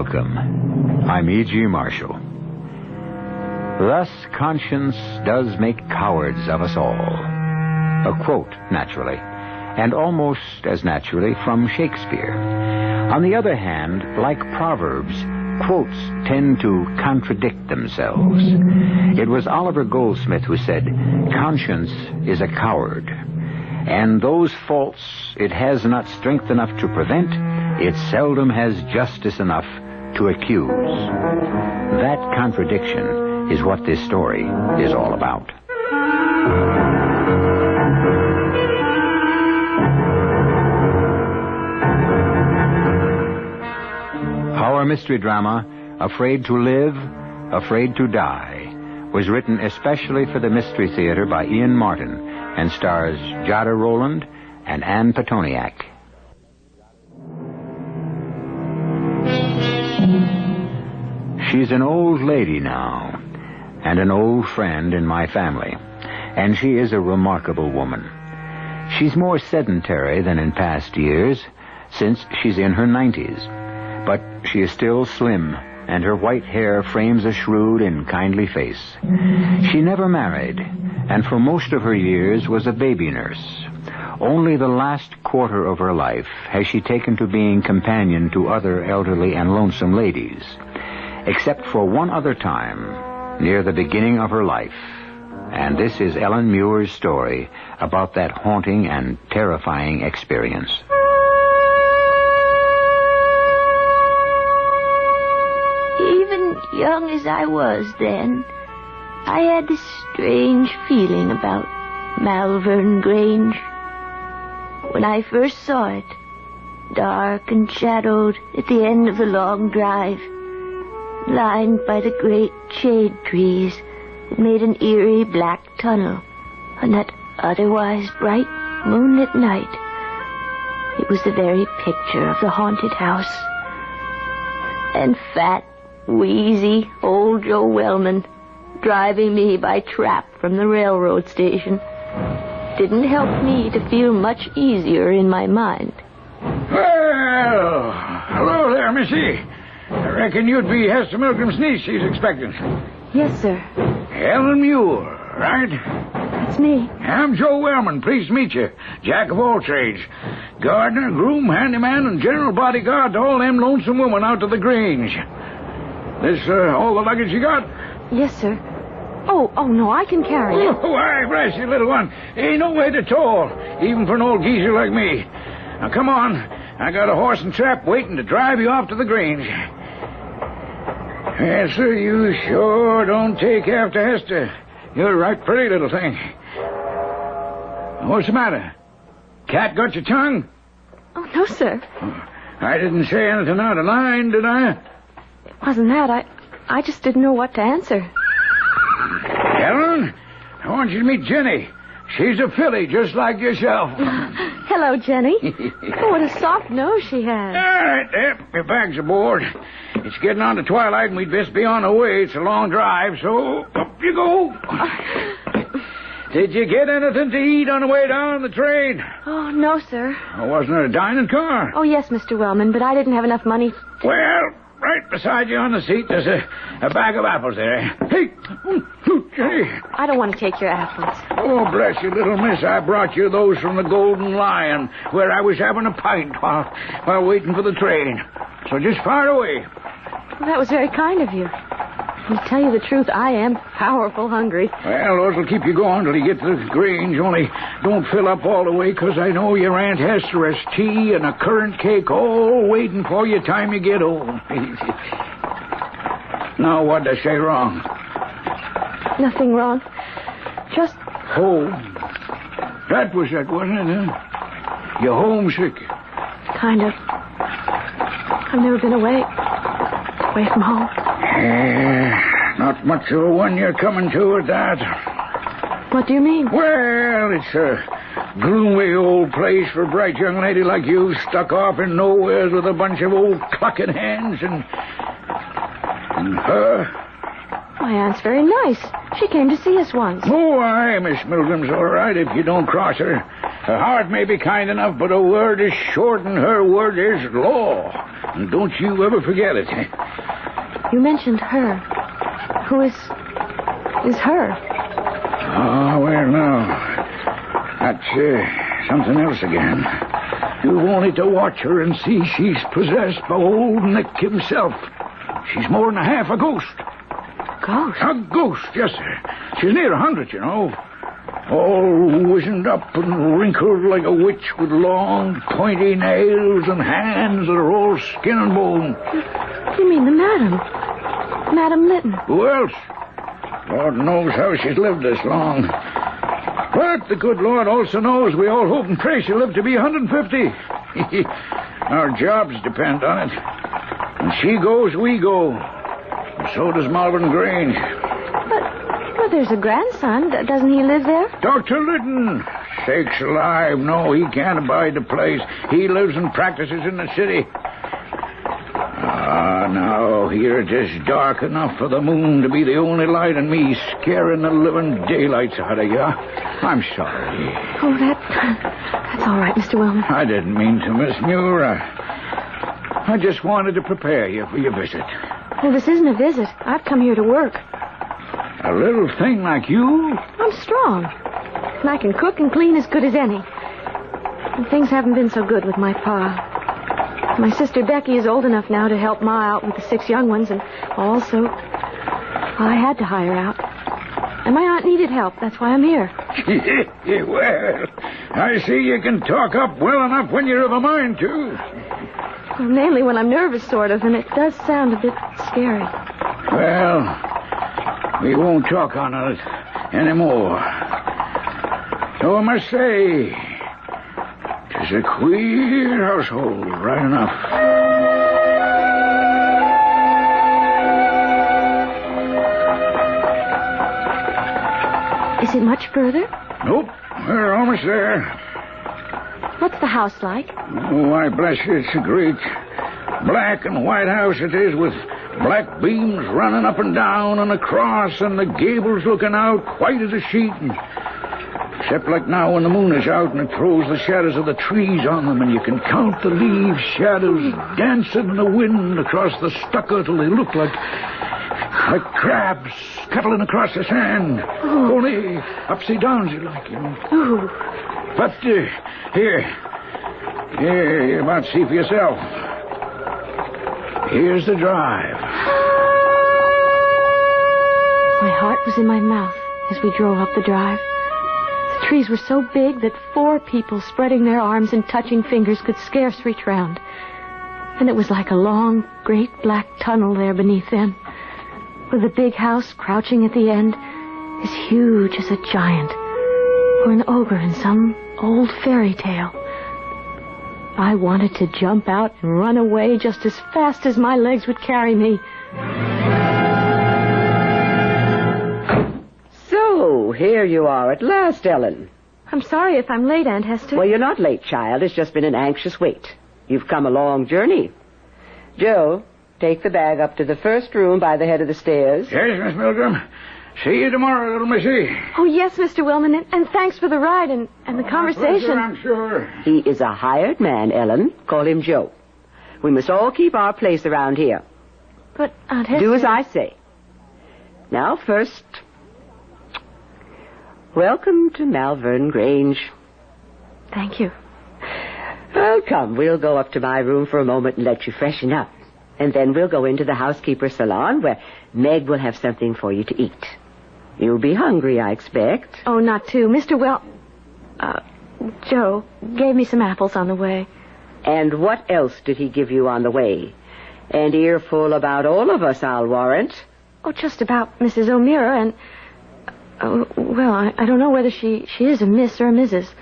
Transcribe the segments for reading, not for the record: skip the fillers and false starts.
Welcome. I'm E.G. Marshall. Thus, conscience does make cowards of us all. A quote, naturally, and almost as naturally from Shakespeare. On the other hand, like Proverbs, quotes tend to contradict themselves. It was Oliver Goldsmith who said, "Conscience is a coward, and those faults it has not strength enough to prevent, it seldom has justice enough to accuse." That contradiction is what this story is all about. Our mystery drama, Afraid to Live, Afraid to Die, was written especially for the Mystery Theater by Ian Martin and stars Jada Rowland and Ann Petoniak. She's an old lady now, and an old friend in my family, and she is a remarkable woman. She's more sedentary than in past years, since she's in her 90s, but she is still slim, and her white hair frames a shrewd and kindly face. She never married, and for most of her years was a baby nurse. Only the last quarter of her life has she taken to being companion to other elderly and lonesome ladies, except for one other time, near the beginning of her life. And this is Ellen Muir's story about that haunting and terrifying experience. Even young as I was then, I had this strange feeling about Malvern Grange. When I first saw it, dark and shadowed at the end of the long drive, lined by the great shade trees that made an eerie black tunnel on that otherwise bright moonlit night, it was the very picture of the haunted house. And fat, wheezy old Joe Wellman driving me by trap from the railroad station didn't help me to feel much easier in my mind. Well, hello there, Missy. I reckon you'd be Hester Milgram's niece she's expecting. Yes, sir. Ellen Muir, right? That's me. I'm Joe Wellman. Pleased to meet you. Jack of all trades. Gardener, groom, handyman, and general bodyguard to all them lonesome women out to the Grange. This, all the luggage you got? Yes, sir. Oh, no, I can carry it. Oh, why, bless you, little one. Ain't no weight at all, even for an old geezer like me. Now, come on. I got a horse and trap waiting to drive you off to the Grange. Yes, sir, you sure don't take after Hester. You're a right pretty little thing. What's the matter? Cat got your tongue? Oh, no, sir. I didn't say anything out of line, did I? It wasn't that. I just didn't know what to answer. Ellen, I want you to meet Jenny. She's a filly just like yourself. Hello, Jenny. Oh, what a soft nose she has. All right, there. Your bag's aboard. It's getting on to twilight, and we'd best be on our way. It's a long drive, so up you go. Did you get anything to eat on the way down the train? Oh, no, sir. Oh, wasn't it a dining car? Oh, yes, Mr. Wellman, but I didn't have enough money. Well, right beside you on the seat, there's a bag of apples there. Hey, Jenny. I don't want to take your apples. Oh, bless you, little miss. I brought you those from the Golden Lion, where I was having a pint while waiting for the train. So just fire away. Well, that was very kind of you. To tell you the truth, I am powerful hungry. Well, those will keep you going till you get to the Grange. Only don't fill up all the way, 'cause I know your Aunt Hester has tea and a currant cake all waiting for you time you get home. Now, what'd I say wrong? Nothing wrong. Just... Oh, that was it, wasn't it, huh? You're homesick. Kind of. I've never been away from home. Not much of a one you're coming to at that. What do you mean? Well, it's a gloomy old place for a bright young lady like you, stuck off in nowheres with a bunch of old clucking hands and her. My aunt's very nice. She came to see us once. Oh, aye, Miss Milgram's all right if you don't cross her. Her heart may be kind enough, but her word is short and her word is law. And don't you ever forget it. You mentioned her. Who is her? Oh, well, no. That's something else again. You've only to watch her and see she's possessed by old Nick himself. She's more than a half a ghost. Ghost? A ghost, yes, sir. She's near 100, you know. All wizened up and wrinkled like a witch with long, pointy nails and hands that are all skin and bone. You mean the madam? Madam Lytton. Who else? Lord knows how she's lived this long. But the good Lord also knows we all hope and pray she'll live to be 150. Our jobs depend on it. When she goes, we go. And so does Malvern Grange. But there's a grandson. Doesn't he live there? Dr. Lytton. Sakes alive, no, he can't abide the place. He lives and practices in the city. Now, here it is dark enough for the moon to be the only light and me scaring the living daylights out of you. I'm sorry. Oh, that's all right, Mr. Wellman. I didn't mean to, Miss Muir. I just wanted to prepare you for your visit. Well, this isn't a visit. I've come here to work. A little thing like you? I'm strong. And I can cook and clean as good as any. And things haven't been so good with my pa. My sister Becky is old enough now to help Ma out with the 6 young ones, and also I had to hire out. And my aunt needed help. That's why I'm here. Well, I see you can talk up well enough when you're of a mind to. Well, mainly when I'm nervous, sort of, and it does sound a bit scary. Well, we won't talk on it anymore. So I must say, it's a queer household, right enough. Is it much further? Nope, we're almost there. What's the house like? Oh, why, bless you, it's a great black and white house it is, with black beams running up and down and across, and the gables looking out white as a sheet. Except like now when the moon is out and it throws the shadows of the trees on them, and you can count the leaf shadows dancing in the wind across the stucco till they look like crabs scuttling across the sand. Oh. Only upside down, you like, you know. Ooh. But here, you might see for yourself. Here's the drive. My heart was in my mouth as we drove up the drive. The trees were so big that 4 people spreading their arms and touching fingers could scarce reach round. And it was like a long, great black tunnel there beneath them, with the big house crouching at the end, as huge as a giant, or an ogre in some old fairy tale. I wanted to jump out and run away just as fast as my legs would carry me. So, here you are at last, Ellen. I'm sorry if I'm late, Aunt Hester. Well, you're not late, child. It's just been an anxious wait. You've come a long journey. Joe, take the bag up to the first room by the head of the stairs. Yes, Miss Milgram. See you tomorrow, little missy. Oh, yes, Mr. Wellman, and thanks for the ride and the conversation. Pleasure, I'm sure. He is a hired man, Ellen. Call him Joe. We must all keep our place around here. But, Aunt Hester... Do as I say. Now, first, welcome to Malvern Grange. Thank you. Well, come, we'll go up to my room for a moment and let you freshen up. And then we'll go into the housekeeper's salon where Meg will have something for you to eat. You'll be hungry, I expect. Oh, not too. Joe gave me some apples on the way. And what else did he give you on the way? An earful about all of us, I'll warrant. Oh, just about Mrs. O'Meara and... I don't know whether she is a Miss or a Mrs.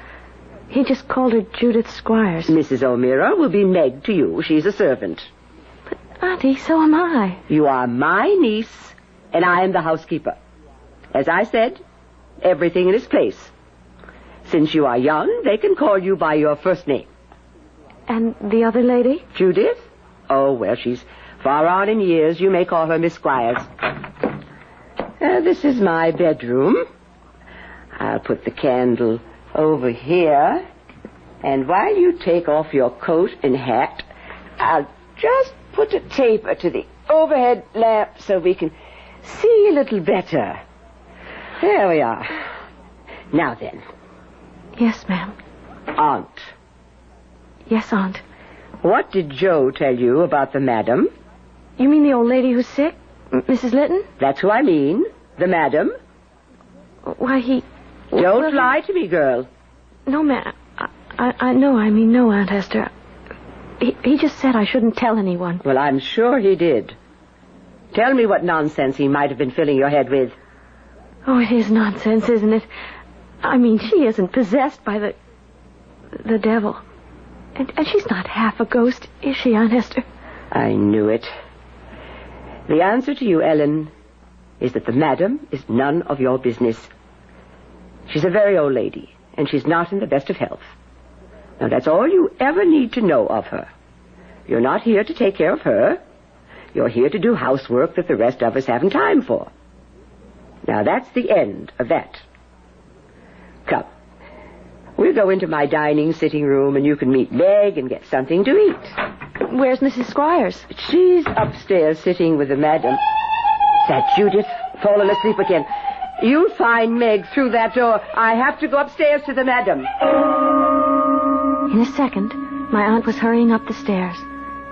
He just called her Judith Squires. Mrs. O'Meara will be Meg to you. She's a servant. But, Auntie, so am I. You are my niece, and I am the housekeeper. As I said, everything in its place. Since you are young, they can call you by your first name. And the other lady? Judith? Oh, well, she's far on in years. You may call her Miss Squires. This is my bedroom. I'll put the candle over here. And while you take off your coat and hat, I'll just put a taper to the overhead lamp so we can see a little better. There we are. Now then. Yes, ma'am. Aunt. Yes, Aunt. What did Joe tell you about the madam? You mean the old lady who's sick? Mrs. Litton? That's who I mean. The madam. Why, he... Don't lie to me, girl. No, ma'am. No, Aunt Hester. He just said I shouldn't tell anyone. Well, I'm sure he did. Tell me what nonsense he might have been filling your head with. Oh, it is nonsense, isn't it? I mean, she isn't possessed by the devil. And she's not half a ghost, is she, Aunt Hester? I knew it. The answer to you, Ellen, is that the madam is none of your business. She's a very old lady, and she's not in the best of health. Now, that's all you ever need to know of her. You're not here to take care of her. You're here to do housework that the rest of us haven't time for. Now, that's the end of that. Come. We'll go into my dining sitting room, and you can meet Meg and get something to eat. Where's Mrs. Squires? She's upstairs sitting with the madam. Is that Judith? Fallen asleep again. You'll find Meg through that door. I have to go upstairs to the madam. In a second, my aunt was hurrying up the stairs,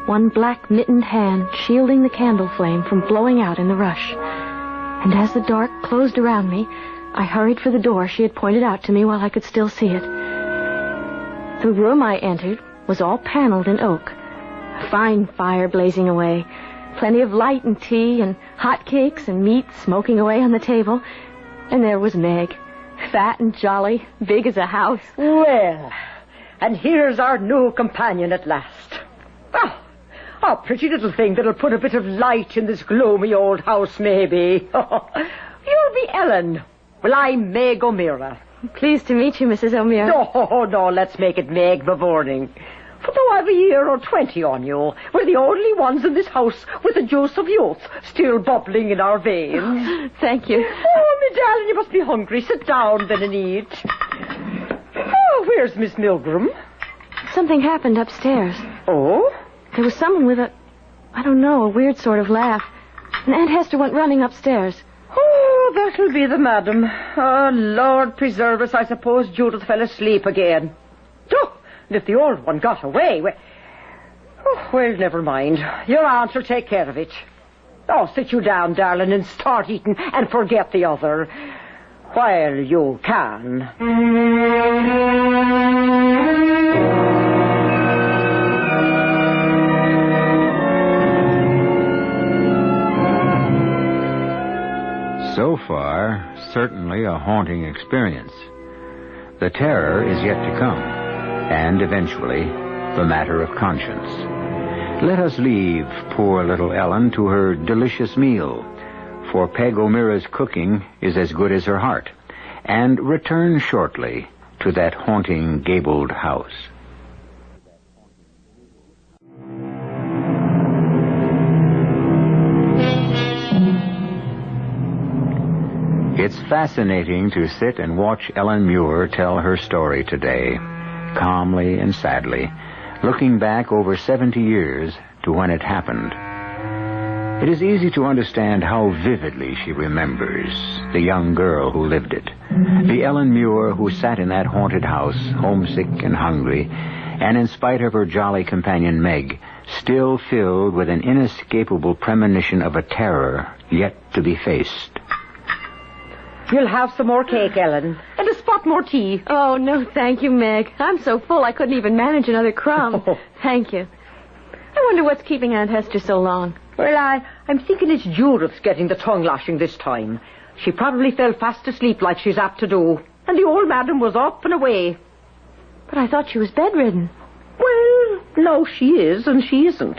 one black mittened hand shielding the candle flame from blowing out in the rush. And as the dark closed around me, I hurried for the door she had pointed out to me while I could still see it. The room I entered was all paneled in oak, a fine fire blazing away, plenty of light and tea and hot cakes and meat smoking away on the table. And there was Meg, fat and jolly, big as a house. Well, and here's our new companion at last. Oh, a pretty little thing that'll put a bit of light in this gloomy old house, maybe. You'll be Ellen. Well, I'm Meg O'Meara. Pleased to meet you, Mrs. O'Meara. No, let's make it Meg Bevorning. For though I've a year or 20 on you, we're the only ones in this house with the juice of youth still bubbling in our veins. Thank you. Oh, me darling, you must be hungry. Sit down then and eat. Oh, where's Miss Milgram? Something happened upstairs. Oh? There was someone with a weird sort of laugh. And Aunt Hester went running upstairs. Oh, that'll be the madam. Oh, Lord preserve us, I suppose Judith fell asleep again. Oh, and if the old one got away, well, never mind. Your aunt will take care of it. Oh, sit you down, darling, and start eating and forget the other. While you can. So far, certainly a haunting experience. The terror is yet to come, and eventually, the matter of conscience. Let us leave poor little Ellen to her delicious meal, for Peg O'Meara's cooking is as good as her heart, and return shortly to that haunting gabled house. It's fascinating to sit and watch Ellen Muir tell her story today, calmly and sadly, looking back over 70 years to when it happened. It is easy to understand how vividly she remembers the young girl who lived it, the Ellen Muir who sat in that haunted house, homesick and hungry, and in spite of her jolly companion Meg, still filled with an inescapable premonition of a terror yet to be faced. You'll have some more cake, Ellen, and a spot more tea. Oh, no, thank you, Meg. I'm so full I couldn't even manage another crumb. Oh. Thank you. I wonder what's keeping Aunt Hester so long. Well, I'm thinking it's Judith's getting the tongue lashing this time. She probably fell fast asleep like she's apt to do, and the old madam was up and away. But I thought she was bedridden. Well, no, she is, and she isn't.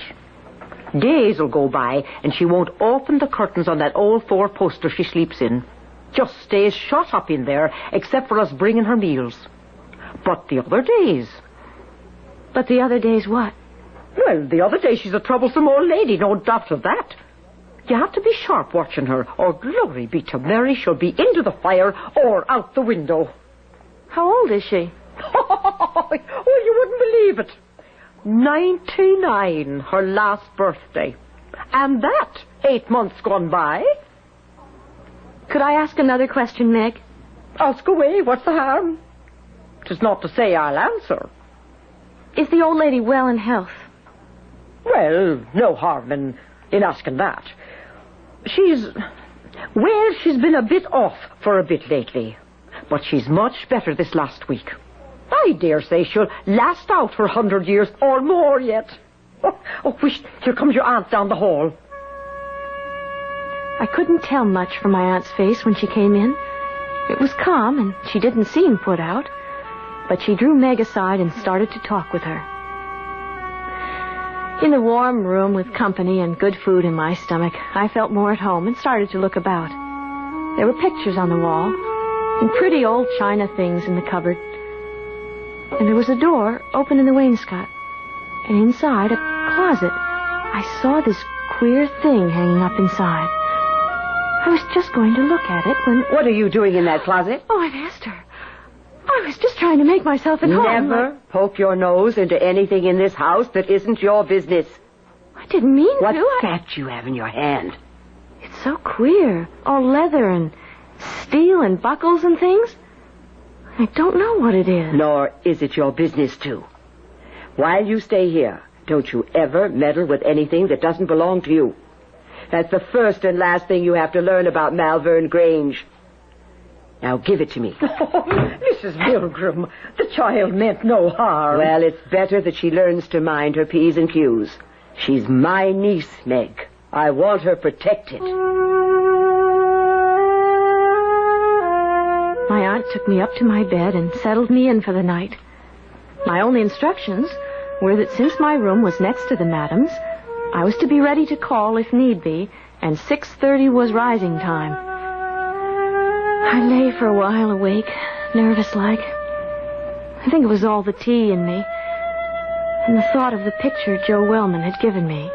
Days will go by, and she won't open the curtains on that old four-poster she sleeps in. Just stays shut up in there, except for us bringing her meals. But the other days... But the other days what? Well, the other day she's a troublesome old lady, no doubt of that. You have to be sharp watching her, or glory be to Mary, she'll be into the fire or out the window. How old is she? Oh, you wouldn't believe it. 99, her last birthday. And that 8 months gone by. Could I ask another question, Meg? Ask away, what's the harm? 'Tis not to say I'll answer. Is the old lady well in health? Well, no harm in asking that. She's been a bit off for a bit lately. But she's much better this last week. I dare say she'll last out for 100 years or more yet. Here comes your aunt down the hall. I couldn't tell much from my aunt's face when she came in. It was calm, and she didn't seem put out. But she drew Meg aside and started to talk with her. In the warm room with company and good food in my stomach, I felt more at home and started to look about. There were pictures on the wall and pretty old china things in the cupboard. And there was a door open in the wainscot. And inside, a closet, I saw this queer thing hanging up inside. I was just going to look at it when... What are you doing in that closet? Oh, Aunt Esther. I was just trying to make myself at home. Never poke your nose into anything in this house that isn't your business. I didn't mean to. What's that you have in your hand? It's so queer. All leather and steel and buckles and things. I don't know what it is. Nor is it your business to. While you stay here, don't you ever meddle with anything that doesn't belong to you. That's the first and last thing you have to learn about Malvern Grange. Now give it to me. Oh, Mrs. Milgram, the child meant no harm. Well, it's better that she learns to mind her P's and Q's. She's my niece, Meg. I want her protected. My aunt took me up to my bed and settled me in for the night. My only instructions were that since my room was next to the madam's, I was to be ready to call if need be, and 6:30 was rising time. I lay for a while awake, nervous-like. I think it was all the tea in me, and the thought of the picture Joe Wellman had given me,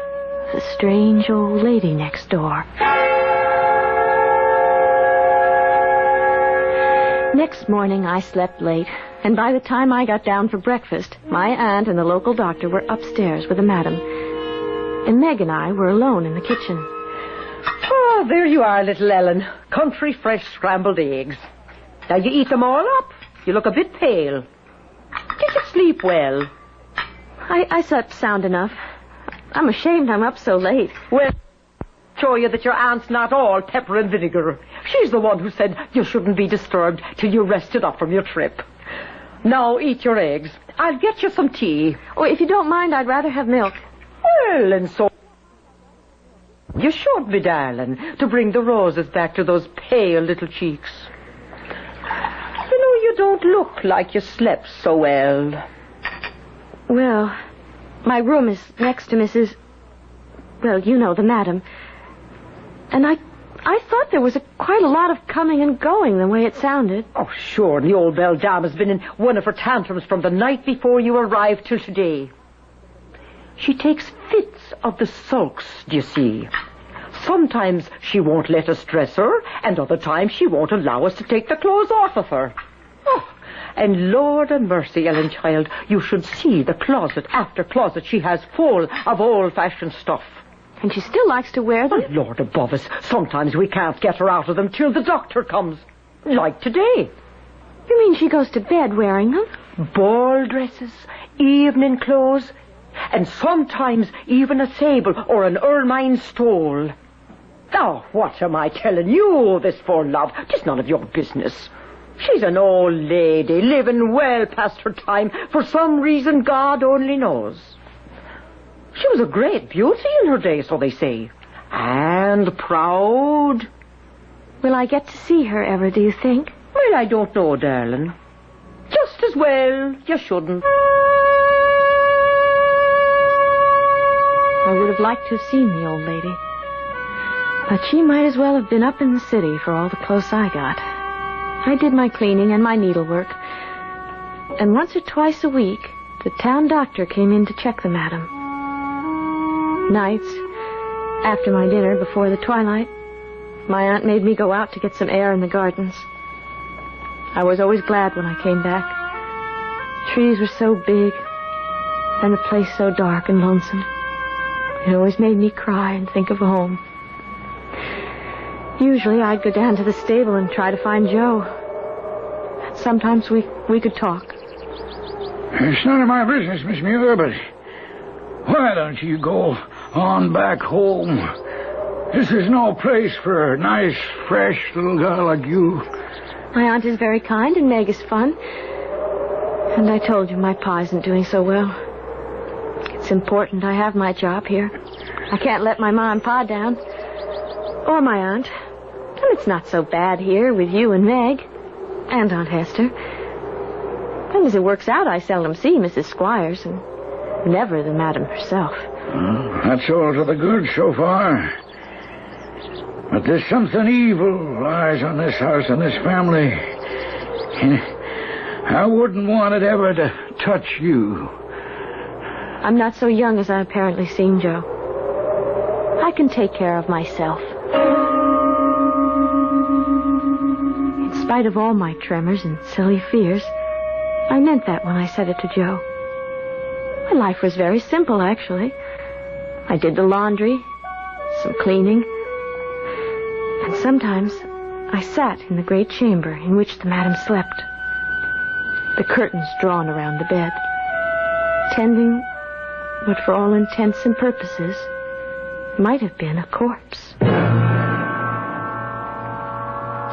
the strange old lady next door. Next morning, I slept late, and by the time I got down for breakfast, my aunt and the local doctor were upstairs with the madam, and Meg and I were alone in the kitchen. Oh, there you are, little Ellen. Country fresh scrambled eggs. Now, you eat them all up. You look a bit pale. Did you sleep well? I slept sound enough. I'm ashamed I'm up so late. Well, show you that your aunt's not all pepper and vinegar. She's the one who said you shouldn't be disturbed till you rested up from your trip. Now, eat your eggs. I'll get you some tea. Oh, if you don't mind, I'd rather have milk. Well, and so... You should be, darling, to bring the roses back to those pale little cheeks. You know, you don't look like you slept so well. Well, my room is next to Mrs... Well, you know, the madam. And I thought there was quite a lot of coming and going the way it sounded. Oh, sure, the old belle dame has been in one of her tantrums from the night before you arrived till today. She takes fits of the sulks, do you see? Sometimes she won't let us dress her, and other times she won't allow us to take the clothes off of her. Oh, and Lord and mercy, Ellen, child, you should see the closet after closet she has full of old-fashioned stuff. And she still likes to wear them? Oh, Lord above us, sometimes we can't get her out of them till the doctor comes. Like today. You mean she goes to bed wearing them? Ball dresses, evening clothes, and sometimes even a sable or an ermine stole. Now, what am I telling you this for, love? 'Tis none of your business. She's an old lady, living well past her time, for some reason God only knows. She was a great beauty in her day, so they say. And proud. Will I get to see her ever, do you think? Well, I don't know, darling. Just as well you shouldn't. I would have liked to have seen the old lady. But she might as well have been up in the city for all the clothes I got. I did my cleaning and my needlework. And once or twice a week, the town doctor came in to check the madam. Nights, after my dinner, before the twilight, my aunt made me go out to get some air in the gardens. I was always glad when I came back. Trees were so big, and the place so dark and lonesome. It always made me cry and think of home. Usually I'd go down to the stable and try to find Joe. Sometimes we could talk. It's none of my business, Miss Muir, but why don't you go on back home? This is no place for a nice, fresh little girl like you. My aunt is very kind and Meg is fun. And I told you my pa isn't doing so well. It's important I have my job here. I can't let my ma and pa down. Or my aunt. And it's not so bad here with you and Meg. And Aunt Hester. And as it works out, I seldom see Mrs. Squires, and never the madam herself. Well, that's all to the good so far. But there's something evil lies on this house and this family. I wouldn't want it ever to touch you. I'm not so young as I apparently seem, Joe. I can take care of myself. In spite of all my tremors and silly fears, I meant that when I said it to Joe. My life was very simple, actually. I did the laundry, some cleaning, and sometimes I sat in the great chamber in which the madam slept, the curtains drawn around the bed, tending what for all intents and purposes might have been a corpse.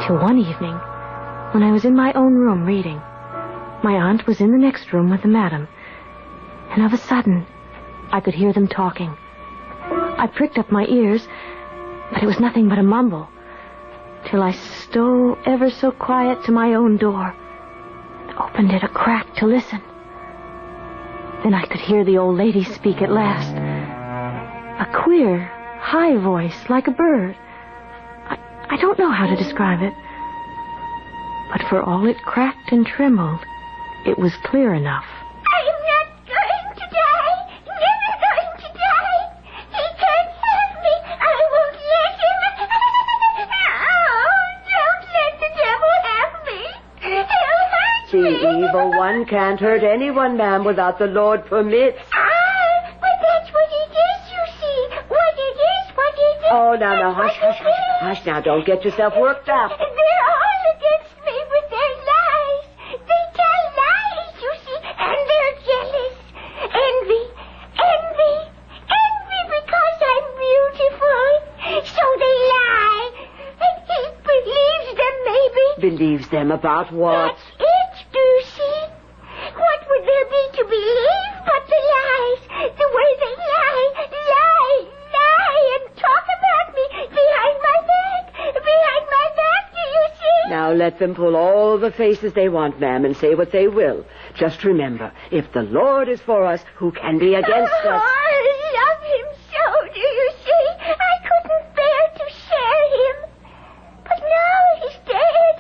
Till one evening, when I was in my own room reading, my aunt was in the next room with the madam, and of a sudden, I could hear them talking. I pricked up my ears, but it was nothing but a mumble, till I stole ever so quiet to my own door and opened it a crack to listen. Then I could hear the old lady speak at last. A queer, high voice, like a bird. I don't know how to describe it. But for all it cracked and trembled, it was clear enough. I am not going to die. Never going to die. He can't have me. I won't let him. Oh, don't let the devil have me. He'll hurt The me. evil one can't hurt anyone, ma'am, without the Lord permits. But that's what it is, you see. What it is. Oh, now, hush, hush, hush. Hush now, don't get yourself worked up. They're all against me with their lies. They tell lies, you see, and they're jealous. Envy because I'm beautiful. So they lie. And he believes them, maybe. Believes them about what? That's it, do you see? What would there be to believe but the lies? The way they lie, and talk about me behind my back, do you see? Now let them pull all the faces they want, ma'am, and say what they will. Just remember, if the Lord is for us, who can be against us? I love him so, do you see? I couldn't bear to share him. But now he's dead.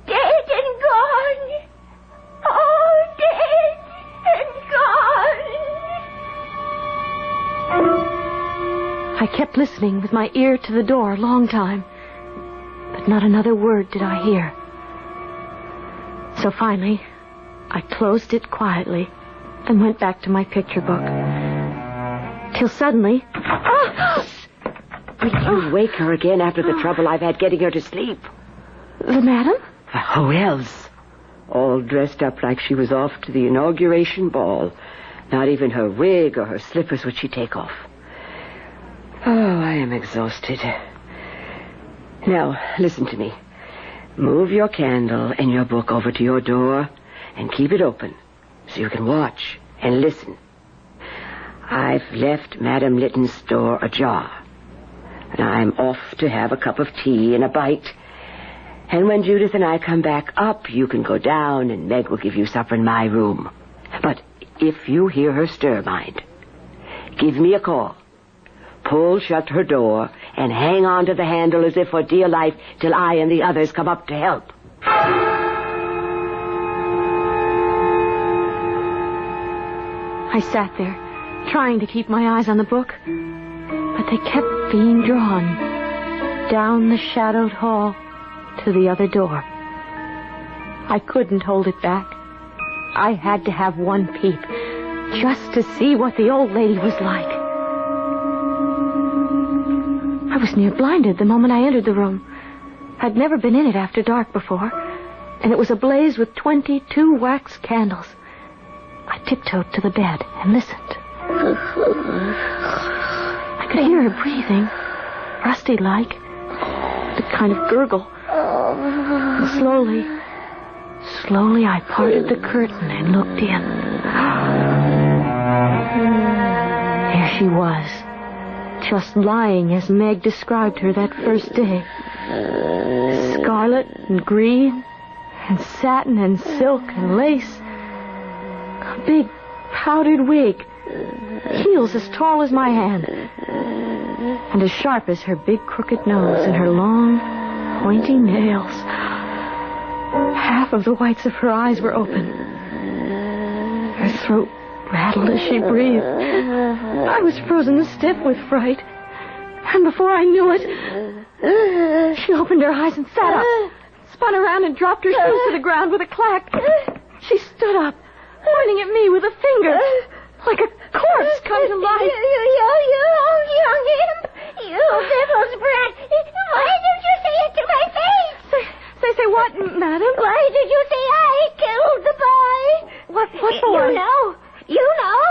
Dead and gone. Oh, dead and gone. I kept listening with my ear to the door a long time, but not another word did I hear. So finally, I closed it quietly and went back to my picture book. Till suddenly... Will you wake her again after the trouble I've had getting her to sleep? The madam? Who else? All dressed up like she was off to the inauguration ball. Not even her wig or her slippers would she take off. Oh, I am exhausted. Now, listen to me. Move your candle and your book over to your door and keep it open so you can watch and listen. I've left Madam Litton's door ajar, and I'm off to have a cup of tea and a bite. And when Judith and I come back up, you can go down and Meg will give you supper in my room. But if you hear her stir, mind, give me a call. Pull shut her door and hang on to the handle as if for dear life till I and the others come up to help. I sat there, trying to keep my eyes on the book, but they kept being drawn down the shadowed hall to the other door. I couldn't hold it back. I had to have one peep, just to see what the old lady was like. I was near blinded the moment I entered the room. I'd never been in it after dark before, and it was ablaze with 22 wax candles. I tiptoed to the bed and listened. I could hear her breathing, rusty-like, a kind of gurgle. And slowly I parted the curtain and looked in. There she was, just lying as Meg described her that first day. Scarlet and green and satin and silk and lace. A big powdered wig, heels as tall as my hand, and as sharp as her big crooked nose and her long, pointy nails. Half of the whites of her eyes were open. Her throat rattled as she breathed. I was frozen stiff with fright. And before I knew it, she opened her eyes and sat up, spun around and dropped her shoes to the ground with a clack. She stood up, pointing at me with a finger, like a corpse come to life. You young imp! You devil's brat! Why did you say it to my face? Say what, madam? Why did you say I killed the boy? What boy? You know.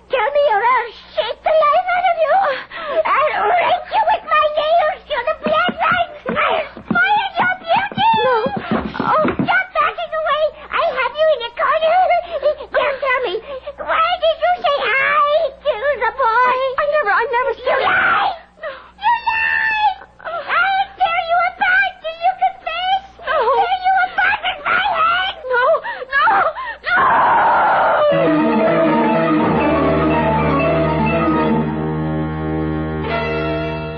Tell me or I'll shake the life out of you. I'll rake you with my nails till the blood runs. I'll spoil your beauty. No. Oh, stop backing away. I have you in a corner. Now tell me, why did you say I killed the boy? I never said You lie! You lie! I'll tear you apart till you confess. No. Tear you apart with my hand. No.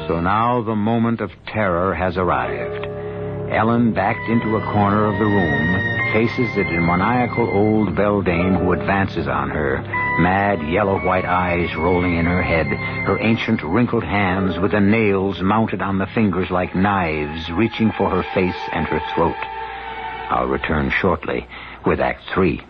So now the moment of terror has arrived. Ellen, backed into a corner of the room, faces the demoniacal old beldame who advances on her, mad yellow-white eyes rolling in her head, her ancient wrinkled hands with the nails mounted on the fingers like knives reaching for her face and her throat. I'll return shortly with Act 3.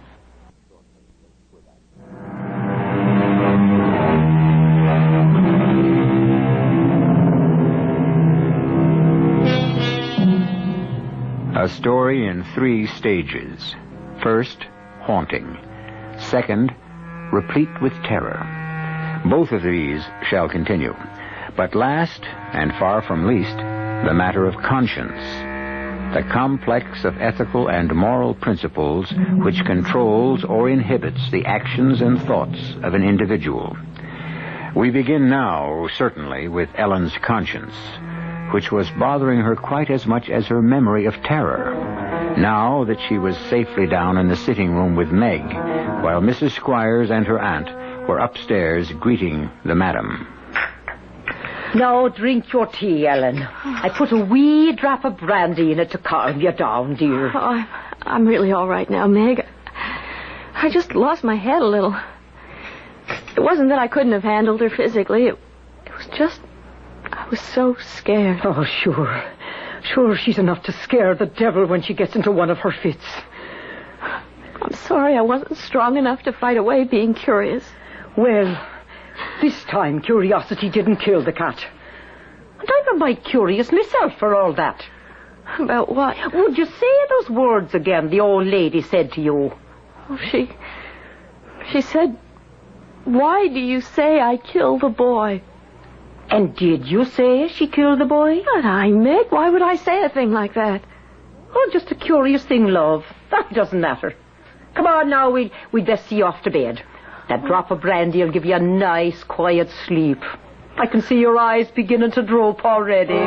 A story in 3 stages. First, haunting. Second, replete with terror. Both of these shall continue. But last, and far from least, the matter of conscience. The complex of ethical and moral principles which controls or inhibits the actions and thoughts of an individual. We begin now, certainly, with Ellen's conscience, which was bothering her quite as much as her memory of terror, now that she was safely down in the sitting room with Meg, while Mrs. Squires and her aunt were upstairs greeting the madam. Now drink your tea, Ellen. I put a wee drop of brandy in it to calm you down, dear. Oh, I'm really all right now, Meg. I just lost my head a little. It wasn't that I couldn't have handled her physically. It was just... I was so scared. Oh, sure. Sure, she's enough to scare the devil when she gets into one of her fits. I'm sorry I wasn't strong enough to fight away being curious. Well, this time curiosity didn't kill the cat. And I'm a mite curious myself for all that. About what? Would you say those words again the old lady said to you? Oh, she said, "Why do you say I killed the boy?" And did you say she killed the boy? Not I, Meg. Why would I say a thing like that? Oh, just a curious thing, love. That doesn't matter. Come on now, we'd best see you off to bed. That drop of brandy will give you a nice, quiet sleep. I can see your eyes beginning to droop already.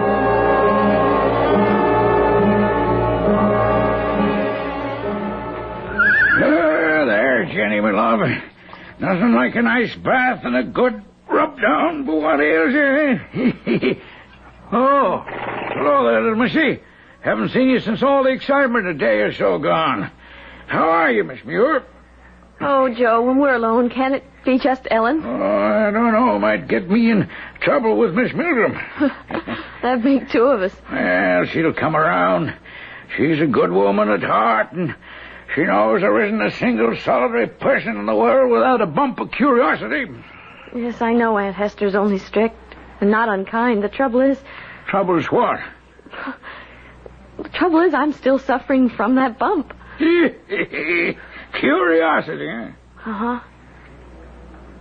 There, Jenny, my love. Nothing like a nice bath and a good rub down, but what ails you, eh? Oh, hello there, little missy. Haven't seen you since all the excitement a day or so gone. How are you, Miss Muir? Oh, Joe, when we're alone, can it be just Ellen? Oh, I don't know. Might get me in trouble with Miss Milgram. That'd make 2 of us. Well, she'll come around. She's a good woman at heart, and She knows there isn't a single solitary person in the world without a bump of curiosity. Yes, I know Aunt Hester's only strict and not unkind. The trouble is... Trouble is what? The trouble is I'm still suffering from that bump. Curiosity, eh? Uh-huh.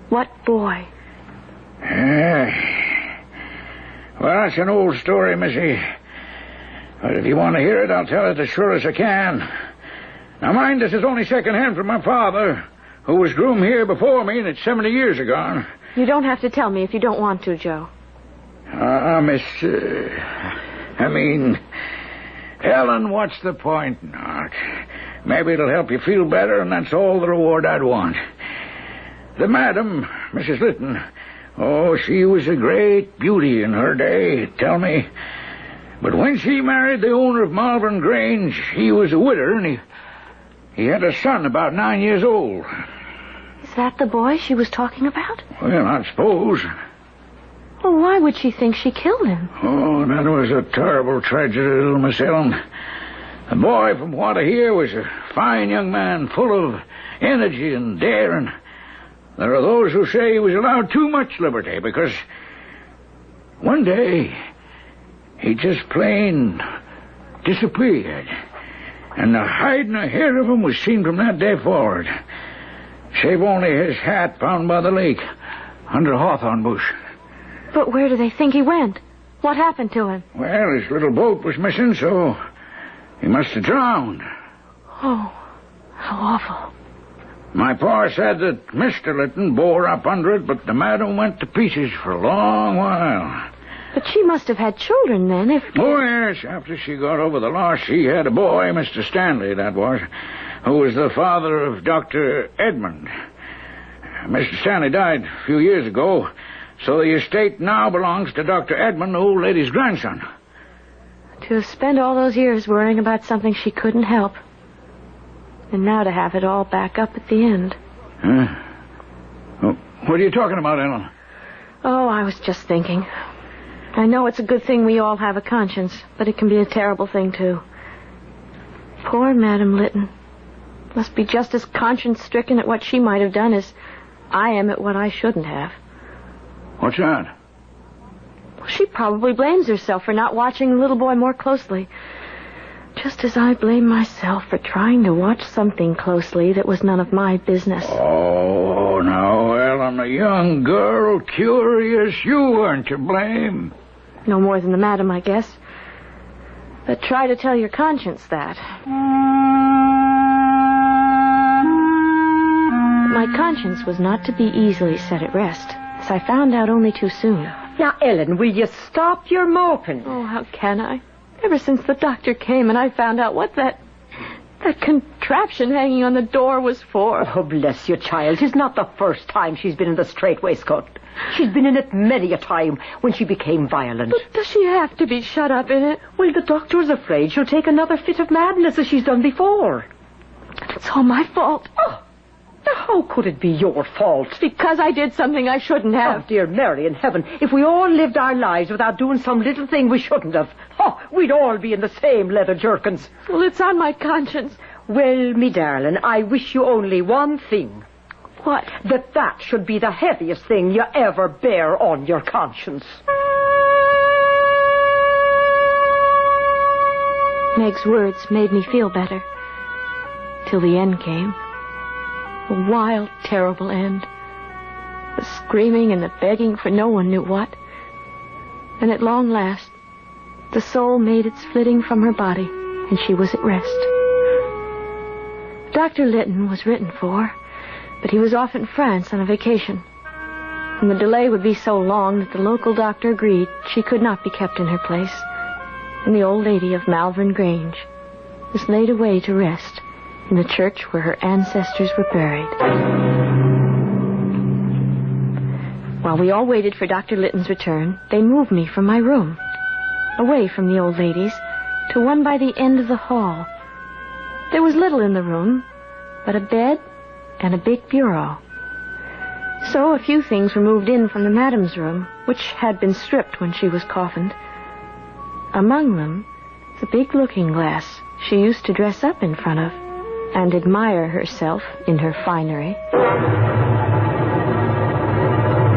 What boy? Well, that's an old story, Missy. But if you want to hear it, I'll tell it as sure as I can. Now, mind, this is only second-hand from my father, who was groom here before me, and it's 70 years ago. You don't have to tell me if you don't want to, Joe. Ellen, what's the point not? Maybe it'll help you feel better, and that's all the reward I'd want. The madam, Mrs. Litton, she was a great beauty in her day, tell me. But when she married the owner of Malvern Grange, he was a widder, and he had a son about 9 years old. Is that the boy she was talking about? Well, I suppose. Well, why would she think she killed him? Oh, that was a terrible tragedy, little Miss Ellen. The boy, from what I hear, was a fine young man, full of energy and daring. There are those who say he was allowed too much liberty, because one day he just plain disappeared. And the hide and the hair of him was seen from that day forward, save only his hat found by the lake under a hawthorn bush. But where do they think he went? What happened to him? Well, his little boat was missing, so he must have drowned. Oh, how awful. My pa said that Mr. Litton bore up under it, but the madam went to pieces for a long while. But she must have had children then, if... Oh, yes. After she got over the loss, she had a boy, Mr. Stanley, that was, who was the father of Dr. Edmund. Mr. Stanley died a few years ago, so the estate now belongs to Dr. Edmund, the old lady's grandson. To have spent all those years worrying about something she couldn't help. And now to have it all back up at the end. Huh? Oh, what are you talking about, Ellen? Oh, I was just thinking. I know it's a good thing we all have a conscience, but it can be a terrible thing, too. Poor Madam Litton. Must be just as conscience-stricken at what she might have done as I am at what I shouldn't have. What's that? She probably blames herself for not watching the little boy more closely. Just as I blame myself for trying to watch something closely that was none of my business. Oh, now, Ellen, a young girl, curious, you weren't to blame. No more than the madam, I guess. But try to tell your conscience that. My conscience was not to be easily set at rest, as I found out only too soon. Now, Ellen, will you stop your moping? Oh, how can I? Ever since the doctor came and I found out what that contraption hanging on the door was for. Oh, bless you, child. It's not the first time she's been in the straight waistcoat. She's been in it many a time when she became violent. But does she have to be shut up in it? Well, the doctor's afraid she'll take another fit of madness as she's done before. It's all my fault. Oh, now how could it be your fault? Because I did something I shouldn't have. Oh, dear Mary in heaven, if we all lived our lives without doing some little thing we shouldn't have, we'd all be in the same leather jerkins. Well, it's on my conscience. Well, me darling, I wish you only one thing. What? That should be the heaviest thing you ever bear on your conscience. Meg's words made me feel better. Till the end came. A wild, terrible end. The screaming and the begging for no one knew what. And at long last, the soul made its flitting from her body, and she was at rest. Dr. Litton was written for, but he was off in France on a vacation. And the delay would be so long that the local doctor agreed she could not be kept in her place. And the old lady of Malvern Grange was laid away to rest in the church where her ancestors were buried. While we all waited for Dr. Litton's return, they moved me from my room, away from the old ladies, to one by the end of the hall. There was little in the room, but a bed and a big bureau. So a few things were moved in from the madam's room, which had been stripped when she was coffined. Among them, the big looking glass she used to dress up in front of, and admire herself in her finery.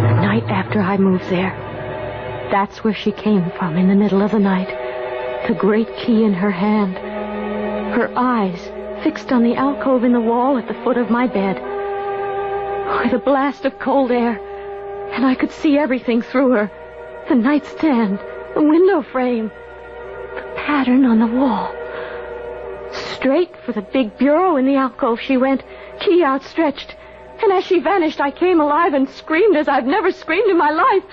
The night after I moved there, that's where she came from in the middle of the night, the great key in her hand, her eyes fixed on the alcove in the wall at the foot of my bed, with a blast of cold air, and I could see everything through her, the nightstand, the window frame, the pattern on the wall. Straight for the big bureau in the alcove she went, key outstretched. And as she vanished, I came alive and screamed as I've never screamed in my life.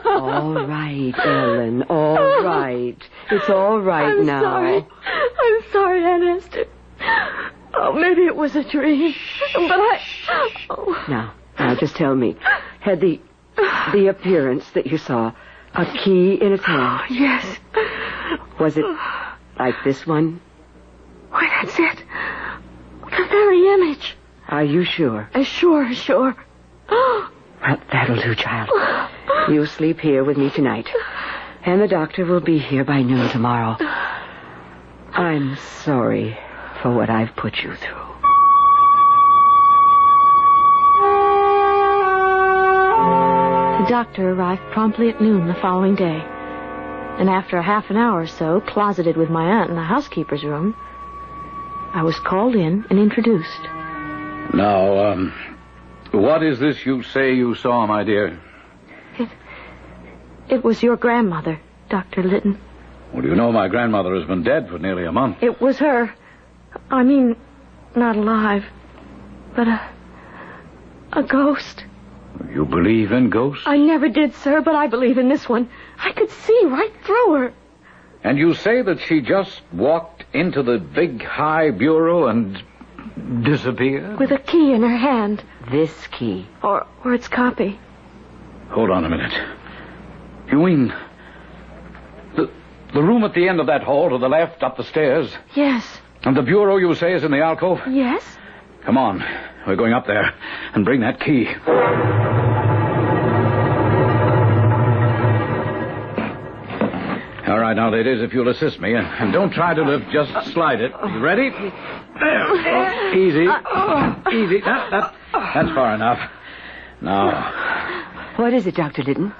All right, Ellen, all right. It's all right I'm now. Sorry. I'm sorry, Aunt Esther. Oh, maybe it was a dream. But Oh. Now, just tell me, had the appearance that you saw a key in its hand? Oh, yes. Was it like this one? Why, that's it. The very image. Are you sure? As sure as sure. Well, that'll do, child. You sleep here with me tonight. And the doctor will be here by noon tomorrow. I'm sorry for what I've put you through. The doctor arrived promptly at noon the following day. And after a half an hour or so, closeted with my aunt in the housekeeper's room, I was called in and introduced. Now, what is this you say you saw, my dear? It was your grandmother, Dr. Litton. Well, you know my grandmother has been dead for nearly a month. It was her. I mean, not alive, but a ghost. You believe in ghosts? I never did, sir, but I believe in this one. I could see right through her. And you say that she just walked into the big high bureau and disappeared? With a key in her hand. This key. Or its copy. Hold on a minute. You mean the room at the end of that hall to the left, up the stairs? Yes. And the bureau, you say, is in the alcove? Yes. Come on. We're going up there and bring that key. All right, now, ladies, if you'll assist me, and don't try to lift, just slide it. You ready? There. Easy. Easy. That's far enough. Now. What is it, Dr. Litton?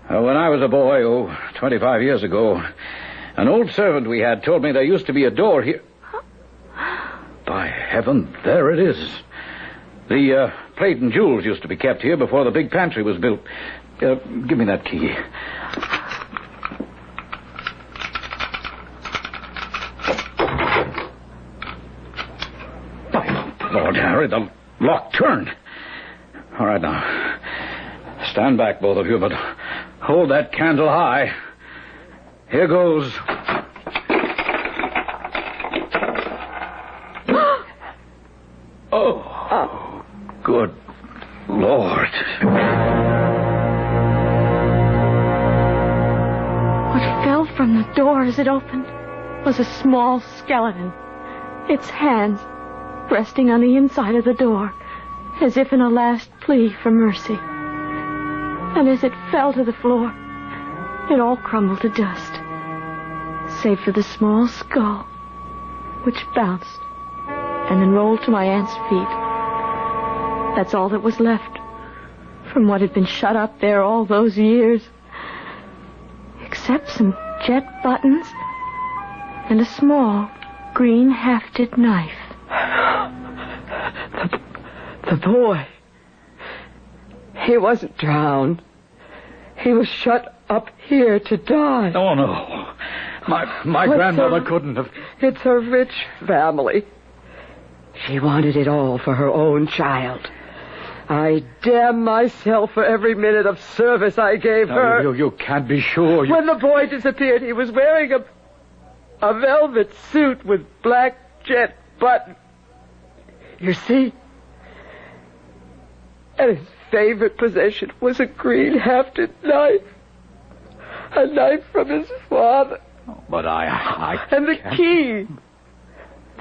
When I was a boy, 25 years ago, an old servant we had told me there used to be a door here. By heaven, there it is. The plate and jewels used to be kept here before the big pantry was built. Give me that key. By Lord Harry, the lock turned. All right, now. Stand back, both of you, but hold that candle high. Here goes. Oh, good Lord. What fell from the door as it opened was a small skeleton, its hands resting on the inside of the door, as if in a last plea for mercy. And as it fell to the floor, it all crumbled to dust, save for the small skull, which bounced and then rolled to my aunt's feet. That's all that was left from what had been shut up there all those years, except some jet buttons and a small green hafted knife. The boy. He wasn't drowned. He was shut up here to die. Oh, no. My grandmother couldn't have... It's a rich family. She wanted it all for her own child. I damn myself for every minute of service I gave her. You can't be sure. When the boy disappeared, he was wearing a velvet suit with black jet buttons. You see? And his favorite possession was a green hafted knife. A knife from his father. But I And the can't... key.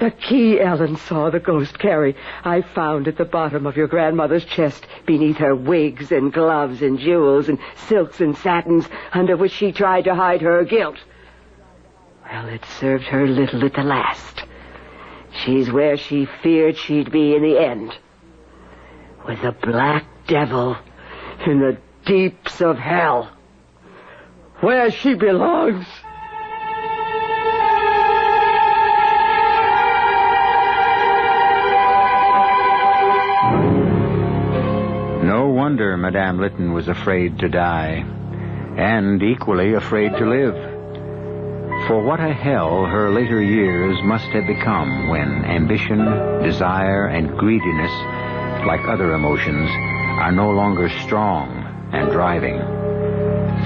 The key Ellen saw the ghost carry, I found at the bottom of your grandmother's chest, beneath her wigs and gloves and jewels and silks and satins, under which she tried to hide her guilt. Well, it served her little at the last. She's where she feared she'd be in the end. With the black devil in the deeps of hell, where she belongs. No wonder Madame Lytton was afraid to die, and equally afraid to live. For what a hell her later years must have become when ambition, desire, and greediness, like other emotions, are no longer strong and driving.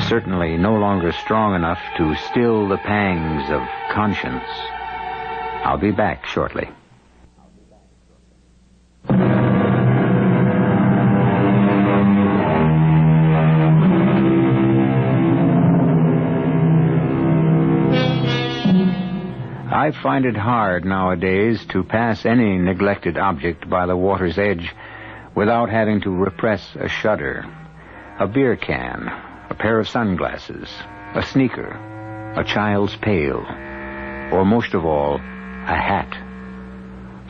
Certainly no longer strong enough to still the pangs of conscience. I'll be back shortly. I find it hard nowadays to pass any neglected object by the water's edge without having to repress a shudder. A beer can, a pair of sunglasses, a sneaker, a child's pail, or most of all, a hat.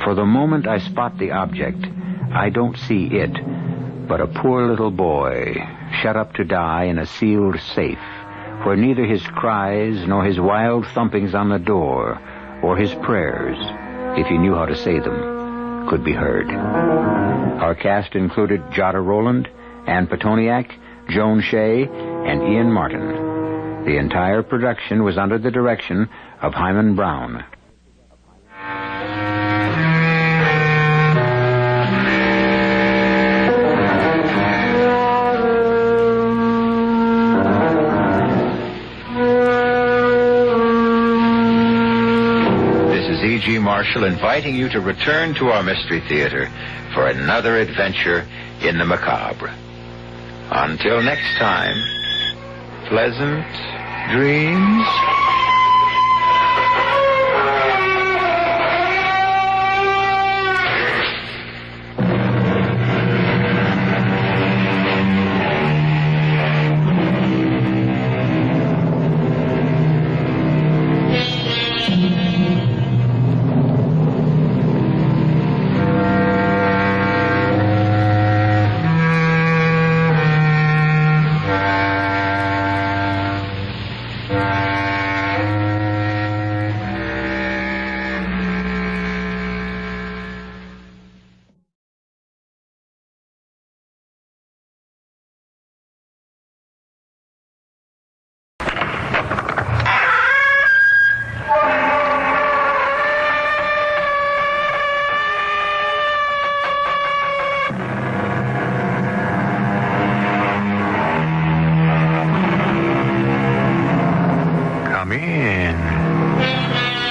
For the moment I spot the object, I don't see it, but a poor little boy shut up to die in a sealed safe, where neither his cries nor his wild thumpings on the door or his prayers, if he knew how to say them, could be heard. Our cast included Jada Rowland, Ann Petoniak, Joan Shea, and Ian Martin. The entire production was under the direction of Hyman Brown. E.G. Marshall inviting you to return to our Mystery Theater for another adventure in the macabre. Until next time, pleasant dreams.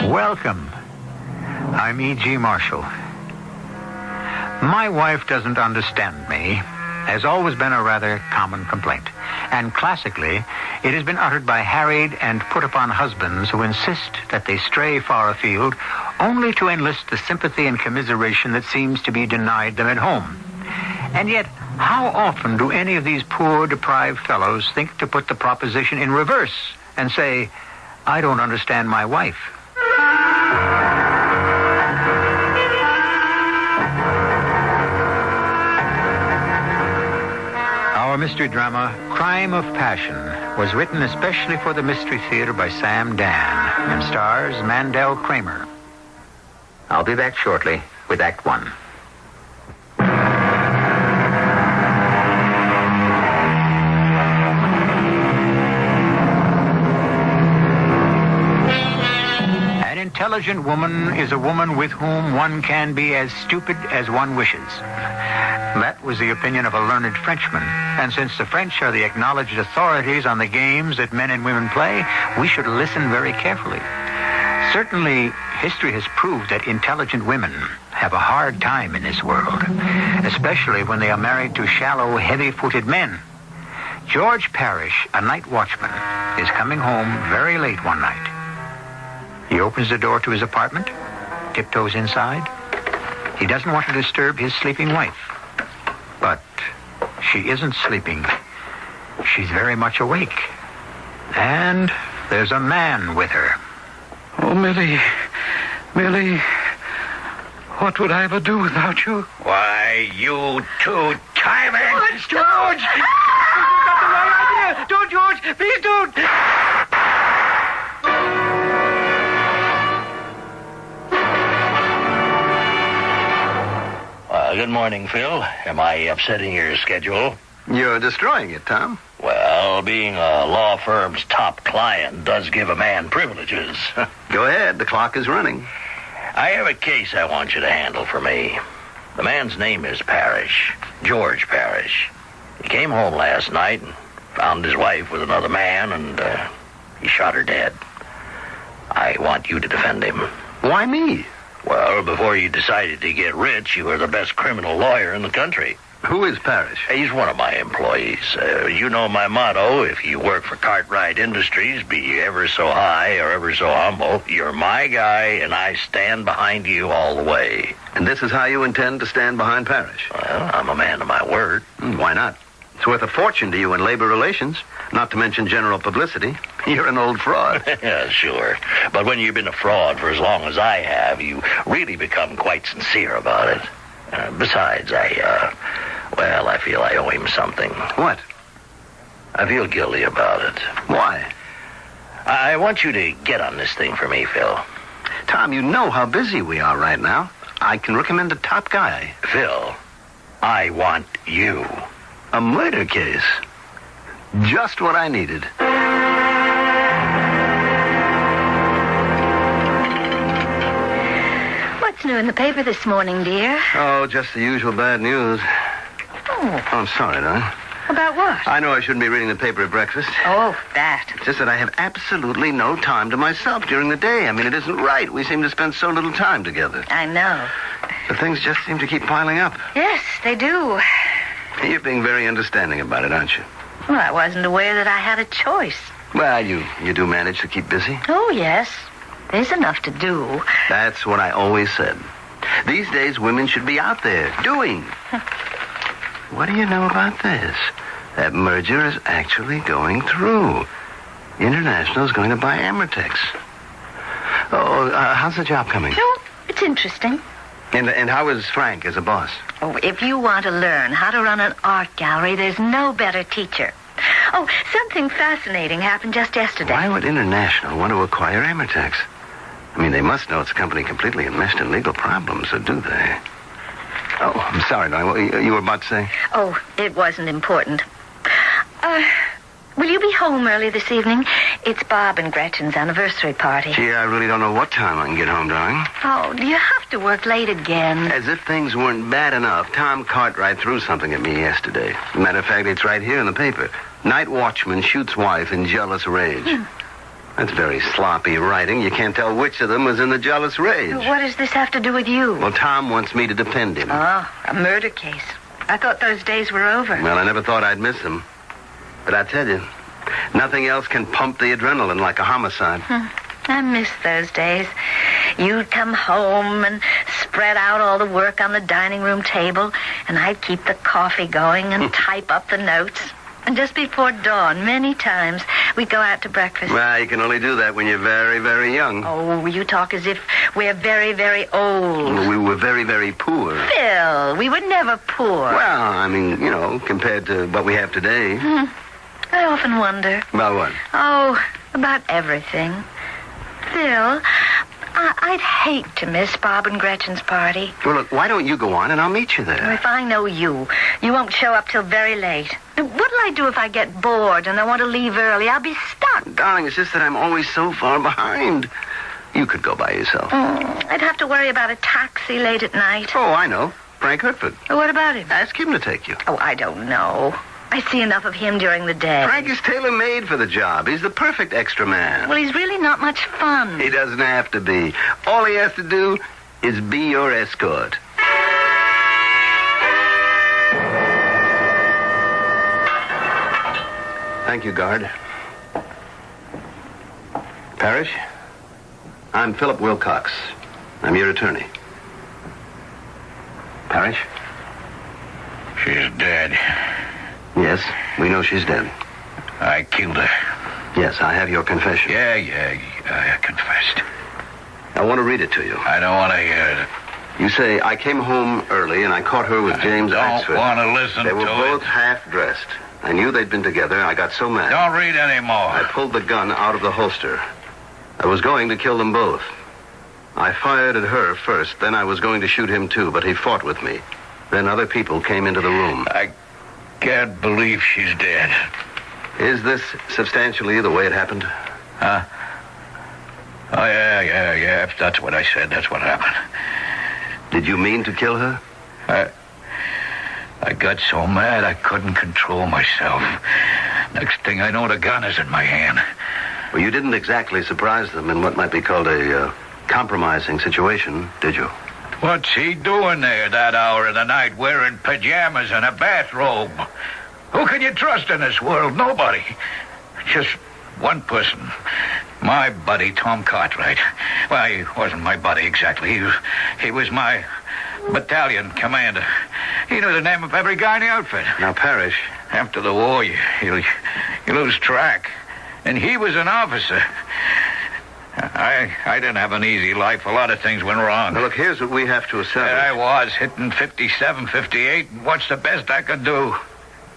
Welcome. I'm E.G. Marshall. My wife doesn't understand me has always been a rather common complaint. And classically, it has been uttered by harried and put-upon husbands who insist that they stray far afield only to enlist the sympathy and commiseration that seems to be denied them at home. And yet, how often do any of these poor, deprived fellows think to put the proposition in reverse and say, I don't understand my wife? Our mystery drama, Crime of Passion, was written especially for the Mystery Theater by Sam Dan and stars Mandel Kramer. I'll be back shortly with Act One. An intelligent woman is a woman with whom one can be as stupid as one wishes. That was the opinion of a learned Frenchman. And since the French are the acknowledged authorities on the games that men and women play, we should listen very carefully. Certainly, history has proved that intelligent women have a hard time in this world, especially when they are married to shallow, heavy-footed men. George Parrish, a night watchman, is coming home very late one night. He opens the door to his apartment tiptoes inside. He doesn't want to disturb his sleeping wife. But she isn't sleeping. She's very much awake. And there's a man with her. Oh, Millie. Millie. What would I ever do without you? Why, you two-timing... George! You got the right idea! Don't, George! Please don't! Good morning, Phil. Am I upsetting your schedule? You're destroying it, Tom. Well, being a law firm's top client does give a man privileges. Go ahead. The clock is running. I have a case I want you to handle for me. The man's name is Parrish, George Parrish. He came home last night and found his wife with another man, and he shot her dead. I want you to defend him. Why me? Well, before you decided to get rich, you were the best criminal lawyer in the country. Who is Parrish? He's one of my employees. You know my motto, if you work for Cartwright Industries, be ever so high or ever so humble, you're my guy, and I stand behind you all the way. And this is how you intend to stand behind Parrish? Well, I'm a man of my word. Why not? It's worth a fortune to you in labor relations, not to mention general publicity. You're an old fraud. Yeah, sure. But when you've been a fraud for as long as I have, you really become quite sincere about it. Besides, I feel I owe him something. What? I feel guilty about it. Why? I want you to get on this thing for me, Phil. Tom, you know how busy we are right now. I can recommend a top guy. Phil, I want you. A murder case. Just what I needed. What's new in the paper this morning, dear? Oh, just the usual bad news. Oh. I'm sorry, darling. About what? I know I shouldn't be reading the paper at breakfast. Oh, that. It's just that I have absolutely no time to myself during the day. I mean, it isn't right. We seem to spend so little time together. I know. But things just seem to keep piling up. Yes, they do. You're being very understanding about it, aren't you? Well, I wasn't aware that I had a choice. Well, you do manage to keep busy. Oh, yes. There's enough to do. That's what I always said. These days, women should be out there, doing. What do you know about this? That merger is actually going through. International's going to buy Amertex. Oh, how's the job coming? Oh, it's interesting. And how is Frank as a boss? Oh, if you want to learn how to run an art gallery, there's no better teacher. Oh, something fascinating happened just yesterday. Why would International want to acquire Amertex? I mean, they must know it's a company completely enmeshed in legal problems, or do they? Oh, I'm sorry, darling. What you were about to say? Oh, it wasn't important. Will you be home early this evening? It's Bob and Gretchen's anniversary party. Gee, I really don't know what time I can get home, darling. Oh, do you have to work late again? As if things weren't bad enough, Tom Cartwright threw something at me yesterday. Matter of fact, it's right here in the paper. Night watchman shoots wife in jealous rage. That's very sloppy writing. You can't tell which of them was in the jealous rage. What does this have to do with you? Well, Tom wants me to defend him. Oh, a murder case. I thought those days were over. Well, I never thought I'd miss them. But I tell you, nothing else can pump the adrenaline like a homicide. I miss those days. You'd come home and spread out all the work on the dining room table, and I'd keep the coffee going and type up the notes. And just before dawn, many times, we'd go out to breakfast. Well, you can only do that when you're very, very young. Oh, you talk as if we're very, very old. We were very, very poor. Phil, we were never poor. Well, I mean, compared to what we have today. I often wonder. About what? Oh, about everything. Phil, I'd hate to miss Bob and Gretchen's party. Well, look, why don't you go on and I'll meet you there? If I know you won't show up till very late. What'll I do if I get bored and I want to leave early? I'll be stuck. Darling, it's just that I'm always so far behind. You could go by yourself. I'd have to worry about a taxi late at night. Oh, I know. Frank Hertford. What about him? Ask him to take you. Oh, I don't know. I see enough of him during the day. Frank is tailor-made for the job. He's the perfect extra man. Well, he's really not much fun. He doesn't have to be. All he has to do is be your escort. Thank you, guard. Parrish, I'm Philip Wilcox. I'm your attorney. Parrish? She's dead. Yes, we know she's dead. I killed her. Yes, I have your confession. Yeah, I confessed. I want to read it to you. I don't want to hear it. You say, I came home early and I caught her with James Axford. I don't want to listen to it. They were both half-dressed. I knew they'd been together. I got so mad. Don't read anymore. I pulled the gun out of the holster. I was going to kill them both. I fired at her first, then I was going to shoot him too, but he fought with me. Then other people came into the room. I can't believe she's dead. Is this substantially the way it happened? Huh? Oh, yeah. That's what I said. That's what happened. Did you mean to kill her? I got so mad I couldn't control myself. Next thing I know, the gun is in my hand. Well, you didn't exactly surprise them in what might be called a compromising situation, did you? What's he doing there that hour of the night wearing pajamas and a bathrobe? Who can you trust in this world? Nobody. Just one person. My buddy, Tom Cartwright. Well, he wasn't my buddy exactly. He was my battalion commander. He knew the name of every guy in the outfit. Now, Parrish. After the war, you lose track. And he was an officer. I didn't have an easy life. A lot of things went wrong. Now, look, here's what we have to establish. There I was, hitting 57, 58, and what's the best I could do?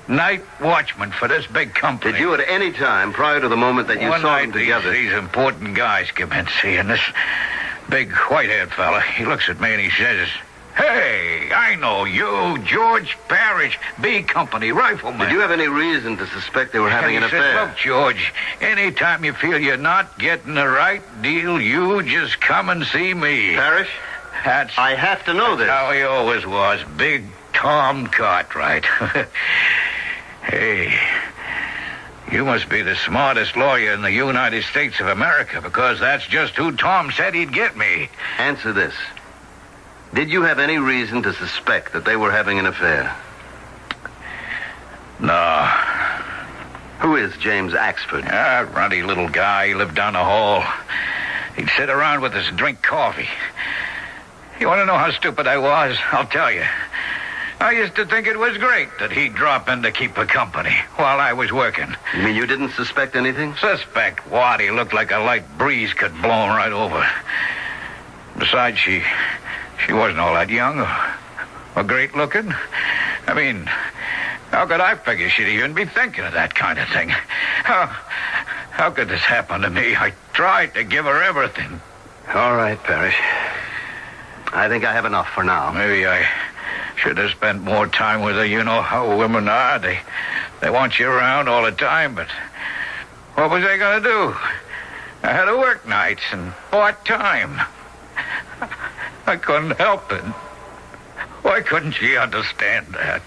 Night watchman for this big company. Did you at any time, prior to the moment that you saw them together... These important guys come in seeing this big white-haired fella. He looks at me and he says, "Hey, I know you, George Parrish, B Company, rifleman." Did you have any reason to suspect they were having an affair? Said, "Look, George, anytime you feel you're not getting the right deal, you just come and see me." Parrish? I have to know this. How he always was, Big Tom Cartwright. Hey, you must be the smartest lawyer in the United States of America, because that's just who Tom said he'd get me. Answer this. Did you have any reason to suspect that they were having an affair? No. Who is James Axford? A ruddy little guy. He lived down the hall. He'd sit around with us and drink coffee. You want to know how stupid I was? I'll tell you. I used to think it was great that he'd drop in to keep her company while I was working. You mean you didn't suspect anything? Suspect what? He looked like a light breeze could blow him right over. Besides, she wasn't all that young or great looking. I mean, how could I figure she'd even be thinking of that kind of thing? How could this happen to me? I tried to give her everything. All right, Parrish. I think I have enough for now. Maybe I should have spent more time with her. You know how women are. They want you around all the time, but what was I going to do? I had to work nights and part-time. I couldn't help it. Why couldn't she understand that?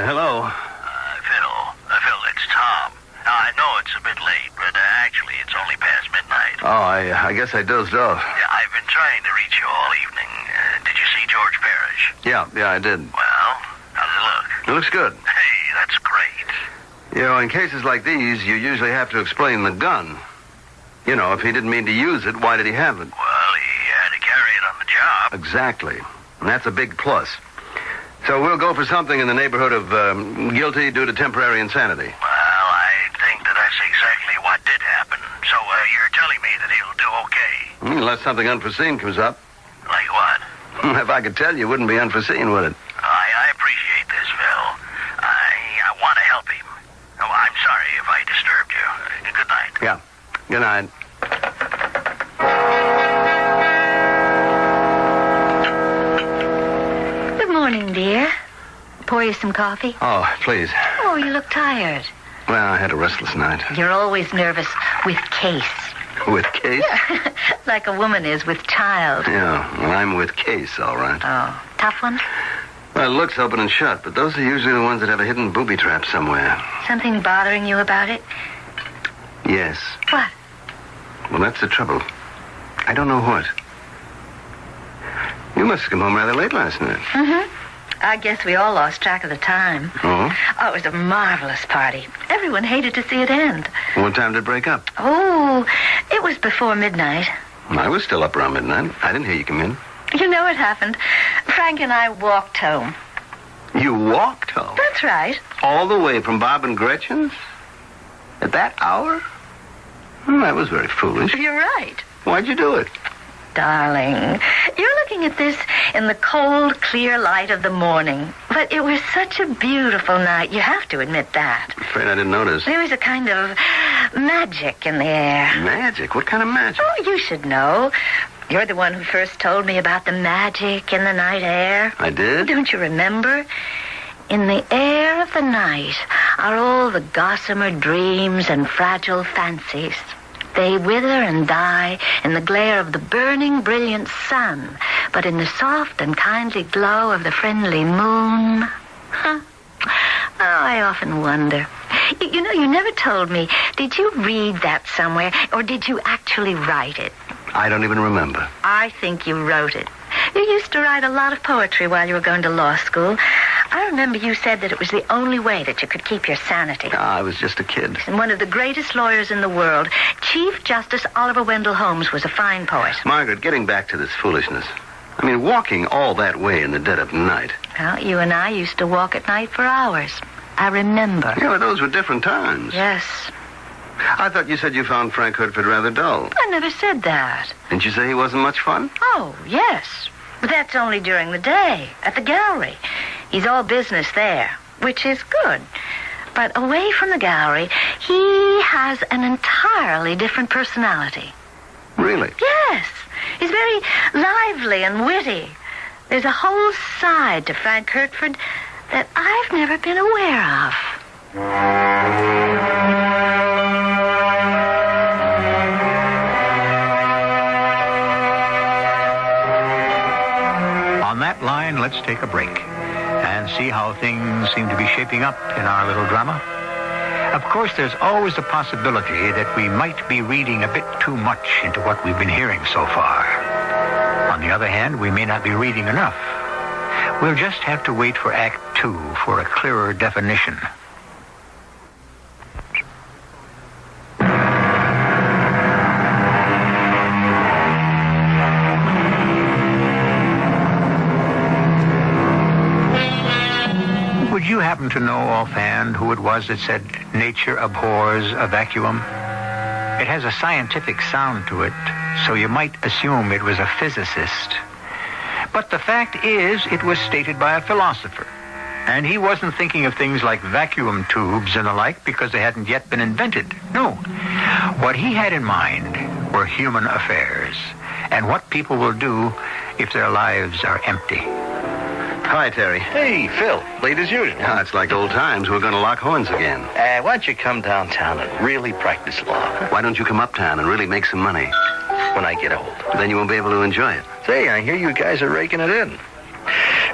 Hello. Phil, it's Tom. Now, I know it's a bit late, but actually it's only past midnight. Oh, I guess I dozed off. Yeah, I've been trying to reach you all evening. Did you see George Parrish? Yeah, I did. Well, how does it look? It looks good. Hey, that's great. You know, in cases like these, you usually have to explain the gun. You know, if he didn't mean to use it, why did he have it? Well, he had to carry it on the job. Exactly. And that's a big plus. So we'll go for something in the neighborhood of guilty due to temporary insanity. Well, I think that's exactly what did happen. So you're telling me that he'll do okay? Unless something unforeseen comes up. Like what? If I could tell you, it wouldn't be unforeseen, would it? I appreciate this, Phil. I want to help him. Oh, I'm sorry if I disturbed you. Good night. Yeah. Good night. Good morning, dear. Pour you some coffee? Oh, please. Oh, you look tired. Well, I had a restless night. You're always nervous with Case. With Case? Like a woman is with child. Yeah, well, I'm with Case, all right. Oh, tough one? Well, it looks open and shut, but those are usually the ones that have a hidden booby trap somewhere. Something bothering you about it? Yes. What? Well, that's the trouble. I don't know what. You must have come home rather late last night. Mm-hmm. I guess we all lost track of the time. Oh? Oh, it was a marvelous party. Everyone hated to see it end. What time did it break up? Oh, it was before midnight. I was still up around midnight. I didn't hear you come in. You know what happened? Frank and I walked home. You walked home? That's right. All the way from Bob and Gretchen's? At that hour? Well, that was very foolish. You're right. Why'd you do it? Darling, you're looking at this in the cold, clear light of the morning. But it was such a beautiful night. You have to admit that. I'm afraid I didn't notice. There was a kind of magic in the air. Magic? What kind of magic? Oh, you should know. You're the one who first told me about the magic in the night air. I did? Don't you remember? In the air of the night are all the gossamer dreams and fragile fancies. They wither and die in the glare of the burning, brilliant sun, but in the soft and kindly glow of the friendly moon. Huh. Oh, I often wonder. You know, you never told me. Did you read that somewhere, or did you actually write it? I don't even remember. I think you wrote it. You used to write a lot of poetry while you were going to law school. I remember you said that it was the only way that you could keep your sanity. I was just a kid. And one of the greatest lawyers in the world, Chief Justice Oliver Wendell Holmes, was a fine poet. Margaret, getting back to this foolishness. I mean, walking all that way in the dead of night. Well, you and I used to walk at night for hours. I remember. Yeah, but those were different times. Yes. I thought you said you found Frank Hertford rather dull. I never said that. Didn't you say he wasn't much fun? Oh, yes. But that's only during the day, at the gallery. He's all business there, which is good. But away from the gallery, he has an entirely different personality. Really? Yes. He's very lively and witty. There's a whole side to Frank Hertford that I've never been aware of. On that line, let's take a break and see how things seem to be shaping up in our little drama. Of course, there's always the possibility that we might be reading a bit too much into what we've been hearing so far. On the other hand, we may not be reading enough. We'll just have to wait for Act 2 for a clearer definition. Would you happen to know offhand who it was that said, "Nature abhors a vacuum"? It has a scientific sound to it, so you might assume it was a physicist. But the fact is, it was stated by a philosopher. And he wasn't thinking of things like vacuum tubes and the like because they hadn't yet been invented. No. What he had in mind were human affairs and what people will do if their lives are empty. Hi, Terry. Hey, Phil. Late as usual. Yeah, it's like old times. We're going to lock horns again. Why don't you come downtown and really practice law? Why don't you come uptown and really make some money? When I get old. Then you won't be able to enjoy it. Say, I hear you guys are raking it in.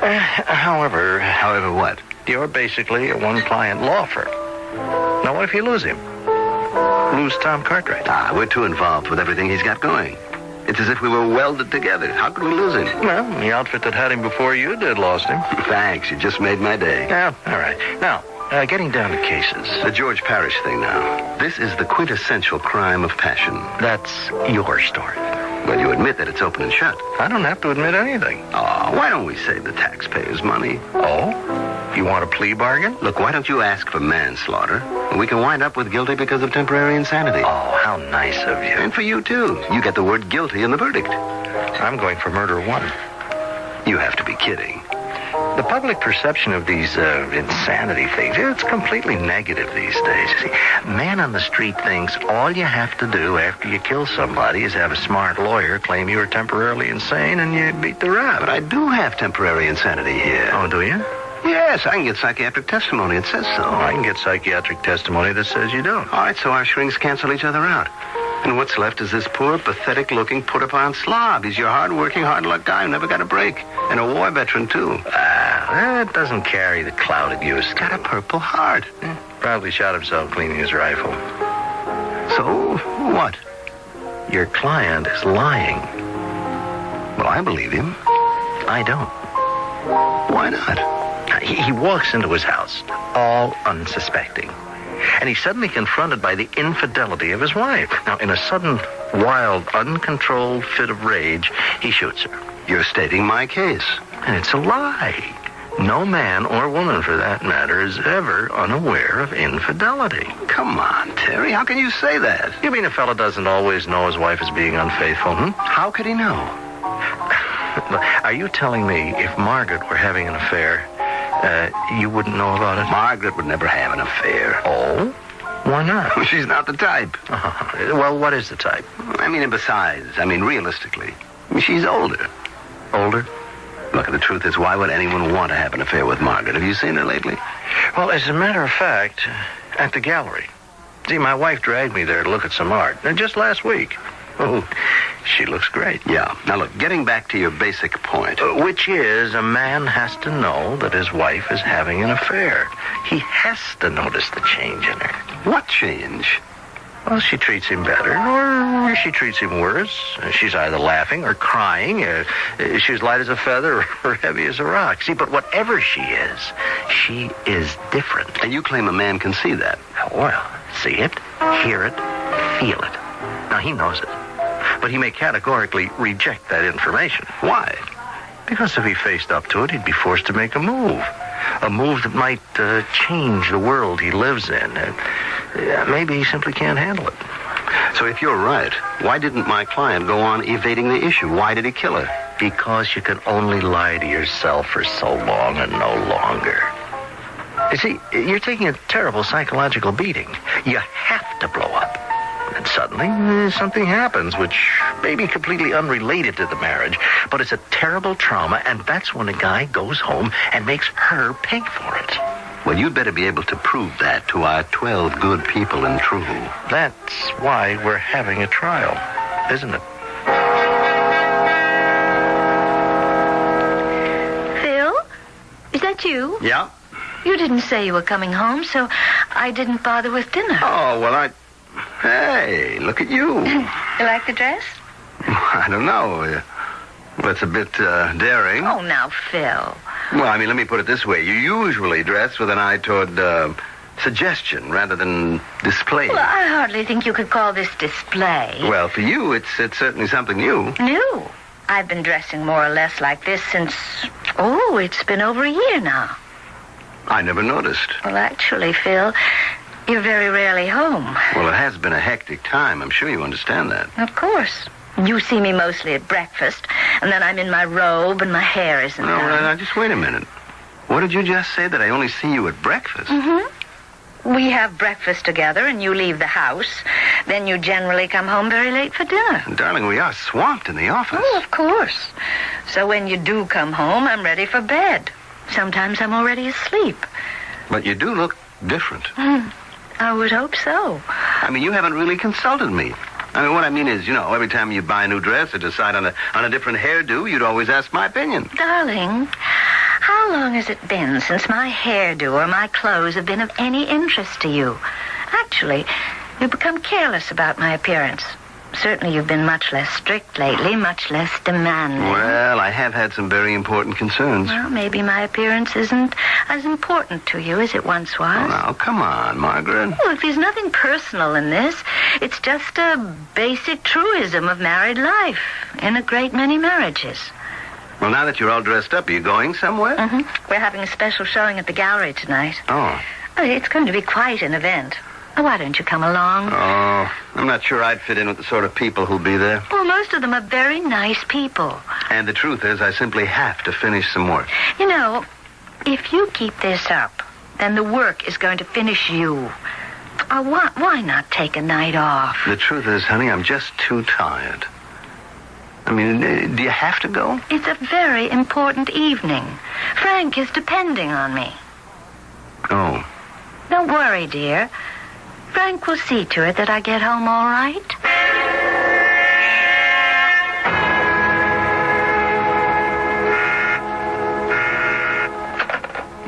However... However what? You're basically a one-client law firm. Now, what if you lose him? Lose Tom Cartwright? We're too involved with everything he's got going. It's as if we were welded together. How could we lose him? Well, the outfit that had him before you did lost him. Thanks. You just made my day. Yeah, all right. Now, getting down to cases. The George Parrish thing now. This is the quintessential crime of passion. That's your story. Well, you admit that it's open and shut. I don't have to admit anything. Oh, why don't we save the taxpayers' money? Oh? You want a plea bargain? Look, why don't you ask for manslaughter? We can wind up with guilty because of temporary insanity. Oh, how nice of you. And for you, too. You get the word guilty in the verdict. I'm going for murder 1. You have to be kidding. The public perception of these insanity things, it's completely negative these days. You see, man on the street thinks all you have to do after you kill somebody is have a smart lawyer claim you were temporarily insane and you beat the rap. But I do have temporary insanity here. Oh, do you? Yes, I can get psychiatric testimony. It says so. I can get psychiatric testimony that says you don't. All right, so our shrinks cancel each other out. And what's left is this poor, pathetic-looking, put-upon slob. He's your hard-working, hard-luck guy who never got a break. And a war veteran, too. That doesn't carry the clout it used to. Got a Purple Heart. Probably shot himself cleaning his rifle. So, what? Your client is lying. Well, I believe him. I don't. Why not? He walks into his house, all unsuspecting. And he's suddenly confronted by the infidelity of his wife. Now, in a sudden, wild, uncontrolled fit of rage, he shoots her. You're stating my case. And it's a lie. No man or woman, for that matter, is ever unaware of infidelity. Come on, Terry. How can you say that? You mean a fella doesn't always know his wife is being unfaithful, How could he know? Are you telling me if Margaret were having an affair, you wouldn't know about it? Margaret would never have an affair. Oh? Why not? She's not the type. Well, what is the type? And besides, realistically, she's older. Older? Look, the truth is, why would anyone want to have an affair with Margaret? Have you seen her lately? Well, as a matter of fact, at the gallery. See, my wife dragged me there to look at some art, just last week. Oh, she looks great. Yeah. Now, look, getting back to your basic point. Which is, a man has to know that his wife is having an affair. He has to notice the change in her. What change? Well, she treats him better, or she treats him worse. She's either laughing or crying. She's light as a feather or heavy as a rock. See, but whatever she is different. And you claim a man can see that? Well, see it, hear it, feel it. Now, he knows it. But he may categorically reject that information. Why? Because if he faced up to it, he'd be forced to make a move. A move that might change the world he lives in. Maybe he simply can't handle it. So if you're right, why didn't my client go on evading the issue? Why did he kill her? Because you can only lie to yourself for so long and no longer. You see, you're taking a terrible psychological beating. You have to blow up. And suddenly, something happens which may be completely unrelated to the marriage, but it's a terrible trauma, and that's when a guy goes home and makes her pay for it. Well, you'd better be able to prove that to our 12 good people in True. That's why we're having a trial, isn't it? Phil? Is that you? Yeah? You didn't say you were coming home, so I didn't bother with dinner. Oh, well, Hey, look at you. You like the dress? I don't know. It's a bit daring. Oh, now, Phil. Well, let me put it this way. You usually dress with an eye toward suggestion rather than display. Well, I hardly think you could call this display. Well, for you, it's certainly something new. New? I've been dressing more or less like this since, it's been over a year now. I never noticed. Well, actually, Phil, you're very rarely home. Well, it has been a hectic time. I'm sure you understand that. Of course. You see me mostly at breakfast, and then I'm in my robe and my hair isn't No, done. now, just wait a minute. What did you just say, that I only see you at breakfast? Mm-hmm. We have breakfast together, and you leave the house. Then you generally come home very late for dinner. Darling, we are swamped in the office. Oh, of course. So when you do come home, I'm ready for bed. Sometimes I'm already asleep. But you do look different. I would hope so. You haven't really consulted me. What I mean is, every time you buy a new dress or decide on a different hairdo, you'd always ask my opinion. Darling, how long has it been since my hairdo or my clothes have been of any interest to you? Actually, you've become careless about my appearance. Certainly you've been much less strict lately, much less demanding. Well, I have had some very important concerns. Well, maybe my appearance isn't as important to you as it once was. Oh, now, come on, Margaret. Look, there's nothing personal in this. It's just a basic truism of married life in a great many marriages. Well, now that you're all dressed up, are you going somewhere? Mm-hmm. We're having a special showing at the gallery tonight. Oh. It's going to be quite an event. Why don't you come along? Oh, I'm not sure I'd fit in with the sort of people who'll be there. Well, most of them are very nice people. And the truth is, I simply have to finish some work. If you keep this up, then the work is going to finish you. Why not take a night off? The truth is, honey, I'm just too tired. Do you have to go? It's a very important evening. Frank is depending on me. Oh. Don't worry, dear. Frank will see to it that I get home all right.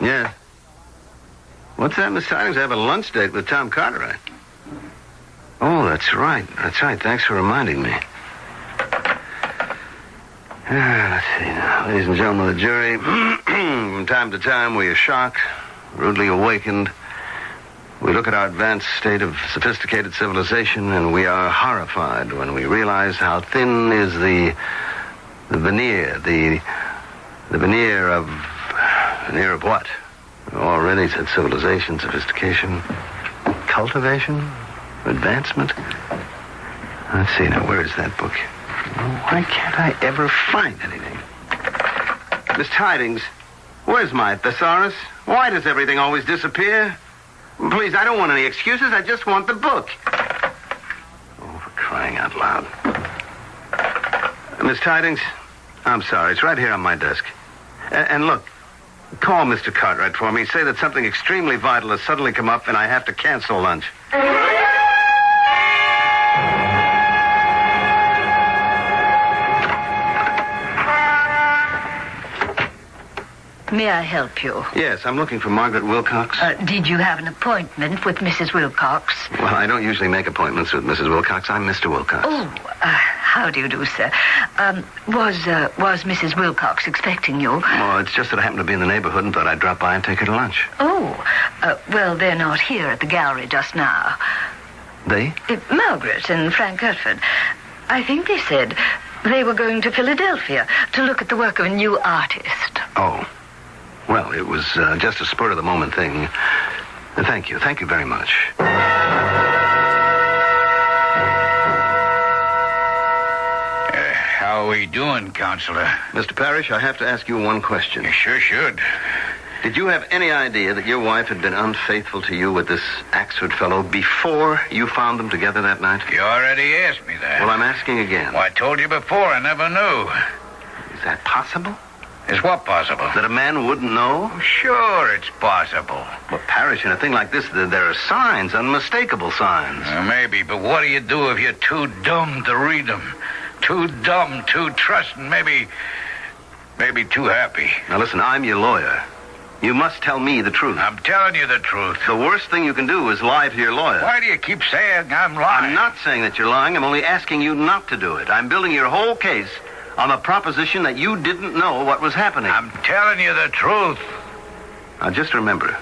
Yeah. What's that, Miss Tidings? I have a lunch date with Tom Cartwright. Oh, that's right. Thanks for reminding me. Let's see now. Ladies and gentlemen of the jury, from time to time we are shocked, rudely awakened. We look at our advanced state of sophisticated civilization, and we are horrified when we realize how thin is the veneer, the veneer of what? Already said civilization, sophistication, cultivation, advancement. Let's see now, where is that book? Why can't I ever find anything? Miss Tidings, where's my thesaurus? Why does everything always disappear? Please, I don't want any excuses. I just want the book. Oh, for crying out loud. Miss Tidings, I'm sorry. It's right here on my desk. And look, call Mr. Cartwright for me. Say that something extremely vital has suddenly come up and I have to cancel lunch. May I help you? Yes, I'm looking for Margaret Wilcox. Did you have an appointment with Mrs. Wilcox? Well, I don't usually make appointments with Mrs. Wilcox. I'm Mr. Wilcox. Oh, how do you do, sir? Was Mrs. Wilcox expecting you? Well, it's just that I happened to be in the neighborhood and thought I'd drop by and take her to lunch. Oh, well, they're not here at the gallery just now. They? Margaret and Frank Hertford. I think they said they were going to Philadelphia to look at the work of a new artist. Oh. Well, it was just a spur-of-the-moment thing. Thank you. Thank you very much. How are we doing, Counselor? Mr. Parrish, I have to ask you one question. You sure should. Did you have any idea that your wife had been unfaithful to you with this Axford fellow before you found them together that night? You already asked me that. Well, I'm asking again. Well, I told you before. I never knew. Is that possible? Is what possible? That a man wouldn't know? Sure, it's possible. Well, Parrish, in a thing like this, there are signs, unmistakable signs. Maybe, but what do you do if you're too dumb to read them? Too dumb, too trusting, maybe too happy. Now, listen, I'm your lawyer. You must tell me the truth. I'm telling you the truth. The worst thing you can do is lie to your lawyer. Why do you keep saying I'm lying? I'm not saying that you're lying. I'm only asking you not to do it. I'm building your whole case on the proposition that you didn't know what was happening. I'm telling you the truth. Now, just remember,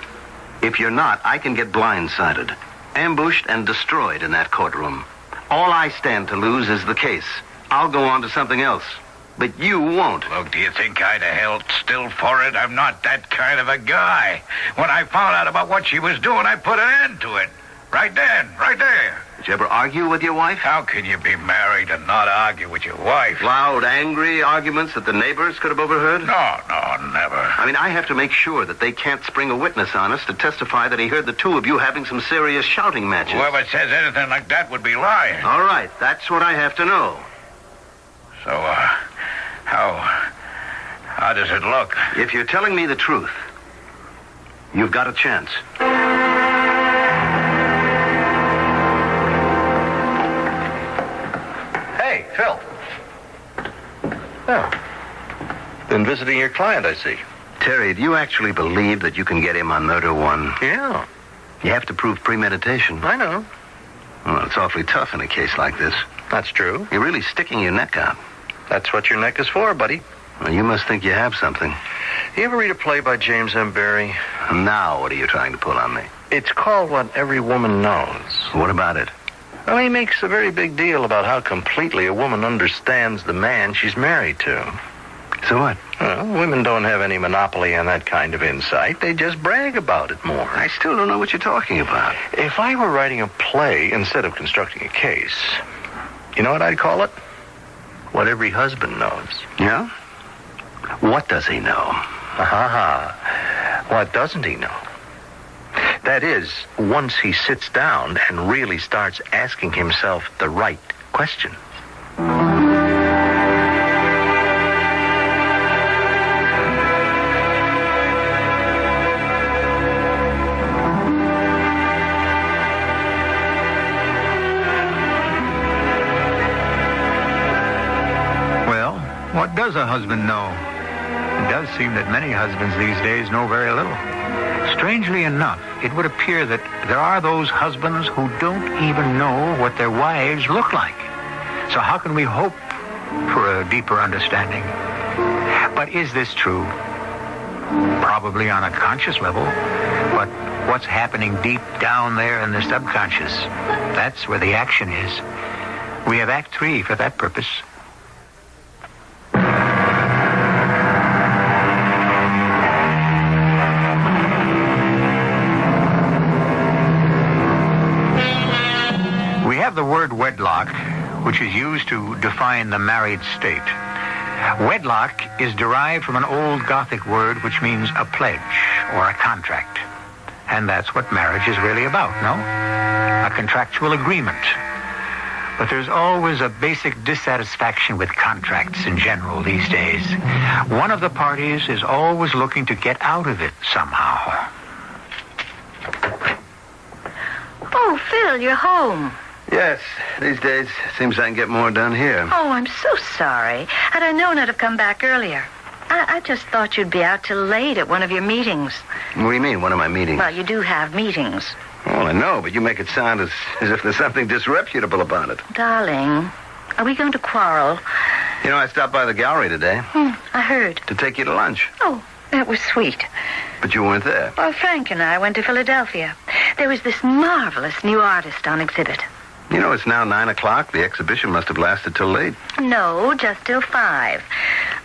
if you're not, I can get blindsided, ambushed and destroyed in that courtroom. All I stand to lose is the case. I'll go on to something else, but you won't. Look, do you think I'd have held still for it? I'm not that kind of a guy. When I found out about what she was doing, I put an end to it. Right then, right there. Did you ever argue with your wife? How can you be married and not argue with your wife? Loud, angry arguments that the neighbors could have overheard? No, never. I mean, I have to make sure that they can't spring a witness on us to testify that he heard the two of you having some serious shouting matches. Whoever says anything like that would be lying. All right, that's what I have to know. So, how does it look? If you're telling me the truth, you've got a chance. Hey, Phil. Oh. Been visiting your client, I see. Terry, do you actually believe that you can get him on murder one? Yeah. You have to prove premeditation. I know. Well, it's awfully tough in a case like this. That's true. You're really sticking your neck out. That's what your neck is for, buddy. Well, you must think you have something. You ever read a play by James M. Barrie? Now, what are you trying to pull on me? It's called What Every Woman Knows. What about it? Well, he makes a very big deal about how completely a woman understands the man she's married to. So what? Well, women don't have any monopoly on that kind of insight. They just brag about it more. I still don't know what you're talking about. If I were writing a play instead of constructing a case, you know what I'd call it? What Every Husband Knows. Yeah? What does he know? What doesn't he know? That is, once he sits down and really starts asking himself the right question. What does a husband know? It does seem that many husbands these days know very little. Strangely enough, it would appear that there are those husbands who don't even know what their wives look like. So how can we hope for a deeper understanding. But is this true? Probably on a conscious level. But what's happening deep down there in the subconscious? That's where the action is. We have Act 3 for that purpose. We have the word wedlock, which is used to define the married state. Wedlock is derived from an old Gothic word which means a pledge or a contract. And that's what marriage is really about, no? A contractual agreement. But there's always a basic dissatisfaction with contracts in general these days. One of the parties is always looking to get out of it somehow. Oh, Phil, you're home. Yes, these days it seems I can get more done here. Oh, I'm so sorry. Had I known I'd have come back earlier. I just thought you'd be out till late at one of your meetings. What do you mean, one of my meetings? Well, you do have meetings. Well, I know, but you make it sound as if there's something disreputable about it. Darling, are we going to quarrel? You know, I stopped by the gallery today. I heard. To take you to lunch. Oh, that was sweet. But you weren't there. Well, Frank and I went to Philadelphia. There was this marvelous new artist on exhibit. You know, it's now 9 o'clock. The exhibition must have lasted till late. No, just till 5.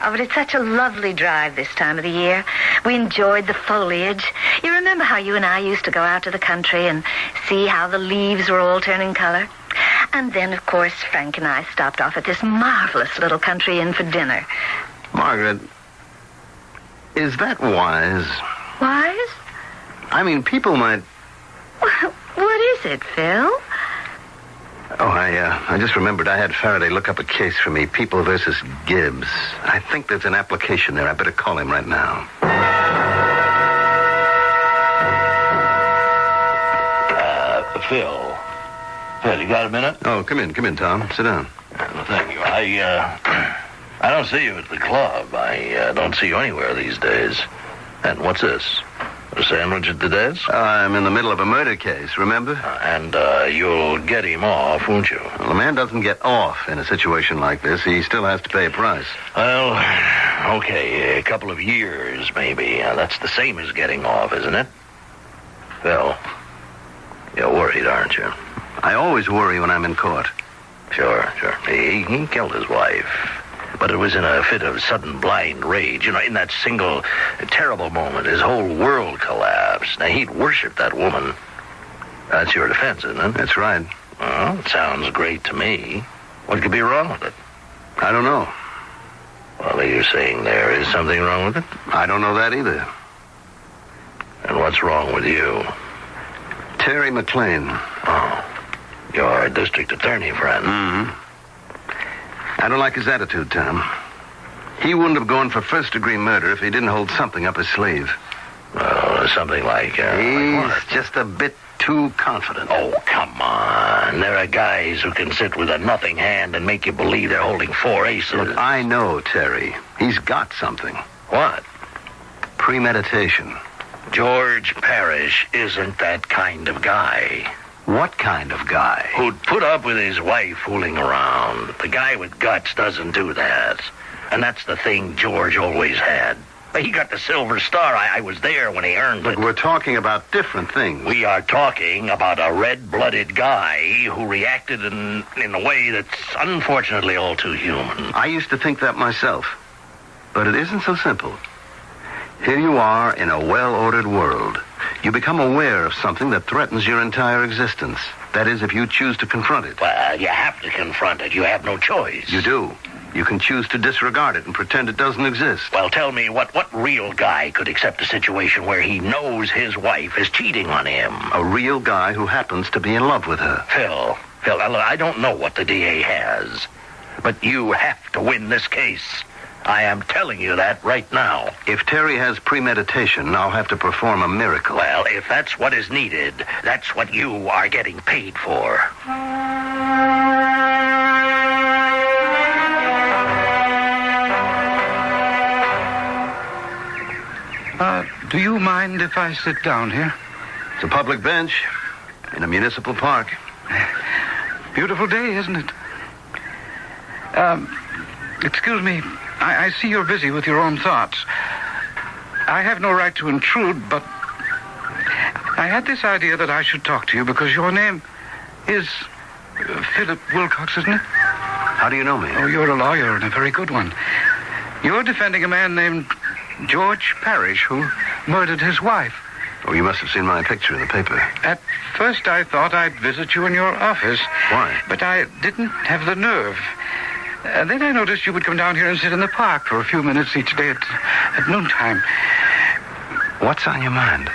Oh, but it's such a lovely drive this time of the year. We enjoyed the foliage. You remember how you and I used to go out to the country and see how the leaves were all turning color? And then, of course, Frank and I stopped off at this marvelous little country inn for dinner. Margaret, is that wise? Wise? I mean, people might... What is it, Phil? Oh, I just remembered I had Faraday look up a case for me, People versus Gibbs. I think there's an application there. I better call him right now. Phil, you got a minute? Oh, come in, Tom. Sit down. Well, thank you. I don't see you at the club. I don't see you anywhere these days. And what's this? A sandwich at the desk? I'm in the middle of a murder case, remember? And you'll get him off, won't you? Well, a man doesn't get off in a situation like this. He still has to pay a price. Well, okay, a couple of years, maybe. That's the same as getting off, isn't it? Phil, you're worried, aren't you? I always worry when I'm in court. Sure. He killed his wife. But it was in a fit of sudden blind rage. You know, in that single terrible moment, his whole world collapsed. Now, he'd worshipped that woman. That's your defense, isn't it? That's right. Well, it sounds great to me. What could be wrong with it? I don't know. Well, are you saying there is something wrong with it? I don't know that either. And what's wrong with you? Terry McLean. Oh, your district attorney friend. Mm-hmm. I don't like his attitude, Tom. He wouldn't have gone for first-degree murder if he didn't hold something up his sleeve. Well, something like... He's just a bit too confident. Oh, come on. There are guys who can sit with a nothing hand and make you believe they're holding 4 aces. Look, I know, Terry. He's got something. What? Premeditation. George Parrish isn't that kind of guy. What kind of guy? Who'd put up with his wife fooling around. The guy with guts doesn't do that. And that's the thing George always had. He got the Silver Star. I was there when he earned it. Look, we're talking about different things. We are talking about a red-blooded guy who reacted in a way that's unfortunately all too human. I used to think that myself. But it isn't so simple. Here you are in a well-ordered world. You become aware of something that threatens your entire existence. That is, if you choose to confront it. Well, you have to confront it. You have no choice. You do. You can choose to disregard it and pretend it doesn't exist. Well, tell me, what real guy could accept a situation where he knows his wife is cheating on him? A real guy who happens to be in love with her. Phil, I don't know what the DA has, but you have to win this case. I am telling you that right now. If Terry has premeditation, I'll have to perform a miracle. Well, if that's what is needed, that's what you are getting paid for. Do you mind if I sit down here? It's a public bench in a municipal park. Beautiful day, isn't it? Excuse me. I see you're busy with your own thoughts. I have no right to intrude, but I had this idea that I should talk to you because your name is Philip Wilcox, isn't it? How do you know me? Oh, you're a lawyer and a very good one. You're defending a man named George Parrish who murdered his wife. Oh, you must have seen my picture in the paper. At first I thought I'd visit you in your office. Why? But I didn't have the nerve. Then I noticed you would come down here and sit in the park for a few minutes each day at noontime. What's on your mind?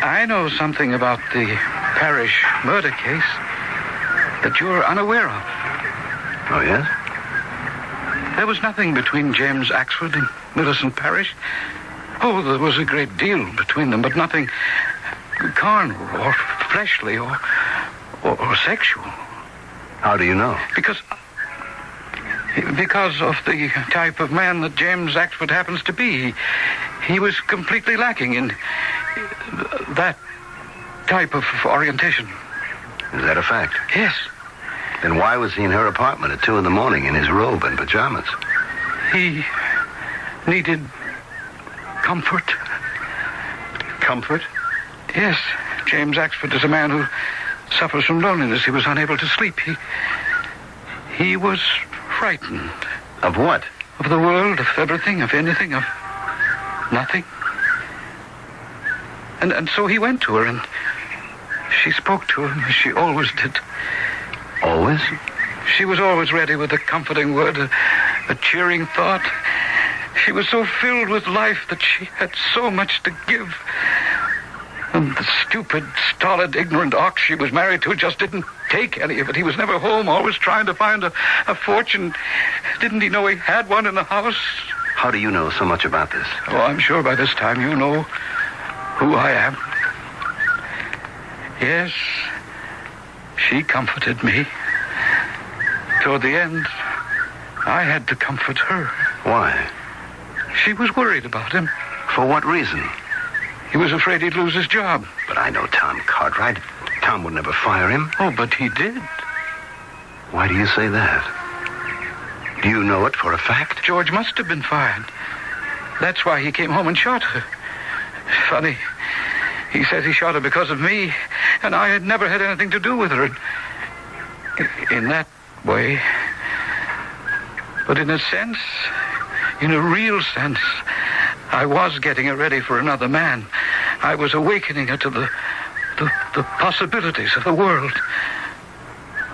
I know something about the Parrish murder case that you're unaware of. Oh, yes? There was nothing between James Axford and Millicent Parrish. Oh, there was a great deal between them, but nothing carnal or fleshly or sexual. How do you know? Because of the type of man that James Axford happens to be. He was completely lacking in that type of orientation. Is that a fact? Yes. Then why was he in her apartment at 2 a.m. in his robe and pajamas? He needed comfort. Comfort? Yes. James Axford is a man who suffers from loneliness. He was unable to sleep. He was frightened. Of what? Of the world, of everything, of anything, of nothing. And so he went to her, and she spoke to him as she always did. Always? She was always ready with a comforting word, a cheering thought. She was so filled with life that she had so much to give. And the stupid, stolid, ignorant ox she was married to just didn't take any of it. He was never home, always trying to find a fortune. Didn't he know he had one in the house? How do you know so much about this? Oh, I'm sure by this time you know who I am. Yes, she comforted me. Toward the end, I had to comfort her. Why? She was worried about him. For what reason? He was afraid he'd lose his job. But I know Tom Cartwright. Tom would never fire him. Oh, but he did. Why do you say that? Do you know it for a fact? George must have been fired. That's why he came home and shot her. Funny. He says he shot her because of me, and I had never had anything to do with her. In that way. But in a sense, in a real sense, I was getting her ready for another man. I was awakening her to the possibilities of the world.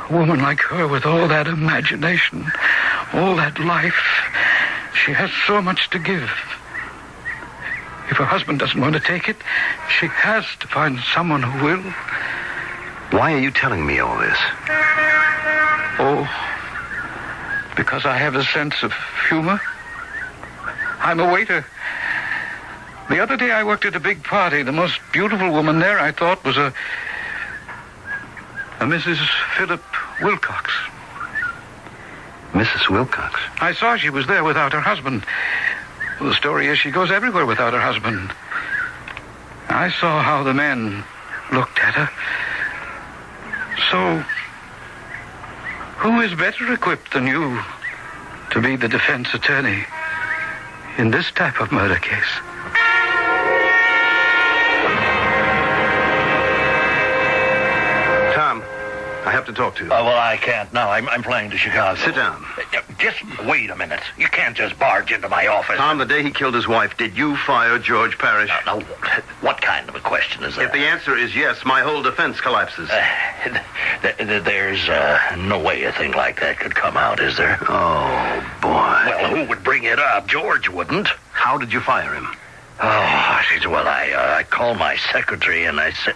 A woman like her with all that imagination, all that life, she has so much to give. If her husband doesn't want to take it, she has to find someone who will. Why are you telling me all this? Oh, because I have a sense of humor. I'm a waiter. The other day I worked at a big party. The most beautiful woman there, I thought, was a Mrs. Philip Wilcox. Mrs. Wilcox? I saw she was there without her husband. Well, the story is she goes everywhere without her husband. I saw how the men looked at her. So, who is better equipped than you to be the defense attorney in this type of murder case? I have to talk to you. Well, I can't now. I'm flying to Chicago. Sit down. Just wait a minute. You can't just barge into my office. Tom, the day he killed his wife, did you fire George Parrish? Now, what kind of a question is that? If the answer is yes, my whole defense collapses. There's no way a thing like that could come out, is there? Oh, boy. Well, who would bring it up? George wouldn't. How did you fire him? Oh, well, I called my secretary and I said...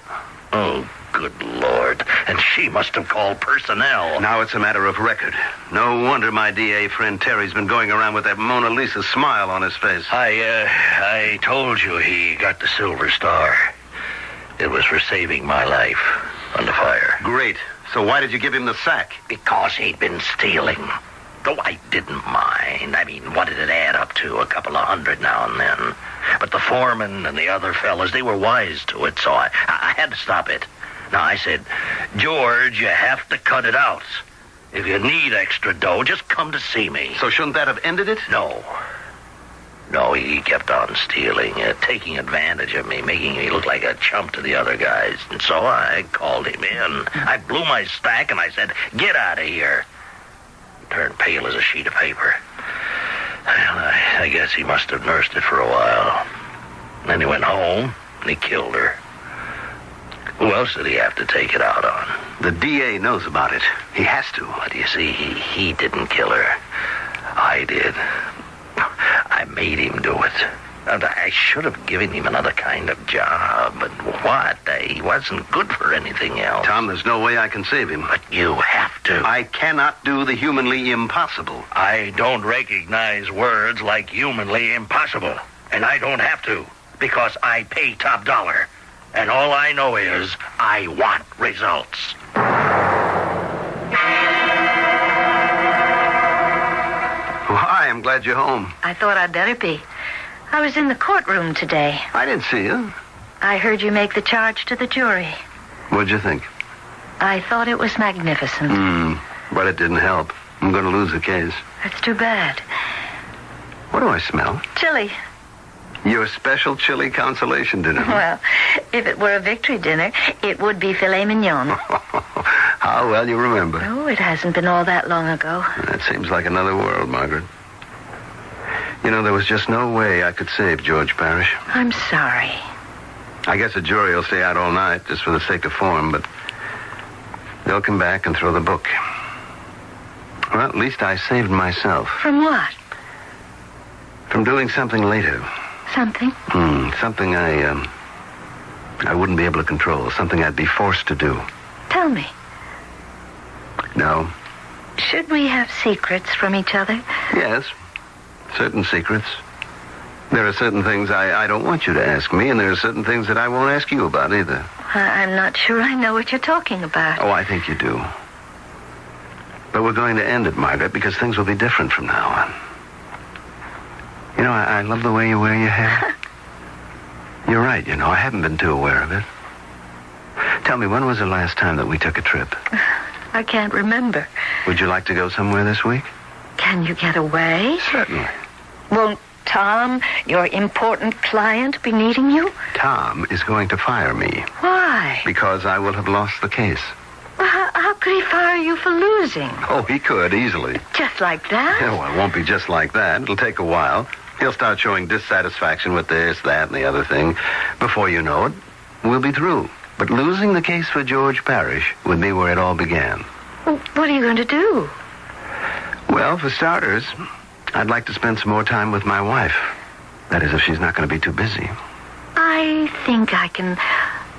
Oh, good Lord. And she must have called personnel. Now it's a matter of record. No wonder my DA friend Terry's been going around with that Mona Lisa smile on his face. I told you he got the Silver Star. It was for saving my life under fire. Great. So why did you give him the sack? Because he'd been stealing. Though I didn't mind. I mean, what did it add up to? A couple of $100 now and then. But the foreman and the other fellas, they were wise to it, so I had to stop it. Now, I said, George, you have to cut it out. If you need extra dough, just come to see me. So shouldn't that have ended it? No. No, he kept on stealing, taking advantage of me, making me look like a chump to the other guys. And so I called him in. I blew my stack and I said, "Get out of here." He turned pale as a sheet of paper. Well, I guess he must have nursed it for a while. Then he went home and he killed her. Who else did he have to take it out on? The DA knows about it. He has to. But you see, he didn't kill her. I did. I made him do it. And I should have given him another kind of job, but what? He wasn't good for anything else. Tom, there's no way I can save him. But you have to. I cannot do the humanly impossible. I don't recognize words like humanly impossible. And I don't have to, because I pay top dollar. And all I know is I want results. Hi, I'm glad you're home. I thought I'd better be. I was in the courtroom today. I didn't see you. I heard you make the charge to the jury. What'd you think? I thought it was magnificent. But it didn't help. I'm going to lose the case. That's too bad. What do I smell? Chili. Your special chili consolation dinner. Well, if it were a victory dinner, it would be filet mignon. How well you remember. Oh, it hasn't been all that long ago. That seems like another world, Margaret. You know, there was just no way I could save George Parrish. I'm sorry. I guess the jury will stay out all night just for the sake of form, but they'll come back and throw the book. Well, at least I saved myself. From what? From doing something later. Something? Something I wouldn't be able to control. Something I'd be forced to do. Tell me. No. Should we have secrets from each other? Yes. Certain secrets. There are certain things I don't want you to ask me, and there are certain things that I won't ask you about either. I'm not sure I know what you're talking about. Oh, I think you do. But we're going to end it, Margaret, because things will be different from now on. You know, I love the way you wear your hair. You're right, you know. I haven't been too aware of it. Tell me, when was the last time that we took a trip? I can't remember. Would you like to go somewhere this week? Can you get away? Certainly. Won't Tom, your important client, be needing you? Tom is going to fire me. Why? Because I will have lost the case. Well, how could he fire you for losing? Oh, he could, easily. Just like that? Yeah, well, it won't be just like that. It'll take a while. He'll start showing dissatisfaction with this, that, and the other thing. Before you know it, we'll be through. But losing the case for George Parrish would be where it all began. Well, what are you going to do? Well, for starters, I'd like to spend some more time with my wife. That is, if she's not going to be too busy. I think I can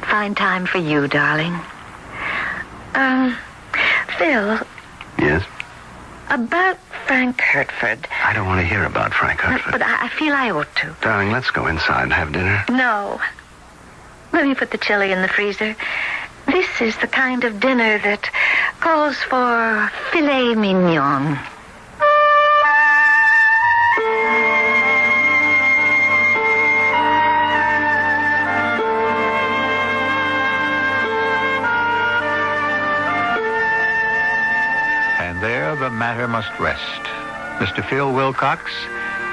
find time for you, darling. Phil. Yes? About Frank Hertford. I don't want to hear about Frank Hertford. But I feel I ought to. Darling, let's go inside and have dinner. No. Let me put the chili in the freezer. This is the kind of dinner that calls for filet mignon. And there the matter must rest. Mr. Phil Wilcox,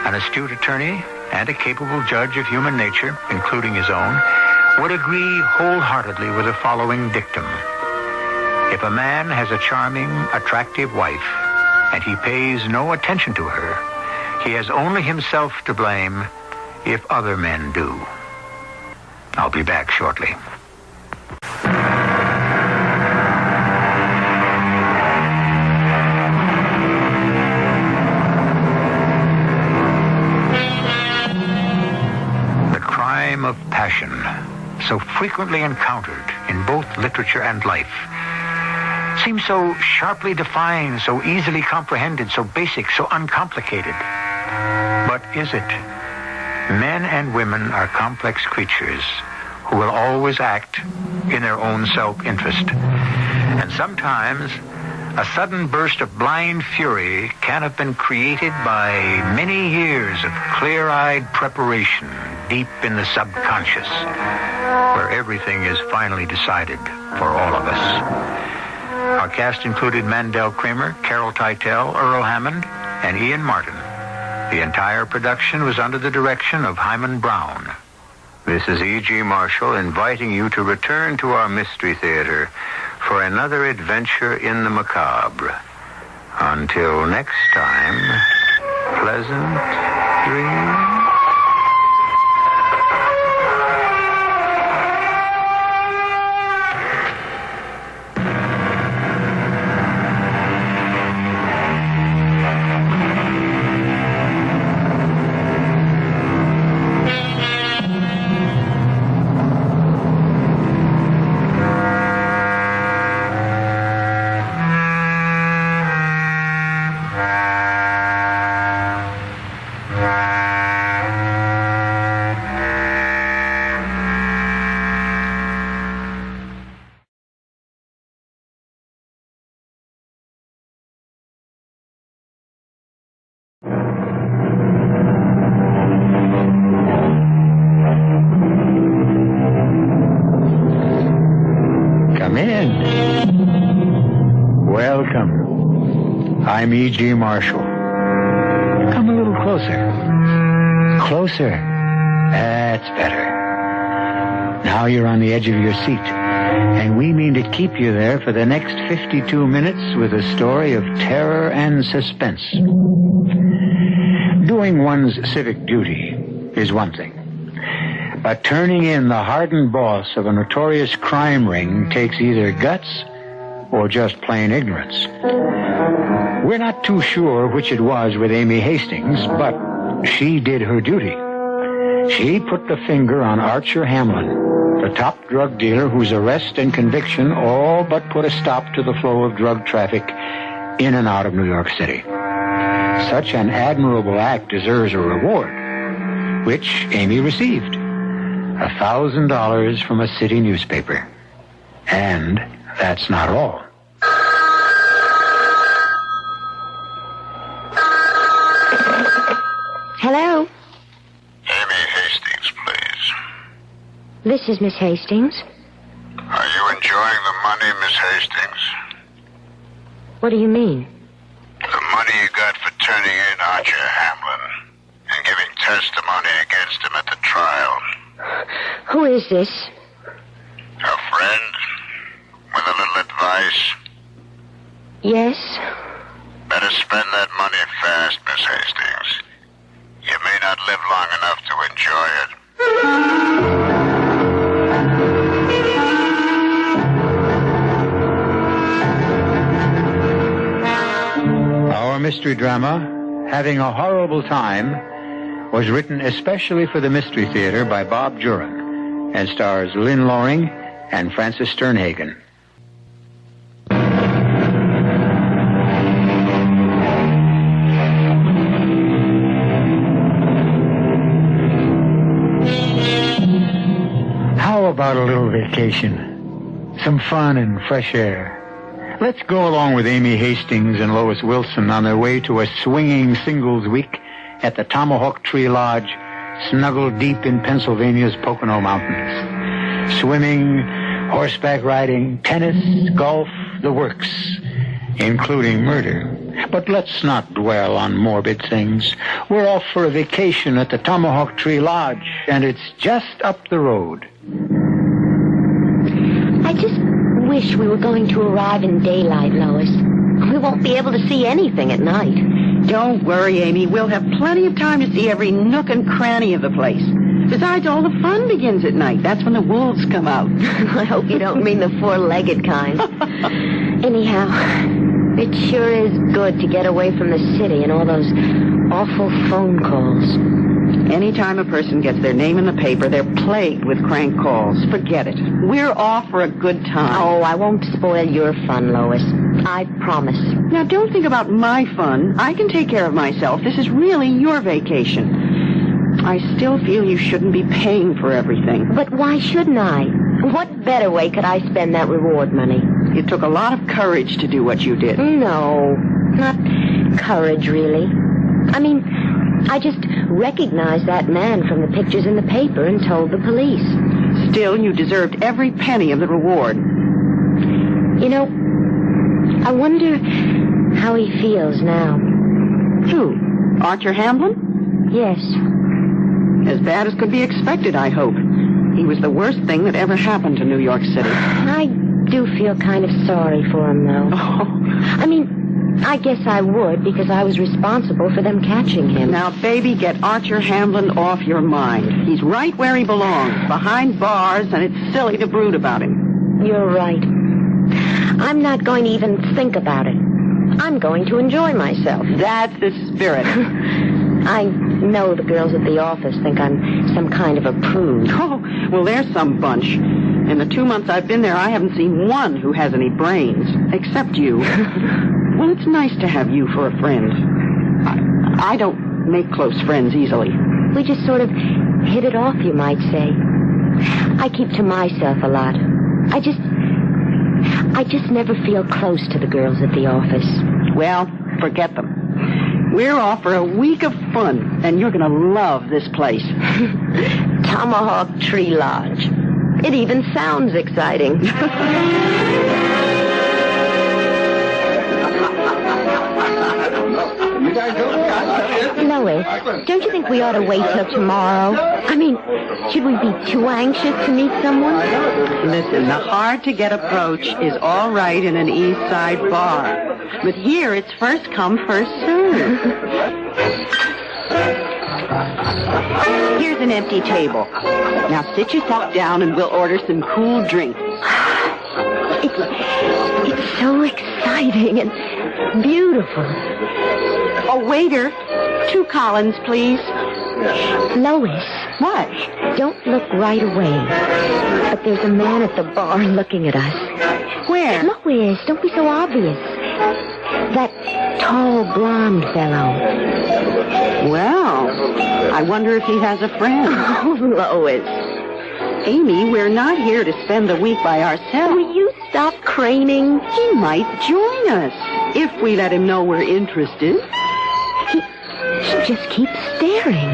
an astute attorney and a capable judge of human nature, including his own, would agree wholeheartedly with the following dictum. If a man has a charming, attractive wife, and he pays no attention to her, he has only himself to blame if other men do. I'll be back shortly. The crime of passion, so frequently encountered in both literature and life, seems so sharply defined, so easily comprehended, so basic, so uncomplicated. But is it? Men and women are complex creatures who will always act in their own self-interest. And sometimes a sudden burst of blind fury can have been created by many years of clear-eyed preparation deep in the subconscious, where everything is finally decided for all of us. Our cast included Mandel Kramer, Carol Teitel, Earl Hammond, and Ian Martin. The entire production was under the direction of Hyman Brown. This is E.G. Marshall inviting you to return to our Mystery Theater for another adventure in the macabre. Until next time, pleasant dreams. Come in. Welcome. I'm E.G. Marshall. Come a little closer. Closer. That's better. Now you're on the edge of your seat. And we mean to keep you there for the next 52 minutes with a story of terror and suspense. Doing one's civic duty is one thing. But turning in the hardened boss of a notorious crime ring takes either guts or just plain ignorance. We're not too sure which it was with Amy Hastings, but she did her duty. She put the finger on Archer Hamlin, the top drug dealer whose arrest and conviction all but put a stop to the flow of drug traffic in and out of New York City. Such an admirable act deserves a reward, which Amy received. $1,000 from a city newspaper. And that's not all. Hello? Amy Hastings, please. This is Miss Hastings. Are you enjoying the money, Miss Hastings? What do you mean? The money you got for turning in Archer Hamlin and giving testimony against him at the trial. Who is this? A friend with a little advice. Yes? Better spend that money fast, Miss Hastings. You may not live long enough to enjoy it. Our mystery drama, Having a Horrible Time, was written especially for the Mystery Theater by Bob Juran and stars Lynn Loring and Francis Sternhagen. How about a little vacation? Some fun and fresh air. Let's go along with Amy Hastings and Lois Wilson on their way to a swinging singles week at the Tomahawk Tree Lodge, snuggled deep in Pennsylvania's Pocono Mountains. Swimming, horseback riding, tennis, golf, the works, including murder. But let's not dwell on morbid things. We're off for a vacation at the Tomahawk Tree Lodge, and it's just up the road. I just wish we were going to arrive in daylight, Lois. We won't be able to see anything at night. Don't worry, Amy. We'll have plenty of time to see every nook and cranny of the place. Besides, all the fun begins at night. That's when the wolves come out. I hope you don't mean the four-legged kind. Anyhow, it sure is good to get away from the city and all those awful phone calls. Anytime a person gets their name in the paper, they're plagued with crank calls. Forget it. We're off for a good time. Oh, I won't spoil your fun, Lois. I promise. Now, don't think about my fun. I can take care of myself. This is really your vacation. I still feel you shouldn't be paying for everything. But why shouldn't I? What better way could I spend that reward money? It took a lot of courage to do what you did. No, not courage, really. I mean, I just recognized that man from the pictures in the paper and told the police. Still, you deserved every penny of the reward. You know, I wonder how he feels now. Who? Archer Hamlin? Yes. As bad as could be expected, I hope. He was the worst thing that ever happened to New York City. I do feel kind of sorry for him, though. Oh. I mean, I guess I would, because I was responsible for them catching him. Now, baby, get Archer Hamlin off your mind. He's right where he belongs, behind bars, and it's silly to brood about him. You're right. I'm not going to even think about it. I'm going to enjoy myself. That's the spirit. I know the girls at the office think I'm some kind of a prude. Oh, well, there's some bunch. In the 2 months I've been there, I haven't seen one who has any brains, except you. Well, it's nice to have you for a friend. I don't make close friends easily. We just sort of hit it off, you might say. I keep to myself a lot. I just never feel close to the girls at the office. Well, forget them. We're off for a week of fun, and you're going to love this place. Tomahawk Tree Lodge. It even sounds exciting. Lois, don't you think we ought to wait till tomorrow? I mean, should we be too anxious to meet someone? Listen, the hard-to-get approach is all right in an East Side bar. But here, it's first come, first served. Here's an empty table. Now sit yourself down and we'll order some cool drinks. It's so exciting and beautiful. Oh, waiter, 2 Collins, please. Lois. What? Don't look right away. But there's a man at the bar looking at us. Where? Lois, don't be so obvious. That tall, blonde fellow. Well, I wonder if he has a friend. Oh, Lois. Amy, we're not here to spend the week by ourselves. Will you stop craning? He might join us, if we let him know we're interested. He just keeps staring.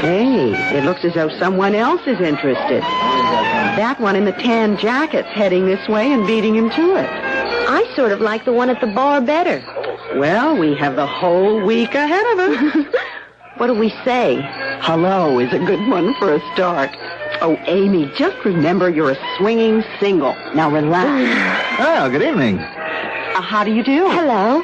Hey, it looks as though someone else is interested. That one in the tan jacket's heading this way and beating him to it. I sort of like the one at the bar better. Well, we have the whole week ahead of us. What do we say? Hello is a good one for a start. Oh, Amy, just remember you're a swinging single. Now relax. Oh, good evening. How do you do? Hello.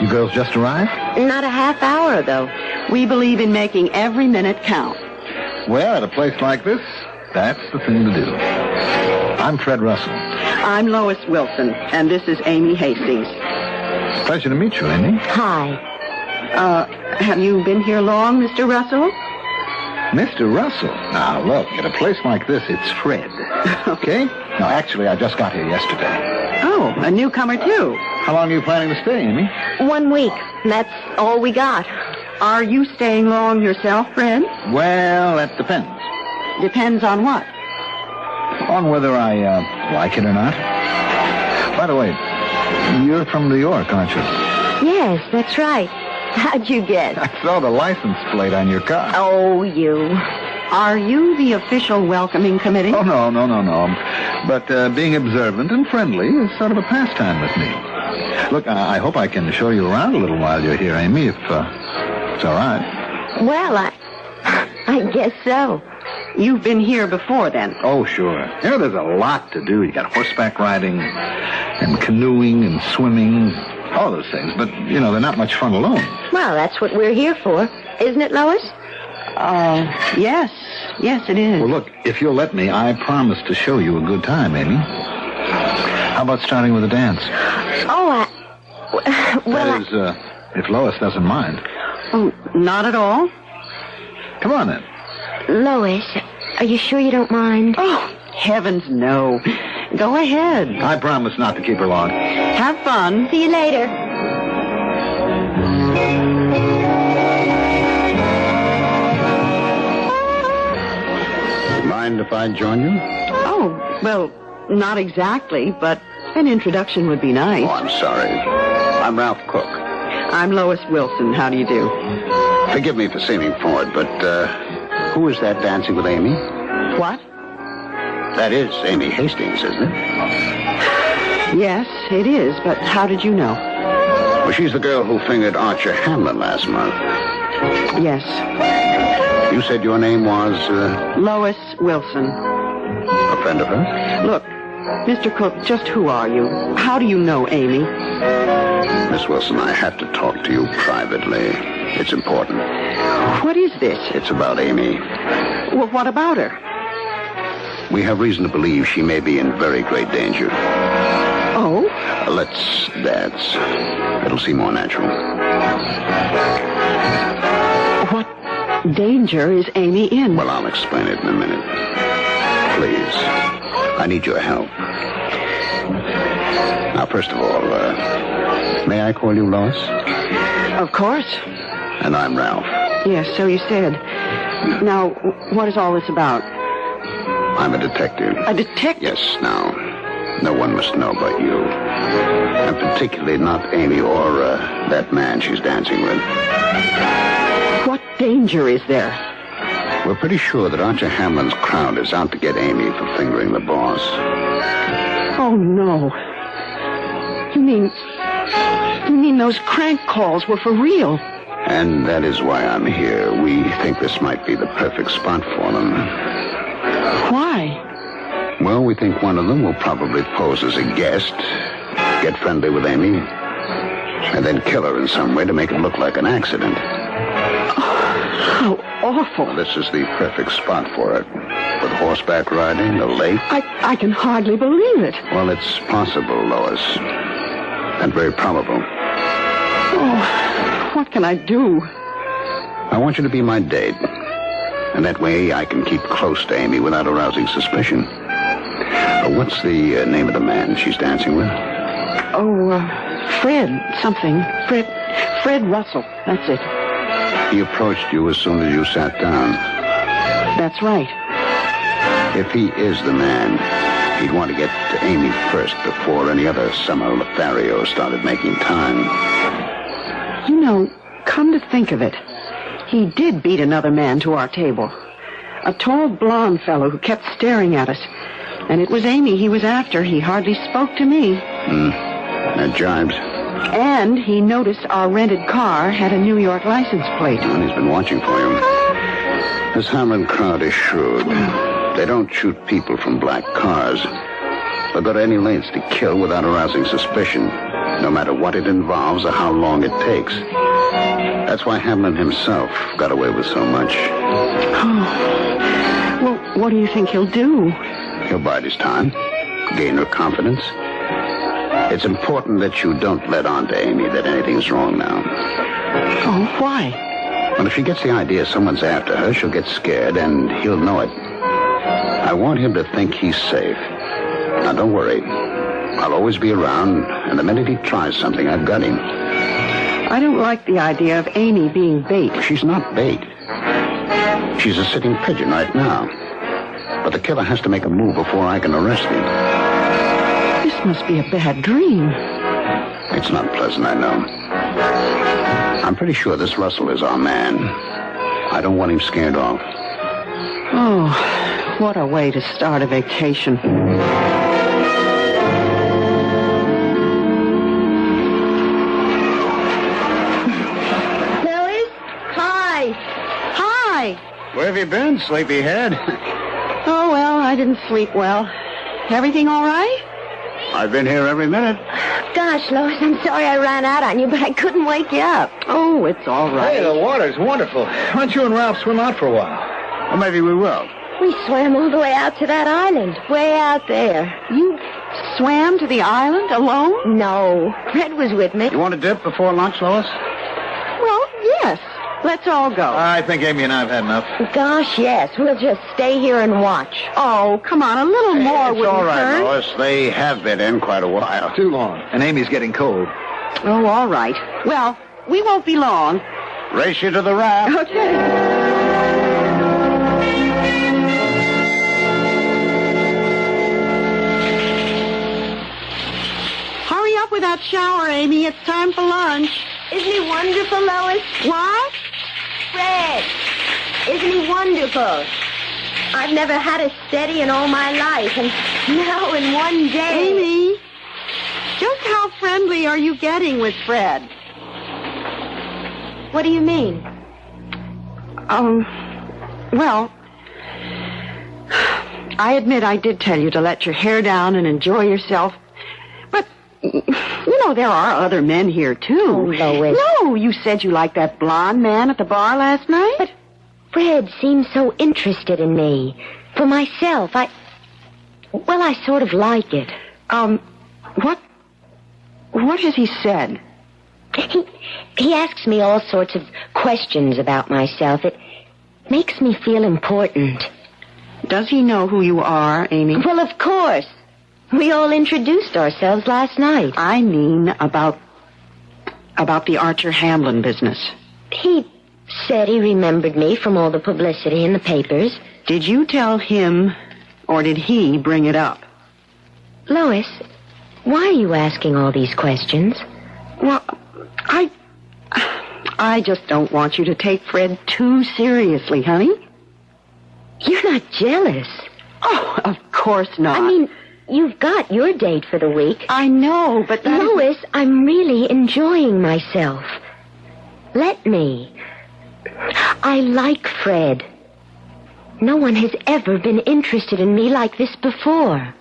You girls just arrived? Not a half hour, though. We believe in making every minute count. Well, at a place like this, that's the thing to do. I'm Fred Russell. I'm Lois Wilson, and this is Amy Hastings. Pleasure to meet you, Amy. Hi. Have you been here long, Mr. Russell? Mr. Russell? Now, look, at a place like this, it's Fred. Okay? No, actually, I just got here yesterday. Oh, a newcomer, too. How long are you planning to stay, Amy? 1 week. That's all we got. Are you staying long yourself, Fred? Well, that depends. Depends on what? On whether I like it or not. By the way, you're from New York, aren't you? Yes, that's right. How'd you guess? I saw the license plate on your car. Oh, you. Are you the official welcoming committee? Oh, no. But being observant and friendly is sort of a pastime with me. Look, I hope I can show you around a little while you're here, Amy, if it's all right. Well, I guess so. You've been here before, then? Oh, sure. There's a lot to do. You got horseback riding and canoeing and swimming, all those things. But, they're not much fun alone. Well, that's what we're here for. Isn't it, Lois? Yes. Yes, it is. Well, look, if you'll let me, I promise to show you a good time, Amy. How about starting with a dance? Oh, That is, if Lois doesn't mind. Oh, not at all. Come on, then. Lois, are you sure you don't mind? Oh, heavens, no. Go ahead. I promise not to keep her long. Have fun. See you later. Mind if I join you? Oh, well, not exactly, but an introduction would be nice. Oh, I'm sorry. I'm Ralph Cook. I'm Lois Wilson. How do you do? Forgive me for seeming forward, but who is that dancing with Amy? What? That is Amy Hastings, isn't it? Yes, it is, but how did you know? Well, she's the girl who fingered Archer Hamlin last month. Yes. You said your name was, Lois Wilson. a friend of hers? Look, Mr. Cook, just who are you? How do you know Amy? Miss Wilson, I have to talk to you privately. It's important. What is this? It's about Amy. Well, what about her? We have reason to believe she may be in very great danger. Oh? Let's dance. It'll seem more natural. What danger is Amy in? Well, I'll explain it in a minute. Please. I need your help. Now, first of all, may I call you Lois? Of course. And I'm Ralph. Yes, so you said. Now, what is all this about? I'm a detective. A detective? Yes, now, no one must know but you. And particularly not Amy or that man she's dancing with. What danger is there? We're pretty sure that Archer Hamlin's crowd is out to get Amy for fingering the boss. Oh, no. You mean those crank calls were for real? And that is why I'm here. We think this might be the perfect spot for them. Why? Well, we think one of them will probably pose as a guest, get friendly with Amy, and then kill her in some way to make it look like an accident. How awful. Well, this is the perfect spot for it. With horseback riding, a lake. I can hardly believe it. Well, it's possible, Lois. And very probable. Oh, what can I do? I want you to be my date. And that way I can keep close to Amy without arousing suspicion. What's the name of the man she's dancing with? Oh, Fred something. Fred Russell. That's it. He approached you as soon as you sat down. That's right. If he is the man, he'd want to get to Amy first before any other summer Lothario started making time. You know, come to think of it, he did beat another man to our table. A tall, blonde fellow who kept staring at us. And it was Amy he was after. He hardly spoke to me. That jibes. And he noticed our rented car had a New York license plate. And he's been watching for you. This Hamlin crowd is shrewd. They don't shoot people from black cars. They'll go to any lengths to kill without arousing suspicion, no matter what it involves or how long it takes. That's why Hamlin himself got away with so much. Oh. Well, what do you think he'll do? He'll bide his time, gain her confidence. It's important that you don't let on to Amy that anything's wrong now. Oh, why? Well, if she gets the idea someone's after her, she'll get scared, and he'll know it. I want him to think he's safe. Now, don't worry. I'll always be around, and the minute he tries something, I've got him. I don't like the idea of Amy being bait. She's not bait. She's a sitting pigeon right now. But the killer has to make a move before I can arrest him. This must be a bad dream. It's not pleasant, I know. I'm pretty sure this Russell is our man. I don't want him scared off. Oh, what a way to start a vacation. Lois? Hi. Hi. Where have you been, sleepyhead? Oh, well, I didn't sleep well. Everything all right? I've been here every minute. Gosh, Lois, I'm sorry I ran out on you, but I couldn't wake you up. Oh, it's all right. Hey, the water's wonderful. Why don't you and Ralph swim out for a while? Well, maybe we will. We swam all the way out to that island, way out there. You swam to the island alone? No, Fred was with me. You want a dip before lunch, Lois? Well, yes. Let's all go. I think Amy and I have had enough. Gosh, yes. We'll just stay here and watch. Oh, come on, a little more It's wouldn't all right, hurt. Lois. They have been in quite a while. Too long. And Amy's getting cold. Oh, all right. Well, we won't be long. Race you to the raft. Okay. Hurry up with that shower, Amy. It's time for lunch. Isn't he wonderful, Lois? What? Fred. Isn't he wonderful? I've never had a steady in all my life, and now in one day... Amy, Just how friendly are you getting with Fred? What do you mean? Well, I admit I did tell you to let your hair down and enjoy yourself. But, there are other men here, too. Oh, Lois. No, you said you liked that blonde man at the bar last night. But Fred seems so interested in me. For myself, I sort of like it. What has he said? He asks me all sorts of questions about myself. It makes me feel important. Does he know who you are, Amy? Well, of course. We all introduced ourselves last night. I mean about the Archer Hamlin business. He said he remembered me from all the publicity in the papers. Did you tell him, or did he bring it up? Lois, why are you asking all these questions? Well, I just don't want you to take Fred too seriously, honey. You're not jealous. Oh, of course not. I mean, you've got your date for the week. I know, but Lois, I'm really enjoying myself. Let me. I like Fred. No one has ever been interested in me like this before.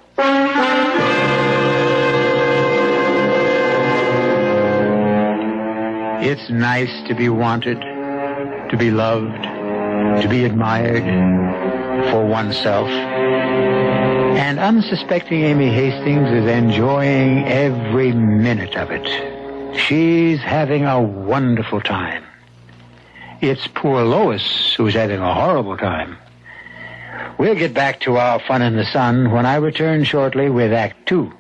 It's nice to be wanted, to be loved, to be admired for oneself. And unsuspecting Amy Hastings is enjoying every minute of it. She's having a wonderful time. It's poor Lois who's having a horrible time. We'll get back to our fun in the sun when I return shortly with Act 2.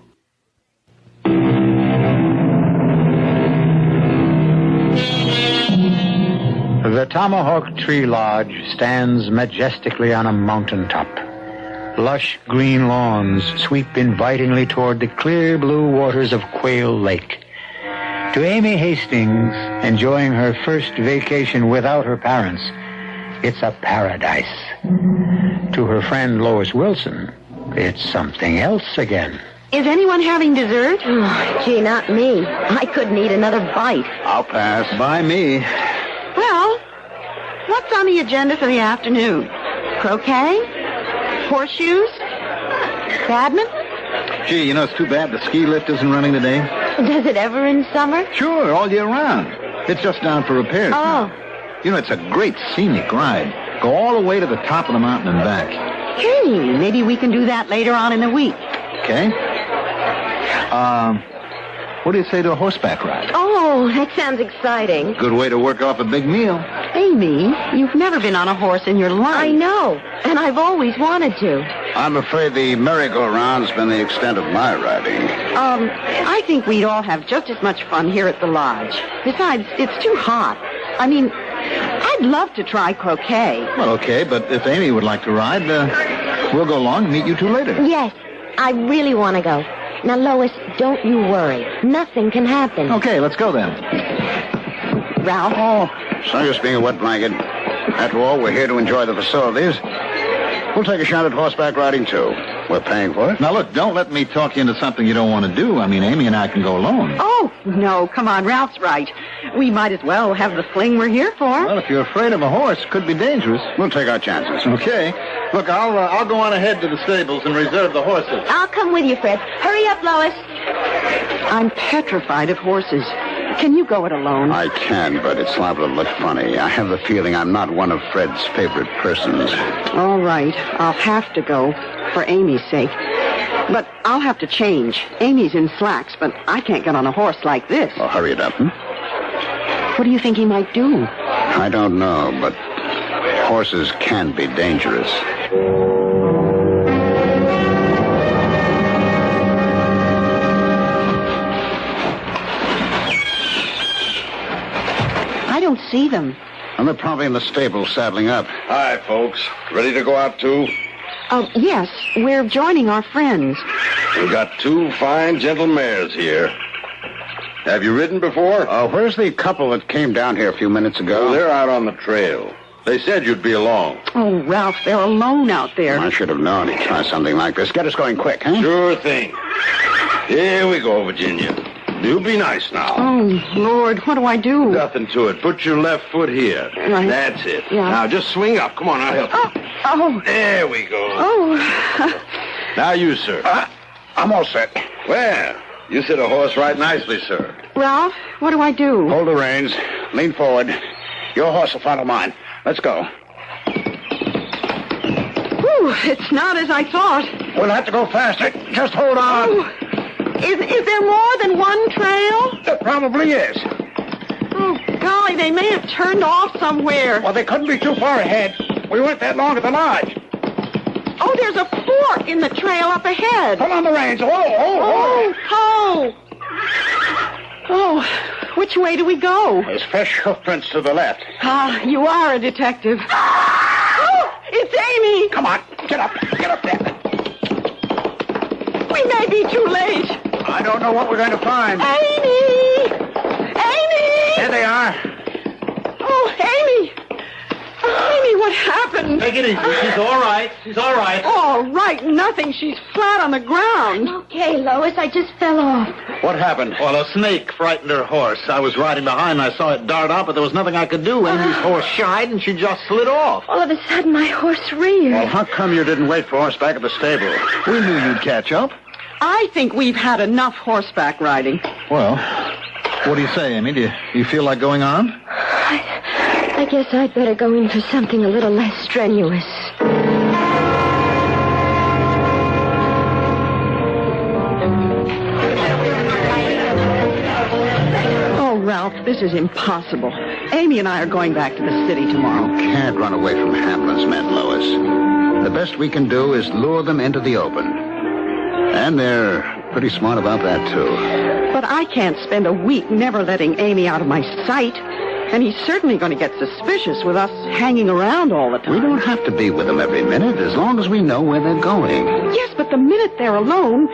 The Tomahawk Tree Lodge stands majestically on a mountaintop. Lush green lawns sweep invitingly toward the clear blue waters of Quail Lake. To Amy Hastings, enjoying her first vacation without her parents, it's a paradise. To her friend Lois Wilson, it's something else again. Is anyone having dessert? Oh, gee, not me. I couldn't eat another bite. I'll pass. By me. Well, what's on the agenda for the afternoon? Croquet? Horseshoes? Badminton? Gee, it's too bad the ski lift isn't running today. Does it ever in summer? Sure, all year round. It's just down for repairs. Oh. Now. It's a great scenic ride. Go all the way to the top of the mountain and back. Hey, maybe we can do that later on in the week. Okay. What do you say to a horseback ride? Oh, that sounds exciting. Good way to work off a big meal. Amy, you've never been on a horse in your life. I know, and I've always wanted to. I'm afraid the merry-go-round's been the extent of my riding. I think we'd all have just as much fun here at the lodge. Besides, it's too hot. I mean, I'd love to try croquet. Well, okay, but if Amy would like to ride, we'll go along and meet you two later. Yes, I really want to go. Now, Lois, don't you worry. Nothing can happen. Okay, let's go then. Ralph? Oh, so just being a wet blanket. After all, we're here to enjoy the facilities. We'll take a shot at horseback riding, too. We're paying for it. Now, look, don't let me talk you into something you don't want to do. I mean, Amy and I can go alone. Oh, no, come on, Ralph's right. We might as well have the fling we're here for. Well, if you're afraid of a horse, it could be dangerous. We'll take our chances. Okay. Look, I'll go on ahead to the stables and reserve the horses. I'll come with you, Fred. Hurry up, Lois. I'm petrified of horses. Can you go it alone? I can, but it's liable to look funny. I have the feeling I'm not one of Fred's favorite persons. All right, I'll have to go, for Amy's sake. But I'll have to change. Amy's in slacks, but I can't get on a horse like this. Well, hurry it up. What do you think he might do? I don't know, but horses can be dangerous. I don't see them. And they're probably in the stable saddling up. Hi, folks. Ready to go out, too? Yes, we're joining our friends. We got two fine gentle mares here. Have you ridden before? Where's the couple that came down here a few minutes ago? Oh, they're out on the trail. They said you'd be along. Oh, Ralph, they're alone out there. I should have known he'd try something like this. Get us going quick, huh? Sure thing. Here we go, Virginia. You be nice now. Oh, Lord, what do I do? Nothing to it. Put your left foot here. Right. That's it. Yeah. Now, just swing up. Come on, I'll help you. Oh. There we go. Oh. Now you, sir. I'm all set. Well, you sit a horse right nicely, sir. Ralph, what do I do? Hold the reins. Lean forward. Your horse will follow mine. Let's go. Ooh, it's not as I thought. We'll have to go faster. Just hold on. Oh. Is there more than one trail? There probably is. Oh, golly, they may have turned off somewhere. Well, they couldn't be too far ahead. We weren't that long at the lodge. Oh, there's a fork in the trail up ahead. Hold on the reins. Oh. Oh, which way do we go? There's fresh hoof prints to the left. Ah, you are a detective. Oh, it's Amy. Come on, get up there. We may be too late. I don't know what we're going to find. Amy! There they are. Oh, Amy! Amy, what happened? Take it easy. She's all right. All right, nothing. She's flat on the ground. Okay, Lois, I just fell off. What happened? Well, a snake frightened her horse. I was riding behind and I saw it dart out, but there was nothing I could do. Amy's horse shied and she just slid off. All of a sudden, my horse reared. Well, how come you didn't wait for us back at the stable? We knew you'd catch up. I think we've had enough horseback riding. Well, what do you say, Amy? Do you feel like going on? I guess I'd better go in for something a little less strenuous. Oh, Ralph, this is impossible. Amy and I are going back to the city tomorrow. You can't run away from Hamlin's men, Lois. The best we can do is lure them into the open. And they're pretty smart about that, too. But I can't spend a week never letting Amy out of my sight. And he's certainly going to get suspicious with us hanging around all the time. We don't have to be with them every minute as long as we know where they're going. Yes, but the minute they're alone,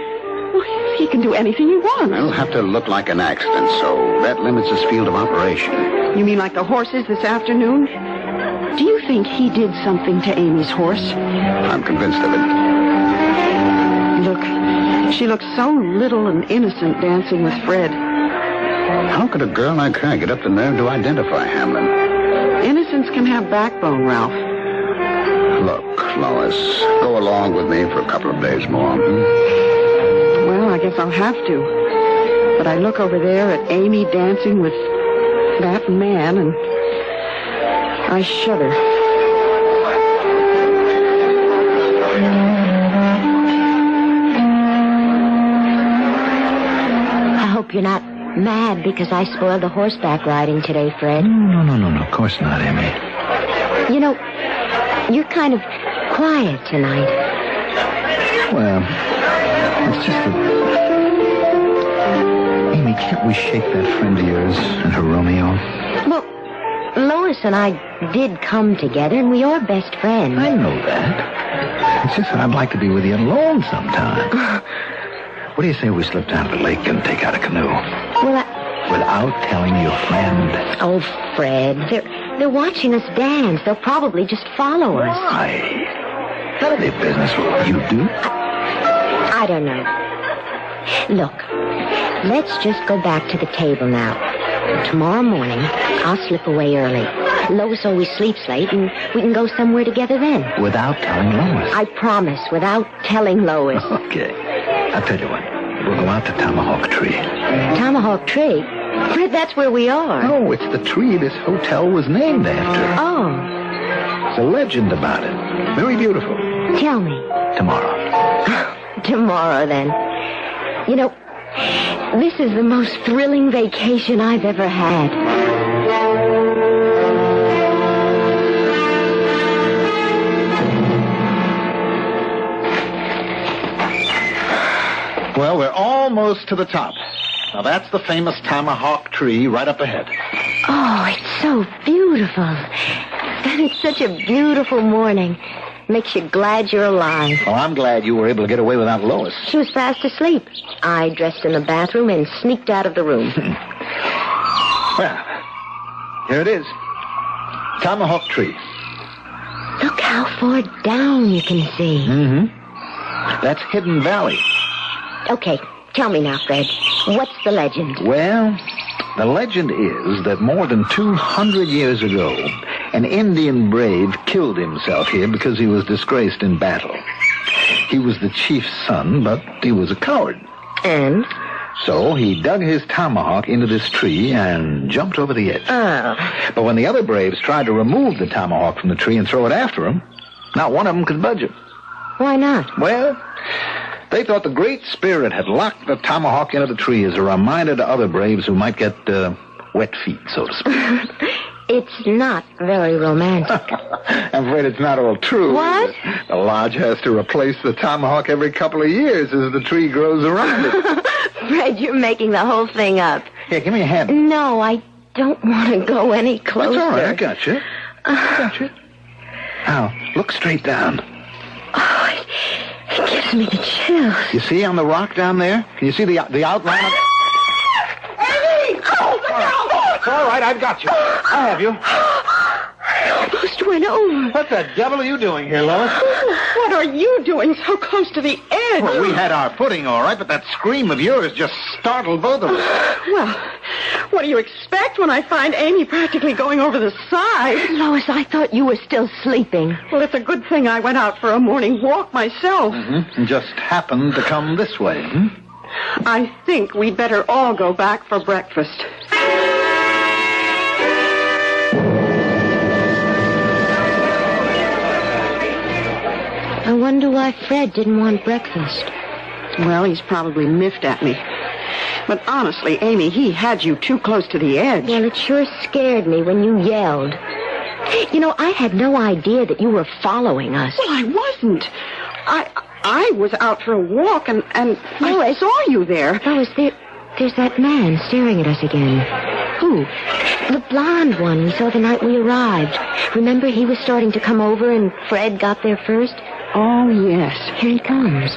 well, he can do anything he wants. It'll have to look like an accident, so that limits his field of operation. You mean like the horses this afternoon? Do you think he did something to Amy's horse? I'm convinced of it. Look, she looks so little and innocent dancing with Fred. How could a girl like her get up the nerve to identify Hamlin? Innocence can have backbone, Ralph. Look, Lois, go along with me for a couple of days more. Well, I guess I'll have to. But I look over there at Amy dancing with that man, and I shudder. I hope you're not mad because I spoiled the horseback riding today, Fred. No. Of course not, Amy. You know, you're kind of quiet tonight. Well, it's just that... Amy, can't we shake that friend of yours and her Romeo? Well, Lois and I did come together, and we are best friends. I know that. It's just that I'd like to be with you alone sometime. What do you say we slip down to the lake and take out a canoe? Well, without telling your friend. Oh, Fred, they're watching us dance. They'll probably just follow us. Why? None of their business what you do. I don't know. Look, let's just go back to the table now. Tomorrow morning, I'll slip away early. Lois always sleeps late, and we can go somewhere together then. Without telling Lois? I promise, without telling Lois. Okay. I'll tell you what. We'll go out to Tomahawk Tree. Tomahawk Tree? Fred, that's where we are. No, it's the tree this hotel was named after. Oh. There's a legend about it. Very beautiful. Tell me. Tomorrow. Tomorrow, then. You know, this is the most thrilling vacation I've ever had. Well, we're almost to the top. Now, that's the famous Tomahawk Tree right up ahead. Oh, it's so beautiful. And it's such a beautiful morning. Makes you glad you're alive. Well, I'm glad you were able to get away without Lois. She was fast asleep. I dressed in the bathroom and sneaked out of the room. Well, here it is. Tomahawk Tree. Look how far down you can see. Mm-hmm. That's Hidden Valley. Okay, Tell me now, Fred. What's the legend? Well, the legend is that more than 200 years ago, an Indian brave killed himself here because he was disgraced in battle. He was the chief's son, but he was a coward. And? So he dug his tomahawk into this tree and jumped over the edge. Oh. But when the other braves tried to remove the tomahawk from the tree and throw it after him, not one of them could budge it. Why not? Well, they thought the Great Spirit had locked the tomahawk into the tree as a reminder to other braves who might get wet feet, so to speak. It's not very romantic. I'm afraid it's not all true. What? The lodge has to replace the tomahawk every couple of years as the tree grows around it. Fred, you're making the whole thing up. Here, give me a hand. No, I don't want to go any closer. That's all right, I got you. Now, look straight down. Oh, it gives me the chills. You see on the rock down there? Can you see the outline of it? Eddie! Oh, look out! It's all right, I've got you. I have you. I almost went over. What the devil are you doing here, Lois? What are you doing so close to the edge? Well, we had our footing all right, but that scream of yours just startled both of us. Well, what do you expect when I find Amy practically going over the side? Lois, I thought you were still sleeping. Well, it's a good thing I went out for a morning walk myself. Mm-hmm. And just happened to come this way. I think we'd better all go back for breakfast. I wonder why Fred didn't want breakfast. Well, he's probably miffed at me. But honestly, Amy, he had you too close to the edge. Well, it sure scared me when you yelled. You know, I had no idea that you were following us. Well, I wasn't. I was out for a walk, and I saw you there. Lois, there's that man staring at us again. Who? The blonde one we saw the night we arrived. Remember, he was starting to come over, and Fred got there first? Oh, yes. Here he comes.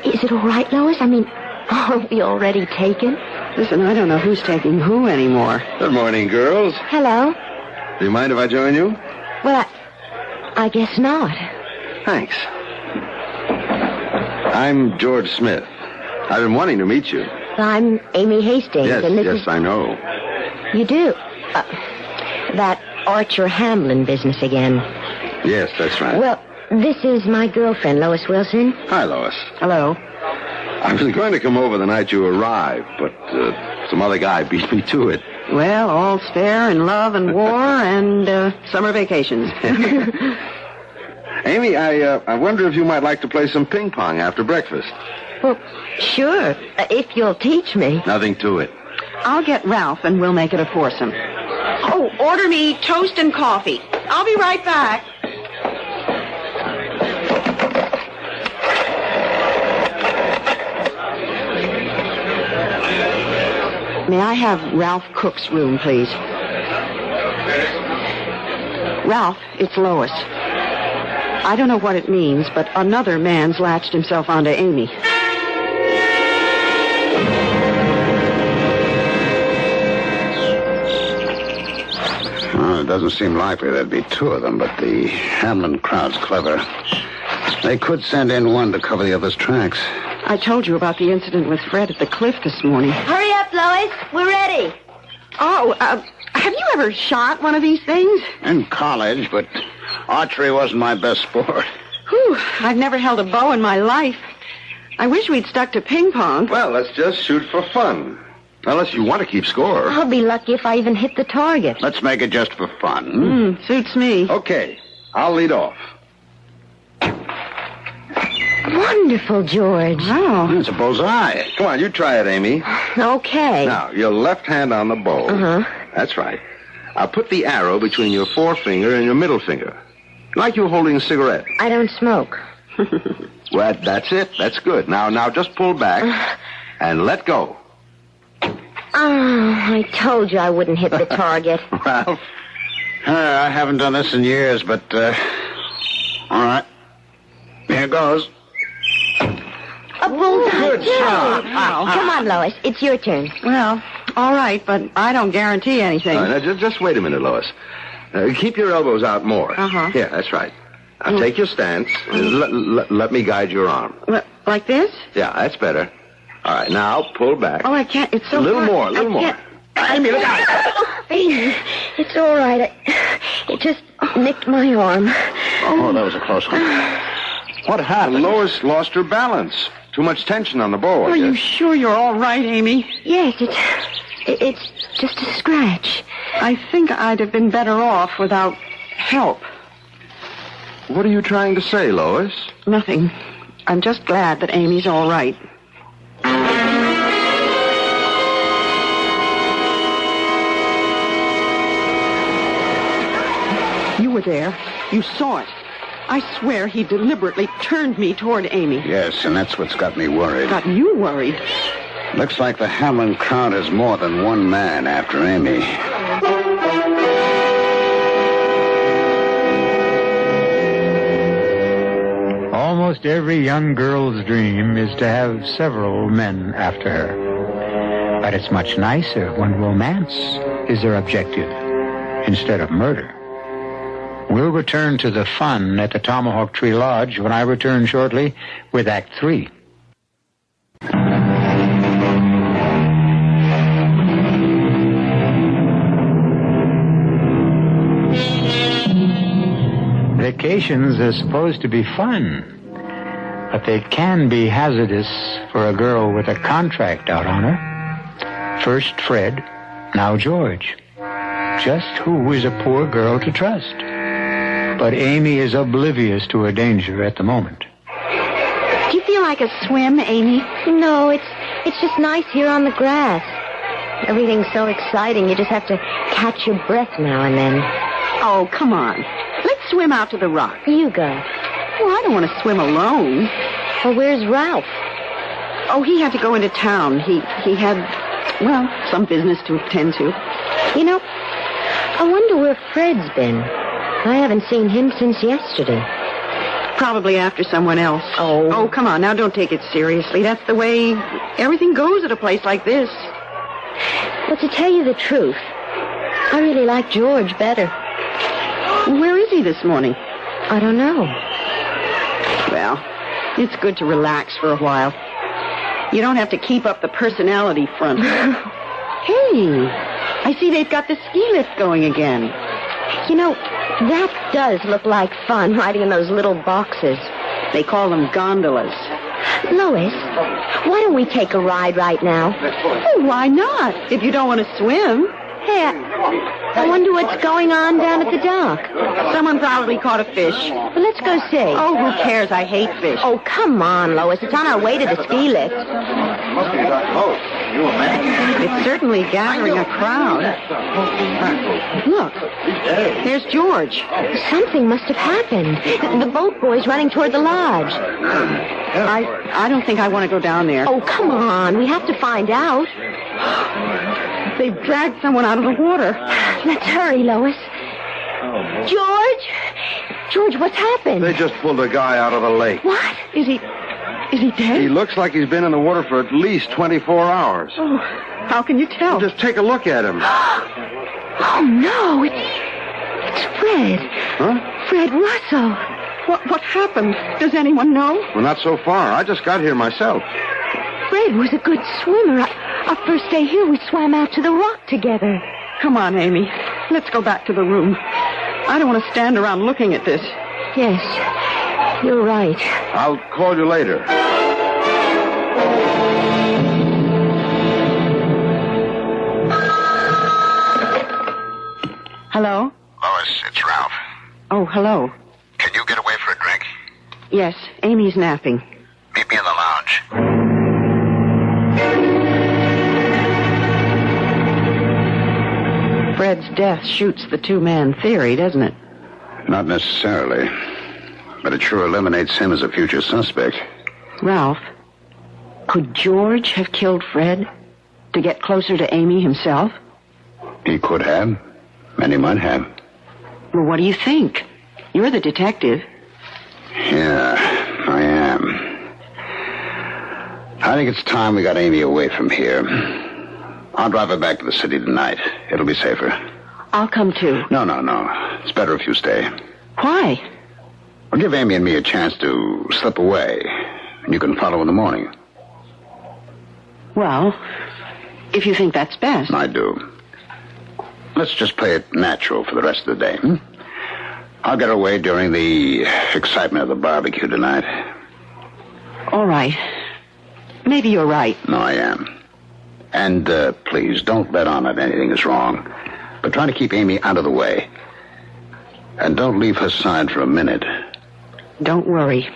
Is it all right, Lois? I mean, aren't we already taken? Listen, I don't know who's taking who anymore. Good morning, girls. Hello. Do you mind if I join you? Well, I guess not. Thanks. I'm George Smith. I've been wanting to meet you. I'm Amy Hastings. Yes, and this yes, I know. You do? That Archer Hamlin business again. Yes, that's right. Well, this is my girlfriend, Lois Wilson. Hi, Lois. Hello. I was going to come over the night you arrived, but some other guy beat me to it. Well, all's fair in love and war and summer vacations. Amy, I wonder if you might like to play some ping pong after breakfast. Well, sure, if you'll teach me. Nothing to it. I'll get Ralph and we'll make it a foursome. Oh, order me toast and coffee. I'll be right back. May I have Ralph Cook's room, please? Ralph, it's Lois. I don't know what it means, but another man's latched himself onto Amy. Well, it doesn't seem likely there'd be two of them, but the Hamlin crowd's clever. They could send in one to cover the other's tracks. I told you about the incident with Fred at the cliff this morning. Hurry up, Lois. We're ready. Oh, have you ever shot one of these things? In college, but archery wasn't my best sport. Whew, I've never held a bow in my life. I wish we'd stuck to ping pong. Well, let's just shoot for fun. Unless you want to keep score. I'll be lucky if I even hit the target. Let's make it just for fun. Suits me. Okay, I'll lead off. Wonderful, George. Oh. It's a bullseye. Come on, you try it, Amy. Okay. Now, your left hand on the bow. Uh-huh. That's right. I'll put the arrow between your forefinger and your middle finger. Like you're holding a cigarette. I don't smoke. Well, that's it. That's good. Now just pull back and let go. Oh, I told you I wouldn't hit the target. Ralph? I haven't done this in years, but, all right. Here goes. A bullseye. Good shot. Come on, Lois. It's your turn. Well, all right, but I don't guarantee anything. Now, just wait a minute, Lois. Keep your elbows out more. Uh-huh. Yeah, that's right. Now, take your stance. Let me guide your arm. Like this? Yeah, that's better. All right, now pull back. Oh, I can't. It's so A little hard. more, a little more. Can't. Amy, look out. It's all right. It just nicked my arm. Oh, that was a close one. What happened? Lois lost her balance. Too much tension on the bow, I Are you guess. sure you're all right, Amy? Yes, it's just a scratch. I think I'd have been better off without help. What are you trying to say, Lois? Nothing. I'm just glad that Amy's all right. You were there. You saw it. I swear he deliberately turned me toward Amy. Yes, and that's what's got me worried. Got you worried? Looks like the Hamlin crowd has more than one man after Amy. Almost every young girl's dream is to have several men after her. But it's much nicer when romance is their objective instead of murder. We'll return to the fun at the Tomahawk Tree Lodge when I return shortly with Act 3. Vacations are supposed to be fun, but they can be hazardous for a girl with a contract out on her. First Fred, now George. Just who is a poor girl to trust? But Amy is oblivious to her danger at the moment. Do you feel like a swim, Amy? No, it's just nice here on the grass. Everything's so exciting, you just have to catch your breath now and then. Oh, come on. Let's swim out to the rock. You go. Well, I don't want to swim alone. Well, where's Ralph? Oh, he had to go into town. He had, well, some business to attend to. You know, I wonder where Fred's been. I haven't seen him since yesterday. Probably after someone else. Oh, come on. Now, don't take it seriously. That's the way everything goes at a place like this. Well, to tell you the truth, I really like George better. Where is he this morning? I don't know. Well, it's good to relax for a while. You don't have to keep up the personality front. Hey, I see they've got the ski lift going again. You know, that does look like fun, riding in those little boxes. They call them gondolas. Lois, why don't we take a ride right now? Oh, why not? If you don't want to swim. Hey, I wonder what's going on down at the dock. Someone probably caught a fish. Well, let's go see. Oh, who cares? I hate fish. Oh, come on, Lois. It's on our way to the ski lift. It's certainly gathering a crowd. Look, there's George. Something must have happened. The boat boy's running toward the lodge. I don't think I want to go down there. Oh, come on. We have to find out. They've dragged someone out of the water. Let's hurry, Lois. George? George, what's happened? They just pulled a guy out of the lake. What? Is he dead? He looks like he's been in the water for at least 24 hours. Oh, how can you tell? Just take a look at him. Oh, no. It's Fred. Huh? Fred Russell. What happened? Does anyone know? Well, not so far. I just got here myself. Fred was a good swimmer. Our first day here, we swam out to the rock together. Come on, Amy. Let's go back to the room. I don't want to stand around looking at this. Yes, you're right. I'll call you later. Hello? Lois, it's Ralph. Oh, hello. Can you get away for a drink? Yes, Amy's napping. Meet me in the lounge. Fred's death shoots the two-man theory, doesn't it? Not necessarily. But it sure eliminates him as a future suspect. Ralph, could George have killed Fred to get closer to Amy himself? He could have. And he might have. Well, what do you think? You're the detective. Yeah, I am. I think it's time we got Amy away from here. I'll drive her back to the city tonight. It'll be safer. I'll come too. No. It's better if you stay. Why? Well, give Amy and me a chance to slip away. And you can follow in the morning. Well, if you think that's best. I do. Let's just play it natural for the rest of the day. I'll get away during the excitement of the barbecue tonight. All right. Maybe you're right. No, I am. And please, don't bet on it anything is wrong. But try to keep Amy out of the way. And don't leave her side for a minute. Don't worry.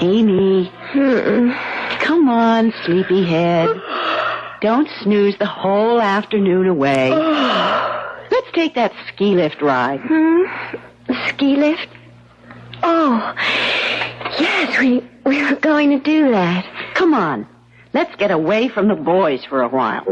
Amy. Come on, sleepyhead. Don't snooze the whole afternoon away. Let's take that ski lift ride. Ski lift? Oh, yes, we were going to do that. Come on. Let's get away from the boys for a while.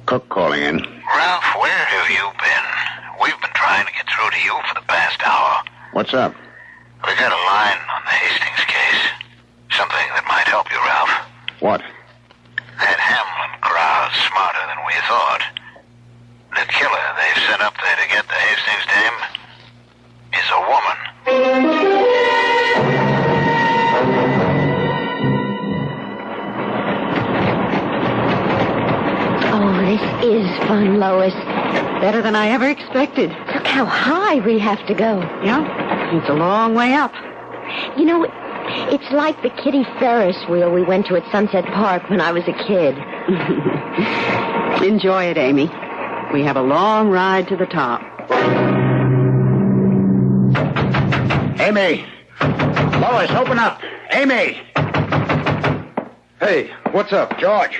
Cook calling in. Ralph, where have you been? We've been trying to get through to you for the past hour. What's up? We got a line on the Hastings case. Something that might help you, Ralph. What? That Hamlin crowd's smarter than we thought. The killer they've sent up there to get the Hastings dame is a woman. This is fun, Lois. Better than I ever expected. Look how high we have to go. Yeah, it's a long way up. You know, it's like the Kitty Ferris wheel we went to at Sunset Park when I was a kid. Enjoy it, Amy. We have a long ride to the top. Amy! Lois, open up! Amy! Hey, what's up? George,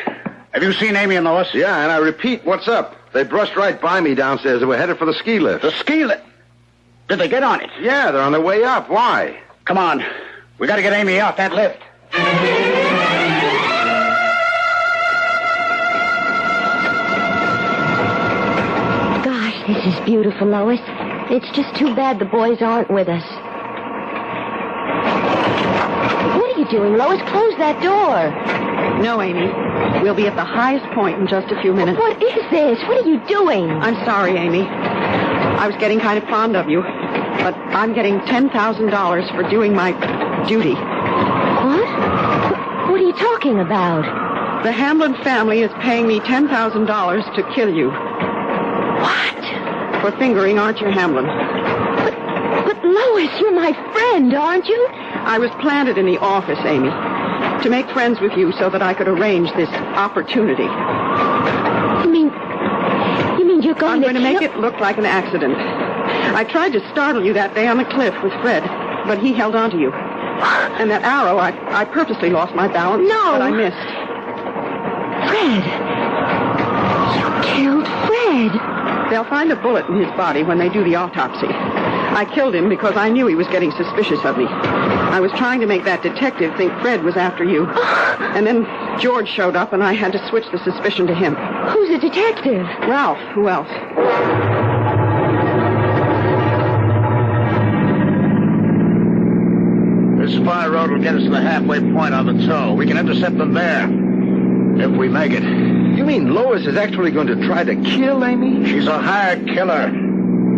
have you seen Amy and Lois? Yeah, and I repeat, what's up? They brushed right by me downstairs and were headed for the ski lift. The ski lift? Did they get on it? Yeah, they're on their way up. Why? Come on. We got to get Amy off that lift. Gosh, this is beautiful, Lois. It's just too bad the boys aren't with us. What are you doing, Lois? Close that door. No, Amy. We'll be at the highest point in just a few minutes. What is this? What are you doing? I'm sorry, Amy. I was getting kind of fond of you, but I'm getting $10,000 for doing my duty. What? What are you talking about? The Hamlin family is paying me $10,000 to kill you. What? For fingering Archer Hamlin. But Lois, you're my friend, aren't you? I was planted in the office, Amy, to make friends with you so that I could arrange this opportunity. You mean you're going I'm going to make it look like an accident. I tried to startle you that day on the cliff with Fred, but he held on to you. And that arrow, I purposely lost my balance, but I missed. Fred! You killed Fred! They'll find a bullet in his body when they do the autopsy. I killed him because I knew he was getting suspicious of me. I was trying to make that detective think Fred was after you. And then George showed up, and I had to switch the suspicion to him. Who's a detective? Ralph. Who else? This fire road will get us to the halfway point on the toe. We can intercept them there. If we make it. You mean Lois is actually going to try to kill Amy? She's a hired killer.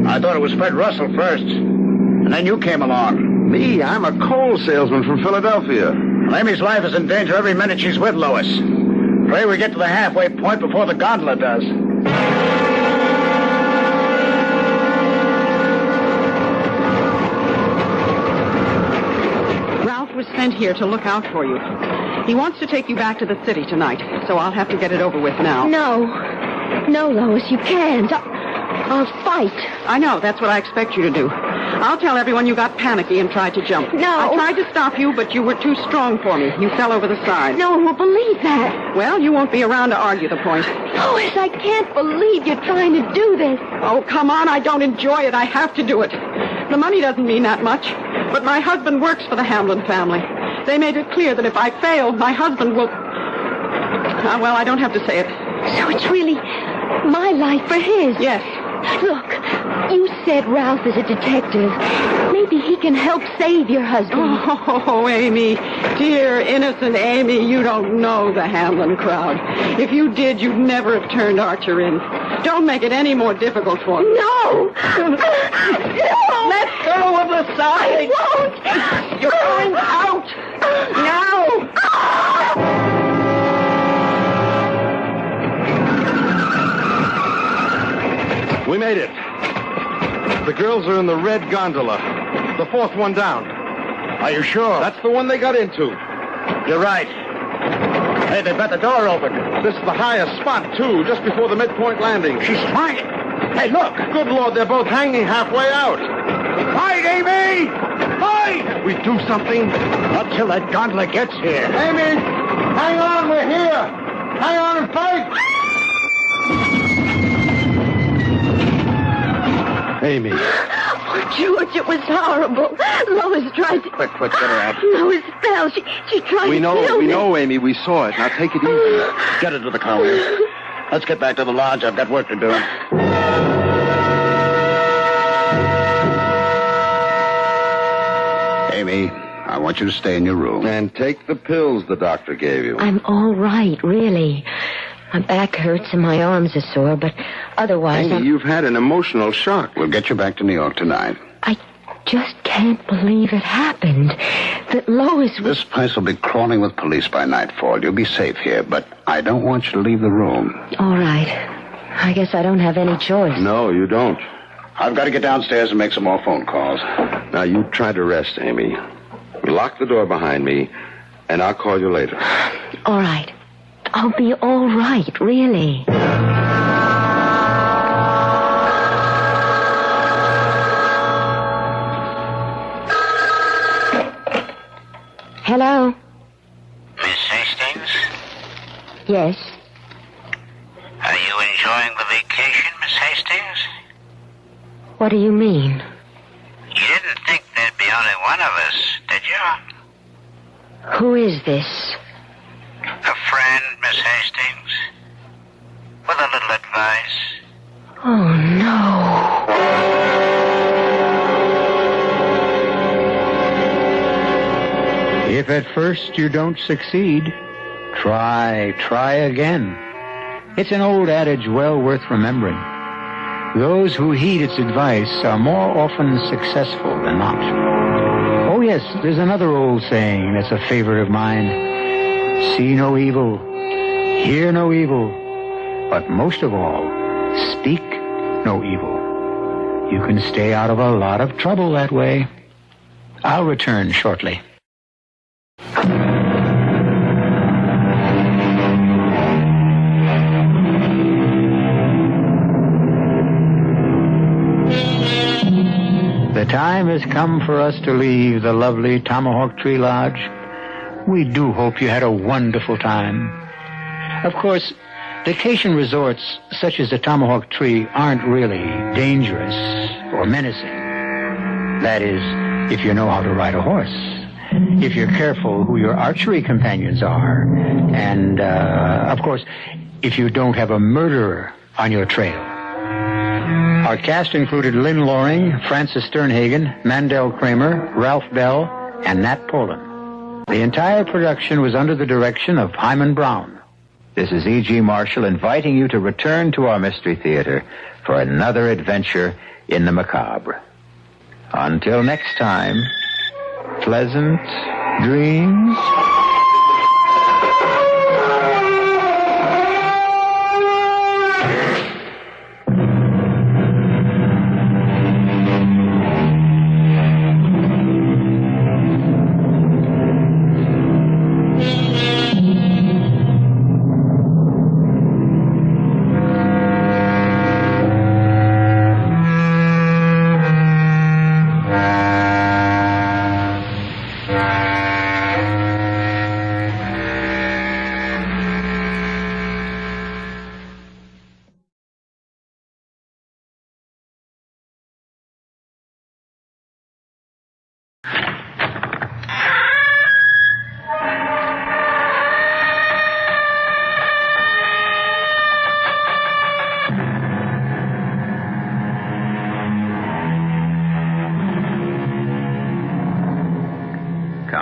I thought it was Fred Russell first. And then you came along. Me? I'm a coal salesman from Philadelphia. Well, Amy's life is in danger every minute she's with Lois. Pray we get to the halfway point before the gondola does. Ralph was sent here to look out for you. He wants to take you back to the city tonight, so I'll have to get it over with now. No, Lois, you can't. I'll fight. I know. That's what I expect you to do. I'll tell everyone you got panicky and tried to jump. No. I tried to stop you, but you were too strong for me. You fell over the side. No one will believe that. Well, you won't be around to argue the point. Lois, I can't believe you're trying to do this. Oh, come on. I don't enjoy it. I have to do it. The money doesn't mean that much, but my husband works for the Hamlin family. They made it clear that if I fail, my husband will... well, I don't have to say it. So it's really my life for his. Yes. Look, you said Ralph is a detective. Maybe he can help save your husband. Oh, Amy. Dear, innocent Amy, you don't know the Hamlin crowd. If you did, you'd never have turned Archer in. Don't make it any more difficult for him. No! No! Let go of the side! I won't! You're going out! Now! We made it. The girls are in the red gondola. The fourth one down. Are you sure? That's the one they got into. You're right. Hey, they've got the door open. This is the highest spot, too, just before the midpoint landing. She's flying. Hey, look. Good Lord, they're both hanging halfway out. Fight, Amy! Fight! We do something? Not till that gondola gets here. Amy, hang on, we're here. Hang on and fight. Amy. Oh, George, it was horrible. Lois tried to... Quick, get her out. Lois fell. She tried to kill me. We know, Amy. We saw it. Now take it easy. Get her to the car. Let's get back to the lodge. I've got work to do. Amy, I want you to stay in your room. And take the pills the doctor gave you. I'm all right, really. My back hurts and my arms are sore, but otherwise Amy, you've had an emotional shock. We'll get you back to New York tonight. I just can't believe it happened. That Lois was... This place will be crawling with police by nightfall. You'll be safe here, but I don't want you to leave the room. All right. I guess I don't have any choice. No, you don't. I've got to get downstairs and make some more phone calls. Now, you try to rest, Amy. Lock the door behind me, and I'll call you later. All right. I'll be all right, really. Hello? Miss Hastings? Yes. Are you enjoying the vacation, Miss Hastings? What do you mean? You didn't think there'd be only one of us, did you? Who is this? A friend, Miss Hastings. With a little advice. Oh, no. If at first you don't succeed, try again. It's an old adage well worth remembering. Those who heed its advice are more often successful than not. Oh, yes, there's another old saying that's a favorite of mine. See no evil, hear no evil, but most of all, speak no evil. You can stay out of a lot of trouble that way. I'll return shortly. The time has come for us to leave the lovely Tomahawk Tree Lodge. We do hope you had a wonderful time. Of course, vacation resorts such as the Tomahawk Tree aren't really dangerous or menacing. That is, if you know how to ride a horse, if you're careful who your archery companions are, and, of course, if you don't have a murderer on your trail. Our cast included Lynn Loring, Francis Sternhagen, Mandel Kramer, Ralph Bell, and Nat Poland. The entire production was under the direction of Hyman Brown. This is E.G. Marshall inviting you to return to our Mystery Theater for another adventure in the macabre. Until next time, pleasant dreams.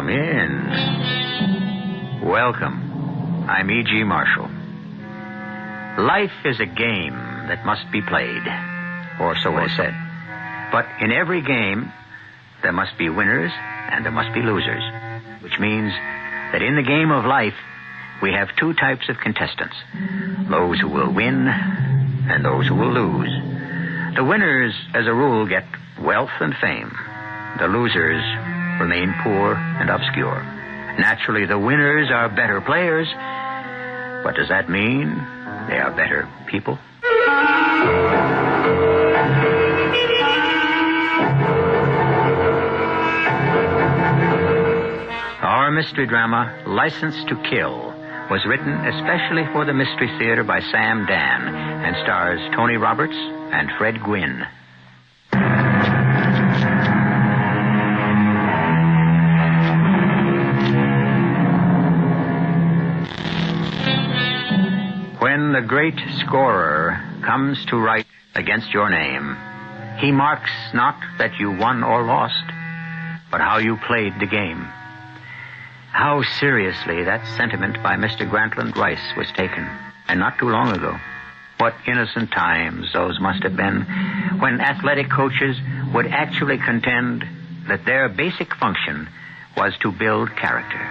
Come in. Welcome. I'm E.G. Marshall. Life is a game that must be played, or so it is said. But in every game, there must be winners and there must be losers, which means that in the game of life, we have two types of contestants, those who will win and those who will lose. The winners, as a rule, get wealth and fame. The losers remain poor and obscure. Naturally, the winners are better players, but does that mean they are better people? Our mystery drama, License to Kill, was written especially for the Mystery Theater by Sam Dan and stars Tony Roberts and Fred Gwynne. When the great scorer comes to write against your name, he marks not that you won or lost, but how you played the game. How seriously that sentiment by Mr. Grantland Rice was taken, and not too long ago. What innocent times those must have been, when athletic coaches would actually contend that their basic function was to build character.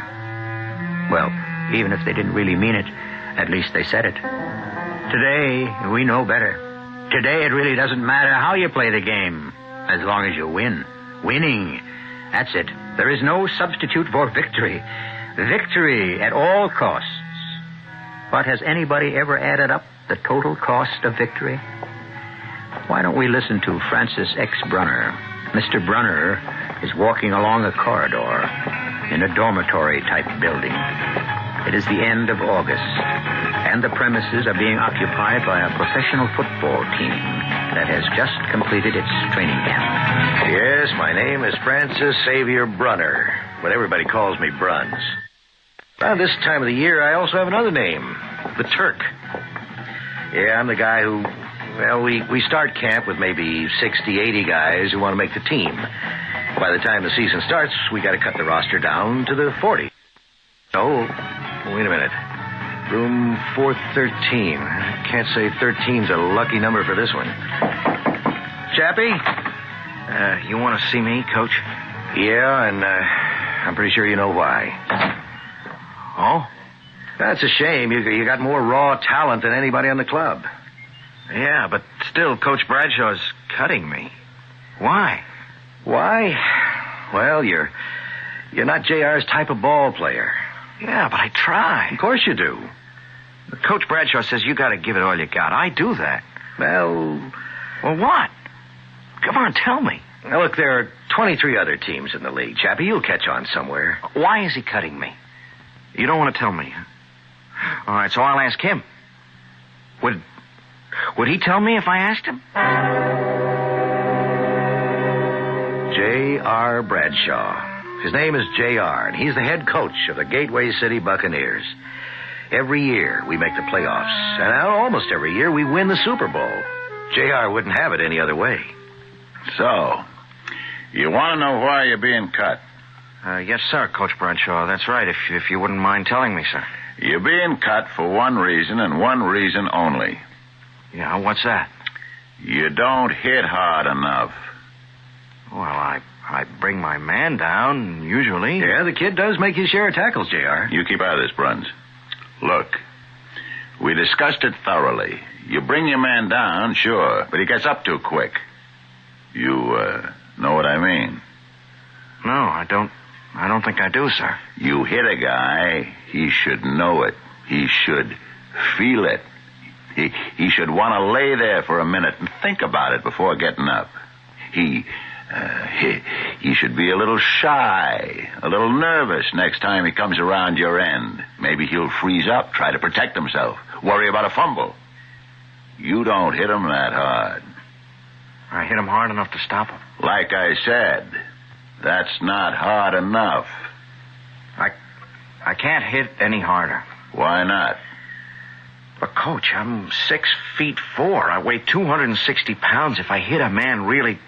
Well, even if they didn't really mean it, at least they said it. Today, we know better. Today, it really doesn't matter how you play the game, as long as you win. Winning, that's it. There is no substitute for victory. Victory at all costs. But has anybody ever added up the total cost of victory? Why don't we listen to Francis X. Brunner? Mr. Brunner is walking along a corridor in a dormitory-type building. It is the end of August, and the premises are being occupied by a professional football team that has just completed its training camp. Yes, my name is Francis Xavier Brunner, but everybody calls me Bruns. Around this time of the year, I also have another name, the Turk. Yeah, I'm the guy who, well, we start camp with maybe 60, 80 guys who want to make the team. By the time the season starts, we got to cut the roster down to the 40. Oh, wait a minute. Room 413. Can't say 13's a lucky number for this one. Chappie? You want to see me, Coach? Yeah, and I'm pretty sure you know why. Oh? That's a shame. You got more raw talent than anybody on the club. Yeah, but still, Coach Bradshaw's cutting me. Why? Why? Well, you're not JR's type of ball player. Yeah, but I try. Of course you do. Coach Bradshaw says you got to give it all you got. I do that. Well, what? Come on, tell me. Now, look, there are 23 other teams in the league, Chappie. You'll catch on somewhere. Why is he cutting me? You don't want to tell me. All right, so I'll ask him. Would he tell me if I asked him? J.R. Bradshaw. His name is J.R., and he's the head coach of the Gateway City Buccaneers. Every year, we make the playoffs, and almost every year, we win the Super Bowl. J.R. wouldn't have it any other way. So, you want to know why you're being cut? Yes, sir, Coach Bradshaw. That's right, if you wouldn't mind telling me, sir. You're being cut for one reason and one reason only. Yeah, what's that? You don't hit hard enough. Well, I bring my man down, usually. Yeah, the kid does make his share of tackles, J.R. You keep out of this, Bruns. Look, we discussed it thoroughly. You bring your man down, sure, but he gets up too quick. You, know what I mean? No, I don't think I do, sir. You hit a guy, he should know it. He should feel it. He should want to lay there for a minute and think about it before getting up. He should be a little shy, a little nervous next time he comes around your end. Maybe he'll freeze up, try to protect himself, worry about a fumble. You don't hit him that hard. I hit him hard enough to stop him. Like I said, that's not hard enough. I can't hit any harder. Why not? But, Coach, I'm 6'4". I weigh 260 pounds. If I hit a man really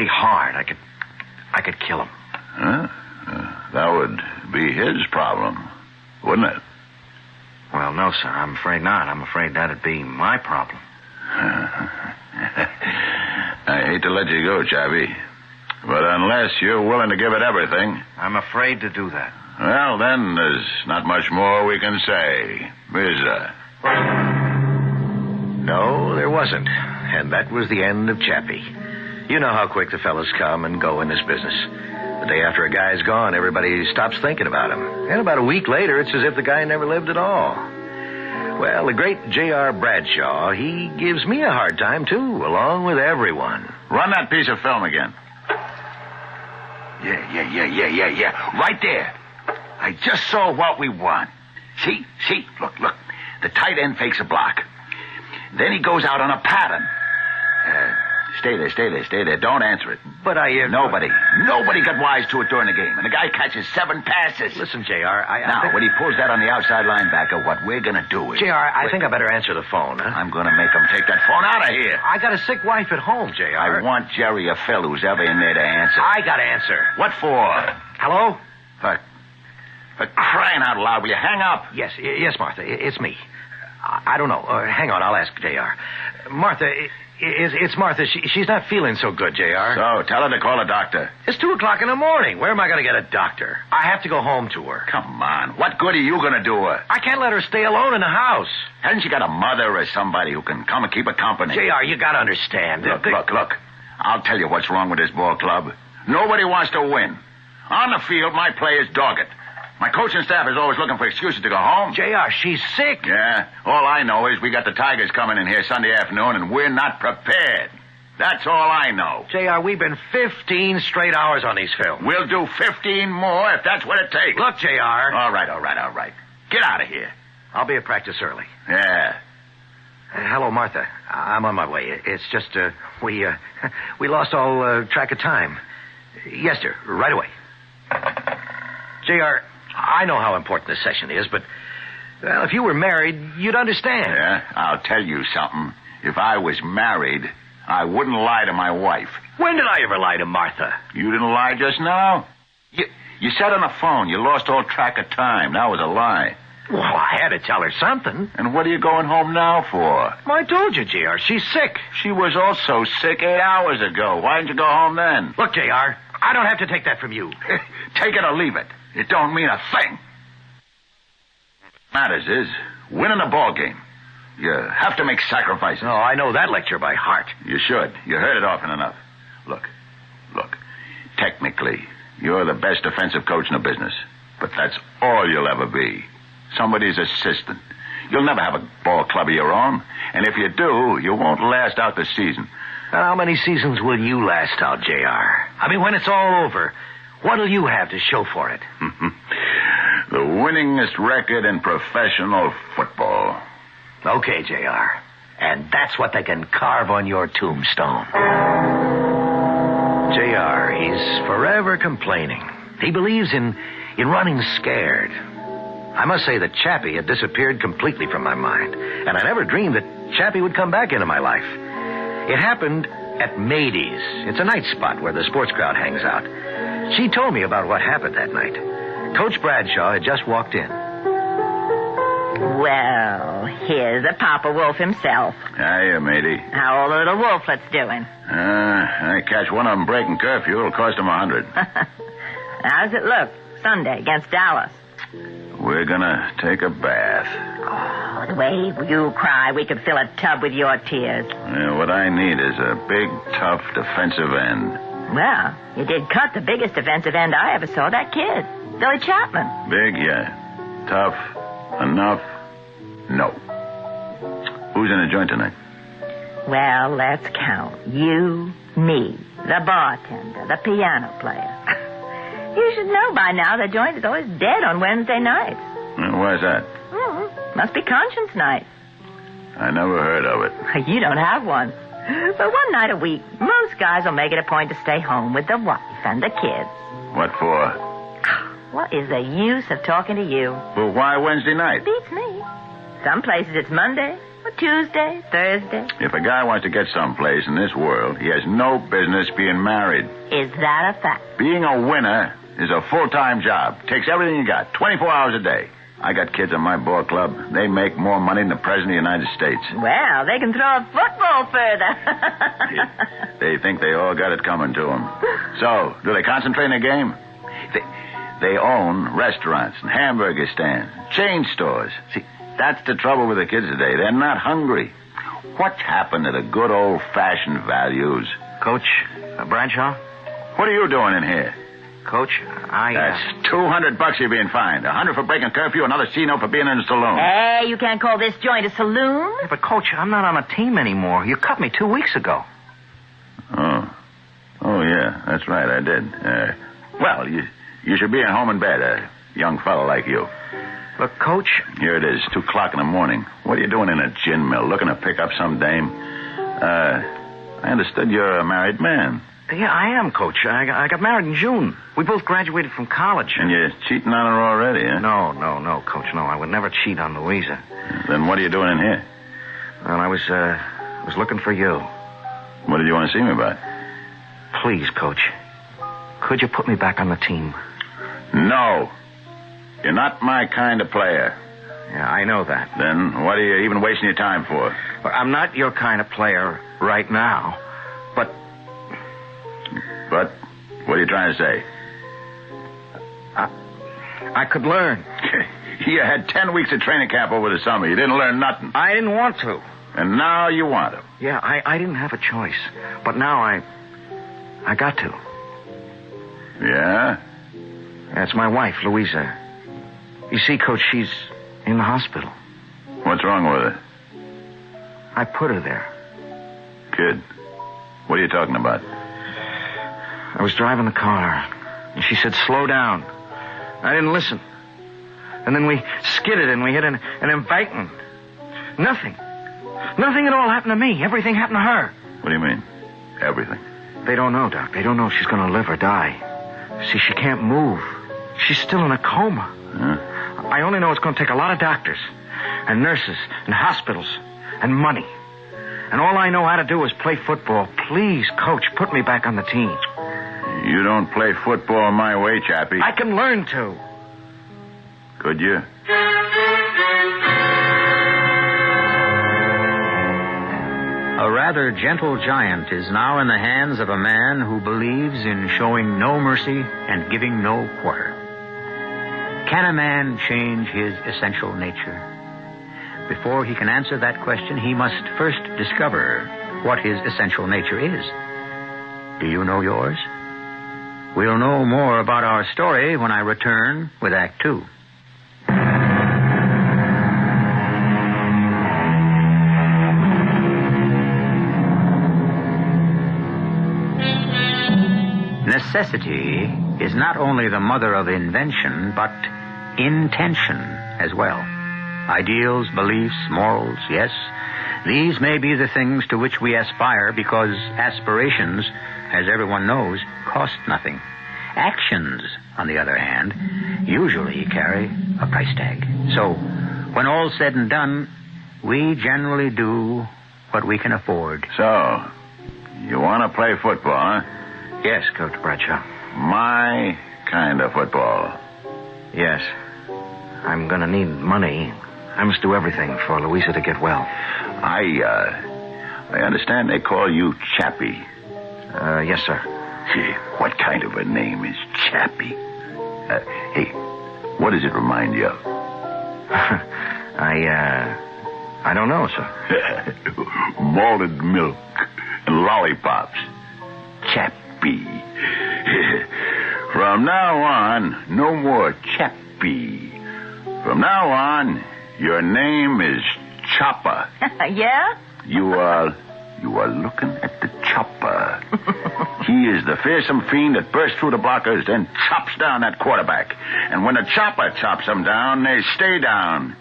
hard, I could kill him. Huh? that would be his problem, wouldn't it? Well, no, sir. I'm afraid not. I'm afraid that'd be my problem. I hate to let you go, Chappie. But unless you're willing to give it everything... I'm afraid to do that. Well, then, there's not much more we can say, is there? No, there wasn't. And that was the end of Chappie. You know how quick the fellas come and go in this business. The day after a guy's gone, everybody stops thinking about him. And about a week later, it's as if the guy never lived at all. Well, the great J.R. Bradshaw, he gives me a hard time, too, along with everyone. Run that piece of film again. Yeah. Right there. I just saw what we want. See? Look. The tight end fakes a block. Then he goes out on a pattern. Stay there. Don't answer it. But Nobody got wise to it during the game. And the guy catches 7 passes. Listen, J.R., Now, when he pulls that on the outside linebacker, what we're going to do is... J.R., I think I better answer the phone, huh? I'm going to make him take that phone out of here. I got a sick wife at home, J.R. I want Jerry or Phil, who's ever in there, to answer. I got to answer. What for? Hello? For crying out loud, will you hang up? Yes, Martha. It's me. I don't know. Hang on, I'll ask J.R. Martha, it's Martha. She's not feeling so good, J.R. So, tell her to call a doctor. It's 2 o'clock in the morning. Where am I going to get a doctor? I have to go home to her. Come on. What good are you going to do her? I can't let her stay alone in the house. Hasn't she got a mother or somebody who can come and keep her company? J.R., you got to understand. Look. I'll tell you what's wrong with this ball club. Nobody wants to win. On the field, my players dog it. My coaching staff is always looking for excuses to go home. J.R., she's sick. Yeah. All I know is we got the Tigers coming in here Sunday afternoon, and we're not prepared. That's all I know. J.R., we've been 15 straight hours on these films. We'll do 15 more if that's what it takes. Look, J.R. All right. Get out of here. I'll be at practice early. Yeah. Hello, Martha. I'm on my way. It's just, we lost all track of time. Yes, sir. Right away. J.R., I know how important this session is, but, well, if you were married, you'd understand. Yeah, I'll tell you something. If I was married, I wouldn't lie to my wife. When did I ever lie to Martha? You didn't lie just now? You said on the phone you lost all track of time. That was a lie. Well, I had to tell her something. And what are you going home now for? Well, I told you, J.R., she's sick. She was also sick 8 hours ago. Why didn't you go home then? Look, J.R., I don't have to take that from you. Take it or leave it. It don't mean a thing. What matters is winning a ball game. You have to make sacrifices. Oh, I know that lecture by heart. You should. You heard it often enough. Look. Technically, you're the best defensive coach in the business. But that's all you'll ever be. Somebody's assistant. You'll never have a ball club of your own. And if you do, you won't last out the season. How many seasons will you last out, J.R.? I mean, when it's all over, what'll you have to show for it? The winningest record in professional football. Okay, J.R. And that's what they can carve on your tombstone. J.R., he's forever complaining. He believes in running scared. I must say that Chappie had disappeared completely from my mind, and I never dreamed that Chappie would come back into my life. It happened at Mady's. It's a night spot where the sports crowd hangs out. She told me about what happened that night. Coach Bradshaw had just walked in. Well, here's the Papa Wolf himself. Hiya, matey. How are little wolflets doing? I catch one of them breaking curfew. It'll cost them $100. How's it look? Sunday against Dallas. We're gonna take a bath. Oh, the way you cry, we could fill a tub with your tears. What I need is a big, tough defensive end. Well, you did cut the biggest defensive end I ever saw, that kid, Billy Chapman. Big, yeah. Tough. Enough. No. Who's in the joint tonight? Well, let's count. You, me, the bartender, the piano player. You should know by now the joint is always dead on Wednesday nights. Why's that? Must be conscience night. I never heard of it. You don't have one. But one night a week, most guys will make it a point to stay home with the wife and the kids. What for? What is the use of talking to you? Well, why Wednesday night? Beats me. Some places it's Monday, or Tuesday, Thursday. If a guy wants to get someplace in this world, he has no business being married. Is that a fact? Being a winner is a full-time job. Takes everything you got, 24 hours a day. I got kids in my ball club. They make more money than the President of the United States. Well, they can throw a football further. They think they all got it coming to them. So, do they concentrate in the game? They own restaurants and hamburger stands, chain stores. See, that's the trouble with the kids today. They're not hungry. What's happened to the good old-fashioned values? Coach, Bradshaw? What are you doing in here? Coach, That's $200 you're being fined. $100 for breaking curfew, another C-note for being in a saloon. Hey, you can't call this joint a saloon. Yeah, but, Coach, I'm not on a team anymore. You cut me 2 weeks ago. Oh, yeah, that's right, I did. Well, you should be at home in bed, a young fellow like you. Look, Coach... Here it is, 2 o'clock in the morning. What are you doing in a gin mill, looking to pick up some dame? I understood you're a married man. Yeah, I am, Coach. I got married in June. We both graduated from college. And you're cheating on her already, huh? No, Coach, no. I would never cheat on Louisa. Then what are you doing in here? Well, I was looking for you. What did you want to see me about? Please, Coach. Could you put me back on the team? No. You're not my kind of player. Yeah, I know that. Then what are you even wasting your time for? Well, I'm not your kind of player right now, but... But what are you trying to say? I could learn. You had 10 weeks of training camp over the summer. You didn't learn nothing. I didn't want to. And now you want to. Yeah, I didn't have a choice. But now I got to. Yeah? That's my wife, Louisa. You see, Coach, she's in the hospital. What's wrong with her? I put her there. Kid, what are you talking about? I was driving the car, and she said, slow down. I didn't listen. And then we skidded, and we hit an embankment. Nothing at all happened to me. Everything happened to her. What do you mean, everything? They don't know, Doc. They don't know if she's going to live or die. See, she can't move. She's still in a coma. Huh? I only know it's going to take a lot of doctors and nurses and hospitals and money. And all I know how to do is play football. Please, Coach, put me back on the team. You don't play football my way, Chappie. I can learn to. Could you? A rather gentle giant is now in the hands of a man who believes in showing no mercy and giving no quarter. Can a man change his essential nature? Before he can answer that question, he must first discover what his essential nature is. Do you know yours? We'll know more about our story when I return with Act 2. Necessity is not only the mother of invention, but intention as well. Ideals, beliefs, morals, yes, these may be the things to which we aspire because aspirations, as everyone knows, cost nothing. Actions, on the other hand, usually carry a price tag. So, when all's said and done, we generally do what we can afford. So, you want to play football, huh? Yes, Coach Bradshaw. My kind of football. Yes. I'm going to need money. I must do everything for Louisa to get well. I understand they call you Chappie. Yes, sir. Gee, what kind of a name is Chappie? Hey, what does it remind you of? I don't know, sir. Malted milk and lollipops. Chappie. From now on, no more Chappie. From now on, your name is Chopper. Yeah? You are looking at the Chopper. He is the fearsome fiend that bursts through the blockers, then chops down that quarterback. And when the Chopper chops them down, they stay down.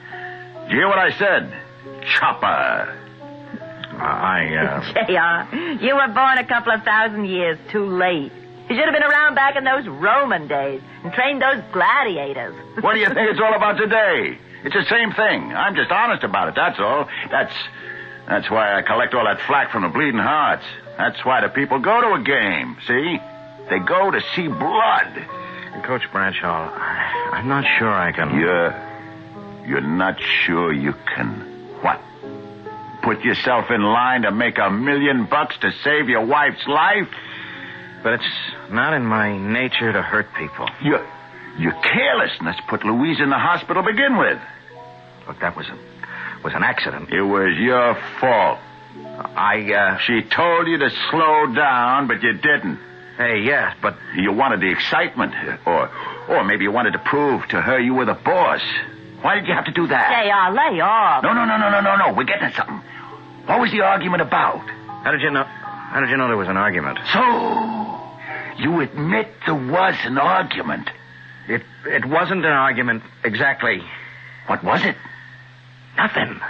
Did you hear what I said? Chopper. JR, you were born a couple of thousand years too late. You should have been around back in those Roman days and trained those gladiators. What do you think it's all about today? It's the same thing. I'm just honest about it, that's all. That's why I collect all that flack from the bleeding hearts. That's why the people go to a game, see? They go to see blood. Coach Bradshaw, I'm not sure I can... You're not sure you can... What? Put yourself in line to make $1 million to save your wife's life? But it's not in my nature to hurt people. Your carelessness put Louise in the hospital to begin with. Look, that was an accident. It was your fault. She told you to slow down, but you didn't. Hey, yes, but... You wanted the excitement, or maybe you wanted to prove to her you were the boss. Why did you have to do that? JR, lay off. No. We're getting at something. What was the argument about? How did you know there was an argument? So, you admit there was an argument. It wasn't an argument exactly. What was it? Nothing.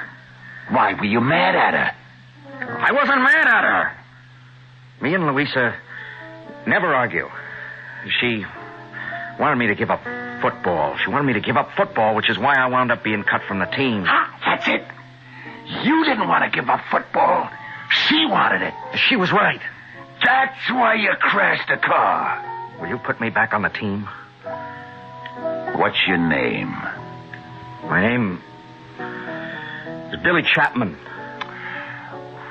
Why, were you mad at her? I wasn't mad at her. Me and Louisa never argue. She wanted me to give up football. She wanted me to give up football, which is why I wound up being cut from the team. That's it. You didn't want to give up football. She wanted it. She was right. That's why you crashed the car. Will you put me back on the team? What's your name? My name is Billy Chapman.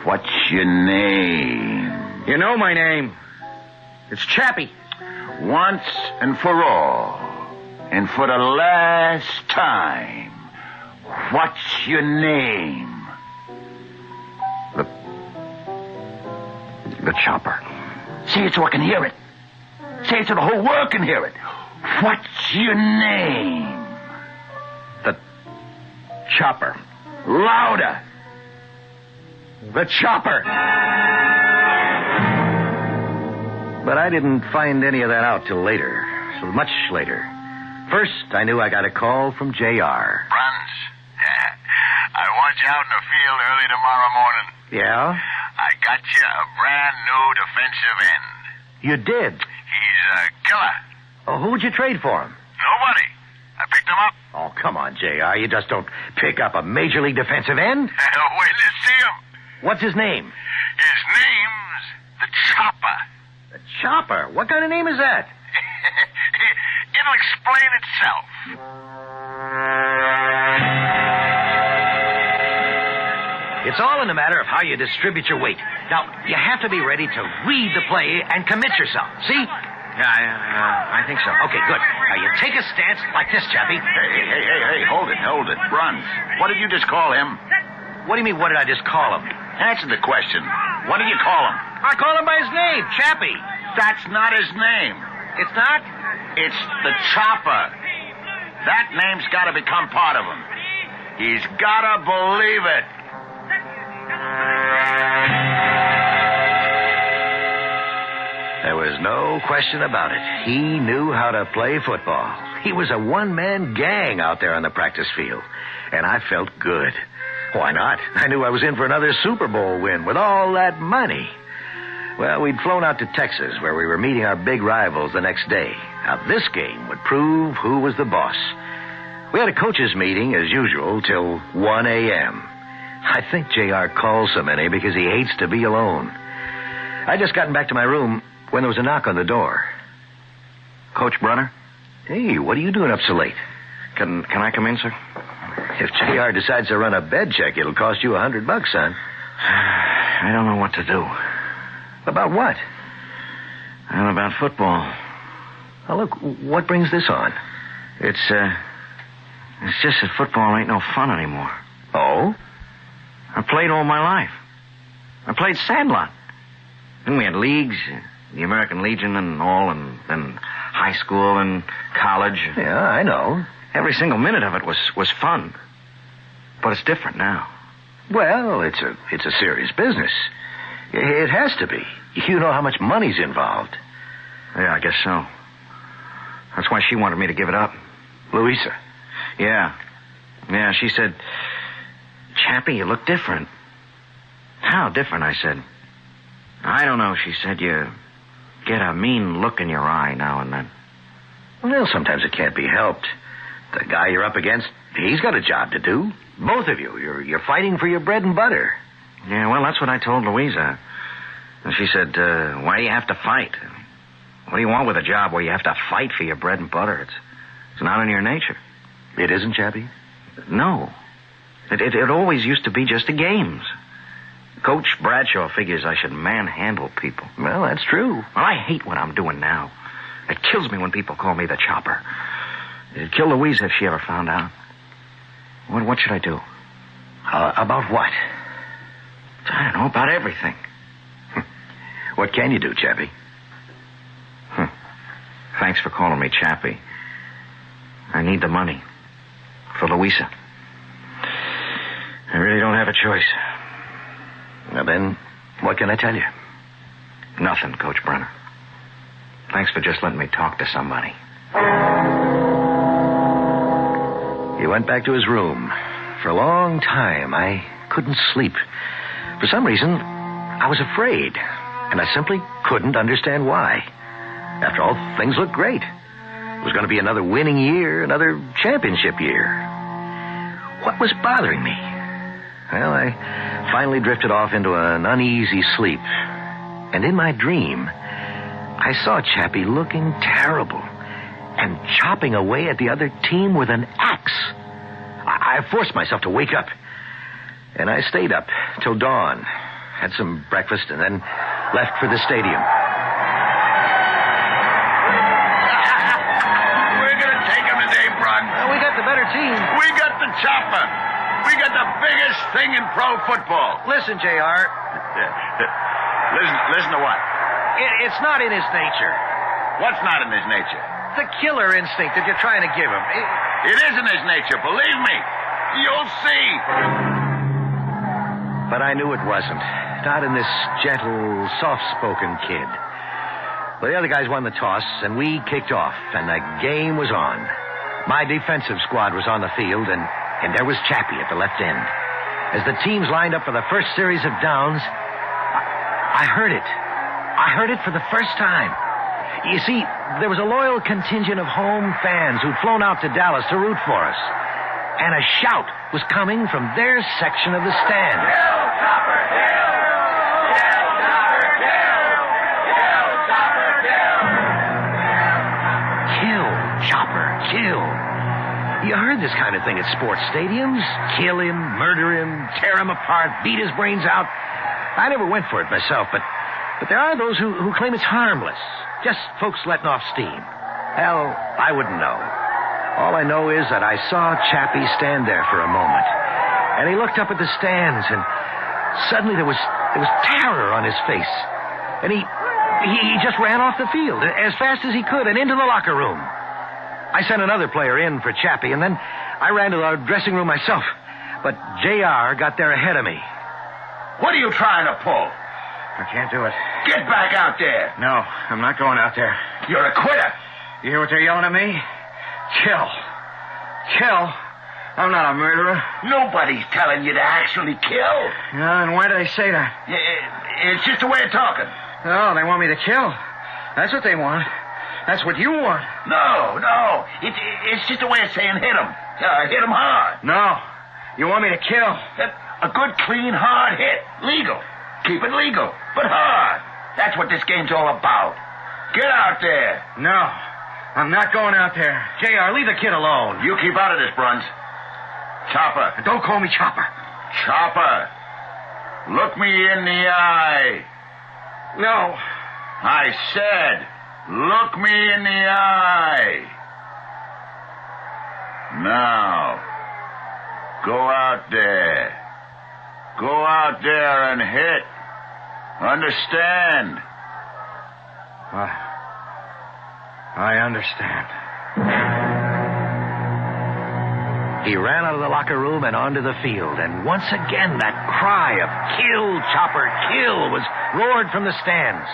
What's your name? You know my name. It's Chappie. Once and for all, and for the last time, what's your name? The Chopper. Say it so I can hear it. Say it so the whole world can hear it. What's your name? The Chopper. Louder. The Chopper. But I didn't find any of that out till later. Till much later. First, I knew I got a call from J.R. Bruns, I want you out in the field early tomorrow morning. Yeah? I got you a brand new defensive end. You did? He's a killer. Oh, who'd you trade for him? Nobody. I picked him up. Oh, come on, J.R. You just don't pick up a major league defensive end. Wait till you see him. What's his name? His name's the Chopper. The Chopper? What kind of name is that? It'll explain itself. It's all in the matter of how you distribute your weight. Now, you have to be ready to read the play and commit yourself. See? Yeah, I think so. Okay, good. Now, you take a stance like this, Chappie. Hey, hold it. Bruns, what did you just call him? What do you mean, what did I just call him? Answer the question. What do you call him? I call him by his name, Chappie. That's not his name. It's not? It's the Chopper. That name's got to become part of him. He's got to believe it. There was no question about it. He knew how to play football. He was a one-man gang out there on the practice field. And I felt good. Why not? I knew I was in for another Super Bowl win with all that money. Well, we'd flown out to Texas, where we were meeting our big rivals the next day. Now, this game would prove who was the boss. We had a coaches' meeting, as usual, till 1 a.m. I think J.R. calls so many because he hates to be alone. I'd just gotten back to my room when there was a knock on the door. Coach Brunner? Hey, what are you doing up so late? Can I come in, sir? If J.R. decides to run a bed check, it'll cost you $100, son. I don't know what to do. About what? About football. Oh, look, what brings this on? It's just that football ain't no fun anymore. Oh? I played all my life. I played Sandlot. Then we had leagues, the American Legion and all, and then high school and college. Yeah, I know. Every single minute of it was fun. But it's different now. Well, it's a serious business. It has to be. You know how much money's involved. Yeah, I guess so. That's why she wanted me to give it up. Louisa? Yeah. Yeah, she said, Chappie, you look different. How different, I said. I don't know, she said. You get a mean look in your eye now and then. Well, sometimes it can't be helped. The guy you're up against, he's got a job to do. Both of you. You're fighting for your bread and butter. Yeah, well, that's what I told Louisa. And she said, why do you have to fight? What do you want with a job where you have to fight for your bread and butter? It's not in your nature. It isn't, Chappie? No. It always used to be just the games. Coach Bradshaw figures I should manhandle people. Well, that's true. Well, I hate what I'm doing now. It kills me when people call me the chopper. It'd kill Louisa if she ever found out. What should I do? About what? I don't know, about everything. What can you do, Chappie? Thanks for calling me Chappie. I need the money. For Louisa. I really don't have a choice. Well, then, what can I tell you? Nothing, Coach Brenner. Thanks for just letting me talk to somebody. He went back to his room. For a long time, I couldn't sleep. For some reason, I was afraid, and I simply couldn't understand why. After all, things looked great. It was going to be another winning year, another championship year. What was bothering me? Well, I finally drifted off into an uneasy sleep. And in my dream, I saw Chappie looking terrible and chopping away at the other team with an axe. I forced myself to wake up, and I stayed up till dawn, had some breakfast, and then left for the stadium. We're going to take him today, Brun. Well, we got the better team. We got the chopper. We got the biggest thing in pro football. Listen, J.R. Listen to what? It's not in his nature. What's not in his nature? The killer instinct that you're trying to give him. It is in his nature, believe me. You'll see. But I knew it wasn't. Not in this gentle, soft-spoken kid. Well, the other guys won the toss, and we kicked off, and the game was on. My defensive squad was on the field, and there was Chappie at the left end. As the teams lined up for the first series of downs, I heard it. I heard it for the first time. You see, there was a loyal contingent of home fans who'd flown out to Dallas to root for us. And a shout was coming from their section of the stand. Kill, Chopper, kill! Kill, Chopper, kill! Kill, Chopper, kill! Kill, Chopper, kill. You heard this kind of thing at sports stadiums. Kill him, murder him, tear him apart, beat his brains out. I never went for it myself, but there are those who claim it's harmless. Just folks letting off steam. Hell, I wouldn't know. All I know is that I saw Chappie stand there for a moment. And he looked up at the stands, and suddenly there was terror on his face. And he just ran off the field as fast as he could and into the locker room. I sent another player in for Chappie, and then I ran to our dressing room myself. But J.R. got there ahead of me. What are you trying to pull? I can't do it. Get back out there. No, I'm not going out there. You're a quitter. You hear what they're yelling at me? Kill. Kill? I'm not a murderer. Nobody's telling you to actually kill. Yeah, and why do they say that? It's just a way of talking. Oh, they want me to kill. That's what they want. That's what you want. No. It's just a way of saying hit him. Hit him hard. No. You want me to kill. A good, clean, hard hit. Legal. Keep it legal, but hard. That's what this game's all about. Get out there. No, I'm not going out there. J.R., leave the kid alone. You keep out of this, Bruns. Chopper. Don't call me Chopper. Chopper. Look me in the eye. No. I said, look me in the eye. Now, go out there. Go out there and hit. Understand? I understand. He ran out of the locker room and onto the field, and once again that cry of kill, Chopper, kill was roared from the stands.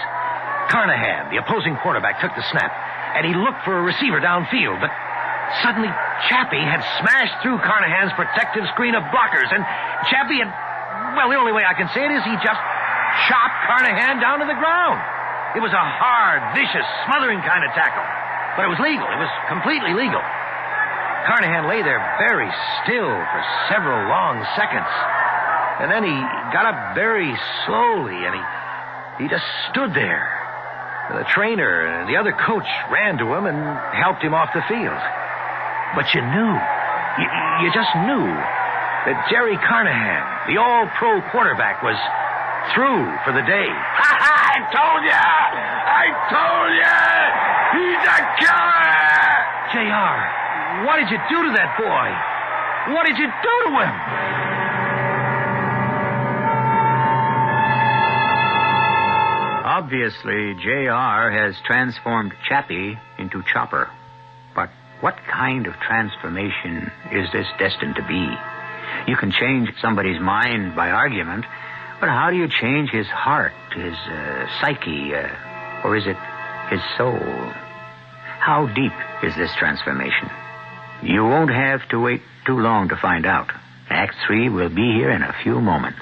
Carnahan, the opposing quarterback, took the snap, and he looked for a receiver downfield, but suddenly Chappie had smashed through Carnahan's protective screen of blockers, and Chappie had... Well, the only way I can say it is he just chopped Carnahan down to the ground. It was a hard, vicious, smothering kind of tackle. But it was legal. It was completely legal. Carnahan lay there very still for several long seconds. And then he got up very slowly, and he just stood there. The trainer and the other coach ran to him and helped him off the field. But you knew. You just knew that Jerry Carnahan, the all-pro quarterback, was through for the day. I told you! He's a killer! JR, what did you do to that boy? What did you do to him? Obviously, J.R. has transformed Chappie into Chopper. But what kind of transformation is this destined to be? You can change somebody's mind by argument, but how do you change his heart, his psyche, or is it his soul? How deep is this transformation? You won't have to wait too long to find out. Act 3 will be here in a few moments.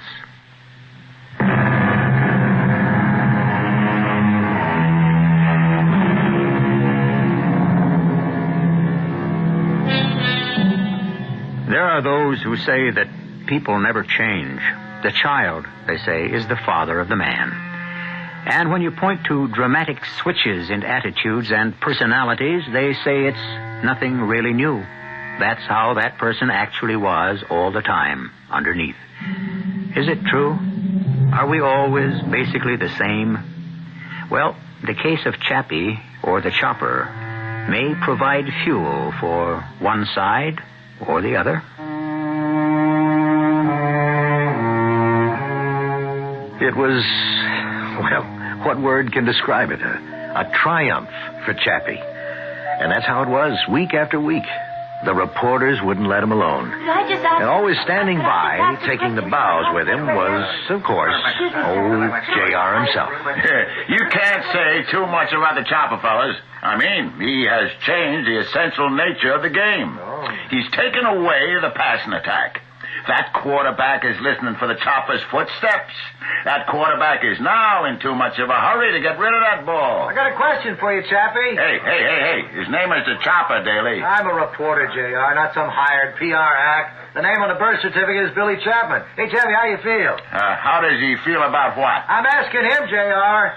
There are those who say that people never change. The child, they say, is the father of the man. And when you point to dramatic switches in attitudes and personalities, they say it's nothing really new. That's how that person actually was all the time, underneath. Is it true? Are we always basically the same? Well, the case of Chappie, or the Chopper, may provide fuel for one side or the other. It was, well, what word can describe it? A triumph for Chappie. And that's how it was, week after week. The reporters wouldn't let him alone. And always standing by, taking the bows with him, was, of course, old J.R. himself. You can't say too much about the Chopper, fellas. I mean, he has changed the essential nature of the game. He's taken away the passing attack. That quarterback is listening for the Chopper's footsteps. That quarterback is now in too much of a hurry to get rid of that ball. I got a question for you, Chappie. Hey. His name is the Chopper, Daly. I'm a reporter, J.R., not some hired PR act. The name on the birth certificate is Billy Chapman. Hey, Chappie, how you feel? How does he feel about what? I'm asking him, J.R.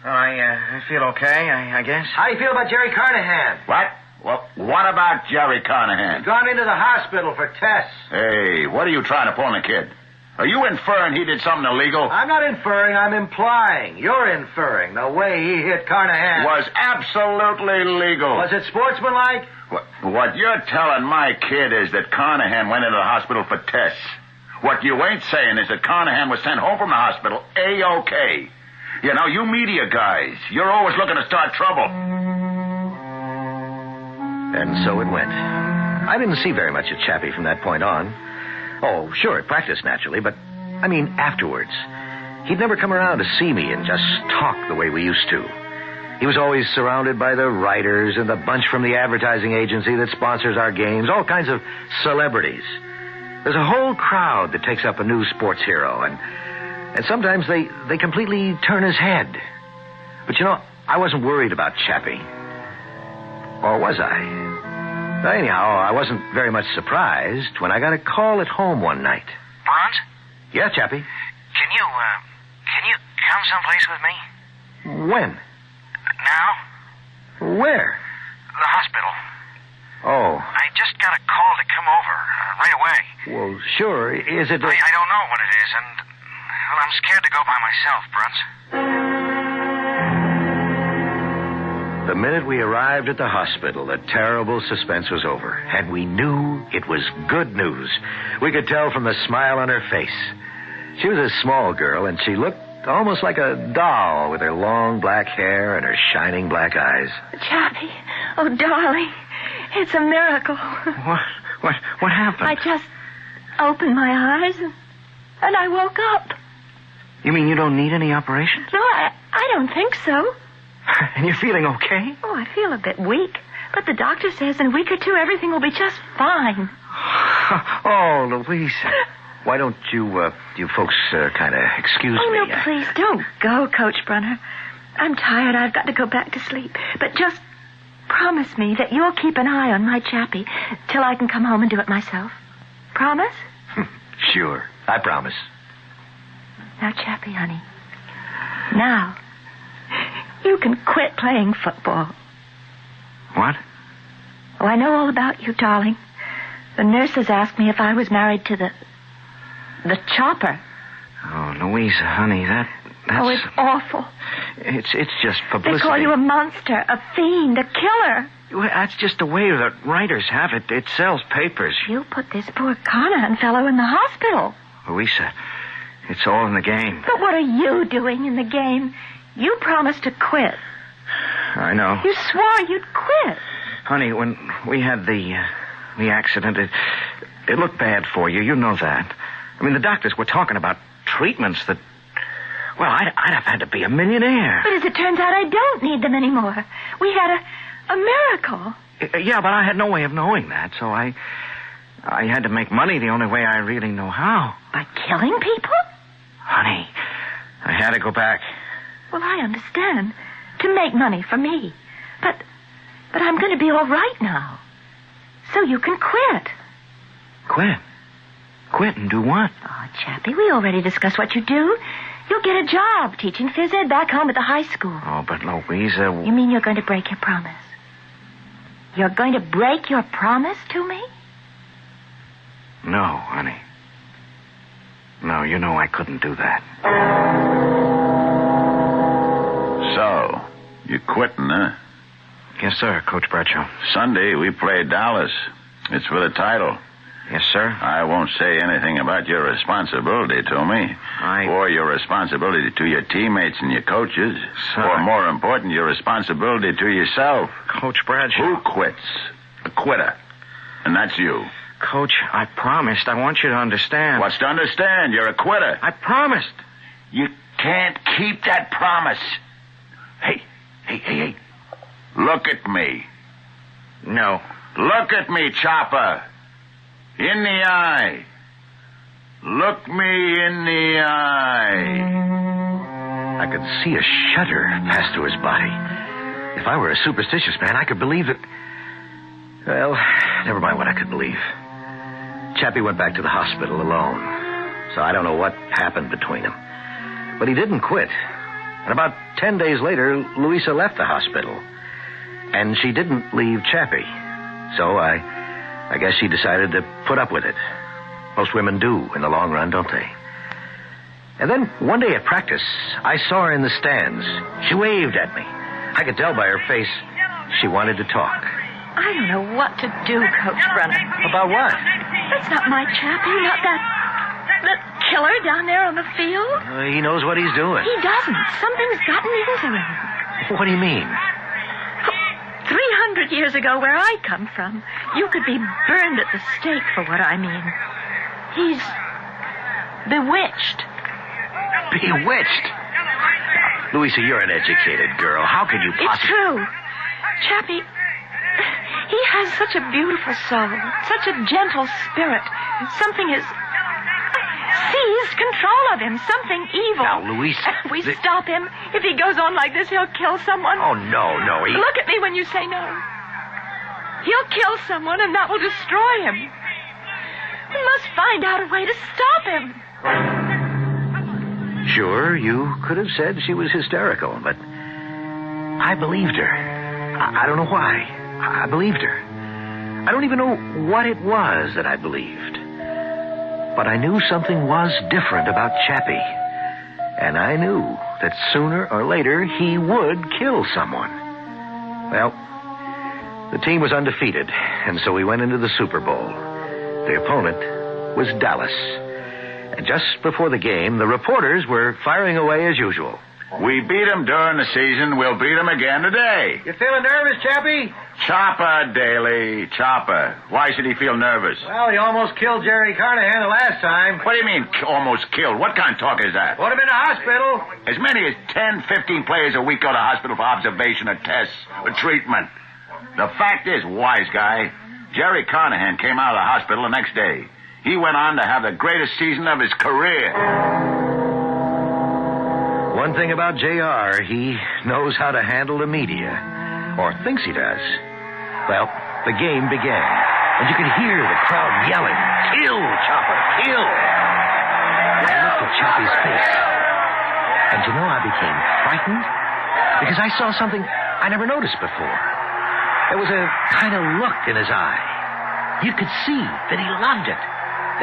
I feel okay, I guess. How do you feel about Jerry Carnahan? What? Well, what about Jerry Carnahan? He's gone into the hospital for tests. Hey, what are you trying to pull on the kid? Are you inferring he did something illegal? I'm not inferring, I'm implying. You're inferring. The way he hit Carnahan was absolutely legal. Was it sportsmanlike? What you're telling my kid is that Carnahan went into the hospital for tests. What you ain't saying is that Carnahan was sent home from the hospital A-OK. You know, you media guys, you're always looking to start trouble. And so it went. I didn't see very much of Chappie from that point on. Oh, sure, at practice, naturally, but, I mean, afterwards. He'd never come around to see me and just talk the way we used to. He was always surrounded by the writers and the bunch from the advertising agency that sponsors our games, all kinds of celebrities. There's a whole crowd that takes up a new sports hero, and sometimes they completely turn his head. But, you know, I wasn't worried about Chappie. Or was I? Anyhow, I wasn't very much surprised when I got a call at home one night. Bonds? Yeah, Chappie? Can you come someplace with me? When? Now? Where? The hospital. Oh. I just got a call to come over right away. Well, sure. Is it... I don't know what it is, and... well, I'm scared to go by myself, Bruns. The minute we arrived at the hospital, the terrible suspense was over, and we knew it was good news. We could tell from the smile on her face. She was a small girl, and she looked almost like a doll with her long black hair and her shining black eyes. Chappie, oh, darling, it's a miracle. What happened? I just opened my eyes, and I woke up. You mean you don't need any operation? No, I don't think so. And you're feeling okay? Oh, I feel a bit weak. But the doctor says in a week or two everything will be just fine. Oh, Louise. Why don't you folks kind of excuse me? Oh, no, please, don't go, Coach Brunner. I'm tired. I've got to go back to sleep. But just promise me that you'll keep an eye on my Chappie till I can come home and do it myself. Promise? Sure, I promise. Now, Chappie, honey. Now, you can quit playing football. What? Oh, I know all about you, darling. The nurses asked me if I was married to the chopper. Oh, Louisa, honey, that's... Oh, it's awful. It's just publicity. They call you a monster, a fiend, a killer. Well, that's just the way the writers have it. It sells papers. You put this poor Carnahan fellow in the hospital. Louisa, it's all in the game. But what are you doing in the game? You promised to quit. I know. You swore you'd quit. Honey, when we had the accident, it looked bad for you. You know that. I mean, the doctors were talking about treatments that... Well, I'd have had to be a millionaire. But as it turns out, I don't need them anymore. We had a miracle. Yeah, but I had no way of knowing that, so I had to make money the only way I really know how. By killing people? Honey, I had to go back. Well, I understand. To make money for me. But I'm going to be all right now. So you can quit. Quit? Quit and do what? Oh, Chappie, we already discussed what you do. You'll get a job teaching phys ed back home at the high school. Oh, but Louisa... You mean you're going to break your promise? You're going to break your promise to me? No, honey. No, you know I couldn't do that. So, you quitting, huh? Yes, sir, Coach Bradshaw. Sunday, we play Dallas. It's for the title. Yes, sir. I won't say anything about your responsibility to me. Or your responsibility to your teammates and your coaches. Sir. Or more important, your responsibility to yourself. Coach Bradshaw. Who quits? A quitter. And that's you. Coach, I promised. I want you to understand. What's to understand? You're a quitter. I promised. You can't keep that promise. Hey. Look at me. No. Look at me, Chopper. In the eye. Look me in the eye. I could see a shudder pass through his body. If I were a superstitious man, I could believe that... Well, never mind what I could believe. Chappie went back to the hospital alone. So I don't know what happened between them. But he didn't quit. And about 10 days later, Louisa left the hospital. And she didn't leave Chappie. So I guess she decided to put up with it. Most women do in the long run, don't they? And then one day at practice, I saw her in the stands. She waved at me. I could tell by her face she wanted to talk. I don't know what to do, Coach Brunner. About what? That's not my Chappie, not that killer down there on the field. He knows what he's doing. He doesn't. Something's gotten into him. What do you mean? 300 years ago, where I come from, you could be burned at the stake for what I mean. He's bewitched. Bewitched? Louisa, you're an educated girl. How can you possibly... It's true. Chappie, he has such a beautiful soul, such a gentle spirit. Something has seized control of him, something evil. Now, Louisa... If we stop him, if he goes on like this, he'll kill someone. Oh, no, he... Look at me when you say no. He'll kill someone, and that will destroy him. We must find out a way to stop him. Sure, you could have said she was hysterical, but I believed her. I don't know why. I believed her. I don't even know what it was that I believed. But I knew something was different about Chappie. And I knew that sooner or later he would kill someone. Well, the team was undefeated, and so we went into the Super Bowl. The opponent was Dallas. And just before the game, the reporters were firing away as usual. We beat them during the season. We'll beat them again today. You feeling nervous, Chappie? Chopper, Daly. Chopper. Why should he feel nervous? Well, he almost killed Jerry Carnahan the last time. What do you mean, almost killed? What kind of talk is that? Put him in the hospital. As many as 10, 15 players a week go to hospital for observation or tests or treatment. The fact is, wise guy, Jerry Carnahan came out of the hospital the next day. He went on to have the greatest season of his career. One thing about JR, he knows how to handle the media. Or thinks he does. Well, the game began. And you could hear the crowd yelling, "Kill, Chopper, kill!" I looked at Chappie's face. And you know, I became frightened. because I saw something I never noticed before. There was a kind of look in his eye. You could see that he loved it,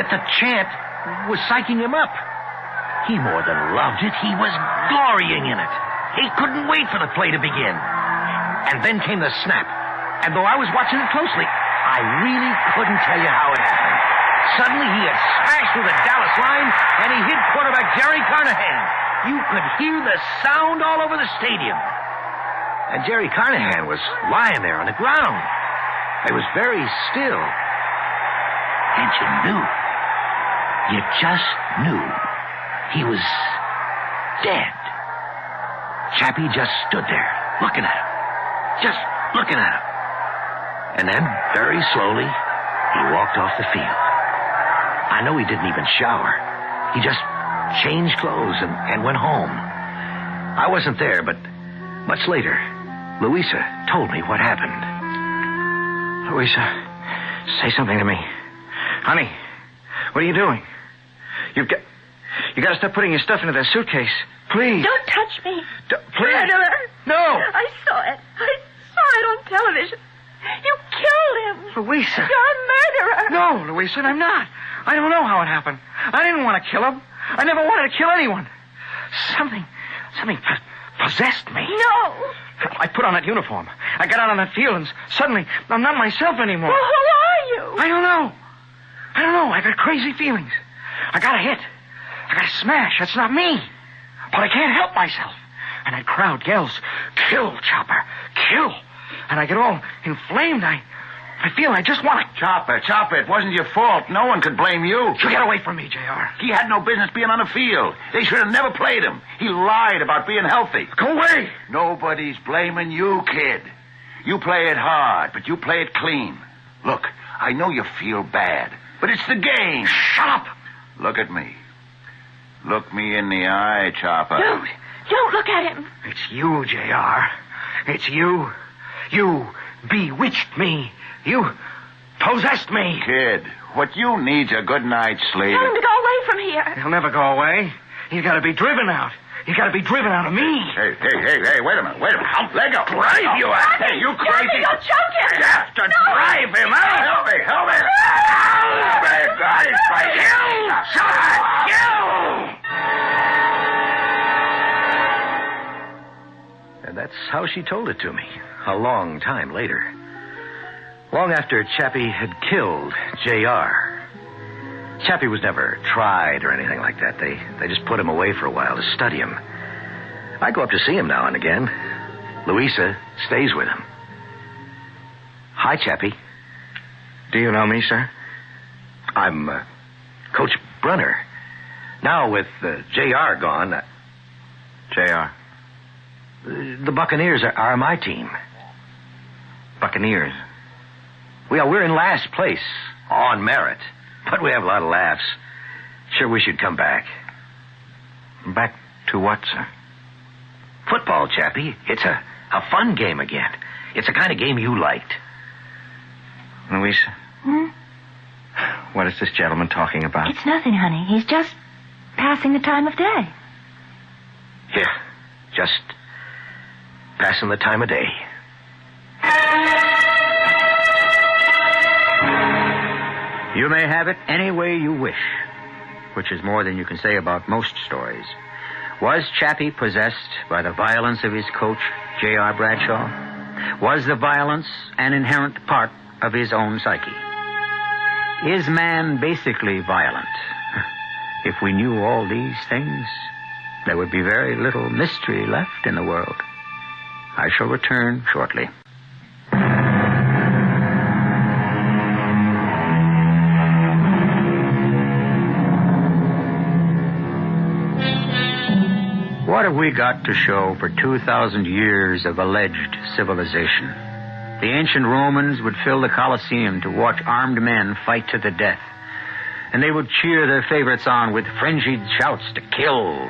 that the chant was psyching him up. He more than loved it. He was glorying in it. He couldn't wait for the play to begin. And then came the snap. And though I was watching it closely, I really couldn't tell you how it happened. Suddenly, he had smashed through the Dallas line, and he hit quarterback Jerry Carnahan. You could hear the sound all over the stadium. And Jerry Carnahan was lying there on the ground. It was very still. And you knew. You just knew. He was dead. Chappie just stood there, looking at him. Just looking at him. And then, very slowly, he walked off the field. I know he didn't even shower. He just changed clothes and went home. I wasn't there, but much later, Louisa told me what happened. Louisa, say something to me. Honey, what are you doing? You got to stop putting your stuff into that suitcase. Please. Don't touch me. Please. Murderer. No. I saw it. I saw it on television. You killed him. Louisa. You're a murderer. No, Louisa, I'm not. I don't know how it happened. I didn't want to kill him. I never wanted to kill anyone. Something possessed me. No. I put on that uniform. I got out on that field, and suddenly I'm not myself anymore. Well, who are you? I don't know. I got crazy feelings. I got a hit. I got a smash. That's not me. But I can't help myself. And that crowd yells, "Kill, Chopper, kill." And I get all inflamed. I feel I just want to... Chopper, it wasn't your fault. No one could blame you. You get away from me, J.R. He had no business being on the field. They should have never played him. He lied about being healthy. Go away. Nobody's blaming you, kid. You play it hard, but you play it clean. Look, I know you feel bad, but it's the game. Shut up. Look at me. Look me in the eye, Chopper. Don't look at him. It's you, J.R. It's you. You bewitched me. You possessed me. Kid, what you need's a good night's sleep. Tell him to go away from here. He'll never go away. He's got to be driven out. He's got to be driven out of me. Hey, wait a minute. Let go. Drive you out. Hey, you crazy. Don't choke him. You have to drive him out. Help me. Oh, my God, it's crazy. And that's how she told it to me, a long time later. Long after Chappie had killed J.R. Chappie was never tried or anything like that. They just put him away for a while to study him. I go up to see him now and again. Louisa stays with him. Hi, Chappie. Do you know me, sir? I'm Coach Brunner. Now with J.R. gone... J.R.? The Buccaneers are my team. Buccaneers? Well, we're in last place, on merit. But we have a lot of laughs. Sure wish you'd come back. Back to what, sir? Football, Chappie. It's a fun game again. It's the kind of game you liked. Louisa? What is this gentleman talking about? It's nothing, honey. He's just passing the time of day. Yeah, just passing the time of day. You may have it any way you wish, which is more than you can say about most stories. Was Chappie possessed by the violence of his coach, J.R. Bradshaw? Was the violence an inherent part of his own psyche? Is man basically violent? If we knew all these things, there would be very little mystery left in the world. I shall return shortly. What have we got to show for 2,000 years of alleged civilization? The ancient Romans would fill the Colosseum to watch armed men fight to the death. And they would cheer their favorites on with frenzied shouts to kill.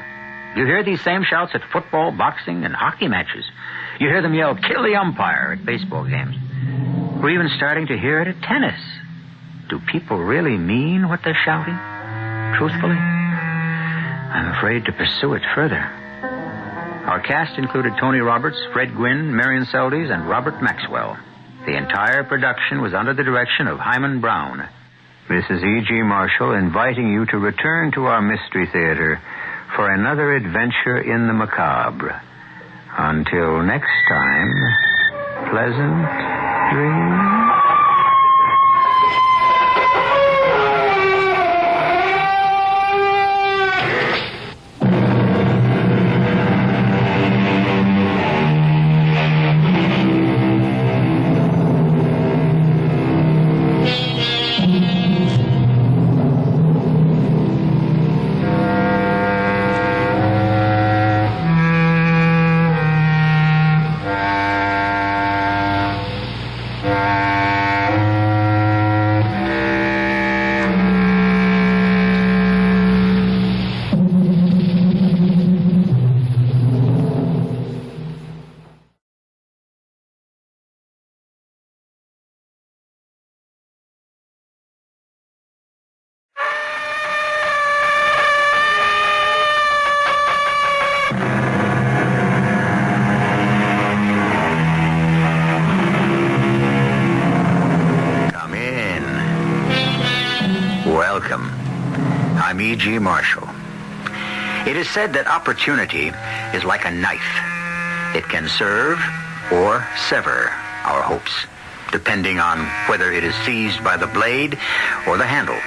You hear these same shouts at football, boxing, and hockey matches. You hear them yell, "Kill the umpire," at baseball games. We're even starting to hear it at tennis. Do people really mean what they're shouting? Truthfully? I'm afraid to pursue it further. Our Our cast included Tony Roberts, Fred Gwynn, Marion Seldes, and Robert Maxwell. The entire production was under the direction of Hyman Brown. This is E.G. Marshall inviting you to return to our Mystery Theater for another adventure in the macabre. Until next time, pleasant dreams. I'm E.G. Marshall. It is said that opportunity is like a knife. It can serve or sever our hopes, depending on whether it is seized by the blade or the handle.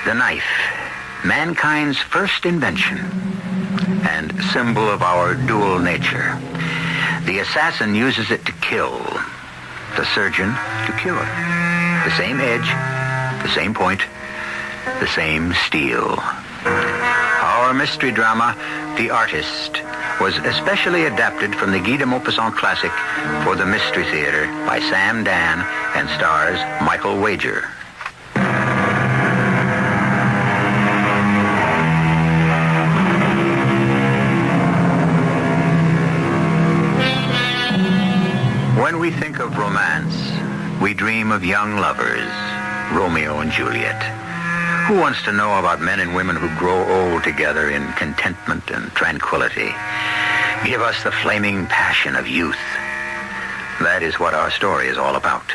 The knife, mankind's first invention and symbol of our dual nature. The assassin uses it to kill, the surgeon to cure. The same edge, the same point, the same steel. Our mystery drama, The Artist, was especially adapted from the Guy de Maupassant classic for the Mystery Theater by Sam Dan and stars Michael Wager. When we think of romance, we dream of young lovers, Romeo and Juliet. Who wants to know about men and women who grow old together in contentment and tranquility? Give us the flaming passion of youth. That is what our story is all about.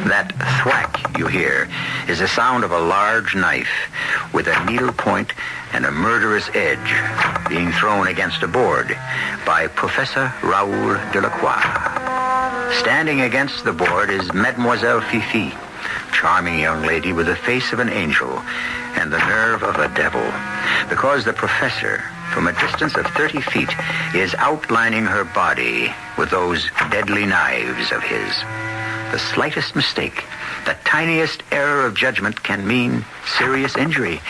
That thwack you hear is the sound of a large knife with a needle point and a murderous edge being thrown against a board by Professor Raoul Delacroix. Standing against the board is Mademoiselle Fifi, charming young lady with the face of an angel and the nerve of a devil, because the professor, from a distance of 30 feet, is outlining her body with those deadly knives of his. The slightest mistake, the tiniest error of judgment can mean serious injury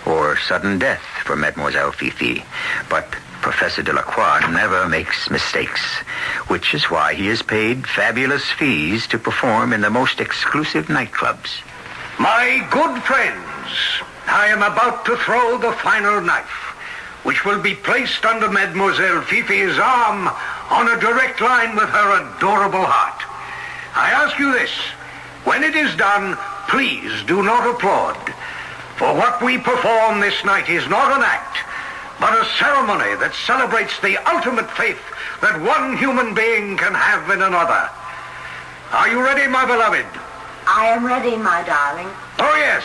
or sudden death for Mademoiselle Fifi. But Professor Delacroix never makes mistakes, which is why he is paid fabulous fees to perform in the most exclusive nightclubs. My good friends, I am about to throw the final knife, which will be placed under Mademoiselle Fifi's arm on a direct line with her adorable heart. I ask you this, when it is done, please do not applaud, for what we perform this night is not an act, but a ceremony that celebrates the ultimate faith that one human being can have in another. Are you ready, my beloved? I am ready, my darling. Oh, yes.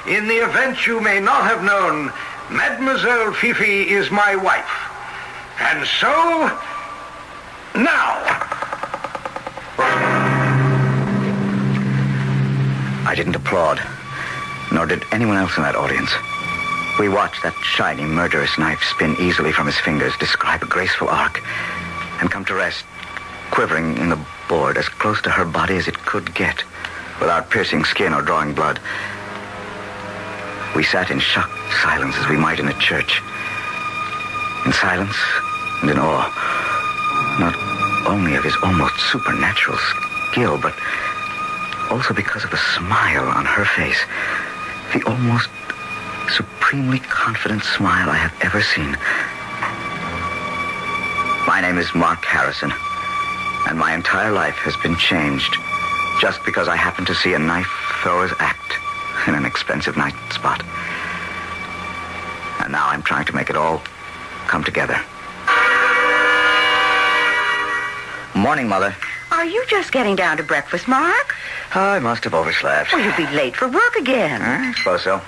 In the event you may not have known, Mademoiselle Fifi is my wife. And so, now. I didn't applaud, nor did anyone else in that audience. We watched that shining, murderous knife spin easily from his fingers, describe a graceful arc, and come to rest, quivering in the board as close to her body as it could get, without piercing skin or drawing blood. We sat in shocked silence as we might in a church. In silence and in awe, not only of his almost supernatural skill, but also because of the smile on her face, the almost supremely confident smile I have ever seen. My name is Mark Harrison, and my entire life has been changed just because I happened to see a knife thrower's act in an expensive night spot. And now I'm trying to make it all come together. Morning, Mother. Are you just getting down to breakfast, Mark? I must have overslept. Well, you'll be late for work again. I suppose so.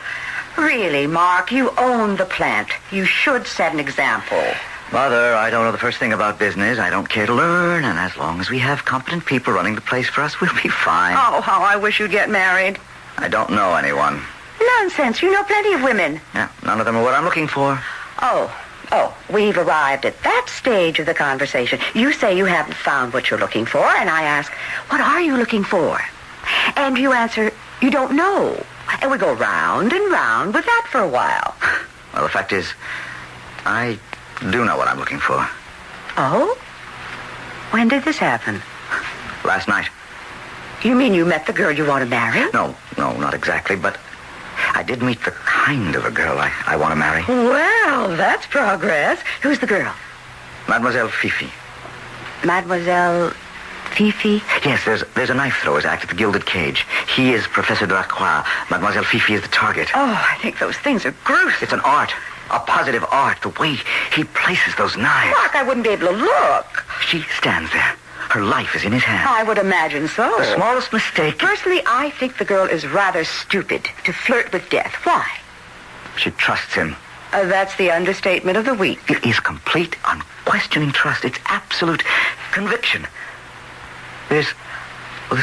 Really, Mark, you own the plant. You should set an example. Mother, I don't know the first thing about business. I don't care to learn, and as long as we have competent people running the place for us, we'll be fine. Oh, how I wish you'd get married. I don't know anyone. Nonsense. You know plenty of women. Yeah, none of them are what I'm looking for. Oh, we've arrived at that stage of the conversation. You say you haven't found what you're looking for, and I ask, what are you looking for? And you answer, you don't know. And we go round and round with that for a while. Well, the fact is, I do know what I'm looking for. Oh? When did this happen? Last night. You mean you met the girl you want to marry? No, not exactly, but I did meet the kind of a girl I want to marry. Well, that's progress. Who's the girl? Mademoiselle Fifi. Mademoiselle Fifi? Yes, there's a knife throwers act at the Gilded Cage. He is Professor Delacroix. Mademoiselle Fifi is the target. Oh, I think those things are gruesome. It's an art. A positive art. The way he places those knives. Mark, I wouldn't be able to look. She stands there. Her life is in his hands. I would imagine so. The smallest mistake. Personally, I think the girl is rather stupid to flirt with death. Why? She trusts him. That's the understatement of the week. It is complete, unquestioning trust. It's absolute conviction. There's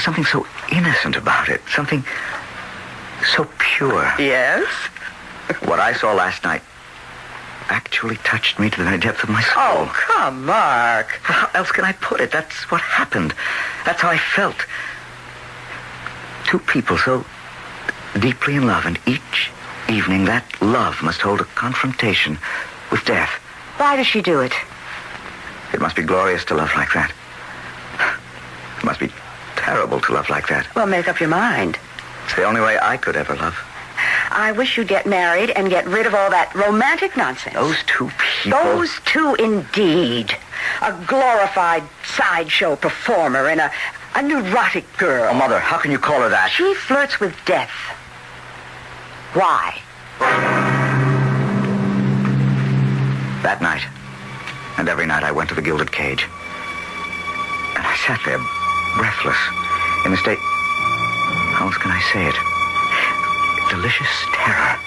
something so innocent about it. Something so pure. Yes? What I saw last night actually touched me to the very depth of my soul. Oh, come, Mark. How else can I put it? That's what happened. That's how I felt. Two people so deeply in love, and each evening that love must hold a confrontation with death. Why does she do it? It must be glorious to love like that. It must be terrible to love like that. Well, make up your mind. It's the only way I could ever love. I wish you'd get married and get rid of all that romantic nonsense. Those two people. Those two, indeed. A glorified sideshow performer and a neurotic girl. Oh, Mother, how can you call her that? She flirts with death. Why? That night, and every night, I went to the Gilded Cage. And I sat there, breathless, in a state... How else can I say it? Delicious terror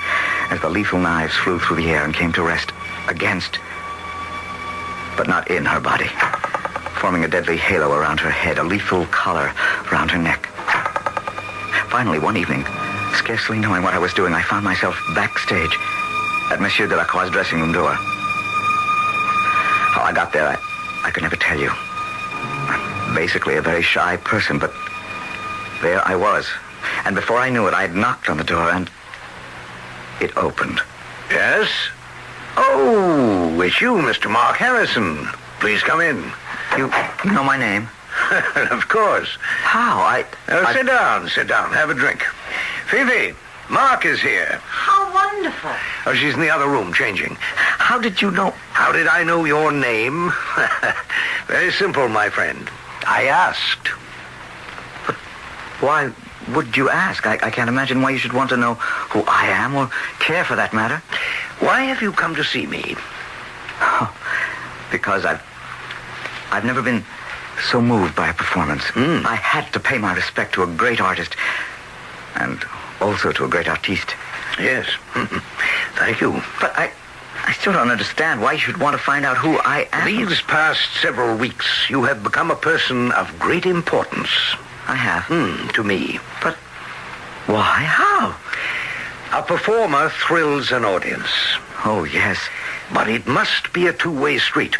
as the lethal knives flew through the air and came to rest against, but not in her body, forming a deadly halo around her head, a lethal collar around her neck. Finally, one evening, scarcely knowing what I was doing, I found myself backstage at Monsieur Delacroix's dressing room door. How I got there, I could never tell you. I'm basically a very shy person, but there I was. And before I knew it, I had knocked on the door, and it opened. Yes? Oh, it's you, Mr. Mark Harrison. Please come in. You know my name? Of course. How? Sit down. Have a drink. Fifi, Mark is here. How wonderful. Oh, she's in the other room, changing. How did you know? How did I know your name? Very simple, my friend. I asked. But why would you ask? I can't imagine why you should want to know who I am, or care for that matter. Why have you come to see me? Oh, because I've never been so moved by a performance. I had to pay my respect to a great artist, and also to a great artiste. Yes. Thank you. But I still don't understand why you should want to find out who I am. These past several weeks, you have become a person of great importance. I have. To me. But why? How? A performer thrills an audience. Oh, yes. But it must be a two-way street.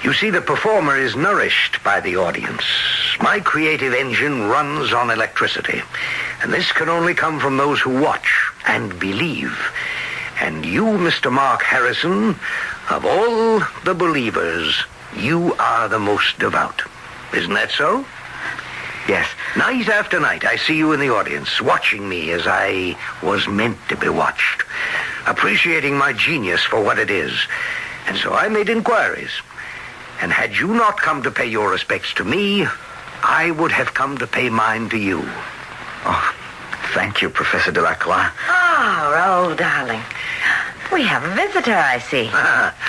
You see, the performer is nourished by the audience. My creative engine runs on electricity. And this can only come from those who watch and believe. And you, Mr. Mark Harrison, of all the believers, you are the most devout. Isn't that so? Yes. Night after night, I see you in the audience, watching me as I was meant to be watched, appreciating my genius for what it is. And so I made inquiries. And had you not come to pay your respects to me, I would have come to pay mine to you. Oh, thank you, Professor Delacroix. Oh, darling. We have a visitor, I see.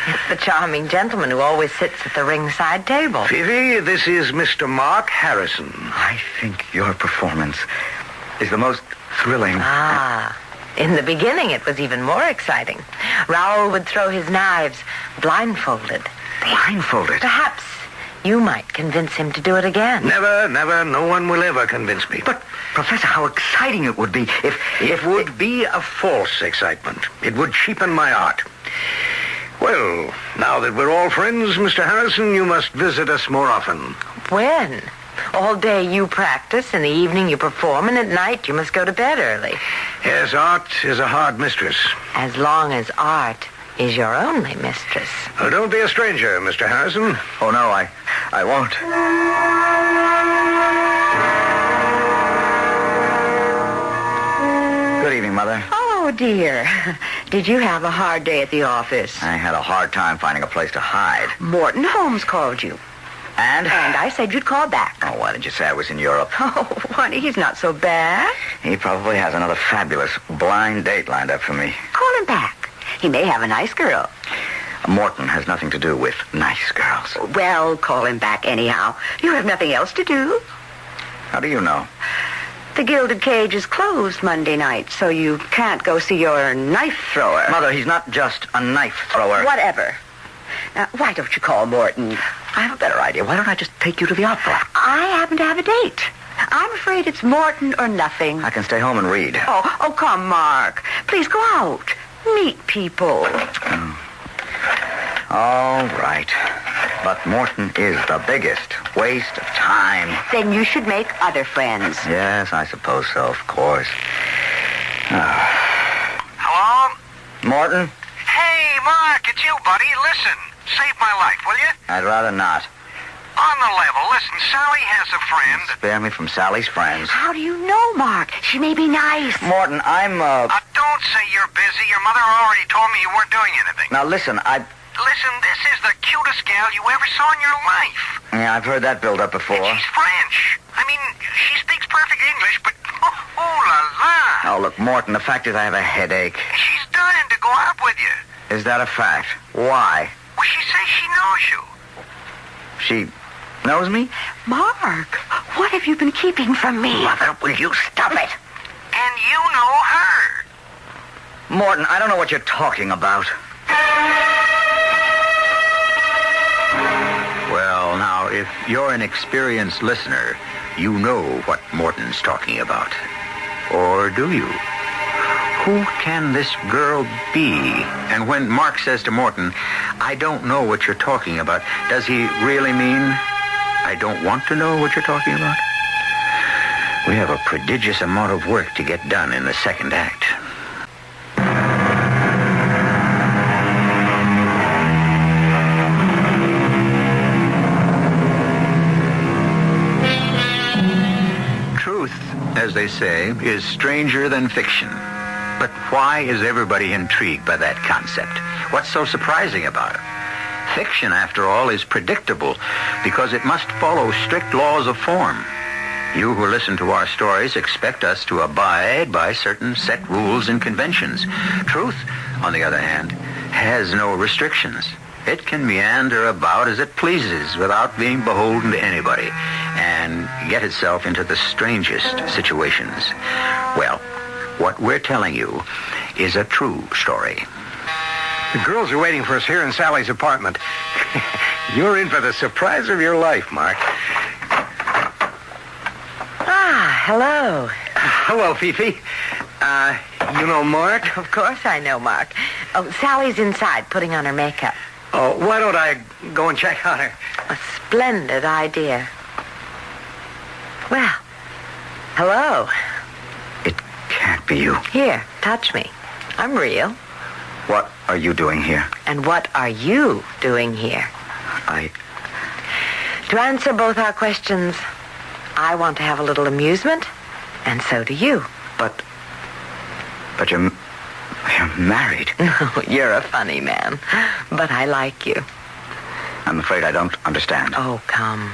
It's the charming gentleman who always sits at the ringside table. Fifi, this is Mr. Mark Harrison. I think your performance is the most thrilling. In the beginning, it was even more exciting. Raoul would throw his knives blindfolded. Blindfolded? Perhaps you might convince him to do it again. Never, never. No one will ever convince me. But, Professor, how exciting it would be if... It would be a false excitement. It would cheapen my art. Well, now that we're all friends, Mr. Harrison, you must visit us more often. When? All day you practice, in the evening you perform, and at night you must go to bed early. Yes, art is a hard mistress. As long as art is your only mistress. Oh, don't be a stranger, Mr. Harrison. Oh, no, I won't. Good evening, Mother. Oh, dear. Did you have a hard day at the office? I had a hard time finding a place to hide. Morton Holmes called you. And? And I said you'd call back. Oh, why did you say I was in Europe? Oh, honey, he's not so bad. He probably has another fabulous blind date lined up for me. Call him back. He may have a nice girl. Morton has nothing to do with nice girls. Well, call him back anyhow. You have nothing else to do. How do you know? The Gilded Cage is closed Monday night, so you can't go see your knife thrower. Mother, he's not just a knife thrower. Whatever. Now, why don't you call Morton? I have a better idea. Why don't I just take you to the opera? I happen to have a date. I'm afraid it's Morton or nothing. I can stay home and read. Oh, come, Mark. Please go out. Meet people. All right. But Morton is the biggest waste of time. Then you should make other friends. Yes, I suppose so, of course. Hello? Morton? Hey, Mark, it's you, buddy. Listen, save my life, will you? I'd rather not. On the level, listen, Sally has a friend. Spare me from Sally's friends. How do you know, Mark? She may be nice. Morton, Don't say you're busy. Your mother already told me you weren't doing anything. Now, listen, Listen, this is the cutest gal you ever saw in your life. Yeah, I've heard that build-up before. And she's French. I mean, she speaks perfect English, but oh la la. Oh, look, Morton, the fact is I have a headache. She's dying to go out with you. Is that a fact? Why? Well, she says she knows you. She knows me? Mark, what have you been keeping from me? Mother, will you stop it? And you know her. Morton, I don't know what you're talking about. Well, now, if you're an experienced listener, you know what Morton's talking about. Or do you? Who can this girl be? And when Mark says to Morton, I don't know what you're talking about, does he really mean, I don't want to know what you're talking about? We have a prodigious amount of work to get done in the second act. As they say, is stranger than fiction. But why is everybody intrigued by that concept? What's so surprising about it? Fiction, after all, is predictable because it must follow strict laws of form. You who listen to our stories expect us to abide by certain set rules and conventions. Truth, on the other hand, has no restrictions. It can meander about as it pleases without being beholden to anybody and get itself into the strangest situations. Well, what we're telling you is a true story. The girls are waiting for us here in Sally's apartment. You're in for the surprise of your life, Mark. Hello. Hello, Fifi. You know Mark? Of course I know Mark. Oh, Sally's inside putting on her makeup. Oh, why don't I go and check on her? A splendid idea. Well, hello. It can't be you. Here, touch me. I'm real. What are you doing here? And what are you doing here? To answer both our questions, I want to have a little amusement, and so do you. But you're married. No, you're a funny man, but I like you. I'm afraid I don't understand. Oh, come.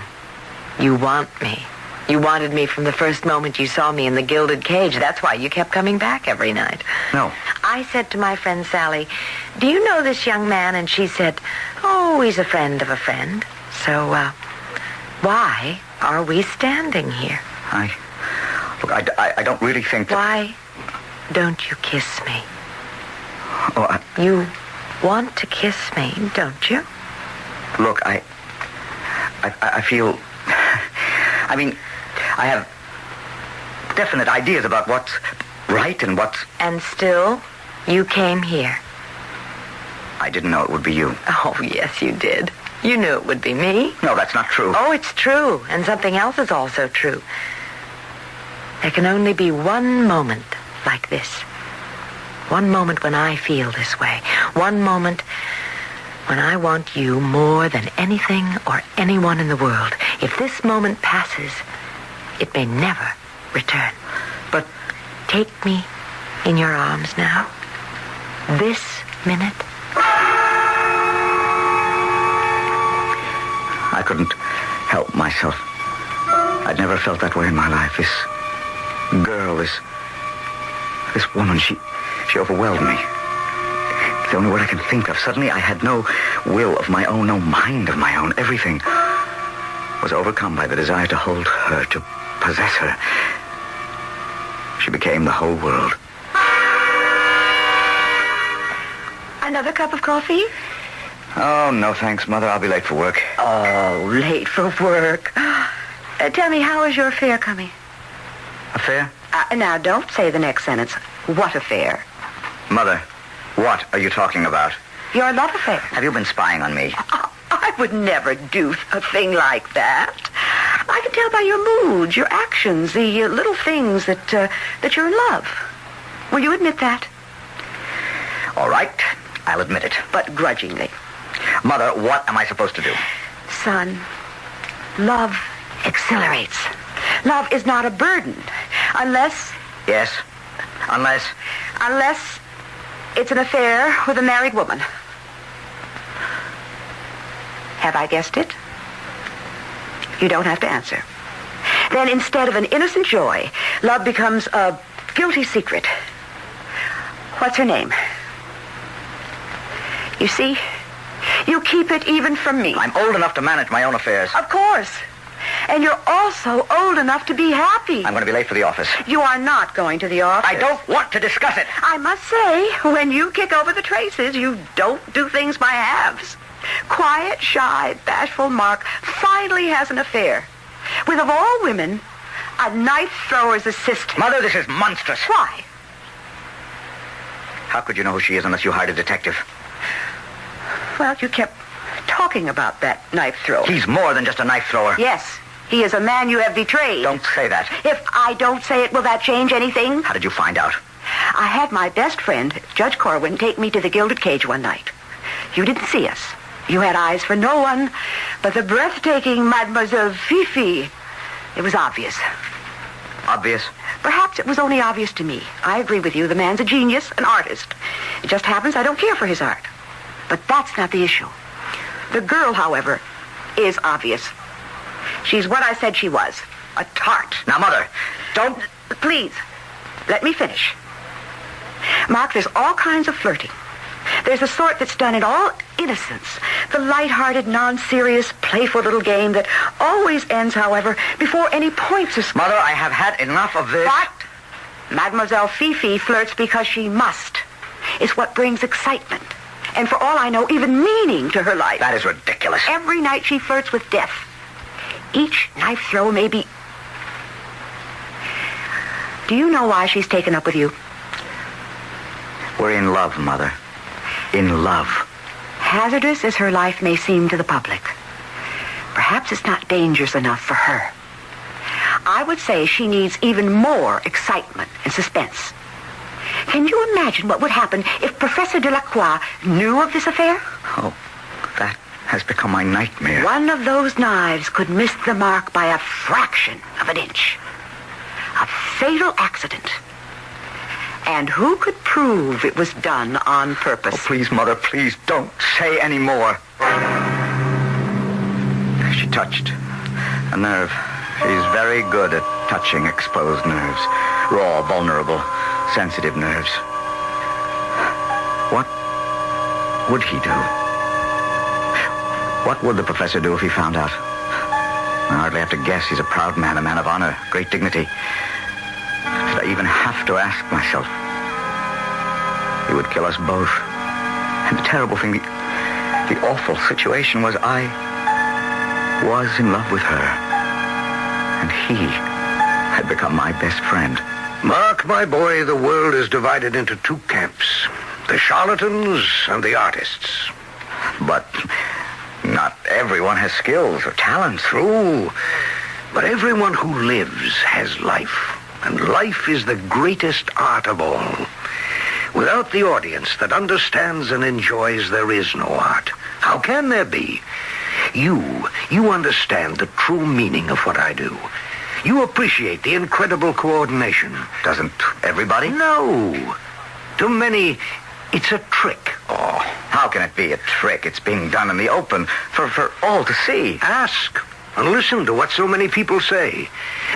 You want me. You wanted me from the first moment you saw me in the Gilded Cage. That's why you kept coming back every night. No. I I said to my friend Sally, do you know this young man? And she said, oh, he's a friend of a friend. So, why are we standing here? Look, I don't really think that... Why don't you kiss me? Oh, You want to kiss me, don't you? Look, I feel... I mean, I have definite ideas about what's right and what's... And still, you came here. I didn't know it would be you. Oh, yes, you did. You knew it would be me. No, that's not true. Oh, it's true. And something else is also true. There can only be one moment like this. One moment when I feel this way. One moment when I want you more than anything or anyone in the world. If this moment passes, it may never return. But take me in your arms now. This minute. I couldn't help myself. I'd never felt that way in my life. This girl, this woman, she overwhelmed me. It's the only word I can think of. Suddenly I had no will of my own, no mind of my own. Everything was overcome by the desire to hold her, to possess her. She became the whole world. Another cup of coffee? Oh, no thanks, Mother. I'll be late for work. Oh, late for work. Tell me, how is your affair coming? Affair? Now, don't say the next sentence. What affair? Mother, what are you talking about? Your love affair. Have you been spying on me? I would never do a thing like that. I can tell by your moods, your actions, the little things that you're in love. Will you admit that? All right, I'll admit it. But grudgingly. Mother, what am I supposed to do? Son, love exhilarates. Love is not a burden. Unless... Yes? Unless it's an affair with a married woman. Have I guessed it? You don't have to answer. Then instead of an innocent joy, love becomes a guilty secret. What's her name? You see, you keep it even from me. I'm old enough to manage my own affairs. Of course. And you're also old enough to be happy. I'm going to be late for the office. You are not going to the office. I don't want to discuss it. I must say, when you kick over the traces, you don't do things by halves. Quiet, shy, bashful Mark finally has an affair with, of all women, a knife thrower's assistant. Mother, this is monstrous. Why? How could you know who she is unless you hired a detective? Well, you kept talking about that knife thrower. He's more than just a knife thrower. Yes, he is a man you have betrayed. Don't say that. If I don't say it, will that change anything? How did you find out? I had my best friend, Judge Corwin, take me to the Gilded Cage one night. You didn't see us. You had eyes for no one but the breathtaking Mademoiselle Fifi. It was obvious. Obvious? Perhaps it was only obvious to me. I agree with you. The man's a genius, an artist. It just happens I don't care for his art. But that's not the issue. The girl, however, is obvious. She's what I said she was. A tart. Now, Mother, don't... Please, let me finish. Mark, there's all kinds of flirting. There's the sort that's done in all innocence. The light-hearted, non-serious, playful little game that always ends, however, before any points are scored. Mother, I have had enough of this. But Mademoiselle Fifi flirts because she must. It's what brings excitement. And for all I know, even meaning to her life. That is ridiculous. Every night she flirts with death. Each knife throw may be... Do you know why she's taken up with you? We're in love, Mother. In love. Hazardous as her life may seem to the public, perhaps it's not dangerous enough for her. I would say she needs even more excitement and suspense. Can you imagine what would happen if Professor Delacroix knew of this affair? Oh, that has become my nightmare. One of those knives could miss the mark by a fraction of an inch. A fatal accident. And who could prove it was done on purpose? Oh, please, Mother, please don't say any more. She touched a nerve. She's very good at touching exposed nerves. Raw, vulnerable, sensitive nerves. What would he do? What would the professor do if he found out? I hardly have to guess. He's a proud man, a man of honor, great dignity. Did I even have to ask myself? He would kill us both. And the terrible thing, the awful situation was I was in love with her. And he had become my best friend. Mark, my boy, the world is divided into two camps. The charlatans and the artists. But not everyone has skills or talents. True. But everyone who lives has life. And life is the greatest art of all. Without the audience that understands and enjoys, there is no art. How can there be? You understand the true meaning of what I do. You appreciate the incredible coordination. Doesn't everybody? No. To many, it's a trick. Oh, how can it be a trick? It's being done in the open for all to see. Ask and listen to what so many people say.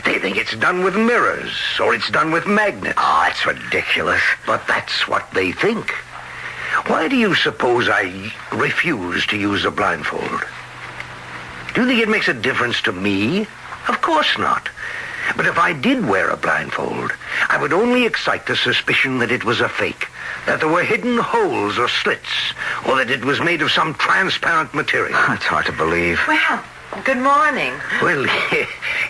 They think it's done with mirrors or it's done with magnets. Oh, it's ridiculous. But that's what they think. Why do you suppose I refuse to use a blindfold? Do you think it makes a difference to me? Of course not. But if I did wear a blindfold, I would only excite the suspicion that it was a fake, that there were hidden holes or slits, or that it was made of some transparent material. It's hard to believe. Well, good morning. Well,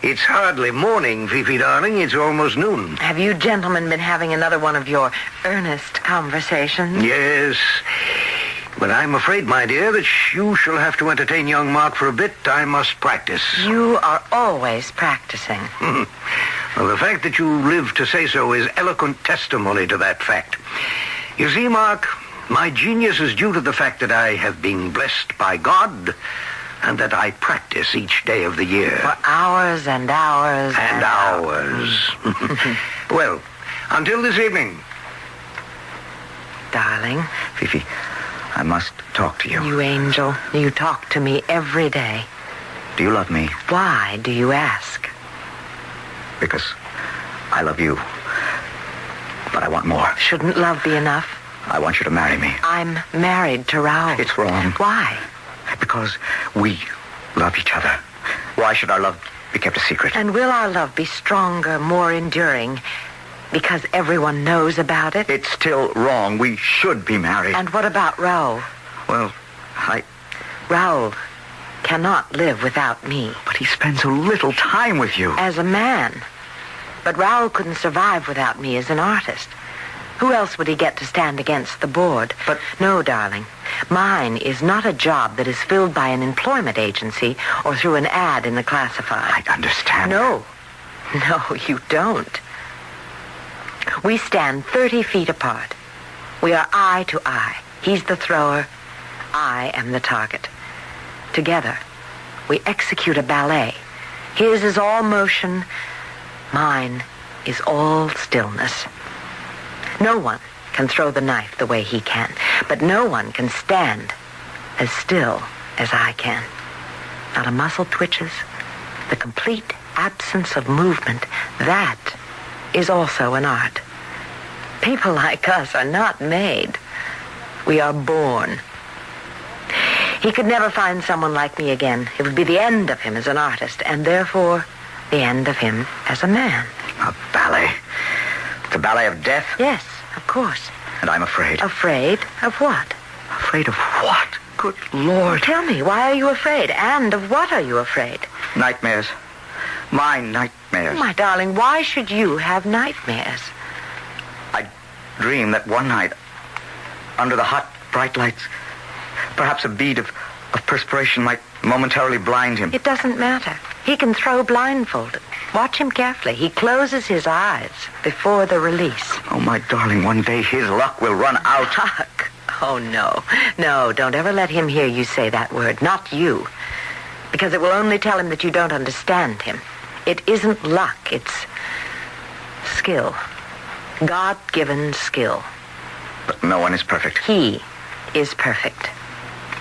it's hardly morning, Fifi, darling. It's almost noon. Have you gentlemen been having another one of your earnest conversations? Yes. But I'm afraid, my dear, that you shall have to entertain young Mark for a bit. I must practice. You are always practicing. Well, the fact that you live to say so is eloquent testimony to that fact. You see, Mark, my genius is due to the fact that I have been blessed by God and that I practice each day of the year. For hours and hours and hours. Well, until this evening. Darling. Fifi, I must talk to you. You angel. You talk to me every day. Do you love me? Why do you ask? Because I love you. But I want more. Shouldn't love be enough? I want you to marry me. I'm married to Raoul. It's wrong. Why? Because we love each other. Why should our love be kept a secret? And will our love be stronger, more enduring, because everyone knows about it? It's still wrong. We should be married. And what about Raoul? Well, Raoul cannot live without me. But he spends so little time with you. As a man. But Raoul couldn't survive without me as an artist. Who else would he get to stand against the board? But no, darling. Mine is not a job that is filled by an employment agency or through an ad in the classified. I understand. No, you don't. We stand 30 feet apart. We are eye to eye. He's the thrower. I am the target. Together, we execute a ballet. His is all motion. Mine is all stillness. No one can throw the knife the way he can, but no one can stand as still as I can. Not a muscle twitches. The complete absence of movement, that is also an art. People like us are not made. We are born. He could never find someone like me again. It would be the end of him as an artist, and therefore the end of him as a man. A ballet? The ballet of death? Yes, of course. And I'm afraid. Afraid of what? Afraid of what? Good Lord. Tell me, why are you afraid? And of what are you afraid? Nightmares. My nightmares. My darling, why should you have nightmares? I dream that one night, under the hot, bright lights, perhaps a bead of perspiration might momentarily blind him. It doesn't matter. He can throw blindfolded. Watch him carefully. He closes his eyes before the release. Oh, my darling, one day his luck will run out. Luck? Oh, no. No, don't ever let him hear you say that word. Not you. Because it will only tell him that you don't understand him. It isn't luck. It's skill. God-given skill. But no one is perfect. He is perfect.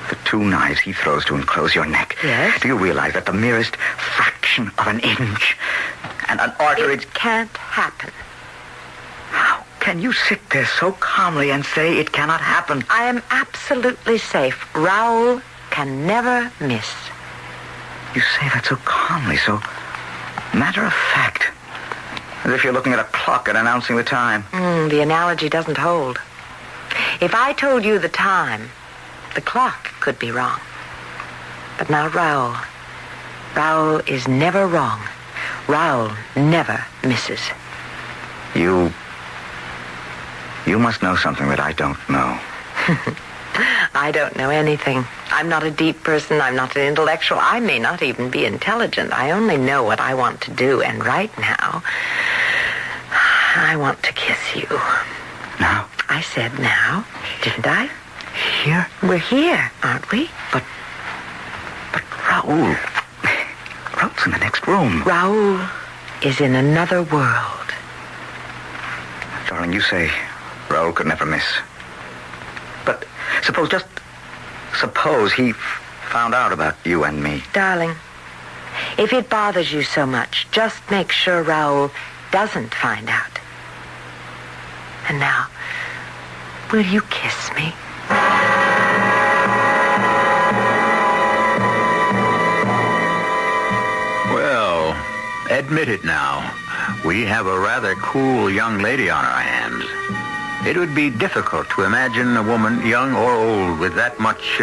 The 2 knives he throws to enclose your neck. Yes? Do you realize that the merest fraction of an inch and an artery... It can't happen. How can you sit there so calmly and say it cannot happen? I am absolutely safe. Raoul can never miss. You say that so calmly, so matter of fact. As if you're looking at a clock and announcing the time. The analogy doesn't hold. If I told you the time, the clock could be wrong. But not Raoul. Raoul is never wrong. Raoul never misses. You must know something that I don't know. I don't know anything. I'm not a deep person. I'm not an intellectual. I may not even be intelligent. I only know what I want to do. And right now, I want to kiss you. Now? I said now, didn't I? Here? We're here, aren't we? But Raoul. Raoul's in the next room. Raoul is in another world. Darling, you say Raoul could never miss. But suppose he found out about you and me. Darling, if it bothers you so much, just make sure Raoul doesn't find out. And now, will you kiss me? Well, admit it now. We have a rather cool young lady on our hands. It would be difficult to imagine a woman, young or old, with that much,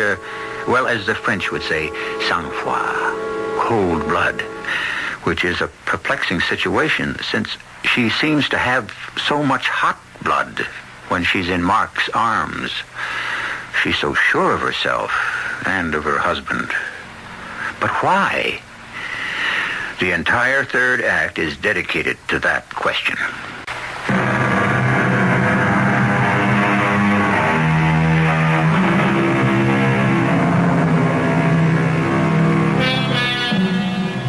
well, as the French would say, sang-froid, cold blood, which is a perplexing situation since she seems to have so much hot blood when she's in Mark's arms. She's so sure of herself and of her husband. But why? The entire third act is dedicated to that question.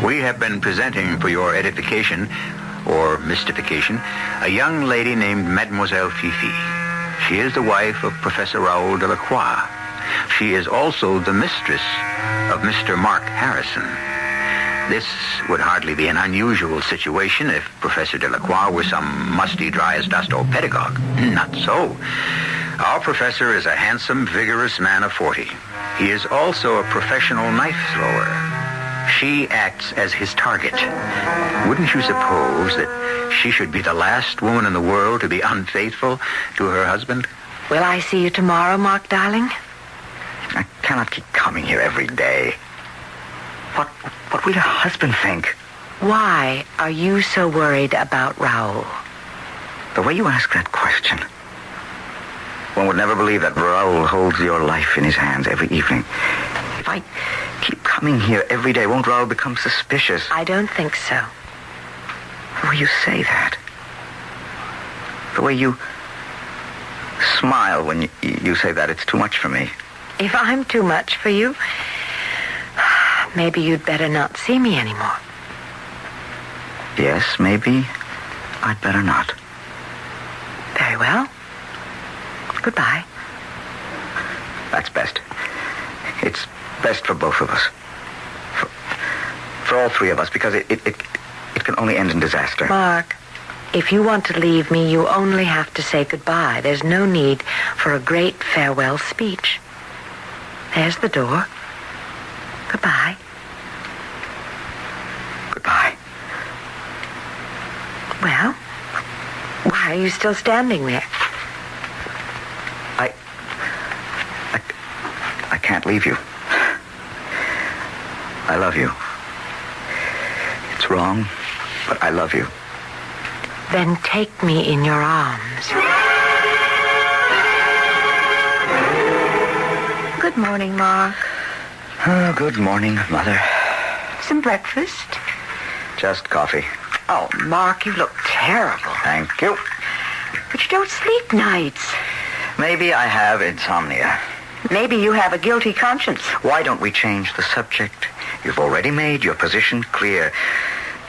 We have been presenting for your edification, or mystification, a young lady named Mademoiselle Fifi. She is the wife of Professor Raoul Delacroix. She is also the mistress of Mr. Mark Harrison. This would hardly be an unusual situation if Professor Delacroix were some musty, dry-as-dust old pedagogue. Not so. Our professor is a handsome, vigorous man of 40. He is also a professional knife thrower. She acts as his target. Wouldn't you suppose that she should be the last woman in the world to be unfaithful to her husband? Will I see you tomorrow, Mark, darling? I cannot keep coming here every day. What will your husband think? Why are you so worried about Raoul? The way you ask that question, one would never believe that Raoul holds your life in his hands every evening. If I keep coming here every day, won't Raoul become suspicious? I don't think so. The way you say that. The way you smile when you say that, it's too much for me. If I'm too much for you, maybe you'd better not see me anymore. Yes, maybe I'd better not. Very well. Goodbye. That's best. It's best for both of us. For all three of us, because it can only end in disaster. Mark, if you want to leave me, you only have to say goodbye. There's no need for a great farewell speech. There's the door. Goodbye. Goodbye. Well, why are you still standing there? I can't leave you. I love you. It's wrong, but I love you. Then take me in your arms. Good morning, Mark. Oh, good morning, Mother. Some breakfast? Just coffee. Oh, Mark, you look terrible. Thank you. But you don't sleep nights. Maybe I have insomnia. Maybe you have a guilty conscience. Why don't we change the subject? You've already made your position clear.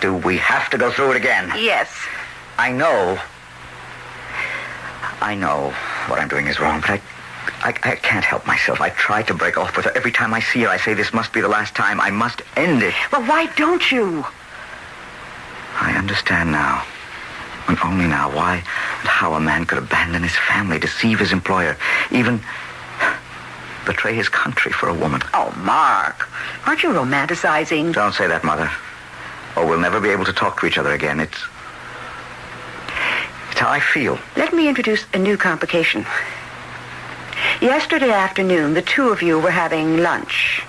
Do we have to go through it again? Yes. I know what I'm doing is wrong, but I can't help myself. I try to break off with her. Every time I see her, I say this must be the last time. I must end it. Well, why don't you? I understand now. And only now, why and how a man could abandon his family, deceive his employer, even betray his country for a woman. Oh, Mark, aren't you romanticizing? Don't say that, Mother. Or we'll never be able to talk to each other again. It's how I feel. Let me introduce a new complication. Yesterday afternoon, the two of you were having lunch,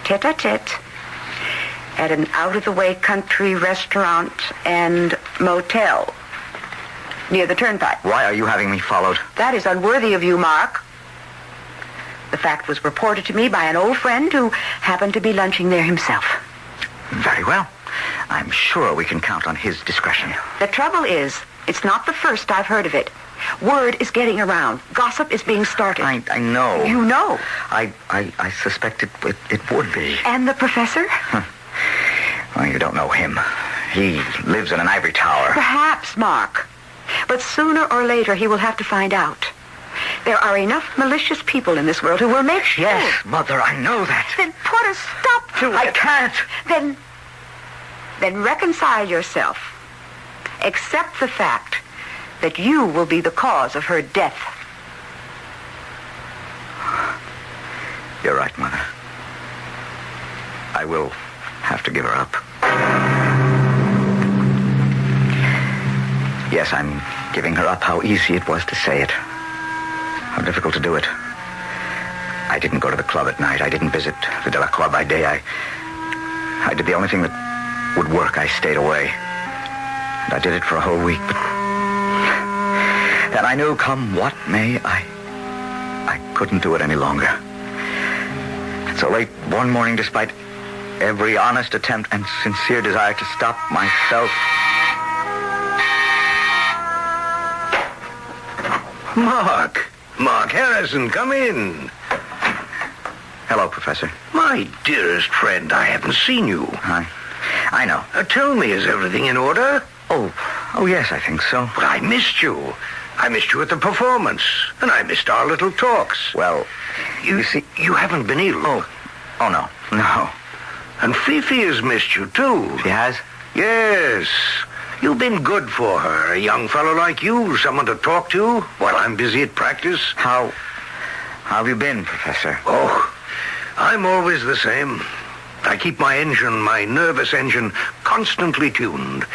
tete-a-tete, at an out-of-the-way country restaurant and motel near the turnpike. Why are you having me followed? That is unworthy of you, Mark. The fact was reported to me by an old friend who happened to be lunching there himself. Very well. I'm sure we can count on his discretion. The trouble is, it's not the first I've heard of it. Word is getting around. Gossip is being started. I know. You know. I suspect it would be. And the professor? Well, you don't know him. He lives in an ivory tower. Perhaps, Mark. But sooner or later he will have to find out. There are enough malicious people in this world who will make sure. Yes, Mother, I know that. Then put a stop to it. I can't. Then reconcile yourself. Accept the fact that you will be the cause of her death. You're right, Mother. I will have to give her up. Yes, I'm giving her up. How easy it was to say it. How difficult to do it. I didn't go to the club at night. I didn't visit the De La Croix by day. I did the only thing that would work. I stayed away. And I did it for a whole week, but then I knew, come what may, I couldn't do it any longer. And so late one morning, despite every honest attempt and sincere desire to stop myself... Mark Harrison, come in. Hello, Professor. My dearest friend, I haven't seen you. I know. Tell me, is everything in order? Oh, yes, I think so. But I missed you. I missed you at the performance, and I missed our little talks. Well, you see, you haven't been ill. Oh, no. And Fifi has missed you, too. She has? Yes. You've been good for her, a young fellow like you, someone to talk to while I'm busy at practice. How have you been, Professor? Oh, I'm always the same. I keep my nervous engine, constantly tuned.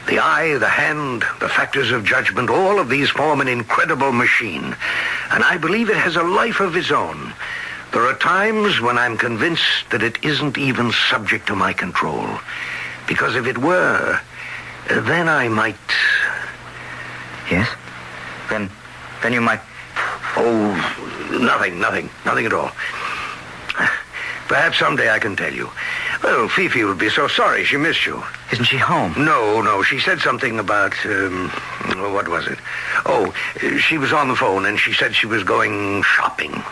The eye, the hand, the factors of judgment, all of these form an incredible machine. And I believe it has a life of its own. There are times when I'm convinced that it isn't even subject to my control. Because if it were, then I might... Yes? Then you might... Oh, nothing at all. Perhaps someday I can tell you. Well, Fifi would be so sorry she missed you. Isn't she home? No. She said something about, what was it? Oh, she was on the phone and she said she was going shopping.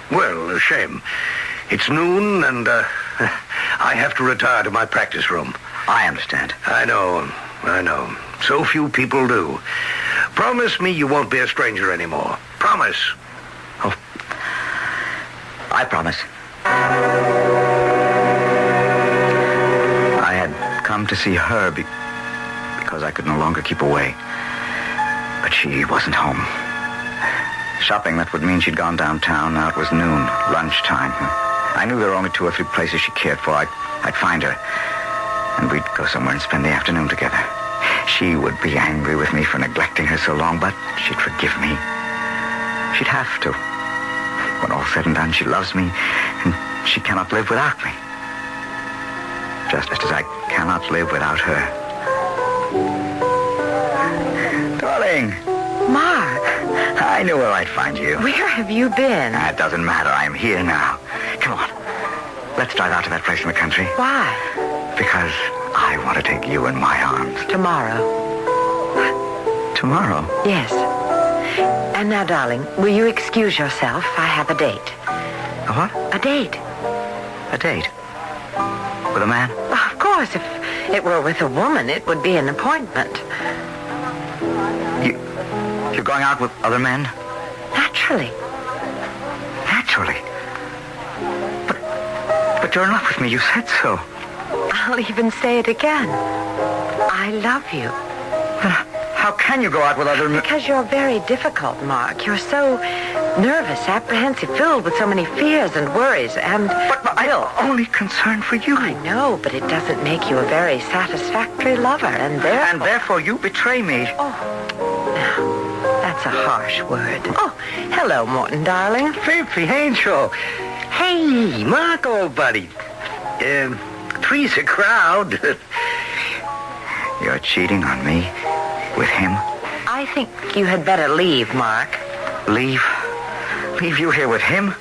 Well, a shame. It's noon and I have to retire to my practice room. I understand. I know. So few people do. Promise me you won't be a stranger anymore. Promise. Oh, I promise. I had come to see her because I could no longer keep away. But she wasn't home. Shopping, that would mean she'd gone downtown. Now it was noon, lunchtime. I knew there were only 2 or 3 places she cared for. I'd find her, and we'd go somewhere and spend the afternoon together. She would be angry with me for neglecting her so long, but she'd forgive me. She'd have to. When all's said and done, she loves me, and she cannot live without me. Just as I cannot live without her. Darling. Mark. I knew where I'd find you. Where have you been? It doesn't matter. I'm here now. Come on. Let's drive out to that place in the country. Why? Because I want to take you in my arms. Tomorrow. Tomorrow? Yes. And now, darling, will you excuse yourself? I have a date. A what? A date. A date? With a man? Of course, if it were with a woman, it would be an appointment. You're going out with other men? Naturally. But you're in love with me. You said so. I'll even say it again. I love you. How How can you go out with other men? Because you're very difficult, Mark. You're so nervous, apprehensive, filled with so many fears and worries, and... But I'm only concerned for you. I know, but it doesn't make you a very satisfactory lover, and therefore... And therefore you betray me. Oh, now, that's a harsh word. Oh, hello, Morton, darling. Fifi, Angel. Hey, Mark, old buddy. Three's a crowd. You're cheating on me with him? I think you had better leave, Mark. Leave? Leave you here with him?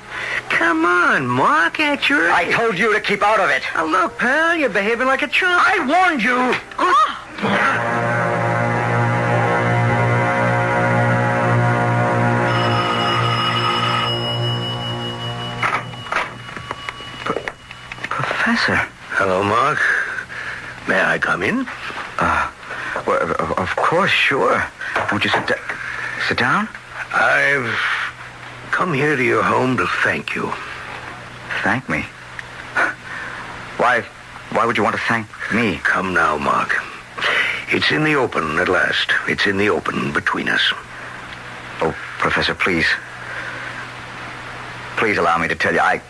Come on, Mark, that's your... I told you to keep out of it. Now, look, pal, you're behaving like a chump. I warned you. Professor. Hello, Mark. May I come in? Well, of course, sure. Won't you sit down? I've come here to your home to thank you. Thank me? Why would you want to thank me? Come now, Mark. It's in the open at last. It's in the open between us. Oh, Professor, please. Please allow me to tell you, I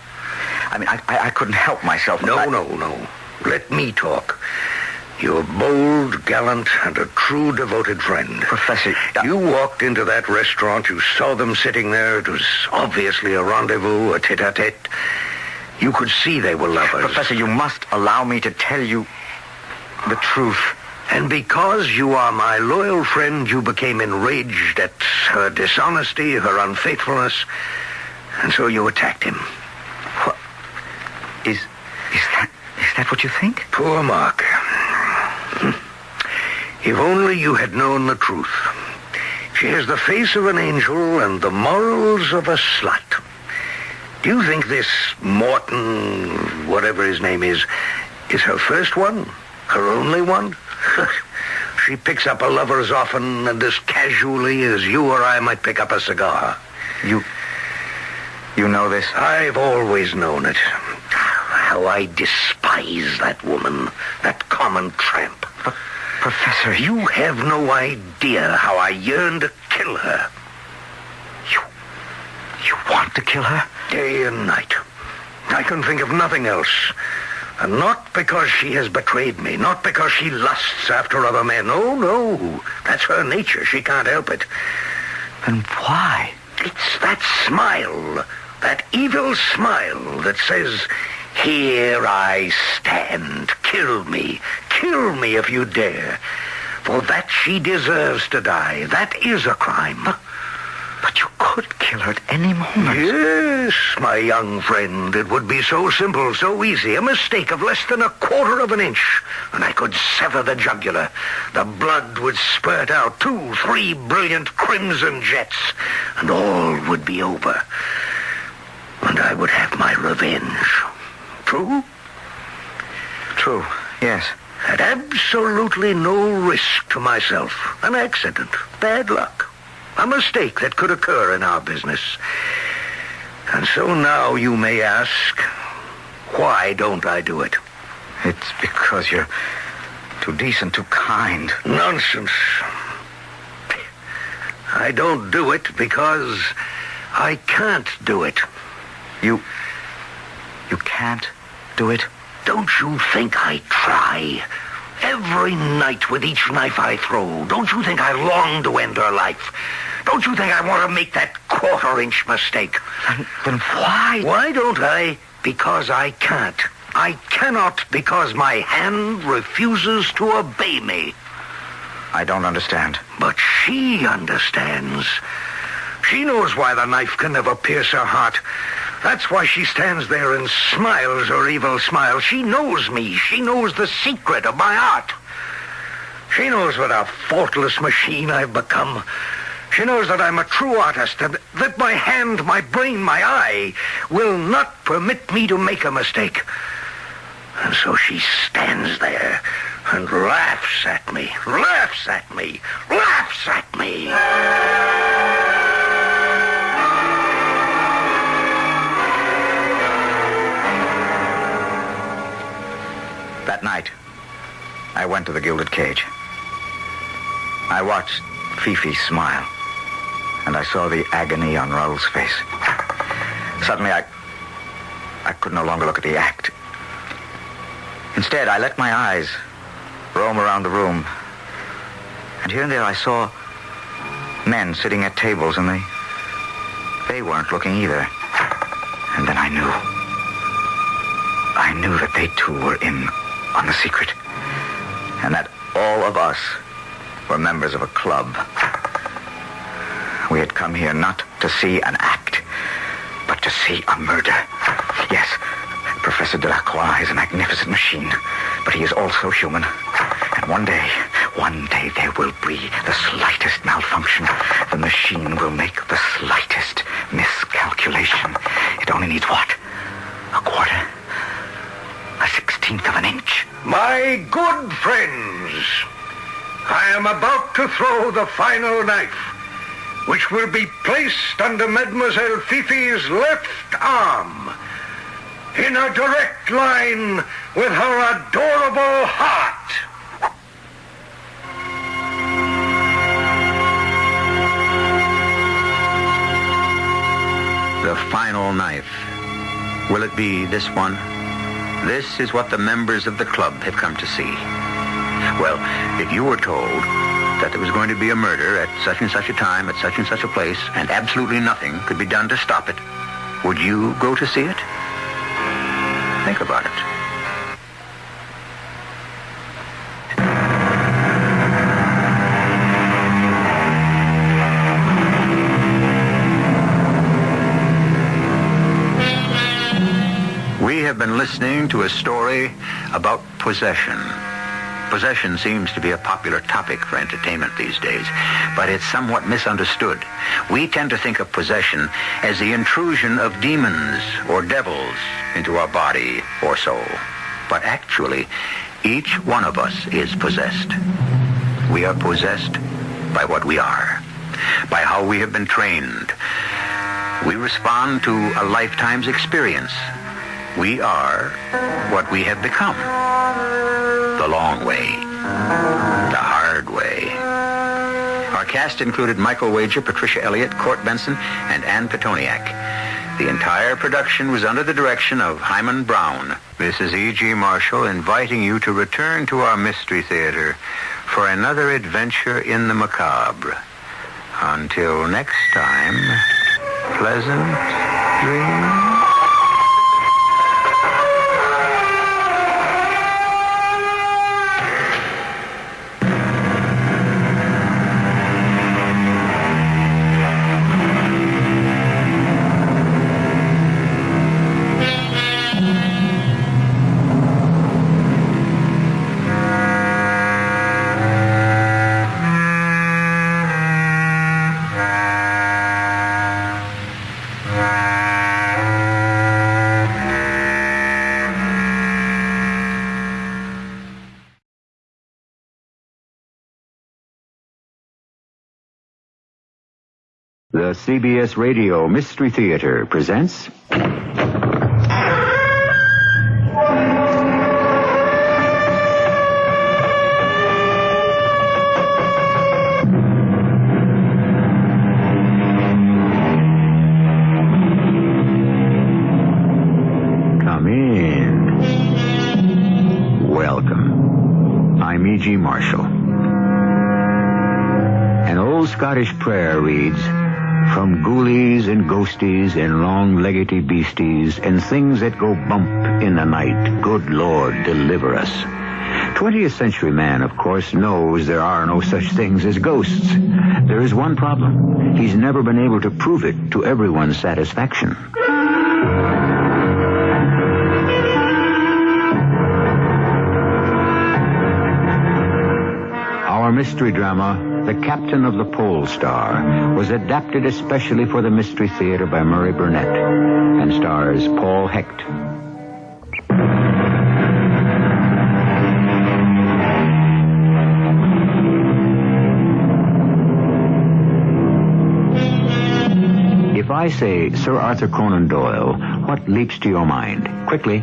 couldn't help myself. No. Let me talk. You're bold, gallant, and a true devoted friend. Professor... You walked into that restaurant. You saw them sitting there. It was obviously a rendezvous, a tete-a-tete. You could see they were lovers. Professor, you must allow me to tell you the truth. And because you are my loyal friend, you became enraged at her dishonesty, her unfaithfulness, and so you attacked him. What? Is that what you think? Poor Mark. If only you had known the truth. She has the face of an angel and the morals of a slut. Do you think this Morton, whatever his name is her first one? Her only one? She picks up a lover as often and as casually as you or I might pick up a cigar. You know this? I've always known it. How I despise that woman, that common tramp. But, Professor, you have no idea how I yearn to kill her. You want to kill her? Day and night. I can think of nothing else. And not because she has betrayed me, not because she lusts after other men. Oh, no. That's her nature. She can't help it. Then why? It's that smile, that evil smile that says, "Here I stand. Kill me if you dare. For that she deserves to die. That is a crime." But you could kill her at any moment. Yes, my young friend. It would be so simple, so easy. A mistake of less than a quarter of an inch, and I could sever the jugular. The blood would spurt out 2-3 brilliant crimson jets, and all would be over. And I would have my revenge. True? True, yes. At absolutely no risk to myself. An accident. Bad luck. A mistake that could occur in our business. And so now you may ask, why don't I do it? It's because you're too decent, too kind. Nonsense. I don't do it because I can't do it. You can't do it? Don't you think I try? Every night with each knife I throw. Don't you think I long to end her life? Don't you think I want to make that quarter-inch mistake? Then why? Why don't I? Because I can't. I cannot because my hand refuses to obey me. I don't understand. But she understands. She knows why the knife can never pierce her heart. That's why she stands there and smiles her evil smile. She knows me. She knows the secret of my art. She knows what a faultless machine I've become. She knows that I'm a true artist and that my hand, my brain, my eye will not permit me to make a mistake. And so she stands there and laughs at me, laughs at me, laughs at me. That night, I went to the Gilded Cage. I watched Fifi smile, and I saw the agony on Raoul's face. Suddenly, I could no longer look at the act. Instead, I let my eyes roam around the room, and here and there I saw men sitting at tables, and they weren't looking either. And then I knew that they too were in on the secret, and that all of us were members of a club. We had come here not to see an act, but to see a murder. Yes, Professor Delacroix is a magnificent machine, but he is also human. And one day there will be the slightest malfunction. The machine will make the slightest miscalculation. It only needs what? A quarter? A 16th of an inch? My good friends, I am about to throw the final knife, which will be placed under Mademoiselle Fifi's left arm, in a direct line with her adorable heart. The final knife. Will it be this one? This is what the members of the club have come to see. Well, if you were told that there was going to be a murder at such and such a time, at such and such a place, and absolutely nothing could be done to stop it, would you go to see it? Think about it. We have been listening to a story about possession. Possession seems to be a popular topic for entertainment these days, but it's somewhat misunderstood. We tend to think of possession as the intrusion of demons or devils into our body or soul. But actually, each one of us is possessed. We are possessed by what we are, by how we have been trained. We respond to a lifetime's experience. We are what we have become. The long way. The hard way. Our cast included Michael Wager, Patricia Elliott, Court Benson, and Ann Petoniak. The entire production was under the direction of Hyman Brown. This is E.G. Marshall inviting you to return to our Mystery Theater for another adventure in the macabre. Until next time, pleasant dreams. The CBS Radio Mystery Theater presents... Come in. Welcome. I'm E.G. Marshall. An old Scottish prayer reads... From ghoulies and ghosties and long-leggedy beasties and things that go bump in the night, good Lord, deliver us. 20th century man, of course, knows there are no such things as ghosts. There is one problem. He's never been able to prove it to everyone's satisfaction. Our mystery drama, The Captain of the POLESTAR, was adapted especially for the Mystery Theater by Murray Burnett and stars Paul Hecht. If I say Sir Arthur Conan Doyle, what leaps to your mind? Quickly.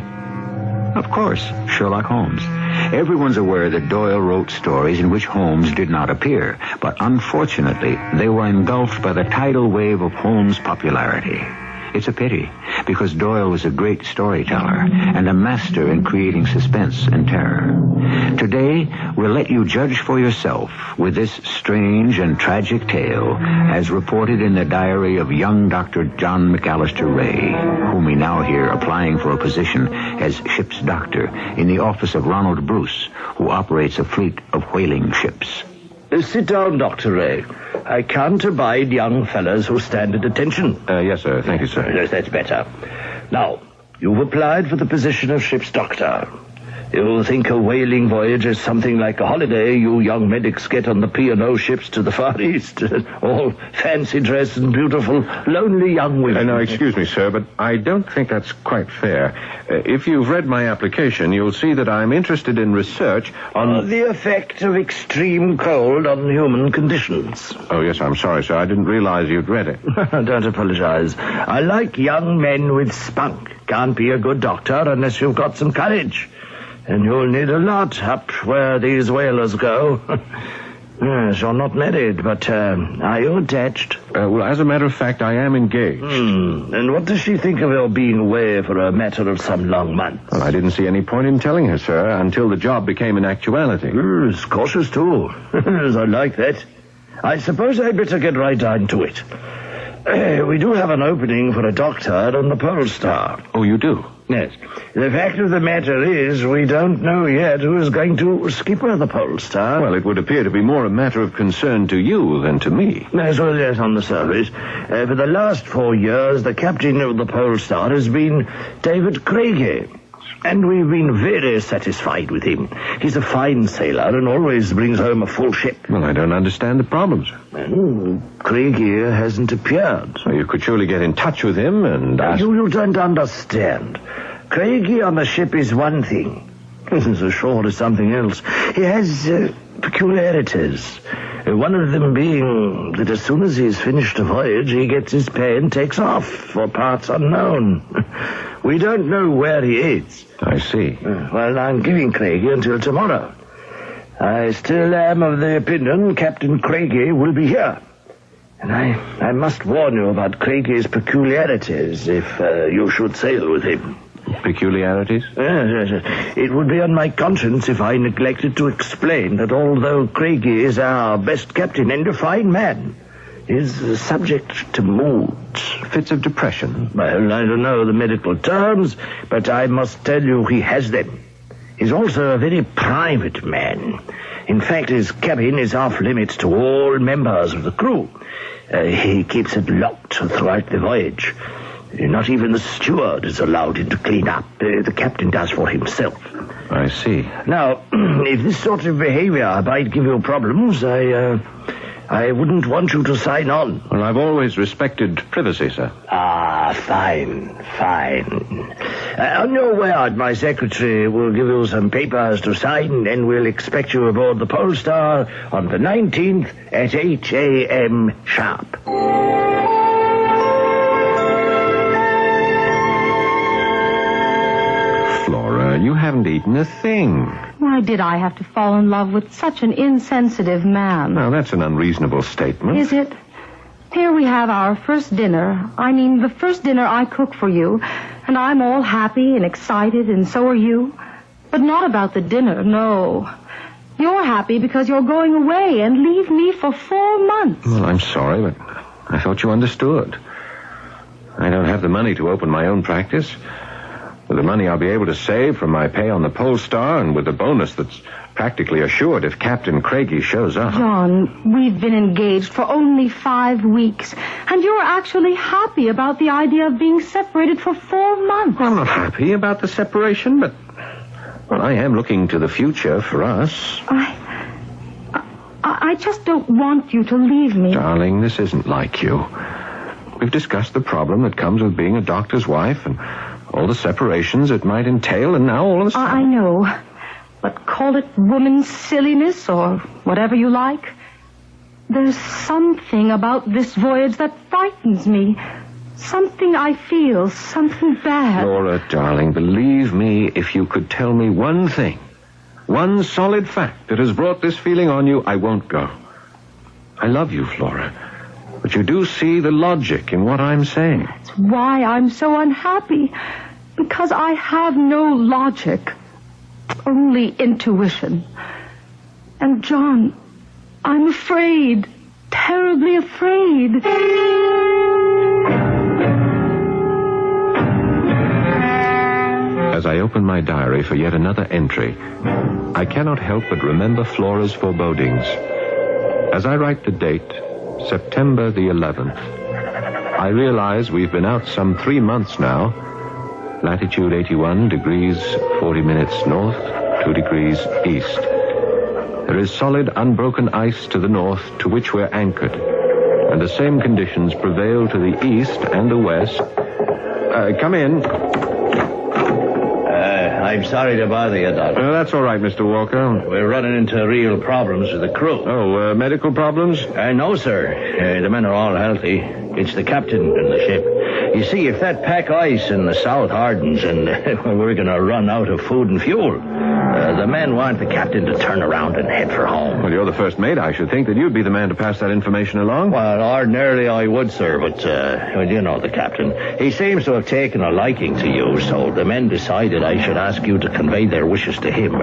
Of course, Sherlock Holmes. Everyone's aware that Doyle wrote stories in which Holmes did not appear, but unfortunately, they were engulfed by the tidal wave of Holmes' popularity. It's a pity, because Doyle was a great storyteller and a master in creating suspense and terror. Today, we'll let you judge for yourself with this strange and tragic tale as reported in the diary of young Dr. John McAllister Ray, whom we now hear applying for a position as ship's doctor in the office of Ronald Bruce, who operates a fleet of whaling ships. Sit down, Dr. Ray. I can't abide young fellows who stand at attention. Yes, sir. Thank you, sir. Yes, that's better. Now, you've applied for the position of ship's doctor. You think a whaling voyage is something like a holiday you young medics get on the P&O ships to the Far East. All fancy dress and beautiful, lonely young women. No, excuse me, sir, but I don't think that's quite fair. If you've read my application, you'll see that I'm interested in research on... the effect of extreme cold on human conditions. Oh, yes, I'm sorry, sir. I didn't realize you'd read it. Don't apologize. I like young men with spunk. Can't be a good doctor unless you've got some courage. And you'll need a lot up where these whalers go. Yes, you're not married, but are you attached? Well, as a matter of fact, I am engaged. And what does she think of your being away for a matter of some long months? Well, I didn't see any point in telling her, sir, until the job became an actuality. It's cautious, too. I like that. I suppose I'd better get right down to it. We do have an opening for a doctor on the POLESTAR. Oh, you do? Yes. The fact of the matter is, we don't know yet who is going to skipper the POLESTAR. Well, it would appear to be more a matter of concern to you than to me. Yes, well, yes, on the surface. For the last 4 years, the captain of the POLESTAR has been David Craigie. And we've been very satisfied with him. He's a fine sailor and always brings home a full ship. Well, I don't understand the problems. Well, Craigie hasn't appeared. So you could surely get in touch with him and ask... You don't understand. Craigie on the ship is one thing. Ashore is something else. He has peculiarities. One of them being that as soon as he's finished a voyage, he gets his pay and takes off for parts unknown. We don't know where he is. I see. Well, I'm giving Craigie until tomorrow. I still am of the opinion Captain Craigie will be here. And I must warn you about Craigie's peculiarities if you should sail with him. Peculiarities? Yes. It would be on my conscience if I neglected to explain that although Craigie is our best captain and a fine man, is subject to moods. Fits of depression? Well, I don't know the medical terms, but I must tell you he has them. He's also a very private man. In fact, his cabin is off limits to all members of the crew. He keeps it locked throughout the voyage. Not even the steward is allowed in to clean up. The captain does for himself. I see. Now, if this sort of behavior might give you problems, I wouldn't want you to sign on. Well, I've always respected privacy, sir. Ah, fine. On your word, my secretary will give you some papers to sign, and we'll expect you aboard the POLESTAR on the 19th at 8 a.m. sharp. Flora, you haven't eaten a thing. Why did I have to fall in love with such an insensitive man? Now, that's an unreasonable statement. Is it? Here we have our first dinner. I mean, the first dinner I cook for you. And I'm all happy and excited, and so are you. But not about the dinner, no. You're happy because you're going away and leave me for 4 months. Well, I'm sorry, but I thought you understood. I don't have the money to open my own practice. With the money I'll be able to save from my pay on the POLESTAR and with the bonus that's practically assured if Captain Craigie shows up. John, we've been engaged for only 5 weeks, and you're actually happy about the idea of being separated for 4 months. Well, I'm not happy about the separation, but well, I am looking to the future for us. I just don't want you to leave me. Darling, this isn't like you. We've discussed the problem that comes with being a doctor's wife and all the separations it might entail, and now all of a sudden... I know. But call it woman's silliness or whatever you like. There's something about this voyage that frightens me. Something I feel, something bad. Laura, darling, believe me, if you could tell me one thing, one solid fact that has brought this feeling on you, I won't go. I love you, Flora, but you do see the logic in what I'm saying. That's why I'm so unhappy. Because I have no logic, only intuition. And, John, I'm afraid, terribly afraid. As I open my diary for yet another entry, I cannot help but remember Flora's forebodings. As I write the date, September the 11th, I realize we've been out some 3 months now. Latitude 81 degrees 40 minutes north, 2 degrees east. There is solid, unbroken ice to the north to which we're anchored, and the same conditions prevail to the east and the west. Come in. I'm sorry to bother you, Doctor. That's all right, Mr. Walker. We're running into real problems with the crew. Oh, medical problems? No, sir. The men are all healthy. It's the captain and the ship. You see, if that pack ice in the south hardens and we're going to run out of food and fuel, the men want the captain to turn around and head for home. Well, you're the first mate. I should think that you'd be the man to pass that information along. Well, ordinarily I would, sir, but, you know the captain. He seems to have taken a liking to you, so the men decided I should ask you to convey their wishes to him.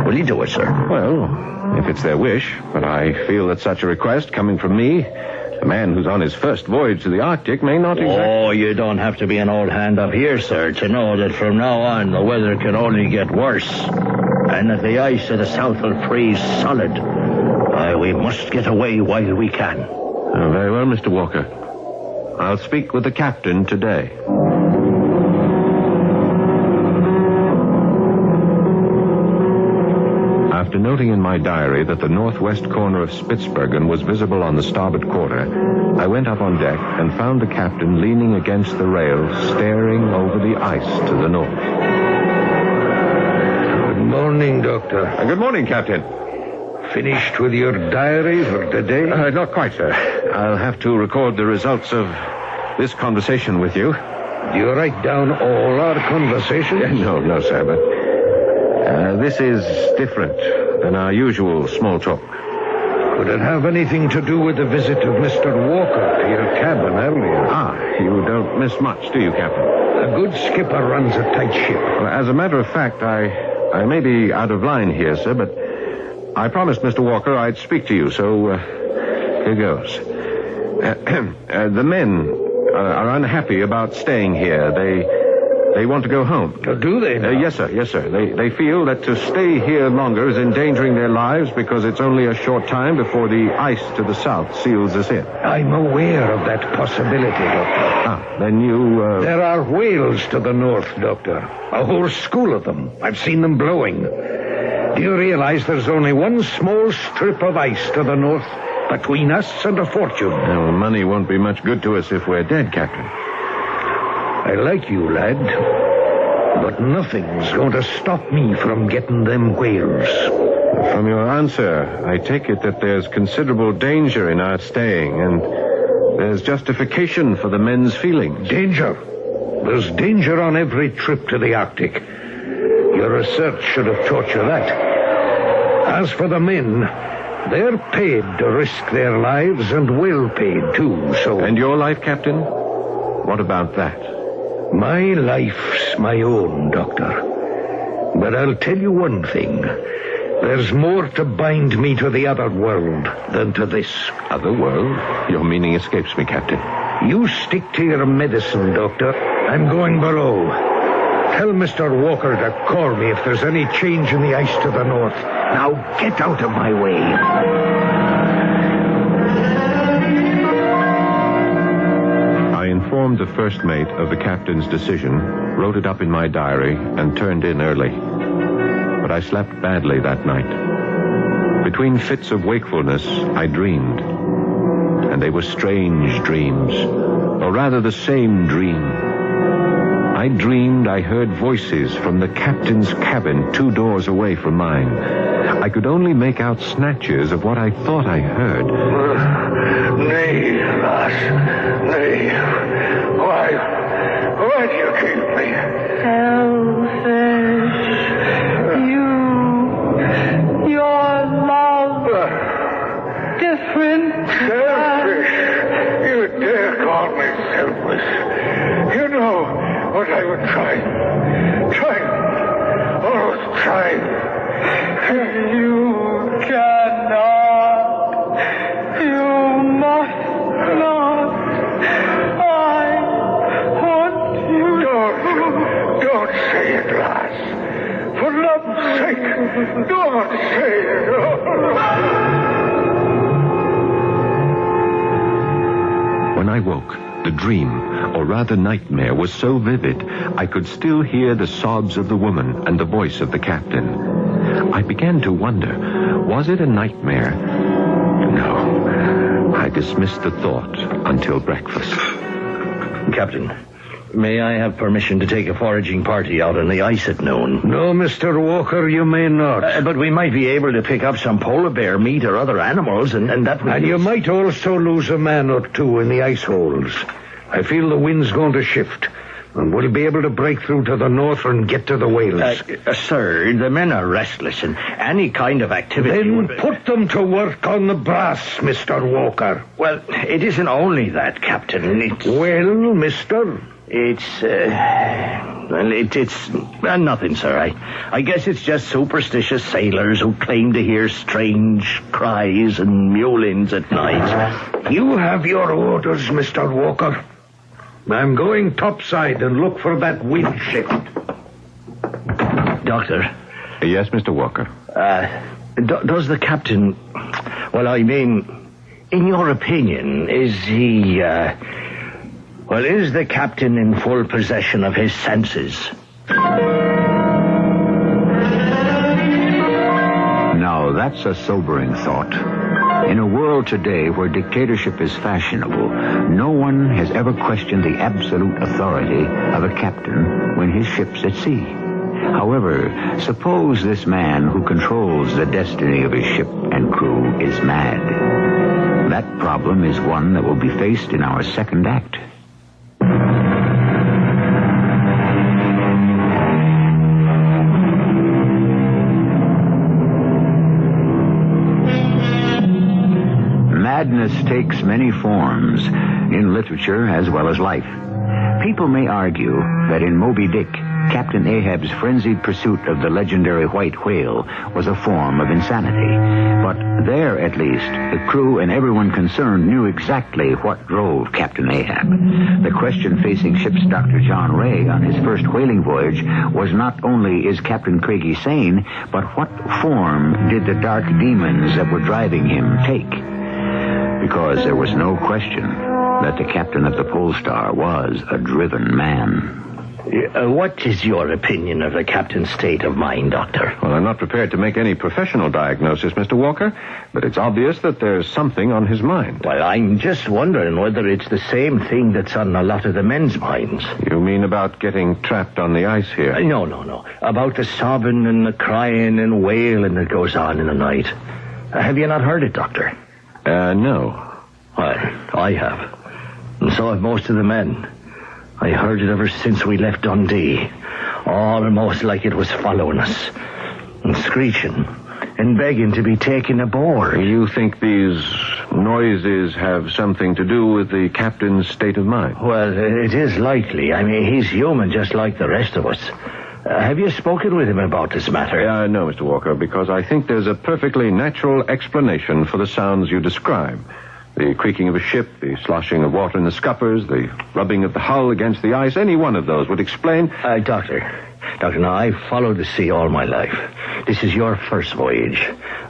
Will you do it, sir? Well, if it's their wish, but I feel that such a request coming from me, a man who's on his first voyage to the Arctic, may not exactly... Oh, you don't have to be an old hand up here, sir, to know that from now on the weather can only get worse. And that the ice to the south will freeze solid. We must get away while we can. Oh, very well, Mr. Walker. I'll speak with the captain today. After noting in my diary that the northwest corner of Spitzbergen was visible on the starboard quarter, I went up on deck and found the captain leaning against the rail, staring over the ice to the north. Good morning, Doctor. Good morning, Captain. Finished with your diary for today? Not quite, sir. I'll have to record the results of this conversation with you. Do you write down all our conversations? No, sir, but this is different than our usual small talk. Could it have anything to do with the visit of Mr. Walker to your cabin earlier? You don't miss much, do you, Captain? A good skipper runs a tight ship. Well, as a matter of fact, I may be out of line here, sir, but I promised Mr. Walker I'd speak to you, so here goes. The men are unhappy about staying here. They want to go home. Do they now? Yes, sir. They feel that to stay here longer is endangering their lives because it's only a short time before the ice to the south seals us in. I'm aware of that possibility, Doctor. Then you... There are whales to the north, Doctor. A whole school of them. I've seen them blowing. Do you realize there's only one small strip of ice to the north between us and a fortune? Well, money won't be much good to us if we're dead, Captain. I like you, lad. But nothing's going to stop me from getting them whales. From your answer, I take it that there's considerable danger in our staying, and there's justification for the men's feelings. Danger? There's danger on every trip to the Arctic. Your research should have taught you that. As for the men, they're paid to risk their lives and well paid, too, so... And your life, Captain? What about that? My life's my own, Doctor. But I'll tell you one thing. There's more to bind me to the other world than to this. Other world? Your meaning escapes me, Captain. You stick to your medicine, Doctor. I'm going below. Tell Mr. Walker to call me if there's any change in the ice to the north. Now get out of my way. I informed the first mate of the captain's decision, wrote it up in my diary, and turned in early. But I slept badly that night. Between fits of wakefulness, I dreamed. And they were strange dreams, or rather the same dream. I dreamed I heard voices from the captain's cabin 2 doors away from mine. I could only make out snatches of what I thought I heard. Nay, lass, nay. Why do you keep me? Selfish. Your love. Different. Selfish. You dare call me selfish. You know what I would try. Always try. You cannot. You must not. I want you. Don't say it, lass. For love's sake, don't say it. When I woke, the dream, or rather nightmare, was so vivid I could still hear the sobs of the woman and the voice of the captain. I began to wonder, was it a nightmare? No. I dismissed the thought until breakfast. Captain, may I have permission to take a foraging party out on the ice at noon? No, Mr. Walker, you may not. But we might be able to pick up some polar bear meat or other animals, and that would... And you might also lose a man or 2 in the ice holes. I feel the wind's going to shift, and we'll be able to break through to the north and get to the whales. Sir, the men are restless, and any kind of activity... Then put them to work on the brass, Mr. Walker. Well, it isn't only that, Captain. It's... Well, mister... It's nothing, sir. I guess it's just superstitious sailors who claim to hear strange cries and mewlings at night. You have your orders, Mr. Walker. I'm going topside and look for that wind shift. Doctor? Yes, Mr. Walker? Does the captain... Well, I mean, in your opinion, is he... Well, is the captain in full possession of his senses? Now, that's a sobering thought. In a world today where dictatorship is fashionable, no one has ever questioned the absolute authority of a captain when his ship's at sea. However, suppose this man who controls the destiny of his ship and crew is mad. That problem is one that will be faced in our second act. Madness takes many forms, in literature as well as life. People may argue that in Moby Dick, Captain Ahab's frenzied pursuit of the legendary white whale was a form of insanity. But there, at least, the crew and everyone concerned knew exactly what drove Captain Ahab. The question facing ship's Dr. John Ray on his first whaling voyage was not only is Captain Craigie sane, but what form did the dark demons that were driving him take? Because there was no question that the captain of the POLESTAR was a driven man. What is your opinion of the captain's state of mind, Doctor? Well, I'm not prepared to make any professional diagnosis, Mr. Walker, but it's obvious that there's something on his mind. Well, I'm just wondering whether it's the same thing that's on a lot of the men's minds. You mean about getting trapped on the ice here? No. About the sobbing and the crying and wailing that goes on in the night. Have you not heard it, Doctor? No. Well, I have. And so have most of the men. I heard it ever since we left Dundee. Almost like it was following us. And screeching. And begging to be taken aboard. You think these noises have something to do with the captain's state of mind? Well, it is likely. I mean, he's human just like the rest of us. Have you spoken with him about this matter? No, Mr. Walker, because I think there's a perfectly natural explanation for the sounds you describe. The creaking of a ship, the sloshing of water in the scuppers, the rubbing of the hull against the ice, any one of those would explain... Doctor, now, I've followed the sea all my life. This is your first voyage.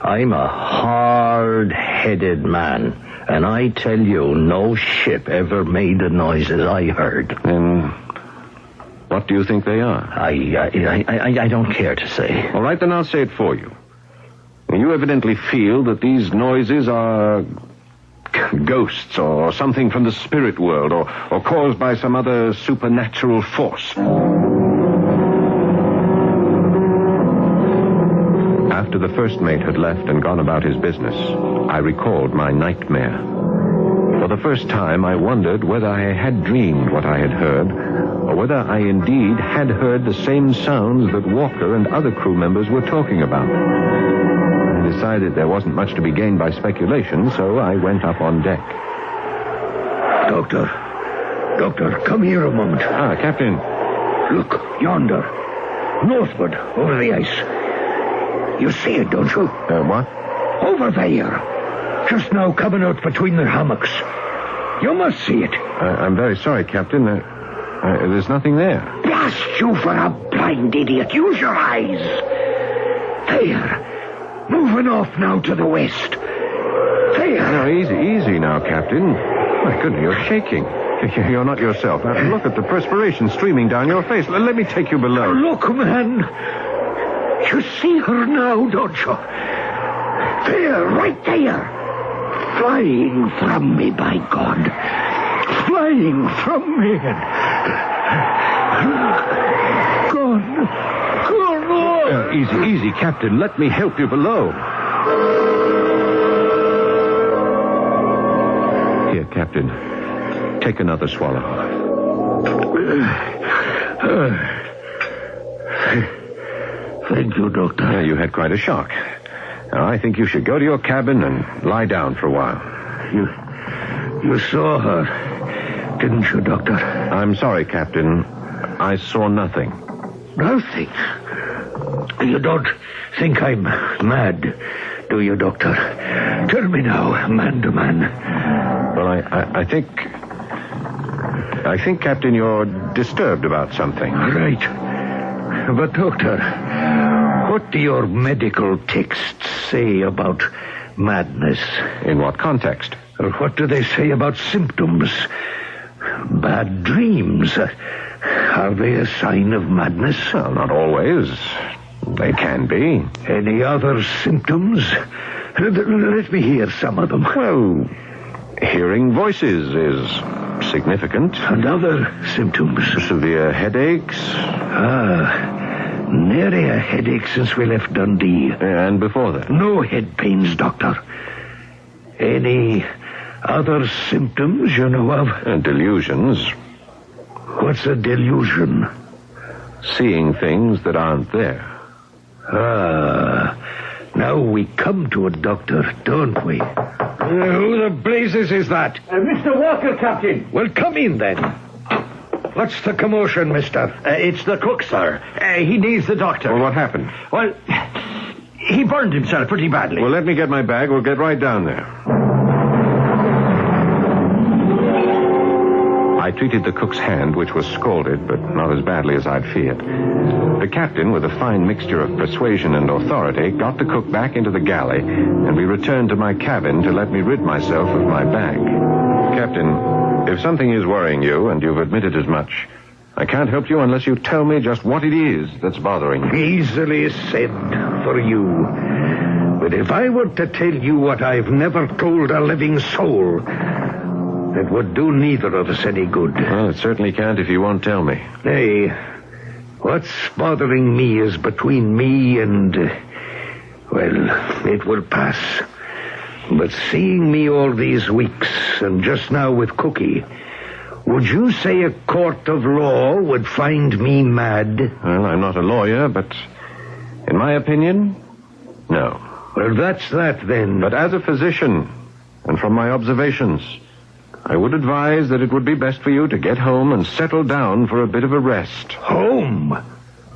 I'm a hard-headed man, and I tell you, no ship ever made the noises I heard. Then what do you think they are? I don't care to say. All right, then I'll say it for you. You evidently feel that these noises are... ghosts or something from the spirit world or caused by some other supernatural force. After the first mate had left and gone about his business, I recalled my nightmare. For the first time, I wondered whether I had dreamed what I had heard, or whether I indeed had heard the same sounds that Walker and other crew members were talking about. I decided there wasn't much to be gained by speculation, so I went up on deck. Doctor, come here a moment. Ah, Captain. Look, yonder. Northward, over the ice. You see it, don't you? What? Over there. Just now coming out between the hammocks. You must see it. I'm very sorry, Captain. There's nothing there. Blast you for a blind idiot. Use your eyes. There. Moving off now to the west. There. No, easy now, Captain. My goodness, you're shaking. You're not yourself. Look at the perspiration streaming down your face. Let me take you below. Look, man. You see her now, don't you? There, right there. Flying from me, by God. Flying from me. Gone. Easy, Captain. Let me help you below. Here, Captain. Take another swallow. Thank you, Doctor. You had quite a shock. Now, I think you should go to your cabin and lie down for a while. You saw her, didn't you, Doctor? I'm sorry, Captain. I saw nothing. Nothing? You don't think I'm mad, do you, Doctor? Tell me now, man to man. Well, I think, Captain, you're disturbed about something. Right. But, Doctor, what do your medical texts say about madness? In what context? Or what do they say about symptoms? Bad dreams. Are they a sign of madness? Well, not always. They can be. Any other symptoms? Let me hear some of them. Well, hearing voices is significant. And other symptoms? Severe headaches. Nary a headache since we left Dundee. And before that? No head pains, Doctor. Any other symptoms you know of? Delusions. What's a delusion? Seeing things that aren't there. Now we come to it, Doctor, don't we? Who the blazes is that? Mr. Walker, Captain. Well, come in, then. What's the commotion, mister? It's the cook, sir. He needs the doctor. Well, what happened? Well, he burned himself pretty badly. Well, let me get my bag. We'll get right down there. I treated the cook's hand, which was scalded, but not as badly as I'd feared. The captain, with a fine mixture of persuasion and authority, got the cook back into the galley, and we returned to my cabin to let me rid myself of my bag. Captain, if something is worrying you, and you've admitted as much, I can't help you unless you tell me just what it is that's bothering you. Easily said for you. But if I were to tell you what I've never told a living soul, it would do neither of us any good. Well, it certainly can't if you won't tell me. Nay, what's bothering me is between me and... well, it will pass. But seeing me all these weeks, and just now with Cookie, would you say a court of law would find me mad? Well, I'm not a lawyer, but in my opinion, no. Well, that's that, then. But as a physician, and from my observations, I would advise that it would be best for you to get home and settle down for a bit of a rest. Home?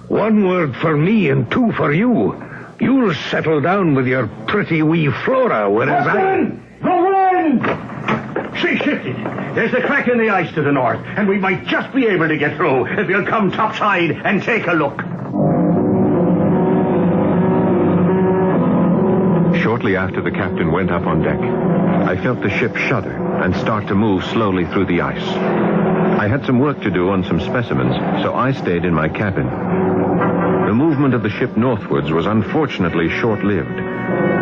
One word for me and two for you. You'll settle down with your pretty wee Flora, whereas The wind! She shifted. There's a crack in the ice to the north, and we might just be able to get through if you'll come topside and take a look. Shortly after the captain went up on deck, I felt the ship shudder and start to move slowly through the ice. I had some work to do on some specimens, so I stayed in my cabin. The movement of the ship northwards was unfortunately short-lived.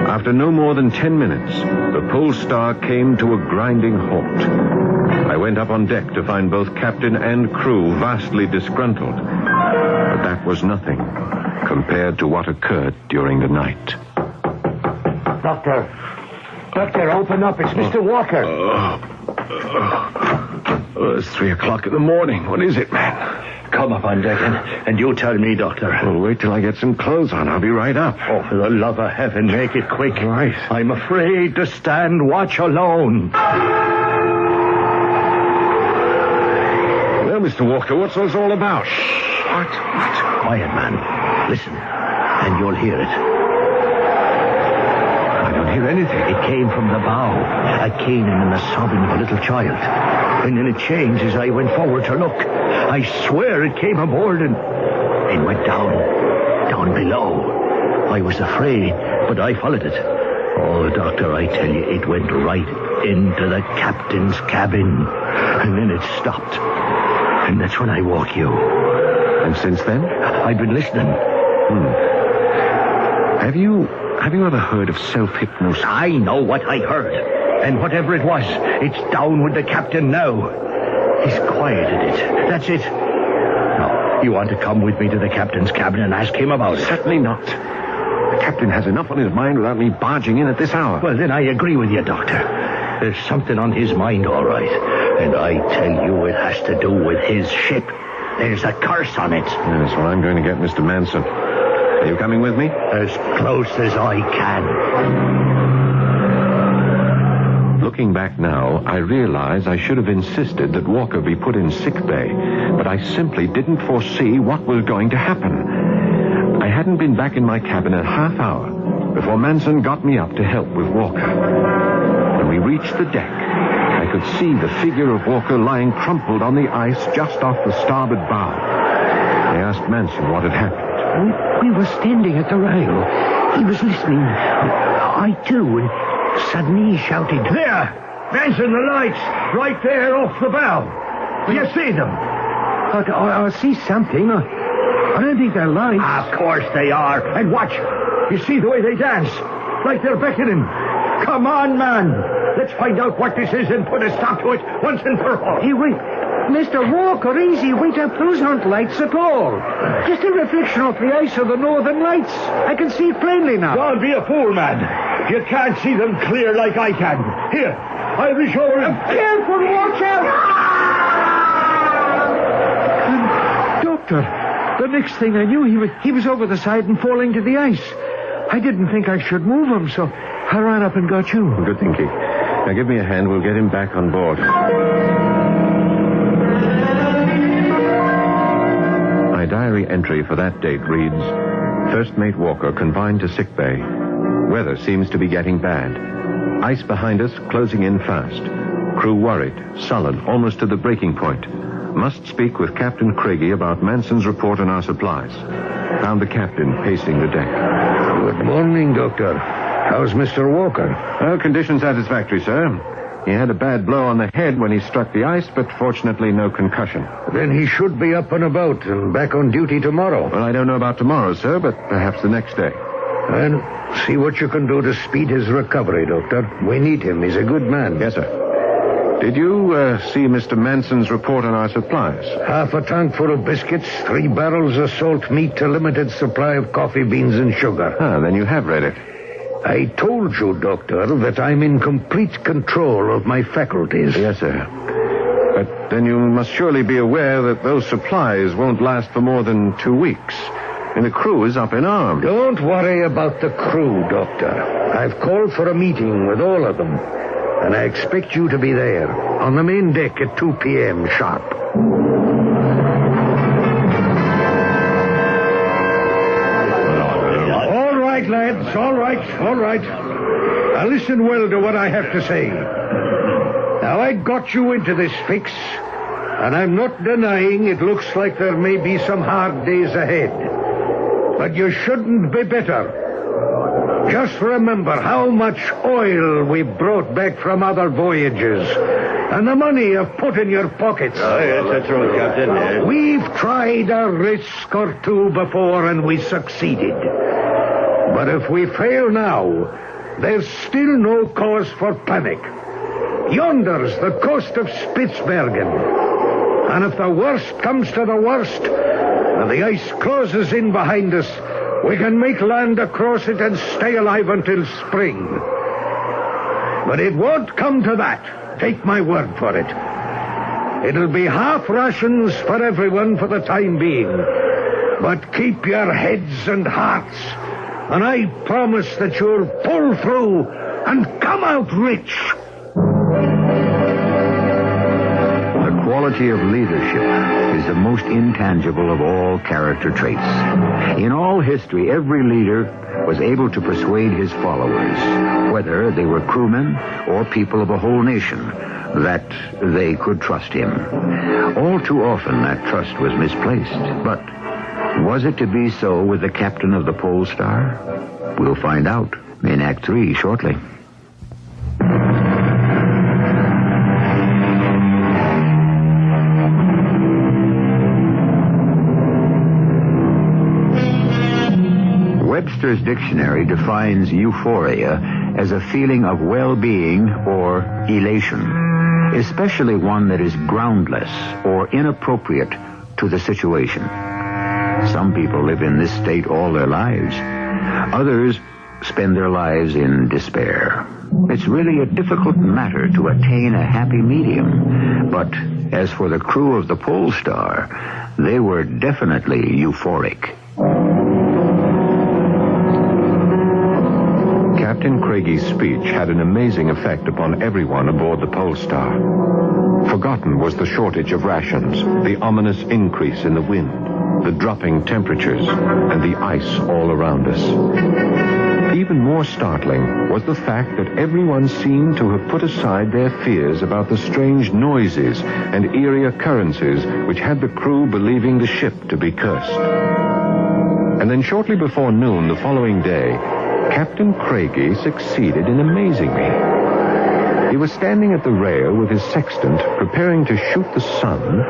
After no more than 10 minutes, the Polestar came to a grinding halt. I went up on deck to find both captain and crew vastly disgruntled. But that was nothing compared to what occurred during the night. Doctor, open up. It's Mr. Walker. It's 3 o'clock in the morning. What is it, man? Come up on deck and you tell me, Doctor. Well, wait till I get some clothes on. I'll be right up. Oh, for the love of heaven, make it quick. Right. I'm afraid to stand watch alone. Well, Mr. Walker, what's this all about? What? Quiet, man. Listen, and you'll hear it. I don't hear anything. It came from the bow, a caning and the sobbing of a little child. And then it changed as I went forward to look. I swear it came aboard and went down below. I was afraid, but I followed it. Oh, Doctor, I tell you, it went right into the captain's cabin. And then it stopped. And that's when I woke you. And since then? I've been listening. Have you ever heard of self-hypnosis? I know what I heard. And whatever it was, it's down with the captain now. He's quieted it. That's it. Now, you want to come with me to the captain's cabin and ask him about it? Certainly not. The captain has enough on his mind without me barging in at this hour. Well, then I agree with you, Doctor. There's something on his mind, all right. And I tell you, it has to do with his ship. There's a curse on it. Yes, well, I'm going to get Mr. Manson. Are you coming with me? As close as I can. Looking back now, I realize I should have insisted that Walker be put in sick bay, but I simply didn't foresee what was going to happen. I hadn't been back in my cabin a half hour before Manson got me up to help with Walker. When we reached the deck, I could see the figure of Walker lying crumpled on the ice just off the starboard bow. I asked Manson what had happened. We were standing at the rail. He was listening. I, too, and suddenly he shouted, "There! Manson, the lights! Right there off the bow! Do you see them?" I see something. I don't think they're lights. Of course they are. And watch. You see the way they dance? Like they're beckoning. Come on, man. Let's find out what this is and put a stop to it once and for all. Hey, wait. Mr. Walker, easy. Wait up. Those aren't lights at all. Just a reflection off the ice of the northern lights. I can see it plainly now. Don't be a fool, man. You can't see them clear like I can. Here, I'll reach over and... Careful, watch out! Doctor, the next thing I knew, he was over the side and falling to the ice. I didn't think I should move him, so I ran up and got you. Good thinking. Now give me a hand. We'll get him back on board. My diary entry for that date reads, First Mate Walker confined to sick bay. Weather seems to be getting bad. Ice behind us, closing in fast. Crew worried, sullen, almost to the breaking point. Must speak with Captain Craigie about Manson's report on our supplies. Found the captain pacing the deck. Good morning, Doctor. How's Mr. Walker? Well, condition satisfactory, sir. He had a bad blow on the head when he struck the ice, but fortunately no concussion. Then he should be up and about and back on duty tomorrow. Well, I don't know about tomorrow, sir, but perhaps the next day. Well, see what you can do to speed his recovery, Doctor. We need him. He's a good man. Yes, sir. Did you see Mr. Manson's report on our supplies? Half a tank full of biscuits, 3 barrels of salt meat, a limited supply of coffee beans and sugar. Ah, then you have read it. I told you, Doctor, that I'm in complete control of my faculties. Yes, sir. But then you must surely be aware that those supplies won't last for more than 2 weeks. And the crew is up in arms. Don't worry about the crew, Doctor. I've called for a meeting with all of them. And I expect you to be there, on the main deck at 2 p.m. sharp. All right, lads, all right. Now listen well to what I have to say. Now, I got you into this fix, and I'm not denying it looks like there may be some hard days ahead. But you shouldn't be bitter. Just remember how much oil we brought back from other voyages, and the money you've put in your pockets. Oh, yes, that's right, Captain. We've tried a risk or two before, and we succeeded. But if we fail now, there's still no cause for panic. Yonder's the coast of Spitzbergen. And if the worst comes to the worst, and the ice closes in behind us, we can make land across it and stay alive until spring. But it won't come to that. Take my word for it. It'll be half rations for everyone for the time being. But keep your heads and hearts, and I promise that you'll pull through and come out rich. The quality of leadership is the most intangible of all character traits. In all history, every leader was able to persuade his followers, whether they were crewmen or people of a whole nation, that they could trust him. All too often, that trust was misplaced. But was it to be so with the captain of the POLESTAR? We'll find out in Act 3 shortly. Webster's dictionary defines euphoria as a feeling of well-being or elation, especially one that is groundless or inappropriate to the situation. Some people live in this state all their lives. Others spend their lives in despair. It's really a difficult matter to attain a happy medium. But as for the crew of the POLESTAR, they were definitely euphoric. Captain Craigie's speech had an amazing effect upon everyone aboard the POLESTAR. Forgotten was the shortage of rations, the ominous increase in the wind, the dropping temperatures, and the ice all around us. Even more startling was the fact that everyone seemed to have put aside their fears about the strange noises and eerie occurrences which had the crew believing the ship to be cursed. And then shortly before noon the following day, Captain Craigie succeeded in amazing me. He was standing at the rail with his sextant, preparing to shoot the sun,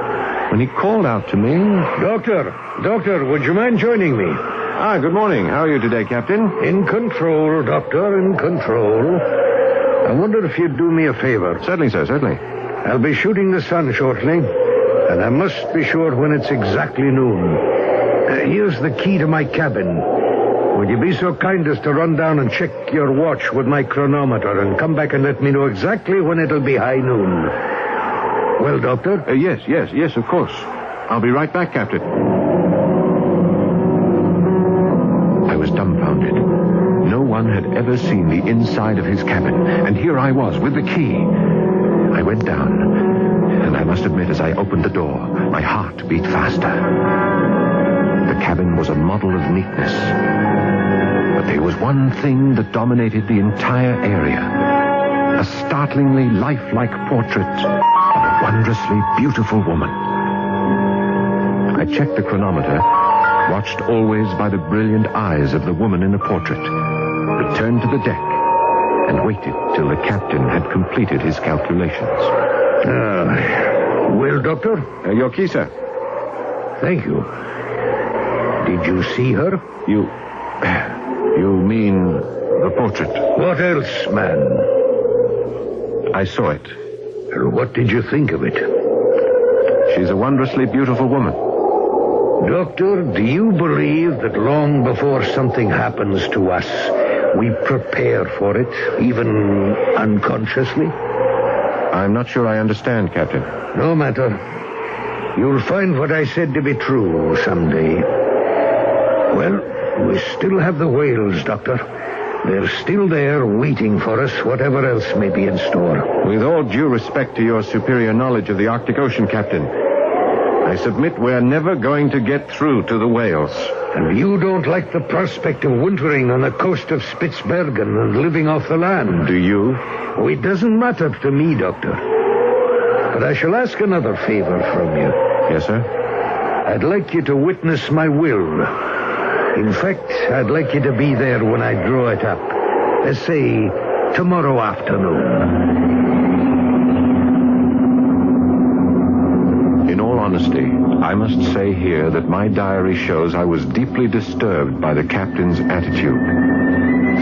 when he called out to me, Doctor, would you mind joining me? Good morning. How are you today, Captain? In control, Doctor, in control. I wonder if you'd do me a favor. Certainly, sir, certainly. I'll be shooting the sun shortly, and I must be sure when it's exactly noon. Here's the key to my cabin. Would you be so kind as to run down and check your watch with my chronometer and come back and let me know exactly when it'll be high noon? Well, Doctor? Yes, of course. I'll be right back, Captain. I was dumbfounded. No one had ever seen the inside of his cabin, and here I was with the key. I went down, and I must admit, as I opened the door, my heart beat faster. The cabin was a model of neatness. But there was one thing that dominated the entire area. A startlingly lifelike portrait of a wondrously beautiful woman. I checked the chronometer, watched always by the brilliant eyes of the woman in the portrait, returned to the deck, and waited till the captain had completed his calculations. Well, Doctor? Your key, sir. Thank you. Did you see her? You mean the portrait? What else, man? I saw it. What did you think of it? She's a wondrously beautiful woman. Doctor, do you believe that long before something happens to us, we prepare for it, even unconsciously? I'm not sure I understand, Captain. No matter. You'll find what I said to be true someday. Well, we still have the whales, Doctor. They're still there waiting for us, whatever else may be in store. With all due respect to your superior knowledge of the Arctic Ocean, Captain, I submit we're never going to get through to the whales. And you don't like the prospect of wintering on the coast of Spitzbergen and living off the land? Do you? Oh, it doesn't matter to me, Doctor. But I shall ask another favor from you. Yes, sir? I'd like you to witness my will. In fact, I'd like you to be there when I draw it up. Let's say, tomorrow afternoon. In all honesty, I must say here that my diary shows I was deeply disturbed by the captain's attitude.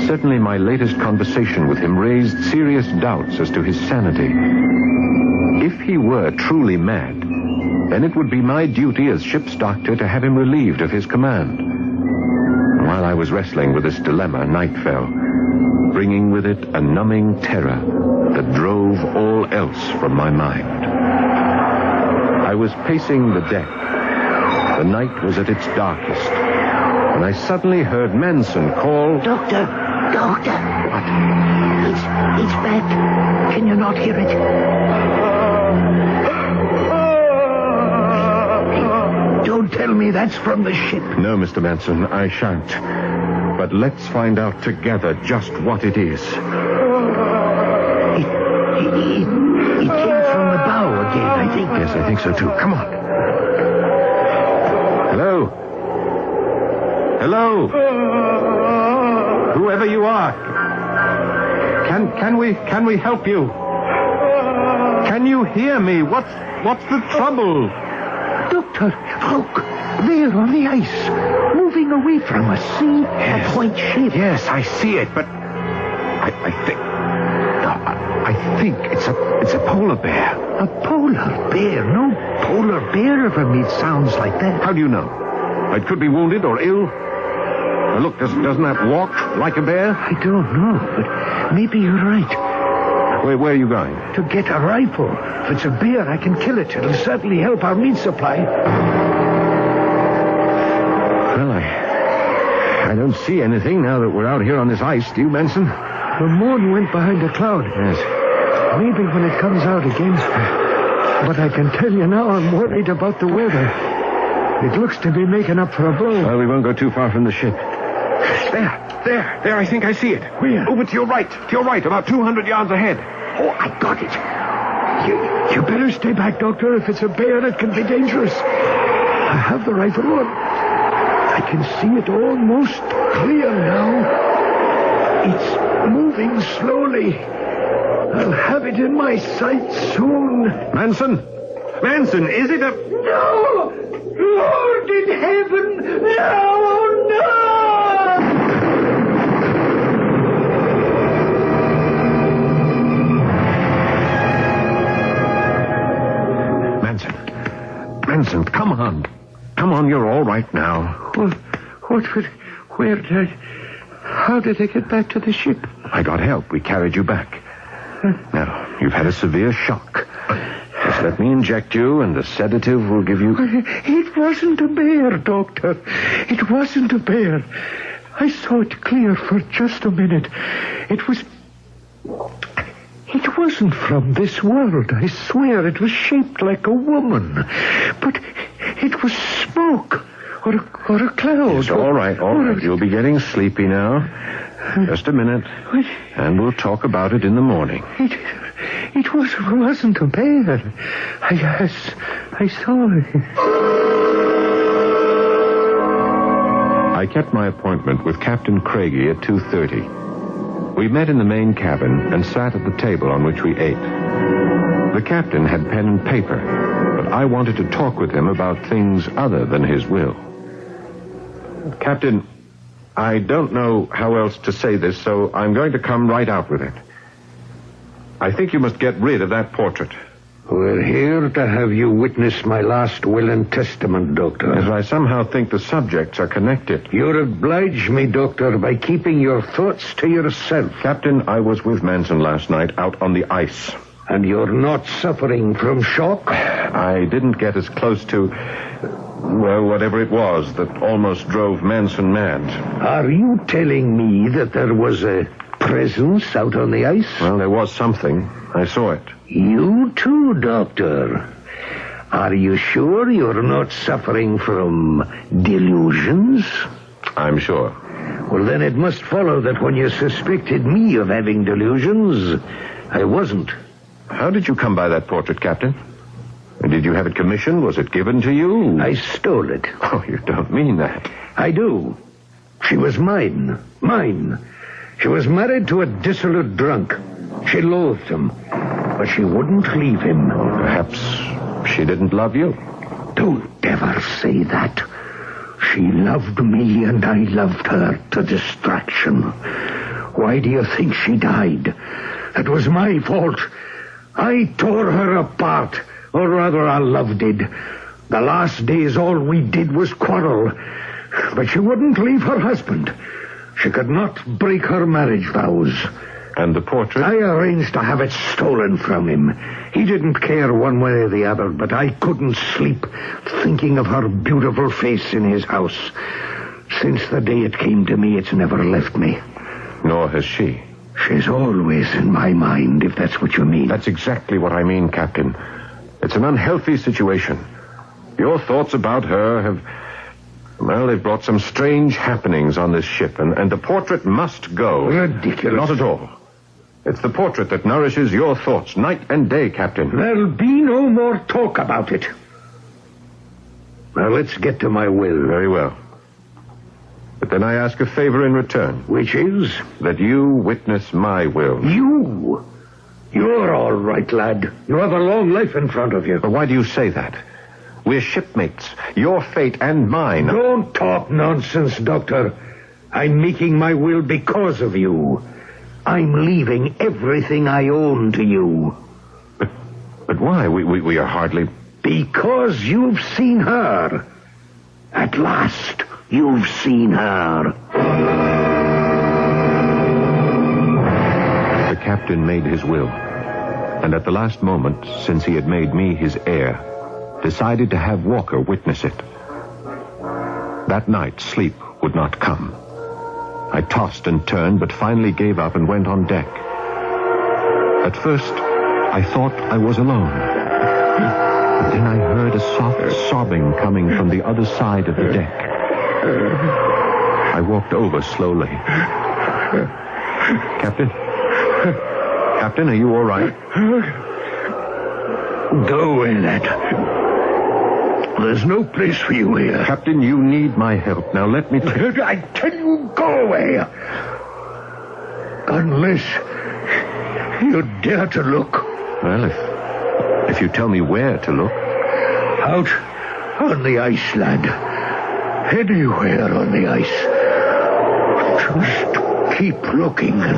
Certainly my latest conversation with him raised serious doubts as to his sanity. If he were truly mad, then it would be my duty as ship's doctor to have him relieved of his command. While I was wrestling with this dilemma, night fell, bringing with it a numbing terror that drove all else from my mind. I was pacing the deck. The night was at its darkest, and I suddenly heard Manson call... Doctor! What? It's back. Can you not hear it? Don't tell me that's from the ship. No, Mr. Manson, I shan't. But let's find out together just what it is. It came from the bow again, I think. Yes, I think so too. Come on. Hello? Whoever you are. Can we help you? Can you hear me? What's the trouble? Doctor, look. There on the ice. Moving away from us. See? Yes. A white shape. Yes, I see it, but I think it's a polar bear. A polar bear? No polar bear ever made sounds like that. How do you know? It could be wounded or ill. Now look, doesn't that walk like a bear? I don't know, but maybe you're right. Where are you going? To get a rifle. If it's a bear, I can kill it. It'll certainly help our meat supply. Well, I don't see anything now that we're out here on this ice. Do you, Benson? The moon went behind a cloud. Yes. Maybe when it comes out again. But I can tell you now I'm worried about the weather. It looks to be making up for a blow. Well, we won't go too far from the ship. There, I think I see it. Where? Over to your right, about 200 yards ahead. Oh, I got it. You better stay back, Doctor. If it's a bear, it can be dangerous. I have the rifle on. I can see it almost clear now. It's moving slowly. I'll have it in my sights soon. Manson, is it a... No! Lord in heaven! No! Manson, come on. Come on, you're all right now. How did I get back to the ship? I got help. We carried you back. Now, you've had a severe shock. Just let me inject you, and the sedative will give you... It wasn't a bear, Doctor. It wasn't a bear. I saw it clear for just a minute. It wasn't from this world, I swear. It was shaped like a woman. But it was smoke or a cloud. It's all right. You'll be getting sleepy now. Just a minute. And we'll talk about it in the morning. It wasn't a bear. I saw it. I kept my appointment with Captain Craigie at 2:30. We met in the main cabin and sat at the table on which we ate. The captain had pen and paper, but I wanted to talk with him about things other than his will. Captain, I don't know how else to say this, so I'm going to come right out with it. I think you must get rid of that portrait. We're here to have you witness my last will and testament, Doctor. As I somehow think the subjects are connected. You'll oblige me, Doctor, by keeping your thoughts to yourself. Captain, I was with Manson last night out on the ice. And you're not suffering from shock? I didn't get as close to, well, whatever it was that almost drove Manson mad. Are you telling me that there was a presence out on the ice? Well, there was something. I saw it. You too, Doctor. Are you sure you're not suffering from delusions? I'm sure. Well, then it must follow that when you suspected me of having delusions, I wasn't. How did you come by that portrait, Captain? Did you have it commissioned? Was it given to you? I stole it. Oh, you don't mean that. I do. She was mine. Mine. She was married to a dissolute drunk. She loathed him, but she wouldn't leave him. Perhaps she didn't love you. Don't ever say that. She loved me and I loved her to distraction. Why do you think she died? It was my fault. I tore her apart, or rather our love did. The last days all we did was quarrel. But she wouldn't leave her husband. She could not break her marriage vows. And the portrait? I arranged to have it stolen from him. He didn't care one way or the other, but I couldn't sleep thinking of her beautiful face in his house. Since the day it came to me, it's never left me. Nor has she. She's always in my mind, if that's what you mean. That's exactly what I mean, Captain. It's an unhealthy situation. Your thoughts about her have... Well, they've brought some strange happenings on this ship, and the portrait must go. Ridiculous. Not at all. It's the portrait that nourishes your thoughts night and day, Captain. There'll be no more talk about it. Now, let's get to my will. Very well. But then I ask a favor in return. Which is? That you witness my will. You? You're all right, lad. You have a long life in front of you. But why do you say that? We're shipmates. Your fate and mine. Don't talk nonsense, Doctor. I'm making my will because of you. I'm leaving everything I own to you. But why? We are hardly... Because you've seen her. At last, you've seen her. The captain made his will. And at the last moment, since he had made me his heir, decided to have Walker witness it. That night, sleep would not come. I tossed and turned, but finally gave up and went on deck. At first, I thought I was alone. But then I heard a soft sobbing coming from the other side of the deck. I walked over slowly. Captain? Captain, are you all right? Go away, lad. There's no place for you here. Captain, you need my help. Now let me... I tell you, go away. Unless you dare to look. Well, if you tell me where to look. Out on the ice, lad. Anywhere on the ice. Just keep looking and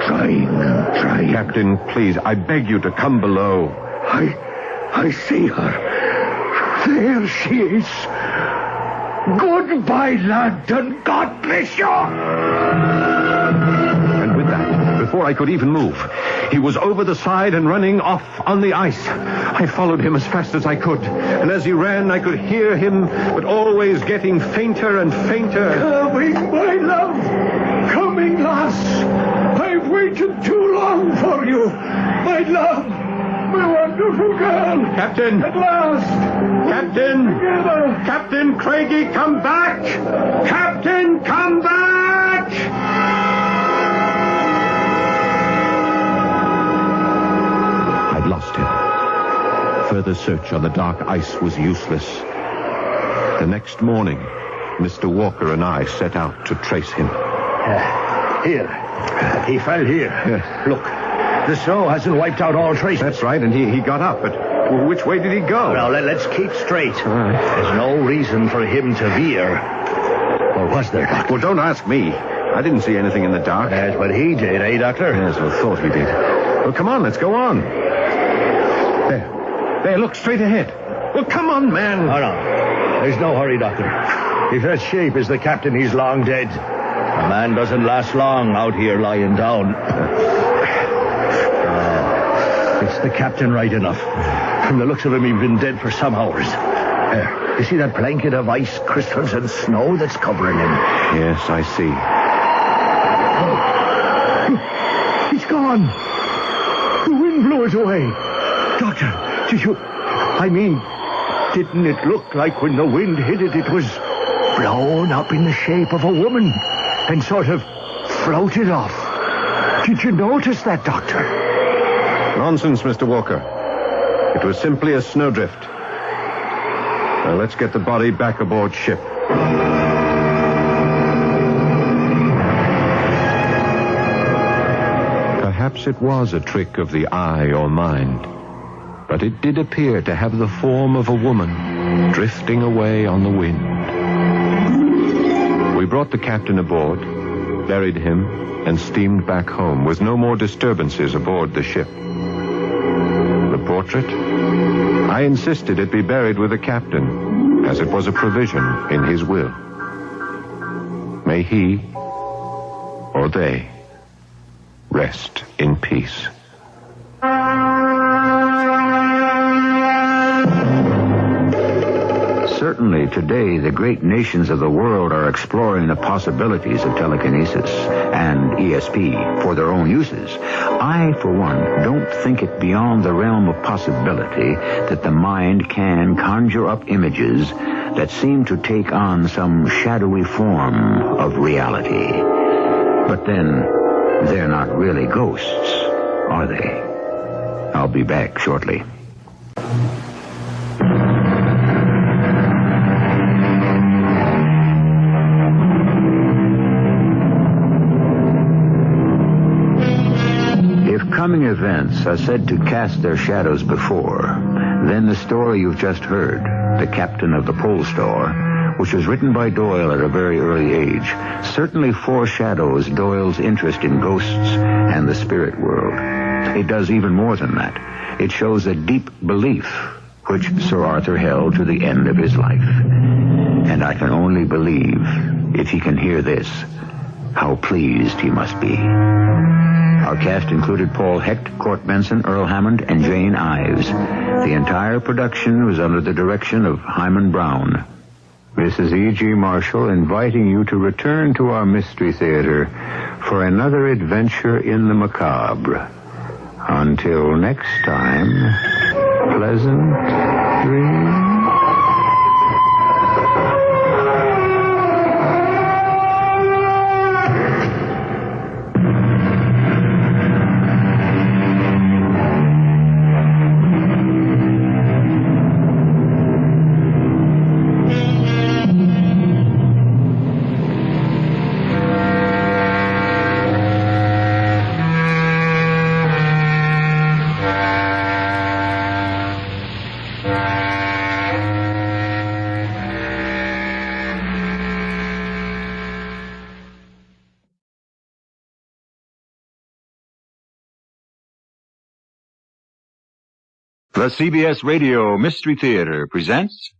trying and trying. Captain, please, I beg you to come below. I see her. There she is. Goodbye, lad, and God bless you. And with that, before I could even move, he was over the side and running off on the ice. I followed him as fast as I could, and as he ran, I could hear him, but always getting fainter and fainter. Coming, my love. Coming, lass. I've waited too long for you. My love. My wonderful girl. Captain. At last. Captain. Together. Captain Craigie, come back. Captain, come back. I'd lost him. Further search on the dark ice was useless. The next morning, Mr. Walker and I set out to trace him. Here. He fell here. Look. The snow hasn't wiped out all traces. That's right, and he got up, but which way did he go? Now, let's keep straight. There's no reason for him to veer. Or was there, Doctor? Well, don't ask me. I didn't see anything in the dark. That's what he did, eh, Doctor? Yes, I thought he did. Well, come on, let's go on. There, look, straight ahead. Well, come on, man. Oh, no. There's no hurry, Doctor. If that shape is the captain, he's long dead. A man doesn't last long out here lying down. It's the captain right enough. From the looks of him, he's been dead for some hours. You see that blanket of ice crystals and snow that's covering him? Yes, I see. Oh. He's gone. The wind blew it away. Doctor, didn't it look like when the wind hit it, it was blown up in the shape of a woman and sort of floated off? Did you notice that, Doctor? Nonsense, Mr. Walker. It was simply a snowdrift. Now, let's get the body back aboard ship. Perhaps it was a trick of the eye or mind, but it did appear to have the form of a woman drifting away on the wind. We brought the captain aboard, buried him, and steamed back home with no more disturbances aboard the ship. The portrait? I insisted it be buried with the captain, as it was a provision in his will. May he, or they, rest in peace. Certainly today, the great nations of the world are exploring the possibilities of telekinesis and ESP for their own uses. I, for one, don't think it beyond the realm of possibility that the mind can conjure up images that seem to take on some shadowy form of reality. But then, they're not really ghosts, are they? I'll be back shortly. Coming events are said to cast their shadows before, then the story you've just heard, The Captain of the POLESTAR, which was written by Doyle at a very early age, certainly foreshadows Doyle's interest in ghosts and the spirit world. It does even more than that. It shows a deep belief which Sir Arthur held to the end of his life. And I can only believe, if he can hear this, how pleased he must be. Our cast included Paul Hecht, Court Benson, Earl Hammond, and Jane Ives. The entire production was under the direction of Hyman Brown. This is E.G. Marshall inviting you to return to our Mystery Theater for another adventure in the macabre. Until next time, pleasant dreams. The CBS Radio Mystery Theater presents...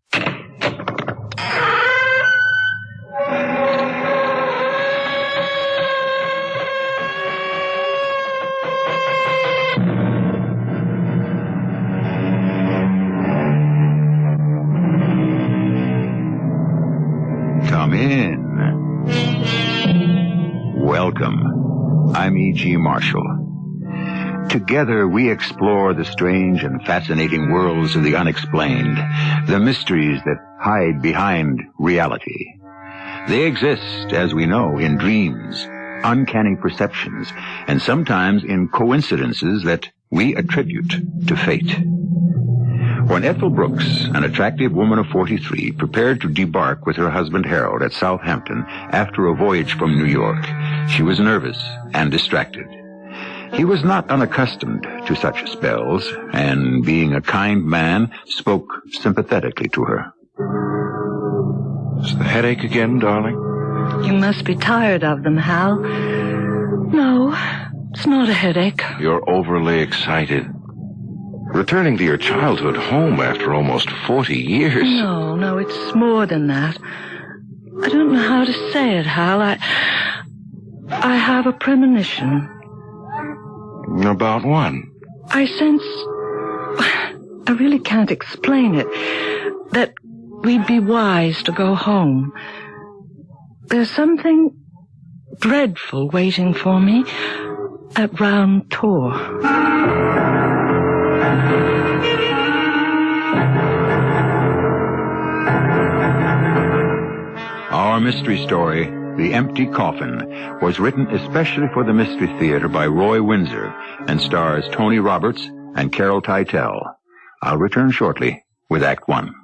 Come in. Welcome. I'm E.G. Marshall. Together, we explore the strange and fascinating worlds of the unexplained, the mysteries that hide behind reality. They exist, as we know, in dreams, uncanny perceptions, and sometimes in coincidences that we attribute to fate. When Ethel Brooks, an attractive woman of 43, prepared to debark with her husband Harold at Southampton after a voyage from New York, she was nervous and distracted. He was not unaccustomed to such spells, and being a kind man, spoke sympathetically to her. Is the headache again, darling? You must be tired of them, Hal. No, it's not a headache. You're overly excited. Returning to your childhood home after almost 40 years. No, it's more than that. I don't know how to say it, Hal. I have a premonition. About what? I sense... I really can't explain it. That we'd be wise to go home. There's something dreadful waiting for me at Round Tor. Our mystery story, The Empty Coffin, was written especially for the Mystery Theater by Roy Windsor and stars Tony Roberts and Carol Teitel. I'll return shortly with Act One.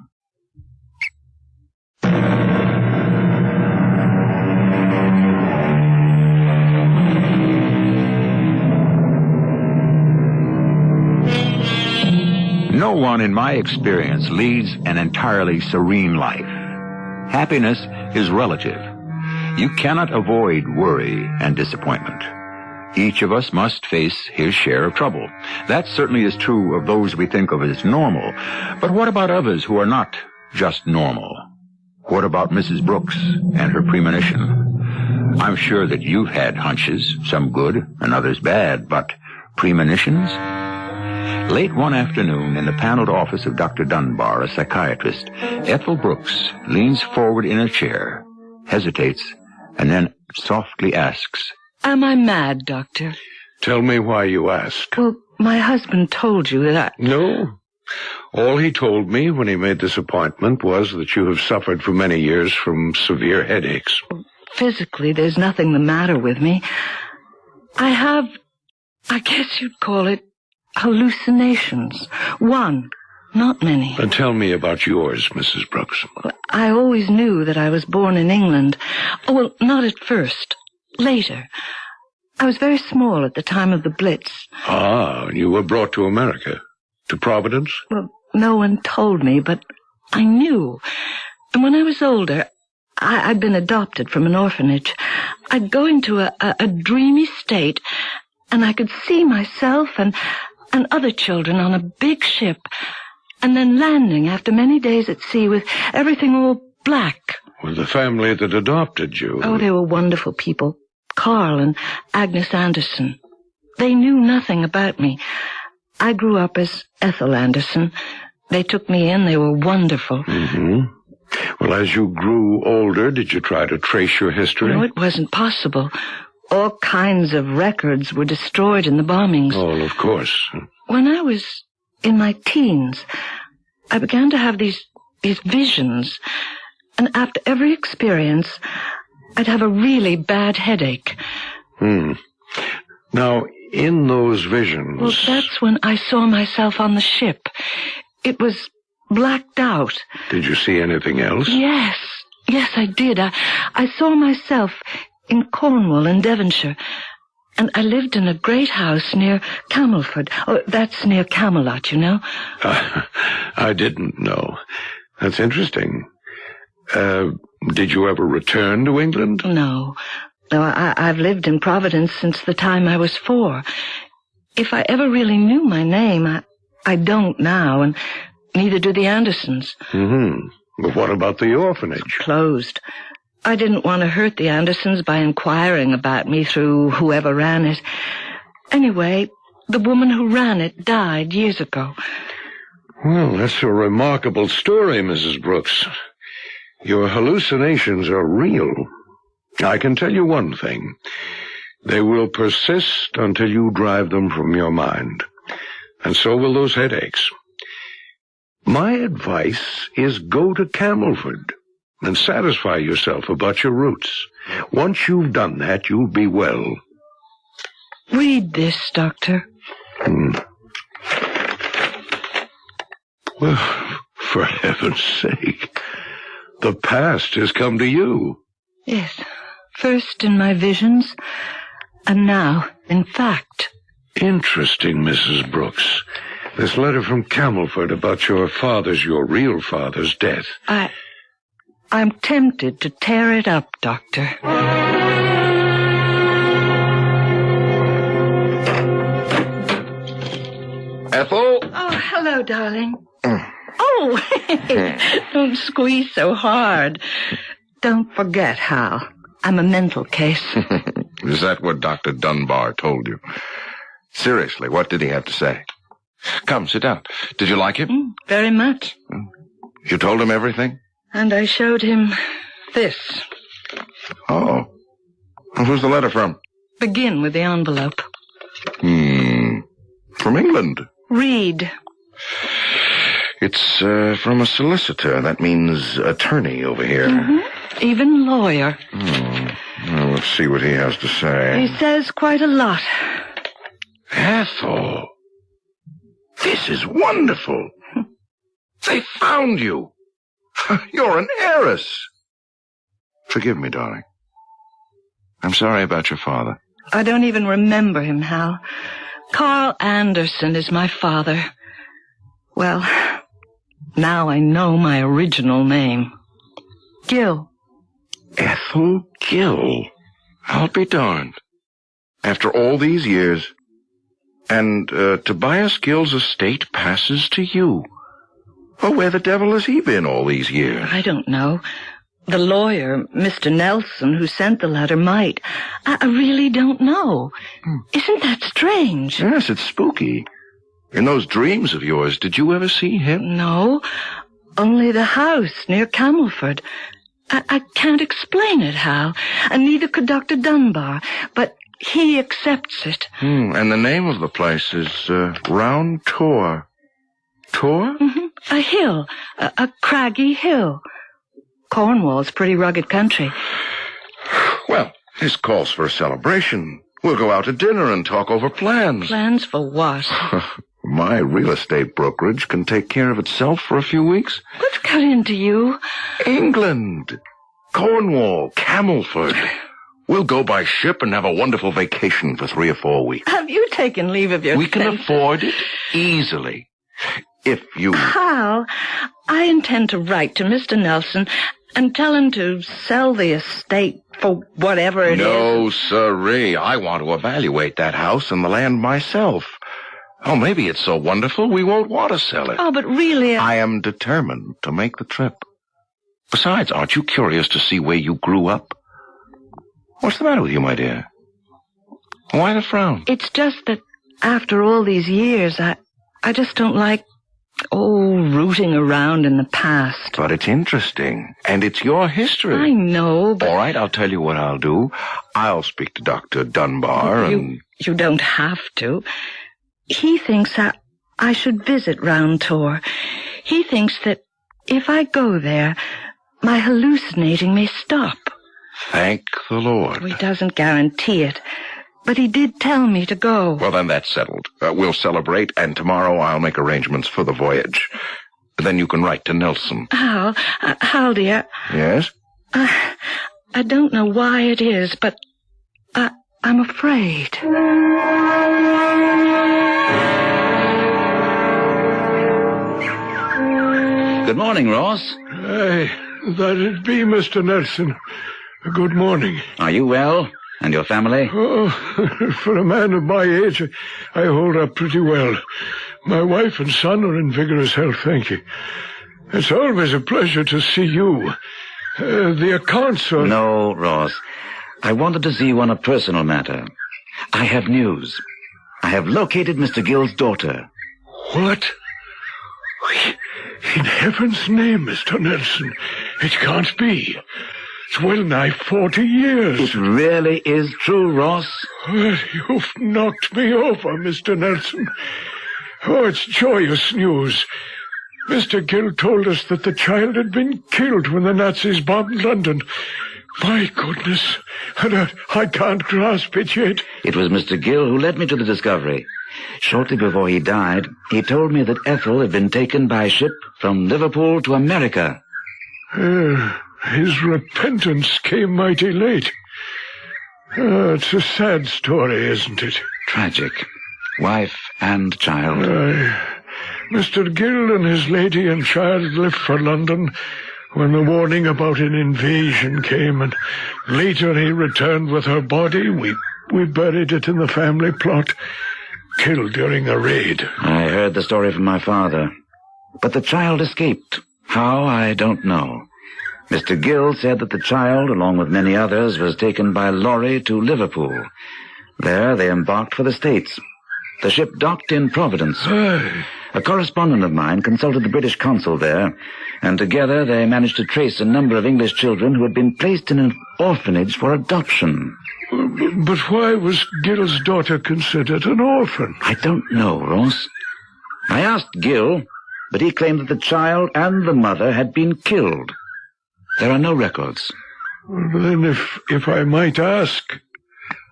No one in my experience leads an entirely serene life. Happiness is relative. You cannot avoid worry and disappointment. Each of us must face his share of trouble. That certainly is true of those we think of as normal. But what about others who are not just normal? What about Mrs. Brooks and her premonition? I'm sure that you've had hunches, some good and others bad, but premonitions? Late one afternoon, in the paneled office of Dr. Dunbar, a psychiatrist, Ethel Brooks leans forward in a chair, hesitates, and then softly asks, Am I mad, Doctor? Tell me why you ask. Well, my husband told you that No. All he told me when he made this appointment was that you have suffered for many years from severe headaches. Physically, there's nothing the matter with me. I guess you'd call it hallucinations. One, not many. And tell me about yours, Mrs. Brooks. I always knew that I was born in England. Oh, well, not at first. Later. I was very small at the time of the Blitz. Ah, you were brought to America. To Providence? Well, no one told me, but I knew. And when I was older, I'd been adopted from an orphanage. I'd go into a dreamy state, and I could see myself and other children on a big ship, and then landing after many days at sea with everything all black. With the family that adopted you? Oh, they were wonderful people. Carl and Agnes Anderson. They knew nothing about me. I grew up as Ethel Anderson. They took me in. They were wonderful. Mm-hmm. Well, as you grew older, did you try to trace your history? No, it wasn't possible. All kinds of records were destroyed in the bombings. Oh, of course. When I was in my teens, I began to have these visions. And after every experience, I'd have a really bad headache. Now, in those visions... Well, that's when I saw myself on the ship. It was blacked out. Did you see anything else? Yes, I did. I saw myself in Cornwall in Devonshire. And I lived in a great house near Camelford. Oh, that's near Camelot, you know. I didn't know. That's interesting. Did you ever return to England? No, I've lived in Providence since the time I was 4. If I ever really knew my name, I don't now, and neither do the Andersons. But what about the orphanage? Closed. I didn't want to hurt the Andersons by inquiring about me through whoever ran it. Anyway, the woman who ran it died years ago. Well, that's a remarkable story, Mrs. Brooks. Your hallucinations are real. I can tell you one thing. They will persist until you drive them from your mind. And so will those headaches. My advice is go to Camelford and satisfy yourself about your roots. Once you've done that, you'll be well. Read this, Doctor. Well, for heaven's sake, the past has come to you. Yes, first in my visions, and now in fact. Interesting, Mrs. Brooks. This letter from Camelford about your real father's death. I'm tempted to tear it up, Doctor. Ethel? Oh, hello, darling. Oh, don't squeeze so hard. Don't forget, Hal, I'm a mental case. Is that what Dr. Dunbar told you? Seriously, what did he have to say? Come, sit down. Did you like him? Very much. You told him everything? And I showed him this. Oh. Who's the letter from? Begin with the envelope. From England. Read. It's from a solicitor. That means attorney over here. Even lawyer. Well, let's see what he has to say. He says quite a lot. Ethel, this is wonderful. They found you. You're an heiress. Forgive me, darling. I'm sorry about your father. I don't even remember him, Hal. Carl Anderson is my father. Well, now I know my original name. Gil. Ethel Gill. I'll be darned. After all these years. And Tobias Gill's estate passes to you. Well, where the devil has he been all these years? I don't know. The lawyer, Mr. Nelson, who sent the letter, might. I really don't know. Isn't that strange? Yes, it's spooky. In those dreams of yours, did you ever see him? No, only the house near Camelford. I can't explain it, Hal, and neither could Dr. Dunbar, but he accepts it. And the name of the place is Round Tor. Tor? Mm-hmm. A hill, a craggy hill. Cornwall's pretty rugged country. Well, this calls for a celebration. We'll go out to dinner and talk over plans. Plans for what? My real estate brokerage can take care of itself for a few weeks. What's got into you? England. Cornwall. Camelford. We'll go by ship and have a wonderful vacation for 3 or 4 weeks. Have you taken leave of your We can senses? afford it easily. If you... Hal, I intend to write to Mr. Nelson and tell him to sell the estate for whatever it is. No, sirree. I want to evaluate that house and the land myself. Oh, maybe it's so wonderful we won't want to sell it. Oh, but really... I am determined to make the trip. Besides, aren't you curious to see where you grew up? What's the matter with you, my dear? Why the frown? It's just that after all these years, I just don't like, rooting around in the past. But it's interesting, and it's your history. I know, but... All right, I'll tell you what I'll do. I'll speak to Dr. Dunbar and... You don't have to. He thinks that I should visit Round Tor. He thinks that if I go there, my hallucinating may stop. Thank the Lord. He doesn't guarantee it, but he did tell me to go. Well, then that's settled. We'll celebrate, and tomorrow I'll make arrangements for the voyage. Then you can write to Nelson. Hal, dear. Yes? I don't know why it is, but I'm afraid. Good morning, Ross. Aye, that'd be Mr. Nelson. Good morning. Are you well? And your family? Oh, for a man of my age, I hold up pretty well. My wife and son are in vigorous health, thank you. It's always a pleasure to see you. The accounts are... No, Ross. I wanted to see you on a personal matter. I have news. I have located Mr. Gill's daughter. What? In heaven's name, Mr. Nelson, it can't be. It's well nigh 40 years. It really is true, Ross. Well, you've knocked me over, Mr. Nelson. Oh, it's joyous news. Mr. Gill told us that the child had been killed when the Nazis bombed London. My goodness, and I can't grasp it yet. It was Mr. Gill who led me to the discovery. Shortly before he died, he told me that Ethel had been taken by ship from Liverpool to America. His repentance came mighty late. It's a sad story, isn't it? Tragic. Wife and child. Mr. Gill and his lady and child left for London when the warning about an invasion came, and later he returned with her body. We buried it in the family plot, killed during a raid. I heard the story from my father. But the child escaped. How, I don't know. Mr. Gill said that the child, along with many others, was taken by lorry to Liverpool. There they embarked for the States. The ship docked in Providence. A correspondent of mine consulted the British consul there, and together they managed to trace a number of English children who had been placed in an orphanage for adoption. But why was Gill's daughter considered an orphan? I don't know, Ross. I asked Gill, but he claimed that the child and the mother had been killed. There are no records. Then if I might ask,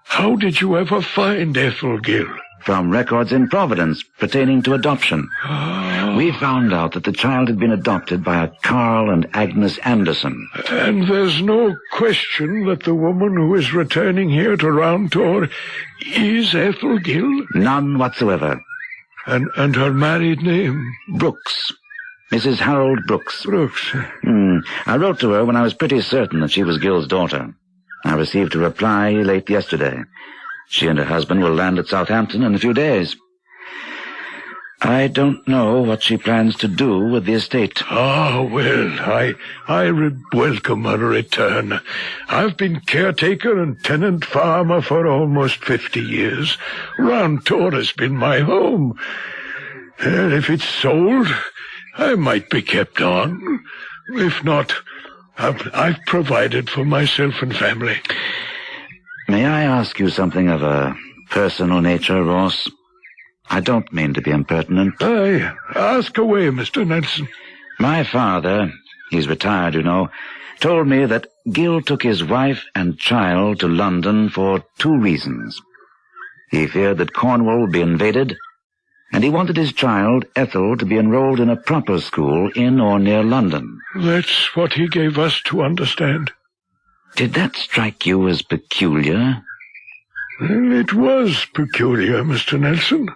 how did you ever find Ethel Gill? From records in Providence pertaining to adoption. We found out that the child had been adopted by a Carl and Agnes Anderson. And there's no question that the woman who is returning here to Round Tor is Ethel Gill? None whatsoever. And her married name? Brooks. Mrs. Harold Brooks. Brooks? I wrote to her when I was pretty certain that she was Gil's daughter. I received a reply late yesterday. She and her husband will land at Southampton in a few days. I don't know what she plans to do with the estate. Well, I welcome her return. I've been caretaker and tenant farmer for almost 50 years. Round Tor has been my home. And if it's sold, I might be kept on. If not, I've provided for myself and family. May I ask you something of a personal nature, Ross? I don't mean to be impertinent. Aye, ask away, Mr. Nelson. My father, he's retired, you know, told me that Gil took his wife and child to London for 2 reasons. He feared that Cornwall would be invaded, and he wanted his child, Ethel, to be enrolled in a proper school in or near London. That's what he gave us to understand. Did that strike you as peculiar? It was peculiar, Mr. Nelson.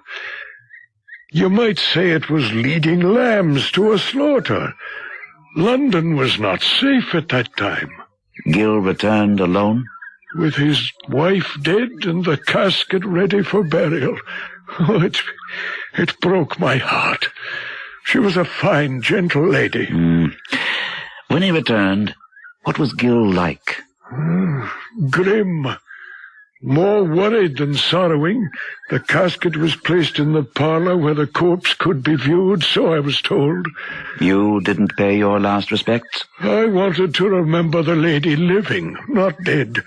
You might say it was leading lambs to a slaughter. London was not safe at that time. Gil returned alone? With his wife dead and the casket ready for burial. Oh, it broke my heart. She was a fine, gentle lady. When he returned, what was Gil like? Grim. More worried than sorrowing. The casket was placed in the parlor where the corpse could be viewed, so I was told. You didn't pay your last respects? I wanted to remember the lady living, not dead.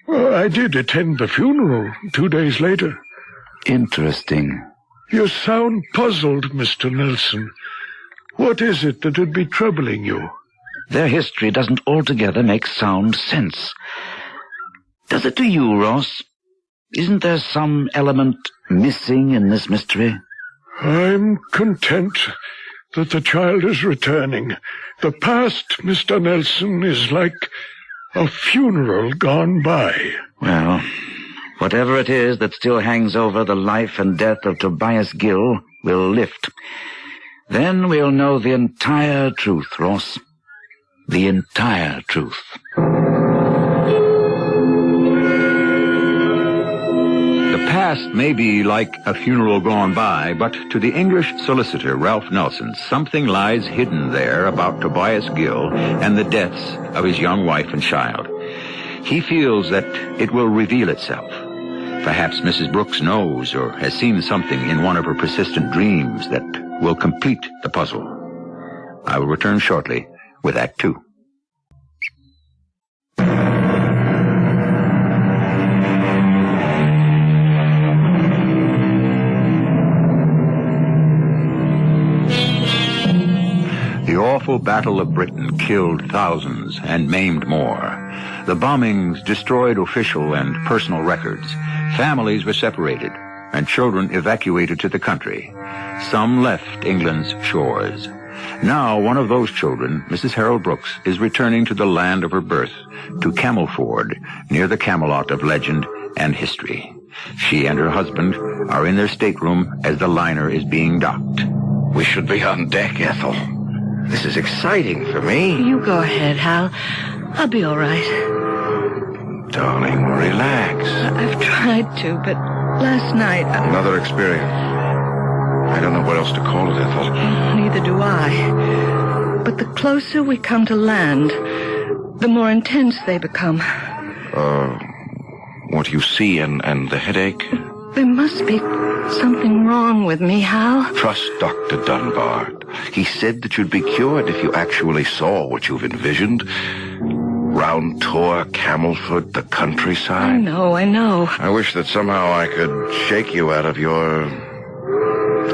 Well, I did attend the funeral 2 days later. Interesting. You sound puzzled, Mr. Nelson. What is it that would be troubling you? Their history doesn't altogether make sound sense. Does it to you, Ross? Isn't there some element missing in this mystery? I'm content that the child is returning. The past, Mr. Nelson, is like a funeral gone by. Well, whatever it is that still hangs over the life and death of Tobias Gill will lift. Then we'll know the entire truth, Ross. The entire truth. The past may be like a funeral gone by, but to the English solicitor, Ralph Nelson, something lies hidden there about Tobias Gill and the deaths of his young wife and child. He feels that it will reveal itself. Perhaps Mrs. Brooks knows or has seen something in one of her persistent dreams that will complete the puzzle. I will return shortly with Act 2. The awful Battle of Britain killed thousands and maimed more. The bombings destroyed official and personal records. Families were separated, and children evacuated to the country. Some left England's shores. Now, one of those children, Mrs. Harold Brooks, is returning to the land of her birth, to Camelford, near the Camelot of legend and history. She and her husband are in their stateroom as the liner is being docked. We should be on deck, Ethel. This is exciting for me. You go ahead, Hal. I'll be all right. Darling, relax. I've tried to, but last night... Another experience. I don't know what else to call it, Ethel. Neither do I. But the closer we come to land, the more intense they become. What you see and the headache? There must be something wrong with me, Hal. Trust Dr. Dunbar. He said that you'd be cured if you actually saw what you've envisioned. Round Tor, Camelford, the countryside. I know. I wish that somehow I could shake you out of your...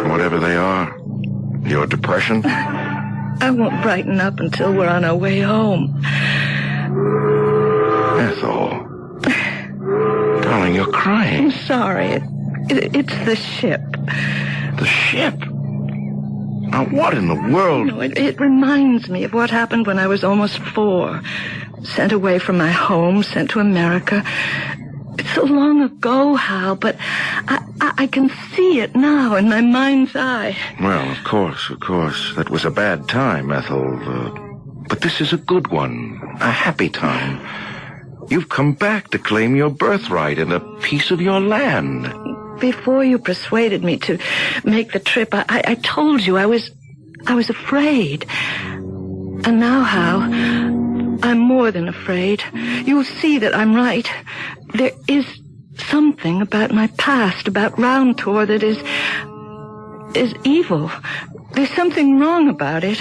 whatever they are. Your depression. I won't brighten up until we're on our way home. Ethel. Darling, you're crying. I'm sorry. It's the ship. The ship? Now, what in the world? It reminds me of what happened when I was almost 4. Sent away from my home, sent to America. It's so long ago, Hal, but I can see it now in my mind's eye. Well, of course. That was a bad time, Ethel. But this is a good one. A happy time. You've come back to claim your birthright and a piece of your land. Before you persuaded me to make the trip, I told you I was afraid. And now, Hal, I'm more than afraid. You'll see that I'm right. There is something about my past, about Round Tour, that is evil. There's something wrong about it.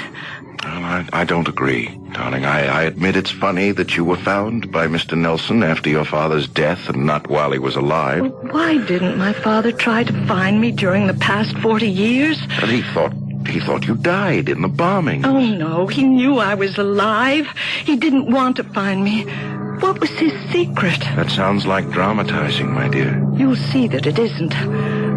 Well, I don't agree, darling. I admit it's funny that you were found by Mr. Nelson after your father's death and not while he was alive. Well, why didn't my father try to find me during the past 40 years? But he thought you died in the bombing. Oh, no. He knew I was alive. He didn't want to find me. What was his secret? That sounds like dramatizing, my dear. You'll see that it isn't.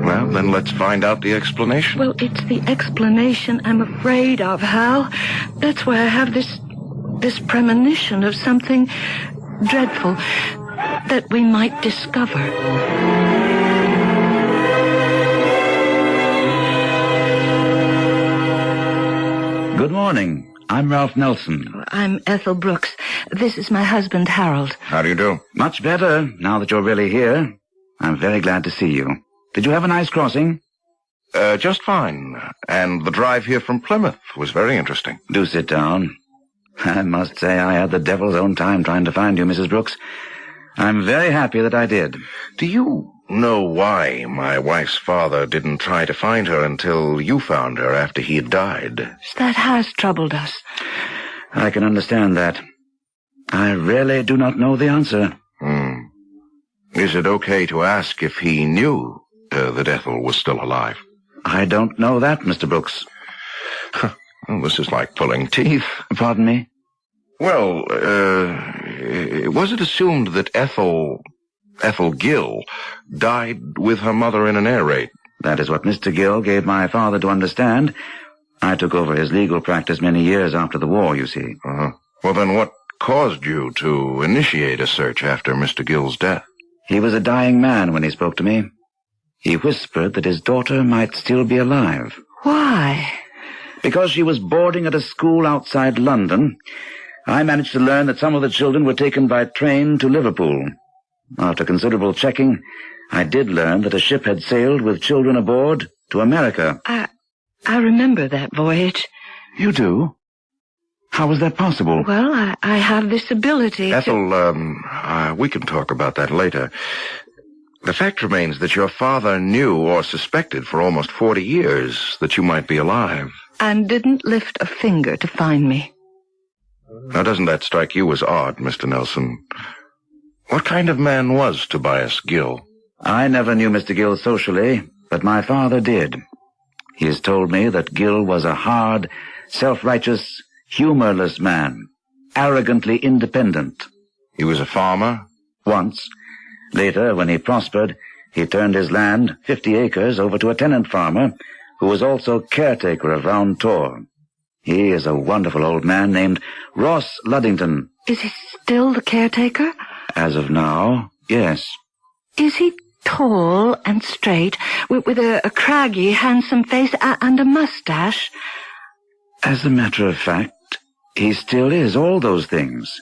Well, then let's find out the explanation. Well, it's the explanation I'm afraid of, Hal. That's why I have this premonition of something dreadful that we might discover. Good morning. I'm Ralph Nelson. I'm Ethel Brooks. This is my husband, Harold. How do you do? Much better, now that you're really here. I'm very glad to see you. Did you have a nice crossing? Just fine. And the drive here from Plymouth was very interesting. Do sit down. I must say I had the devil's own time trying to find you, Mrs. Brooks. I'm very happy that I did. Do you know why my wife's father didn't try to find her until you found her after he had died? That has troubled us. I can understand that. I really do not know the answer. Is it okay to ask if he knew that Ethel was still alive? I don't know that, Mr. Brooks. Well, this is like pulling teeth. Pardon me? Well, was it assumed that Ethel Gill died with her mother in an air raid? That is what Mr. Gill gave my father to understand. I took over his legal practice many years after the war, you see. Well, then what caused you to initiate a search after Mr. Gill's death? He was a dying man when he spoke to me. He whispered that his daughter might still be alive. Why? Because she was boarding at a school outside London. I managed to learn that some of the children were taken by train to Liverpool. After considerable checking, I did learn that a ship had sailed with children aboard to America. I remember that voyage. You do? How was that possible? Well, I have this ability Ethel, we can talk about that later. The fact remains that your father knew or suspected for almost 40 years that you might be alive. And didn't lift a finger to find me. Now, doesn't that strike you as odd, Mr. Nelson? What kind of man was Tobias Gill? I never knew Mr. Gill socially, but my father did. He has told me that Gill was a hard, self-righteous, humorless man, arrogantly independent. He was a farmer? Once. Later, when he prospered, he turned his land, 50 acres, over to a tenant farmer, who was also caretaker of Round Tor. He is a wonderful old man named Ross Luddington. Is he still the caretaker? As of now, yes. Is he tall and straight, with a craggy, handsome face and a mustache? As a matter of fact, he still is all those things.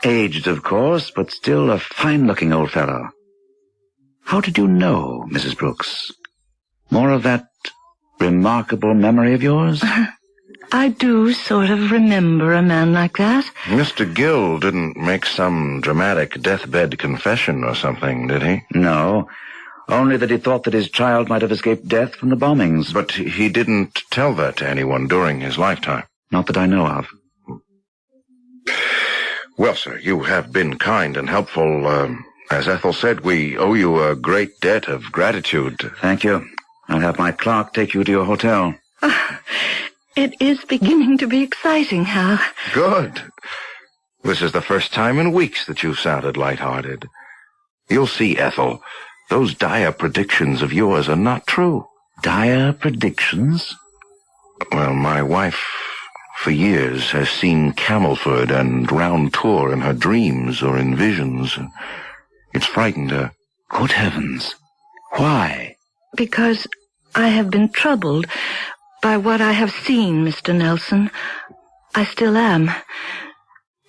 Aged, of course, but still a fine-looking old fellow. How did you know, Mrs. Brooks? More of that remarkable memory of yours? I do sort of remember a man like that. Mr. Gill didn't make some dramatic deathbed confession or something, did he? No, only that he thought that his child might have escaped death from the bombings. But he didn't tell that to anyone during his lifetime? Not that I know of. Well, sir, you have been kind and helpful. As Ethel said, we owe you a great debt of gratitude. Thank you. I'll have my clerk take you to your hotel. It is beginning to be exciting, Hal. Good. This is the first time in weeks that you've sounded lighthearted. You'll see, Ethel, those dire predictions of yours are not true. Dire predictions? Well, my wife, for years, has seen Camelford and Round Tor in her dreams or in visions. It's frightened her. Good heavens. Why? Because I have been troubled by what I have seen, Mr. Nelson. I still am.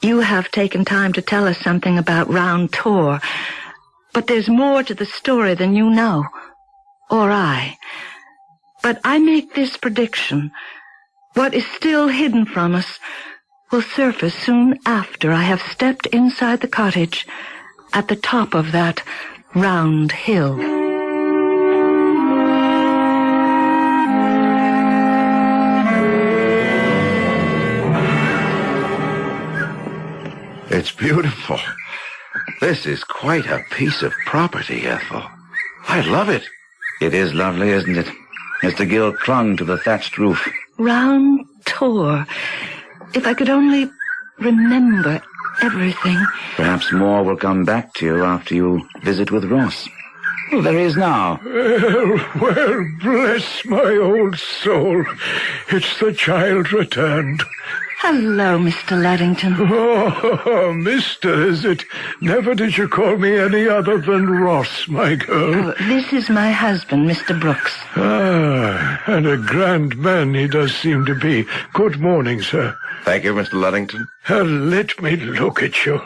You have taken time to tell us something about Round Tor, but there's more to the story than you know, or I. But I make this prediction. What is still hidden from us will surface soon after I have stepped inside the cottage at the top of that round hill. It's beautiful. This is quite a piece of property, Ethel. I love it. It is lovely, isn't it? Mr. Gill clung to the thatched roof. Round Tor. If I could only remember everything. Perhaps more will come back to you after you visit with Ross. Well, there he is now. Well, bless my old soul. It's the child returned. Hello, Mr. Luddington. Oh, mister, is it? Never did you call me any other than Ross, my girl. Oh, this is my husband, Mr. Brooks. Ah, and a grand man he does seem to be. Good morning, sir. Thank you, Mr. Luddington. Let me look at you.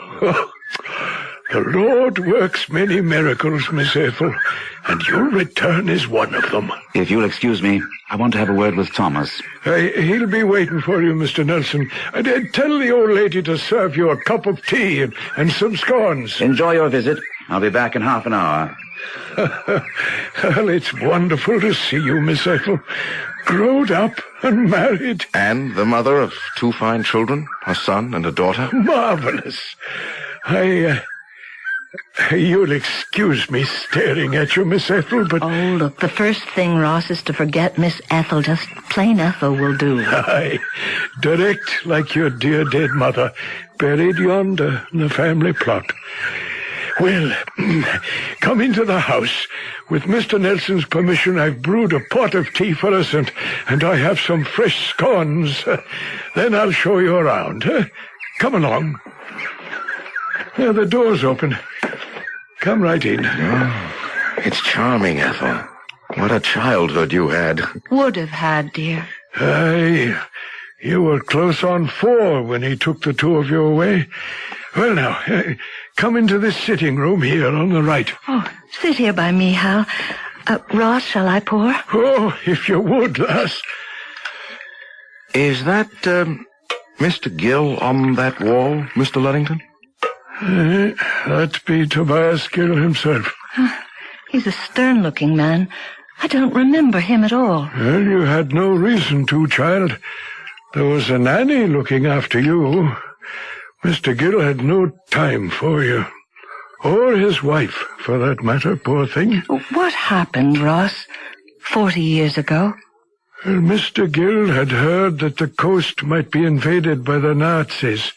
The Lord works many miracles, Miss Ethel, and your return is one of them. If you'll excuse me, I want to have a word with Thomas. He'll be waiting for you, Mr. Nelson. Tell the old lady to serve you a cup of tea and some scones. Enjoy your visit. I'll be back in half an hour. Well, it's wonderful to see you, Miss Ethel. Grown up and married. And the mother of 2 fine children, a son and a daughter. Marvelous. You'll excuse me staring at you, Miss Ethel, but... Oh, look, the first thing, Ross, is to forget Miss Ethel. Just plain Ethel will do. Aye, direct like your dear dead mother, buried yonder in the family plot. Well, come into the house. With Mr. Nelson's permission, I've brewed a pot of tea for us, and I have some fresh scones. Then I'll show you around. Come along. The door's open. Come right in. Oh, it's charming, Ethel. What a childhood you had. Would have had, dear. Aye, you were close on 4 when he took the 2 of you away. Well, now, come into this sitting room here on the right. Oh, sit here by me, Hal. Ross, shall I pour? Oh, if you would, lass. Is that, Mr. Gill on that wall, Mr. Luddington? That'd be Tobias Gill himself. He's a stern-looking man. I don't remember him at all. Well, you had no reason to, child. There was a nanny looking after you. Mr. Gill had no time for you. Or his wife, for that matter, poor thing. What happened, Ross, 40 years ago? Well, Mr. Gill had heard that the coast might be invaded by the Nazis.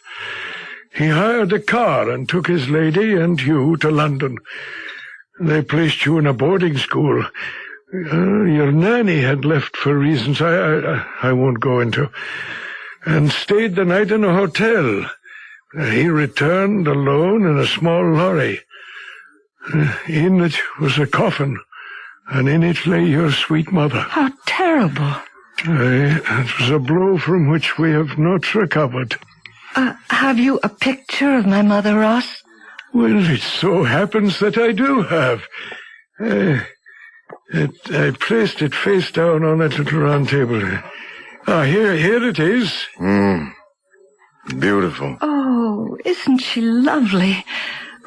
He hired a car and took his lady and you to London. They placed you in a boarding school. Your nanny had left for reasons I won't go into, and stayed the night in a hotel. He returned alone in a small lorry. In it was a coffin, and in it lay your sweet mother. How terrible. It was a blow from which we have not recovered. Have you a picture of my mother, Ross? Well, it so happens that I do have. I placed it face down on that little round table. Here it is. Beautiful. Oh, isn't she lovely?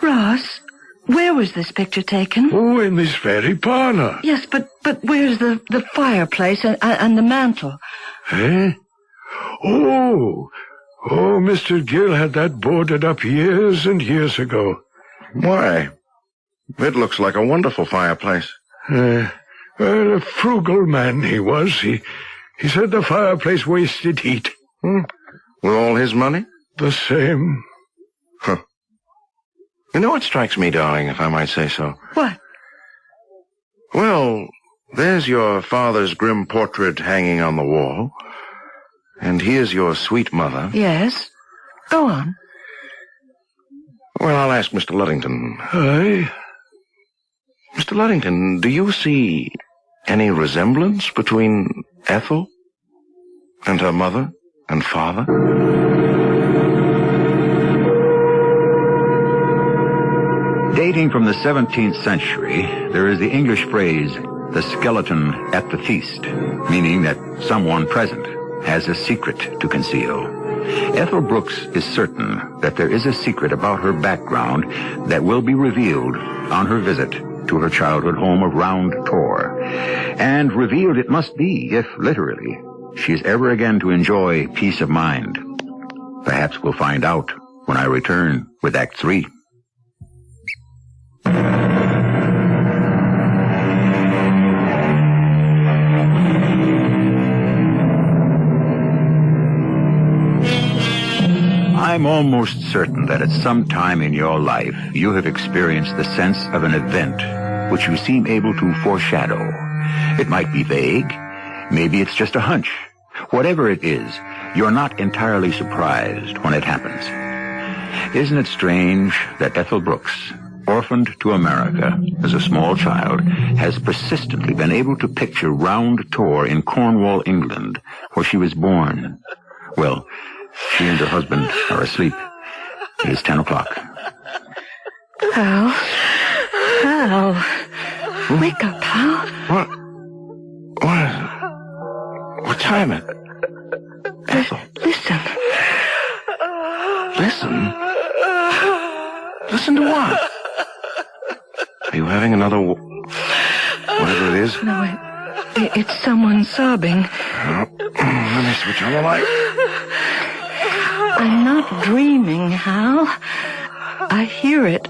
Ross, where was this picture taken? Oh, in this very parlor. Yes, but where's the fireplace and the mantel? Oh, Mr. Gill had that boarded up years and years ago. Why? It looks like a wonderful fireplace. Well, a frugal man he was. He said the fireplace wasted heat. With all his money? The same. Huh. You know what strikes me, darling, if I might say so? What? Well, there's your father's grim portrait hanging on the wall. And here's your sweet mother. Yes. Go on. Well, I'll ask Mr. Luddington. Aye? Mr. Luddington, do you see any resemblance between Ethel and her mother and father? Dating from the 17th century, there is the English phrase, the skeleton at the feast, meaning that someone present has a secret to conceal. Ethel Brooks is certain that there is a secret about her background that will be revealed on her visit to her childhood home of Round Tor. And revealed it must be if, literally, she is ever again to enjoy peace of mind. Perhaps we'll find out when I return with Act 3. I'm almost certain that at some time in your life you have experienced the sense of an event which you seem able to foreshadow. It might be vague, maybe it's just a hunch. Whatever it is, you're not entirely surprised when it happens. Isn't it strange that Ethel Brooks, orphaned to America as a small child, has persistently been able to picture Round Tor in Cornwall, England, where she was born? Well, she and her husband are asleep. It is 10 o'clock. Hal. Wake up, Hal. What time is it? Ethel. Listen. Listen? Listen to what? Are you having another whatever it is? No, it's someone sobbing. Oh, let me switch on the light. I'm not dreaming, Hal. I hear it.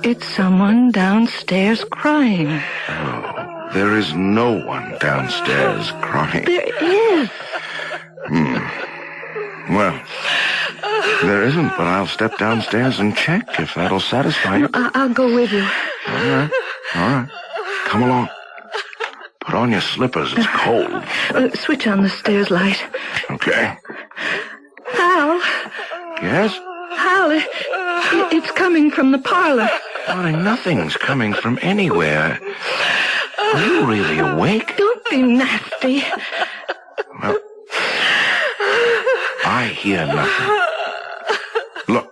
It's someone downstairs crying. Oh, there is no one downstairs crying. There is. Well, there isn't, but I'll step downstairs and check if that'll satisfy you. I'll go with you. All right. Come along. Put on your slippers. It's cold. Switch on the stairs light. Okay. Hal. Yes? Hal, it's coming from the parlor. Darling, nothing's coming from anywhere. Are you really awake? Don't be nasty. Well, I hear nothing. Look,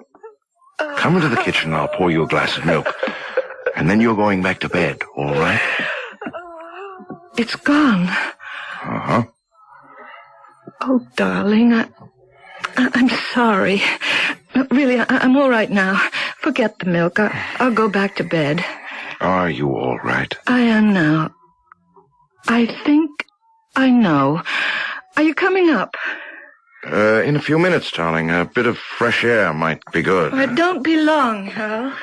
come into the kitchen and I'll pour you a glass of milk. And then you're going back to bed, all right? It's gone. Uh-huh. Oh, darling, I'm sorry. Really, I'm all right now. Forget the milk. I'll go back to bed. Are you all right? I am now. I think I know. Are you coming up? In a few minutes, darling. A bit of fresh air might be good. Don't be long, Hal.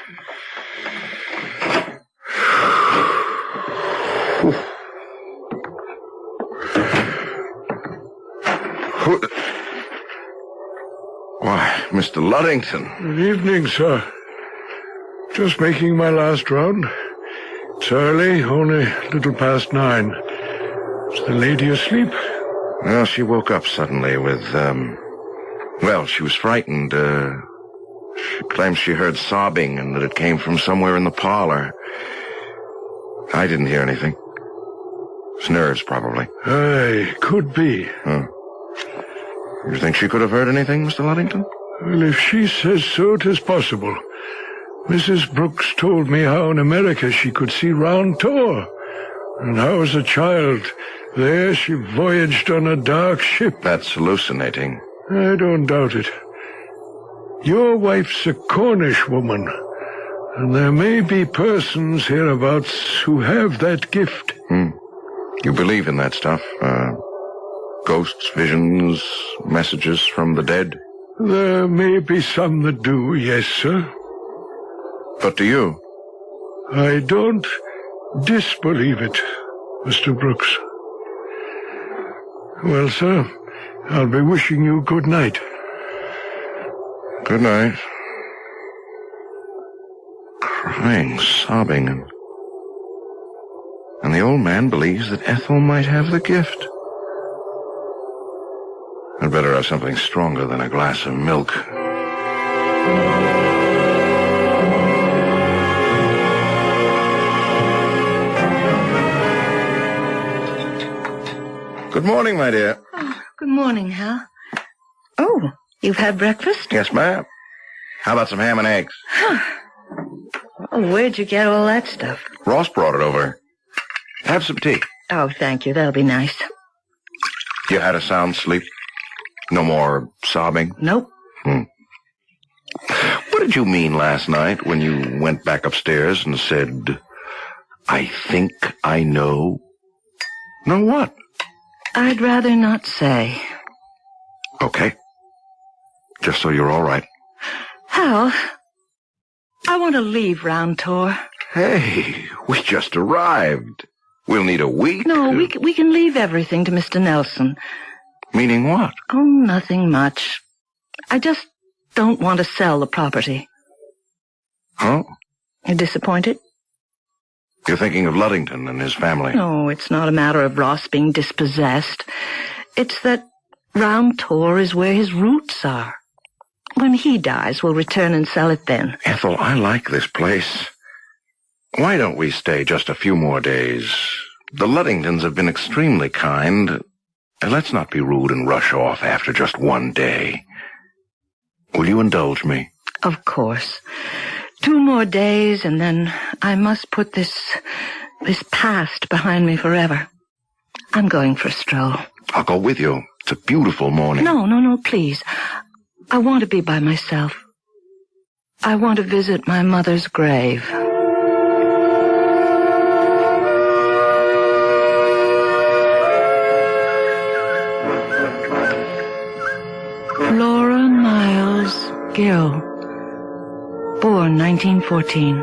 Why, Mr. Luddington. Good evening, sir. Just making my last round. It's early, only a little past 9. Is the lady asleep? Well, she woke up suddenly with, well, she was frightened. She claims she heard sobbing and that it came from somewhere in the parlor. I didn't hear anything. It's nerves, probably. Aye, could be. Huh. You think she could have heard anything, Mr. Luddington? Well, if she says so, it is possible. Mrs. Brooks told me how in America she could see Round Tor, and how as a child there she voyaged on a dark ship. That's hallucinating. I don't doubt it. Your wife's a Cornish woman, and there may be persons hereabouts who have that gift. You believe in that stuff? Ghosts, visions, messages from the dead? There may be some that do, yes, sir. But do you? I don't disbelieve it, Mr. Brooks. Well, sir, I'll be wishing you good night. Good night. Crying, sobbing, and the old man believes that Ethel might have the gift. I'd better have something stronger than a glass of milk. Good morning, my dear. Oh, good morning, Hal. Oh, you've had breakfast? Yes, ma'am. How about some ham and eggs? Oh, where'd you get all that stuff? Ross brought it over. Have some tea. Oh, thank you. That'll be nice. You had a sound sleep? No more sobbing? Nope. What did you mean last night when you went back upstairs and said, I think I know? Know what? I'd rather not say. Okay. Just so you're all right. Hal, I want to leave Round Tour. Hey, we just arrived. We'll need a week. No, we can leave everything to Mr. Nelson. Meaning what? Oh, nothing much. I just don't want to sell the property. Huh? You're disappointed? You're thinking of Luddington and his family. No, it's not a matter of Ross being dispossessed. It's that Round Tour is where his roots are. When he dies, we'll return and sell it then. Ethel, I like this place. Why don't we stay just a few more days? The Luddingtons have been extremely kind. And let's not be rude and rush off after just one day. Will you indulge me? Of course. 2 more days, and then I must put this past behind me forever. I'm going for a stroll. I'll go with you. It's a beautiful morning. No, please. I want to be by myself. I want to visit my mother's grave. Laura Miles Gill, born 1914,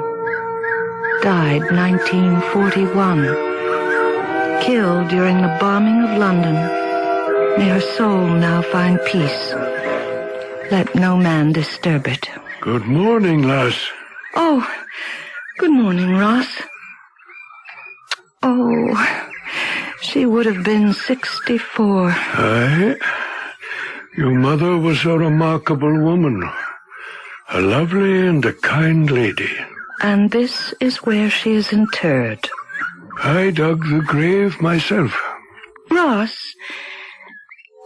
died 1941, killed during the bombing of London. May her soul now find peace. Let no man disturb it. Good morning, lass. Oh, good morning, Ross. Oh, she would have been 64. Aye. Your mother was a remarkable woman. A lovely and a kind lady. And this is where she is interred. I dug the grave myself. Ross,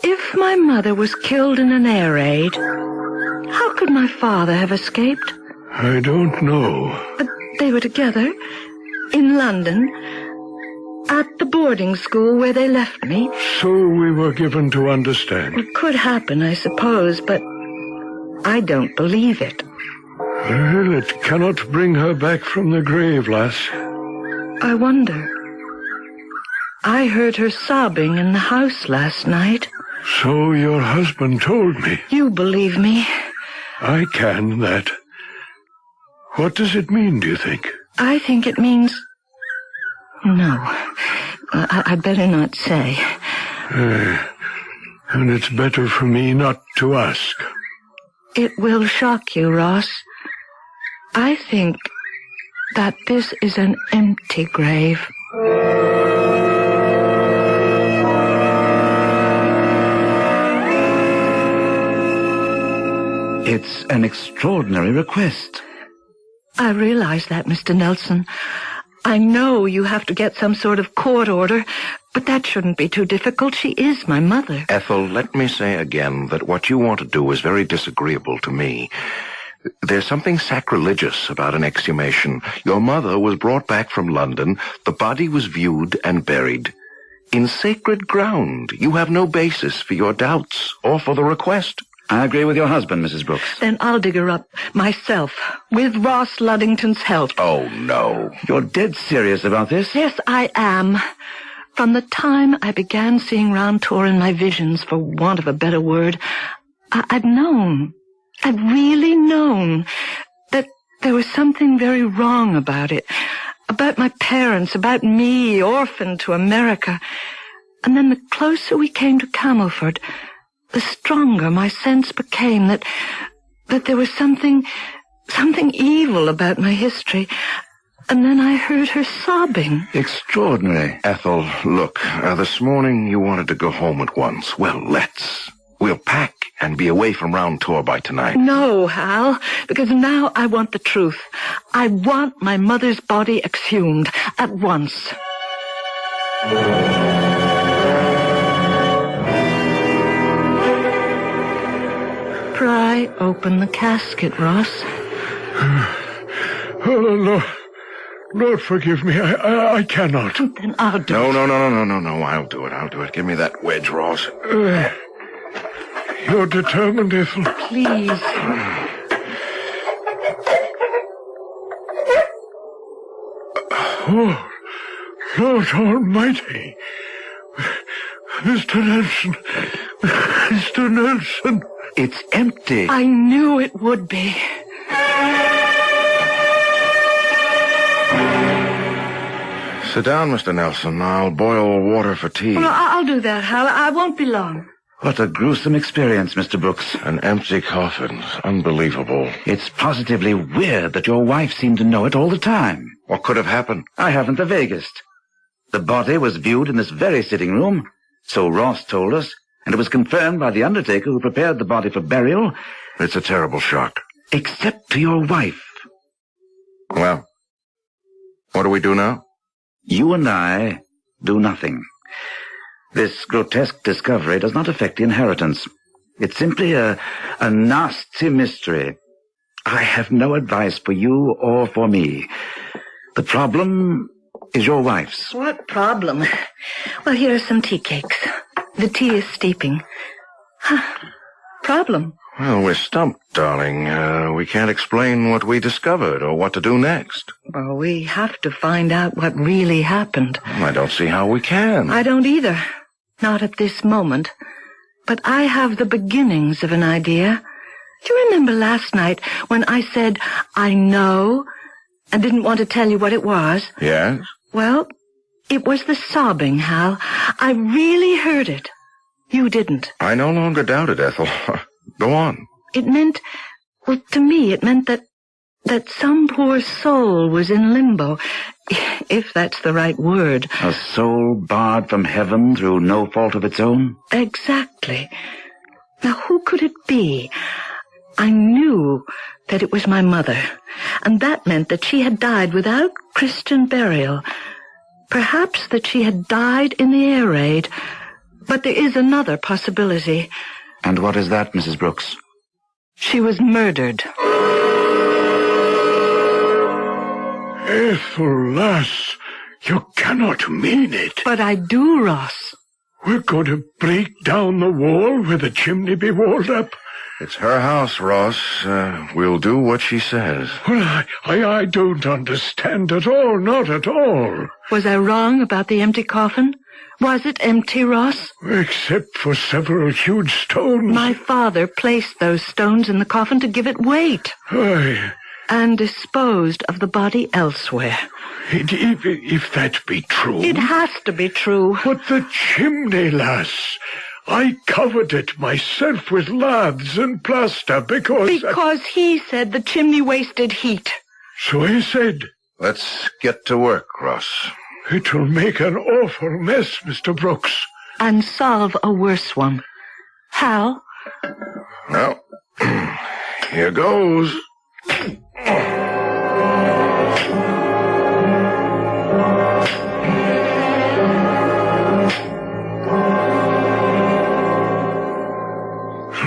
if my mother was killed in an air raid, how could my father have escaped? I don't know. But they were together in London at the boarding school where they left me. So we were given to understand. It could happen, I suppose, but I don't believe it. Well, it cannot bring her back from the grave, lass. I wonder. I heard her sobbing in the house last night. So your husband told me. You believe me? I can that. What does it mean, do you think? I think it means... No, I'd better not say. And it's better for me not to ask. It will shock you, Ross. I think that this is an empty grave. It's an extraordinary request. I realize that, Mr. Nelson. I know you have to get some sort of court order, but that shouldn't be too difficult. She is my mother. Ethel, let me say again that what you want to do is very disagreeable to me. There's something sacrilegious about an exhumation. Your mother was brought back from London. The body was viewed and buried. In sacred ground, you have no basis for your doubts or for the request. I agree with your husband, Mrs. Brooks. Then I'll dig her up myself, with Ross Luddington's help. Oh, no. You're dead serious about this? Yes, I am. From the time I began seeing Round Tour in my visions, for want of a better word, I'd known, I'd really known, that there was something very wrong about it. About my parents, about me, orphaned to America. And then the closer we came to Camelford, the stronger my sense became that there was something evil about my history. And then I heard her sobbing. Extraordinary. Ethel, look, this morning you wanted to go home at once. Well, let's. We'll pack and be away from Round Tour by tonight. No, Hal, because now I want the truth. I want my mother's body exhumed at once. I open the casket, Ross? Oh, Lord, forgive me. I cannot. Then I'll do No, it. no. I'll do it. Give me that wedge, Ross. You're determined, Ethel. Please. Oh, Lord Almighty. Mr. Nelson. It's empty. I knew it would be. Sit down, Mr. Nelson. I'll boil water for tea. Well, I'll do that, Hal. I won't be long. What a gruesome experience, Mr. Brooks. An empty coffin. Unbelievable. It's positively weird that your wife seemed to know it all the time. What could have happened? I haven't the vaguest. The body was viewed in this very sitting room, so Ross told us, and it was confirmed by the undertaker who prepared the body for burial. It's a terrible shock. Except to your wife. Well, what do we do now? You and I do nothing. This grotesque discovery does not affect the inheritance. It's simply a nasty mystery. I have no advice for you or for me. The problem is your wife's. What problem? Well, here are some tea cakes. The tea is steeping. Problem? Well, we're stumped, darling. We can't explain what we discovered or what to do next. Well, we have to find out what really happened. I don't see how we can. I don't either. Not at this moment. But I have the beginnings of an idea. Do you remember last night when I said, I know, and didn't want to tell you what it was? Yes? Well, it was the sobbing, Hal. I really heard it. You didn't. I no longer doubt it, Ethel. Go on. It meant, well, to me, it meant that some poor soul was in limbo, if that's the right word. A soul barred from heaven through no fault of its own? Exactly. Now, who could it be? I knew that it was my mother, and that meant that she had died without Christian burial. Perhaps that she had died in the air raid. But there is another possibility. And what is that, Mrs. Brooks? She was murdered. Ethel, lass, you cannot mean it. But I do, Ross. We're going to break down the wall where the chimney be walled up. It's her house, Ross. We'll do what she says. Well, I don't understand at all, not at all. Was I wrong about the empty coffin? Was it empty, Ross? Except for several huge stones. My father placed those stones in the coffin to give it weight. Aye. And disposed of the body elsewhere. If that be true... It has to be true. But the chimney, lass... I covered it myself with laths and plaster because... Because he said the chimney wasted heat. So he said. Let's get to work, Ross. It'll make an awful mess, Mr. Brooks. And solve a worse one. Hal? Well, here goes.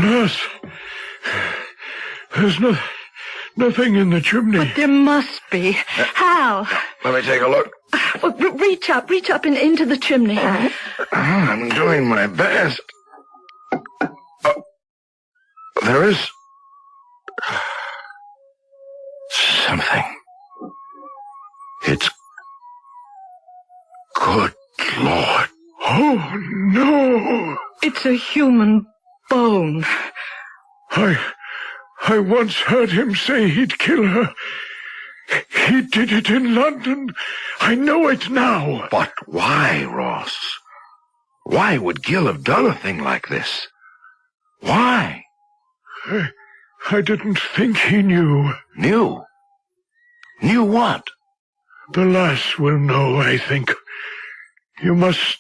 Nurse, there's nothing in the chimney. But there must be. Hal! Let me take a look. Well, reach up into the chimney. I'm doing my best. Oh, there is something. It's good Lord. Oh, no. It's a human bone. I once heard him say he'd kill her. He did it in London. I know it now. But why, Ross? Why would Gil have done a thing like this? Why? I didn't think he knew. Knew? Knew what? The lass will know, I think. You must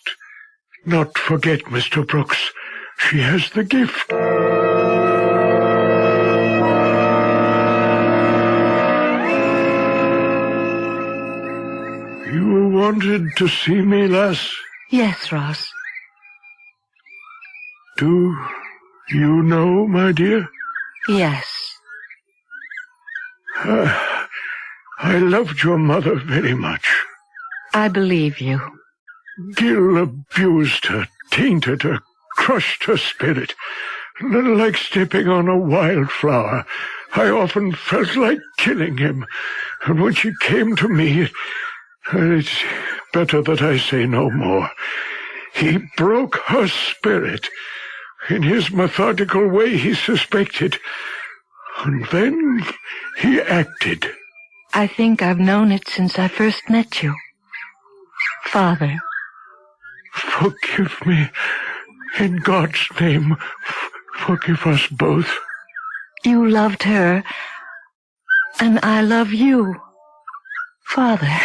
not forget, Mr. Brooks. She has the gift. You wanted to see me, lass? Yes, Ross. Do you know, my dear? Yes. I loved your mother very much. I believe you. Gil abused her, tainted her, crushed her spirit. Like stepping on a wildflower. I often felt like killing him. And when she came to me, it's better that I say no more. He broke her spirit. In his methodical way, he suspected. And then he acted. I think I've known it since I first met you. Father. Forgive me. In God's name, forgive us both. You loved her, and I love you, Father.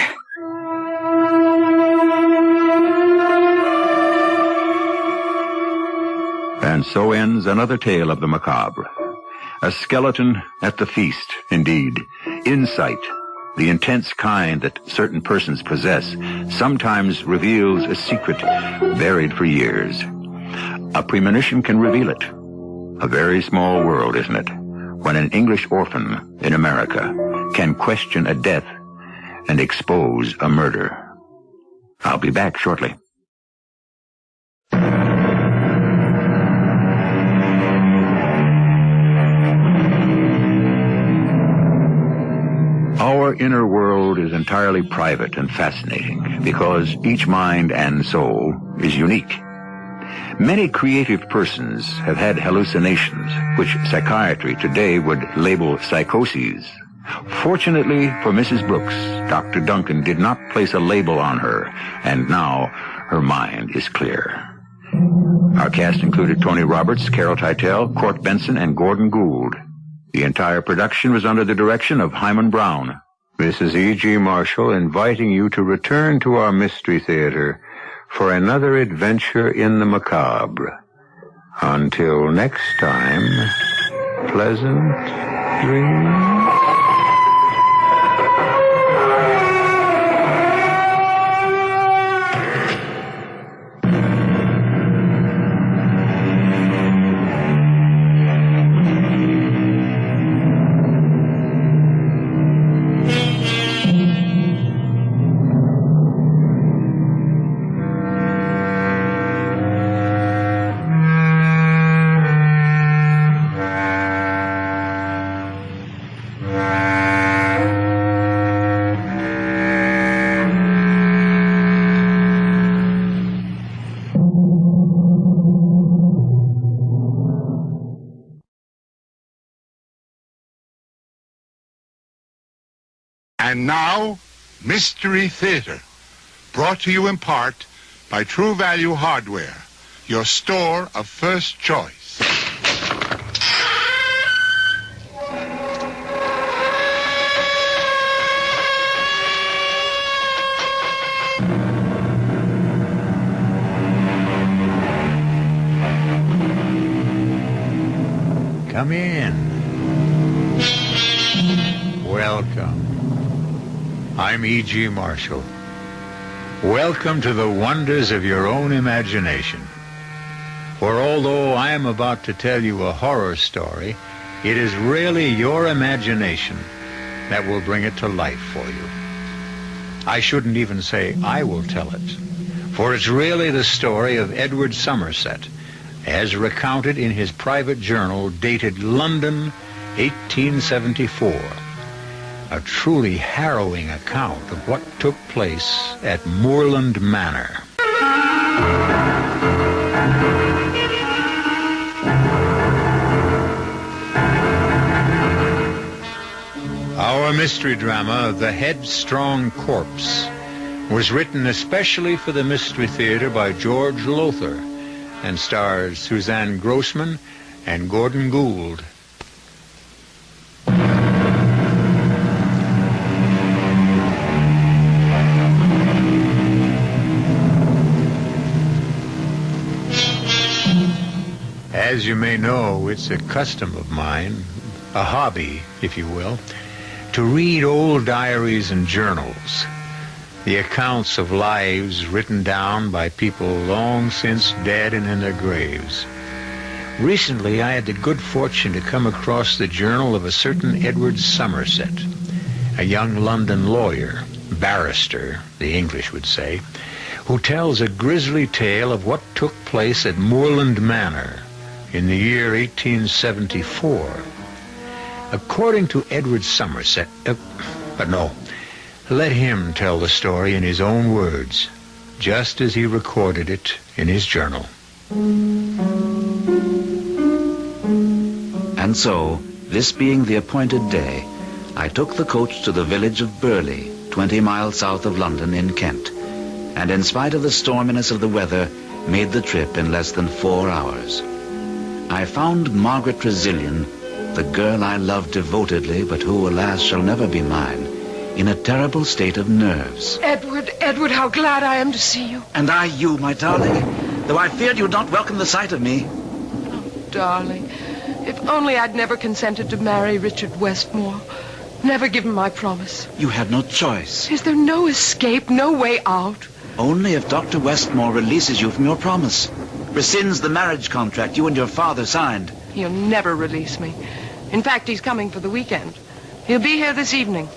And so ends another tale of the macabre. A skeleton at the feast, indeed. Insight, the intense kind that certain persons possess, sometimes reveals a secret buried for years. A premonition can reveal it. A very small world, isn't it? When an English orphan in America can question a death and expose a murder. I'll be back shortly. Our inner world is entirely private and fascinating because each mind and soul is unique. Many creative persons have had hallucinations, which psychiatry today would label psychoses. Fortunately for Mrs. Brooks, Dr. Duncan did not place a label on her, and now her mind is clear. Our cast included Tony Roberts, Carol Teitel, Court Benson, and Gordon Gould. The entire production was under the direction of Hyman Brown. This is E.G. Marshall inviting you to return to our Mystery Theater for another adventure in the macabre. Until next time, pleasant dreams. And now, Mystery Theater, brought to you in part by True Value Hardware, your store of first choice. Come in. Welcome. I'm E.G. Marshall. Welcome to the wonders of your own imagination. For although I am about to tell you a horror story, it is really your imagination that will bring it to life for you. I shouldn't even say I will tell it, for it's really the story of Edward Somerset, as recounted in his private journal dated London, 1874. A truly harrowing account of what took place at Moorland Manor. Our mystery drama, The Headstrong Corpse, was written especially for the Mystery Theater by George Lothar and stars Suzanne Grossman and Gordon Gould. As you may know, it's a custom of mine, a hobby, if you will, to read old diaries and journals, the accounts of lives written down by people long since dead and in their graves. Recently, I had the good fortune to come across the journal of a certain Edward Somerset, a young London lawyer, barrister, the English would say, who tells a grisly tale of what took place at Moorland Manor in the year 1874. According to Edward Somerset, but no, let him tell the story in his own words, just as he recorded it in his journal. And so, this being the appointed day, I took the coach to the village of Burley, 20 miles south of London in Kent, and in spite of the storminess of the weather, made the trip in less than 4 hours. I found Margaret Trezilian, the girl I loved devotedly, but who, alas, shall never be mine, in a terrible state of nerves. Edward, how glad I am to see you. And I you, my darling, though I feared you'd not welcome the sight of me. Oh, darling, if only I'd never consented to marry Richard Westmore. Never given my promise. You had no choice. Is there no escape, no way out? Only if Dr. Westmore releases you from your promise. Rescinds the marriage contract you and your father signed. He'll never release me. In fact, he's coming for the weekend. He'll be here this evening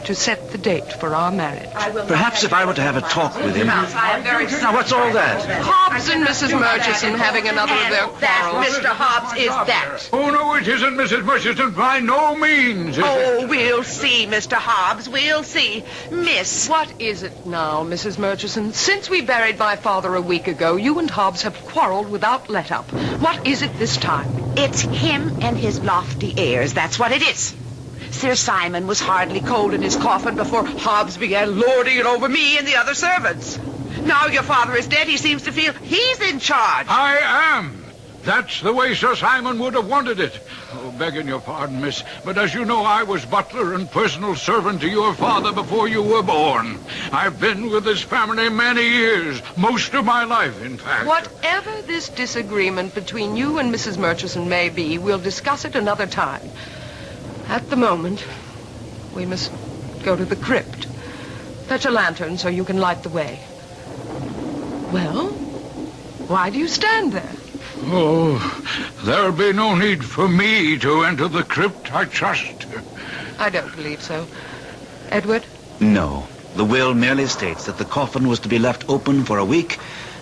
to set the date for our marriage. Perhaps if I were to have a talk with him. Now, what's all that? Hobbs and Mrs. Murchison having another of their quarrels. Mr. Hobbs, is that? Oh, no, it isn't, Mrs. Murchison. By no means. Oh, we'll see, Mr. Hobbs. We'll see. Miss. What is it now, Mrs. Murchison? Since we buried my father a week ago, you and Hobbs have quarreled without let-up. What is it this time? It's him and his lofty airs. That's what it is. Sir Simon was hardly cold in his coffin before Hobbs began lording it over me and the other servants. Now your father is dead, he seems to feel he's in charge. I am. That's the way Sir Simon would have wanted it. Oh, begging your pardon, miss, but as you know, I was butler and personal servant to your father before you were born. I've been with this family many years, most of my life, in fact. Whatever this disagreement between you and Mrs. Murchison may be, we'll discuss it another time. At the moment, we must go to the crypt. Fetch a lantern so you can light the way. Well, why do you stand there? Oh, there'll be no need for me to enter the crypt, I trust. I don't believe so. Edward? No. The will merely states that the coffin was to be left open for a week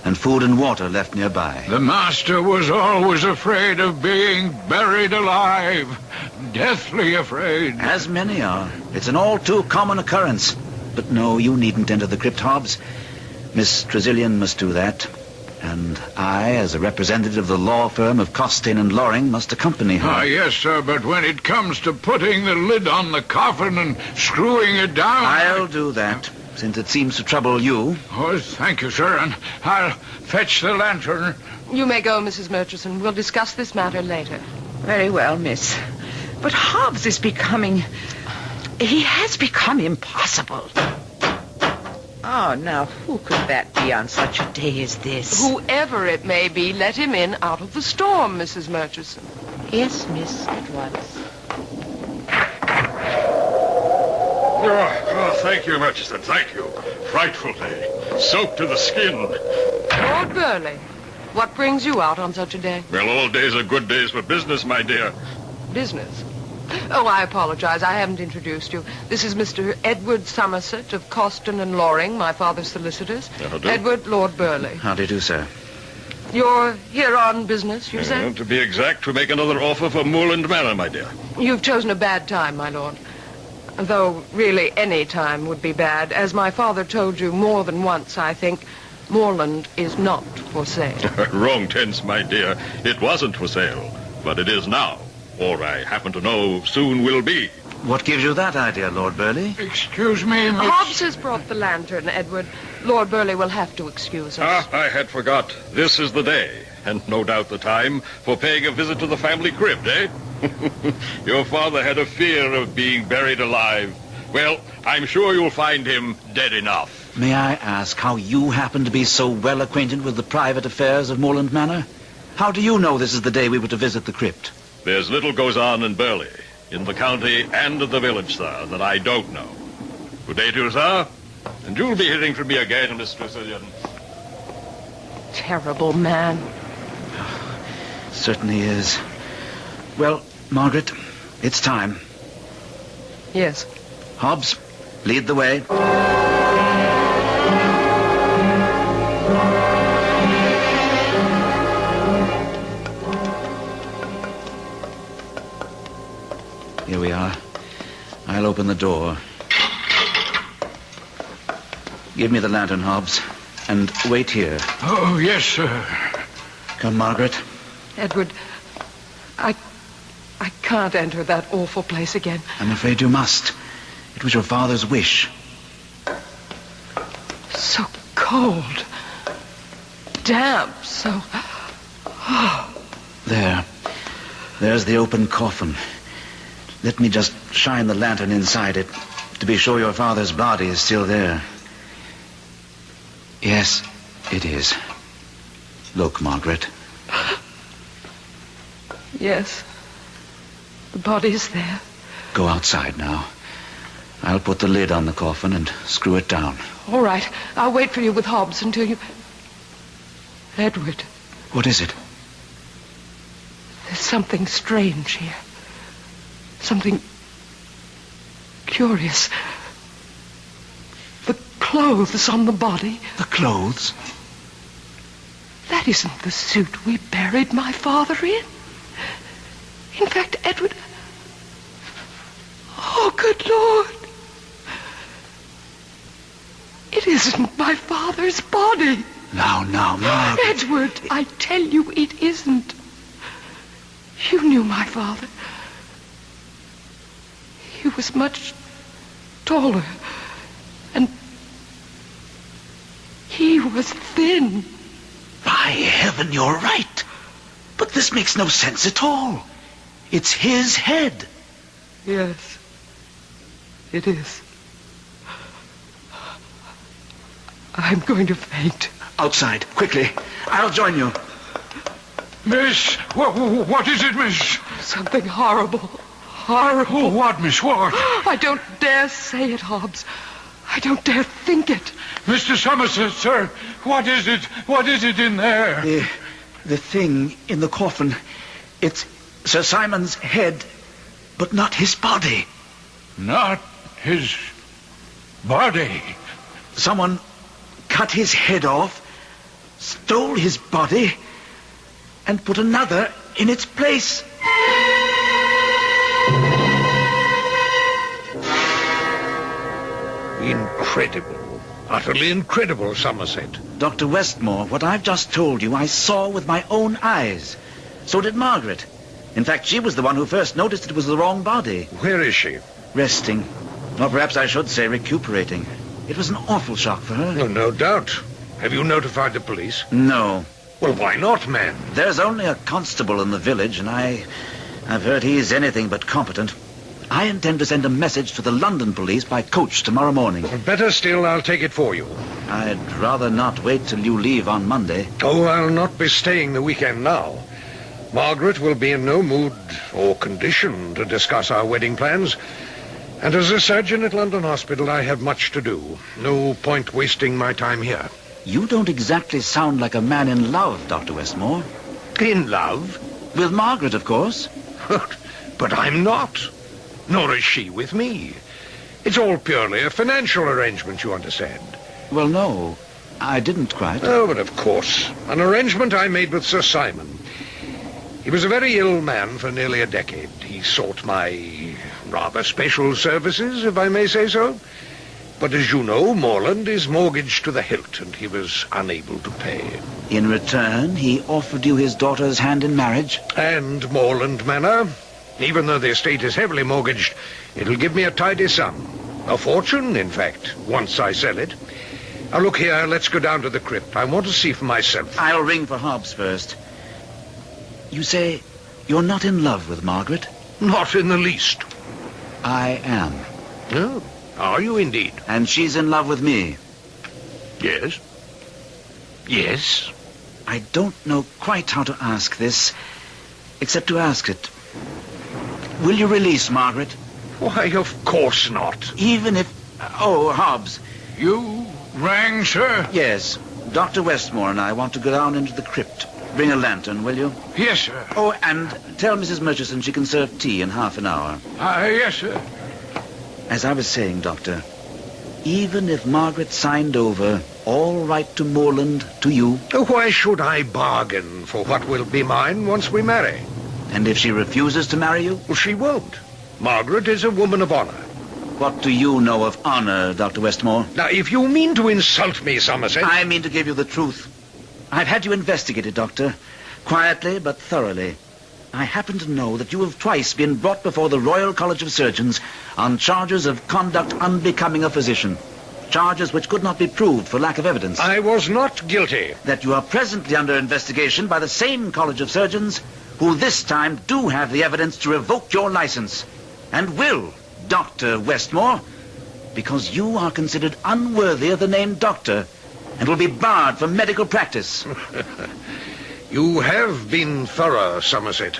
and food and water left nearby. The master was always afraid of being buried alive. Deathly afraid. As many are. It's an all too common occurrence. But no, you needn't enter the crypt, Hobbs. Miss Trezilian must do that. And I, as a representative of the law firm of Costain and Loring, must accompany her. Ah, yes, sir, but when it comes to putting the lid on the coffin and screwing it down... I'll do that, since it seems to trouble you. Oh, thank you, sir, and I'll fetch the lantern. You may go, Mrs. Murchison. We'll discuss this matter later. Very well, miss. But Hobbs is becoming... He has become impossible. Oh, now, who could that be on such a day as this? Whoever it may be, let him in out of the storm, Mrs. Murchison. Yes, miss, at once. Oh, thank you, Murchison, thank you. Frightful day. Soaked to the skin. Lord Burley, what brings you out on such a day? Well, all days are good days for business, my dear. Business? Oh, I apologize. I haven't introduced you. This is Mr. Edward Somerset of Costain and Loring, my father's solicitors. How do? Edward, Lord Burley. How do you do, sir? You're here on business, you say? To be exact, to make another offer for Moorland Manor, my dear. You've chosen a bad time, my lord. Though, really, any time would be bad. As my father told you more than once, I think, Moorland is not for sale. Wrong tense, my dear. It wasn't for sale, but it is now. Or I happen to know soon will be. What gives you that idea, Lord Burley? Excuse me, Miss... Hobbs has brought the lantern, Edward. Lord Burley will have to excuse us. I had forgot. This is the day, and no doubt the time, for paying a visit to the family crypt, eh? Your father had a fear of being buried alive. Well, I'm sure you'll find him dead enough. May I ask how you happen to be so well acquainted with the private affairs of Moorland Manor? How do you know this is the day we were to visit the crypt? There's little goes on in Burley, in the county and at the village, sir, that I don't know. Good day to you, sir. And you'll be hearing from me again, Miss Trezilian. Terrible man. certainly is. Well, Margaret, it's time. Yes. Hobbs, lead the way. Here we are. I'll open the door. Give me the lantern, Hobbs, and wait here. Oh, yes, sir. Come, Margaret. Edward, I can't enter that awful place again. I'm afraid you must. It was your father's wish. So cold. Damp, so... Oh. There's the open coffin. Let me just shine the lantern inside it to be sure your father's body is still there. Yes, it is. Look, Margaret. Yes. The body's there. Go outside now. I'll put the lid on the coffin and screw it down. All right. I'll wait for you with Hobbs until you... Edward. What is it? There's something strange here. Something curious. The clothes on the body. The clothes? That isn't the suit we buried my father in. In fact, Edward... Oh, good Lord. It isn't my father's body. Now, Margaret. Edward, I tell you it isn't. You knew my father. He was much taller, and he was thin. By heaven, you're right. But this makes no sense at all. It's his head. Yes, it is. I'm going to faint. Outside, quickly. I'll join you. Miss, what is it, miss? Something horrible. Horrible. Oh, what, miss, what? I don't dare say it, Hobbs. I don't dare think it. Mr. Somerset, sir, what is it? What is it in there? The thing in the coffin. It's Sir Simon's head, but not his body. Not his body? Someone cut his head off, stole his body, and put another in its place. Incredible. Utterly incredible, Somerset. Dr. Westmore, what I've just told you, I saw with my own eyes. So did Margaret. In fact, she was the one who first noticed it was the wrong body. Where is she? Resting. Or perhaps I should say recuperating. It was an awful shock for her. Oh, no doubt. Have you notified the police? No. Well, why not, man? There's only a constable in the village, and I've heard he's anything but competent. I intend to send a message to the London police by coach tomorrow morning. Well, better still, I'll take it for you. I'd rather not wait till you leave on Monday. Oh, I'll not be staying the weekend now. Margaret will be in no mood or condition to discuss our wedding plans. And as a surgeon at London Hospital, I have much to do. No point wasting my time here. You don't exactly sound like a man in love, Dr. Westmore. In love? With Margaret, of course. But I'm not. Nor is she with me. It's all purely a financial arrangement, you understand. Well, no, I didn't quite. Oh, but of course. An arrangement I made with Sir Simon. He was a very ill man for nearly a decade. He sought my rather special services, if I may say so. But as you know, Morland is mortgaged to the hilt, and he was unable to pay. In return, he offered you his daughter's hand in marriage? And Morland Manor. Even though the estate is heavily mortgaged, it'll give me a tidy sum. A fortune, in fact, once I sell it. Now, look here, let's go down to the crypt. I want to see for myself. I'll ring for Hobbs first. You say you're not in love with Margaret? Not in the least. I am. Oh, are you indeed? And she's in love with me? Yes. Yes. I don't know quite how to ask this, except to ask it. Will you release Margaret? Why, of course not. Even if... Oh, Hobbs. You rang, sir? Yes. Dr. Westmore and I want to go down into the crypt. Bring a lantern, will you? Yes, sir. Oh, and tell Mrs. Murchison she can serve tea in half an hour. Yes, sir. As I was saying, Doctor, even if Margaret signed over all right to Moorland to you... Why should I bargain for what will be mine once we marry? And if she refuses to marry you? Well, she won't. Margaret is a woman of honor. What do you know of honor, Dr. Westmore? Now, if you mean to insult me, Somerset... I mean to give you the truth. I've had you investigated, Doctor. Quietly but thoroughly. I happen to know that you have twice been brought before the Royal College of Surgeons on charges of conduct unbecoming a physician. Charges which could not be proved for lack of evidence. I was not guilty. That you are presently under investigation by the same College of Surgeons who this time do have the evidence to revoke your license. And will, Dr. Westmore, because you are considered unworthy of the name doctor and will be barred from medical practice. You have been thorough, Somerset.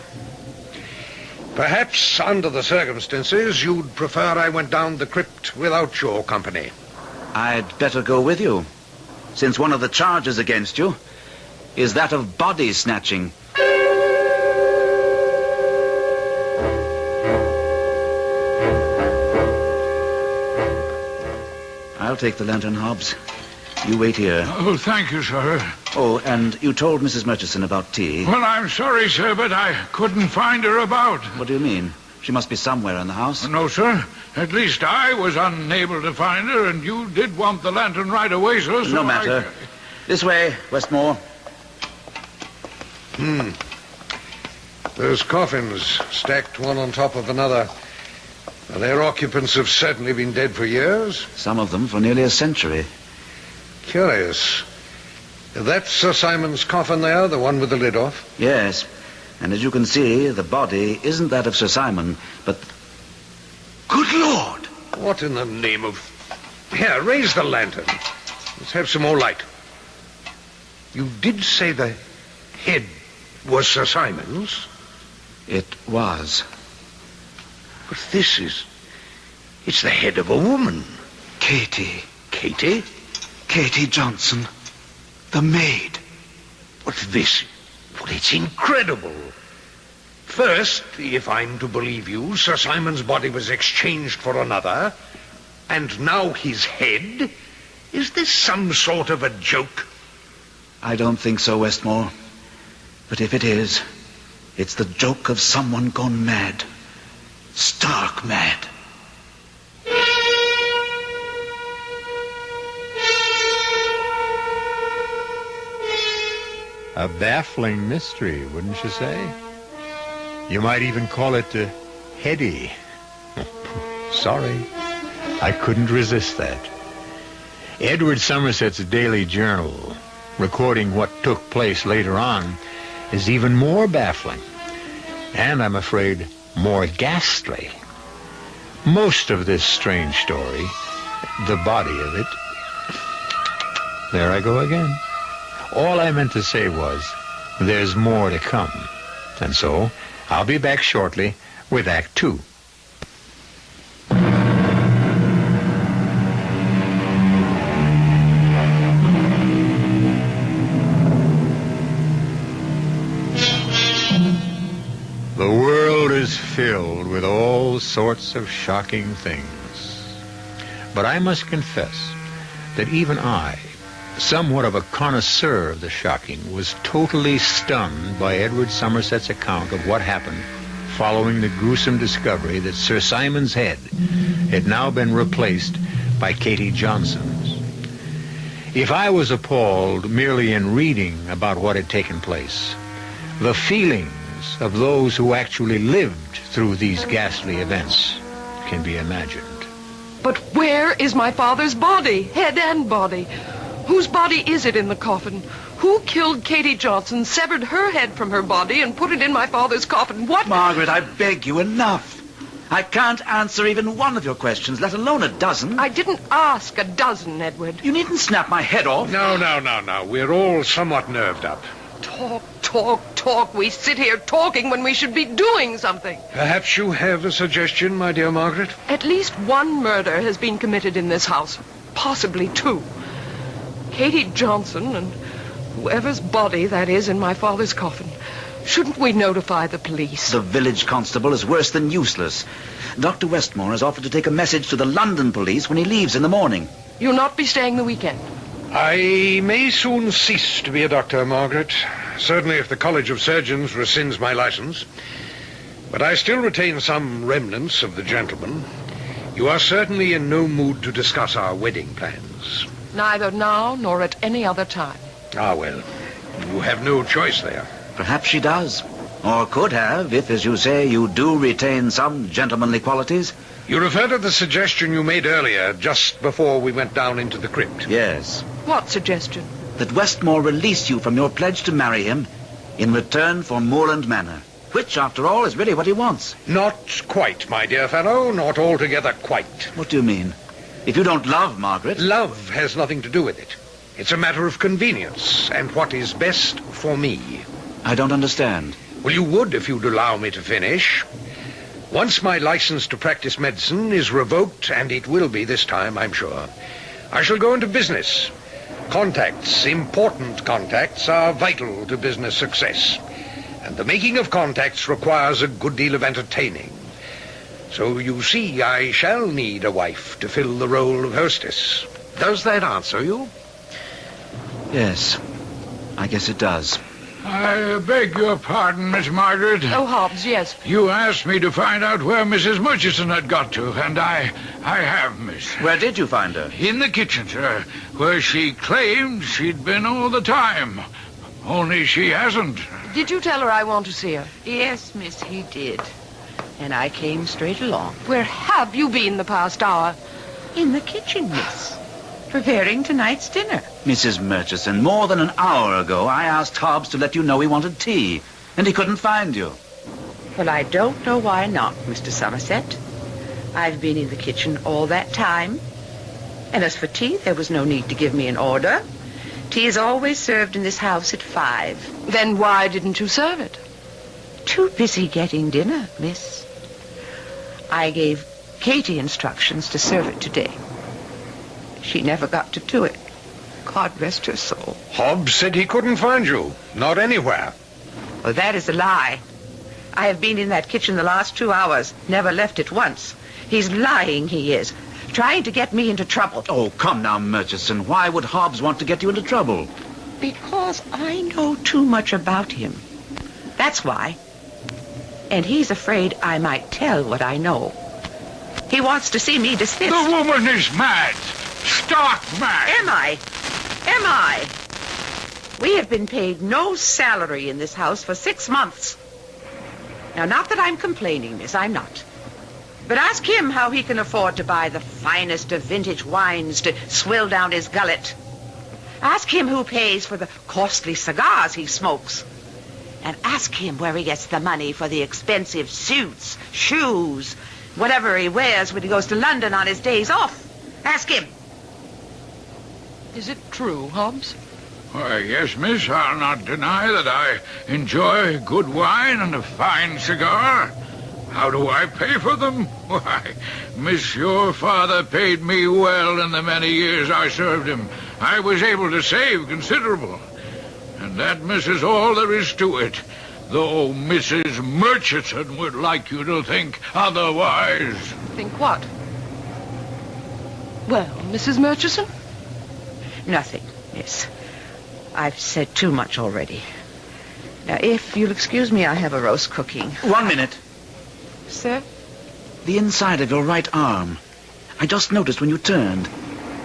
Perhaps, under the circumstances, you'd prefer I went down the crypt without your company. I'd better go with you, since one of the charges against you is that of body snatching. I'll take the lantern, Hobbs. You wait here. Oh, thank you, sir. Oh, and you told Mrs. Murchison about tea. Well, I'm sorry, sir, but I couldn't find her about. What do you mean? She must be somewhere in the house. No, sir. At least I was unable to find her, and you did want the lantern right away, sir. So no matter. This way, Westmore. Those coffins, stacked one on top of another. Their occupants have certainly been dead for years. Some of them for nearly a century. Curious. That's Sir Simon's coffin there, the one with the lid off? Yes. And as you can see, the body isn't that of Sir Simon, but... Good Lord! What in the name of... Here, raise the lantern. Let's have some more light. You did say the head was Sir Simon's? It was. But this is... It's the head of a woman. Katie. Katie? Katie Johnson. The maid. What's this? Well, it's incredible. First, if I'm to believe you, Sir Simon's body was exchanged for another, and now his head? Is this some sort of a joke? I don't think so, Westmore. But if it is, it's the joke of someone gone mad. Stark mad. A baffling mystery, wouldn't you say? You might even call it heady. Sorry, I couldn't resist that. Edward Somerset's daily journal, recording what took place later on, is even more baffling. And I'm afraid more ghastly. Most of this strange story, the body of it... There I go again. All I meant to say was, there's more to come. And so, I'll be back shortly with Act 2. The world is filled with all sorts of shocking things. But I must confess that even I, somewhat of a connoisseur of the shocking, was totally stunned by Edward Somerset's account of what happened following the gruesome discovery that Sir Simon's head had now been replaced by Katie Johnson's. If I was appalled merely in reading about what had taken place, the feelings of those who actually lived through these ghastly events can be imagined. But where is my father's body, head and body? Whose body is it in the coffin? Who killed Katie Johnson, severed her head from her body, and put it in my father's coffin? What? Margaret, I beg you, enough. I can't answer even one of your questions, let alone a dozen. I didn't ask a dozen, Edward. You needn't snap my head off. No. We're all somewhat nerved up. Talk. We sit here talking when we should be doing something. Perhaps you have a suggestion, my dear Margaret? At least one murder has been committed in this house. Possibly two. Katie Johnson and Whoever's body that is in my father's coffin. Shouldn't we notify the police? The village constable is worse than useless. Dr. Westmore has offered to take a message to the London police when he leaves in the morning. You'll not be staying the weekend? I may soon cease to be a doctor, Margaret. Certainly if the College of Surgeons rescinds my license. But I still retain some remnants of the gentleman. You are certainly in no mood to discuss our wedding plans. Neither now nor at any other time. Ah, well, you have no choice there. Perhaps she does. Or could have, if, as you say, you do retain some gentlemanly qualities. You refer to the suggestion you made earlier, just before we went down into the crypt. Yes. What suggestion? That Westmore release you from your pledge to marry him in return for Moorland Manor. Which, after all, is really what he wants. Not quite, my dear fellow. Not altogether quite. What do you mean? If you don't love Margaret... Love has nothing to do with it. It's a matter of convenience and what is best for me. I don't understand. Well, you would if you'd allow me to finish. Once my license to practice medicine is revoked, and it will be this time, I'm sure, I shall go into business. Contacts, important contacts, are vital to business success. And the making of contacts requires a good deal of entertaining. So you see, I shall need a wife to fill the role of hostess. Does that answer you? Yes, I guess it does. I beg your pardon, Miss Margaret. Oh, Hobbs, yes. You asked me to find out where Mrs. Murchison had got to, and I have, miss. Where did you find her? In the kitchen, sir, where she claimed she'd been all the time. Only she hasn't. Did you tell her I want to see her? Yes, miss, he did. And I came straight along. Where have you been the past hour? In the kitchen, miss. Preparing tonight's dinner. Mrs. Murchison, more than an hour ago, I asked Hobbs to let you know he wanted tea, and he couldn't find you. Well, I don't know why not, Mr. Somerset. I've been in the kitchen all that time. And as for tea, there was no need to give me an order. Tea is always served in this house at 5. Then why didn't you serve it? Too busy getting dinner, miss. I gave Katie instructions to serve it today. She never got to do it. God rest her soul. Hobbs said he couldn't find you. Not anywhere. Well, that is a lie. I have been in that kitchen the last 2 hours. Never left it once. He's lying, he is. Trying to get me into trouble. Oh, come now, Murchison. Why would Hobbs want to get you into trouble? Because I know too much about him. That's why. And he's afraid I might tell what I know. He wants to see me dismissed. The woman is mad. Stark mad. Am I? Am I? We have been paid no salary in this house for 6 months. Now, not that I'm complaining, miss, I'm not. But ask him how he can afford to buy the finest of vintage wines to swill down his gullet. Ask him who pays for the costly cigars he smokes. And ask him where he gets the money for the expensive suits, shoes, whatever he wears when he goes to London on his days off. Ask him. Is it true, Hobbs? Why, yes, miss. I'll not deny that I enjoy good wine and a fine cigar. How do I pay for them? Why, miss, your father paid me well in the many years I served him. I was able to save considerable. And that, miss, is all there is to it. Though Mrs. Murchison would like you to think otherwise. Think what? Well, Mrs. Murchison? Nothing, miss. I've said too much already. Now, if you'll excuse me, I have a roast cooking. 1 minute. Sir? The inside of your right arm. I just noticed when you turned.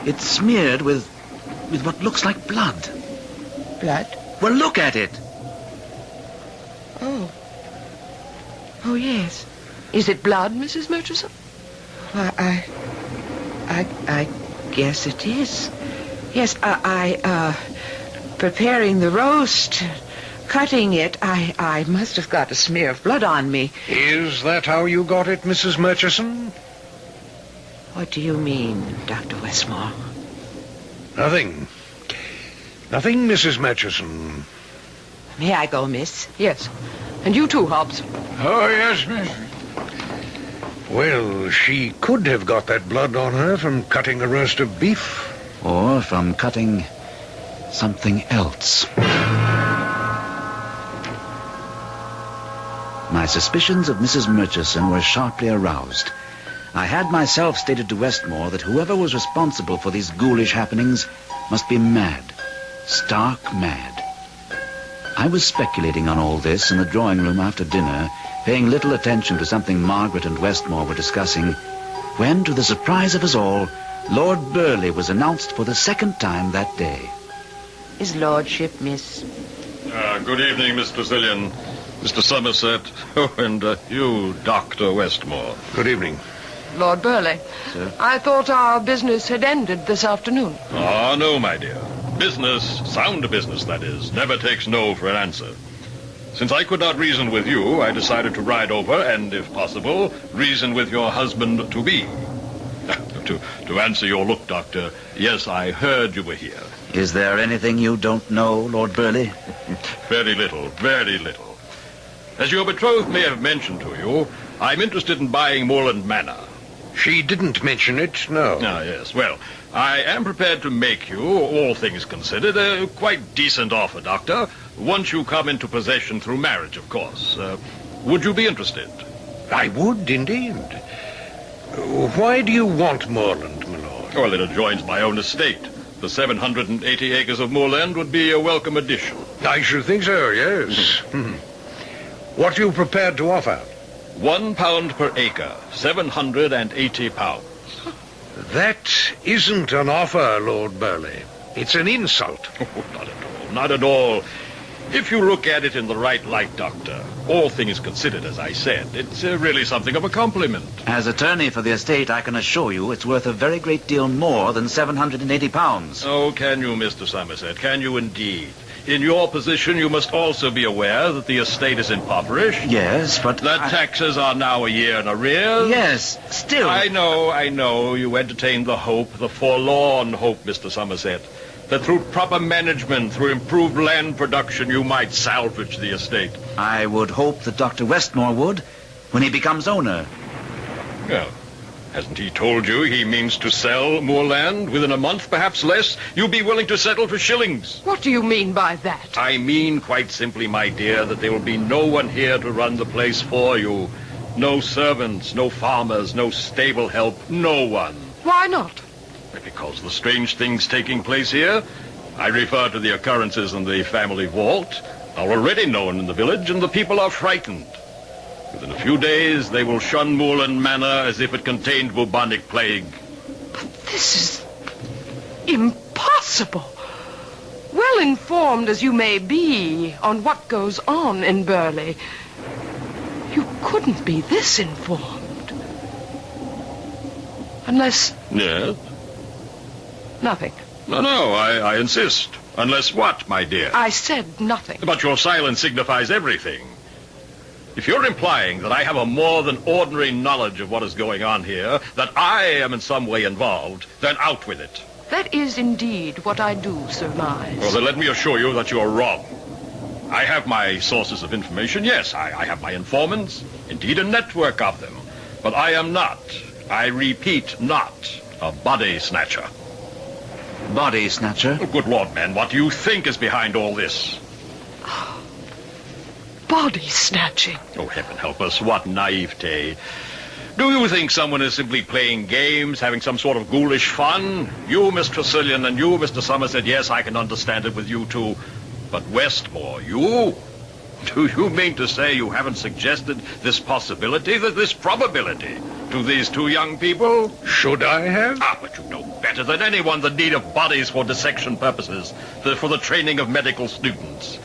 It's smeared with what looks like blood. Blood? Well, look at it. Oh. Oh, yes. Is it blood, Mrs. Murchison? Well, I guess it is. Yes, preparing the roast, cutting it, I must have got a smear of blood on me. Is that how you got it, Mrs. Murchison? What do you mean, Dr. Westmore? Nothing. Nothing, Mrs. Murchison. May I go, miss? Yes. And you too, Hobbs. Oh, yes, miss. Well, she could have got that blood on her from cutting a roast of beef. Or from cutting something else. My suspicions of Mrs. Murchison were sharply aroused. I had myself stated to Westmore that whoever was responsible for these ghoulish happenings must be mad, stark mad. I was speculating on all this in the drawing room after dinner, paying little attention to something Margaret and Westmore were discussing, when, to the surprise of us all, Lord Burleigh was announced for the second time that day. His lordship, miss. Good evening, Miss Tressilian, Mr. Somerset, and you, Dr. Westmore. Good evening. Lord Burleigh, Sir? I thought our business had ended this afternoon. Ah, no, my dear. Business, sound business, that is, never takes no for an answer. Since I could not reason with you, I decided to ride over and, if possible, reason with your husband-to-be. To answer your look, Doctor, yes, I heard you were here. Is there anything you don't know, Lord Burleigh? Very little, very little. As your betrothed may have mentioned to you, I'm interested in buying Moorland Manor. She didn't mention it, no. Ah, yes. Well, I am prepared to make you, all things considered, a quite decent offer, Doctor, once you come into possession through marriage, of course. Would you be interested? I would, indeed. Why do you want moorland, my lord? Well, it adjoins my own estate. The 780 acres of moorland would be a welcome addition. I should think so, yes. What are you prepared to offer? £1 per acre, 780 pounds. That isn't an offer, Lord Burleigh. It's an insult. Oh, not at all, not at all. If you look at it in the right light, Doctor, all things considered, as I said, it's really something of a compliment. As attorney for the estate, I can assure you it's worth a very great deal more than 780 pounds. Oh, can you, Mr. Somerset? Can you indeed? In your position, you must also be aware that the estate is impoverished. Yes, but that taxes are now a year in arrears. Yes, still. I know. You entertain the hope, the forlorn hope, Mr. Somerset, that through proper management, through improved land production, you might salvage the estate. I would hope that Dr. Westmore would, when he becomes owner. Well, hasn't he told you he means to sell moorland within a month, perhaps less? You'll be willing to settle for shillings. What do you mean by that? I mean, quite simply, my dear, that there will be no one here to run the place for you. No servants, no farmers, no stable help, no one. Why not? Because the strange things taking place here, I refer to the occurrences in the family vault, are already known in the village, and the people are frightened. Within a few days, they will shun Moorland Manor as if it contained bubonic plague. But this is impossible. Well informed as you may be on what goes on in Burleigh, you couldn't be this informed. Unless... Yes? Nothing. No, I insist. Unless what, my dear? I said nothing. But your silence signifies everything. If you're implying that I have a more than ordinary knowledge of what is going on here, that I am in some way involved, then out with it. That is indeed what I do surmise. Well, then let me assure you that you're wrong. I have my sources of information, yes. I have my informants, indeed a network of them. But I am not, I repeat, not a body snatcher. Body snatcher? Oh, good Lord, man, what do you think is behind all this? Body snatching. Oh, heaven help us, what naivete. Do you think someone is simply playing games, having some sort of ghoulish fun? You, Miss Tressilian, and you, Mr. Somerset, yes, I can understand it with you too. But Westmore, you? Do you mean to say you haven't suggested this possibility, this probability, to these two young people? Should I have? Ah, but you know better than anyone the need of bodies for dissection purposes, for the training of medical students.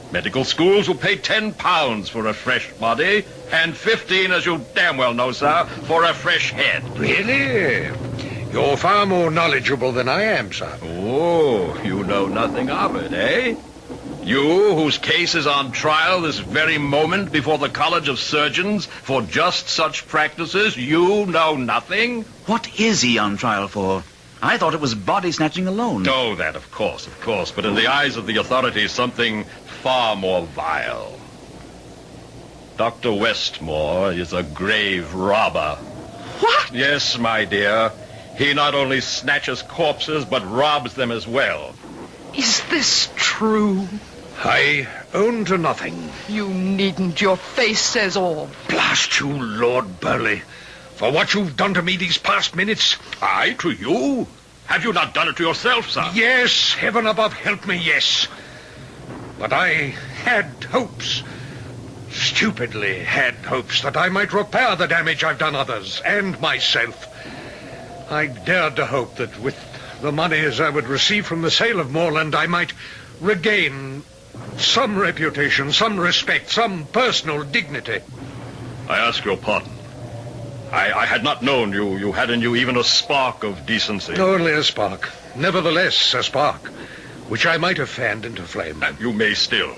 Medical schools will pay £10 for a fresh body, and 15, as you damn well know, sir, for a fresh head. Really? You're far more knowledgeable than I am, sir. Oh, you know nothing of it, eh? You, whose case is on trial this very moment before the College of Surgeons for just such practices, you know nothing? What is he on trial for? I thought it was body snatching alone. Oh, that, of course. But in the eyes of the authorities, something far more vile. Dr. Westmore is a grave robber. What? Yes, my dear. He not only snatches corpses, but robs them as well. Is this true? I own to nothing. You needn't. Your face says all. Blast you, Lord Burleigh, for what you've done to me these past minutes. I to you? Have you not done it to yourself, sir? Yes, heaven above help me, yes. But I had hopes, stupidly had hopes, that I might repair the damage I've done others and myself. I dared to hope that with the monies I would receive from the sale of Moorland, I might regain some reputation, some respect, some personal dignity. I ask your pardon. I had not known you had in you even a spark of decency. Only a spark. Nevertheless, a spark, which I might have fanned into flame. And you may still.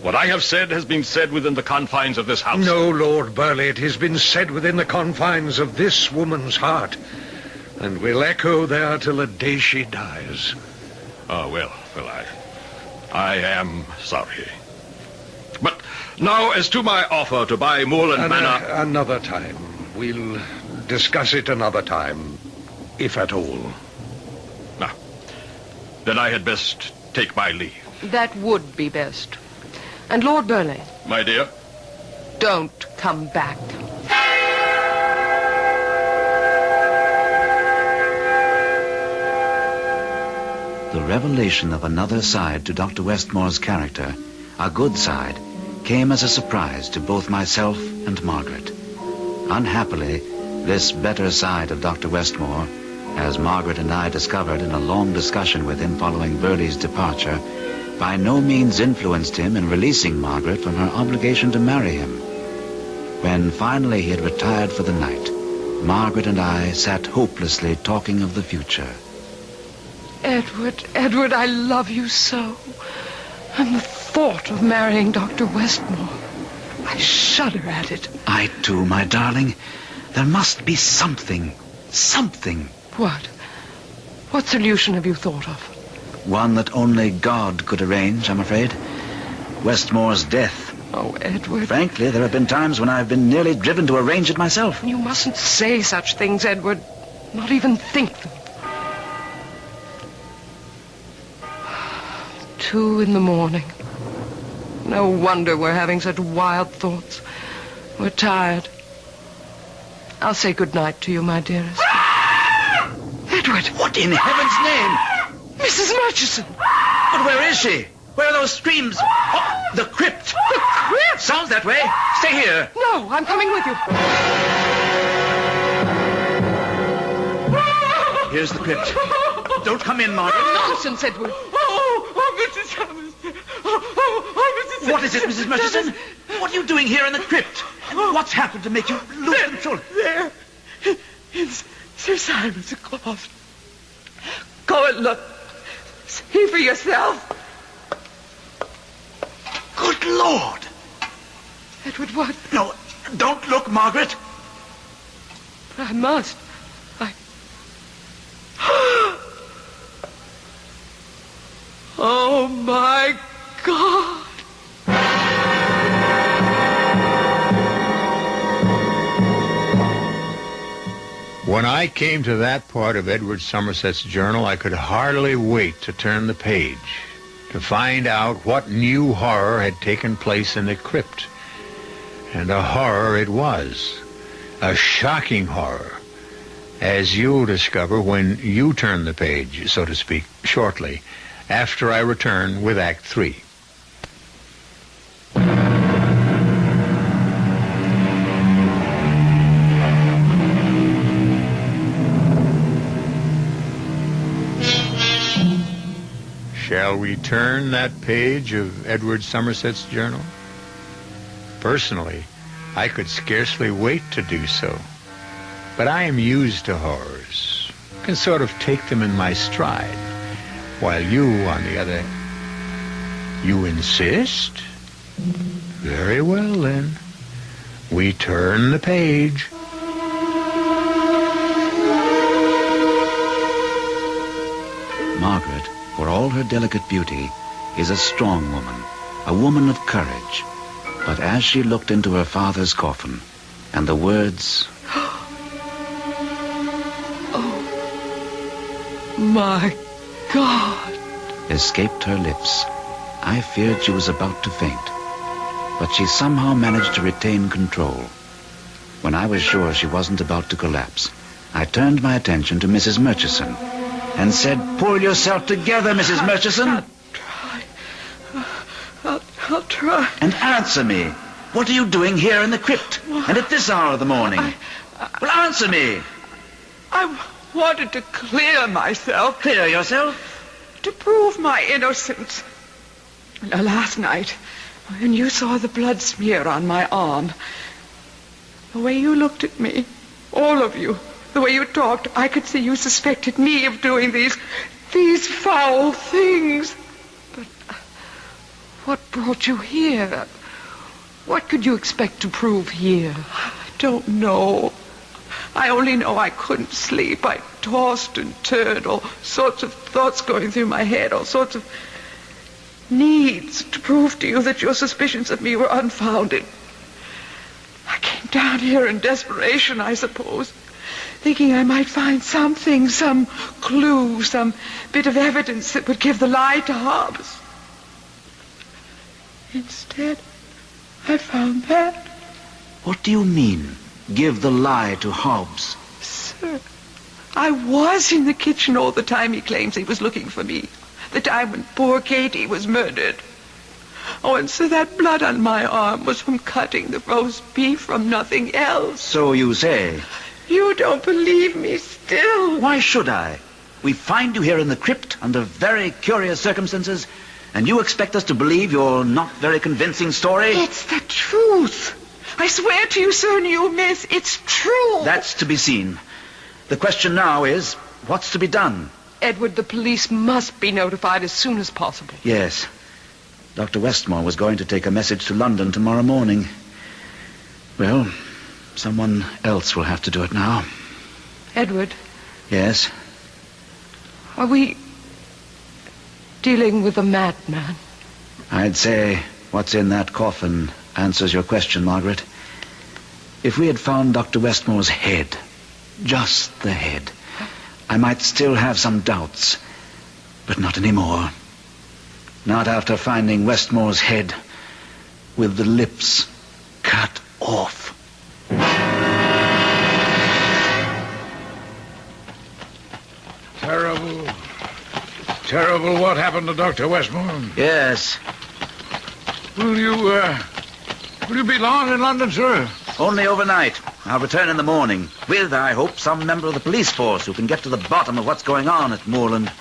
What I have said has been said within the confines of this house. No, Lord Burleigh, it has been said within the confines of this woman's heart, and will echo there till the day she dies. Ah, well, I am sorry. But now, as to my offer to buy Moorland Manor... Another time. We'll discuss it another time, if at all. Now, then I had best take my leave. That would be best. And Lord Burleigh... My dear? Don't come back. The revelation of another side to Dr. Westmore's character, a good side, came as a surprise to both myself and Margaret. Unhappily, this better side of Dr. Westmore, as Margaret and I discovered in a long discussion with him following Burleigh's departure, by no means influenced him in releasing Margaret from her obligation to marry him. When finally he had retired for the night, Margaret and I sat hopelessly talking of the future. Edward, I love you so. And the thought of marrying Dr. Westmore, I shudder at it. I too, my darling. There must be something. Something. What? What solution have you thought of? One that only God could arrange, I'm afraid. Westmore's death. Oh, Edward. Frankly, there have been times when I've been nearly driven to arrange it myself. You mustn't say such things, Edward. Not even think them. 2 a.m. No wonder we're having such wild thoughts. We're tired. I'll say good night to you, my dearest. Edward! What in heaven's name? Mrs. Murchison! But where is she? Where are those screams? Oh, the crypt! The crypt? Sounds that way. Stay here. No, I'm coming with you. Here's the crypt. Don't come in, Margaret. Nonsense, Edward. Mrs. Thomas. Mrs. What is it, Mrs. Murchison? What are you doing here in the crypt? And what's happened to make you lose control? There. In Sir Simon's closet. Go and look. See for yourself. Good Lord. Edward, what? No, don't look, Margaret. I must. Oh, my God. When I came to that part of Edward Somerset's journal, I could hardly wait to turn the page, to find out what new horror had taken place in the crypt. And a horror it was. A shocking horror, as you'll discover when you turn the page, so to speak, shortly, after I return with Act 3. Shall we turn that page of Edward Somerset's journal? Personally, I could scarcely wait to do so. But I am used to horrors, can sort of take them in my stride. While you, on the other... You insist? Very well, then. We turn the page. Margaret, for all her delicate beauty, is a strong woman, a woman of courage. But as she looked into her father's coffin, and the words... Oh, my God. escaped her lips. I feared she was about to faint, but she somehow managed to retain control. When I was sure she wasn't about to collapse, I turned my attention to Mrs. Murchison and said, "Pull yourself together, Mrs. Murchison." I'll try. And answer me. What are you doing here in the crypt? And at this hour of the morning? Well, answer me. I wanted to clear myself. Clear yourself? To prove my innocence. Last night, when you saw the blood smear on my arm, the way you looked at me, all of you, the way you talked, I could see you suspected me of doing these foul things. But what brought you here? What could you expect to prove here? I don't know. I only know I couldn't sleep. I tossed and turned, all sorts of thoughts going through my head, all sorts of needs to prove to you that your suspicions of me were unfounded. I came down here in desperation, I suppose, thinking I might find something, some clue, some bit of evidence that would give the lie to Hobbs. Instead, I found that. What do you mean, give the lie to Hobbs? Sir, I was in the kitchen all the time he claims he was looking for me. The time when poor Katie was murdered. Oh, and so that blood on my arm was from cutting the roast beef, from nothing else. So you say. You don't believe me still. Why should I? We find you here in the crypt under very curious circumstances, and you expect us to believe your not very convincing story? It's the truth. I swear to you, sir, and you miss, it's true. That's to be seen. The question now is, what's to be done? Edward, the police must be notified as soon as possible. Yes. Dr. Westmore was going to take a message to London tomorrow morning. Well, someone else will have to do it now. Edward? Yes? Are we dealing with a madman? I'd say what's in that coffin answers your question, Margaret. If we had found Dr. Westmore's head, just the head, I might still have some doubts, but not anymore. Not after finding Westmore's head with the lips cut off. Terrible what happened to Dr. Westmore. Yes. Will you be long in London, sir? Only overnight. I'll return in the morning with, I hope, some member of the police force who can get to the bottom of what's going on at Moorland.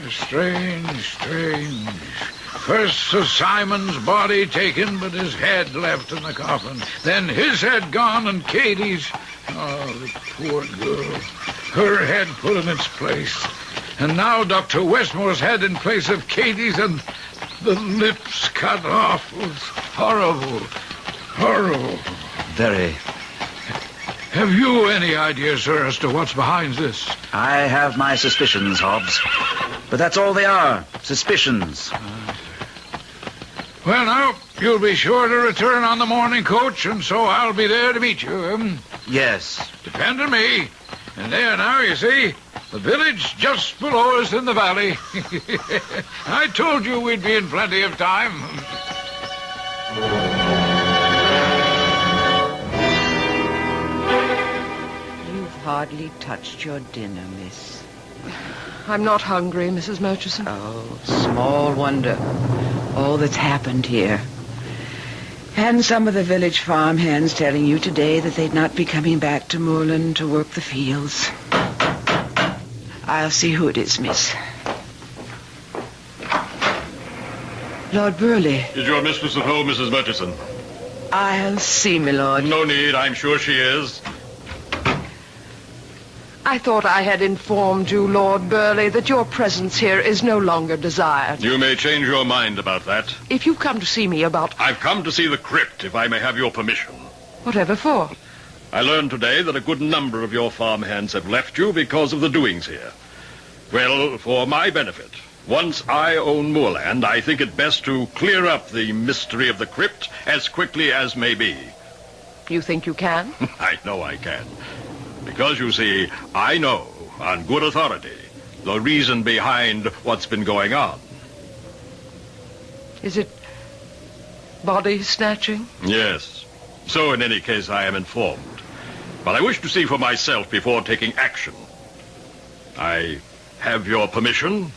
Strange. First Sir Simon's body taken, but his head left in the coffin. Then his head gone and Katie's. Oh, the poor girl. Her head put in its place. And now Dr. Westmore's head in place of Katie's, and the lips cut off. It was horrible. Very. Have you any idea, sir, as to what's behind this? I have my suspicions, Hobbs. But that's all they are. Suspicions. Well, now, you'll be sure to return on the morning coach, and so I'll be there to meet you. Yes. Depend on me. And there now, you see, the village just below us in the valley. I told you we'd be in plenty of time. You've hardly touched your dinner, miss. I'm not hungry, Mrs. Murchison. Oh, small wonder. All that's happened here. And some of the village farmhands telling you today that they'd not be coming back to Moorland to work the fields. I'll see who it is, miss. Lord Burley. Is your mistress at home, Mrs. Murchison? I'll see, my lord. No need. I'm sure she is. I thought I had informed you, Lord Burley, that your presence here is no longer desired. You may change your mind about that. If you've come to see me about... I've come to see the crypt, if I may have your permission. Whatever for? I learned today that a good number of your farmhands have left you because of the doings here. Well, for my benefit, once I own moorland, I think it best to clear up the mystery of the crypt as quickly as may be. You think you can? I know I can. Because, you see, I know, on good authority, the reason behind what's been going on. Is it body snatching? Yes. So in any case, I am informed. But I wish to see for myself before taking action. I have your permission?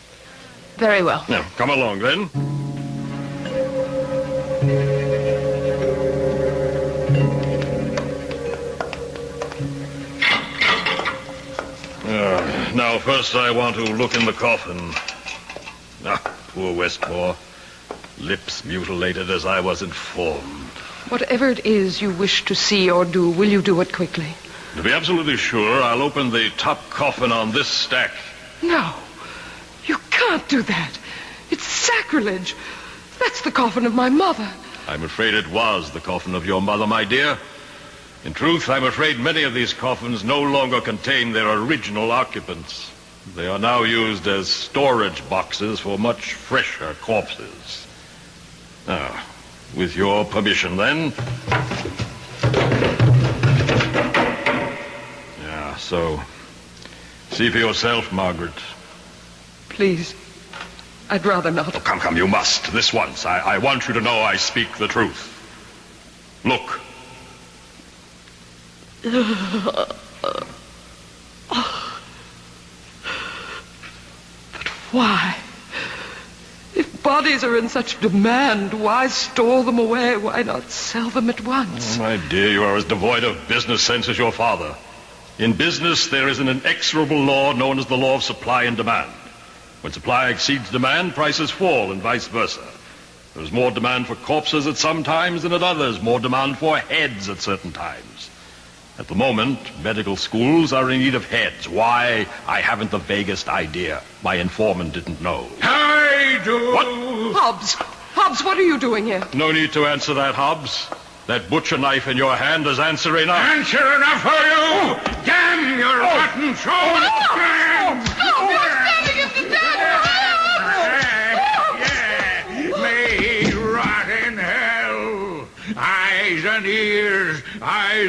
Very well. Now, come along then. Now, first I want to look in the coffin. Poor Westmore. Lips mutilated as I was informed. Whatever it is you wish to see or do, will you do it quickly? To be absolutely sure, I'll open the top coffin on this stack. No, you can't do that. It's sacrilege. That's the coffin of my mother. I'm afraid it was the coffin of your mother, my dear. In truth, I'm afraid many of these coffins no longer contain their original occupants. They are now used as storage boxes for much fresher corpses. Now, with your permission, then. Yeah, so see for yourself, Margaret. Please, I'd rather not. Oh, come, you must. This once. I want you to know I speak the truth. Look. But why? If bodies are in such demand, why store them away? Why not sell them at once? Oh, my dear, you are as devoid of business sense as your father. In business, there is an inexorable law known as the law of supply and demand. When supply exceeds demand, prices fall, and vice versa. There is more demand for corpses at some times than at others, more demand for heads at certain times. At the moment, medical schools are in need of heads. Why? I haven't the vaguest idea. My informant didn't know. I do. What? Hobbs, what are you doing here? No need to answer that, Hobbs. That butcher knife in your hand is answer enough. Answer enough for you! Damn your rotten soul! Damn! May rot in hell! Eyes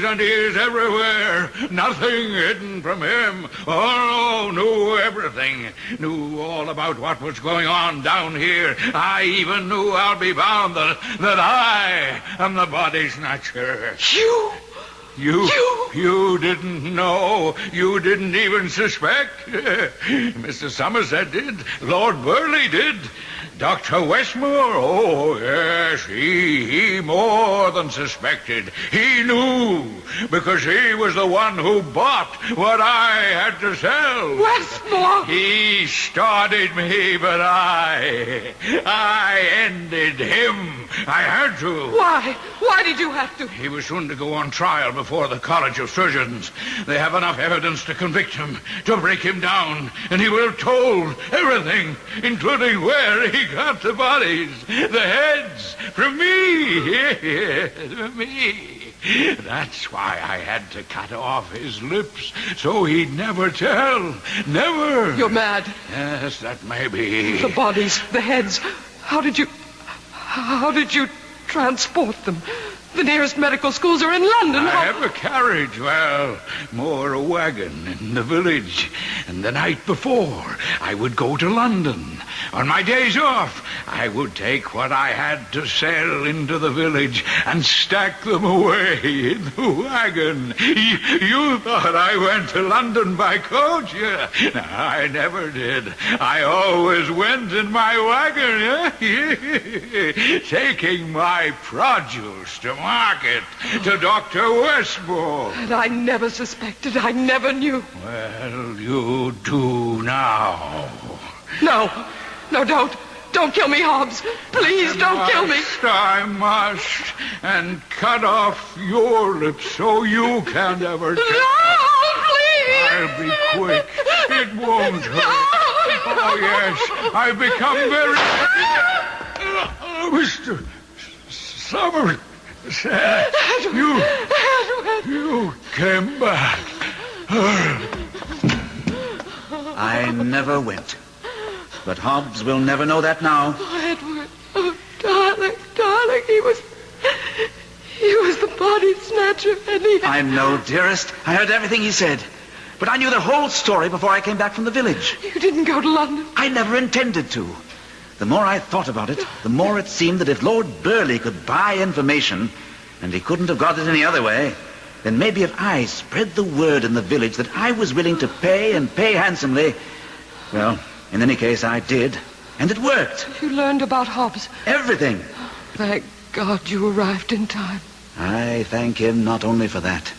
and ears everywhere. Nothing hidden from him. Oh, knew everything. Knew all about what was going on down here. I even knew, I'll be bound, that I am the body snatcher. You didn't know. You didn't even suspect. Mr. Somerset did. Lord Burleigh did. Dr. Westmore, oh, yes, he more than suspected. He knew, because he was the one who bought what I had to sell. Westmore! He started me, but I ended him. I had to. Why? Why did you have to? He was soon to go on trial before the College of Surgeons. They have enough evidence to convict him, to break him down, and he will have told everything, including where he got the bodies, the heads, from me. From me. That's why I had to cut off his lips, so he'd never tell. Never. You're mad. Yes, that may be. The bodies, the heads. How did you transport them? The nearest medical schools are in London. I have a carriage, more a wagon in the village. And the night before, I would go to London. On my days off, I would take what I had to sell into the village and stack them away in the wagon. You thought I went to London by coach? Yeah. No, I never did. I always went in my wagon, taking my produce to market, to Dr. Westmore. And I never suspected. I never knew. Well, you do now. No, don't kill me, Hobbs. Please don't kill me. I must. And cut off your lips so you can't ever tell. No, please. I'll be quick. It won't hurt. Oh, yes. I've become very... Mr. Somerset, you came back. I never went. But Hobbs will never know that now. Oh, Edward. Oh, darling. He was the body snatcher, and he... I know, dearest. I heard everything he said. But I knew the whole story before I came back from the village. You didn't go to London? I never intended to. The more I thought about it, the more it seemed that if Lord Burleigh could buy information, and he couldn't have got it any other way, then maybe if I spread the word in the village that I was willing to pay and pay handsomely, well, in any case, I did. And it worked. You learned about Hobbs? Everything. Thank God you arrived in time. I thank him not only for that,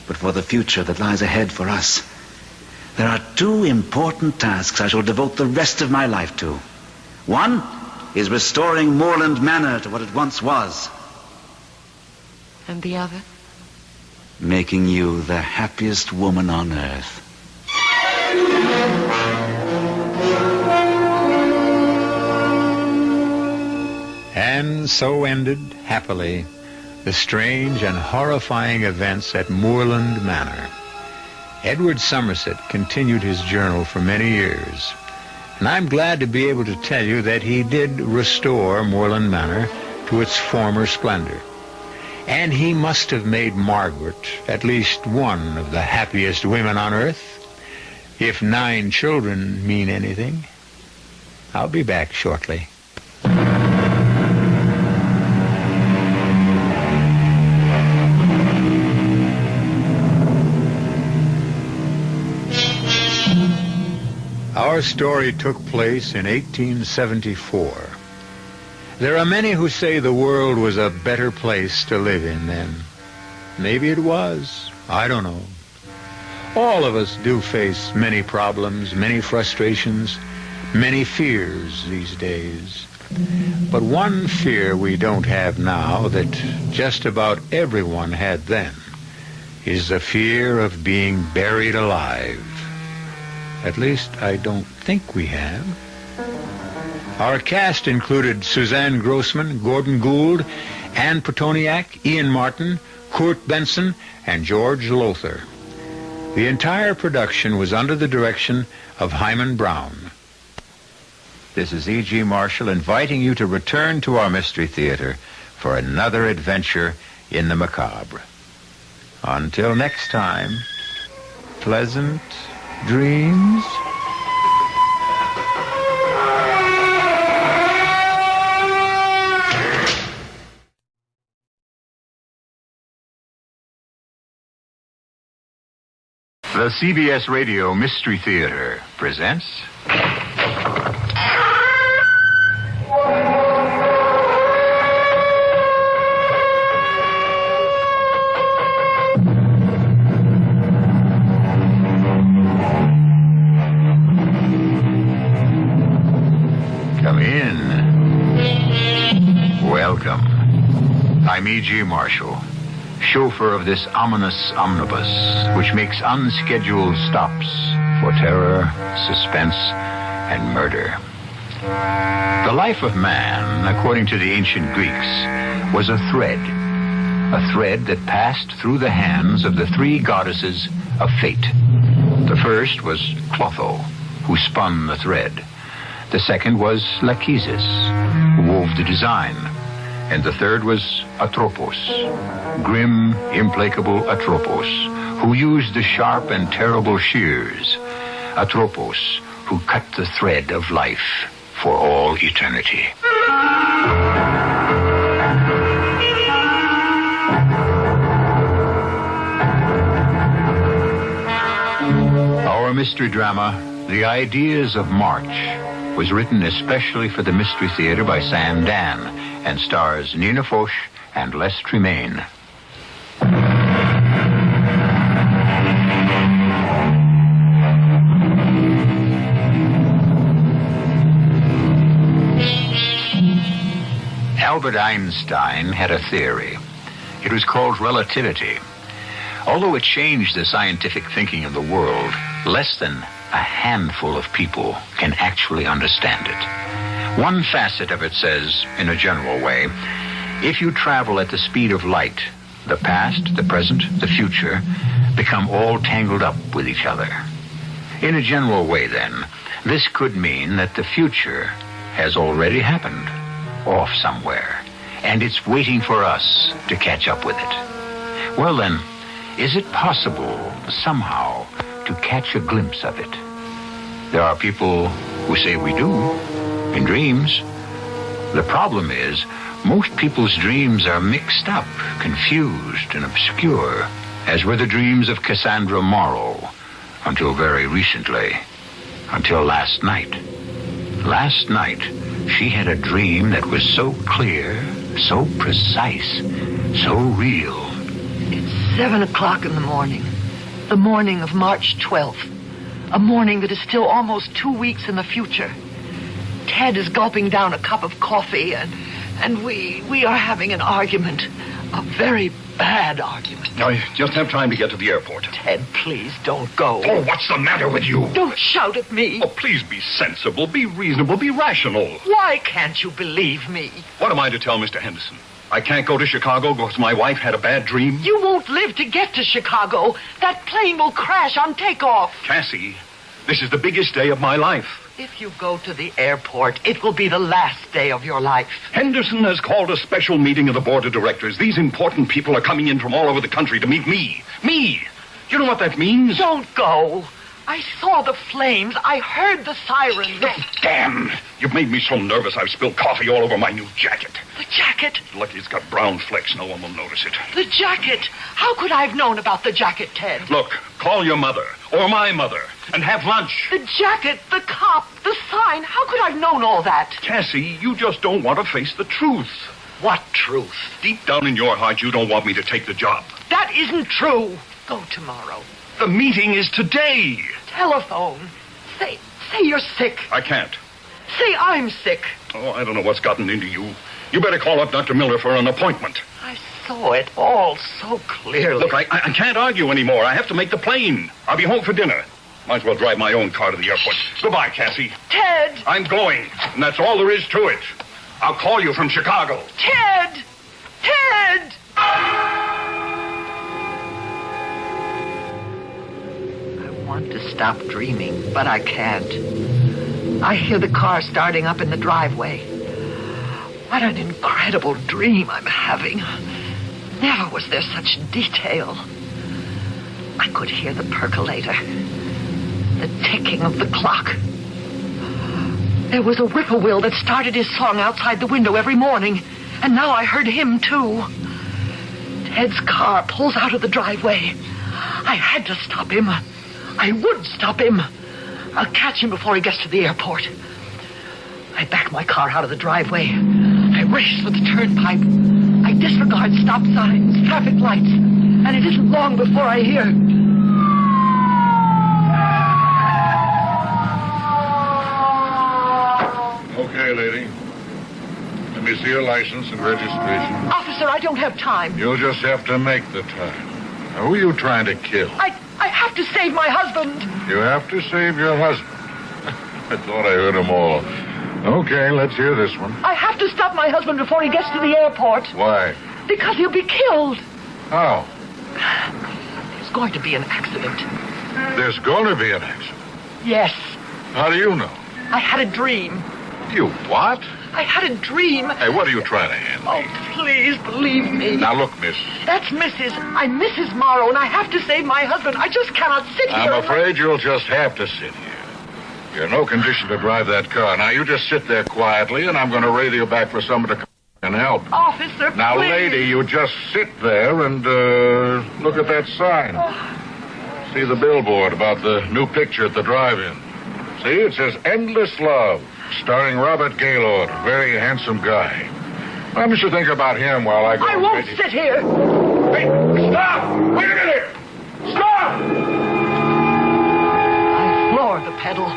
but for the future that lies ahead for us. There are two important tasks I shall devote the rest of my life to. One is restoring Moorland Manor to what it once was. And the other? Making you the happiest woman on earth. And so ended, happily, the strange and horrifying events at Moorland Manor. Edward Somerset continued his journal for many years, and I'm glad to be able to tell you that he did restore Moorland Manor to its former splendor. And he must have made Margaret at least one of the happiest women on earth, if 9 children mean anything. I'll be back shortly. Our story took place in 1874. There are many who say the world was a better place to live in then. Maybe it was. I don't know. All of us do face many problems, many frustrations, many fears these days. But one fear we don't have now that just about everyone had then is the fear of being buried alive. At least I don't think we have. Our cast included Suzanne Grossman, Gordon Gould, Anne Petoniak, Ian Martin, Kurt Benson, and George Lothar. The entire production was under the direction of Hyman Brown. This is E.G. Marshall inviting you to return to our Mystery Theater for another adventure in the macabre. Until next time, pleasant dreams. The CBS Radio Mystery Theater presents... Come in. Welcome. I'm E.G. Marshall, chauffeur of this ominous omnibus, which makes unscheduled stops for terror, suspense, and murder. The life of man, according to the ancient Greeks, was a thread that passed through the hands of the 3 goddesses of fate. The first was Clotho, who spun the thread. The second was Lachesis, who wove the design. And the third was Atropos, grim, implacable Atropos, who used the sharp and terrible shears. Atropos, who cut the thread of life for all eternity. Our mystery drama, The Ideas of March, was written especially for the Mystery Theater by Sam Dan and stars Nina Foch and Les Tremaine. Albert Einstein had a theory. It was called relativity. Although it changed the scientific thinking of the world, less than a handful of people can actually understand it. One facet of it says, in a general way, if you travel at the speed of light, the past, the present, the future become all tangled up with each other. In a general way, then, this could mean that the future has already happened, off somewhere, and it's waiting for us to catch up with it. Well, then, is it possible, somehow, to catch a glimpse of it? There are people who say we do. in dreams. The problem is, most people's dreams are mixed up, confused, and obscure, as were the dreams of Cassandra Morrow, until very recently, until last night. Last night, she had a dream that was so clear, so precise, so real. It's 7 o'clock in the morning of March 12th, a morning that is still almost 2 weeks in the future. Ted is gulping down a cup of coffee, and we are having an argument, a very bad argument. I just have time to get to the airport. Ted, please don't go. Oh, what's the matter with you? Don't shout at me. Oh, please be sensible, be reasonable, be rational. Why can't you believe me? What am I to tell Mr. Henderson? I can't go to Chicago because my wife had a bad dream? You won't live to get to Chicago. That plane will crash on takeoff. Cassie, this is the biggest day of my life. If you go to the airport, it will be the last day of your life. Henderson has called a special meeting of the board of directors. These important people are coming in from all over the country to meet me. Me! You know what that means? Don't go. I saw the flames. I heard the sirens. Oh, damn! You've made me so nervous I've spilled coffee all over my new jacket. The jacket? Lucky it's got brown flecks. No one will notice it. The jacket? How could I have known about the jacket, Ted? Look, call your mother, or my mother, and have lunch. The jacket, the cop, the sign. How could I have known all that? Cassie, you just don't want to face the truth. What truth? Deep down in your heart, you don't want me to take the job. That isn't true. Go tomorrow. The meeting is today. Telephone. Say you're sick. I can't. Say I'm sick. Oh, I don't know what's gotten into you. You better call up Dr. Miller for an appointment. I saw it all so clearly. Look, I can't argue anymore. I have to make the plane. I'll be home for dinner. Might as well drive my own car to the airport. Goodbye, Cassie. Ted! I'm going, and that's all there is to it. I'll call you from Chicago. Ted! Ted! I want to stop dreaming, but I can't. I hear the car starting up in the driveway. What an incredible dream I'm having. Never was there such detail. I could hear the percolator, the ticking of the clock. There was a whippoorwill that started his song outside the window every morning, and now I heard him too. Ted's car pulls out of the driveway. I had to stop him. I would stop him. I'll catch him before he gets to the airport. I back my car out of the driveway. I race for the turnpike. I disregard stop signs, traffic lights, and it isn't long before I hear... Okay, lady. Let me see your license and registration. Officer, I don't have time. You'll just have to make the time. Now, who are you trying to kill? I have to save my husband. You have to save your husband. I thought I heard them all. Okay, let's hear this one. I have to stop my husband before he gets to the airport. Why? Because he'll be killed. How? There's going to be an accident. There's going to be an accident? Yes. How do you know? I had a dream. You what? I had a dream. Hey, what are you trying to hand me? Oh, please believe me. Now, look, miss. That's I'm Mrs. Morrow, and I have to save my husband. I just cannot sit here. I'm afraid you'll just have to sit here. You're in no condition to drive that car. Now, you just sit there quietly, and I'm going to radio back for someone to come and help. Officer, now, please. lady, you just sit there and look at that sign. Oh. See the billboard about the new picture at the drive-in. See, it says Endless Love, starring Robert Gaylord, a very handsome guy. Why don't you think about him while I go... I won't sit here. Hey, stop! Wait a minute! Stop! I floor the pedal.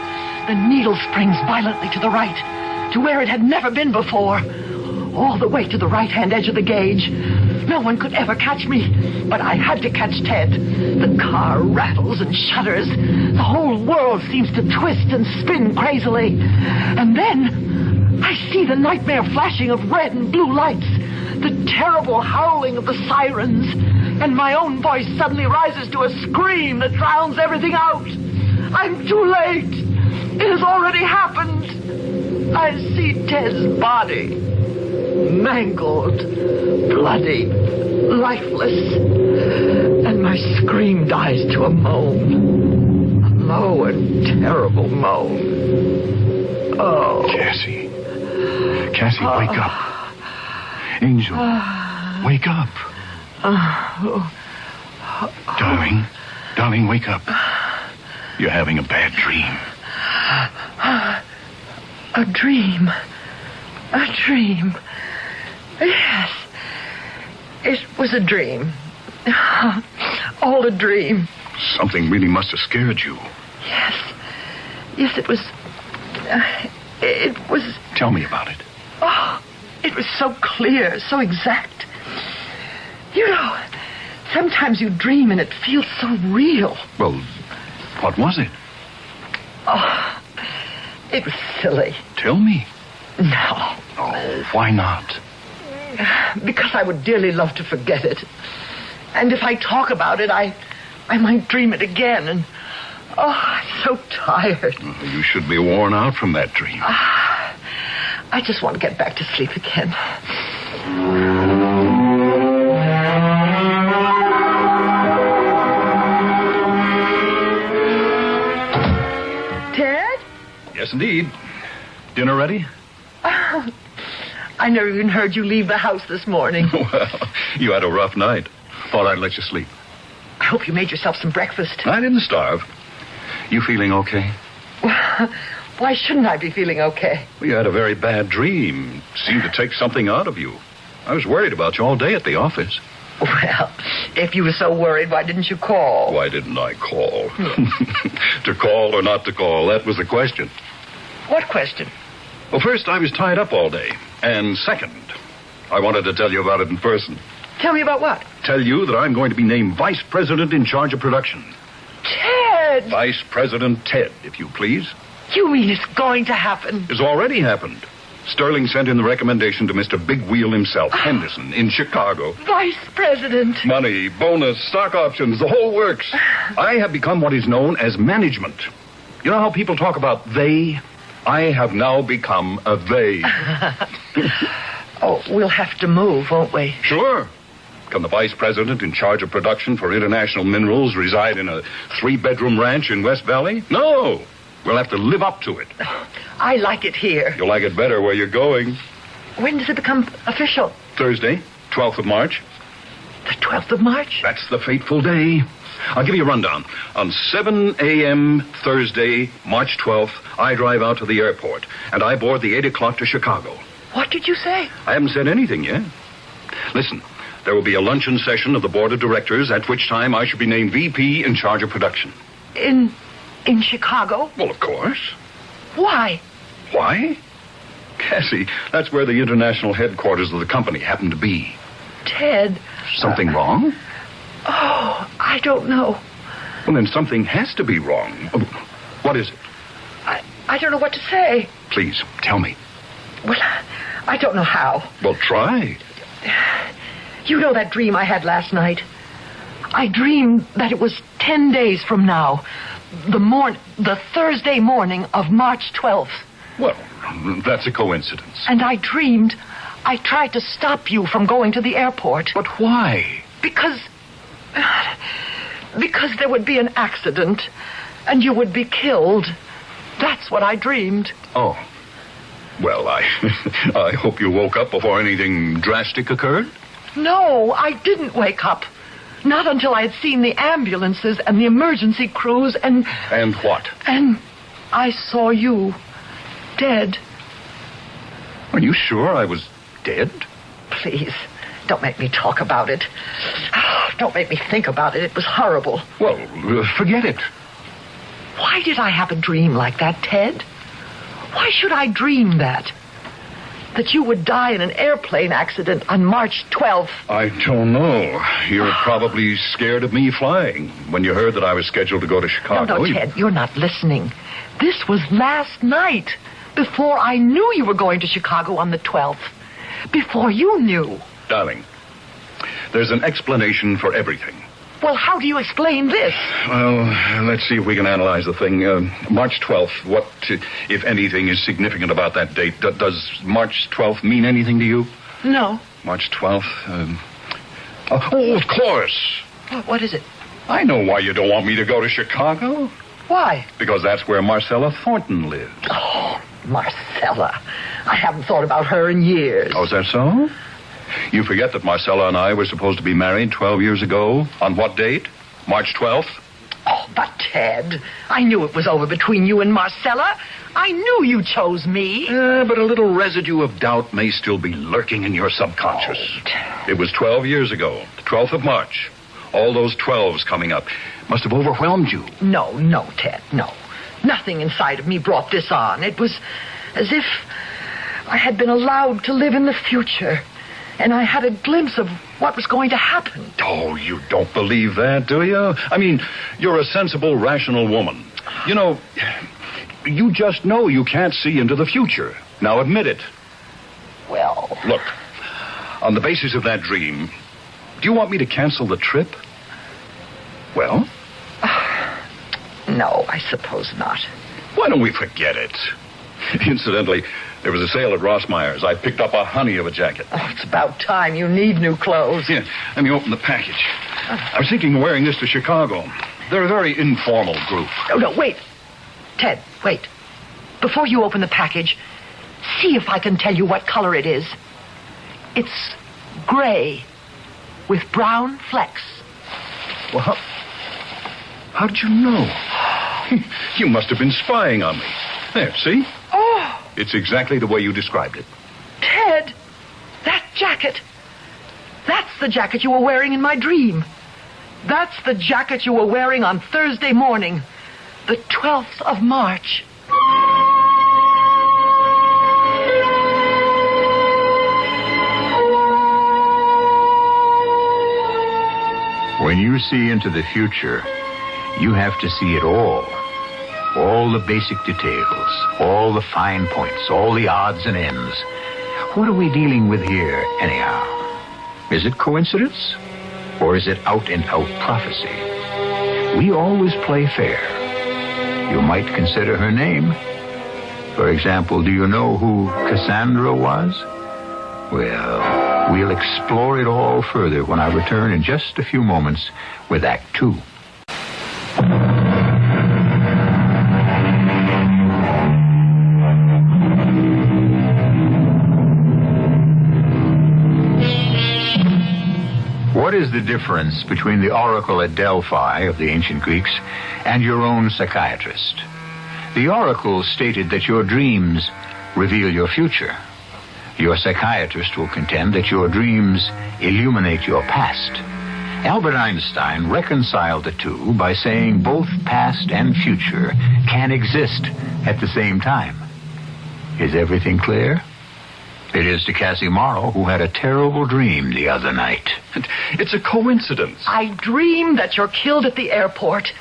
The needle springs violently to the right, to where it had never been before. All the way to the right-hand edge of the gauge. No one could ever catch me, but I had to catch Ted. The car rattles and shudders. The whole world seems to twist and spin crazily. And then I see the nightmare flashing of red and blue lights, the terrible howling of the sirens, and my own voice suddenly rises to a scream that drowns everything out. I'm too late. It has already happened. I see Ted's body, mangled, bloody, lifeless, and my scream dies to a moan, a low and terrible moan. Oh. Cassie. Cassie, wake up. Angel, wake up. Darling, wake up. You're having a bad dream. A dream. A dream. Yes. It was a dream. All a dream. Something really must have scared you. Yes. Yes, it was... it was... Tell me about it. Oh, it was so clear, so exact. You know, sometimes you dream and it feels so real. Well, what was it? Oh, it was silly. Tell me. No. Oh, why not? Because I would dearly love to forget it. And if I talk about it, I might dream it again. And, oh, I'm so tired. You should be worn out from that dream. I just want to get back to sleep again. Ted? Yes, indeed. Dinner ready? I never even heard you leave the house this morning. Well, you had a rough night. Thought I'd let you sleep. I hope you made yourself some breakfast. I didn't starve. You feeling okay? Why shouldn't I be feeling okay? Well, you had a very bad dream. Seemed to take something out of you. I was worried about you all day at the office. Well, if you were so worried, why didn't you call? Why didn't I call? To call or not to call, that was the question. What question? Well, first, I was tied up all day. And second, I wanted to tell you about it in person. Tell me about what? Tell you that I'm going to be named Vice President in charge of production. Ted! Vice President Ted, if you please. You mean it's going to happen? It's already happened. Sterling sent in the recommendation to Mr. Big Wheel himself, Henderson, in Chicago. Vice President. Money, bonus, stock options, the whole works. I have become what is known as management. You know how people talk about they? I have now become a they. Oh, we'll have to move, won't we? Sure. Can the vice president in charge of production for International Minerals reside in a 3-bedroom ranch in West Valley? No. We'll have to live up to it. I like it here. You'll like it better where you're going. When does it become official? Thursday, 12th of March. The 12th of March? That's the fateful day. I'll give you a rundown. On 7 a.m. Thursday, March 12th, I drive out to the airport, and I board the 8 o'clock to Chicago. What did you say? I haven't said anything yet. Listen, there will be a luncheon session of the board of directors, at which time I shall be named VP in charge of production. In Chicago? Well, of course. Why? Why? Cassie, that's where the international headquarters of the company happen to be. Ted. Something wrong? Oh, I don't know. Well, then something has to be wrong. What is it? I don't know what to say. Please, tell me. Well, I don't know how. Well, try. You know that dream I had last night? I dreamed that it was 10 days from now. The Thursday morning of March 12th. Well, that's a coincidence. And I dreamed I tried to stop you from going to the airport. But why? Because there would be an accident and you would be killed. That's what I dreamed. Oh. Well, I hope you woke up before anything drastic occurred. No, I didn't wake up. Not until I had seen the ambulances and the emergency crews and... And what? And I saw you. Dead. Are you sure I was dead? Please, don't make me talk about it. Don't make me think about it. It was horrible. Well, forget it. Why did I have a dream like that, Ted? Why should I dream that? That you would die in an airplane accident on March 12th. I don't know. You're probably scared of me flying. When you heard that I was scheduled to go to Chicago... No, Ted, you're not listening. This was last night, before I knew you were going to Chicago on the 12th. Before you knew. Darling, there's an explanation for everything. Well, how do you explain this? Well, let's see if we can analyze the thing. March 12th, what, if anything, is significant about that date? Does March 12th mean anything to you? No. March 12th? Oh, of course. What is it? I know why you don't want me to go to Chicago. Why? Because that's where Marcella Thornton lives. Oh, Marcella. I haven't thought about her in years. Oh, is that so? You forget that Marcella and I were supposed to be married 12 years ago. On what date? March 12th? Oh, but Ted, I knew it was over between you and Marcella. I knew you chose me. But a little residue of doubt may still be lurking in your subconscious. It was 12 years ago, the 12th of March. All those 12s coming up must have overwhelmed you. No, Ted, no. Nothing inside of me brought this on. It was as if I had been allowed to live in the future, and I had a glimpse of what was going to happen. Oh, you don't believe that, do you? I mean, you're a sensible, rational woman. You know, you just know you can't see into the future. Now admit it. Well... Look, on the basis of that dream, do you want me to cancel the trip? Well? No, I suppose not. Why don't we forget it? Incidentally, there was a sale at Rossmeyer's. I picked up a honey of a jacket. Oh, it's about time. You need new clothes. Yeah, let me open the package. I was thinking of wearing this to Chicago. They're a very informal group. No, wait. Ted, wait. Before you open the package, see if I can tell you what color it is. It's gray with brown flecks. Well, how did you know? You must have been spying on me. There, see? Oh! It's exactly the way you described it. Ted, that jacket. That's the jacket you were wearing in my dream. That's the jacket you were wearing on Thursday morning, the 12th of March. When you see into the future, you have to see it all. All the basic details, all the fine points, all the odds and ends. What are we dealing with here, anyhow? Is it coincidence? Or is it out-and-out prophecy? We always play fair. You might consider her name. For example, do you know who Cassandra was? Well, we'll explore it all further when I return in just a few moments with Act 2. What is the difference between the oracle at Delphi of the ancient Greeks and your own psychiatrist? The oracle stated that your dreams reveal your future. Your psychiatrist will contend that your dreams illuminate your past. Albert Einstein reconciled the two by saying both past and future can exist at the same time. Is everything clear? It is to Cassie Morrow, who had a terrible dream the other night. It's a coincidence. I dream that you're killed at the airport.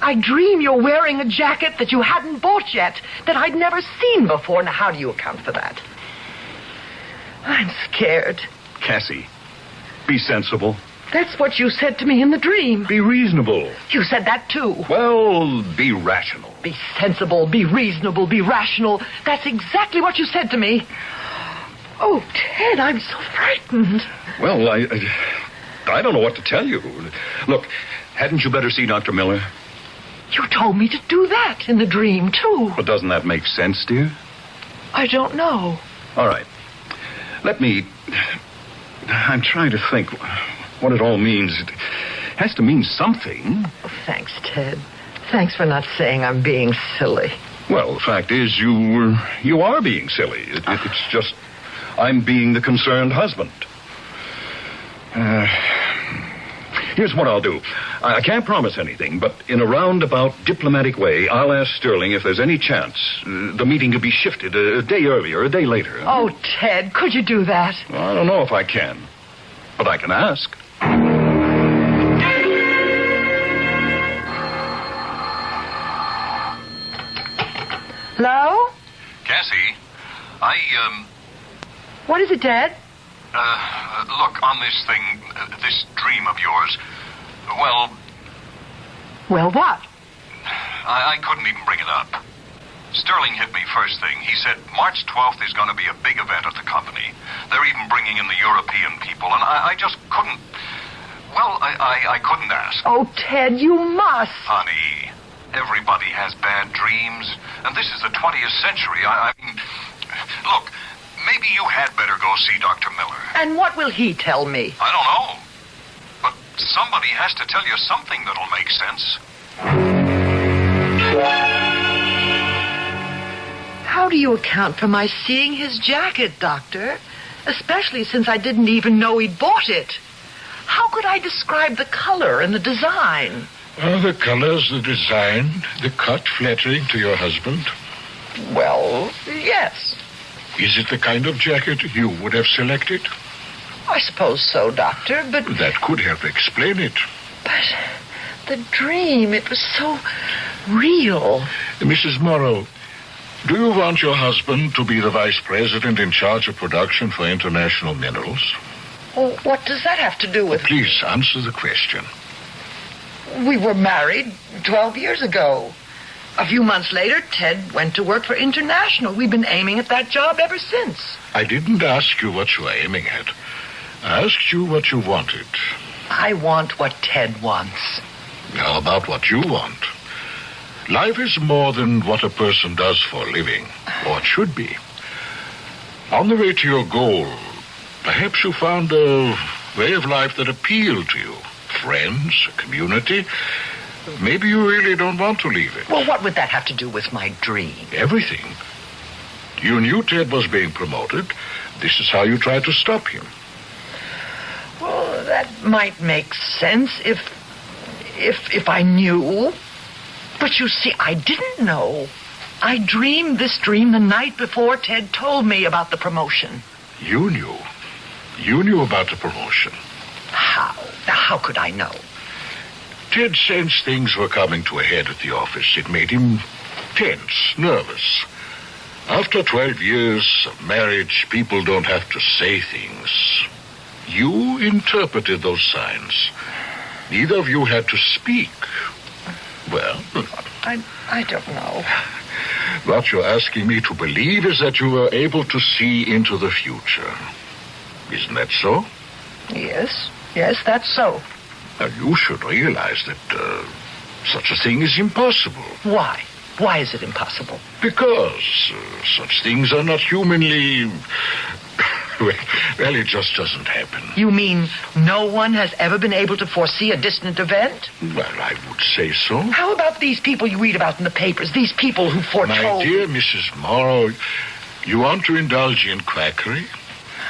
I dream you're wearing a jacket that you hadn't bought yet, that I'd never seen before. Now, how do you account for that? I'm scared. Cassie, be sensible. That's what you said to me in the dream. Be reasonable. You said that, too. Well, be rational. Be sensible, be reasonable, be rational. That's exactly what you said to me. Oh, Ted, I'm so frightened. Well, I don't know what to tell you. Look, hadn't you better see Dr. Miller? You told me to do that in the dream, too. But doesn't that make sense, dear? I don't know. All right. I'm trying to think what it all means. It has to mean something. Oh, thanks, Ted. Thanks for not saying I'm being silly. Well, the fact is, you are being silly. It's just... I'm being the concerned husband. Here's what I'll do. I can't promise anything, but in a roundabout diplomatic way, I'll ask Sterling if there's any chance the meeting could be shifted a day earlier, a day later. Oh, Ted, could you do that? Well, I don't know if I can, but I can ask. Hello? Cassie, What is it, Dad? Look, on this thing, this dream of yours, well... Well, what? I couldn't even bring it up. Sterling hit me first thing. He said March 12th is going to be a big event at the company. They're even bringing in the European people, and I just couldn't... Well, I couldn't ask. Oh, Ted, you must. Honey, Everybody has bad dreams, and this is the 20th century. I mean, look, maybe you had better go see Dr. Miller. And what will he tell me? I don't know. But somebody has to tell you something that'll make sense. How do you account for my seeing his jacket, Doctor? Especially since I didn't even know he'd bought it. How could I describe the color and the design? The colors, the design, the cut flattering to your husband? Well, yes. Is it the kind of jacket you would have selected? I suppose so, Doctor, but... That could help explain it. But the dream, it was so real. Mrs. Morrow, do you want your husband to be the vice president in charge of production for International Minerals? Well, what does that have to do with... Please answer the question. We were married 12 years ago. A few months later, Ted went to work for International. We've been aiming at that job ever since. I didn't ask you what you were aiming at. I asked you what you wanted. I want what Ted wants. How about what you want? Life is more than what a person does for a living, or it should be. On the way to your goal, perhaps you found a way of life that appealed to you. Friends, a community. Maybe you really don't want to leave it. Well, what would that have to do with my dream? Everything. You knew Ted was being promoted. This is how you tried to stop him. Well, that might make sense if I knew. But you see, I didn't know. I dreamed this dream the night before Ted told me about the promotion. You knew? You knew about the promotion? How? Now, how could I know? Ted sensed things were coming to a head at the office. It made him tense, nervous. After 12 years of marriage, people don't have to say things. You interpreted those signs. Neither of you had to speak. Well, I don't know. What you're asking me to believe is that you were able to see into the future. Isn't that so? Yes, that's so. Now, you should realize that such a thing is impossible. Why? Why is it impossible? Because such things are not humanly... Well, it just doesn't happen. You mean no one has ever been able to foresee a distant event? Well, I would say so. How about these people you read about in the papers? These people who foretold... My dear Mrs. Morrow, you want to indulge in quackery?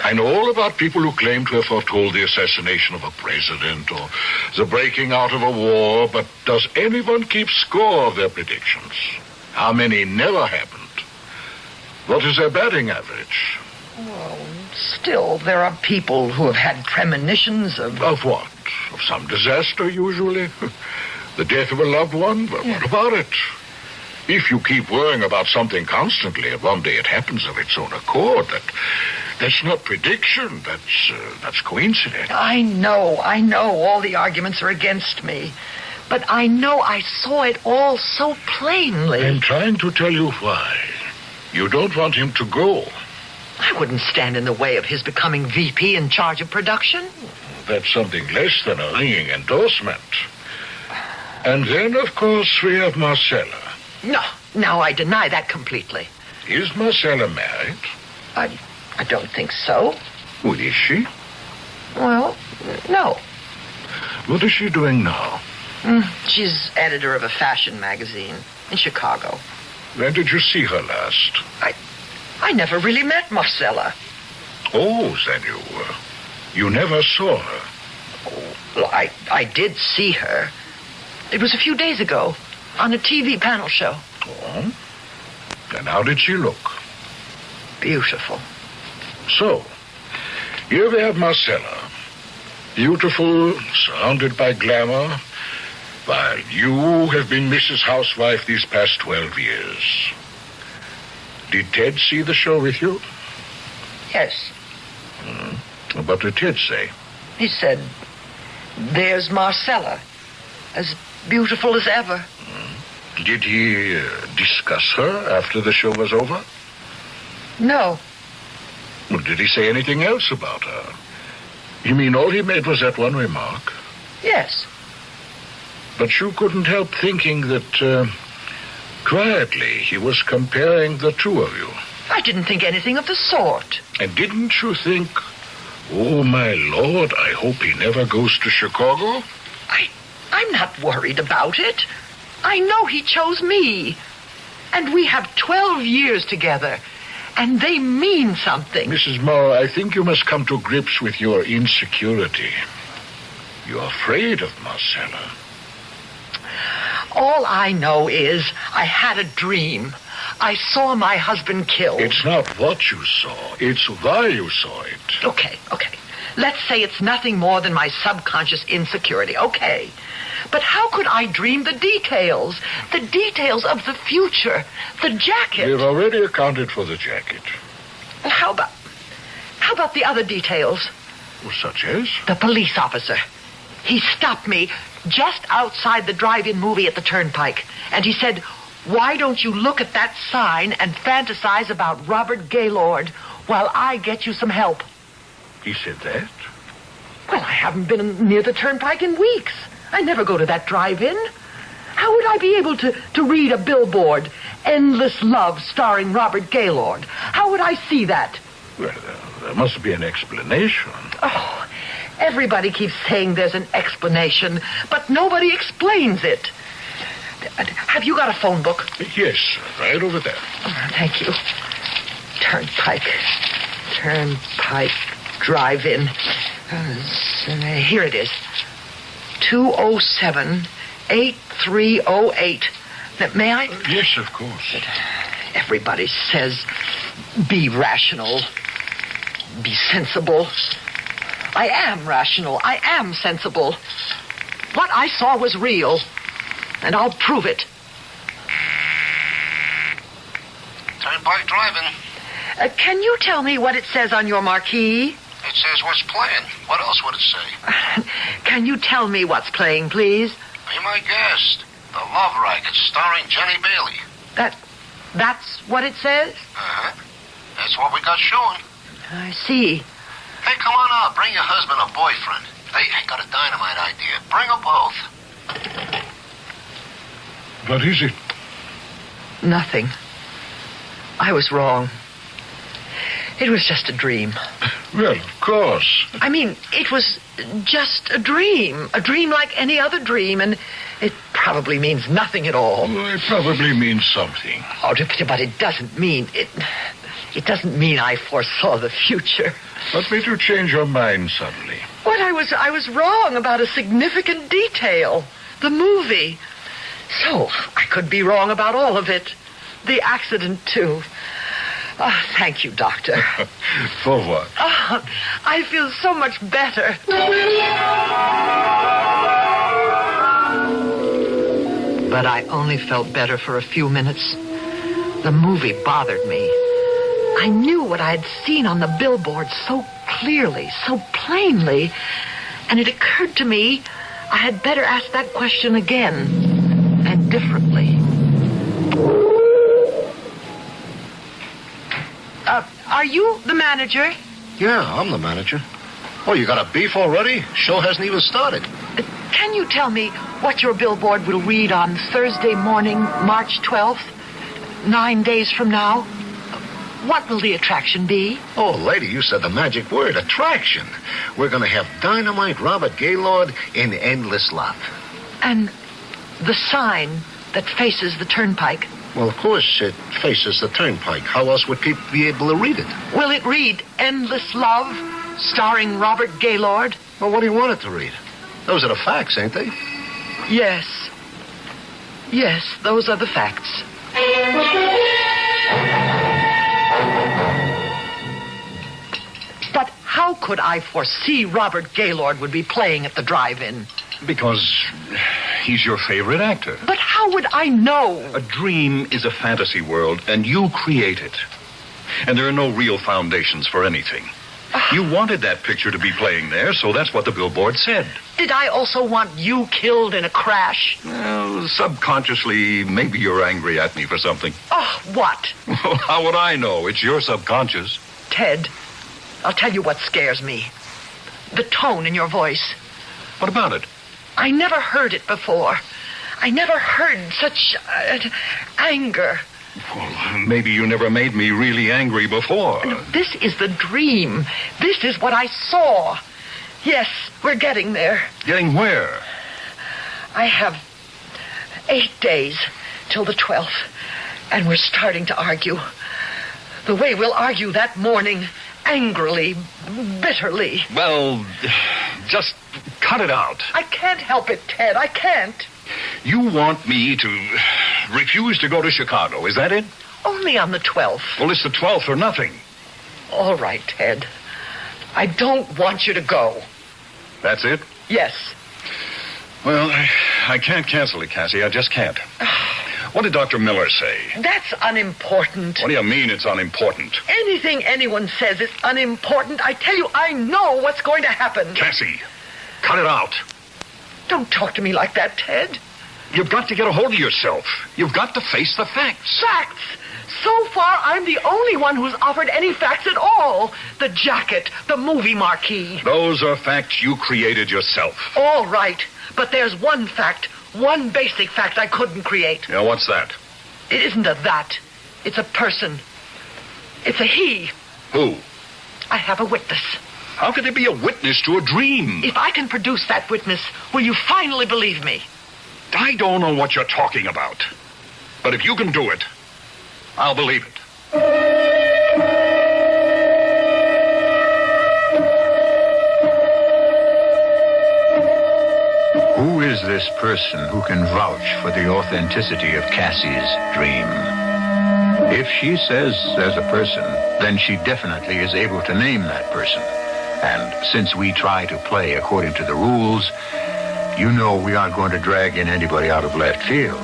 I know all about people who claim to have foretold the assassination of a president or the breaking out of a war, but does anyone keep score of their predictions? How many never happened? What is their batting average? Well, still, there are people who have had premonitions of... Of what? Of some disaster, usually? The death of a loved one? Well, what about it? If you keep worrying about something constantly, and one day it happens of its own accord, that's not prediction. That's coincidence. I know. All the arguments are against me. But I know I saw it all so plainly. I'm trying to tell you why. You don't want him to go. I wouldn't stand in the way of his becoming VP in charge of production. That's something less than a ringing endorsement. And then, of course, we have Marcella. No, I deny that completely. Is Marcella married? I don't think so. Well, is she? Well, no. What is she doing now? She's editor of a fashion magazine in Chicago. When did you see her last? I never really met Marcella. Oh, then you never saw her? Oh, well, I did see her. It was a few days ago on a TV panel show. Oh? And how did she look? Beautiful. So, here we have Marcella. Beautiful, surrounded by glamour, while you have been Mrs. Housewife these past 12 years. Did Ted see the show with you? Yes. What did Ted say? He said, there's Marcella, as beautiful as ever. Did he discuss her after the show was over? No. Well, did he say anything else about her? You mean all he made was that one remark? Yes. But you couldn't help thinking that, quietly, he was comparing the two of you. I didn't think anything of the sort. And didn't you think, oh, my Lord, I hope he never goes to Chicago? I'm not worried about it. I know he chose me. And we have 12 years together. And they mean something. Mrs. Moore, I think you must come to grips with your insecurity. You're afraid of Marcella. All I know is I had a dream. I saw my husband killed. It's not what you saw. It's why you saw it. Okay. Let's say it's nothing more than my subconscious insecurity. Okay. But how could I dream the details? The details of the future. The jacket. We've already accounted for the jacket. How about the other details? Well, such as? The police officer. He stopped me just outside the drive-in movie at the Turnpike. And he said, why don't you look at that sign and fantasize about Robert Gaylord while I get you some help? He said that? Well, I haven't been near the Turnpike in weeks. I never go to that drive-in. How would I be able to read a billboard, Endless Love starring Robert Gaylord? How would I see that? Well, there must be an explanation. Oh, everybody keeps saying there's an explanation, but nobody explains it. Have you got a phone book? Yes, right over there. Oh, thank you. Turnpike drive-in. Here it is. 207-8308. May I? Yes, of course. Everybody says be rational, be sensible. I am rational. I am sensible. What I saw was real, and I'll prove it. Turnpike driving. Can you tell me what it says on your marquee? It says what's playing. What else would it say? Can you tell me what's playing, please? Be my guest. The Love Racket, starring Jenny Bailey. That's what it says? Uh-huh. That's what we got showing. I see. Hey, come on out. Bring your husband or boyfriend. Hey, I got a dynamite idea. Bring them both. What is it? Nothing. I was wrong. It was just a dream. Well, of course. I mean, it was just a dream. A dream like any other dream, and it probably means nothing at all. Well, it probably means something. Oh, but it doesn't mean... It doesn't mean I foresaw the future. What made you change your mind suddenly? What, I was wrong about a significant detail. The movie. So, I could be wrong about all of it. The accident, too. Oh, thank you, Doctor. For what? Oh, I feel so much better. But I only felt better for a few minutes. The movie bothered me. I knew what I had seen on the billboard so clearly, so plainly, and it occurred to me I had better ask that question again, and differently. Are you the manager? Yeah, I'm the manager. Oh, you got a beef already? Show hasn't even started. Can you tell me what your billboard will read on Thursday morning, March 12th, 9 days from now? What will the attraction be? Oh, lady, you said the magic word, attraction. We're going to have Dynamite Robert Gaylord in Endless Love. And the sign that faces the Turnpike? Well, of course, it faces the Turnpike. How else would people be able to read it? Will it read Endless Love, starring Robert Gaylord? Well, what do you want it to read? Those are the facts, ain't they? Yes. Yes, those are the facts. But how could I foresee Robert Gaylord would be playing at the drive-in? Because he's your favorite actor. But how would I know? A dream is a fantasy world, and you create it. And there are no real foundations for anything. You wanted that picture to be playing there, so that's what the billboard said. Did I also want you killed in a crash? Well, subconsciously, maybe you're angry at me for something. Oh, what? Well, how would I know? It's your subconscious. Ted, I'll tell you what scares me. The tone in your voice. What about it? I never heard it before. I never heard such anger. Well, maybe you never made me really angry before. No, this is the dream. This is what I saw. Yes, we're getting there. Getting where? I have 8 days till the 12th, and we're starting to argue. The way we'll argue that morning, angrily, bitterly. Well, just cut it out. I can't help it, Ted. I can't. You want me to refuse to go to Chicago, is that it? Only on the 12th. Well, it's the 12th or nothing. All right, Ted. I don't want you to go. That's it? Yes. Well, I can't cancel it, Cassie. I just can't. What did Dr. Miller say? That's unimportant. What do you mean it's unimportant? Anything anyone says is unimportant. I tell you, I know what's going to happen. Cassie, cut it out. Don't talk to me like that, Ted. You've got to get a hold of yourself. You've got to face the facts. Facts? So far, I'm the only one who's offered any facts at all. The jacket, the movie marquee. Those are facts you created yourself. All right, but there's one fact, one basic fact I couldn't create. Yeah, what's that? It isn't a that. It's a person. It's a he. Who? I have a witness. How could there be a witness to a dream? If I can produce that witness, will you finally believe me? I don't know what you're talking about. But if you can do it, I'll believe it. Who is this person who can vouch for the authenticity of Cassie's dream? If she says there's a person, then she definitely is able to name that person. And since we try to play according to the rules, you know we aren't going to drag in anybody out of left field.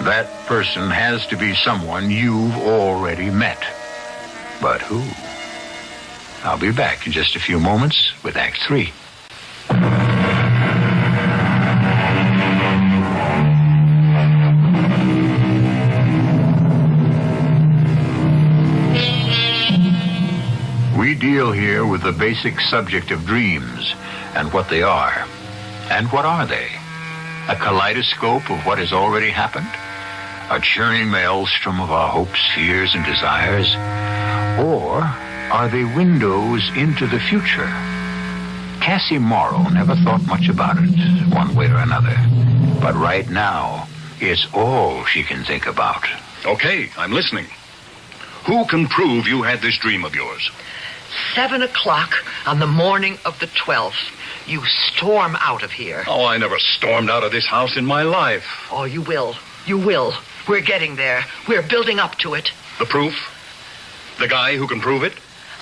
That person has to be someone you've already met. But who? I'll be back in just a few moments with Act 3. We deal here with the basic subject of dreams and what they are. And what are they? A kaleidoscope of what has already happened? A churning maelstrom of our hopes, fears, and desires? Or are they windows into the future? Cassie Morrow never thought much about it, one way or another. But right now, it's all she can think about. Okay, I'm listening. Who can prove you had this dream of yours? 7 o'clock on the morning of the 12th. You storm out of here. Oh, I never stormed out of this house in my life. Oh, you will. You will. We're getting there. We're building up to it. The proof? The guy who can prove it?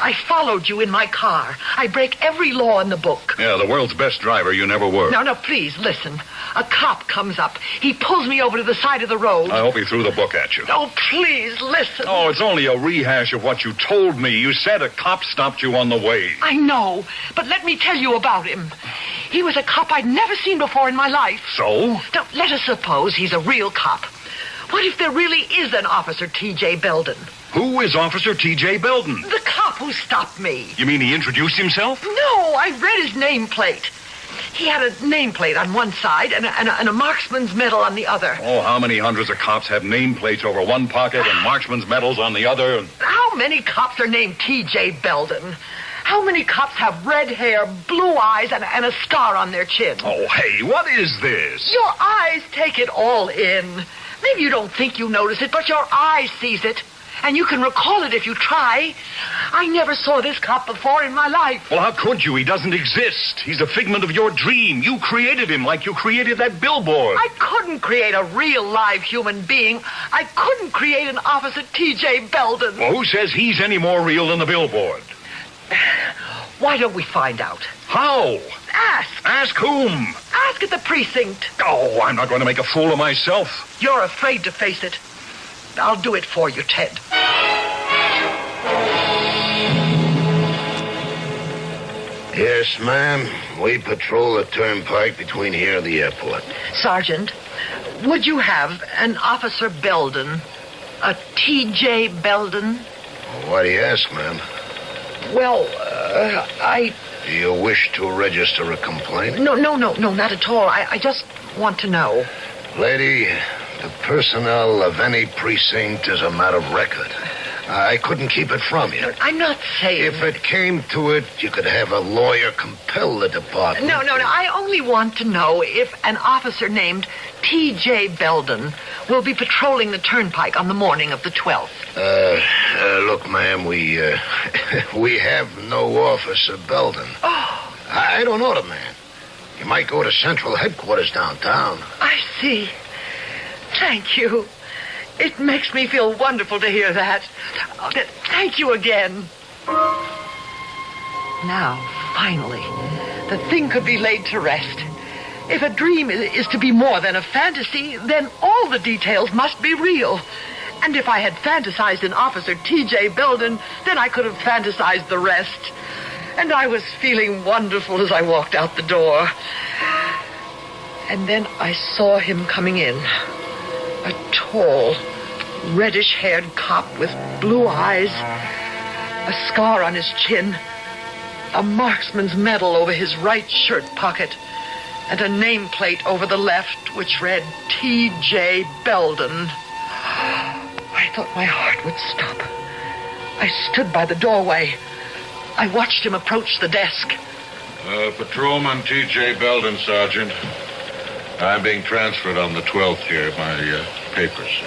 I followed you in my car. I break every law in the book. Yeah, the world's best driver you never were. No, please, listen. A cop comes up. He pulls me over to the side of the road. I hope he threw the book at you. Oh, please, listen. Oh, it's only a rehash of what you told me. You said a cop stopped you on the way. I know, but let me tell you about him. He was a cop I'd never seen before in my life. So? Now, let us suppose he's a real cop. What if there really is an Officer T.J. Belden? Who is Officer T.J. Belden? The cop who stopped me. You mean he introduced himself? No, I read his nameplate. He had a nameplate on one side and a marksman's medal on the other. Oh, how many hundreds of cops have nameplates over one pocket and marksman's medals on the other? How many cops are named T.J. Belden? How many cops have red hair, blue eyes, and a scar on their chin? Oh, hey, what is this? Your eyes take it all in. Maybe you don't think you notice it, but your eye sees it. And you can recall it if you try. I never saw this cop before in my life. Well, how could you? He doesn't exist. He's a figment of your dream. You created him like you created that billboard. I couldn't create a real live human being. I couldn't create an Officer T.J. Belden. Well, who says he's any more real than the billboard? Why don't we find out? How? Ask. Ask whom? Ask at the precinct. Oh, I'm not going to make a fool of myself. You're afraid to face it. I'll do it for you, Ted. Yes, ma'am. We patrol the turnpike between here and the airport. Sergeant, would you have an Officer Belden? A T.J. Belden? Why do you ask, ma'am? Well, Do you wish to register a complaint? No, not at all. I just want to know. Lady, the personnel of any precinct is a matter of record. I couldn't keep it from you. I'm not saying... If it came to it, you could have a lawyer compel the department. No. I only want to know if an officer named T.J. Belden will be patrolling the turnpike on the morning of the 12th. Look, ma'am, we have no Officer Belden. Oh. I don't know the man. You might go to Central Headquarters downtown. I see. Thank you. It makes me feel wonderful to hear that. Oh, thank you again. Now, finally, the thing could be laid to rest. If a dream is to be more than a fantasy, then all the details must be real. And if I had fantasized an Officer T.J. Belden, then I could have fantasized the rest. And I was feeling wonderful as I walked out the door. And then I saw him coming in. A tall, reddish-haired cop with blue eyes, a scar on his chin, a marksman's medal over his right shirt pocket, and a nameplate over the left which read T.J. Belden. I thought my heart would stop. I stood by the doorway. I watched him approach the desk. Patrolman T.J. Belden, Sergeant. I'm being transferred on the 12th here. My papers.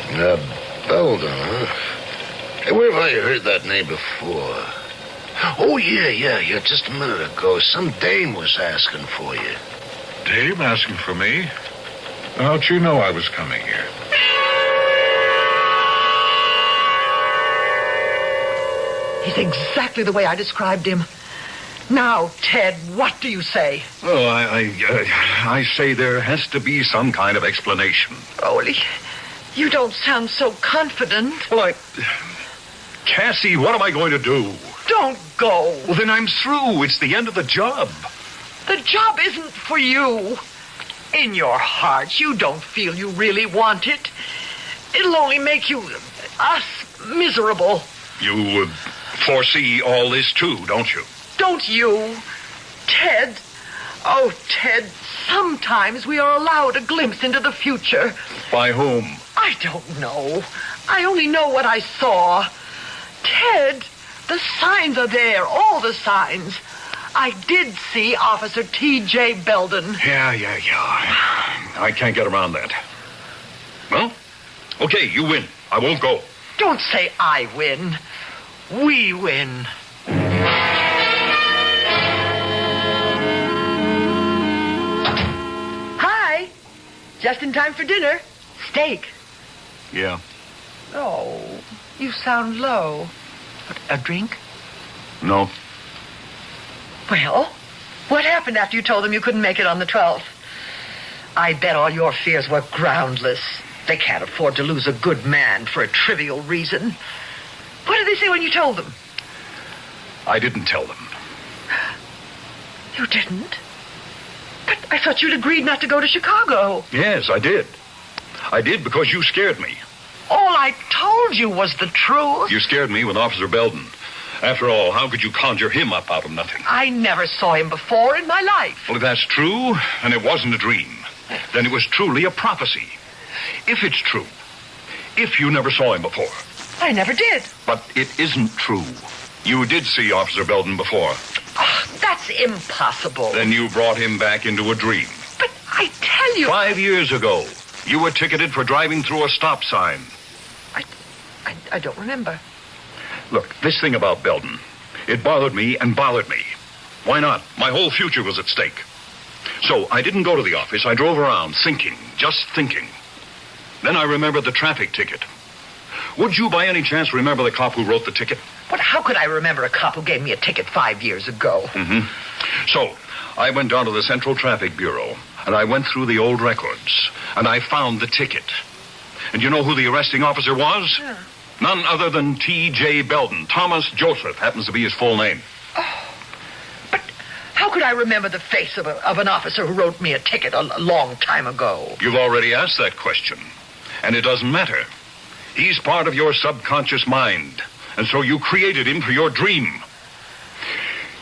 Belden, huh? Hey, where have I heard that name before? Oh, yeah. Just a minute ago, some dame was asking for you. Dame asking for me? How'd she know I was coming here? He's exactly the way I described him. Now, Ted, what do you say? Oh, I say there has to be some kind of explanation. Ole, you don't sound so confident. Well, Cassie, what am I going to do? Don't go. Well, then I'm through. It's the end of the job. The job isn't for you. In your heart, you don't feel you really want it. It'll only make us miserable. You foresee all this, too, don't you? Don't you? Ted. Oh, Ted, sometimes we are allowed a glimpse into the future. By whom? I don't know. I only know what I saw. Ted, the signs are there, all the signs. I did see Officer T.J. Belden. Yeah. I can't get around that. Well, okay, you win. I won't go. Don't say I win. We win. Hi. Just in time for dinner. Steak. Yeah. Oh, you sound low. A drink? No. Well, what happened after you told them you couldn't make it on the 12th? I bet all your fears were groundless. They can't afford to lose a good man for a trivial reason. What did they say when you told them? I didn't tell them. You didn't? But I thought you'd agreed not to go to Chicago. Yes, I did. I did because you scared me. All I told you was the truth. You scared me with Officer Belden. After all, how could you conjure him up out of nothing? I never saw him before in my life. Well, if that's true, and it wasn't a dream, then it was truly a prophecy. If it's true, if you never saw him before. I never did. But it isn't true. You did see Officer Belden before. Oh, that's impossible. Then you brought him back into a dream. But I tell you... 5 years ago, you were ticketed for driving through a stop sign. I don't remember. Look, this thing about Belden, it bothered me and bothered me. Why not? My whole future was at stake. So I didn't go to the office. I drove around thinking, just thinking. Then I remembered the traffic ticket. Would you by any chance remember the cop who wrote the ticket? But how could I remember a cop who gave me a ticket 5 years ago? Mm-hmm. So I went down to the Central Traffic Bureau, and I went through the old records, and I found the ticket. And you know who the arresting officer was? Yeah. None other than T.J. Belden. Thomas Joseph happens to be his full name. Oh, but how could I remember the face of an officer who wrote me a ticket a long time ago? You've already asked that question, and it doesn't matter. He's part of your subconscious mind, and so you created him for your dream.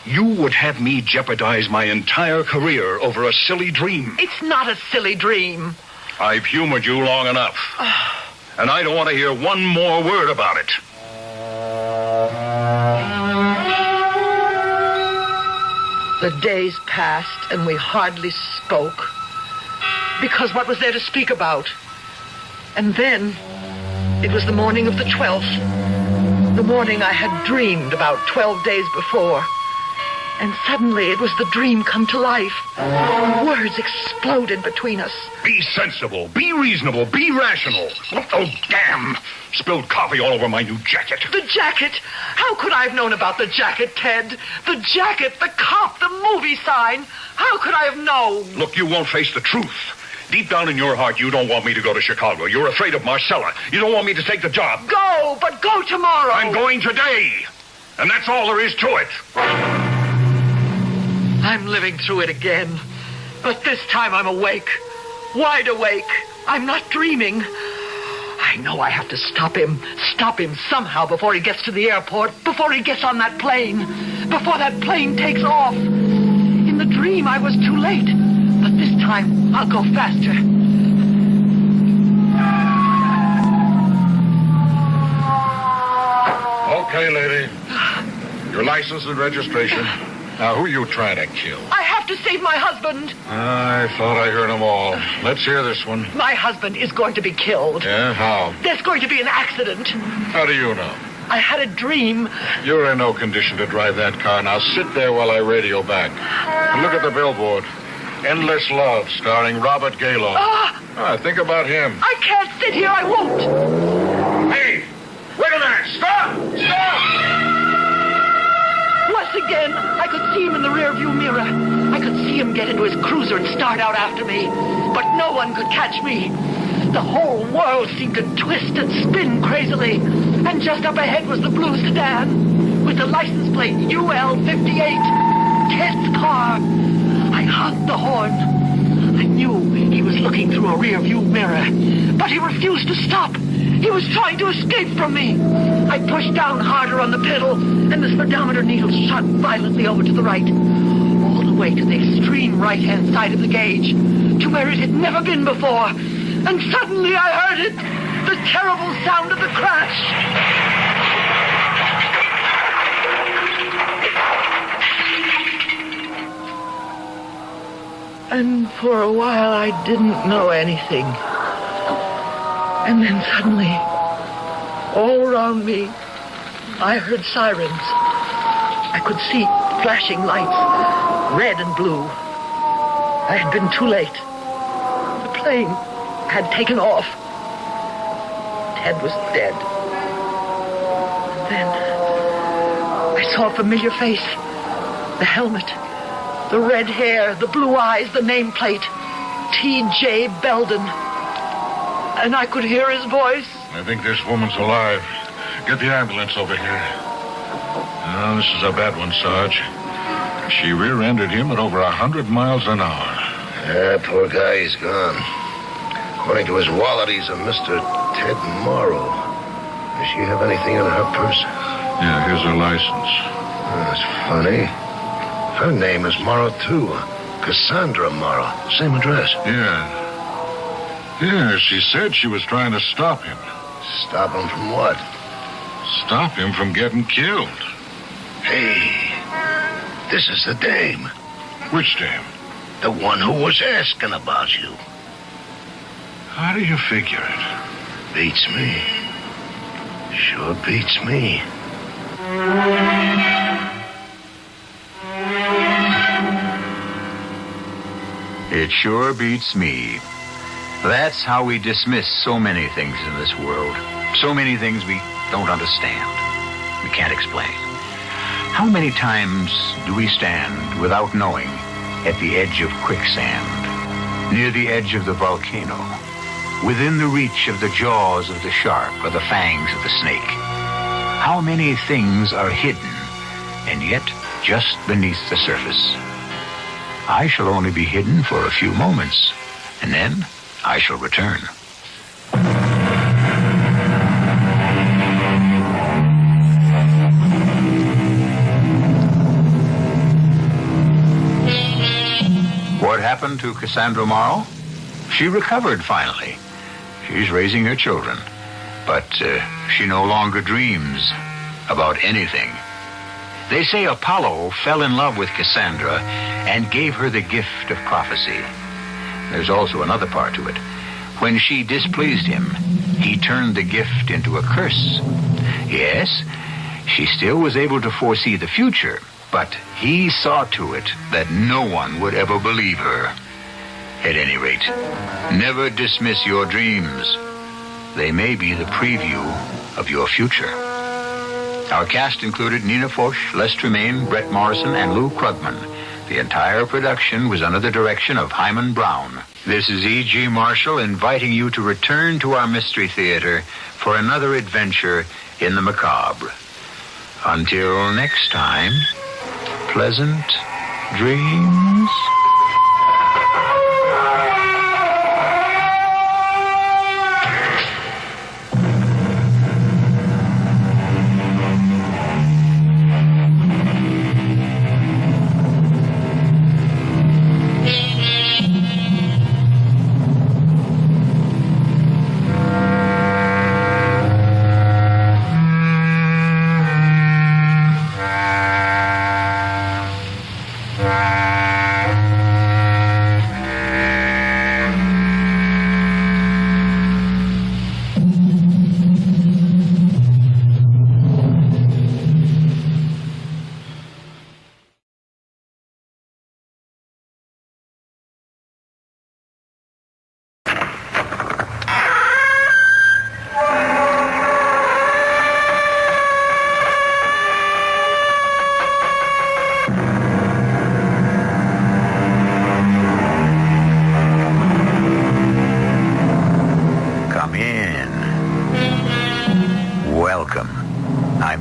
You would have me jeopardize my entire career over a silly dream. It's not a silly dream. I've humored you long enough. And I don't want to hear one more word about it. The days passed, and we hardly spoke. Because what was there to speak about? And then, it was the morning of the 12th. The morning I had dreamed about 12 days before. And suddenly it was the dream come to life. Words exploded between us. Be sensible, be reasonable, be rational. Oh, damn! Spilled coffee all over my new jacket. The jacket? How could I have known about the jacket, Ted? The jacket, the cop, the movie sign. How could I have known? Look, you won't face the truth. Deep down in your heart, you don't want me to go to Chicago. You're afraid of Marcella. You don't want me to take the job. Go, but go tomorrow. I'm going today. And that's all there is to it. I'm living through it again. But this time I'm awake. Wide awake. I'm not dreaming. I know I have to stop him. Stop him somehow before he gets to the airport. Before he gets on that plane. Before that plane takes off. In the dream, I was too late. But this time, I'll go faster. Okay, lady. Your license and registration. Now, who are you trying to kill? I have to save my husband. I thought I heard them all. Let's hear this one. My husband is going to be killed. Yeah, how? There's going to be an accident. How do you know? I had a dream. You're in no condition to drive that car. Now sit there while I radio back. And look at the billboard. Endless Love, starring Robert Gaylord. Think about him. I can't sit here. I won't. Hey, wait a minute. Stop! Stop! Once again, I could see him in the rearview mirror. I could see him get into his cruiser and start out after me. But no one could catch me. The whole world seemed to twist and spin crazily. And just up ahead was the blue sedan with the license plate UL58. Ted's car. I honked the horn. I knew he was looking through a rearview mirror. But he refused to stop. He was trying to escape from me. I pushed down harder on the pedal, and the speedometer needle shot violently over to the right. All the way to the extreme right-hand side of the gauge, to where it had never been before. And suddenly I heard it, the terrible sound of the crash. And for a while I didn't know anything. And then suddenly, all around me, I heard sirens. I could see flashing lights, red and blue. I had been too late. The plane had taken off. Ted was dead. And then I saw a familiar face. The helmet, the red hair, the blue eyes, the nameplate. T.J. Belden. And I could hear his voice. I think this woman's alive. Get the ambulance over here. Oh, this is a bad one, Sarge. She rear-ended him at over 100 miles an hour. Poor guy, he's gone. According to his wallet, he's a Mr. Ted Morrow. Does she have anything in her purse? Yeah, here's her license. That's funny. Her name is Morrow, too. Cassandra Morrow. Same address. Yeah, she said she was trying to stop him. Stop him from what? Stop him from getting killed. Hey, this is the dame. Which dame? The one who was asking about you. How do you figure it? Beats me. Sure beats me. It sure beats me. That's how we dismiss so many things in this world. So many things we don't understand. We can't explain. How many times do we stand without knowing at the edge of quicksand, near the edge of the volcano, within the reach of the jaws of the shark or the fangs of the snake? How many things are hidden and yet just beneath the surface? I shall only be hidden for a few moments, and then I shall return. What happened to Cassandra Morrow? She recovered finally. She's raising her children. But she no longer dreams about anything. They say Apollo fell in love with Cassandra and gave her the gift of prophecy. There's also another part to it. When she displeased him, he turned the gift into a curse. Yes, she still was able to foresee the future, but he saw to it that no one would ever believe her. At any rate, never dismiss your dreams. They may be the preview of your future. Our cast included Nina Foch, Les Tremaine, Brett Morrison, and Lou Krugman. The entire production was under the direction of Hyman Brown. This is E.G. Marshall inviting you to return to our Mystery Theater for another adventure in the macabre. Until next time, pleasant dreams.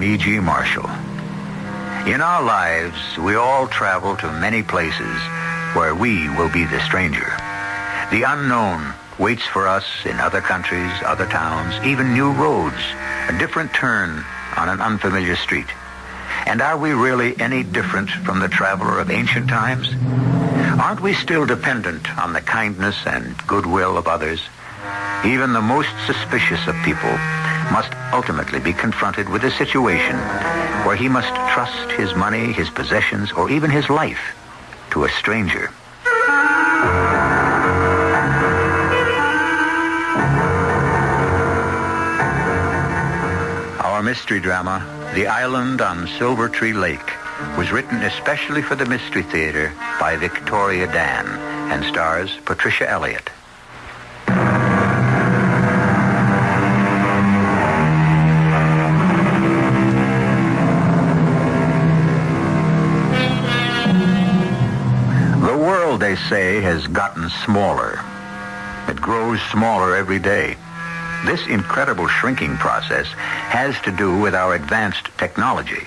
E.G. Marshall. In our lives, we all travel to many places where we will be the stranger. The unknown waits for us in other countries, other towns, even new roads, a different turn on an unfamiliar street. And are we really any different from the traveler of ancient times? Aren't we still dependent on the kindness and goodwill of others? Even the most suspicious of people must ultimately be confronted with a situation where he must trust his money, his possessions, or even his life to a stranger. Our mystery drama, The Island on Silver Tree Lake, was written especially for the Mystery Theater by Victoria Dan and stars Patricia Elliott. They say has gotten smaller. It grows smaller every day. This incredible shrinking process has to do with our advanced technology.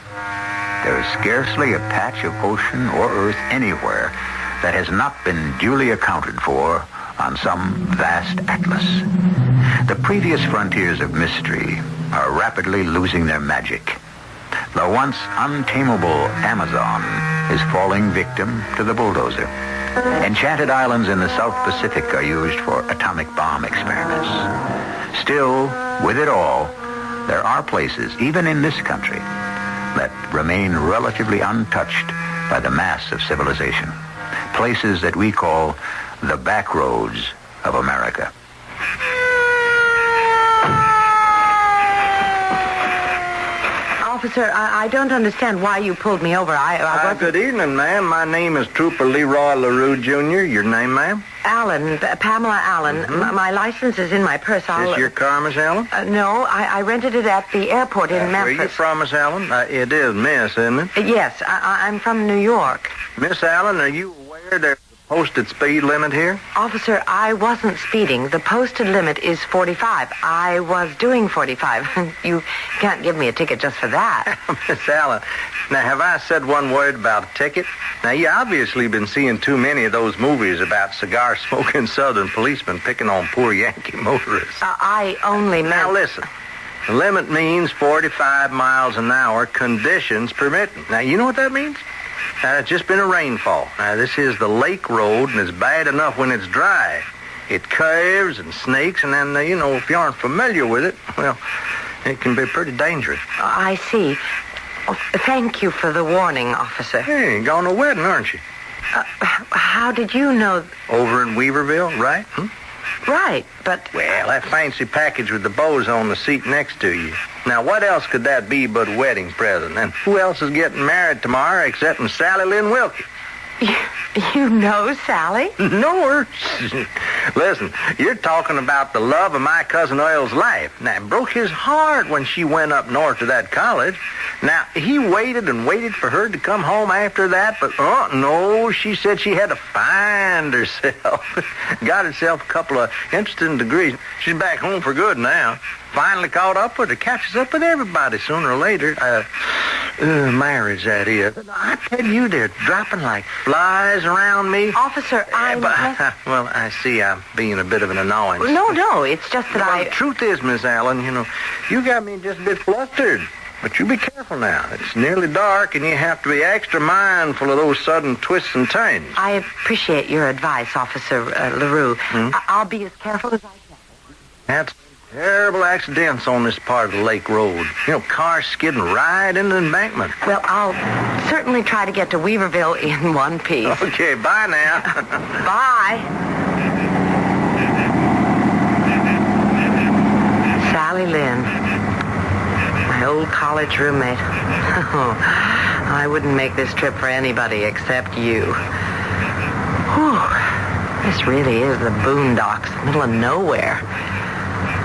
There is scarcely a patch of ocean or earth anywhere that has not been duly accounted for on some vast atlas. The previous frontiers of mystery are rapidly losing their magic. The once untamable Amazon is falling victim to the bulldozer. Enchanted islands in the South Pacific are used for atomic bomb experiments. Still, with it all, there are places, even in this country, that remain relatively untouched by the mass of civilization. Places that we call the back roads of America. Officer, I don't understand why you pulled me over. Good evening, ma'am. My name is Trooper Leroy LaRue, Jr. Your name, ma'am? Allen, Pamela Allen. Mm-hmm. My license is in my purse. Is this your car, Miss Allen? No, I rented it at the airport in Memphis. Where you from, Miss Allen? It is Miss, isn't it? Yes, I'm from New York. Miss Allen, are you aware there's a posted speed limit here? Officer, I wasn't speeding. The posted limit is 45. I was doing 45. You can't give me a ticket just for that. Miss Allen, now have I said one word about a ticket? Now, you obviously been seeing too many of those movies about cigar-smoking Southern policemen picking on poor Yankee motorists. I only meant... Now, listen. The limit means 45 miles an hour, conditions permitting. Now, you know what that means? It's just been a rainfall. Now, this is the lake road, and it's bad enough when it's dry. It curves and snakes, and then, if you aren't familiar with it, well, it can be pretty dangerous. I see. Oh, thank you for the warning, officer. Hey, you going to a wedding, aren't you? How did you know? Over in Weaverville, right? Right, but... Well, that fancy package with the bows on the seat next to you. Now, what else could that be but a wedding present? And who else is getting married tomorrow except Sally Lynn Wilkie? You know Sally? Know her? Listen, you're talking about the love of my cousin Earl's life. Now, it broke his heart when she went up north to that college. Now, he waited and waited for her to come home after that, but, no, she said she had to find herself. Got herself a couple of interesting degrees. She's back home for good now. Finally caught up with her, catches up with everybody sooner or later. Marriage, that is. I tell you, they're dropping like flies around me. Officer, Well, I see I'm being a bit of an annoyance. No, it's just that The truth is, Miss Allen, you got me just a bit flustered. But you be careful now. It's nearly dark, and you have to be extra mindful of those sudden twists and turns. I appreciate your advice, Officer LaRue. I'll be as careful as I can. That's terrible accidents on this part of the lake road. Cars skidding right into the embankment. Well, I'll certainly try to get to Weaverville in one piece. Okay, bye now. Bye. Sally Lynn, my old college roommate. I wouldn't make this trip for anybody except you. Whew. This really is the boondocks, middle of nowhere.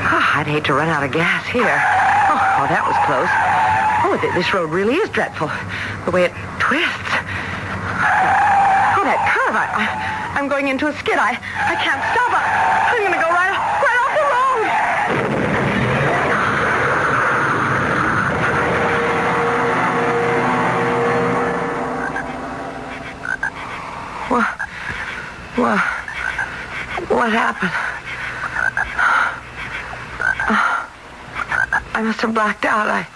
I'd hate to run out of gas here. Oh, that was close. This road really is dreadful. The way it twists. Oh, that curve. I'm going into a skid. I can't stop. I'm going to go right off the road. What happened? I must have blacked out.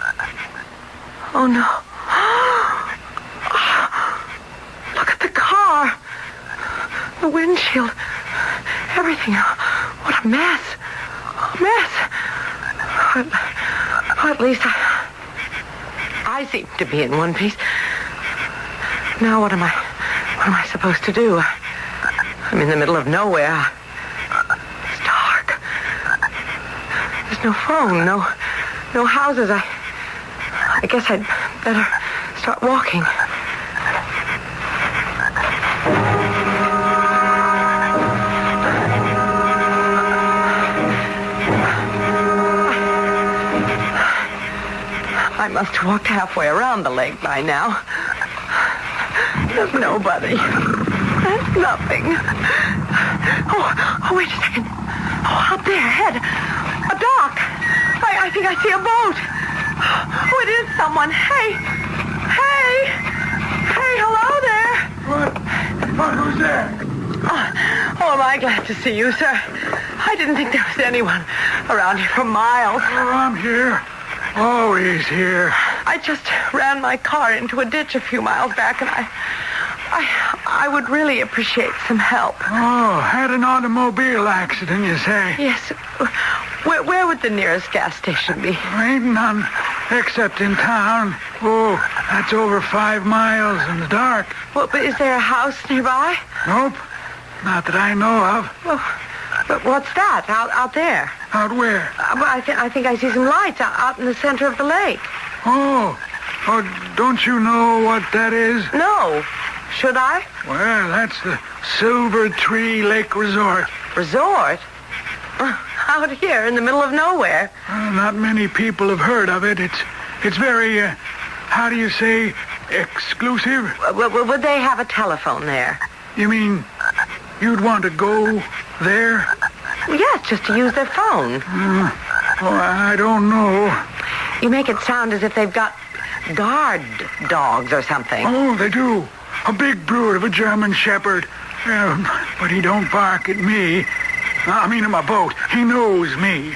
Oh, no. Look at the car. The windshield. Everything. What a mess. At least I seem to be in one piece. Now what am I supposed to do? I'm in the middle of nowhere. It's dark. There's no phone, no houses. I guess I'd better start walking. I must have walked halfway around the lake by now. There's nobody. There's nothing. Oh, wait a second. Oh, up there ahead. A dock. I think I see a boat. Oh, it is someone. Hey, hello there. What? Who's there? Oh, am I glad to see you, sir. I didn't think there was anyone around here for miles. Oh, I'm here. Always here. I just ran my car into a ditch a few miles back, and I would really appreciate some help. Oh, had an automobile accident, you say? Yes. Where would the nearest gas station be? Ain't none, except in town. Oh, that's over 5 miles in the dark. Well, but is there a house nearby? Nope, not that I know of. Well, but what's that, out there? Out where? I think I see some lights out in the center of the lake. Oh, don't you know what that is? No. Should I? Well, that's the Silver Tree Lake Resort. Resort? Out here in the middle of nowhere. Not many people have heard of it. It's very, how do you say, exclusive? Would they have a telephone there? You mean you'd want to go there? Yes, just to use their phone. I don't know. You make it sound as if they've got guard dogs or something. Oh, they do. A big brood of a German Shepherd. But he don't bark at me. I mean, in my boat. He knows me.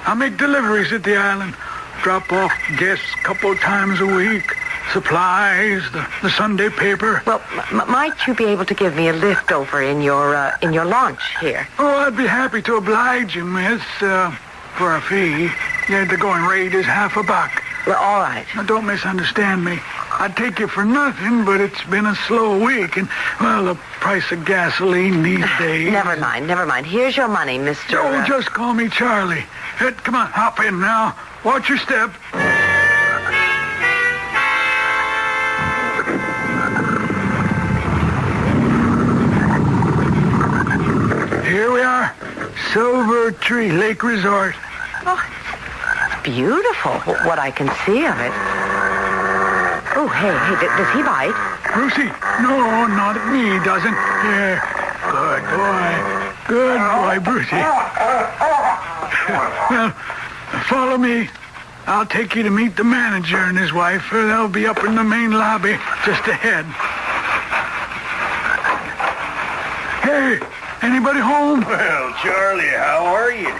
I make deliveries at the island. Drop off guests a couple times a week. supplies, the Sunday paper. Well, might you be able to give me a lift over in your launch here? Oh, I'd be happy to oblige you, miss, for a fee. Yeah, the going rate is $50. Well, all right. Now, don't misunderstand me. I'd take you for nothing, but it's been a slow week, and, well, the price of gasoline these days... Never mind. Here's your money, Mr. Oh, just call me Charlie. Come on, hop in now. Watch your step. Here we are. Silver Tree Lake Resort. Oh, beautiful, what I can see of it. Oh, hey, does he bite? Brucey? No, not at me, he doesn't. Yeah. Good boy, Brucey. Well, follow me. I'll take you to meet the manager and his wife. They'll be up in the main lobby just ahead. Hey, anybody home? Well, Charlie, how are you?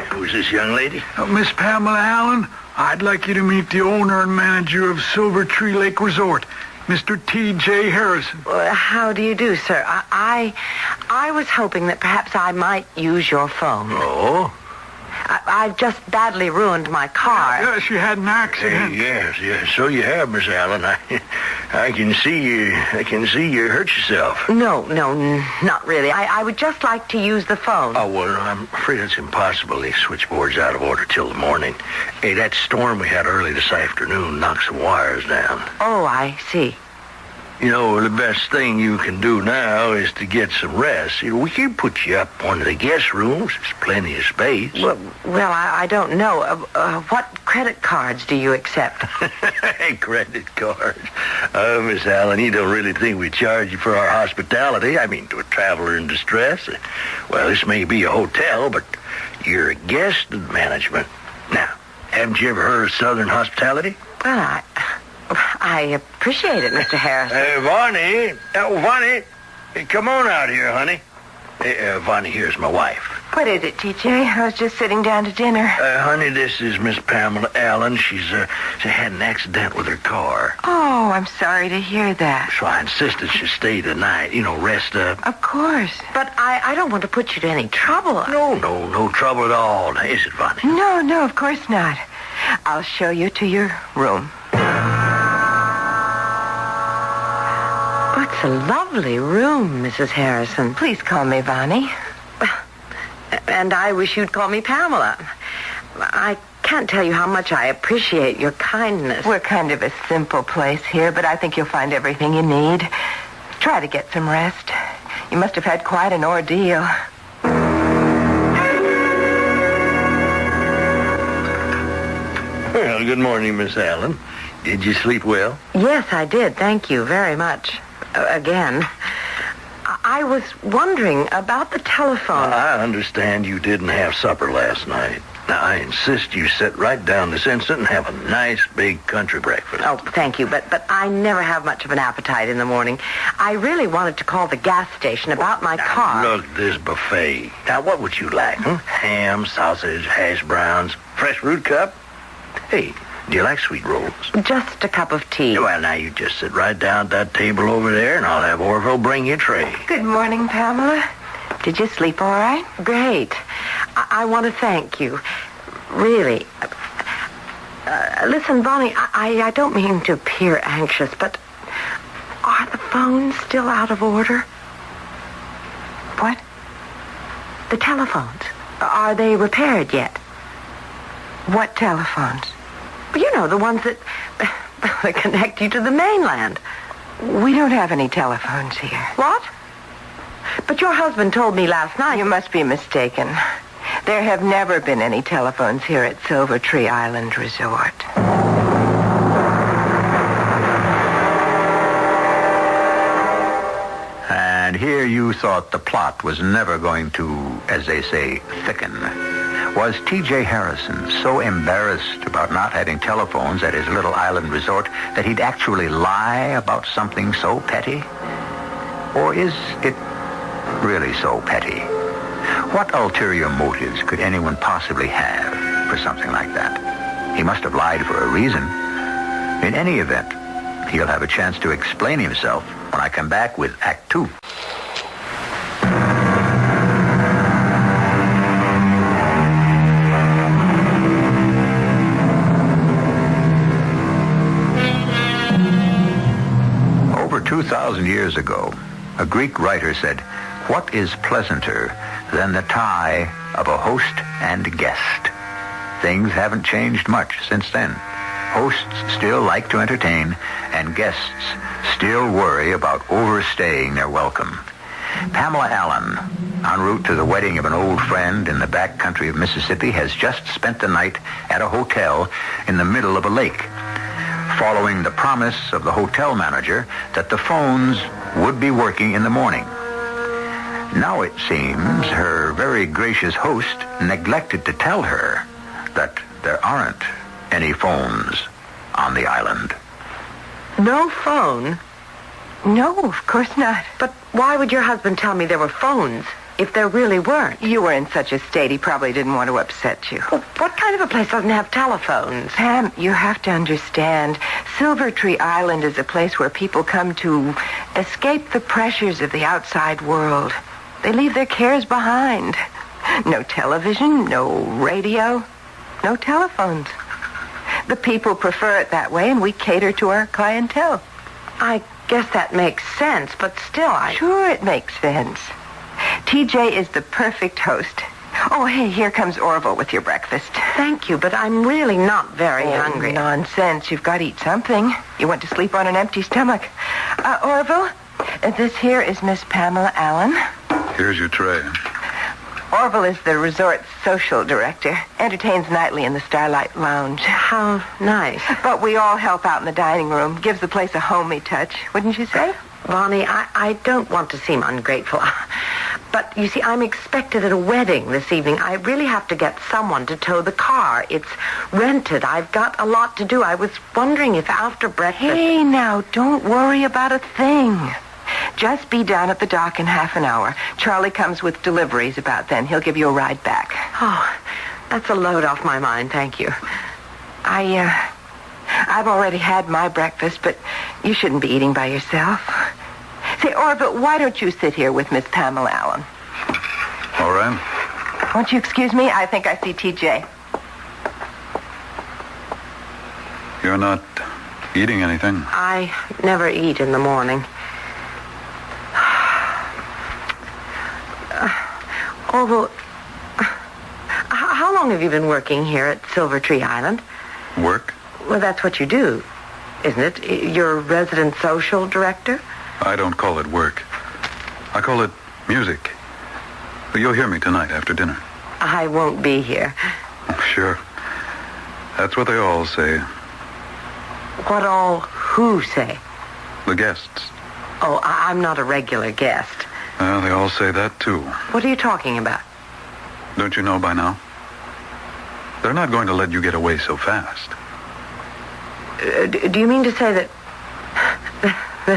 Who's this young lady? Miss Pamela Allen. I'd like you to meet the owner and manager of Silver Tree Lake Resort, Mr. T.J. Harrison. How do you do, sir? I was hoping that perhaps I might use your phone. Oh? I've just badly ruined my car. Yes, you had an accident. Yes, so you have, Miss Allen. I can see you hurt yourself. No, not really. I would just like to use the phone. Oh, well, I'm afraid it's impossible. The switchboard's out of order till the morning. Hey, that storm we had early this afternoon knocked some wires down. Oh, I see. You know, the best thing you can do now is to get some rest. You know, we can put you up one of the guest rooms. There's plenty of space. Well, I don't know. What credit cards do you accept? Credit cards? Miss Allen, you don't really think we charge you for our hospitality? I mean, to a traveler in distress? Well, this may be a hotel, but you're a guest of management. Now, haven't you ever heard of Southern hospitality? Well, I appreciate it, Mr. Harrison. Vonnie, hey, come on out here, honey. Hey, Vonnie, here's my wife. What is it, TJ? I was just sitting down to dinner. Honey, this is Miss Pamela Allen. She had an accident with her car. Oh, I'm sorry to hear that. So I insisted she stay the night, rest up. Of course. But I don't want to put you to any trouble. No trouble at all. Now, is it, Vonnie? No, of course not. I'll show you to your room. It's a lovely room, Mrs. Harrison. Please call me Vonnie. And I wish you'd call me Pamela. I can't tell you how much I appreciate your kindness. We're kind of a simple place here, but I think you'll find everything you need. Try to get some rest. You must have had quite an ordeal. Well, good morning, Miss Allen. Did you sleep well? Yes, I did. Thank you very much. Again. I was wondering about the telephone. I understand you didn't have supper last night. Now, I insist you sit right down this instant and have a nice big country breakfast. Oh, thank you, but I never have much of an appetite in the morning. I really wanted to call the gas station about my car. Look, this buffet. Now, what would you like? Ham, sausage, hash browns, fresh root cup? Hey, do you like sweet rolls? Just a cup of tea. Well, now you just sit right down at that table over there, and I'll have Orville bring you a tray. Good morning, Pamela. Did you sleep all right? Great. I want to thank you. Really. Listen, Bonnie, I don't mean to appear anxious, but are the phones still out of order? What? The telephones. Are they repaired yet? What telephones? You know, the ones that connect you to the mainland. We don't have any telephones here. What? But your husband told me last night. You must be mistaken. There have never been any telephones here at Silver Tree Island Resort. And here you thought the plot was never going to, as they say, thicken. Was T.J. Harrison so embarrassed about not having telephones at his little island resort that he'd actually lie about something so petty? Or is it really so petty? What ulterior motives could anyone possibly have for something like that? He must have lied for a reason. In any event, he'll have a chance to explain himself when I come back with Act 2. Over 2,000 years ago, a Greek writer said, "What is pleasanter than the tie of a host and guest?" Things haven't changed much since then. Hosts still like to entertain, and guests still worry about overstaying their welcome. Pamela Allen, en route to the wedding of an old friend in the back country of Mississippi, has just spent the night at a hotel in the middle of a lake, following the promise of the hotel manager that the phones would be working in the morning. Now it seems her very gracious host neglected to tell her that there aren't any phones on the island. No phone? No, of course not. But why would your husband tell me there were phones if there really weren't? You were in such a state he probably didn't want to upset you. Well, what kind of a place doesn't have telephones? Pam, you have to understand, Silver Tree Island is a place where people come to escape the pressures of the outside world. They leave their cares behind. No television, no radio, no telephones. The people prefer it that way, and we cater to our clientele. I guess that makes sense, but still Sure it makes sense. TJ is the perfect host. Oh, hey, here comes Orville with your breakfast. Thank you, but I'm really not very hungry. Nonsense. You've got to eat something. You went to sleep on an empty stomach. Orville, this here is Miss Pamela Allen. Here's your tray. Orville is the resort's social director. Entertains nightly in the Starlight Lounge. How nice. But we all help out in the dining room. Gives the place a homey touch, wouldn't you say? Bonnie, I don't want to seem ungrateful. But, you see, I'm expected at a wedding this evening. I really have to get someone to tow the car. It's rented. I've got a lot to do. I was wondering if after breakfast... Hey, now, don't worry about a thing. Just be down at the dock in half an hour. Charlie comes with deliveries about then. He'll give you a ride back. Oh, that's a load off my mind, thank you. I've already had my breakfast, but you shouldn't be eating by yourself. Say, Orville, why don't you sit here with Miss Pamela Allen? All right. Won't you excuse me? I think I see TJ. You're not eating anything? I never eat in the morning. Orville, how long have you been working here at Silver Tree Island? Work? Well, that's what you do, isn't it? You're resident social director? I don't call it work. I call it music. You'll hear me tonight after dinner. I won't be here. Sure. That's what they all say. What all who say? The guests. Oh, I'm not a regular guest. Well, they all say that, too. What are you talking about? Don't you know by now? They're not going to let you get away so fast. Do you mean to say that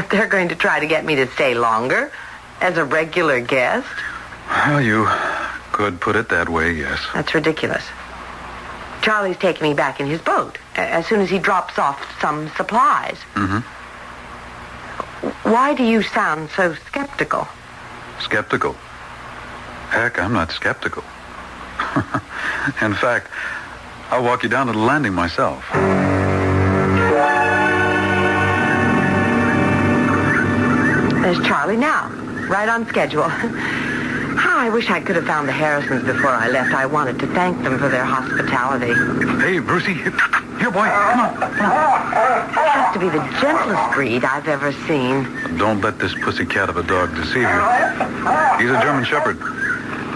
they're going to try to get me to stay longer as a regular guest? Well, you could put it that way, yes. That's ridiculous. Charlie's taking me back in his boat as soon as he drops off some supplies. Mm-hmm. Why do you sound so skeptical? Skeptical? Heck, I'm not skeptical. In fact, I'll walk you down to the landing myself. There's Charlie now, right on schedule. I wish I could have found the Harrisons before I left. I wanted to thank them for their hospitality. Hey, Brucey, here, boy, come on. He has to be the gentlest breed I've ever seen. Don't let this pussycat of a dog deceive you. He's a German Shepherd,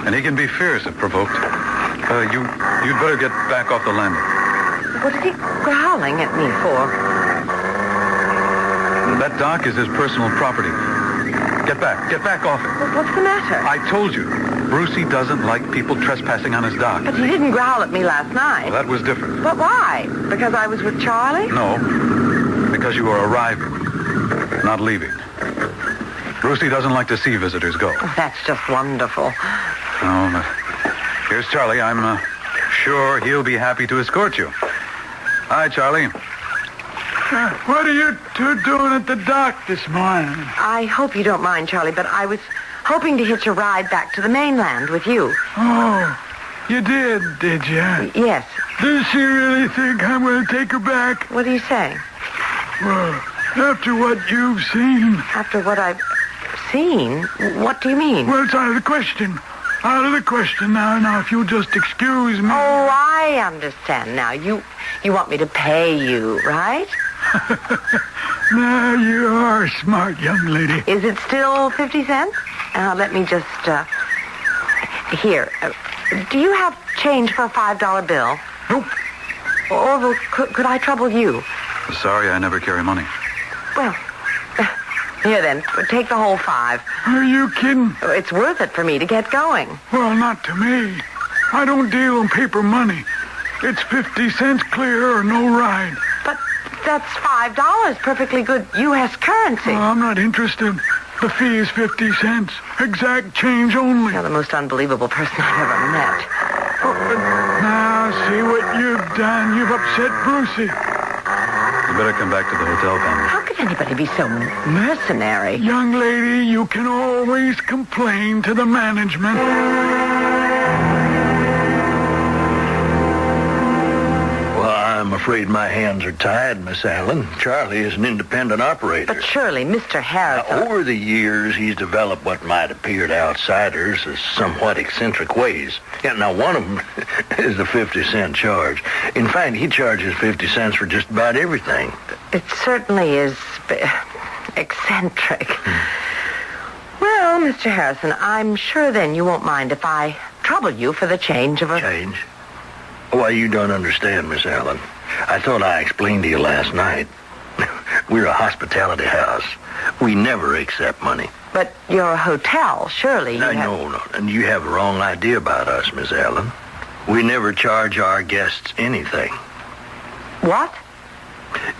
and he can be fierce if provoked. You'd better get back off the landing. What is he growling at me for? That dock is his personal property. Get back off it. What's the matter? I told you, Brucey doesn't like people trespassing on his dock. But he didn't growl at me last night. Well, that was different. But why? Because I was with Charlie? No, because you were arriving, not leaving. Brucey doesn't like to see visitors go. Oh, that's just wonderful. Oh, but here's Charlie. I'm sure he'll be happy to escort you. Hi, Charlie. What are you two doing at the dock this morning? I hope you don't mind, Charlie, but I was hoping to hitch a ride back to the mainland with you. Oh, you did you? Yes. Does she really think I'm going to take her back? What do you say? Well, after what you've seen. After what I've seen? What do you mean? Well, it's out of the question. Out of the question now. Now, if you'll just excuse me. Oh, I understand now. You want me to pay you, right? Now, you are a smart young lady. Is it still 50 cents? Let me just, here. Do you have change for a $5 bill? Nope. Or could I trouble you? Sorry, I never carry money. Well, here then, take the whole $5. Are you kidding? It's worth it for me to get going. Well, not to me. I don't deal in paper money. It's 50 cents clear or no ride. But that's $5, perfectly good U.S. currency. Well, I'm not interested. The fee is 50 cents. Exact change only. You're the most unbelievable person I've ever met. Now, see what you've done. You've upset Brucey. You better come back to the hotel, Pamela. How could anybody be so mercenary? Young lady, you can always complain to the management. I'm afraid my hands are tied, Miss Allen. Charlie is an independent operator. But surely, Mr. Harrison... Over the years, he's developed what might appear to outsiders as somewhat eccentric ways. Yeah, now, one of them is the 50-cent charge. In fact, he charges 50 cents for just about everything. It certainly is eccentric. Well, Mr. Harrison, I'm sure then you won't mind if I trouble you for the change of a... Change? Why, you don't understand, Miss Allen. I thought I explained to you last night. We're a hospitality house. We never accept money. But you're a hotel, surely. No. And you have a wrong idea about us, Miss Allen. We never charge our guests anything. What?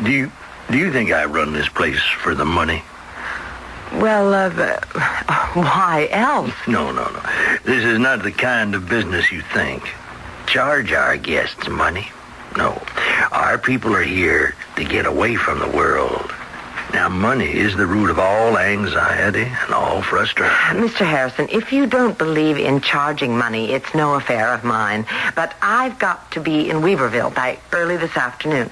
Do you think I run this place for the money? Well, why else? No. This is not the kind of business you think. Charge our guests money. No. Our people are here to get away from the world. Now, money is the root of all anxiety and all frustration. Mr. Harrison, if you don't believe in charging money, it's no affair of mine. But I've got to be in Weaverville by early this afternoon.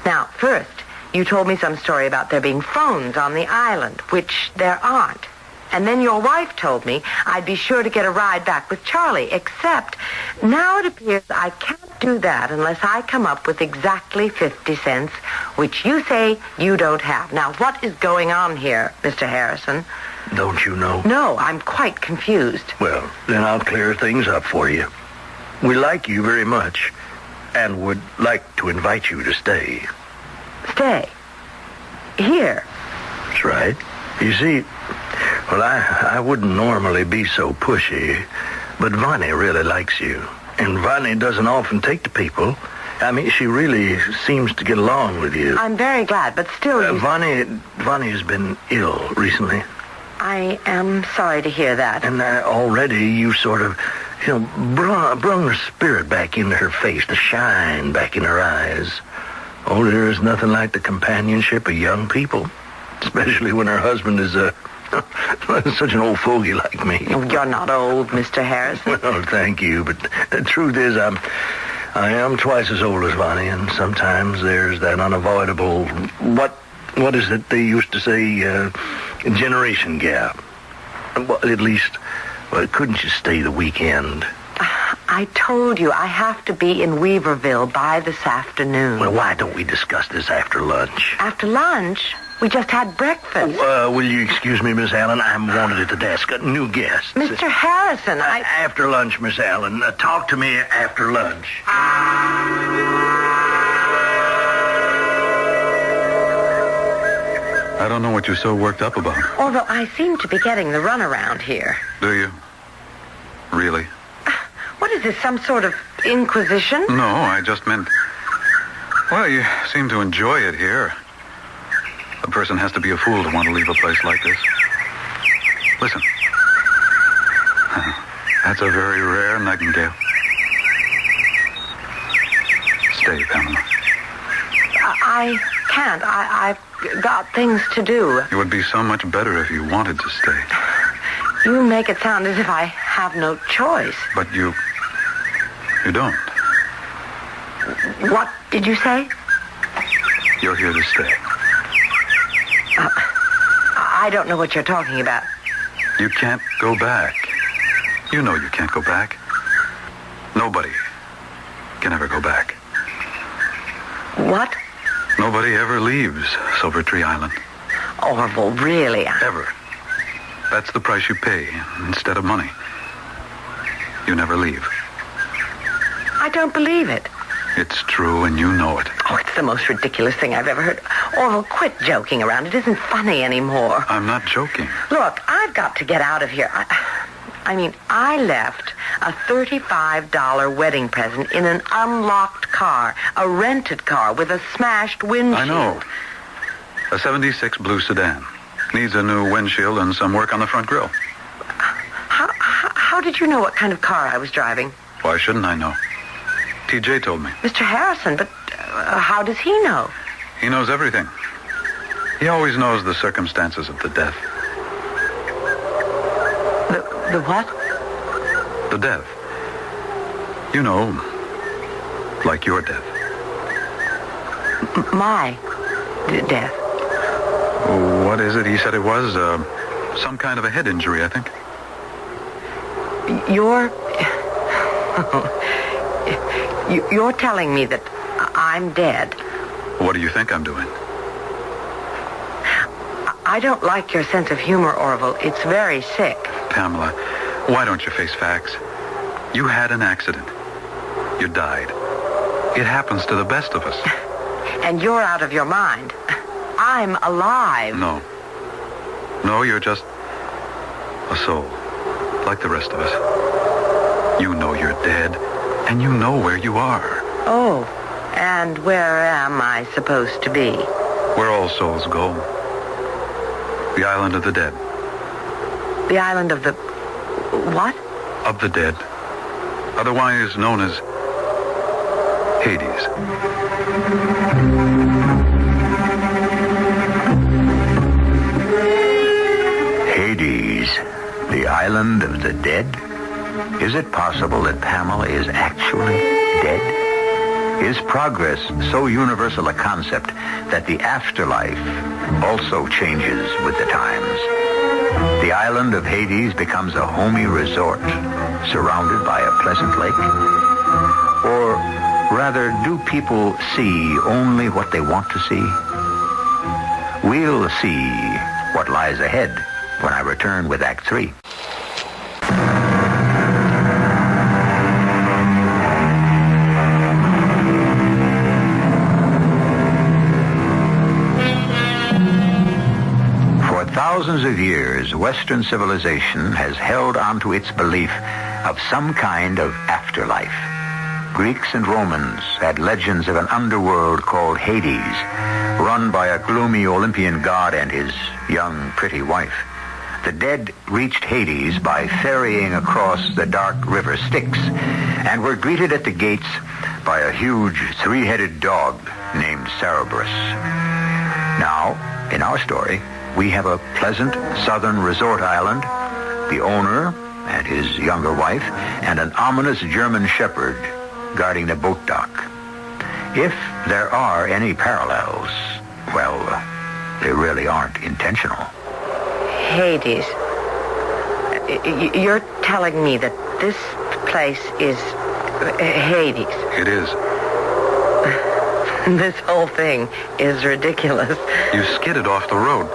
Now, first, you told me some story about there being phones on the island, which there aren't. And then your wife told me I'd be sure to get a ride back with Charlie, except now it appears I can't do that unless I come up with exactly 50 cents, which you say you don't have. Now, what is going on here, Mr. Harrison? Don't you know? No, I'm quite confused. Well, then I'll clear things up for you. We like you very much and would like to invite you to stay. Stay? Here? That's right. You see, well, I wouldn't normally be so pushy, but Vonnie really likes you. And Vonnie doesn't often take to people. I mean, she really seems to get along with you. I'm very glad, but still... Vonnie has been ill recently. I am sorry to hear that. And already you sort of, brung her spirit back into her face, the shine back in her eyes. Oh, there is nothing like the companionship of young people, especially when her husband is such an old fogey like me. Oh, you're not old, Mr. Harrison. Well, thank you, but the truth is I am twice as old as Vonnie, and sometimes there's that unavoidable, what is it they used to say, generation gap. Well, at least, couldn't you stay the weekend? I told you I have to be in Weaverville by this afternoon. Well, why don't we discuss this after lunch? After lunch? We just had breakfast. Will you excuse me, Miss Allen? I'm wanted at the desk. New guests. Mr. Harrison, After lunch, Miss Allen. Talk to me after lunch. I don't know what you're so worked up about. Although I seem to be getting the runaround here. Do you? Really? What is this, some sort of inquisition? No, I just meant... Well, you seem to enjoy it here. A person has to be a fool to want to leave a place like this. Listen. That's a very rare nightingale. Stay, Pamela. I can't. I've got things to do. It would be so much better if you wanted to stay. You make it sound as if I have no choice. But you don't. What did you say? You're here to stay. I don't know what you're talking about. You can't go back. You know you can't go back. Nobody can ever go back. What? Nobody ever leaves Silver Tree Island. Orville, really? Ever. That's the price you pay instead of money. You never leave. I don't believe it. It's true, and you know it. Oh, it's the most ridiculous thing I've ever heard. Orville, quit joking around. It isn't funny anymore. I'm not joking. Look, I've got to get out of here. I left a $35 wedding present in an unlocked car, a rented car with a smashed windshield. I know. A 76 blue sedan. Needs a new windshield and some work on the front grille. How did you know what kind of car I was driving? Why shouldn't I know? TJ told me. Mr. Harrison, but how does he know? He knows everything. He always knows the circumstances of the death. The what? The death. You know, like your death. My death. What is it? He said it was some kind of a head injury, I think. You're telling me that I'm dead. What do you think I'm doing? I don't like your sense of humor, Orville. It's very sick. Pamela, why don't you face facts? You had an accident. You died. It happens to the best of us. And you're out of your mind. I'm alive. No. No, you're just a soul, like the rest of us. You know you're dead, and you know where you are. Oh, and where am I supposed to be? Where all souls go. The island of the dead. The island of the... what? Of the dead. Otherwise known as Hades. Hades, the island of the dead? Is it possible that Pamela is actually dead? Is progress so universal a concept that the afterlife also changes with the times? The island of Hades becomes a homey resort surrounded by a pleasant lake? Or rather, do people see only what they want to see? We'll see what lies ahead when I return with Act 3. For thousands of years, Western civilization has held onto its belief of some kind of afterlife. Greeks and Romans had legends of an underworld called Hades, run by a gloomy Olympian god and his young, pretty wife. The dead reached Hades by ferrying across the dark river Styx and were greeted at the gates by a huge three-headed dog named Cerberus. Now, in our story, we have a pleasant southern resort island, the owner and his younger wife, and an ominous German shepherd guarding the boat dock. If there are any parallels, well, they really aren't intentional. Hades. You're telling me that this place is Hades. It is. This whole thing is ridiculous. You skidded off the road.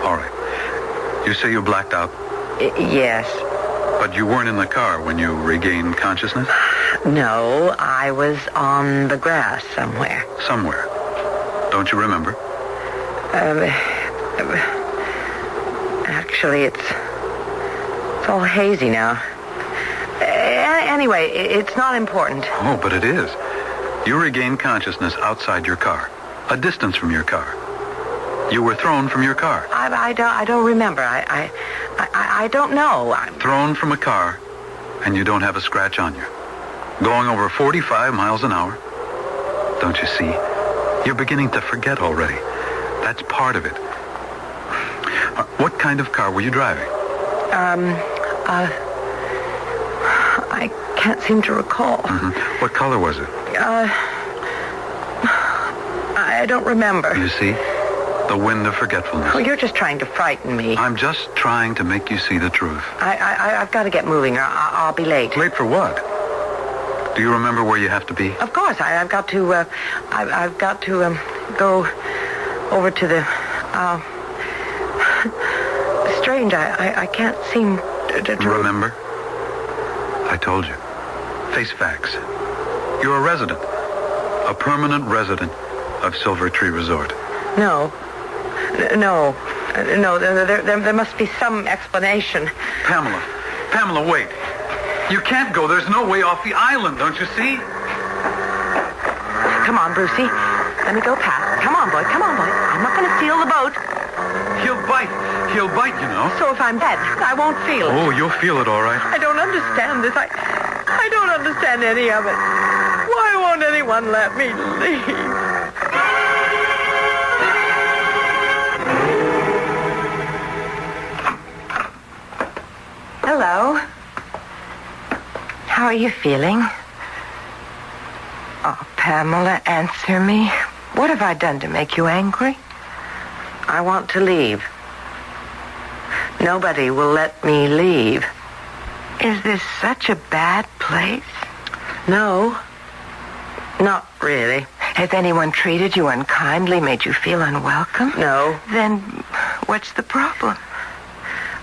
All right. You say you blacked out? Yes. But you weren't in the car when you regained consciousness? No, I was on the grass somewhere. Somewhere. Don't you remember? Actually, it's all hazy now. Anyway, it's not important. Oh, but it is. You regained consciousness outside your car, a distance from your car. You were thrown from your car. I don't remember. I don't know. Thrown from a car, and you don't have a scratch on you. Going over 45 miles an hour. Don't you see? You're beginning to forget already. That's part of it. What kind of car were you driving? I can't seem to recall. Mm-hmm. What color was it? I don't remember. You see? The wind of forgetfulness. Oh, you're just trying to frighten me. I'm just trying to make you see the truth. I've got to get moving or I'll be late. Late for what? Do you remember where you have to be? Of course. I've got to, go over to the, strange. I can't seem to... Remember? I told you. Face facts. You're a resident. A permanent resident of Silver Tree Resort. No. There must be some explanation. Pamela, wait. You can't go. There's no way off the island, don't you see? Come on, Brucey. Let me go past. Come on, boy. I'm not going to steal the boat. He'll bite, you know. So if I'm dead, I won't feel it. Oh, you'll feel it all right. I don't understand this. I don't understand any of it. Why won't anyone let me leave? Hello. How are you feeling? Oh, Pamela, answer me. What have I done to make you angry? I want to leave. Nobody will let me leave. Is this such a bad place? No. Not really. Has anyone treated you unkindly, made you feel unwelcome? No. Then what's the problem?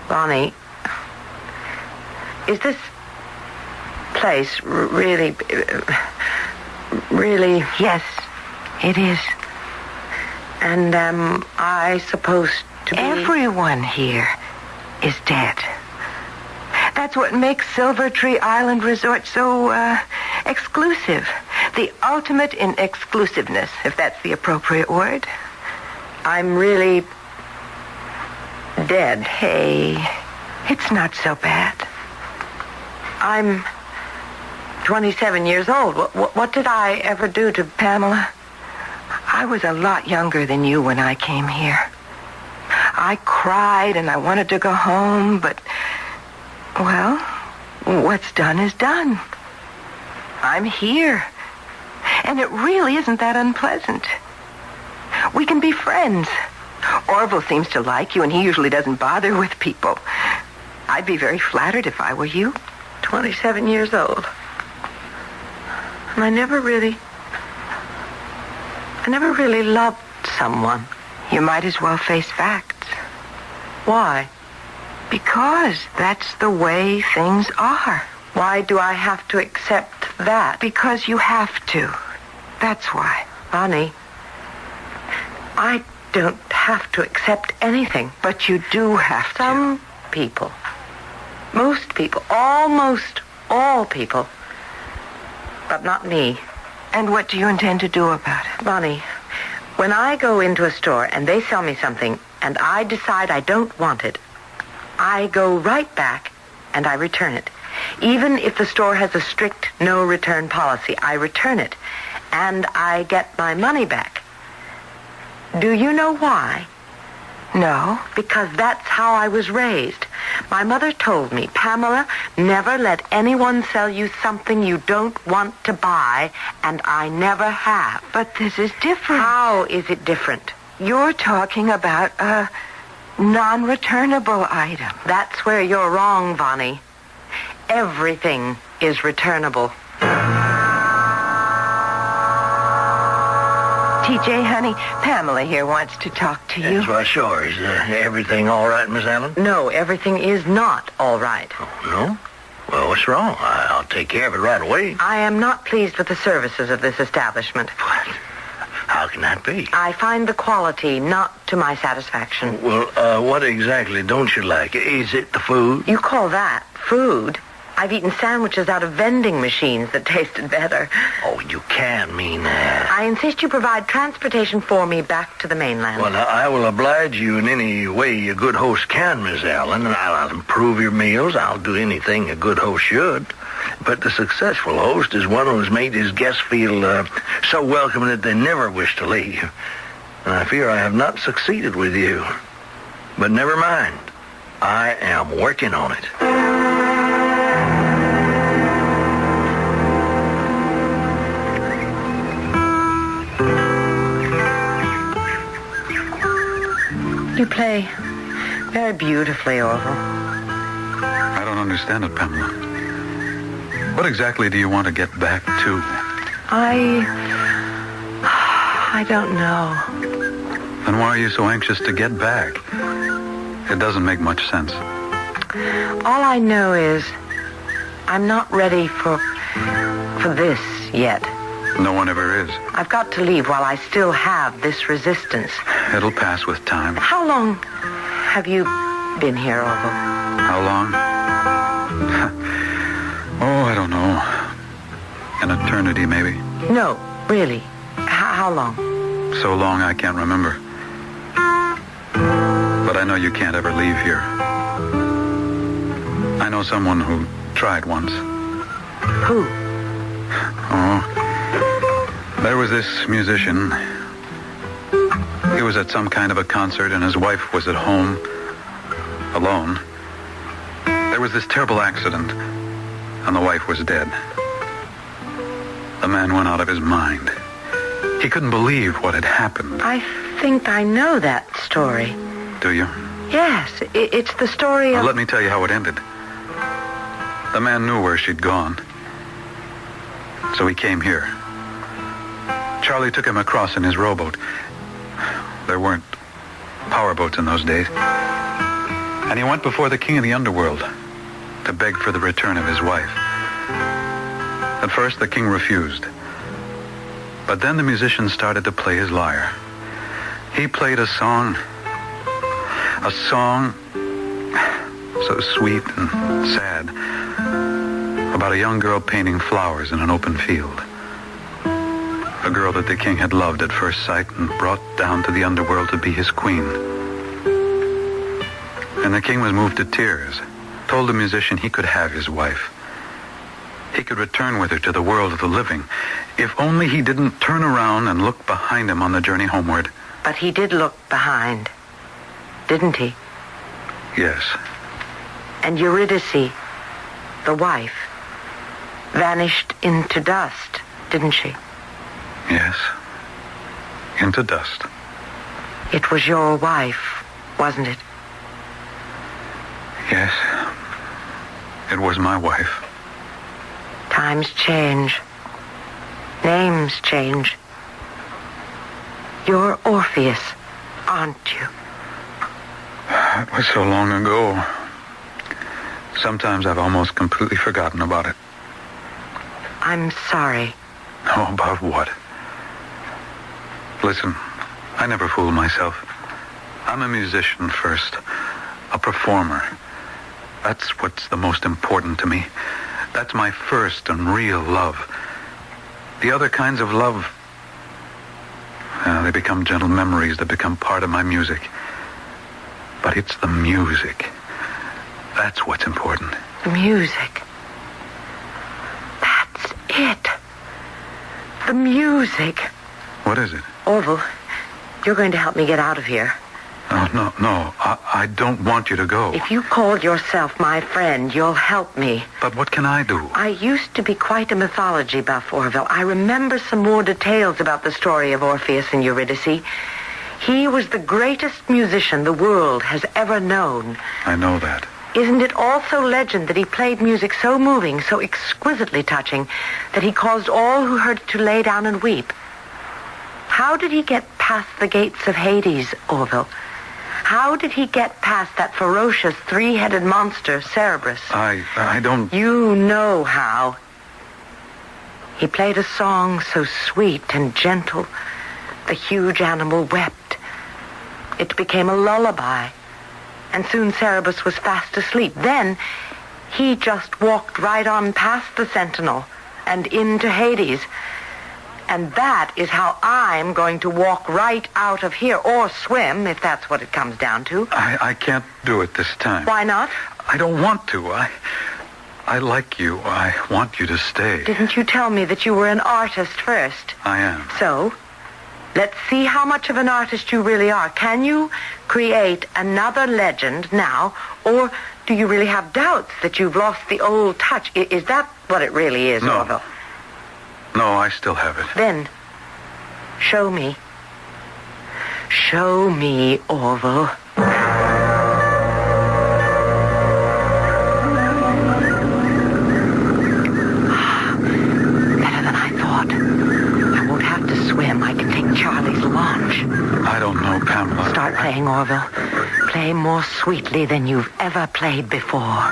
Bonnie, is this place really... Yes, it is. And am I supposed to be... Everyone here is dead. That's what makes Silver Tree Island Resort so, exclusive. The ultimate in exclusiveness, if that's the appropriate word. I'm really... dead. Hey, it's not so bad. I'm 27 years old. What did I ever do to Pamela? I was a lot younger than you when I came here. I cried and I wanted to go home, but, well, what's done is done. I'm here. And it really isn't that unpleasant. We can be friends. Orville seems to like you, and he usually doesn't bother with people. I'd be very flattered if I were you. 27 years old. And I never really loved someone. You might as well face facts. Why? Because that's the way things are. Why do I have to accept that? Because you have to. That's why. Bonnie, I don't have to accept anything. But you do have to. Some people. Most people. Almost all people. But not me. And what do you intend to do about it? Bonnie, when I go into a store and they sell me something and I decide I don't want it, I go right back and I return it. Even if the store has a strict no return policy, I return it and I get my money back. Do you know why? No. Because that's how I was raised. My mother told me, Pamela, never let anyone sell you something you don't want to buy, and I never have. But this is different. How is it different? You're talking about a non-returnable item. That's where you're wrong, Bonnie. Everything is returnable. TJ, honey, Pamela here wants to talk to you. Yes, well, sure. Is everything all right, Miss Allen? No, everything is not all right. Oh, no? Well, what's wrong? I'll take care of it right away. I am not pleased with the services of this establishment. What? How can that be? I find the quality not to my satisfaction. Well, what exactly don't you like? Is it the food? You call that food? I've eaten sandwiches out of vending machines that tasted better. Oh, you can't mean that. I insist you provide transportation for me back to the mainland. Well, I will oblige you in any way a good host can, Miss Allen, and I'll improve your meals. I'll do anything a good host should. But the successful host is one who's made his guests feel so welcome that they never wish to leave. And I fear I have not succeeded with you. But never mind. I am working on it. You play very beautifully, Orville. I don't understand it, Pamela. What exactly do you want to get back to? I don't know. Then why are you so anxious to get back? It doesn't make much sense. All I know is I'm not ready for this yet. No one ever is. I've got to leave while I still have this resistance. It'll pass with time. How long have you been here, Orville? How long? Oh, I don't know. An eternity, maybe. No, really. How long? So long I can't remember. But I know you can't ever leave here. I know someone who tried once. Who? Oh, there was this musician. He was at some kind of a concert, and his wife was at home, alone. There was this terrible accident, and the wife was dead. The man went out of his mind. He couldn't believe what had happened. I think I know that story. Do you? Yes, it's the story of... Well, let me tell you how it ended. The man knew where she'd gone, so he came here. Charlie took him across in his rowboat. There weren't powerboats in those days. And he went before the king of the underworld to beg for the return of his wife. At first, the king refused. But then the musician started to play his lyre. He played a song so sweet and sad, about a young girl painting flowers in an open field. A girl that the king had loved at first sight and brought down to the underworld to be his queen. And the king was moved to tears, told the musician he could have his wife. He could return with her to the world of the living, if only he didn't turn around and look behind him on the journey homeward. But he did look behind, didn't he? Yes. And Eurydice, the wife, vanished into dust, didn't she? Yes. Into dust. It was your wife, wasn't it? Yes. It was my wife. Times change. Names change. You're Orpheus, aren't you? It was so long ago. Sometimes I've almost completely forgotten about it. I'm sorry. Oh, about what? Listen, I never fool myself. I'm a musician first, a performer. That's what's the most important to me. That's my first and real love. The other kinds of love, they become gentle memories that become part of my music. But it's the music. That's what's important. The music. That's it. The music. What is it? Orville, you're going to help me get out of here. No. I don't want you to go. If you call yourself my friend, you'll help me. But what can I do? I used to be quite a mythology buff, Orville. I remember some more details about the story of Orpheus and Eurydice. He was the greatest musician the world has ever known. I know that. Isn't it also legend that he played music so moving, so exquisitely touching, that he caused all who heard it to lay down and weep? How did he get past the gates of Hades, Orville? How did he get past that ferocious three-headed monster, Cerberus? I don't... You know how. He played a song so sweet and gentle, the huge animal wept. It became a lullaby, and soon Cerberus was fast asleep. Then He just walked right on past the Sentinel and into Hades. And that is how I'm going to walk right out of here, or swim, if that's what it comes down to. I can't do it this time. Why not? I don't want to. I like you. I want you to stay. Didn't you tell me that you were an artist first? I am. So, let's see how much of an artist you really are. Can you create another legend now, or do you really have doubts that you've lost the old touch? Is that what it really is, No. Orville? No, I still have it. Then, show me. Show me, Orville. Better than I thought. I won't have to swim. I can take Charlie's launch. I don't know, Pamela. Start playing, Orville. Play more sweetly than you've ever played before.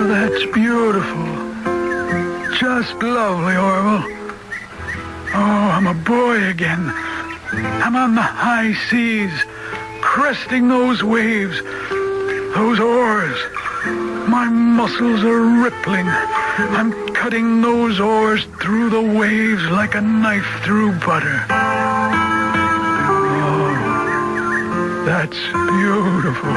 That's beautiful. Just lovely, Orville. Oh, I'm a boy again. I'm on the high seas, cresting those waves, those oars. My muscles are rippling. I'm cutting those oars through the waves like a knife through butter. Oh, that's beautiful.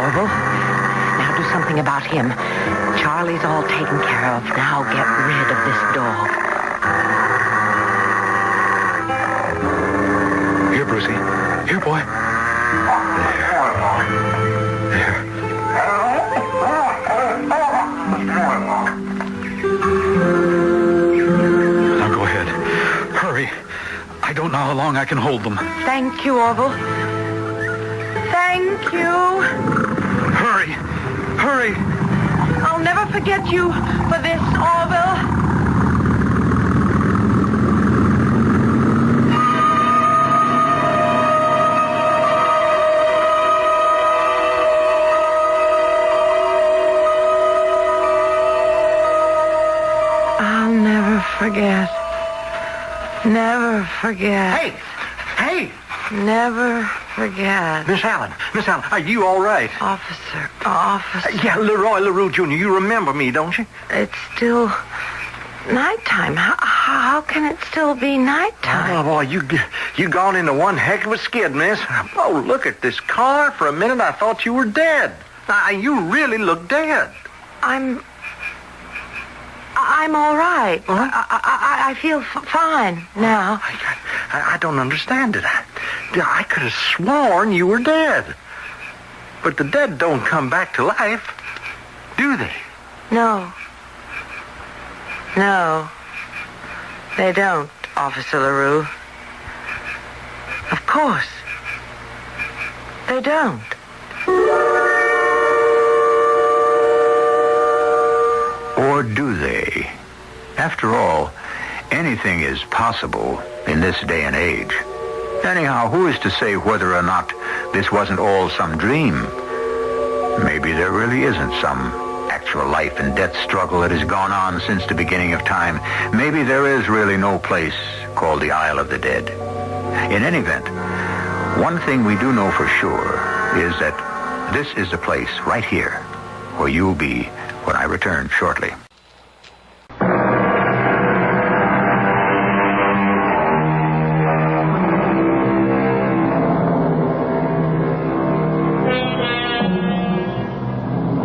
Orville, now do something about him. Charlie's all taken care of. Now get rid of this dog. Here, Brucey. Here, boy. There. Now go ahead. Hurry. I don't know how long I can hold them. Thank you, Orville. Thank you. Hurry. Hurry. I'll never forget you for this, Orville. I'll never forget. Never forget. Hey! Hey! Never forget. Miss Allen, are you all right? Officer. Yeah, Leroy LaRue Jr., you remember me, don't you? It's still nighttime. How can it still be nighttime? Oh, boy, you gone into one heck of a skid, miss. Oh, look at this car. For a minute, I thought you were dead. You really look dead. I'm all right. Huh? I feel fine now. I don't understand it. I could have sworn you were dead. But the dead don't come back to life, do they? No. No. They don't, Officer LaRue. Of course. They don't. Or do they? After all, anything is possible in this day and age. Anyhow, who is to say whether or not this wasn't all some dream? Maybe there really isn't some actual life and death struggle that has gone on since the beginning of time. Maybe there is really no place called the Isle of the Dead. In any event, one thing we do know for sure is that this is the place right here where you'll be when I return shortly.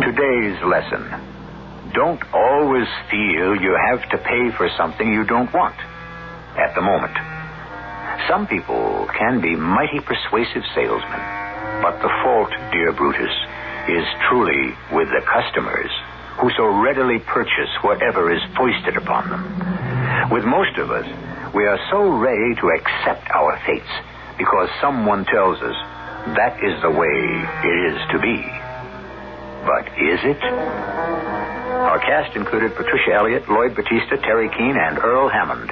Today's lesson. Don't always feel you have to pay for something you don't want at the moment. Some people can be mighty persuasive salesmen, but the fault, dear Brutus, is truly with the customers who so readily purchase whatever is foisted upon them. With most of us, we are so ready to accept our fates because someone tells us that is the way it is to be. But is it? Our cast included Patricia Elliott, Lloyd Battista, Terry Keane, and Earl Hammond.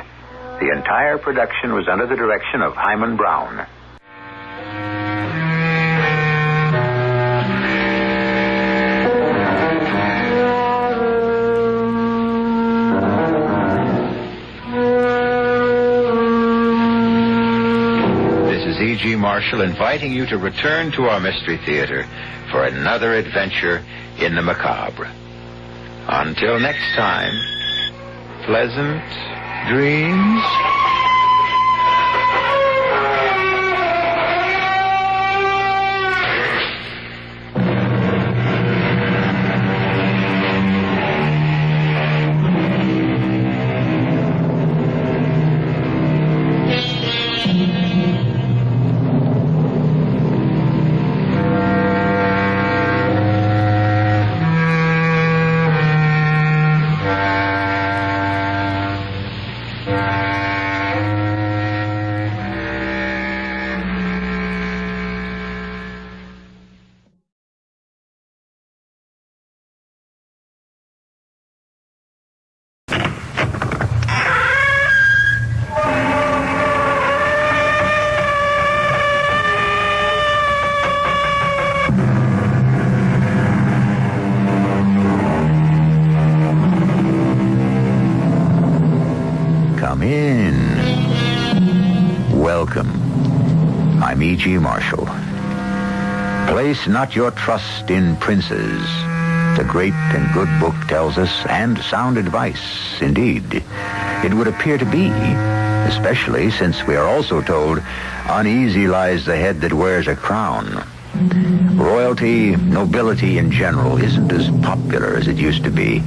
The entire production was under the direction of Hyman Brown. is E.G. Marshall inviting you to return to our Mystery Theater for another adventure in the macabre. Until next time, pleasant dreams. Come in. Welcome. I'm E.G. Marshall. Place not your trust in princes. The great and good book tells us, and sound advice, indeed. It would appear to be, especially since we are also told, uneasy lies the head that wears a crown. Royalty, nobility in general, isn't as popular as it used to be.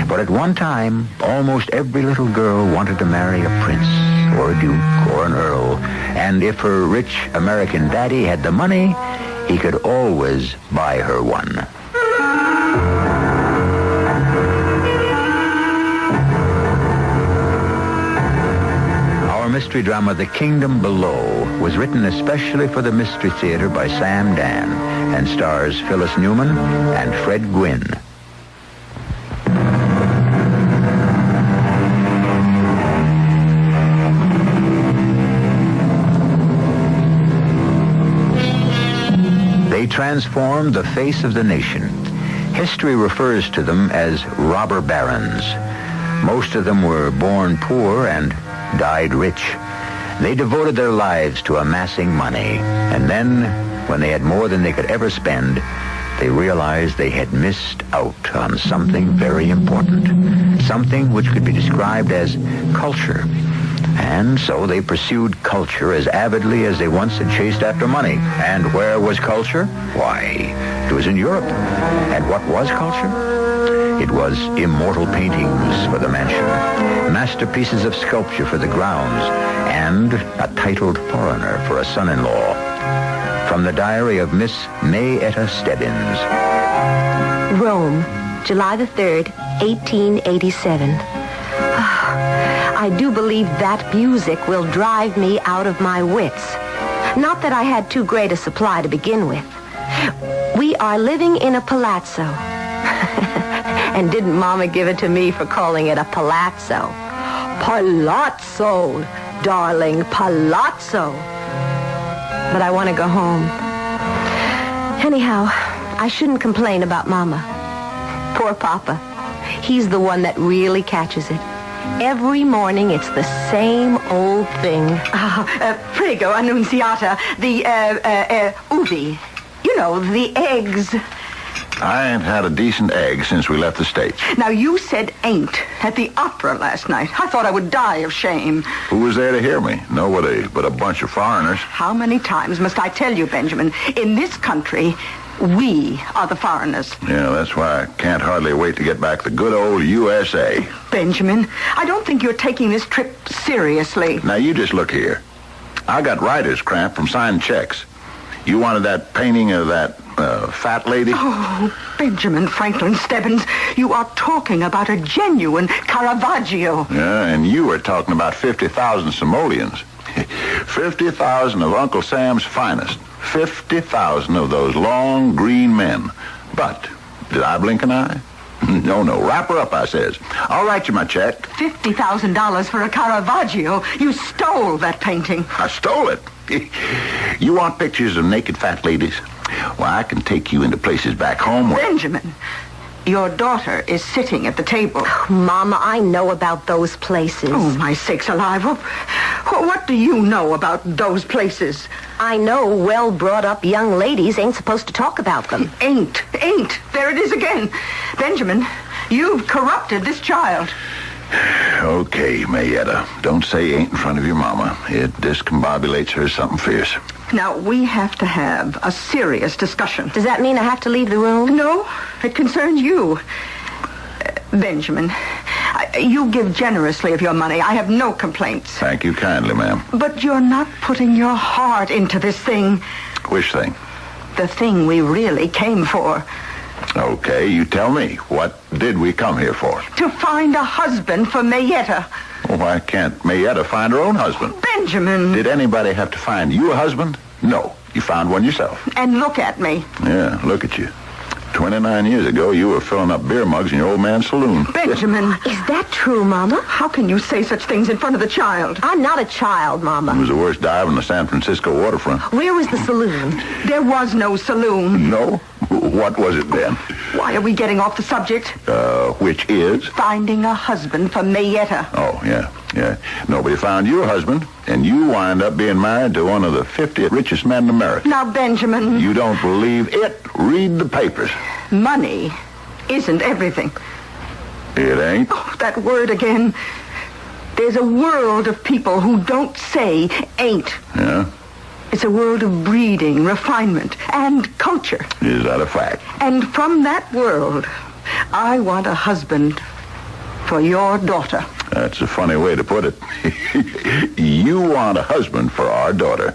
But at one time, almost every little girl wanted to marry a prince, or a duke, or an earl. And if her rich American daddy had the money, he could always buy her one. Our mystery drama, The Kingdom Below, was written especially for the Mystery Theater by Sam Dan and stars Phyllis Newman and Fred Gwynne. They transformed the face of the nation. History refers to them as robber barons. Most of them were born poor and died rich. They devoted their lives to amassing money, and then, when they had more than they could ever spend, they realized they had missed out on something very important, something which could be described as culture. And so they pursued culture as avidly as they once had chased after money. And where was culture? Why, it was in Europe. And what was culture? It was immortal paintings for the mansion, masterpieces of sculpture for the grounds, and a titled foreigner for a son-in-law. From the diary of Miss May Etta Stebbins. Rome, July the 3rd, 1887. I do believe that music will drive me out of my wits. Not that I had too great a supply to begin with. We are living in a palazzo. And didn't Mama give it to me for calling it a palazzo? Palazzo, darling, palazzo. But I want to go home. Anyhow, I shouldn't complain about Mama. Poor Papa. He's the one that really catches it. Every morning, it's the same old thing. Prego, Annunziata, the, uvi. You know, the eggs. I ain't had a decent egg since we left the States. Now, you said ain't at the opera last night. I thought I would die of shame. Who was there to hear me? Nobody but a bunch of foreigners. How many times must I tell you, Benjamin? In this country, we are the foreigners. Yeah, that's why I can't hardly wait to get back to good old USA. Benjamin, I don't think you're taking this trip seriously. Now, you just look here. I got writer's cramp from signing checks. You wanted that painting of that fat lady? Oh, Benjamin Franklin Stebbins, you are talking about a genuine Caravaggio. Yeah, and you were talking about 50,000 simoleons. 50,000 of Uncle Sam's finest. 50,000 of those long green men. But, did I blink an eye? No, wrap her up, I says. I'll write you my check. $50,000 for a Caravaggio. You stole that painting. I stole it. You want pictures of naked fat ladies? Well, I can take you into places back home where... Benjamin, Your daughter is sitting at the table. Oh, Mama, I know about those places. Oh, my sakes alive. What do you know about those places? I know well-brought-up young ladies ain't supposed to talk about them. Ain't. There it is again. Benjamin, you've corrupted this child. Okay, Mayetta. Don't say ain't in front of your mama. It discombobulates her something fierce. Now, we have to have a serious discussion. Does that mean I have to leave the room? No, it concerns you. Benjamin, you give generously of your money. I have no complaints. Thank you kindly, ma'am. But you're not putting your heart into this thing. Which thing? The thing we really came for. Okay, you tell me. What did we come here for? To find a husband for Mayetta. Well, why can't Mayetta find her own husband? Benjamin! Did anybody have to find you a husband? No. You found one yourself. And look at me. Yeah, look at you. 29 years ago, you were filling up beer mugs in your old man's saloon. Benjamin! Is that true, Mama? How can you say such things in front of the child? I'm not a child, Mama. It was the worst dive on the San Francisco waterfront. Where was the saloon? There was no saloon. No? What was it then? Why are we getting off the subject? Which is? Finding a husband for Mayetta. Oh, yeah. Nobody found you a husband, and you wind up being married to one of the 50 richest men in America. Now, Benjamin... You don't believe it? Read the papers. Money isn't everything. It ain't? Oh, that word again. There's a world of people who don't say ain't. Yeah? It's a world of breeding, refinement, and culture. Is that a fact? And from that world, I want a husband for your daughter. That's a funny way to put it. You want a husband for our daughter.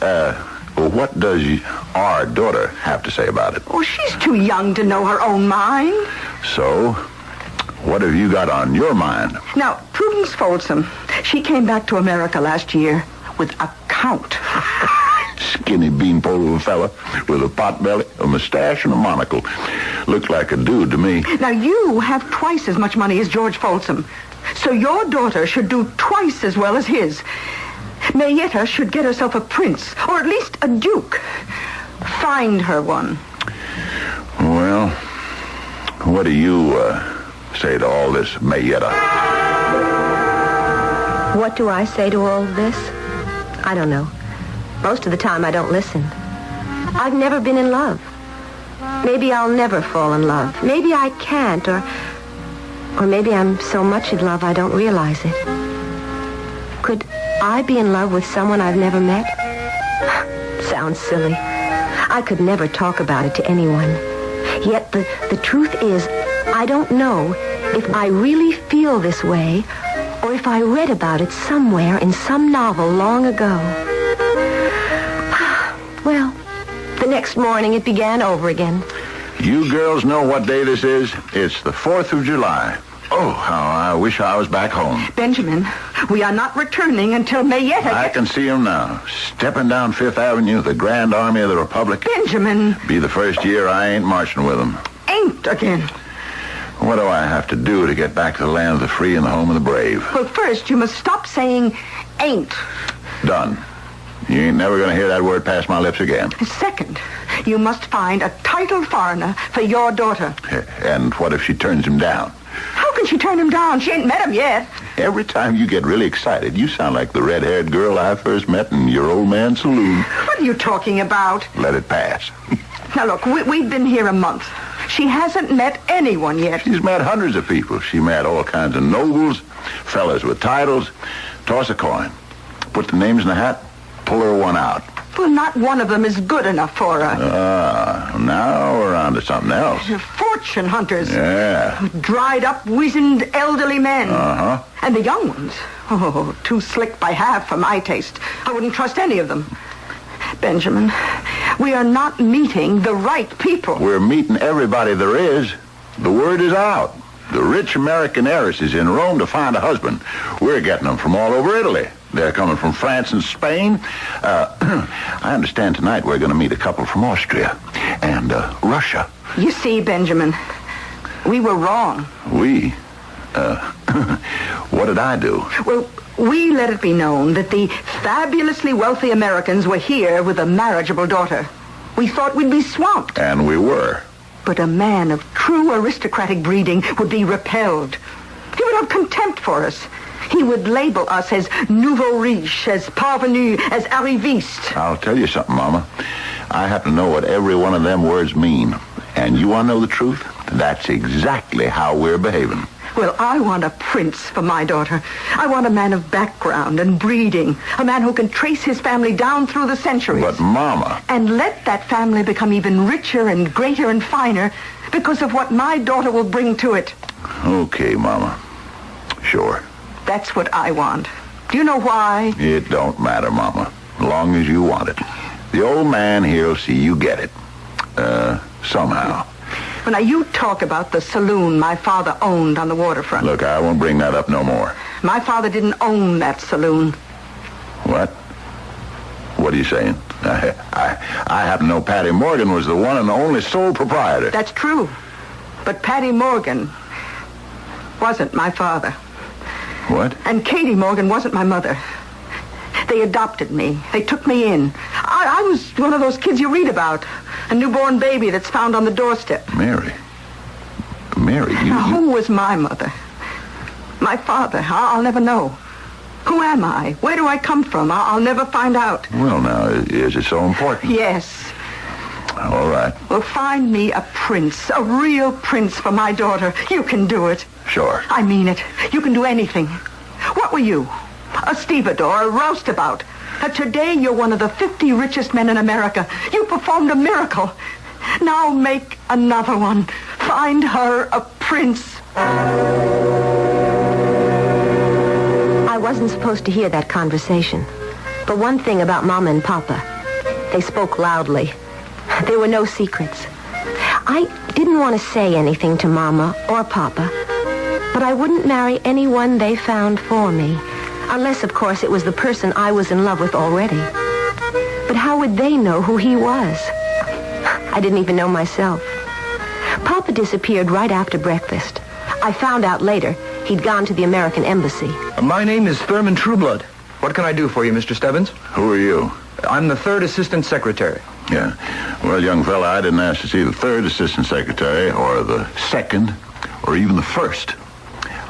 Well, what does our daughter have to say about it? Oh, she's too young to know her own mind. So, what have you got on your mind? Now, Prudence Folsom, she came back to America last year with a count. Skinny beanpole of a fella with a pot belly, a mustache, and a monocle. Looked like a dude to me. Now, you have twice as much money as George Folsom. So your daughter should do twice as well as his. Mayetta should get herself a prince, or at least a duke. Find her one. Well, what do you say to all this, Mayetta? What do I say to all this? I don't know. Most of the time I don't listen. I've never been in love. Maybe I'll never fall in love. Maybe I can't, or maybe I'm so much in love I don't realize it. Could I be in love with someone I've never met? Sounds silly. I could never talk about it to anyone. Yet the truth is, I don't know if I really feel this way or if I read about it somewhere in some novel long ago. Well, the next morning it began over again. You girls know what day this is? It's the 4th of July. Oh, how I wish I was back home. Benjamin, we are not returning until Mayetta... I can see him now, stepping down Fifth Avenue, the Grand Army of the Republic. Benjamin! Be the first year I ain't marching with them. Ain't again. What do I have to do to get back to the land of the free and the home of the brave? Well, first, you must stop saying ain't. Done. You ain't never going to hear that word pass my lips again. Second, you must find a titled foreigner for your daughter. And what if she turns him down? How can she turn him down? She ain't met him yet. Every time you get really excited, you sound like the red-haired girl I first met in your old man's saloon. What are you talking about? Let it pass. Now, look, we've been here a month. She hasn't met anyone yet. She's met hundreds of people. She met all kinds of nobles, fellas with titles. Toss a coin. Put the names in the hat. Pull her one out. Well, not one of them is good enough for her. Now we're on to something else. Fortune hunters. Yeah. Dried up, wizened, elderly men. Uh-huh. And the young ones. Oh, too slick by half for my taste. I wouldn't trust any of them. Benjamin, we are not meeting the right people. We're meeting everybody there is. The word is out. The rich American heiress is in Rome to find a husband. We're getting them from all over Italy. They're coming from France and Spain. I understand tonight we're going to meet a couple from Austria and Russia. You see, Benjamin, we were wrong. We? What did I do? Well, we let it be known that the fabulously wealthy Americans were here with a marriageable daughter. We thought we'd be swamped. And we were. But a man of true aristocratic breeding would be repelled. He would have contempt for us. He would label us as nouveau riche, as parvenu, as arriviste. I'll tell you something, Mama. I happen to know what every one of them words mean. And you want to know the truth? That's exactly how we're behaving. Well, I want a prince for my daughter. I want a man of background and breeding. A man who can trace his family down through the centuries. But, Mama... And let that family become even richer and greater and finer because of what my daughter will bring to it. Okay, Mama. Sure. That's what I want. Do you know why? It don't matter, Mama. As long as you want it. The old man here'll see you get it. Somehow. Well, now, you talk about the saloon my father owned on the waterfront. Look, I won't bring that up no more. My father didn't own that saloon. What? What are you saying? I happen to know Patty Morgan was the one and only sole proprietor. That's true. But Patty Morgan wasn't my father. What? And Katie Morgan wasn't my mother. They adopted me. They took me in. I was one of those kids you read about. A newborn baby that's found on the doorstep. Mary, you... Now, who was my mother? My father? I'll never know. Who am I? Where do I come from? I'll never find out. Well, now, is it so important? Yes. All right. Well, find me a prince, a real prince for my daughter. You can do it. Sure. I mean it. You can do anything. What were you? A stevedore, a roustabout. Today, you're one of the 50 richest men in America. You performed a miracle. Now make another one. Find her a prince. I wasn't supposed to hear that conversation. But one thing about Mama and Papa, they spoke loudly. There were no secrets. I didn't want to say anything to Mama or Papa, but I wouldn't marry anyone they found for me. Unless, of course, it was the person I was in love with already. But how would they know who he was? I didn't even know myself. Papa disappeared right after breakfast. I found out later he'd gone to the American Embassy. My name is Thurman Trueblood. What can I do for you, Mr. Stebbins? Who are you? I'm the third assistant secretary. Yeah. Well, young fella, I didn't ask to see the third assistant secretary, or the second, or even the first.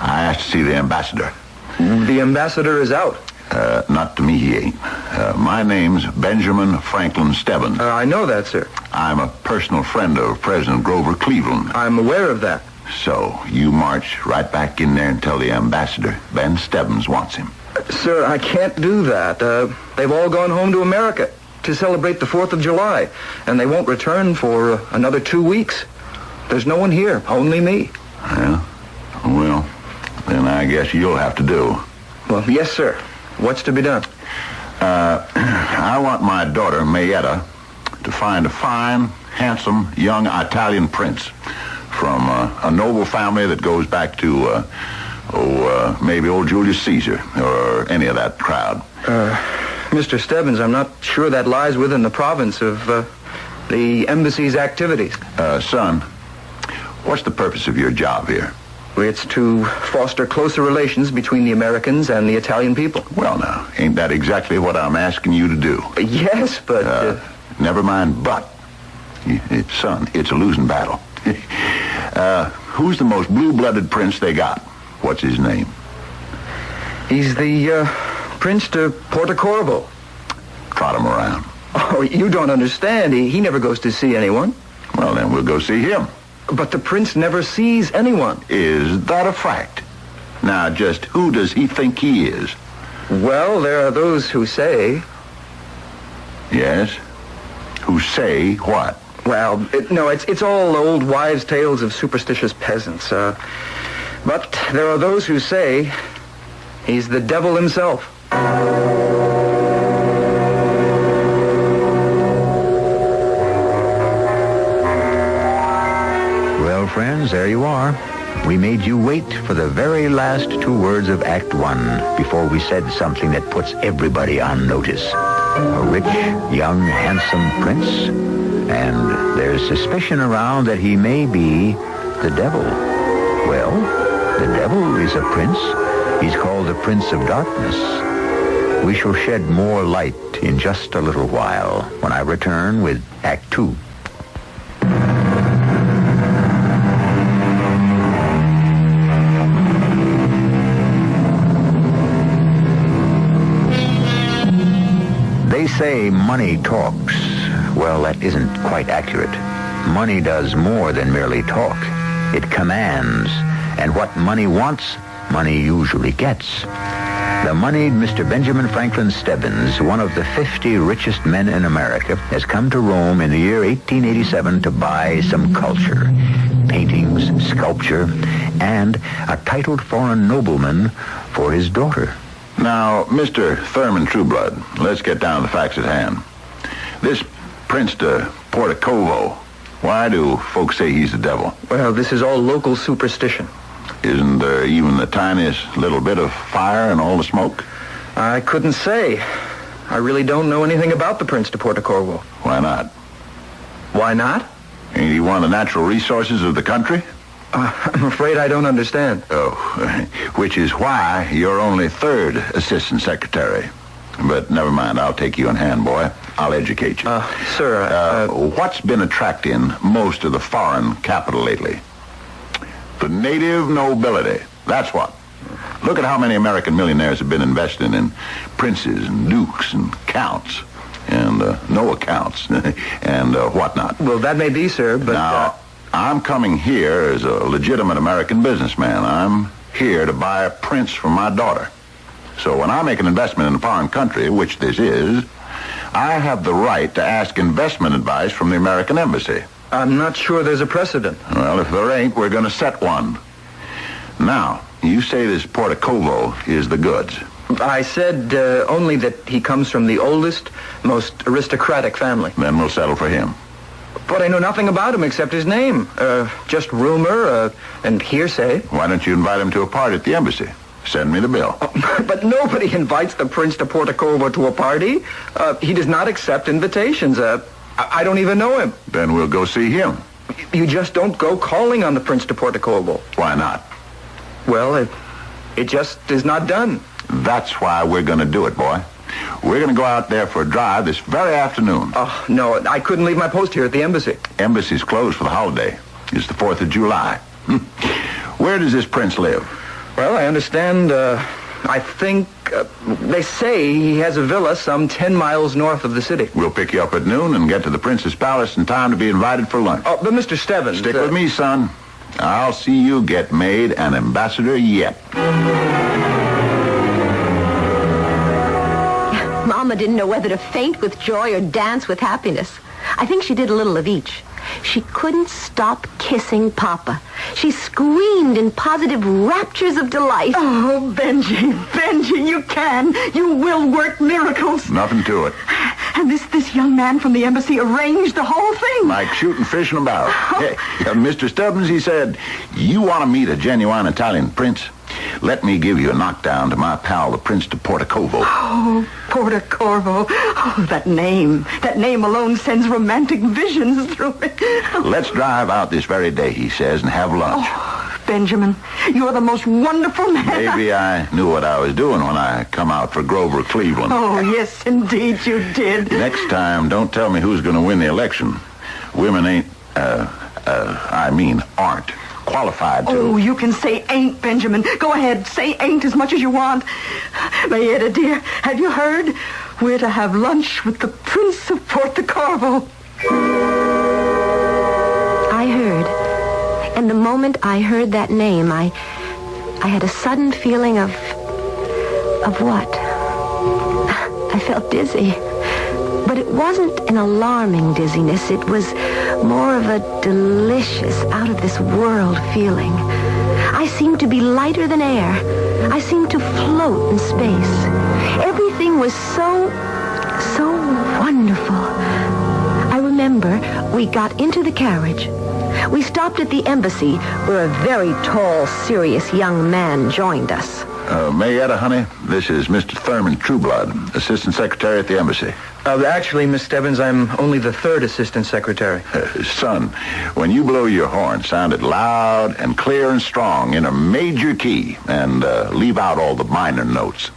I asked to see the ambassador. The ambassador is out. Not to me, he ain't. My name's Benjamin Franklin Stebbins. I know that, sir. I'm a personal friend of President Grover Cleveland. I'm aware of that. So, you march right back in there and tell the ambassador Ben Stebbins wants him. Sir, I can't do that. They've all gone home to America to celebrate the 4th of July, and they won't return for another 2 weeks. There's no one here, only me. Yeah? Well, then I guess you'll have to do. Well, yes, sir. What's to be done? I want my daughter, Mayetta, to find a fine, handsome, young Italian prince from a noble family that goes back to, maybe old Julius Caesar or any of that crowd. Mr. Stebbins, I'm not sure that lies within the province of the embassy's activities. Son, what's the purpose of your job here? It's to foster closer relations between the Americans and the Italian people. Well, now, ain't that exactly what I'm asking you to do? Yes, but... Never mind, but. Son, it's a losing battle. Who's the most blue-blooded prince they got? What's his name? He's the Prince de Portocorvo. Trot him around. Oh, you don't understand. He never goes to see anyone. Well, then we'll go see him. But the prince never sees anyone. Is that a fact? Now, just who does he think he is? Well, there are those who say... Yes? Who say what? Well, it's all old wives' tales of superstitious peasants. But there are those who say he's the devil himself. Well, friends, there you are. We made you wait for the very last 2 words of Act 1 before we said something that puts everybody on notice. A rich, young, handsome prince, and there's suspicion around that he may be the devil. Well, the devil is a prince. He's called the Prince of Darkness. We shall shed more light in just a little while when I return with Act 2. They say money talks. Well, that isn't quite accurate. Money does more than merely talk. It commands. And what money wants, money usually gets. The moneyed Mr. Benjamin Franklin Stebbins, one of the 50 richest men in America, has come to Rome in the year 1887 to buy some culture. Paintings, sculpture, and a titled foreign nobleman for his daughter. Now, Mr. Thurman Trueblood, let's get down to the facts at hand. This Prince de Portocovo, why do folks say he's the devil? Well, this is all local superstition. Isn't there even the tiniest little bit of fire in all the smoke? I couldn't say. I really don't know anything about the Prince de Portocorvo. Why not? Why not? Ain't he one of the natural resources of the country? I'm afraid I don't understand. Oh, which is why you're only third assistant secretary. But never mind, I'll take you in hand, boy. I'll educate you. Sir, what's been attracting most of the foreign capital lately? The native nobility. That's what. Look at how many American millionaires have been investing in princes and dukes and counts and no accounts and whatnot. Well, that may be, sir, but... Now, I'm coming here as a legitimate American businessman. I'm here to buy a prince for my daughter. So when I make an investment in a foreign country, which this is, I have the right to ask investment advice from the American embassy. I'm not sure there's a precedent. Well, if there ain't, we're going to set one. Now, you say this Portocovo is the goods. I said only that he comes from the oldest, most aristocratic family. Then we'll settle for him. But I know nothing about him except his name. Just rumor and hearsay. Why don't you invite him to a party at the embassy? Send me the bill. But nobody invites the Prince de Portocovo to a party. He does not accept invitations. I don't even know him. Then we'll go see him. You just don't go calling on the Prince de Portocovo. Why not? Well, it just is not done. That's why we're going to do it, boy. We're going to go out there for a drive this very afternoon. Oh, no, I couldn't leave my post here at the embassy. Embassy's closed for the holiday. It's the 4th of July. Where does this prince live? Well, I understand, I think, they say he has a villa some 10 miles north of the city. We'll pick you up at noon and get to the prince's palace in time to be invited for lunch. Oh, but Mr. Stebbins... Stick with me, son. I'll see you get made an ambassador yet. Mama didn't know whether to faint with joy or dance with happiness. I think she did a little of each. She couldn't stop kissing Papa. She screamed in positive raptures of delight. Oh, Benji, you can. You will work miracles. Nothing to it. And this young man from the embassy arranged the whole thing. Like shooting fish in a barrel. Hey, Mr. Stubbins, he said, you want to meet a genuine Italian prince? Let me give you a knockdown to my pal, the Prince de Portocovo. Oh, Portocorvo. Oh, that name. That name alone sends romantic visions through me. Let's drive out this very day, he says, and have lunch. Oh, Benjamin, you're the most wonderful man. Maybe I knew what I was doing when I come out for Grover Cleveland. Oh, yes, indeed you did. Next time, don't tell me who's going to win the election. Women aren't qualified to. Oh, you can say ain't, Benjamin. Go ahead, say ain't as much as you want. Mayetta, dear, have you heard? We're to have lunch with the Prince of Portocorvo. I heard. And the moment I heard that name, I had a sudden feeling of what? I felt dizzy. But it wasn't an alarming dizziness. It was more of a delicious, out-of-this-world feeling. I seemed to be lighter than air. I seemed to float in space. Everything was so wonderful. I remember we got into the carriage. We stopped at the embassy where a very tall, serious young man joined us. Mayetta, honey, this is Mr. Thurman Trueblood, Assistant Secretary at the Embassy. Actually, Miss Stebbins, I'm only the third Assistant Secretary. Son, when you blow your horn, sound it loud and clear and strong in a major key and leave out all the minor notes.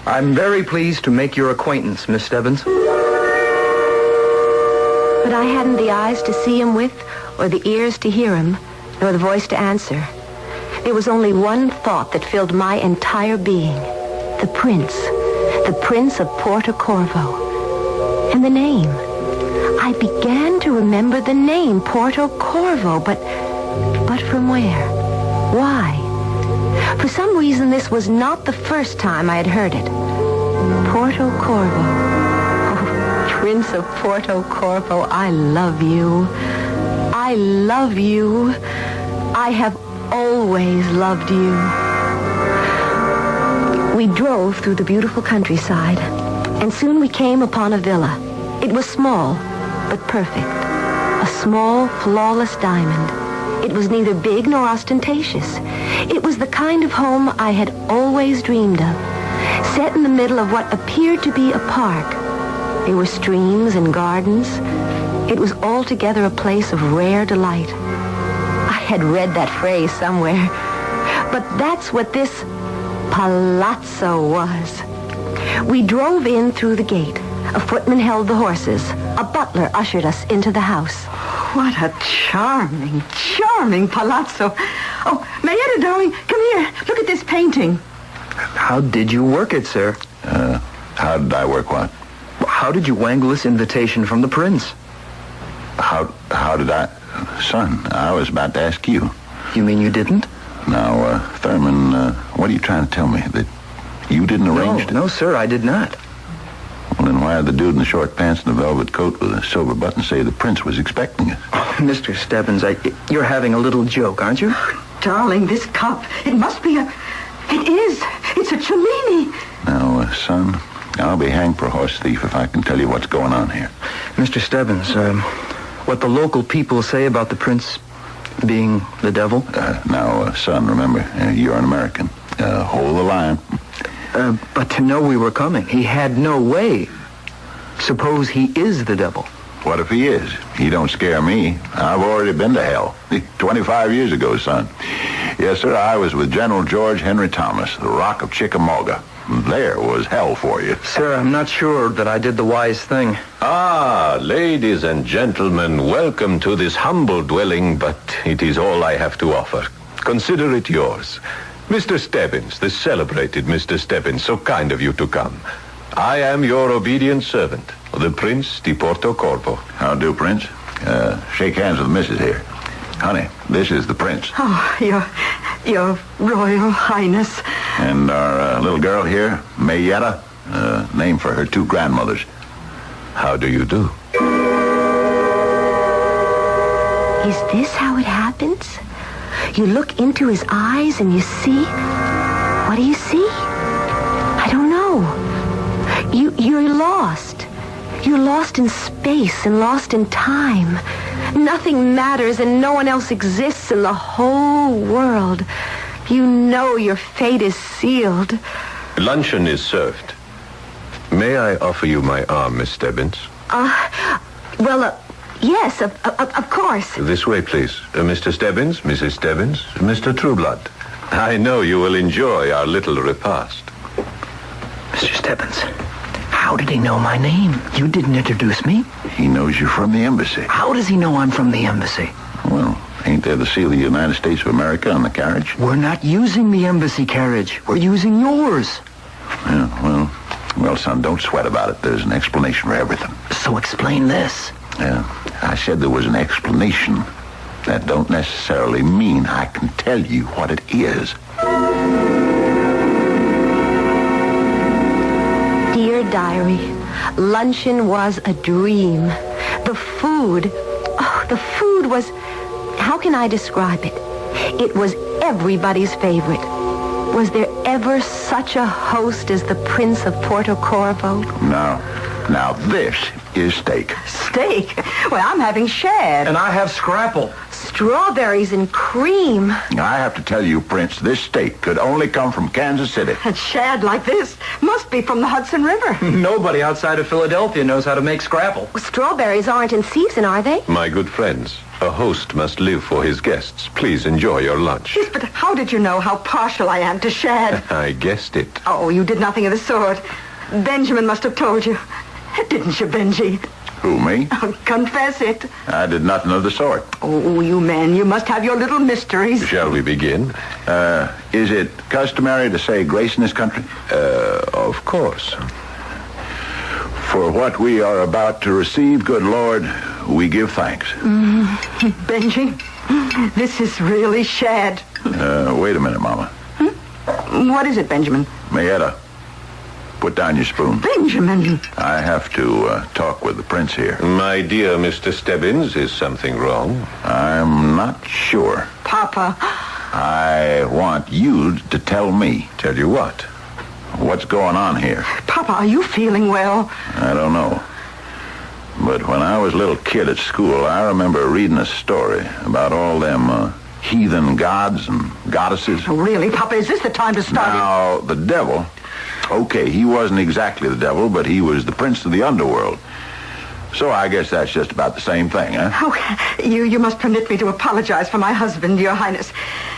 I'm very pleased to make your acquaintance, Miss Stebbins. But I hadn't the eyes to see him with, or the ears to hear him, nor the voice to answer. There was only one thought that filled my entire being. The Prince of Portocorvo. And the name. I began to remember the name, Porto Corvo, but from where? Why? For some reason, this was not the first time I had heard it. Porto Corvo. Oh, Prince of Porto Corvo, I love you. I love you. I have always loved you. We drove through the beautiful countryside, and soon we came upon a villa. It was small, but perfect. A small, flawless diamond. It was neither big nor ostentatious. It was the kind of home I had always dreamed of, set in the middle of what appeared to be a park. There were streams and gardens. It was altogether a place of rare delight. I had read that phrase somewhere, but that's what this palazzo was. We drove in through the gate. A footman held the horses. A butler ushered us into the house. What a charming, charming palazzo. Oh, Mayetta, darling, come here. Look at this painting. How did you work it, sir? How did I work what? How did you wangle this invitation from the prince? How did I... Son, I was about to ask you. You mean you didn't? Now, Thurman, what are you trying to tell me? That you didn't arrange it? No, sir, I did not. Well, then why did the dude in the short pants and the velvet coat with a silver button say the prince was expecting us? Oh, Mr. Stebbins, you're having a little joke, aren't you? Darling, this cup, it must be a... It is. It's a Cellini. Now, son, I'll be hanged for a horse thief if I can tell you what's going on here. Mr. Stebbins, what the local people say about the prince being the devil? Now, son, remember, you're an American. Hold the line. But to know we were coming, he had no way. Suppose he is the devil. What if he is? He don't scare me. I've already been to hell. 25 years ago, son. Yes, sir, I was with General George Henry Thomas, the Rock of Chickamauga. There was hell for you. Sir, I'm not sure that I did the wise thing. Ah, ladies and gentlemen, welcome to this humble dwelling, but it is all I have to offer. Consider it yours. Mr. Stebbins, the celebrated Mr. Stebbins, so kind of you to come. I am your obedient servant, the Prince di Porto Corvo. How do, Prince? Shake hands with the missus here. Honey, this is the prince. Oh, your Royal Highness. And our little girl here, Mayetta, name for her two grandmothers. How do you do? Is this how it happens? You look into his eyes and you see... What do you see? I don't know. You're lost. You're lost in space and lost in time. Nothing matters and no one else exists in the whole world. You know your fate is sealed. Luncheon is served. May I offer you my arm, Miss Stebbins? Yes, of course. This way, please. Mr. Stebbins, Mrs. Stebbins, Mr. Trueblood. I know you will enjoy our little repast. Mr. Stebbins, how did he know my name? You didn't introduce me. He knows you're from the embassy. How does he know I'm from the embassy? Well, ain't there the seal of the United States of America on the carriage? We're not using the embassy carriage. We're using yours. Yeah, well, son, don't sweat about it. There's an explanation for everything. So explain this. Yeah, I said there was an explanation. That don't necessarily mean I can tell you what it is. Dear Diary, luncheon was a dream. The food was... How can I describe it? It was everybody's favorite. Was there ever such a host as the Prince of Porto Corvo? Now this is steak. Steak? Well, I'm having shad. And I have scrapple. Strawberries and cream. I have to tell you, Prince, this steak could only come from Kansas City. And shad like this must be from the Hudson River. Nobody outside of Philadelphia knows how to make scrapple. Strawberries aren't in season, are they? My good friends, a host must live for his guests. Please enjoy your lunch. Yes, but how did you know how partial I am to shad? I guessed it. Oh, you did nothing of the sort. Benjamin must have told you. Didn't you, Benji? Who, me? Oh, confess it. I did nothing of the sort. Oh, you men, you must have your little mysteries. Shall we begin? Is it customary to say grace in this country? Of course. For what we are about to receive, good Lord, we give thanks. Benji, this is really Shad. Wait a minute, Mama. What is it, Benjamin? Mayetta, put down your spoon. Benjamin. I have to talk with the prince here. My dear Mr. Stebbins, is something wrong? I'm not sure. Papa. I want you to tell me. Tell you what? What's going on here? Papa, are you feeling well? I don't know. But when I was a little kid at school, I remember reading a story about all them heathen gods and goddesses. Oh, really, Papa? Is this the time to start? Now, the devil, okay, he wasn't exactly the devil, but he was the prince of the underworld. So I guess that's just about the same thing, huh? Oh, you must permit me to apologize for my husband, Your Highness.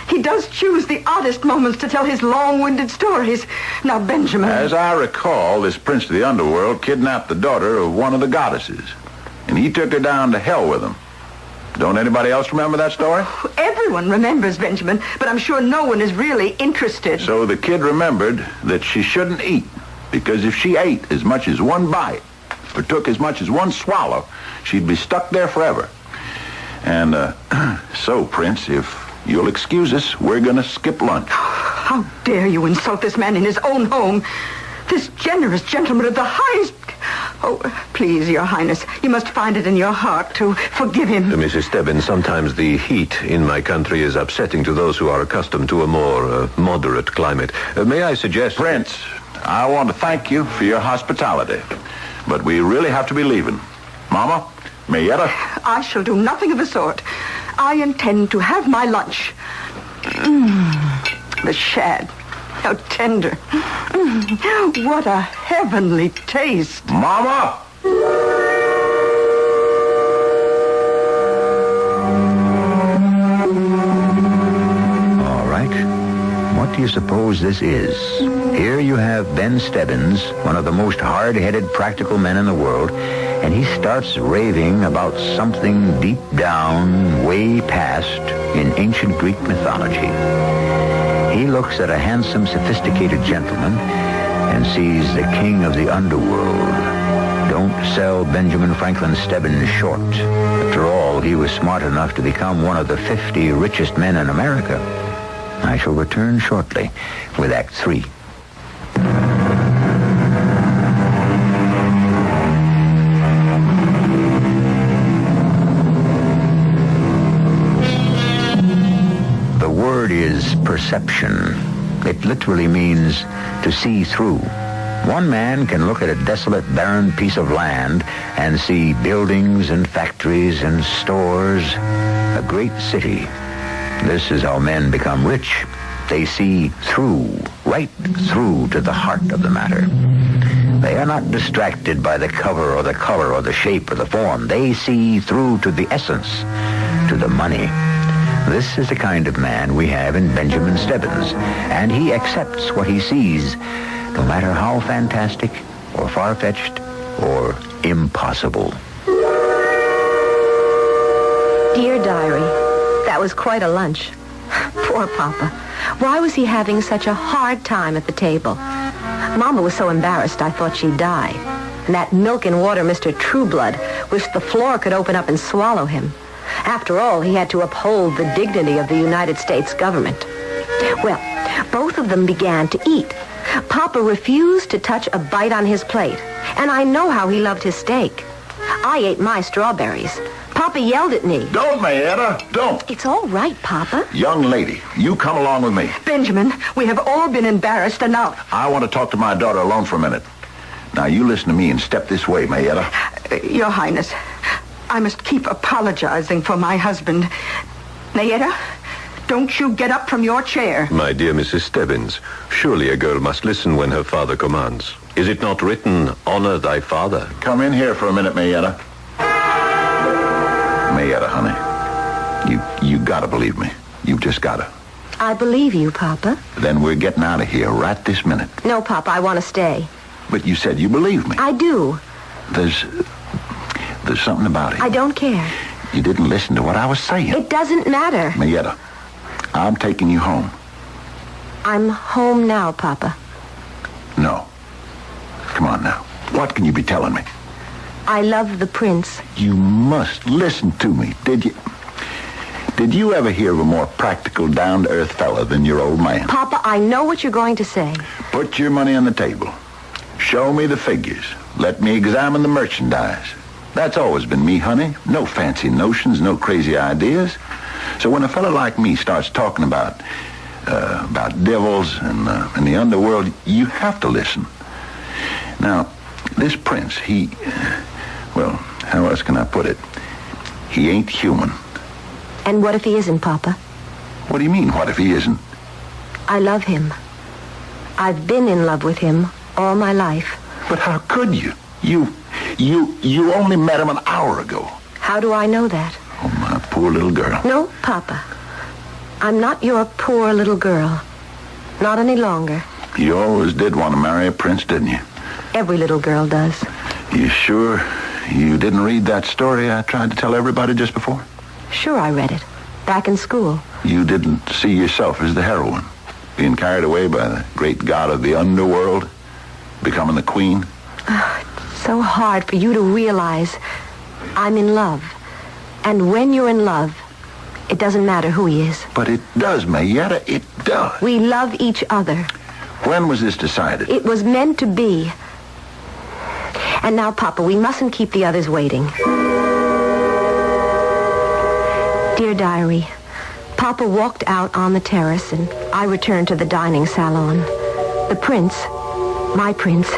He does choose the oddest moments to tell his long-winded stories. Now, Benjamin... As I recall, this prince of the underworld kidnapped the daughter of one of the goddesses, and he took her down to hell with him. Don't anybody else remember that story? Everyone remembers, Benjamin, but I'm sure no one is really interested. So the kid remembered that she shouldn't eat, because if she ate as much as one bite, or took as much as one swallow, she'd be stuck there forever. And, so, Prince, if you'll excuse us, we're gonna skip lunch. How dare you insult this man in his own home? This generous gentleman of the highest... Oh, please, Your Highness, you must find it in your heart to forgive him. Mrs. Stebbins, sometimes the heat in my country is upsetting to those who are accustomed to a more moderate climate. May I suggest... Prince, I want to thank you for your hospitality. But we really have to be leaving. Mama, Mayetta? I shall do nothing of the sort. I intend to have my lunch. The shad. How tender. What a heavenly taste. Mama! All right. What do you suppose this is? Here you have Ben Stebbins, one of the most hard-headed practical men in the world, and he starts raving about something deep down, way past, in ancient Greek mythology. He looks at a handsome, sophisticated gentleman and sees the king of the underworld. Don't sell Benjamin Franklin Stebbins short. After all, he was smart enough to become one of the 50 richest men in America. I shall return shortly with Act 3. The word is perception. It literally means to see through. One man can look at a desolate, barren piece of land and see buildings and factories and stores, a great city. This is how men become rich. They see through, right through to the heart of the matter. They are not distracted by the cover or the color or the shape or the form. They see through to the essence, to the money. This is the kind of man we have in Benjamin Stebbins, and he accepts what he sees, no matter how fantastic or far-fetched or impossible. Dear Diary, that was quite a lunch. Poor Papa. Why was he having such a hard time at the table? Mama was so embarrassed I thought she'd die. And that milk and water Mr. Trueblood wished the floor could open up and swallow him. After all, he had to uphold the dignity of the United States government. Well, both of them began to eat. Papa refused to touch a bite on his plate. And I know how he loved his steak. I ate my strawberries. Papa yelled at me. Don't, Mayetta, don't. It's all right, Papa. Young lady, you come along with me. Benjamin, we have all been embarrassed enough. I want to talk to my daughter alone for a minute. Now, you listen to me and step this way, Mayetta. Your Highness, I must keep apologizing for my husband. Mayetta, don't you get up from your chair. My dear Mrs. Stebbins, surely a girl must listen when her father commands. Is it not written, honor thy father? Come in here for a minute, Mayetta. Mayetta, honey, you gotta believe me. You've just gotta. I believe you, Papa. Then we're getting out of here right this minute. No, Papa, I want to stay. But you said you believe me. I do. There's something about it. I don't care. You didn't listen to what I was saying. It doesn't matter. Mayetta, I'm taking you home. I'm home now, Papa. No. Come on now. What can you be telling me? I love the prince. You must listen to me. Did you ever hear of a more practical, down-to-earth fella than your old man? Papa, I know what you're going to say. Put your money on the table. Show me the figures. Let me examine the merchandise. That's always been me, honey. No fancy notions, no crazy ideas. So when a fella like me starts talking about devils and the underworld, you have to listen. Now, this prince, well, how else can I put it? He ain't human. And what if he isn't, Papa? What do you mean, what if he isn't? I love him. I've been in love with him all my life. But how could you? You only met him an hour ago. How do I know that? Oh, my poor little girl. No, Papa. I'm not your poor little girl. Not any longer. You always did want to marry a prince, didn't you? Every little girl does. You sure you didn't read that story I tried to tell everybody just before? Sure, I read it. Back in school. You didn't see yourself as the heroine, being carried away by the great god of the underworld, becoming the queen? It's so hard for you to realize I'm in love. And when you're in love, it doesn't matter who he is. But it does, Mayetta, it does. We love each other. When was this decided? It was meant to be. And now, Papa, we mustn't keep the others waiting. Dear Diary, Papa walked out on the terrace and I returned to the dining salon. The prince, my prince,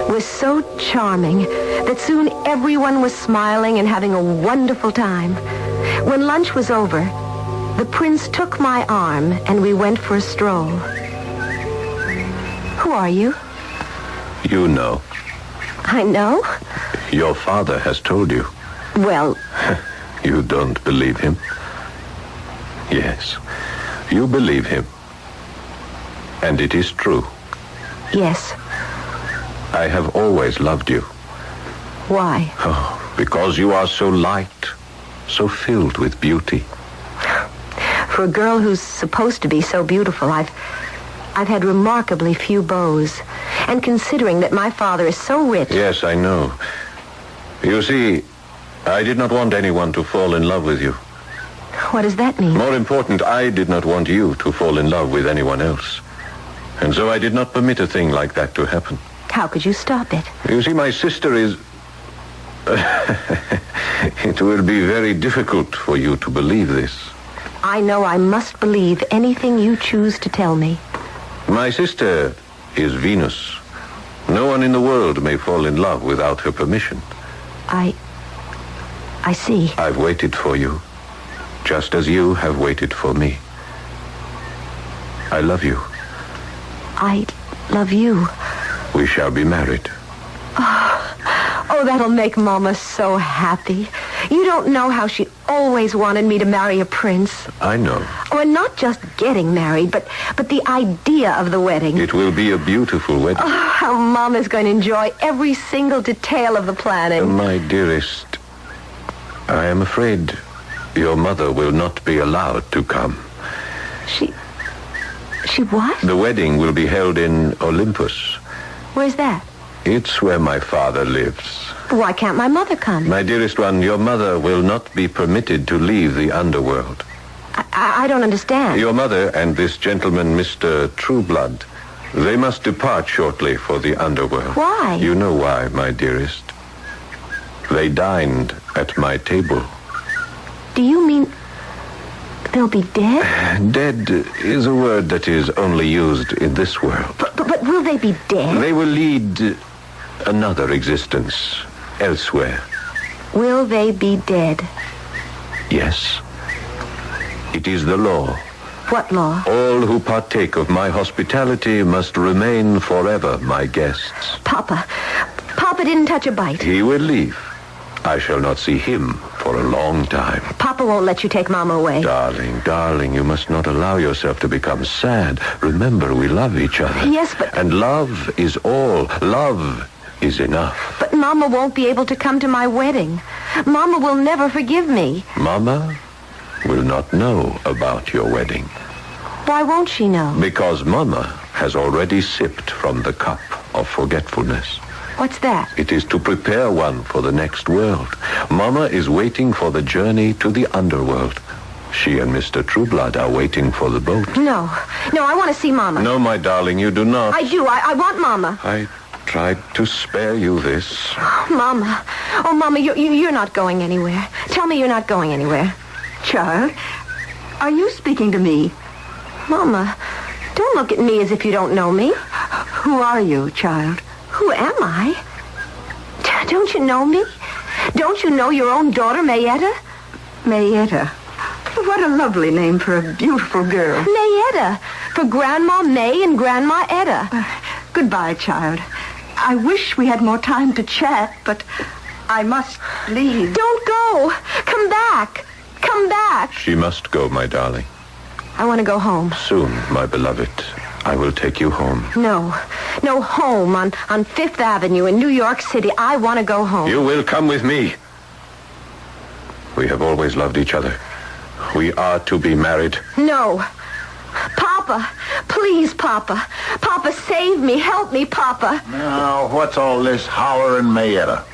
was so charming that soon everyone was smiling and having a wonderful time. When lunch was over, the prince took my arm and we went for a stroll. Who are you? You know. I know? Your father has told you. Well... You don't believe him? Yes, you believe him. And it is true. Yes. I have always loved you. Why? Oh, because you are so light, so filled with beauty. For a girl who's supposed to be so beautiful, I've had remarkably few beaux. And considering that my father is so rich... Yes, I know. You see, I did not want anyone to fall in love with you. What does that mean? More important, I did not want you to fall in love with anyone else. And so I did not permit a thing like that to happen. How could you stop it? You see, my sister is... It will be very difficult for you to believe this. I know I must believe anything you choose to tell me. My sister is Venus. No one in the world may fall in love without her permission. I see. I've waited for you, just as you have waited for me. I love you. I love you. We shall be married. Oh, that'll make Mama so happy. You don't know how she always wanted me to marry a prince. I know. Oh, and not just getting married, but the idea of the wedding. It will be a beautiful wedding. Oh, how Mama's going to enjoy every single detail of the planning. My dearest, I am afraid your mother will not be allowed to come. She what? The wedding will be held in Olympus. Where's that? It's where my father lives. Why can't my mother come? My dearest one, your mother will not be permitted to leave the underworld. I don't understand. Your mother and this gentleman, Mr. Trueblood, they must depart shortly for the underworld. Why? You know why, my dearest. They dined at my table. Do you mean they'll be dead? Dead is a word that is only used in this world. But will they be dead? They will lead another existence elsewhere. Will they be dead? Yes. It is the law. What law? All who partake of my hospitality must remain forever my guests. Papa didn't touch a bite. He will leave. I shall not see him for a long time. Papa won't let you take Mama away. Darling, you must not allow yourself to become sad. Remember, we love each other. Yes, but... And love is all. Love is enough. But Mama won't be able to come to my wedding. Mama will never forgive me. Mama will not know about your wedding. Why won't she know? Because Mama has already sipped from the cup of forgetfulness. What's that? It is to prepare one for the next world. Mama is waiting for the journey to the underworld. She and Mr. Trueblood are waiting for the boat. No, I want to see Mama. No, my darling, you do not. I do. I want Mama. I tried to spare you this. Mama. Oh, Mama, you're not going anywhere. Tell me you're not going anywhere. Child, are you speaking to me? Mama, don't look at me as if you don't know me. Who are you, child? Who am I? Don't you know me? Don't you know your own daughter, Mayetta? Mayetta. What a lovely name for a beautiful girl. Mayetta. For Grandma May and Grandma Etta. Goodbye, child. I wish we had more time to chat, but I must leave. Don't go. Come back. Come back. She must go, my darling. I want to go home. Soon, my beloved. I will take you home. No, home on Fifth Avenue in New York City. I want to go home. You will come with me. We have always loved each other. We are to be married. No. Papa, please, Papa. Papa, save me. Help me, Papa. Now, what's all this hollering, Mayetta?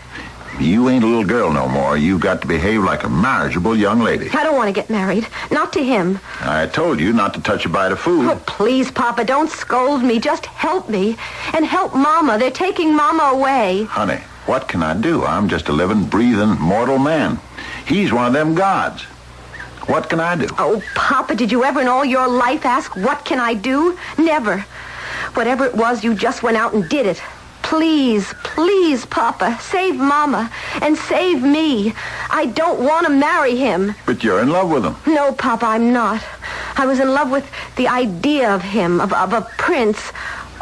You ain't a little girl no more. You've got to behave like a marriageable young lady. I don't want to get married. Not to him. I told you not to touch a bite of food. Oh, please, Papa, don't scold me. Just help me. And help Mama. They're taking Mama away. Honey, what can I do? I'm just a living, breathing, mortal man. He's one of them gods. What can I do? Oh, Papa, did you ever in all your life ask, what can I do? Never. Whatever it was, you just went out and did it. Please, please, Papa, save Mama and save me. I don't want to marry him. But you're in love with him. No, Papa, I'm not. I was in love with the idea of him, of a prince.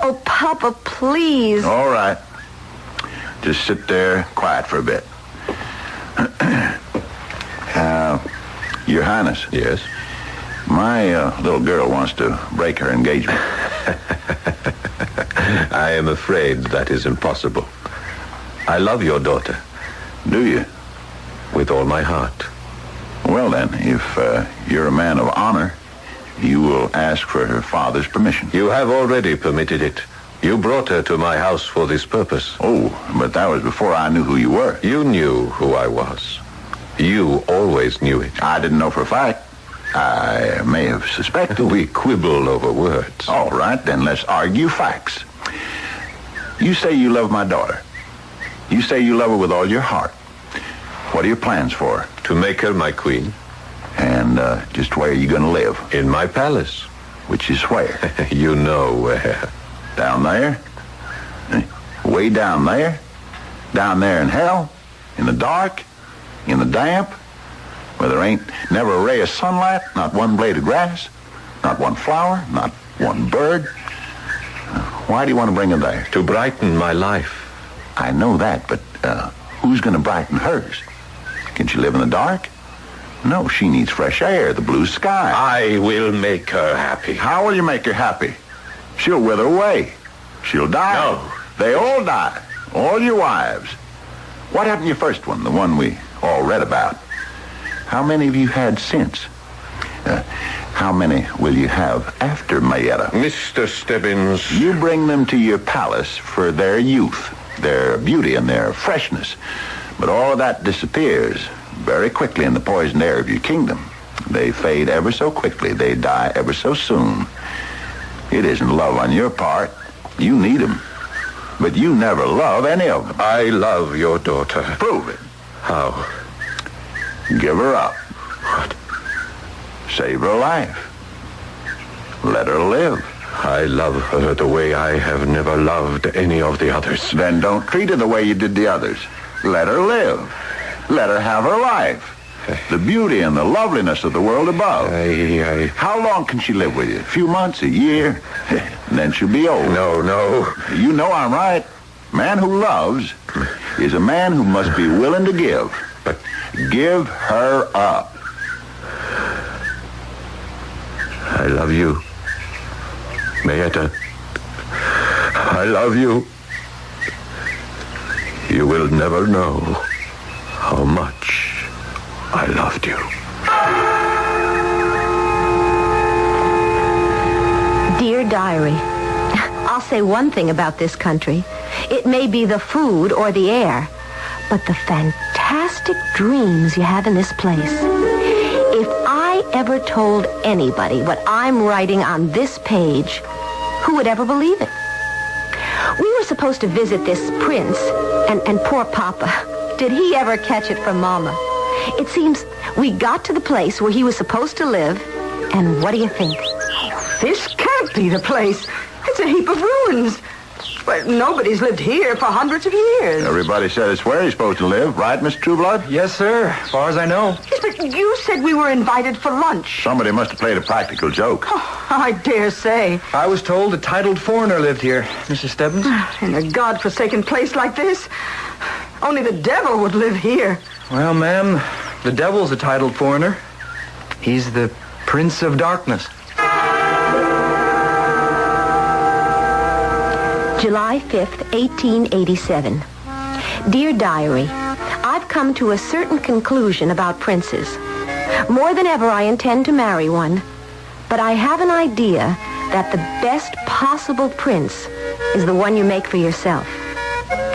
Oh, Papa, please. All right. Just sit there quiet for a bit. Your Highness. Yes? My little girl wants to break her engagement. I am afraid that is impossible. I love your daughter. Do you? With all my heart. Well, then, if you're a man of honor, you will ask for her father's permission. You have already permitted it. You brought her to my house for this purpose. Oh, but that was before I knew who you were. You knew who I was. You always knew it. I didn't know for a fact. I may have suspected. We quibble over words. All right, then let's argue facts. You say you love my daughter. You say you love her with all your heart. What are your plans for her? To make her my queen. And just where are you going to live? In my palace. Which is where? You know where. Down there? Way down there? Down there in hell? In the dark? In the damp? Where there ain't never a ray of sunlight, not one blade of grass, not one flower, not one bird. Why do you want to bring her there? To brighten my life. I know that, but who's going to brighten hers? Can she live in the dark? No, she needs fresh air, the blue sky. I will make her happy. How will you make her happy? She'll wither away. She'll die. No. They all die. All your wives. What happened to your first one, the one we all read about? How many have you had since? How many will you have after Mayetta? Mr. Stebbins. You bring them to your palace for their youth, their beauty, and their freshness. But all of that disappears very quickly in the poisoned air of your kingdom. They fade ever so quickly. They die ever so soon. It isn't love on your part. You need them. But you never love any of them. I love your daughter. Prove it. How? Give her up. What? Save her life. Let her live. I love her the way I have never loved any of the others. Then don't treat her the way you did the others. Let her live. Let her have her life. The beauty and the loveliness of the world above. How long can she live with you? A few months, a year? And then she'll be old. No. You know I'm right. Man who loves is a man who must be willing to give. But give her up. I love you, Mayetta. I love you. You will never know how much I loved you. Dear Diary, I'll say one thing about this country. It may be the food or the air, but the fantastic dreams you have in this place. If I ever told anybody what I'm writing on this page, who would ever believe it? We were supposed to visit this prince, and poor Papa. Did he ever catch it from Mama? It seems we got to the place where he was supposed to live, and what do you think? This can't be the place. It's a heap of ruins. But nobody's lived here for hundreds of years. Everybody said it's where he's supposed to live, right, Mr. Trueblood? Yes, sir, as far as I know. Yes, but you said we were invited for lunch. Somebody must have played a practical joke. Oh, I dare say. I was told a titled foreigner lived here, Mrs. Stebbins. In a godforsaken place like this, only the devil would live here. Well, ma'am, the devil's a titled foreigner. He's the Prince of Darkness. July 5th, 1887. Dear Diary, I've come to a certain conclusion about princes. More than ever, I intend to marry one. But I have an idea that the best possible prince is the one you make for yourself.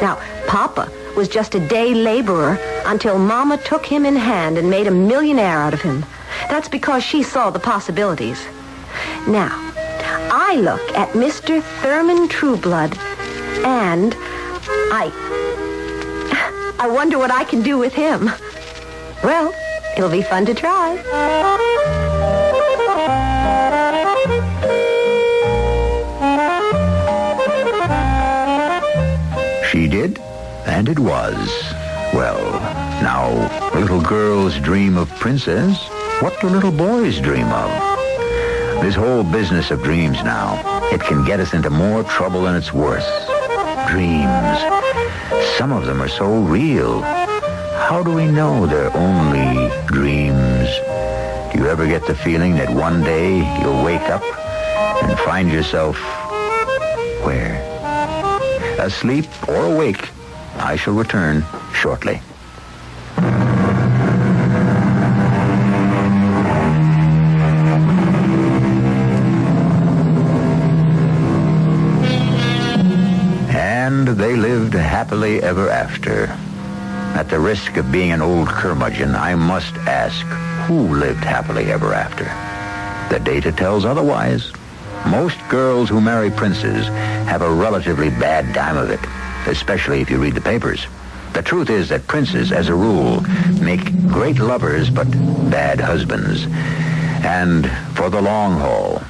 Now, Papa was just a day laborer until Mama took him in hand and made a millionaire out of him. That's because she saw the possibilities. Now, I look at Mr. Thurman Trueblood, and I wonder what I can do with him. Well, it'll be fun to try. She did, and it was. Well, now, little girls dream of princes. What do little boys dream of? This whole business of dreams now, it can get us into more trouble than it's worth. Dreams. Some of them are so real. How do we know they're only dreams? Do you ever get the feeling that one day you'll wake up and find yourself where? Asleep or awake? I shall return shortly. And they lived happily ever after. At the risk of being an old curmudgeon, I must ask, who lived happily ever after? The data tells otherwise. Most girls who marry princes have a relatively bad time of it, especially if you read the papers. The truth is that princes, as a rule, make great lovers but bad husbands. And for the long haul,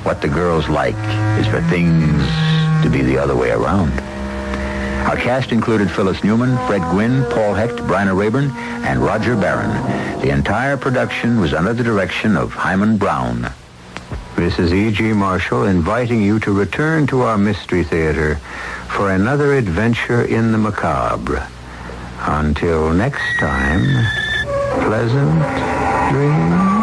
what the girls like is for things to be the other way around. Our cast included Phyllis Newman, Fred Gwynn, Paul Hecht, Bryna Rayburn, and Roger Barron. The entire production was under the direction of Hyman Brown. This is E.G. Marshall inviting you to return to our Mystery Theater for another adventure in the macabre. Until next time, pleasant dreams.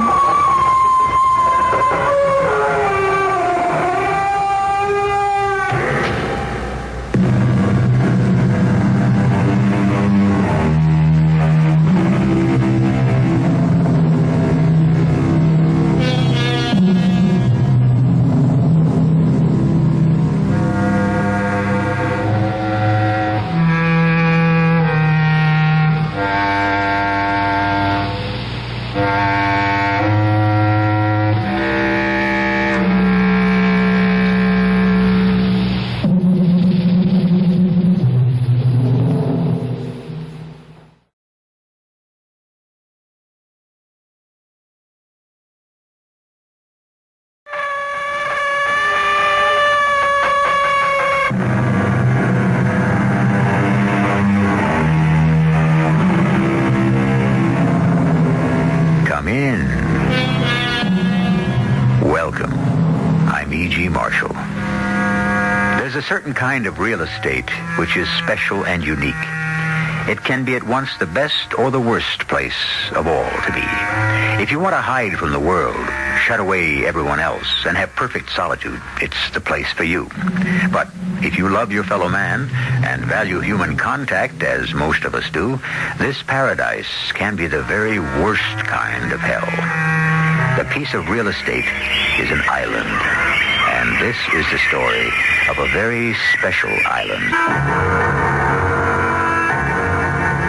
There's a certain kind of real estate which is special and unique. It can be at once the best or the worst place of all to be. If you want to hide from the world, shut away everyone else, and have perfect solitude, it's the place for you. But if you love your fellow man and value human contact, as most of us do, this paradise can be the very worst kind of hell. The piece of real estate is an island. And And this is the story of a very special island.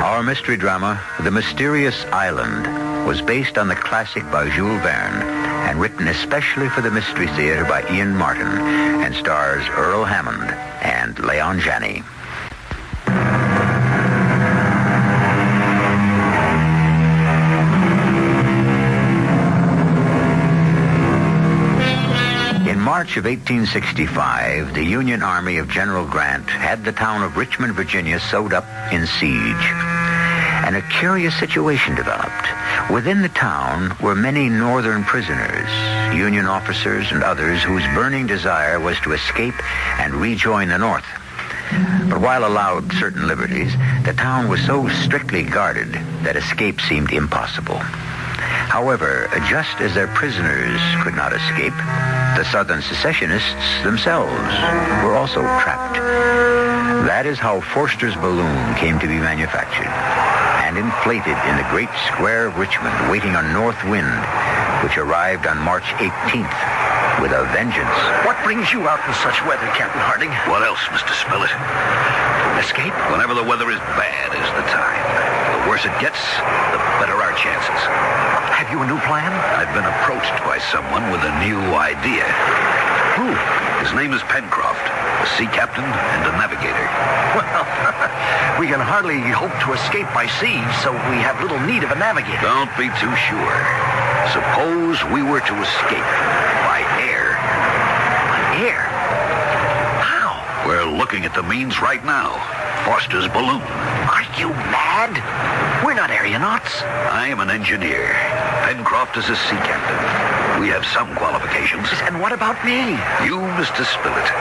Our mystery drama, The Mysterious Island, was based on the classic by Jules Verne and written especially for the Mystery Theater by Ian Martin and stars Earl Hammond and Leon Janney. In March of 1865, the Union Army of General Grant had the town of Richmond, Virginia, sewed up in siege. And a curious situation developed. Within the town were many Northern prisoners, Union officers and others whose burning desire was to escape and rejoin the North. But while allowed certain liberties, the town was so strictly guarded that escape seemed impossible. However, just as their prisoners could not escape, the Southern secessionists themselves were also trapped. That is how Forster's balloon came to be manufactured and inflated in the great square of Richmond, waiting on north wind, which arrived on March 18th with a vengeance. What brings you out in such weather, Captain Harding? What else, Mr. Spillett? Escape? Whenever the weather is bad is the time. The worse it gets, the better our chances. Have you a new plan? I've been approached by someone with a new idea. Who? His name is Pencroft, a sea captain and a navigator. Well, we can hardly hope to escape by sea, so we have little need of a navigator. Don't be too sure. Suppose we were to escape by air. By air? How? We're looking at the means right now. Foster's balloon. Are you mad? We're not aeronauts. I am an engineer. Pencroft is a sea captain. We have some qualifications. And what about me? You, Mr. Spillett,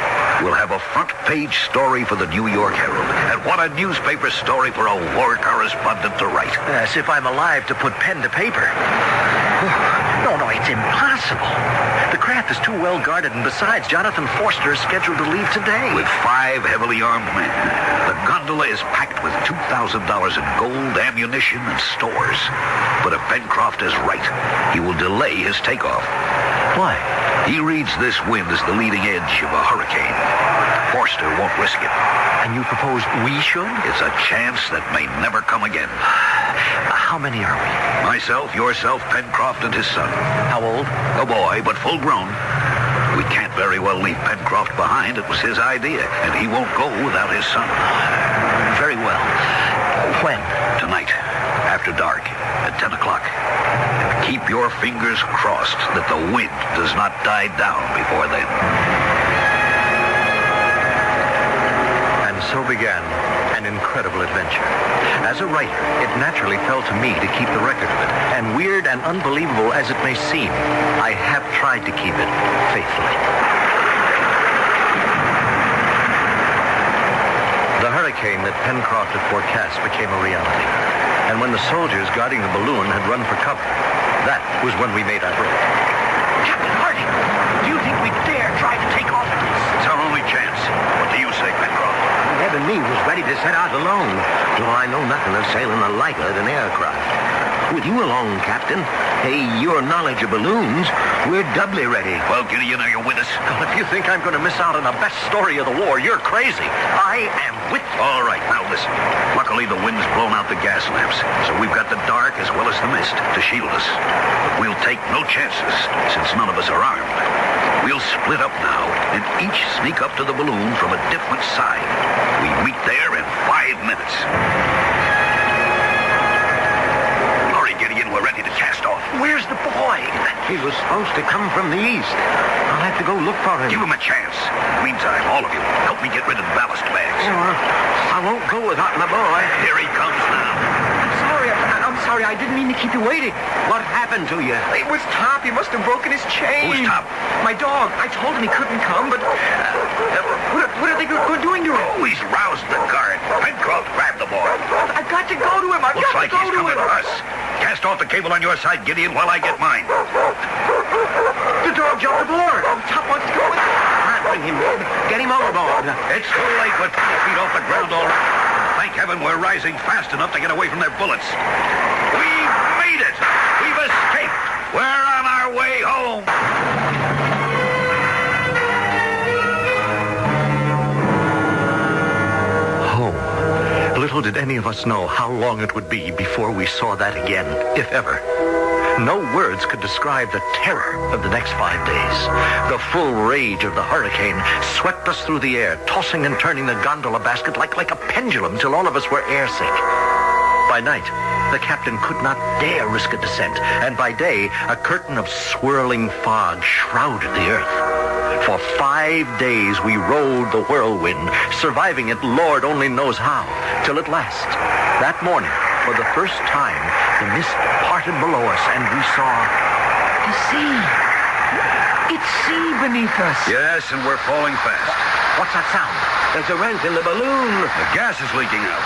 will have a front-page story for the New York Herald. And what a newspaper story for a war correspondent to write. As if I'm alive to put pen to paper. No, it's impossible. The craft is too well guarded, and besides, Jonathan Forster is scheduled to leave today. With 5 heavily armed men. The gondola is packed with $2,000 in gold, ammunition, and stores. But if Pencroft is right, he will delay his takeoff. Why? He reads this wind as the leading edge of a hurricane. Forster won't risk it. And you propose we should? It's a chance that may never come again. How many are we? Myself, yourself, Pencroft, and his son. How old? A boy, but full grown. We can't very well leave Pencroft behind. It was his idea, and he won't go without his son. Very well. When? Tonight, after dark, at 10 o'clock. Keep your fingers crossed that the wind does not die down before then. And so began an incredible adventure. As a writer, it naturally fell to me to keep the record of it. And weird and unbelievable as it may seem, I have tried to keep it faithfully. The hurricane that Pencroft had forecast became a reality. And when the soldiers guarding the balloon had run for cover, that was when we made our break. Captain Harding, do you think we dare try to take off at this? It's our only chance. What do you say, Pencroft? Ned and me was ready to set out alone. Though I know nothing of sailing a lighter than aircraft. With you along, Captain, your knowledge of balloons, we're doubly ready. Well, Gideon, are you with us? Well, if you think I'm going to miss out on the best story of the war, you're crazy. I am with you. All right, now listen. Luckily, the wind's blown out the gas lamps, so we've got the dark as well as the mist to shield us. But we'll take no chances, since none of us are armed. We'll split up now, and each sneak up to the balloon from a different side. We meet there in 5 minutes. Hurry, Gideon, we're ready to cast off. Where's the boy? He was supposed to come from the east. I'll have to go look for him. Give him a chance. In the meantime, all of you, help me get rid of the ballast bags. I won't go without my boy. Here he comes now. I'm sorry. I didn't mean to keep you waiting. What happened to you? It was Top. He must have broken his chain. Who's Top? My dog. I told him he couldn't come, but... what are they doing to him? Oh, he's roused the guard. Pencroft, grab the boy. I've got to go to him. I've Looks got like to go he's to coming him. to us. Cast off the cable on your side, Gideon, while I get mine. The dog jumped aboard. Oh, Top wants to go with him. Bring him. Get him overboard. It's too late. We're 20 feet off the ground already. Thank heaven we're rising fast enough to get away from their bullets. We've made it. We've escaped. We're on our way home. Little did any of us know how long it would be before we saw that again, if ever. No words could describe the terror of the next 5 days. The full rage of the hurricane swept us through the air, tossing and turning the gondola basket like a pendulum till all of us were airsick. By night, the captain could not dare risk a descent, and by day, a curtain of swirling fog shrouded the earth. For 5 days, we rode the whirlwind, surviving it Lord only knows how, till at last, that morning, for the first time, the mist parted below us, and we saw the sea. It's sea beneath us. Yes, and we're falling fast. What's that sound? There's a rent in the balloon. The gas is leaking out.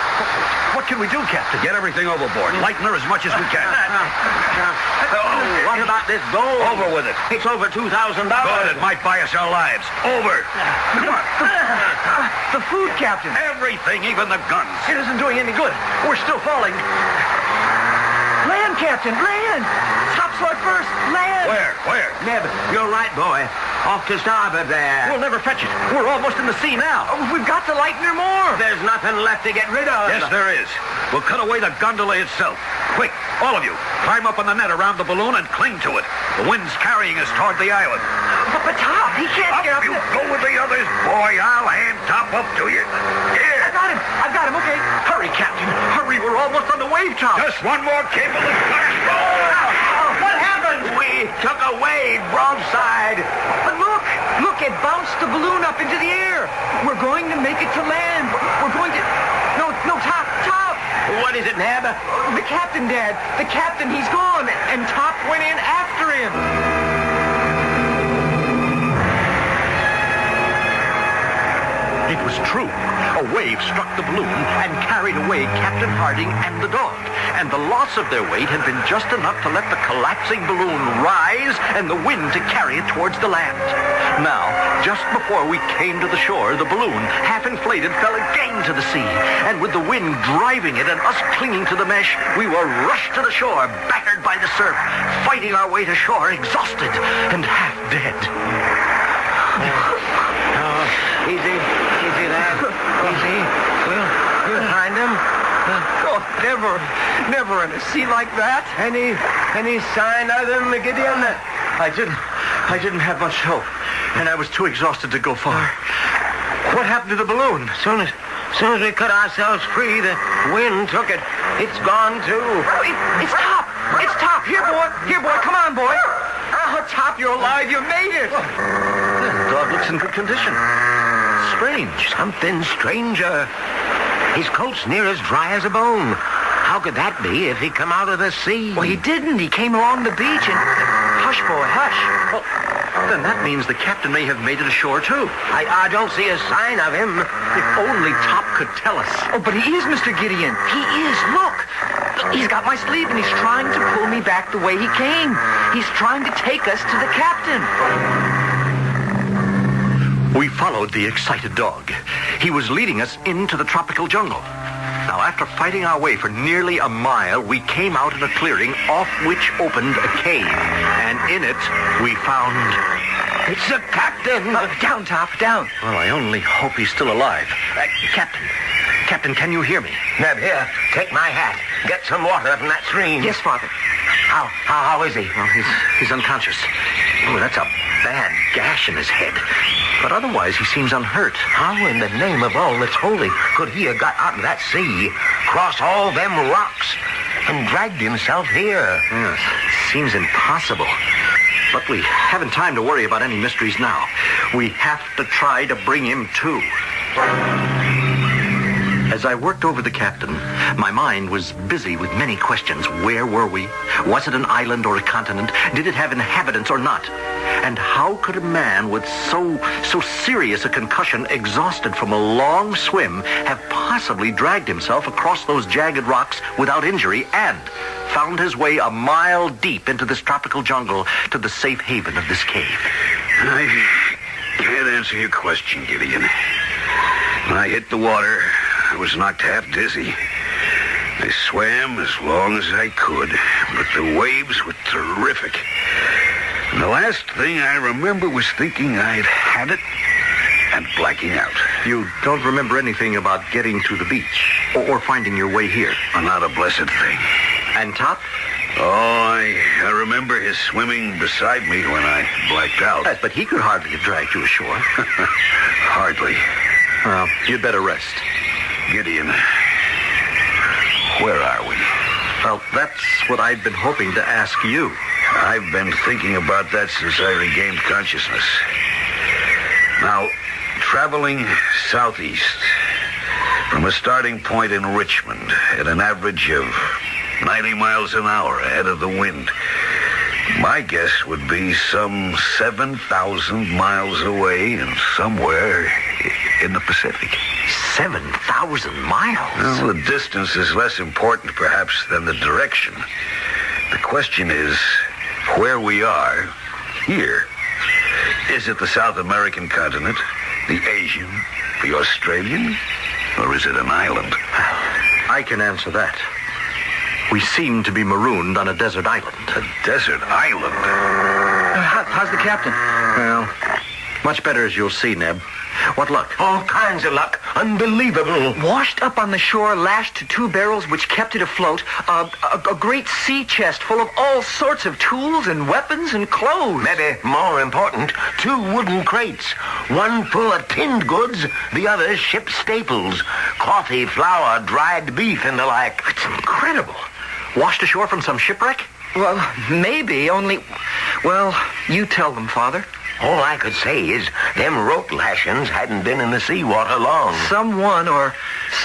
What can we do, Captain? Get everything overboard. Lighten her as much as we can. What about this gold? Over with it. It's over $2,000. Good, it might buy us our lives. Over. Come on. The food, Captain. Everything, even the guns. It isn't doing any good. We're still falling. Land, Captain, land! Topside first, land! Where? Neb, you're right, boy. Off to starboard there. We'll never fetch it. We're almost in the sea now. Oh, we've got to lighten her more. There's nothing left to get rid of. Yes, there is. We'll cut away the gondola itself. Quick, all of you, climb up on the net around the balloon and cling to it. The wind's carrying us toward the island. But Top, he can't get up. You go with the others, boy. I'll hand Top up to you. Here. I've got him, okay. Hurry, Captain. Hurry, we're almost on the wave top. Just one more cable and What happened? We took a wave broadside. But look, it bounced the balloon up into the air. We're going to make it to land. We're going to... No, Top. What is it, Nab? The captain, Dad. The captain, he's gone. And Top went in after him. It was true. A wave struck the balloon and carried away Captain Harding and the dog. And the loss of their weight had been just enough to let the collapsing balloon rise and the wind to carry it towards the land. Now, just before we came to the shore, the balloon, half inflated, fell again to the sea. And with the wind driving it and us clinging to the mesh, we were rushed to the shore, battered by the surf, fighting our way to shore, exhausted and half dead. Easy, lad. Easy. We'll find him. Never in a sea like that. Any sign of them, Gideon? I didn't have much hope, and I was too exhausted to go far. What happened to the balloon? As soon as we cut ourselves free, the wind took it. It's gone too. It's Top. It's Top. Here, boy. Come on, boy. Oh, Top, you're alive. You made it. The dog looks in good condition. Strange. Something stranger. His coat's near as dry as a bone. How could that be if he come out of the sea? Well, he didn't. He came along the beach and... Hush, boy, hush. Well, then that means the captain may have made it ashore, too. I don't see a sign of him. If only Top could tell us. Oh, but he is, Mr. Gideon. He is. Look. He's got my sleeve and he's trying to pull me back the way he came. He's trying to take us to the captain. We followed the excited dog. He was leading us into the tropical jungle. Now, after fighting our way for nearly a mile, we came out in a clearing off which opened a cave. And in it, we found... It's the captain. Down, Top, down. Well, I only hope he's still alive. Captain, can you hear me? Neb, here, take my hat. Get some water from that stream. Yes, Father. How is he? Well, he's unconscious. Oh, that's a bad gash in his head. But otherwise, he seems unhurt. How in the name of all that's holy could he have got out of that sea, crossed all them rocks, and dragged himself here? Yes, seems impossible. But we haven't time to worry about any mysteries now. We have to try to bring him to. As I worked over the captain, my mind was busy with many questions. Where were we? Was it an island or a continent? Did it have inhabitants or not? And how could a man with so serious a concussion, exhausted from a long swim, have possibly dragged himself across those jagged rocks without injury and found his way a mile deep into this tropical jungle to the safe haven of this cave? I can't answer your question, Gideon. When I hit the water, I was knocked half dizzy. I swam as long as I could, but the waves were terrific. And the last thing I remember was thinking I'd had it and blacking out. You don't remember anything about getting to the beach? Or finding your way here? Not a blessed thing. And Top? Oh, I remember his swimming beside me when I blacked out. Yes, but he could hardly have dragged you ashore. Hardly. Well, you'd better rest. Gideon, where are we? Well, that's what I'd been hoping to ask you. I've been thinking about that since I regained consciousness. Now, traveling southeast from a starting point in Richmond at an average of 90 miles an hour ahead of the wind, my guess would be some 7,000 miles away and somewhere in the Pacific. 7,000 miles? Well, the distance is less important, perhaps, than the direction. The question is where we are here. Is it the South American continent, the Asian, the Australian, or is it an island? I can answer that. We seem to be marooned on a desert island. A desert island? How's the captain? Well, much better, as you'll see, Neb. What luck? All kinds of luck. Unbelievable. Washed up on the shore, lashed to 2 barrels which kept it afloat. A great sea chest full of all sorts of tools and weapons and clothes. Maybe more important, 2 wooden crates. One full of tinned goods, the other ship's staples. Coffee, flour, dried beef, and the like. It's incredible. Washed ashore from some shipwreck? Well, maybe, only... Well, you tell them, Father. All I could say is them rope lashings hadn't been in the seawater long. Someone or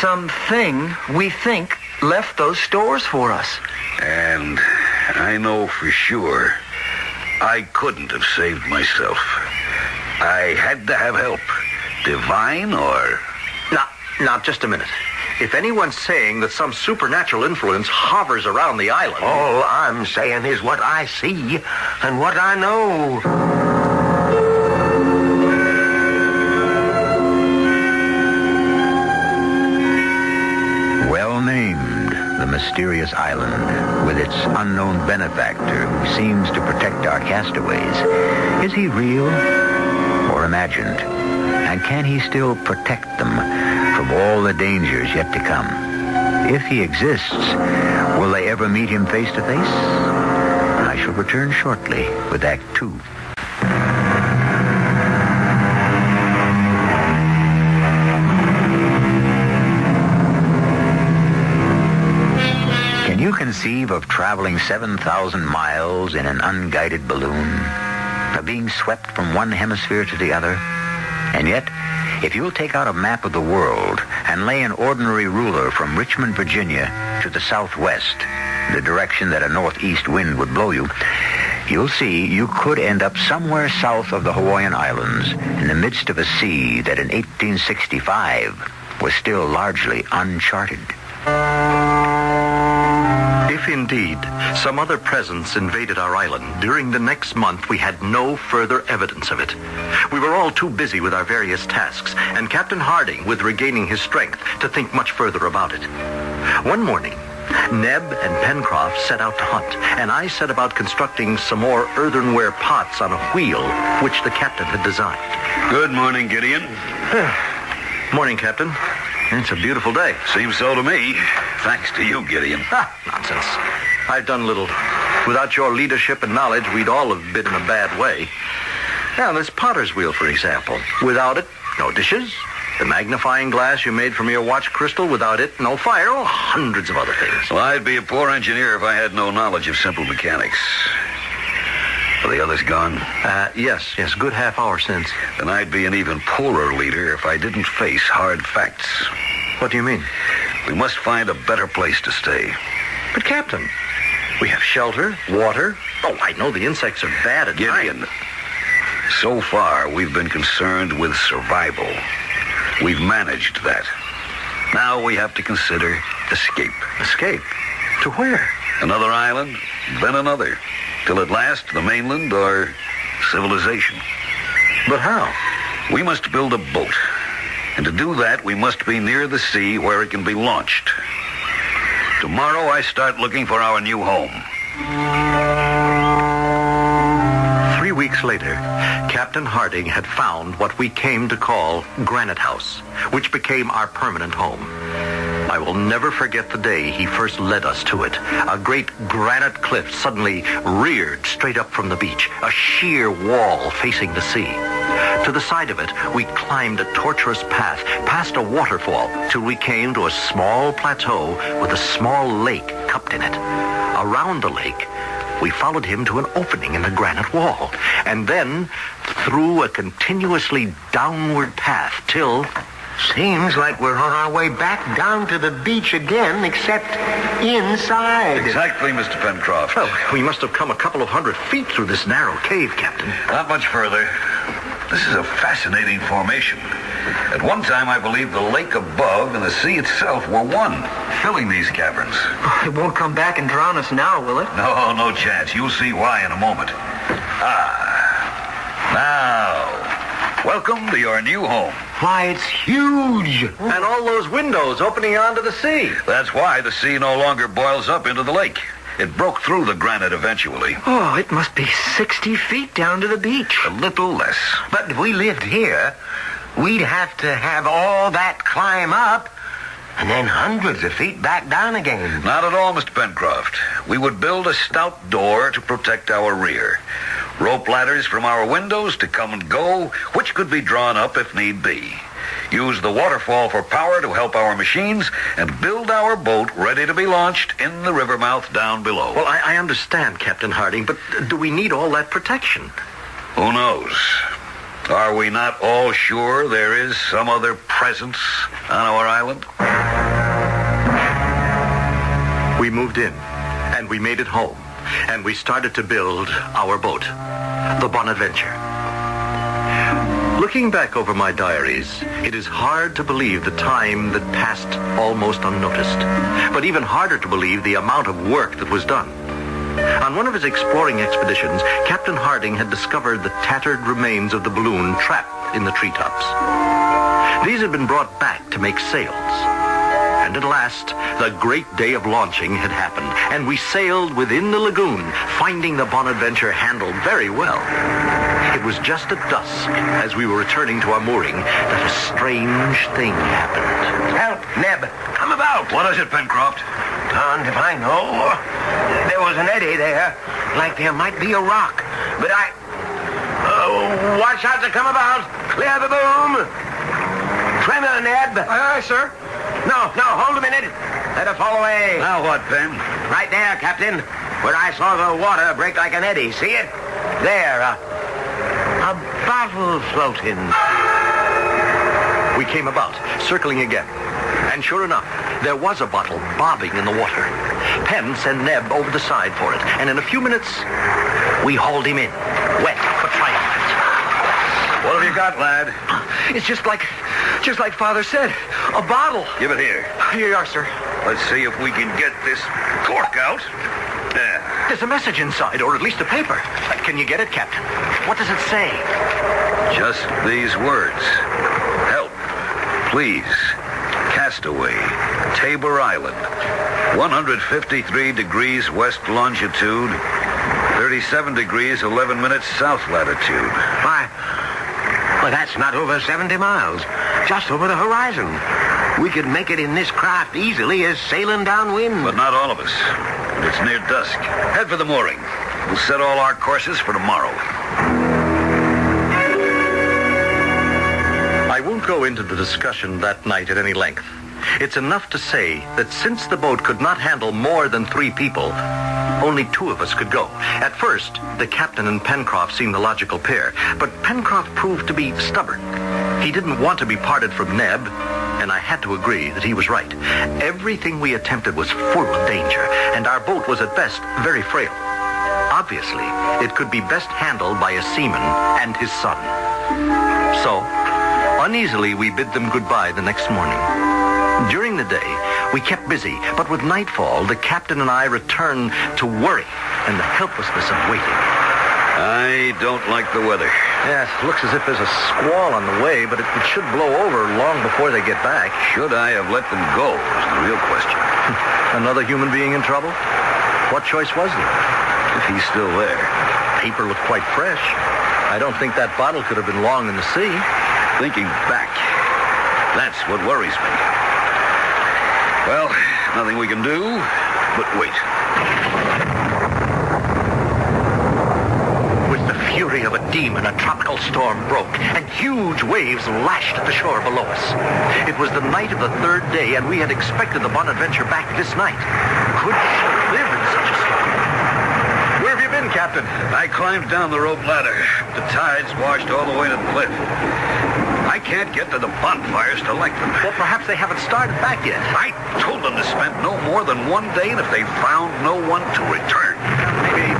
something, we think, left those stores for us. And I know for sure I couldn't have saved myself. I had to have help. Divine or... Now, just a minute. If anyone's saying that some supernatural influence hovers around the island... All I'm saying is what I see and what I know. Well named, the mysterious island, with its unknown benefactor who seems to protect our castaways. Is he real or imagined? And can he still protect them from all the dangers yet to come? If he exists, will they ever meet him face to face? I shall return shortly with Act 2. Can you conceive of traveling 7,000 miles in an unguided balloon? Of being swept from one hemisphere to the other? And yet, if you'll take out a map of the world and lay an ordinary ruler from Richmond, Virginia to the southwest, the direction that a northeast wind would blow you, you'll see you could end up somewhere south of the Hawaiian Islands in the midst of a sea that in 1865 was still largely uncharted. If indeed some other presence invaded our island, during the next month we had no further evidence of it. We were all too busy with our various tasks, and Captain Harding with regaining his strength to think much further about it. One morning, Neb and Pencroft set out to hunt, and I set about constructing some more earthenware pots on a wheel, which the captain had designed. Good morning, Gideon. Morning, Captain. It's a beautiful day. Seems so to me. Thanks to you, Gideon. Nonsense. I've done little. Without your leadership and knowledge, we'd all have been in a bad way. Now, this potter's wheel, for example. Without it, no dishes. The magnifying glass you made from your watch crystal, without it, no fire. Oh, hundreds of other things. Well, I'd be a poor engineer if I had no knowledge of simple mechanics. Are the others gone? Yes, good half hour since. Then I'd be an even poorer leader if I didn't face hard facts. What do you mean? We must find a better place to stay. But, Captain, we have shelter, water. Oh, I know the insects are bad at Gideon, night. so far we've been concerned with survival. We've managed that. Now we have to consider escape. Escape? To where? Another island, then another. Till at last the mainland or civilization. But how? We must build a boat. And to do that, we must be near the sea where it can be launched. Tomorrow I start looking for our new home. 3 weeks later, Captain Harding had found what we came to call Granite House, which became our permanent home. I will never forget the day he first led us to it. A great granite cliff suddenly reared straight up from the beach, a sheer wall facing the sea. To the side of it, we climbed a tortuous path, past a waterfall, till we came to a small plateau with a small lake cupped in it. Around the lake, we followed him to an opening in the granite wall, and then through a continuously downward path till... Seems like we're on our way back down to the beach again, except inside. Exactly, Mr. Pencroft. Well, we must have come a couple of 100 feet through this narrow cave, Captain. Not much further. This is a fascinating formation. At one time, I believe the lake above and the sea itself were one, filling these caverns. It won't come back and drown us now, will it? No chance. You'll see why in a moment. Now, welcome to your new home. Why, it's huge. And all those windows opening onto the sea. That's why the sea no longer boils up into the lake. It broke through the granite eventually. Oh, it must be 60 feet down to the beach. A little less. But if we lived here, we'd have to have all that climb up and then hundreds of feet back down again. Not at all, Mr. Pencroft. We would build a stout door to protect our rear. Rope ladders from our windows to come and go, which could be drawn up if need be. Use the waterfall for power to help our machines, and build our boat ready to be launched in the river mouth down below. Well, I understand, Captain Harding, but do we need all that protection? Who knows? Are we not all sure there is some other presence on our island? We moved in, and we made it home, and we started to build our boat, the Bonadventure. Looking back over my diaries, it is hard to believe the time that passed almost unnoticed, but even harder to believe the amount of work that was done. On one of his exploring expeditions, Captain Harding had discovered the tattered remains of the balloon trapped in the treetops. These had been brought back to make sails. And at last, the great day of launching had happened, and we sailed within the lagoon, finding the Bonadventure handled very well. It was just at dusk, as we were returning to our mooring, that a strange thing happened. Help, Neb. Come about. What is it, Pencroft? Darned if I know. There was an eddy there, like there might be a rock. But watch out to come about. Clear the boom. Trimmer, Neb. Aye, sir. No, hold a minute. Let her fall away. Now what, Ben? Right there, Captain. Where I saw the water break like an eddy. See it? There, a bottle floating. We came about, circling again. And sure enough, there was a bottle bobbing in the water. Penn sent Neb over the side for it, and in a few minutes, we hauled him in, wet but triumphant. What have you got, lad? It's just like Father said, a bottle. Give it here. Here you are, sir. Let's see if we can get this cork out. There. There's a message inside, or at least a paper. Can you get it, Captain? What does it say? Just these words. Help. Please. Castaway. Tabor Island. 153 degrees west longitude. 37 degrees 11 minutes south latitude. Why, well, that's not over 70 miles. Just over the horizon. We could make it in this craft easily as sailing downwind. But not all of us. It's near dusk. Head for the mooring. We'll set all our courses for tomorrow. I won't go into the discussion that night at any length. It's enough to say that since the boat could not handle more than 3 people, only 2 of us could go. At first, the captain and Pencroft seemed the logical pair, but Pencroft proved to be stubborn. He didn't want to be parted from Neb, and I had to agree that he was right. Everything we attempted was full of danger, and our boat was at best very frail. Obviously, it could be best handled by a seaman and his son. So, uneasily, we bid them goodbye the next morning. During the day, we kept busy, but with nightfall, the captain and I returned to worry and the helplessness of waiting. I don't like the weather. Yes, looks as if there's a squall on the way, but it should blow over long before they get back. Should I have let them go is the real question. Another human being in trouble? What choice was there? If he's still there. Paper looked quite fresh. I don't think that bottle could have been long in the sea. Thinking back, that's what worries me. Well, nothing we can do but wait. With the fury of a demon, a tropical storm broke, and huge waves lashed at the shore below us. It was the night of the third day, and we had expected the Bonaventure back this night. Could she live in such a storm? Where have you been, Captain? I climbed down the rope ladder. The tides washed all the way to the cliff. I can't get to the bonfires to light them. Well, perhaps they haven't started back yet. I told them to spend no more than one day, and if they found no one to return.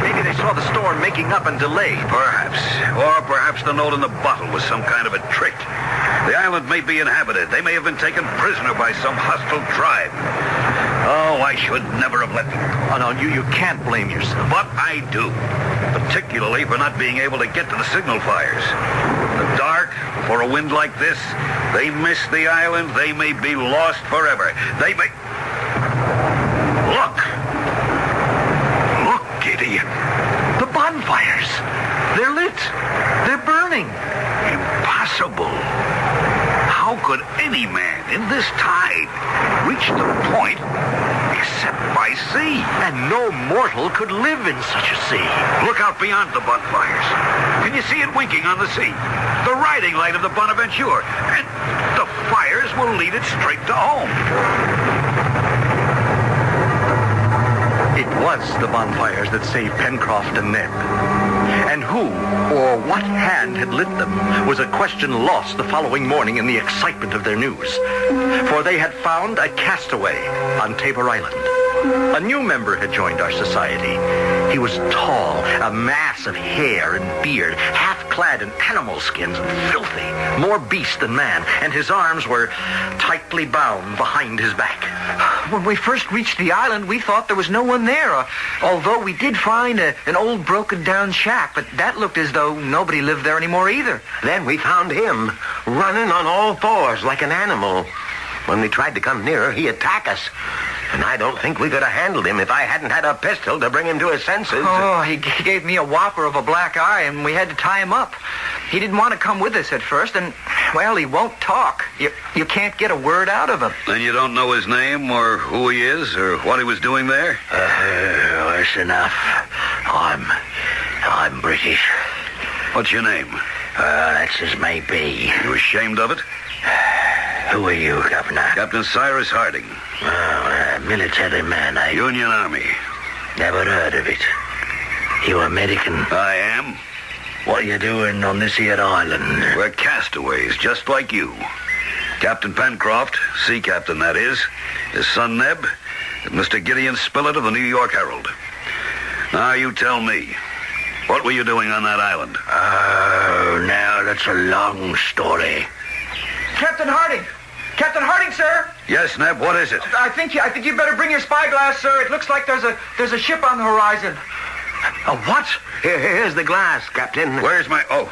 Maybe they saw the storm making up and delayed. Perhaps. Or perhaps the note in the bottle was some kind of a trick. The island may be inhabited. They may have been taken prisoner by some hostile tribe. Oh, I should never have let them. Oh, no, you can't blame yourself. But I do. Particularly for not being able to get to the signal fires. In the dark, for a wind like this, they miss the island. They may be lost forever. They may... Look! Look, Gideon. The bonfires. They're lit. They're burning. Impossible. How could any man in this tide reach the point except by sea? And no mortal could live in such a sea. Look out beyond the bonfires. Can you see it winking on the sea? The riding light of the Bonaventure. And the fires will lead it straight to home. It was the bonfires that saved Pencroft and Neb. And who or what hand had lit them was a question lost the following morning in the excitement of their news. For they had found a castaway on Tabor Island. A new member had joined our society. He was tall, a mass of hair and beard, half clad in animal skins and filthy, more beast than man, and his arms were tightly bound behind his back. When we first reached the island, we thought there was no one there, although we did find an old broken-down shack, but that looked as though nobody lived there anymore either. Then we found him, running on all fours like an animal. When we tried to come nearer, he attacked us. And I don't think we could have handled him if I hadn't had a pistol to bring him to his senses. Oh, he gave me a whopper of a black eye, and we had to tie him up. He didn't want to come with us at first, and, well, he won't talk. You can't get a word out of him. Then you don't know his name or who he is or what he was doing there? That's enough. I'm British. What's your name? That's as may be. You ashamed of it? Who are you, Governor? Captain Cyrus Harding. A military man, eh? Union Army. Never heard of it. You American? I am. What are you doing on this here island? We're castaways, just like you. Captain Pencroft, sea captain that is, his son Neb, and Mr. Gideon Spilett of the New York Herald. Now you tell me, what were you doing on that island? Oh, now that's a long story. Captain Harding! Captain Harding, sir! Yes, Neb, what is it? I think you better bring your spyglass, sir. It looks like there's a ship on the horizon. A what? Here's the glass, Captain. Where's my... Oh,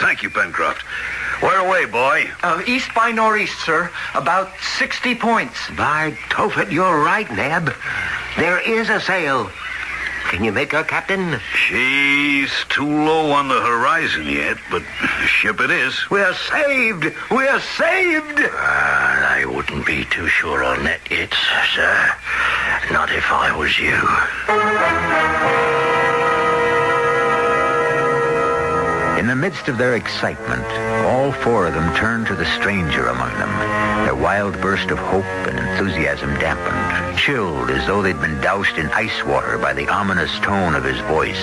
thank you, Pencroft. Where away, boy? East by northeast, sir. About 60 points. By Tophet, you're right, Neb. There is a sail. Can you make her, Captain? She's too low on the horizon yet, but ship it is. We're saved! We're saved! I wouldn't be too sure on that yet, sir. Not if I was you. In the midst of their excitement, all four of them turned to the stranger among them, their wild burst of hope and enthusiasm dampened, chilled as though they'd been doused in ice water by the ominous tone of his voice.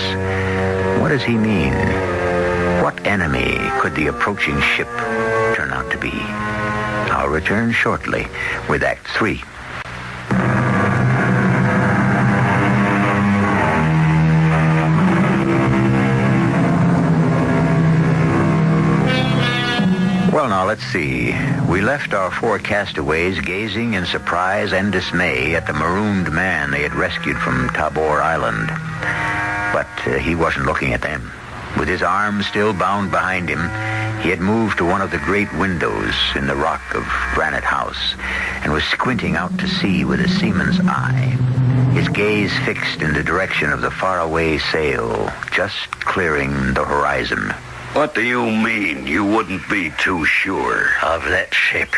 What does he mean? What enemy could the approaching ship turn out to be? I'll return shortly with Act 3. Well, now, let's see. We left our four castaways gazing in surprise and dismay at the marooned man they had rescued from Tabor Island. But he wasn't looking at them. With his arms still bound behind him, he had moved to one of the great windows in the rock of Granite House and was squinting out to sea with a seaman's eye, his gaze fixed in the direction of the faraway sail, just clearing the horizon. What do you mean you wouldn't be too sure? Of that ship.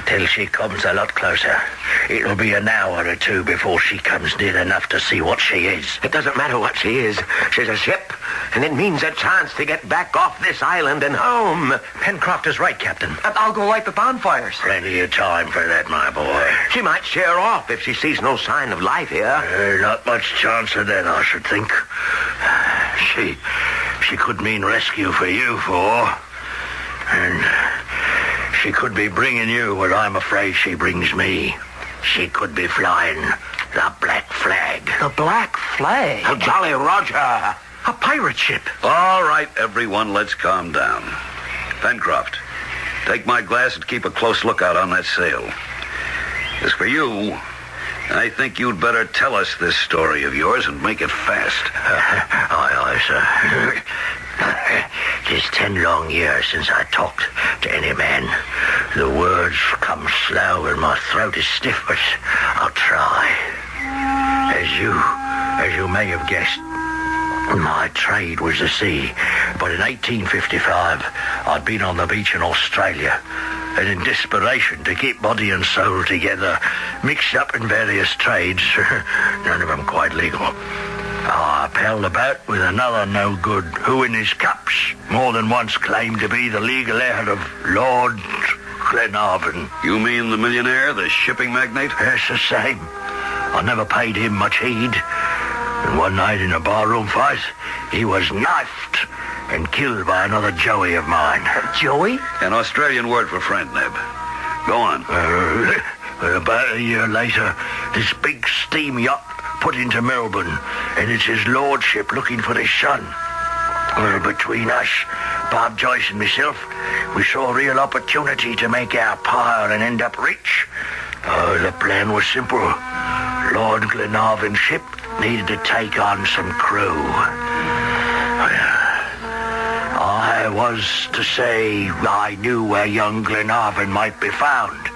till she comes a lot closer. It'll be an hour or two before she comes near enough to see what she is. It doesn't matter what she is. She's a ship, and it means a chance to get back off this island and home. Pencroft is right, Captain. I'll go light the bonfires. Plenty of time for that, my boy. She might sheer off if she sees no sign of life here. Not much chance of that, I should think. She could mean rescue for you four. And she could be bringing you what I'm afraid she brings me. She could be flying the Black Flag. The Black Flag? The Jolly Roger. A pirate ship. All right, everyone, let's calm down. Pencroft, take my glass and keep a close lookout on that sail. As for you, I think you'd better tell us this story of yours and make it fast. Aye, sir. 'Tis 10 long years since I talked to any man. The words come slow and my throat is stiff, but I'll try. As you may have guessed, my trade was the sea. But in 1855, I'd been on the beach in Australia, and in desperation to keep body and soul together, mixed up in various trades, none of them quite legal, I palled about with another no-good who in his cups more than once claimed to be the legal heir of Lord Glenarvan. You mean the millionaire, the shipping magnate? Yes, the same. I never paid him much heed. And one night in a barroom fight, he was knifed and killed by another Joey of mine. Joey? An Australian word for friend, Neb. Go on. About a year later, this big steam yacht put into Melbourne, and it's his lordship looking for his son. Between us, Bob Joyce and myself, we saw a real opportunity to make our pile and end up rich. The plan was simple. Lord Glenarvan's ship needed to take on some crew. I was to say I knew where young Glenarvan might be found.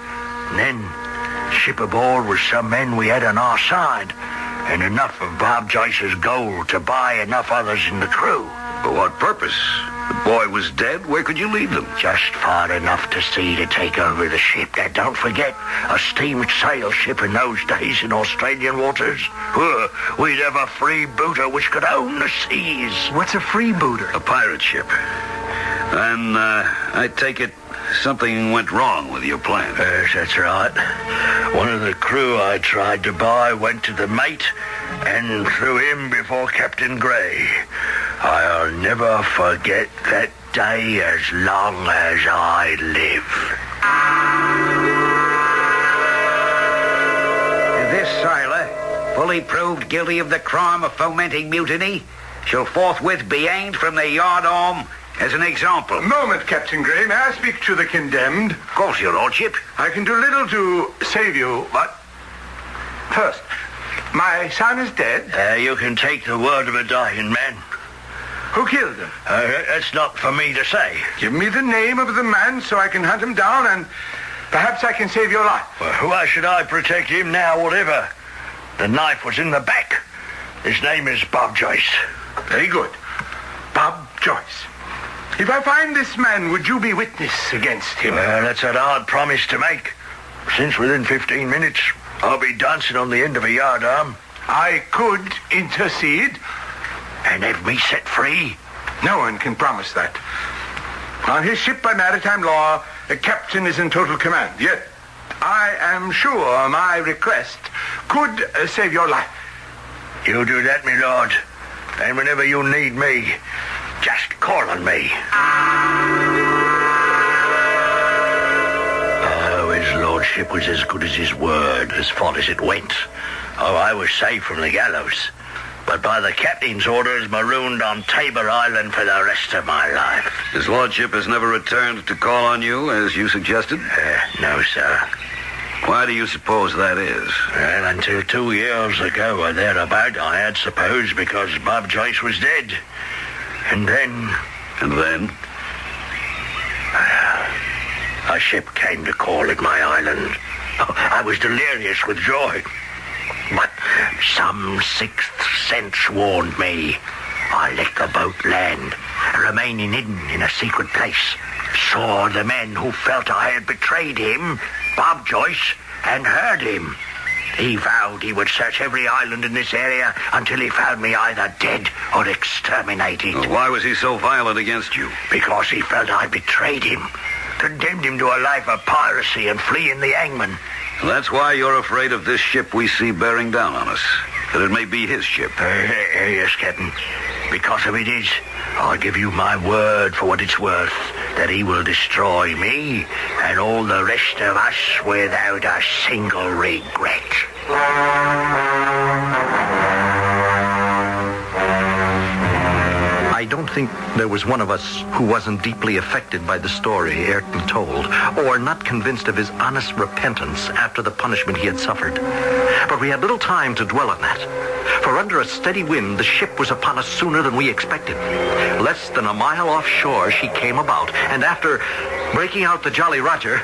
And then, ship aboard with some men we had on our side, and enough of Bob Joyce's gold to buy enough others in the crew. For what purpose? The boy was dead. Where could you leave them? Just far enough to sea to take over the ship. Now, don't forget, a steam sail ship in those days in Australian waters. We'd have a freebooter which could own the seas. What's a freebooter? A pirate ship. And I take it something went wrong with your plan. Yes, that's right. One of the crew I tried to buy went to the mate and threw him before Captain Gray. I'll never forget that day as long as I live. This sailor, fully proved guilty of the crime of fomenting mutiny, shall forthwith be hanged from the yardarm as an example. A moment, Captain Gray. May I speak to the condemned? Of course, your lordship. I can do little to save you, but first, my son is dead. You can take the word of a dying man. Who killed him? That's not for me to say. Give me the name of the man so I can hunt him down, and perhaps I can save your life. Well, why should I protect him now, whatever? The knife was in the back. His name is Bob Joyce. Very good. Bob Joyce. If I find this man, would you be witness against him? Well, that's a hard promise to make. Since within 15 minutes, I'll be dancing on the end of a yardarm. I could intercede. And have me set free? No one can promise that. On his ship by maritime law, a captain is in total command. Yet, I am sure my request could save your life. You do that, my lord. And whenever you need me, just call on me. Oh, his lordship was as good as his word, as far as it went. Oh, I was saved from the gallows, but by the captain's orders marooned on Tabor Island for the rest of my life. His lordship has never returned to call on you, as you suggested? No, sir. Why do you suppose that is? Well, until 2 years ago or thereabout, I had supposed because Bob Joyce was dead. And then... And then? A ship came to call at my island. I was delirious with joy. But some sixth sense warned me. I let the boat land remaining hidden in a secret place, saw the men who felt I had betrayed him, Bob Joyce, and heard him. He vowed he would search every island in this area until he found me either dead or exterminated. Well, why was he so violent against you? Because he felt I betrayed him, condemned him to a life of piracy and fleeing the hangman. That's why you're afraid of this ship we see bearing down on us. That it may be his ship. Yes, Captain. Because if it is, I give you my word for what it's worth, that he will destroy me and all the rest of us without a single regret. I don't think there was one of us who wasn't deeply affected by the story Ayrton told, or not convinced of his honest repentance after the punishment he had suffered. But we had little time to dwell on that, for under a steady wind, the ship was upon us sooner than we expected. Less than a mile offshore, she came about, and after breaking out the Jolly Roger...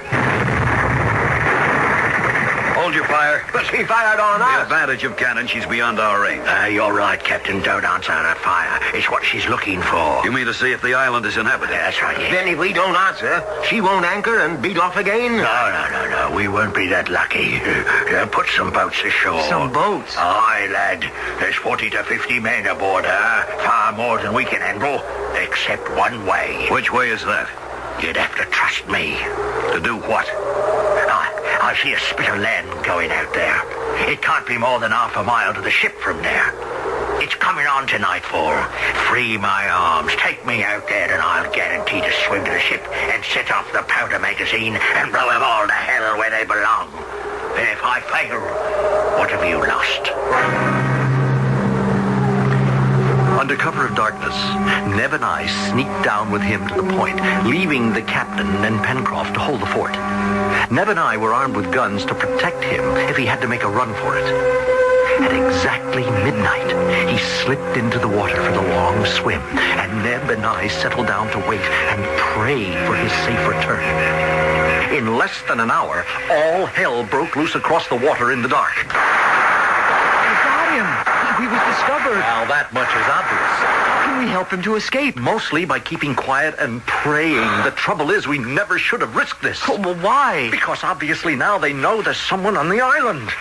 Hold your fire. But she fired on The us. advantage of cannon, she's beyond our range. You're right, Captain. Don't answer her fire. It's what she's looking for. You mean to see if the island is inhabited? That's right, yes. Then if we don't answer, she won't anchor and beat off again? No. We won't be that lucky. Put some boats ashore. Some boats? Aye, lad. There's 40 to 50 men aboard her. Far more than we can handle, except one way. Which way is that? You'd have to trust me. To do what? I see a spit of land going out there. It can't be more than half a mile to the ship from there. It's coming on to nightfall. Free my arms. Take me out there and I'll guarantee to swim to the ship and set off the powder magazine and blow them all to hell where they belong. And if I fail, what have you lost? Under cover of darkness, Neb and I sneaked down with him to the point, leaving the captain and Pencroft to hold the fort. Neb and I were armed with guns to protect him if he had to make a run for it. At exactly midnight, he slipped into the water for the long swim, and Neb and I settled down to wait and prayed for his safe return. In less than an hour, all hell broke loose across the water in the dark. We got him. He was discovered. Now that much is obvious. Can we help him to escape? Mostly by keeping quiet and praying. The trouble is, we never should have risked this. Oh, well, why? Because obviously now they know there's someone on the island.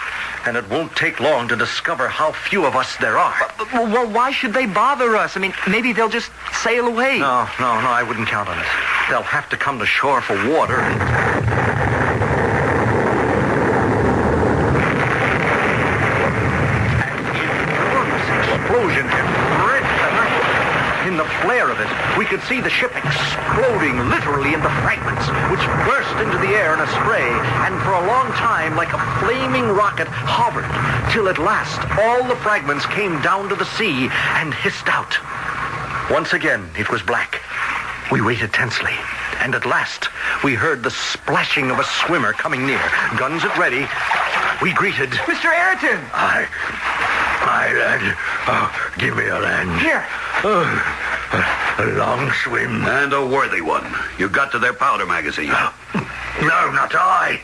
And it won't take long to discover how few of us there are. Well, why should they bother us? I mean, maybe they'll just sail away. No, I wouldn't count on it. They'll have to come to shore for water. Explosion and red in the flare of it, we could see the ship exploding literally into fragments, which burst into the air in a spray, and for a long time, like a flaming rocket, hovered, till at last all the fragments came down to the sea and hissed out. Once again, it was black. We waited tensely, and at last, we heard the splashing of a swimmer coming near. Guns at ready, we greeted... Mr. Ayrton! Aye, lad. Oh, give me a hand. Here. A long swim. And a worthy one. You got to their powder magazine. No, not I.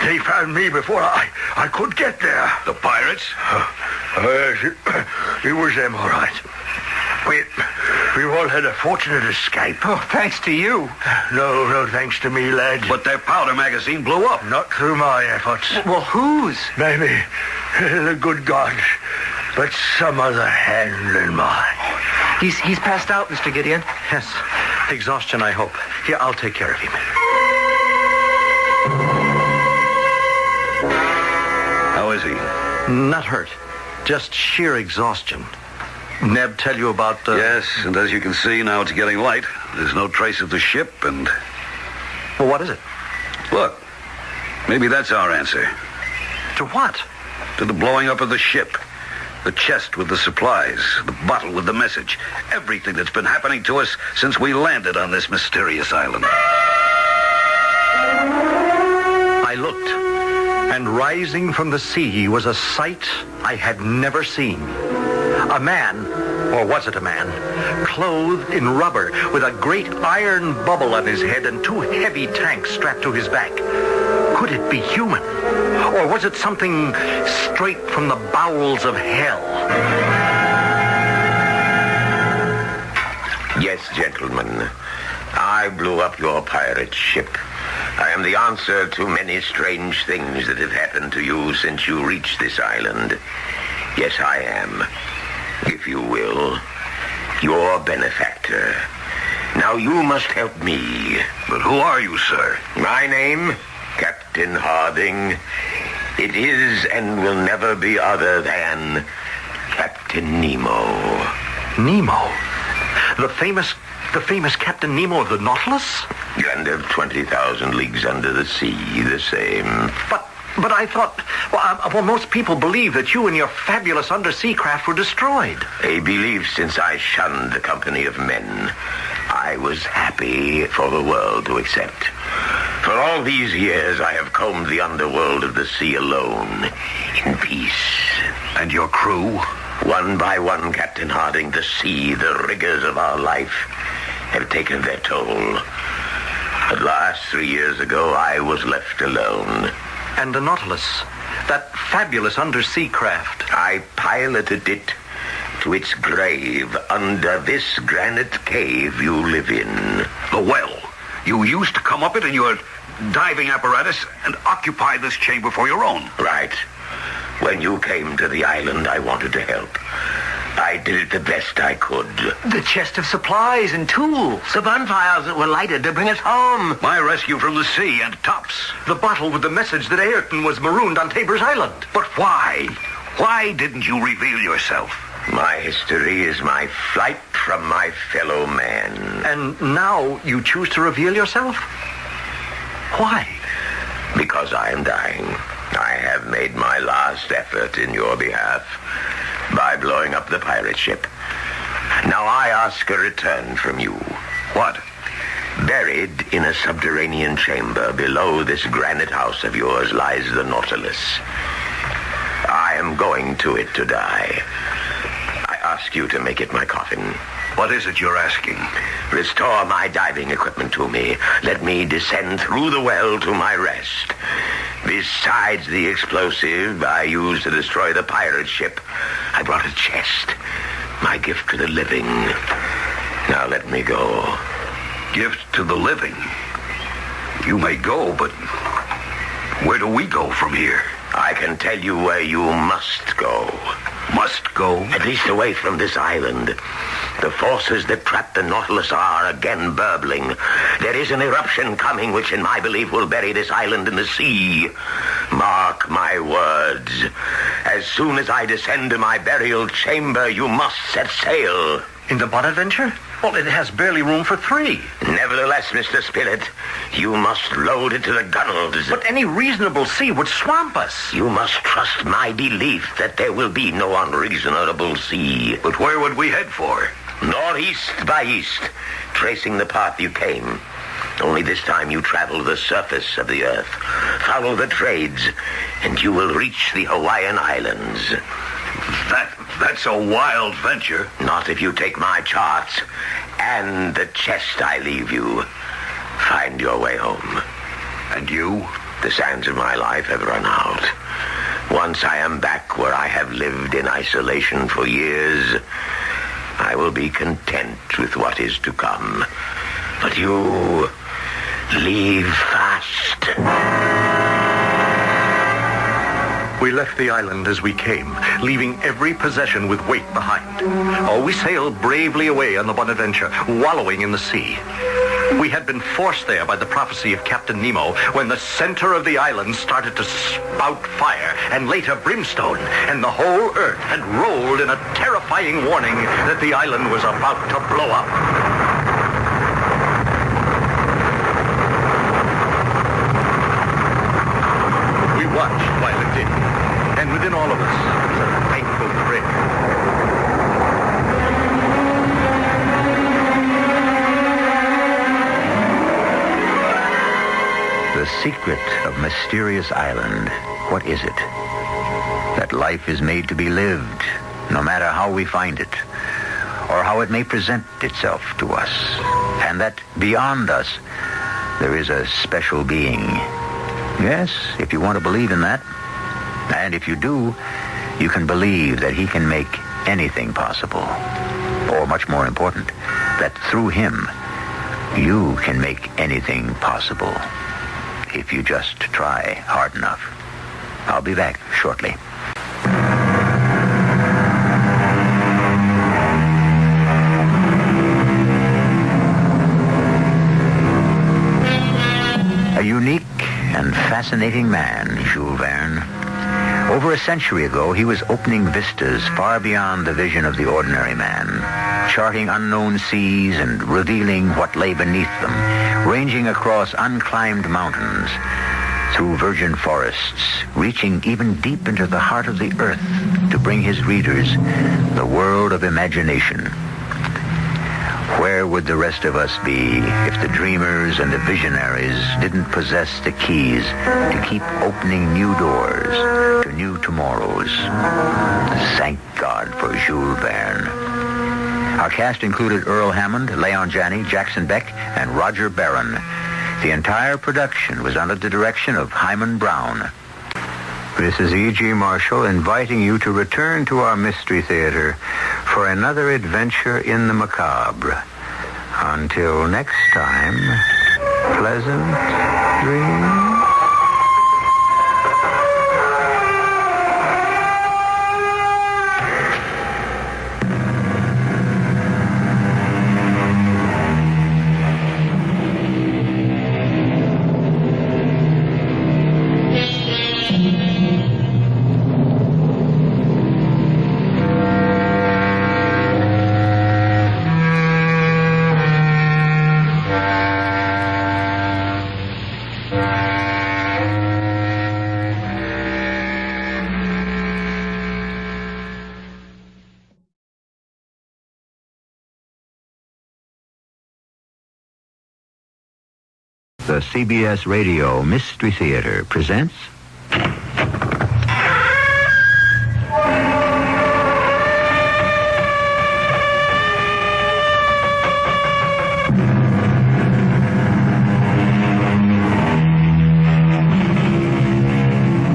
They found me before I could get there. The pirates? It was them, all right. We've all had a fortunate escape. Oh, thanks to you. No thanks to me, lad. But their powder magazine blew up. Not through my efforts. Well, whose? Maybe the good gods, but some other hand than mine. He's passed out, Mr. Gideon. Yes, exhaustion, I hope. Here, I'll take care of him. How is he? Not hurt. Just sheer exhaustion. Neb tell you about... Yes, and as you can see, now it's getting light. There's no trace of the ship, and... Well, what is it? Look, maybe that's our answer. To what? To the blowing up of the ship. The chest with the supplies, the bottle with the message. Everything that's been happening to us since we landed on this mysterious island. I looked, and rising from the sea was a sight I had never seen. A man, or was it a man, clothed in rubber with a great iron bubble on his head and two heavy tanks strapped to his back. Could it be human? Or was it something straight from the bowels of hell? Yes, gentlemen. mine. I blew up your pirate ship. I am the answer to many strange things that have happened to you since you reached this island. Yes, I am, if you will, your benefactor. Now you must help me. But who are you, sir? My name, Captain Harding. It is and will never be other than Captain Nemo. Nemo? The famous Captain Nemo of the Nautilus? And of 20,000 leagues under the sea, the same. But I thought, well, most people believe that you and your fabulous undersea craft were destroyed. A belief since I shunned the company of men. I was happy for the world to accept. For all these years, I have combed the underworld of the sea alone, in peace. And your crew? One by one, Captain Harding, the sea, the rigors of our life, have taken their toll. At last, 3 years ago, I was left alone. And the Nautilus, that fabulous undersea craft. I piloted it to its grave under this granite cave you live in. The well. You used to come up it in your diving apparatus and occupy this chamber for your own. Right. When you came to the island, I wanted to help. I did it the best I could. The chest of supplies and tools. The bonfires that were lighted to bring us home. My rescue from the sea and tops. The bottle with the message that Ayrton was marooned on Tabor's Island. But why? Why didn't you reveal yourself? My history is my flight from my fellow man. And now you choose to reveal yourself? Why? Because I am dying. I have made my last effort in your behalf by blowing up the pirate ship. Now I ask a return from you. What? Buried in a subterranean chamber below this granite house of yours lies the Nautilus. I am going to it to die. I ask you to make it my coffin. What is it you're asking? Restore my diving equipment to me. Let me descend through the well to my rest. Besides the explosive I used to destroy the pirate ship, I brought a chest. My gift to the living. Now let me go. Gift to the living? You may go, but where do we go from here? I can tell you where you must go. Must go? At least away from this island. The forces that trapped the Nautilus are again burbling. There is an eruption coming which, in my belief, will bury this island in the sea. Mark my words. As soon as I descend to my burial chamber, you must set sail. In the Bonadventure? Well, it has barely room for 3. Nevertheless, Mr. Spilett, you must load it to the gunwales. But any reasonable sea would swamp us. You must trust my belief that there will be no unreasonable sea. But where would we head for? Northeast by east, tracing the path you came. Only this time you travel the surface of the earth. Follow the trades, and you will reach the Hawaiian Islands. That's a wild venture. Not if you take my charts and the chest I leave you. Find your way home. And you? The sands of my life have run out. Once I am back where I have lived in isolation for years, I will be content with what is to come. But you leave fast. We left the island as we came, leaving every possession with weight behind. Oh, we sailed bravely away on the Bonadventure, wallowing in the sea. We had been forced there by the prophecy of Captain Nemo when the center of the island started to spout fire and later brimstone, and the whole earth had rolled in a terrifying warning that the island was about to blow up. We watched while it did, and within all of us was a thankful prayer. The secret of Mysterious Island, what is it? That life is made to be lived, no matter how we find it, or how it may present itself to us, and that beyond us there is a special being. Yes, if you want to believe in that, and if you do, you can believe that he can make anything possible, or much more important, that through him You can make anything possible if you just try hard enough. I'll be back shortly. A unique and fascinating man, Jules Verne. Over a century ago, he was opening vistas far beyond the vision of the ordinary man, charting unknown seas and revealing what lay beneath them, ranging across unclimbed mountains, through virgin forests, reaching even deep into the heart of the earth to bring his readers the world of imagination. Where would the rest of us be if the dreamers and the visionaries didn't possess the keys to keep opening new doors to new tomorrows? Thank God for Jules Verne. Our cast included Earl Hammond, Leon Janney, Jackson Beck, and Roger Barron. The entire production was under the direction of Hyman Brown. This is E.G. Marshall inviting you to return to our Mystery Theater for another adventure in the macabre. Until next time, pleasant dreams. The CBS Radio Mystery Theater presents...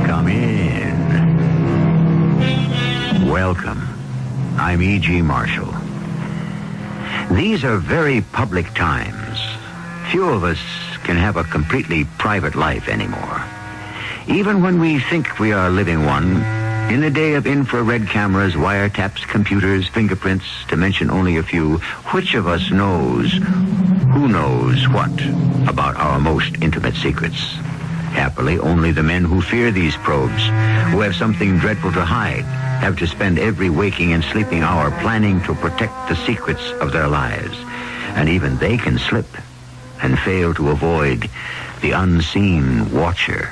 Come in. Welcome. I'm E.G. Marshall. These are very public times. Few of us can have a completely private life anymore. Even when we think we are living one, in the day of infrared cameras, wiretaps, computers, fingerprints, to mention only a few, which of us knows, who knows what, about our most intimate secrets? Happily, only the men who fear these probes, who have something dreadful to hide, have to spend every waking and sleeping hour planning to protect the secrets of their lives. And even they can slip and fail to avoid the unseen watcher.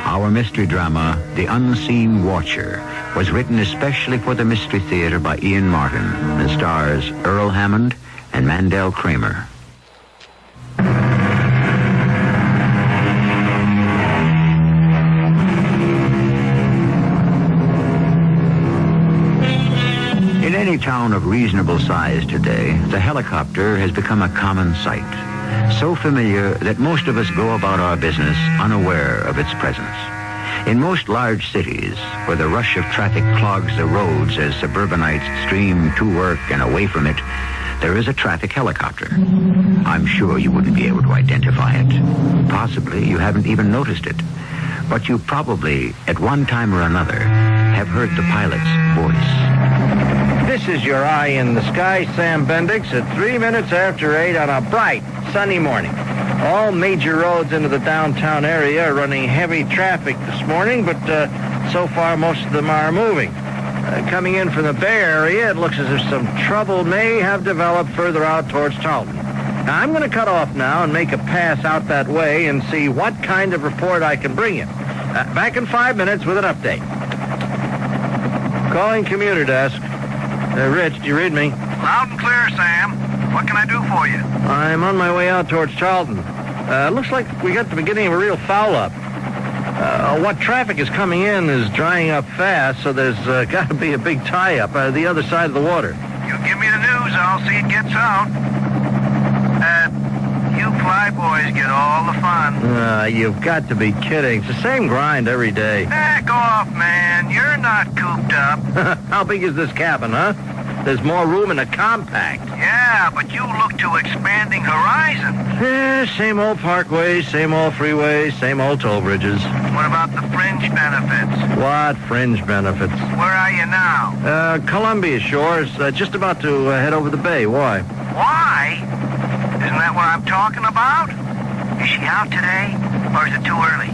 Our mystery drama, The Unseen Watcher, was written especially for the Mystery Theater by Ian Martin and stars Earl Hammond and Mandel Kramer. In any town of reasonable size today, the helicopter has become a common sight, so familiar that most of us go about our business unaware of its presence. In most large cities, where the rush of traffic clogs the roads as suburbanites stream to work and away from it, there is a traffic helicopter. I'm sure you wouldn't be able to identify it. Possibly you haven't even noticed it. But you probably, at one time or another, have heard the pilot's voice. This is your eye in the sky, Sam Bendix, at 3 minutes after 8 on a bright, sunny morning. All major roads into the downtown area are running heavy traffic this morning, but so far most of them are moving. Coming in from the Bay Area, it looks as if some trouble may have developed further out towards Taunton. Now, I'm going to cut off now and make a pass out that way and see what kind of report I can bring you. Back in 5 minutes with an update. Calling commuter desk. Rich, do you read me? Loud and clear, Sam. What can I do for you? I'm on my way out towards Charlton. Looks like we got the beginning of a real foul-up. What traffic is coming in is drying up fast, so there's got to be a big tie-up the other side of the water. You give me the news, I'll see it gets out. You flyboys get all the fun. You've got to be kidding. It's the same grind every day. Back off, man. You're not cooped up. How big is this cabin, huh? There's more room in a compact. Yeah, but you look to expanding horizon. Yeah, same old parkways, same old freeways, same old toll bridges. What about the fringe benefits? What fringe benefits? Where are you now? Columbia Shores, just about to head over the bay. Why? Why? Isn't that what I'm talking about? Is she out today, or is it too early?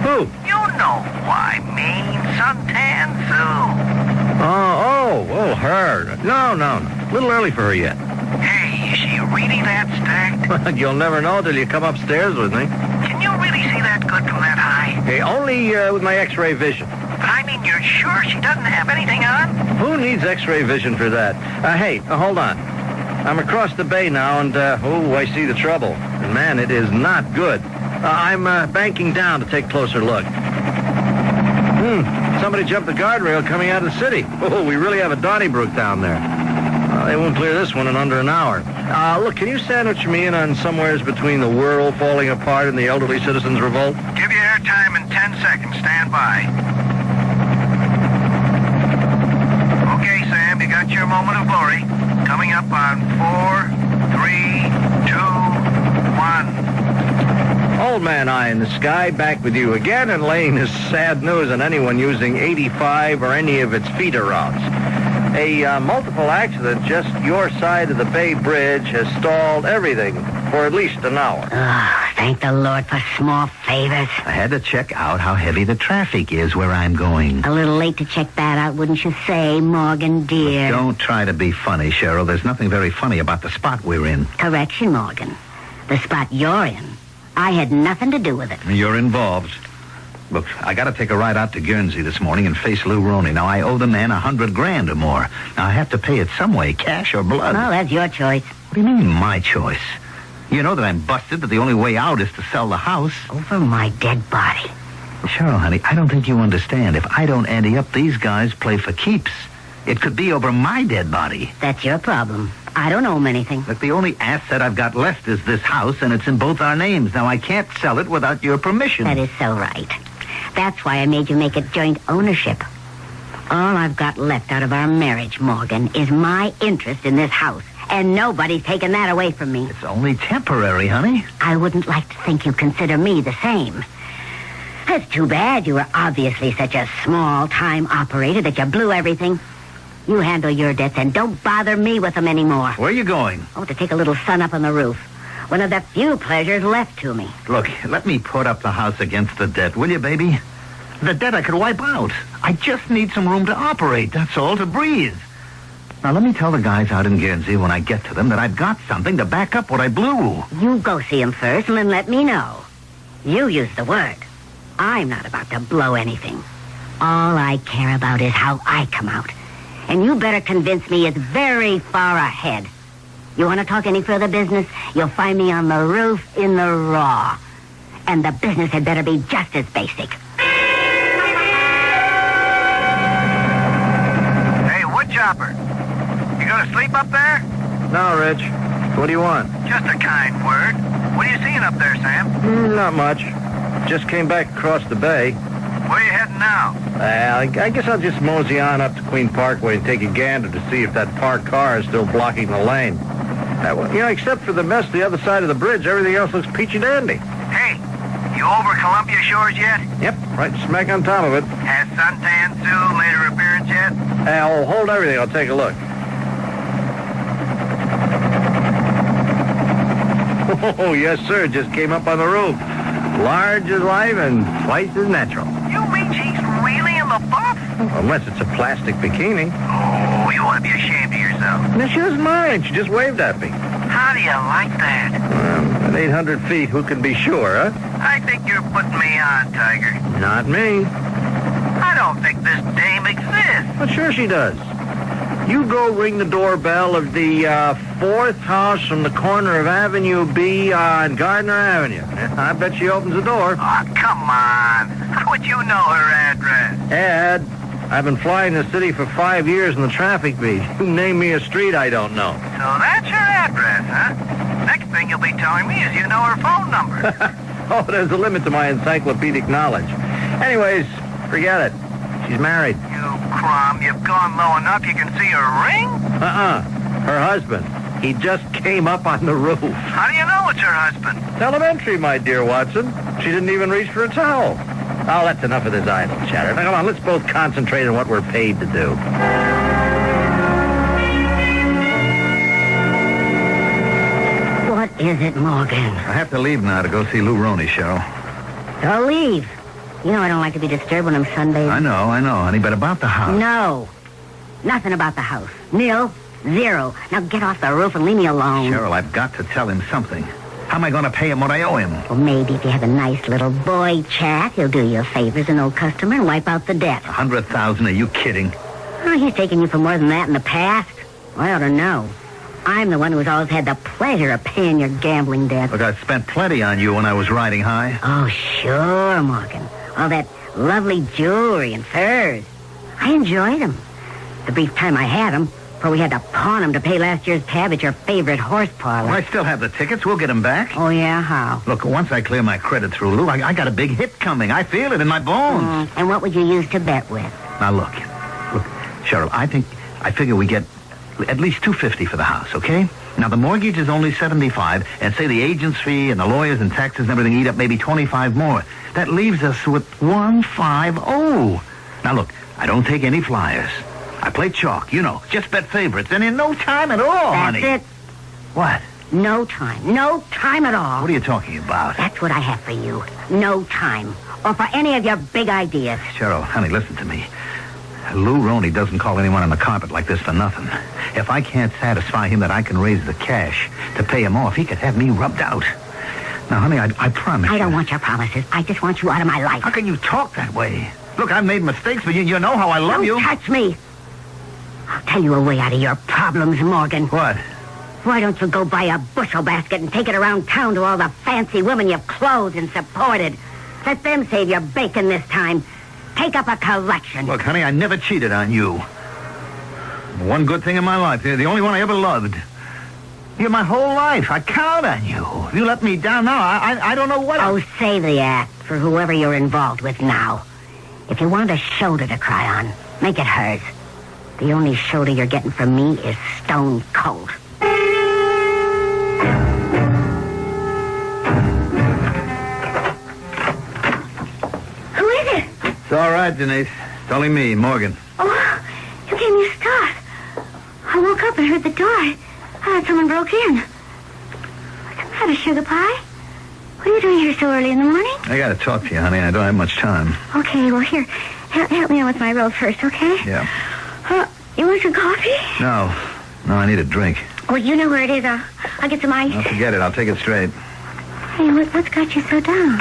Who? You know who I mean, Suntan Sue. Oh, her. No. A little early for her yet. Hey, is she really that stacked? You'll never know till you come upstairs with me. Can you really see that good from that high? Hey, only with my X-ray vision. But I mean, you're sure she doesn't have anything on? Who needs X-ray vision for that? Hey, hold on. I'm across the bay now, and, I see the trouble. And, man, it is not good. I'm banking down to take a closer look. Somebody jumped the guardrail coming out of the city. Oh, we really have a Donnybrook down there. They won't clear this one in under an hour. Look, can you sandwich me in on somewheres between the world falling apart and the elderly citizens' revolt? Give you airtime in 10 seconds. Stand by. Okay, Sam, you got your moment of glory. Coming up on 4, 3, 2, 1. Old man eye in the sky, back with you again and laying this sad news on anyone using 85 or any of its feeder routes. A multiple accident just your side of the Bay Bridge has stalled everything for at least an hour. Thank the Lord for small favors. I had to check out how heavy the traffic is where I'm going. A little late to check that out, wouldn't you say, Morgan, dear? Don't try to be funny, Cheryl. There's nothing very funny about the spot we're in. Correction, Morgan. The spot you're in. I had nothing to do with it. You're involved. Look, I got to take a ride out to Guernsey this morning and face Lou Roney. Now, I owe the man $100,000 or more. Now, I have to pay it some way, cash or blood. Well, that's your choice. What do you mean, my choice? You know that I'm busted, that the only way out is to sell the house. Over my dead body. Cheryl, honey, I don't think you understand. If I don't ante up, these guys play for keeps. It could be over my dead body. That's your problem. I don't owe him anything. Look, the only asset I've got left is this house, and it's in both our names. Now, I can't sell it without your permission. That is so right. That's why I made you make it joint ownership. All I've got left out of our marriage, Morgan, is my interest in this house. And nobody's taken that away from me. It's only temporary, honey. I wouldn't like to think you consider me the same. That's too bad. You were obviously such a small-time operator that you blew everything. You handle your debts and don't bother me with them anymore. Where are you going? Oh, to take a little sun up on the roof. One of the few pleasures left to me. Look, let me put up the house against the debt, will you, baby? The debt I could wipe out. I just need some room to operate, that's all, to breathe. Now, let me tell the guys out in Guernsey when I get to them that I've got something to back up what I blew. You go see him first and then let me know. You use the word. I'm not about to blow anything. All I care about is how I come out. And you better convince me it's very far ahead. You want to talk any further business? You'll find me on the roof in the raw. And the business had better be just as basic. Hey, woodchopper. You gonna sleep up there? No, Rich. What do you want? Just a kind word. What are you seeing up there, Sam? Not much. Just came back across the bay. Where are you heading now? I guess I'll just mosey on up to Queen Parkway and take a gander to see if that parked car is still blocking the lane. Except for the mess the other side of the bridge, everything else looks peachy dandy. Hey, you over Columbia Shores yet? Yep, right smack on top of it. Has Suntan Sue made her appearance yet? I'll hold everything. I'll take a look. Oh, yes, sir. Just came up on the roof. Large as life and twice as natural. You mean she's really in the buff? Unless it's a plastic bikini. Oh, you ought to be ashamed of yourself. No, she was mine. She just waved at me. How do you like that? At 800 feet, who can be sure, huh? I think you're putting me on, Tiger. Not me. I don't think this dame exists. But sure she does. You go ring the doorbell of the fourth house from the corner of Avenue B on Gardner Avenue. I bet she opens the door. Oh, come on. How would you know her address? Ed, I've been flying the city for 5 years in the traffic beat. You name me a street I don't know. So that's your address, huh? Next thing you'll be telling me is you know her phone number. Oh, there's a limit to my encyclopedic knowledge. Anyways, forget it. She's married. You crumb, you've gone low enough you can see her ring? Her husband. He just came up on the roof. How do you know it's her husband? It's elementary, my dear Watson. She didn't even reach for a towel. Oh, that's enough of this idle chatter. Now, come on, let's both concentrate on what we're paid to do. What is it, Morgan? I have to leave now to go see Lou Roney, Cheryl. Don't leave. You know I don't like to be disturbed when I'm sunbathing. I know, honey, but about the house. No. Nothing about the house. Nil. Zero. Now get off the roof and leave me alone. Cheryl, I've got to tell him something. How am I going to pay him what I owe him? Well, maybe if you have a nice little boy chat, he'll do you a favor as an old customer and wipe out the debt. 100,000? Are you kidding? Oh, he's taken you for more than that in the past. I ought to know. I'm the one who's always had the pleasure of paying your gambling debt. Look, I spent plenty on you when I was riding high. Oh, sure, Morgan. All that lovely jewelry and furs. I enjoyed them. The brief time I had them, before we had to pawn them to pay last year's tab at your favorite horse parlor. Well, I still have the tickets. We'll get them back. Oh, yeah? How? Look, once I clear my credit through Lou, I got a big hit coming. I feel it in my bones. And what would you use to bet with? Now, look, Cheryl, I figure we get at least $250 for the house, okay? Now, the mortgage is only $75, and say the agent's fee and the lawyers and taxes and everything eat up maybe $25 more. That leaves us with $150. Now, look, I don't take any flyers. I play chalk, just bet favorites, and in no time at all, honey. That's it. What? No time. No time at all. What are you talking about? That's what I have for you. No time. Or for any of your big ideas. Cheryl, honey, listen to me. Lou Roney doesn't call anyone on the carpet like this for nothing. If I can't satisfy him that I can raise the cash to pay him off, he could have me rubbed out. Now, honey, I promise I don't want your promises. I just want you out of my life. How can you talk that way? Look, I've made mistakes, but you know how I love you. Don't touch me. I'll tell you a way out of your problems, Morgan. What? Why don't you go buy a bushel basket and take it around town to all the fancy women you've clothed and supported? Let them save your bacon this time. Take up a collection. Look, honey, I never cheated on you. One good thing in my life. You're the only one I ever loved. You're my whole life. I count on you. If you let me down now, I don't know what... Oh, save the act for whoever you're involved with now. If you want a shoulder to cry on, make it hers. The only shoulder you're getting from me is stone cold. Who is it? It's all right, Denise. It's only me, Morgan. Oh, you gave me a start. I woke up and heard the door. I thought someone broke in. What's the matter, Sugar Pie? What are you doing here so early in the morning? I got to talk to you, honey. I don't have much time. Okay, well, here. Help me out with my roll first, okay? Yeah. You want some coffee? No, I need a drink. Well, you know where it is. I'll get some ice. I'll forget it. I'll take it straight. Hey, what's got you so down?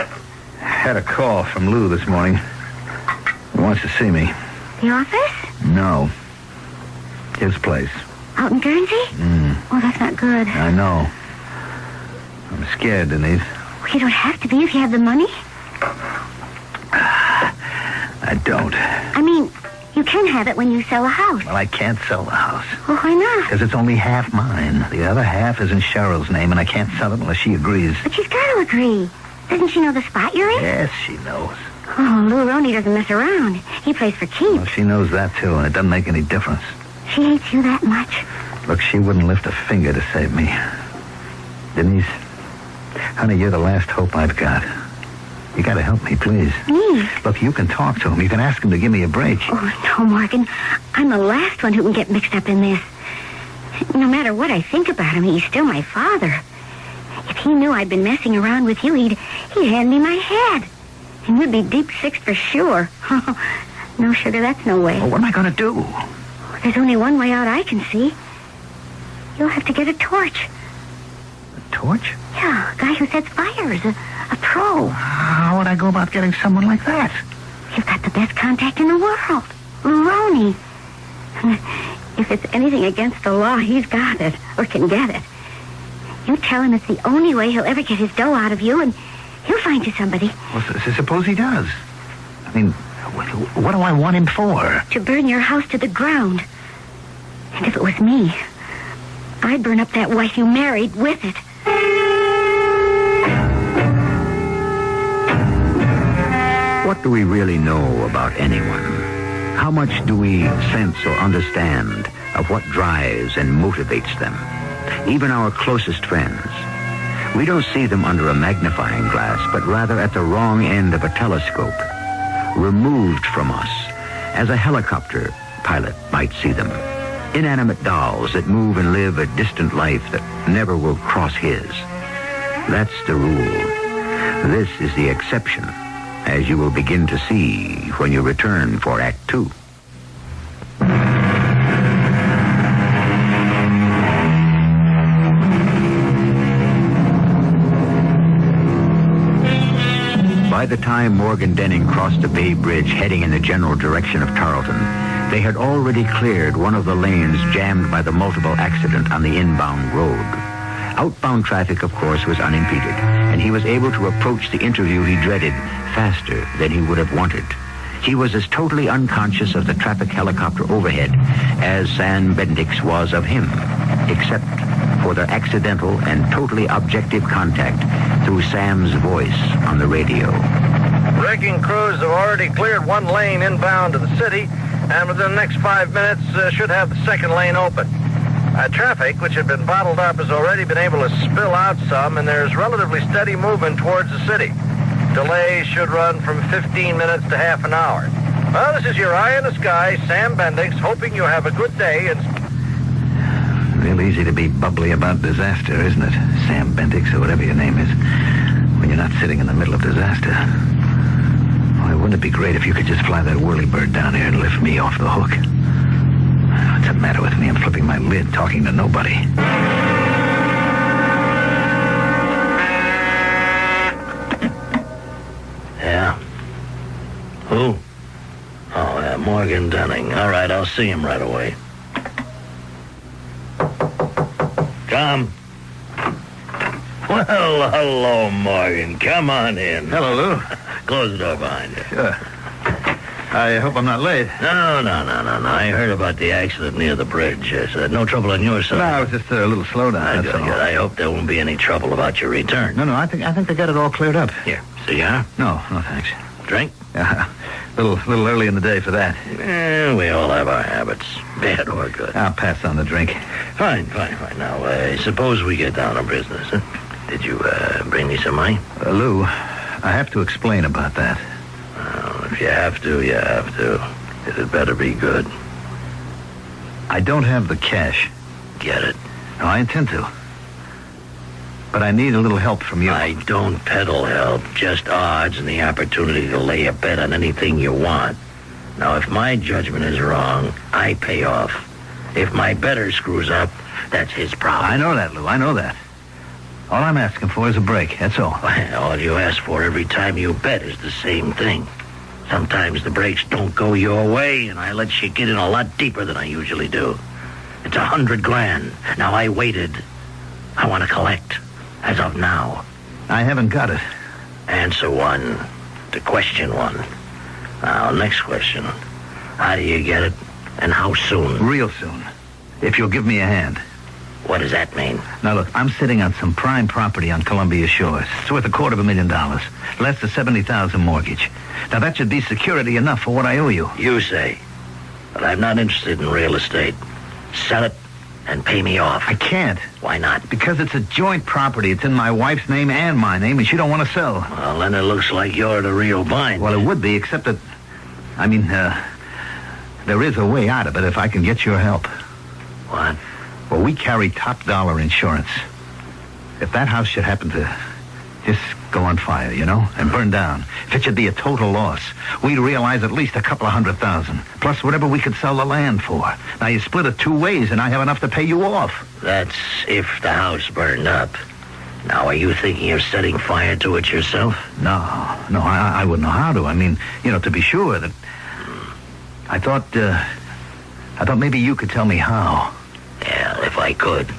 Had a call from Lou this morning. He wants to see me. The office? No. His place. Out in Guernsey? Oh, that's not good. I know. I'm scared, Denise. Well, you don't have to be if you have the money. I don't. I mean, you can have it when you sell a house. Well, I can't sell the house. Well, why not? Because it's only half mine. The other half is in Cheryl's name, and I can't sell it unless she agrees. But she's got to agree. Doesn't she know the spot you're in? Yes, she knows. Oh, Lou Roney doesn't mess around. He plays for keeps. Well, she knows that, too, and it doesn't make any difference. She hates you that much? Look, she wouldn't lift a finger to save me. Denise, honey, you're the last hope I've got. You got to help me, please. Me? Look, you can talk to him. You can ask him to give me a break. Oh, no, Morgan. I'm the last one who can get mixed up in this. No matter what I think about him, he's still my father. If he knew I'd been messing around with you, he'd hand me my head. And we'd be deep six for sure. No, sugar, that's no way. Well, what am I going to do? There's only one way out I can see. You'll have to get a torch. A torch? Yeah, a guy who sets fires. A pro. How would I go about getting someone like that? You've got the best contact in the world. Lou Roney. If it's anything against the law, he's got it. Or can get it. You tell him it's the only way he'll ever get his dough out of you, and he'll find you somebody. Well, suppose he does. I mean, what do I want him for? To burn your house to the ground. And if it was me, I'd burn up that wife you married with it. What do we really know about anyone? How much do we sense or understand of what drives and motivates them? Even our closest friends. We don't see them under a magnifying glass, but rather at the wrong end of a telescope, removed from us, as a helicopter pilot might see them. Inanimate dolls that move and live a distant life that never will cross his. That's the rule. This is the exception, as you will begin to see when you return for Act 2. By the time Morgan Denning crossed the Bay Bridge heading in the general direction of Tarleton, they had already cleared one of the lanes jammed by the multiple accident on the inbound road. Outbound traffic, of course, was unimpeded, and he was able to approach the interview he dreaded faster than he would have wanted. He was as totally unconscious of the traffic helicopter overhead as Sam Bendix was of him, except for their accidental and totally objective contact through Sam's voice on the radio. Braking crews have already cleared one lane inbound to the city, and within the next 5 minutes should have the second lane open. Traffic, which had been bottled up, has already been able to spill out some, and there's relatively steady movement towards the city. Delays should run from 15 minutes to half an hour. Well, this is your eye in the sky, Sam Bendix, hoping you have a good day and... Real easy to be bubbly about disaster, isn't it? Sam Bendix, or whatever your name is, when you're not sitting in the middle of disaster. Why, wouldn't it be great if you could just fly that whirlybird down here and lift me off the hook? What's the matter with me? I'm flipping my lid, talking to nobody. Yeah? Who? Oh, yeah, Morgan Denning. All right, I'll see him right away. Come. Well, hello, Morgan. Come on in. Hello, Lou. Close the door behind you. Sure. I hope I'm not late. No. I heard about the accident near the bridge. No trouble on your side. No, it was just a little slowdown. Good. I hope there won't be any trouble about your return. No, I think they got it all cleared up. Here, cigar? No, thanks. Drink? Yeah, little early in the day for that. We all have our habits, bad or good. I'll pass on the drink. Fine. Now, suppose we get down to business. Huh? Did you bring me some money? Lou, I have to explain about that. Well, if you have to, you have to. It had better be good. I don't have the cash. Get it? No, I intend to. But I need a little help from you. I don't peddle help, just odds and the opportunity to lay a bet on anything you want. Now, if my judgment is wrong, I pay off. If my bettor screws up, that's his problem. I know that, Lou. I know that. All I'm asking for is a break, that's all. All you ask for every time you bet is the same thing. Sometimes the breaks don't go your way, and I let you get in a lot deeper than I usually do. It's $100,000. Now, I waited. I want to collect. As of now. I haven't got it. Answer one to question one. Now, next question. How do you get it, and how soon? Real soon. If you'll give me a hand. What does that mean? Now, look, I'm sitting on some prime property on Columbia Shores. It's worth $250,000. Less the $70,000 mortgage. Now, that should be security enough for what I owe you. You say. But I'm not interested in real estate. Sell it and pay me off. I can't. Why not? Because it's a joint property. It's in my wife's name and my name, and she don't want to sell. Well, then it looks like you're the real bind. Well, it would be, except that... there is a way out of it if I can get your help. What? Well, we carry top dollar insurance. If that house should happen to just go on fire, and burn down, if it should be a total loss, we'd realize at least $200,000, plus whatever we could sell the land for. Now, you split it 2 ways, and I have enough to pay you off. That's if the house burned up. Now, are you thinking of setting fire to it yourself? No, I wouldn't know how to. To be sure that... I thought maybe you could tell me how. Yeah, if I could,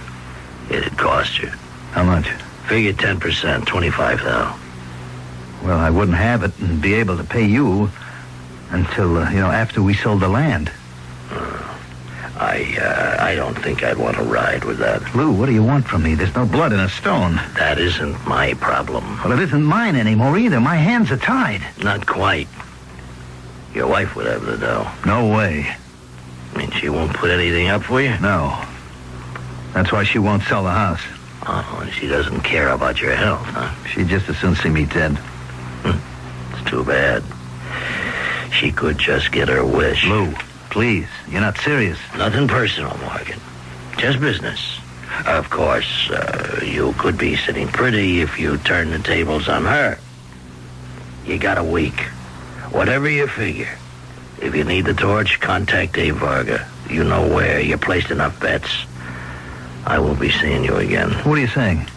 it'd cost you. How much? Figure 10%, $25,000. Well, I wouldn't have it and be able to pay you until, after we sold the land. I don't think I'd want to ride with that. Lou, what do you want from me? There's no blood in a stone. That isn't my problem. Well, it isn't mine anymore either. My hands are tied. Not quite. Your wife would have the dough. No way. I mean, she won't put anything up for you? No. That's why she won't sell the house. Oh, and she doesn't care about your health, huh? She'd just as soon see me dead. It's too bad. She could just get her wish. Lou, please. You're not serious. Nothing personal, Morgan. Just business. Of course, you could be sitting pretty if you turn the tables on her. You got a week. Whatever you figure. If you need the torch, contact Dave Varga. You know where. You placed enough bets. I won't be seeing you again. What are you saying?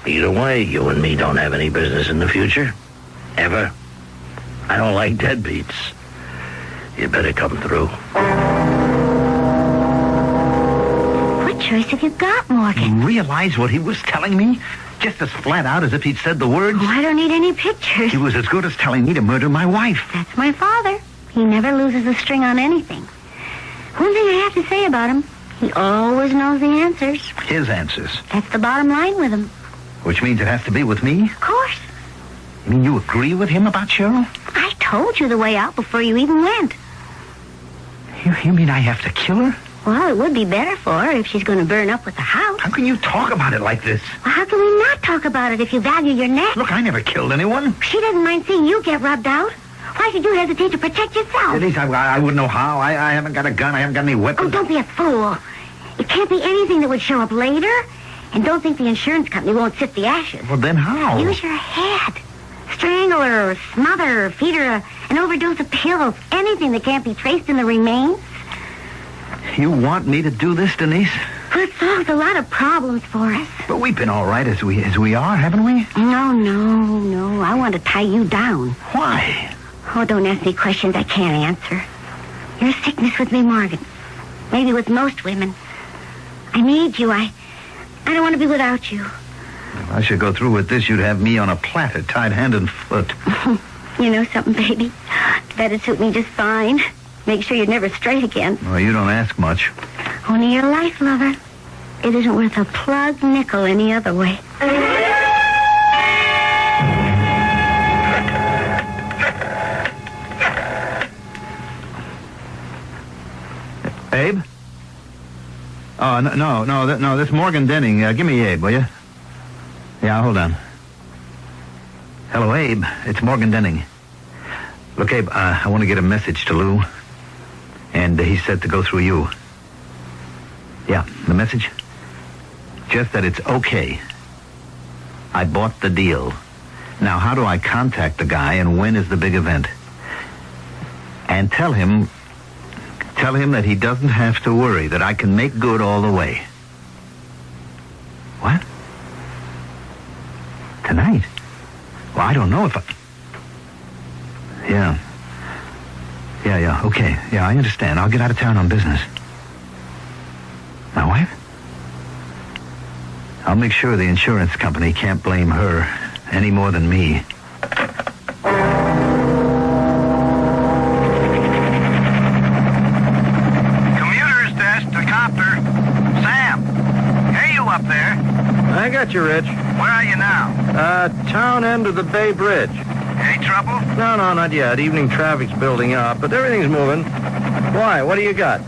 Either way, you and me don't have any business in the future. Ever. I don't like deadbeats. You better come through. What choice have you got, Morgan? You realize what he was telling me? Just as flat out as if he'd said the words. Oh, I don't need any pictures. He was as good as telling me to murder my wife. That's my father. He never loses a string on anything. One thing I have to say about him, he always knows the answers. His answers. That's the bottom line with him. Which means it has to be with me? Of course. You mean you agree with him about Cheryl? I told you the way out before you even went. You mean I have to kill her? Well, it would be better for her if she's going to burn up with the house. How can you talk about it like this? Well, how can we not talk about it if you value your neck? Look, I never killed anyone. She doesn't mind seeing you get rubbed out. Why should you hesitate to protect yourself? At least I wouldn't know how. I haven't got a gun. I haven't got any weapons. Oh, don't be a fool. It can't be anything that would show up later. And don't think the insurance company won't sift the ashes. Well, then how? Use your head. Strangle her or smother her, feed her an overdose of pills. Anything that can't be traced in the remains. You want me to do this, Denise? Well, it solves a lot of problems for us. But we've been all right as we are, haven't we? No. I want to tie you down. Why? Oh, don't ask me questions I can't answer. You're a sickness with me, Morgan. Maybe with most women. I need you. I don't want to be without you. If I should go through with this, you'd have me on a platter, tied hand and foot. You know something, baby? That'd suit me just fine. Make sure you'd never stray again. Well, you don't ask much. Only your life, lover. It isn't worth a plug nickel any other way. Abe? Oh, no, this Morgan Denning. Give me Abe, will you? Yeah, hold on. Hello, Abe. It's Morgan Denning. Look, Abe, I want to get a message to Lou. And he said to go through you. Yeah, the message? Just that it's okay. I bought the deal. Now, how do I contact the guy and when is the big event? And tell him that he doesn't have to worry, that I can make good all the way. What? Tonight? Well, I don't know if I... Yeah, okay. Yeah, I understand. I'll get out of town on business. My wife? I'll make sure the insurance company can't blame her any more than me. Commuter's desk to copter. Sam, hey, you up there? I got you, Rich. Where are you now? Town end of the Bay Bridge. Any trouble? No, not yet. Evening traffic's building up, but everything's moving. Why? What do you got?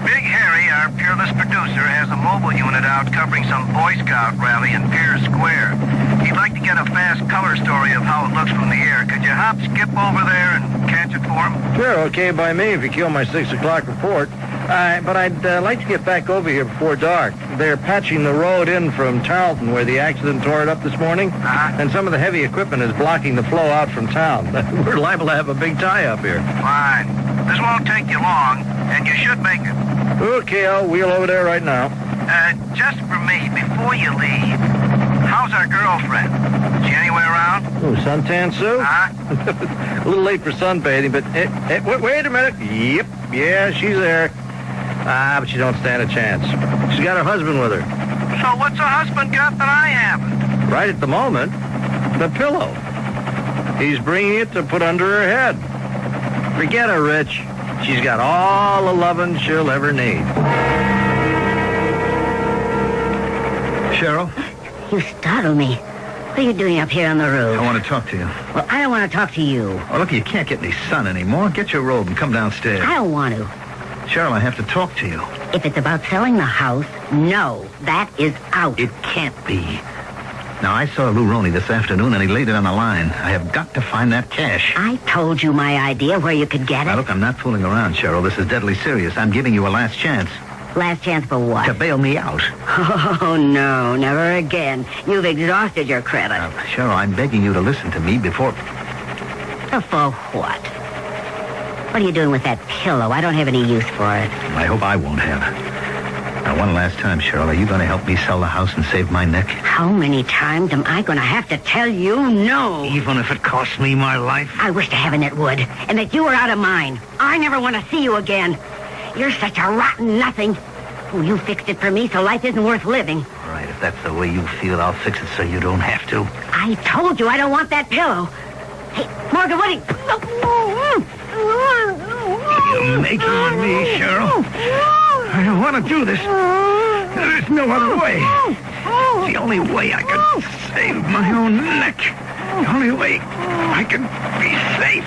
Big Harry, our peerless producer, has a mobile unit out covering some Boy Scout rally in Pier Square. He'd like to get a fast color story of how it looks from the air. Could you skip over there and catch it for him? Sure, okay by me if you kill my 6 o'clock report. But I'd like to get back over here before dark. They're patching the road in from Tarleton where the accident tore it up this morning. And some of the heavy equipment is blocking the flow out from town. We're liable to have a big tie-up here. Fine. This won't take you long, and you should make it. Okay, I'll wheel over there right now. Just for me, before you leave, how's our girlfriend? Is she anywhere around? Oh, suntan Sue? A little late for sunbathing, but wait a minute. Yep, yeah, she's there. But she don't stand a chance. She's got her husband with her. So what's her husband got that I haven't? Right at the moment, the pillow. He's bringing it to put under her head. Forget her, Rich. She's got all the loving she'll ever need. Cheryl? You startle me. What are you doing up here on the roof? I want to talk to you. Well, I don't want to talk to you. Oh, look, you can't get any sun anymore. Get your robe and come downstairs. I don't want to. Cheryl, I have to talk to you. If it's about selling the house, no, that is out. It can't be. Now, I saw Lou Roney this afternoon, and he laid it on the line. I have got to find that cash. I told you my idea where you could get it. Now, look, I'm not fooling around, Cheryl. This is deadly serious. I'm giving you a last chance. Last chance for what? To bail me out. Oh, no, never again. You've exhausted your credit. Now, Cheryl, I'm begging you to listen to me before... For what? What are you doing with that pillow? I don't have any use for it. I hope I won't have it. Now, one last time, Cheryl, are you going to help me sell the house and save my neck? How many times am I going to have to tell you no? Even if it costs me my life? I wish to heaven it would, and that you were out of mine. I never want to see you again. You're such a rotten nothing. Oh, you fixed it for me, so life isn't worth living. All right, if that's the way you feel, I'll fix it so you don't have to. I told you I don't want that pillow. Hey, Morgan, what are you... You're making me, Cheryl. I don't want to do this. There's no other way. It's the only way I can save my own neck. The only way I can be safe.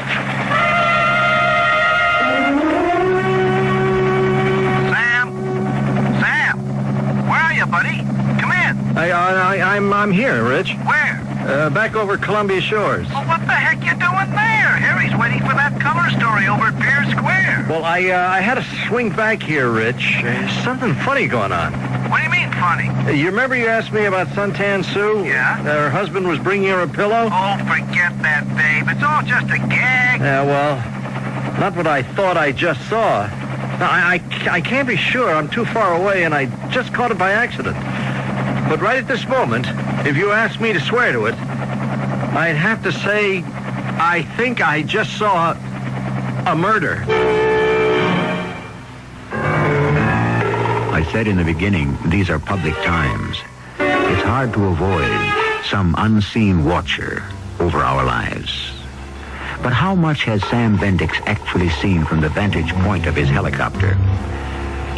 Sam, where are you, buddy? Come in. I'm here, Rich. Where? Back over Columbia Shores. Well, what the heck you doing there? Harry's waiting for that color story over at Pier Square. Well, I had to swing back here, Rich. Something funny going on. What do you mean, funny? You remember you asked me about Suntan Sue? Yeah? Her husband was bringing her a pillow? Oh, forget that, babe. It's all just a gag. Yeah, well, not what I thought I just saw. Now, I can't be sure. I'm too far away, and I just caught it by accident. But right at this moment, if you ask me to swear to it, I'd have to say I think I just saw a murder. I said in the beginning, these are public times. It's hard to avoid some unseen watcher over our lives. But how much has Sam Bendix actually seen from the vantage point of his helicopter?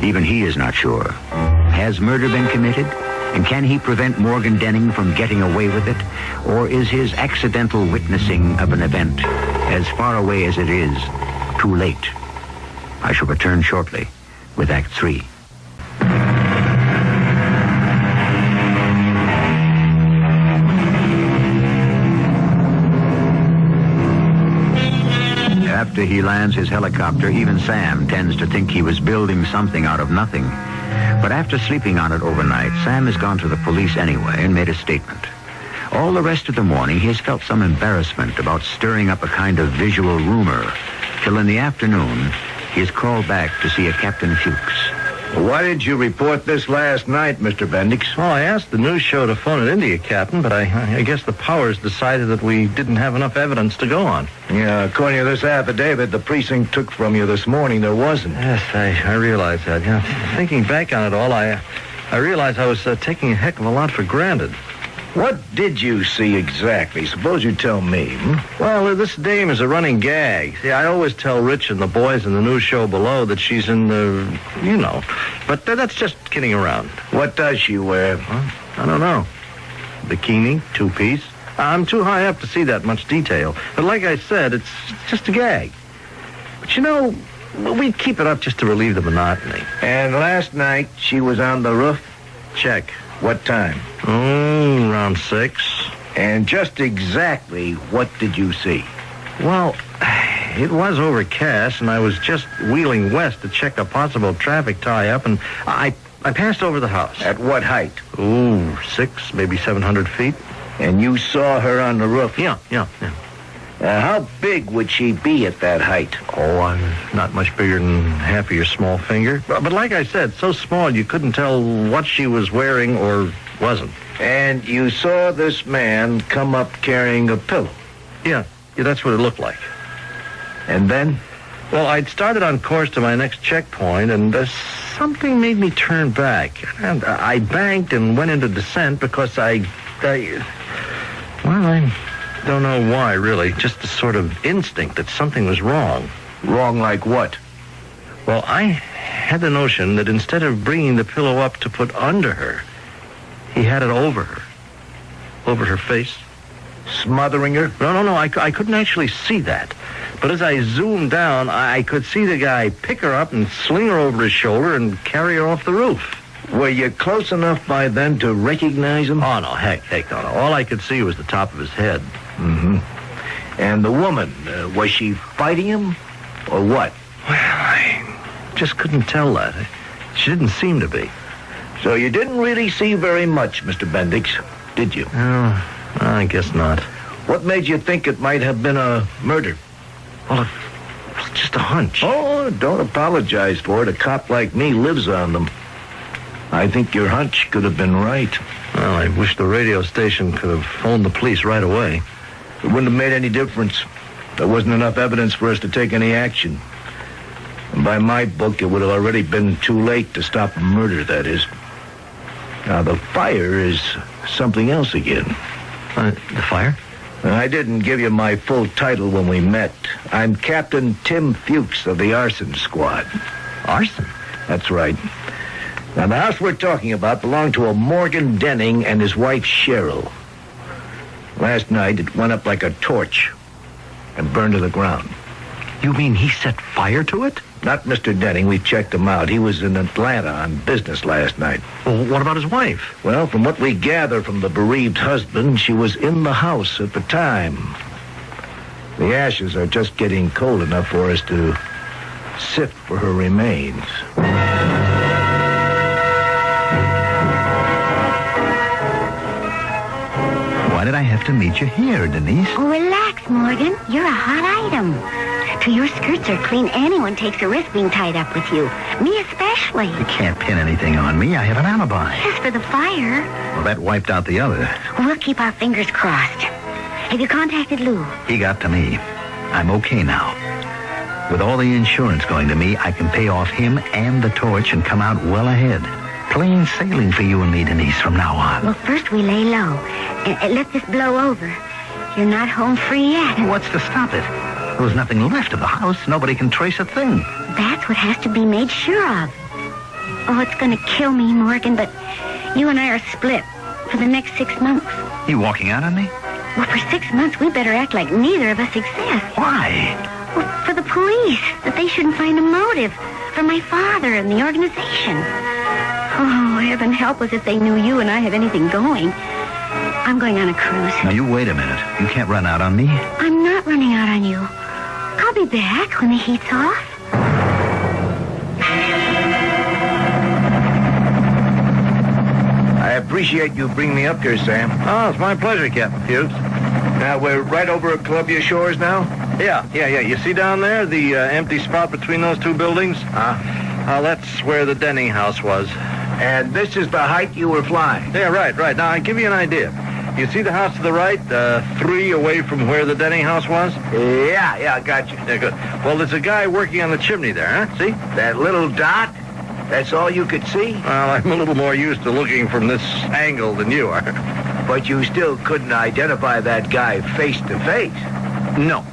Even he is not sure. Has murder been committed? And can he prevent Morgan Denning from getting away with it? Or is his accidental witnessing of an event, as far away as it is, too late? I shall return shortly with Act 3. After he lands his helicopter, even Sam tends to think he was building something out of nothing. But after sleeping on it overnight, Sam has gone to the police anyway and made a statement. All the rest of the morning, he has felt some embarrassment about stirring up a kind of visual rumor, till in the afternoon, he is called back to see a Captain Fuchs. Why did you report this last night, Mr. Bendix? Well, I asked the news show to phone it into you, Captain, but I guess the powers decided that we didn't have enough evidence to go on. Yeah, according to this affidavit the precinct took from you this morning, there wasn't. Yes, I realize that. Yeah. Thinking back on it all, I realized I was taking a heck of a lot for granted. What did you see exactly? Suppose you tell me. Well, this dame is a running gag. See, I always tell Rich and the boys in the news show below that she's in the, you know. But that's just kidding around. What does she wear? I don't know. Bikini, two-piece. I'm too high up to see that much detail. But like I said, it's just a gag. But you know, we keep it up just to relieve the monotony. And last night, she was on the roof? Check. What time? Around 6. And just exactly what did you see? Well, it was overcast, and I was just wheeling west to check a possible traffic tie-up, and I passed over the house. At what height? 6, maybe 700 feet. And you saw her on the roof? Yeah. How big would she be at that height? Oh, I'm not much bigger than half of your small finger. But like I said, so small you couldn't tell what she was wearing or wasn't. And you saw this man come up carrying a pillow? Yeah, that's what it looked like. And then? Well, I'd started on course to my next checkpoint, and something made me turn back. And I banked and went into descent because I don't know why, really. Just a sort of instinct that something was wrong. Wrong like what? Well, I had the notion that instead of bringing the pillow up to put under her, he had it over her. over her face. Smothering her? No, I couldn't actually see that. But as I zoomed down, I could see the guy pick her up and sling her over his shoulder and carry her off the roof. Were you close enough by then to recognize him? Oh, no, heck, no. All I could see was the top of his head. Mm-hmm. And the woman, was she fighting him or what? Well, I just couldn't tell that. She didn't seem to be. So you didn't really see very much, Mr. Bendix, did you? Oh, I guess not. What made you think it might have been a murder? Well, it was just a hunch. Oh, don't apologize for it. A cop like me lives on them. I think your hunch could have been right. Well, I wish the radio station could have phoned the police right away. It wouldn't have made any difference. There wasn't enough evidence for us to take any action. And by my book, it would have already been too late to stop a murder, that is. Now, the fire is something else again. The fire? I didn't give you my full title when we met. I'm Captain Tim Fuchs of the Arson Squad. Arson? That's right. Now, the house we're talking about belonged to a Morgan Denning and his wife, Cheryl. Last night, it went up like a torch and burned to the ground. You mean he set fire to it? Not Mr. Denning. We checked him out. He was in Atlanta on business last night. Well, what about his wife? Well, from what we gather from the bereaved husband, she was in the house at the time. The ashes are just getting cold enough for us to sift for her remains. Why did I have to meet you here, Denise? Oh, relax, Morgan. You're a hot item. Till your skirts are clean, anyone takes a risk being tied up with you. Me especially. You can't pin anything on me. I have an alibi. As for the fire... Well, that wiped out the other. We'll keep our fingers crossed. Have you contacted Lou? He got to me. I'm okay now. With all the insurance going to me, I can pay off him and the torch and come out well ahead. Plain sailing for you and me, Denise, from now on. Well, first we lay low and let this blow over. You're not home free yet. What's to stop it? There was nothing left of the house. Nobody can trace a thing. That's what has to be made sure of. Oh, it's going to kill me, Morgan, but you and I are split for the next 6 months. You walking out on me? Well, for 6 months, we better act like neither of us exists. Why? Well, for the police, that they shouldn't find a motive. For my father and the organization. Oh, heaven help us if they knew you and I had anything going. I'm going on a cruise. Now, you wait a minute. You can't run out on me. I'm not running out on you. I'll be back when the heat's off. I appreciate you bringing me up here, Sam. Oh, it's my pleasure, Captain Fuchs. Now, we're right over at Columbia Shores now? Yeah. You see down there, the empty spot between those two buildings? That's where the Denning house was. And this is the height you were flying? Yeah, right. Now, I'll give you an idea. You see the house to the right, 3 away from where the Denning house was? Yeah, I got you. Yeah, good. Well, there's a guy working on the chimney there, huh? See? That little dot? That's all you could see? Well, I'm a little more used to looking from this angle than you are. But you still couldn't identify that guy face to face? No.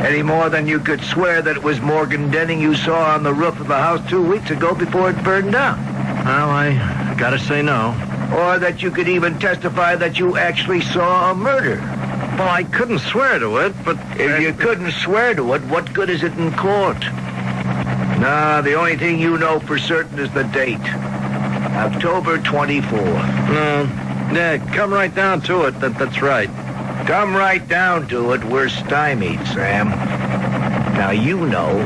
Any more than you could swear that it was Morgan Denning you saw on the roof of the house 2 weeks ago before it burned down? Well, I gotta say no. Or that you could even testify that you actually saw a murder? Well, I couldn't swear to it, but... If you couldn't swear to it, what good is it in court? Nah, the only thing you know for certain is the date. October 24th. No. Yeah, come right down to it. That's right. Come right down to it, we're stymied, Sam. Now, you know,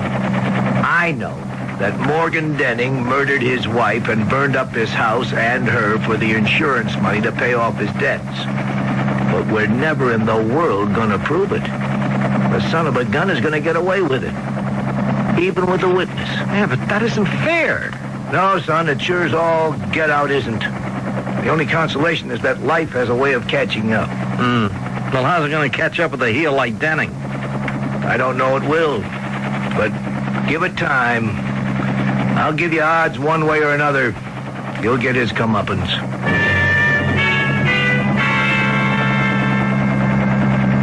I know, that Morgan Denning murdered his wife and burned up his house and her for the insurance money to pay off his debts. But we're never in the world gonna prove it. The son of a gun is gonna get away with it. Even with a witness. Yeah, but that isn't fair. No, son, it sure as all get out isn't. The only consolation is that life has a way of catching up. Well, how's it going to catch up with a heel like Denning? I don't know it will. But give it time. I'll give you odds one way or another. You'll get his comeuppance.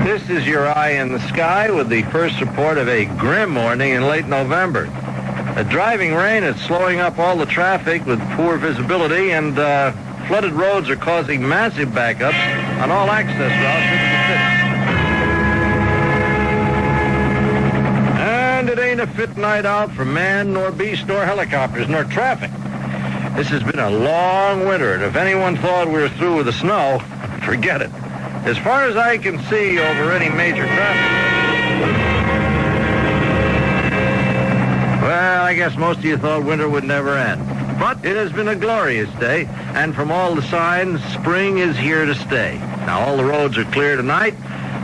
This is your eye in the sky with the first report of a grim morning in late November. A driving rain is slowing up all the traffic with poor visibility, and flooded roads are causing massive backups on all access routes into the city. And it ain't a fit night out for man, nor beast, nor helicopters, nor traffic. This has been a long winter, and if anyone thought we were through with the snow, forget it. As far as I can see over any major traffic. Well, I guess most of you thought winter would never end. But it has been a glorious day, and from all the signs, spring is here to stay. Now, all the roads are clear tonight,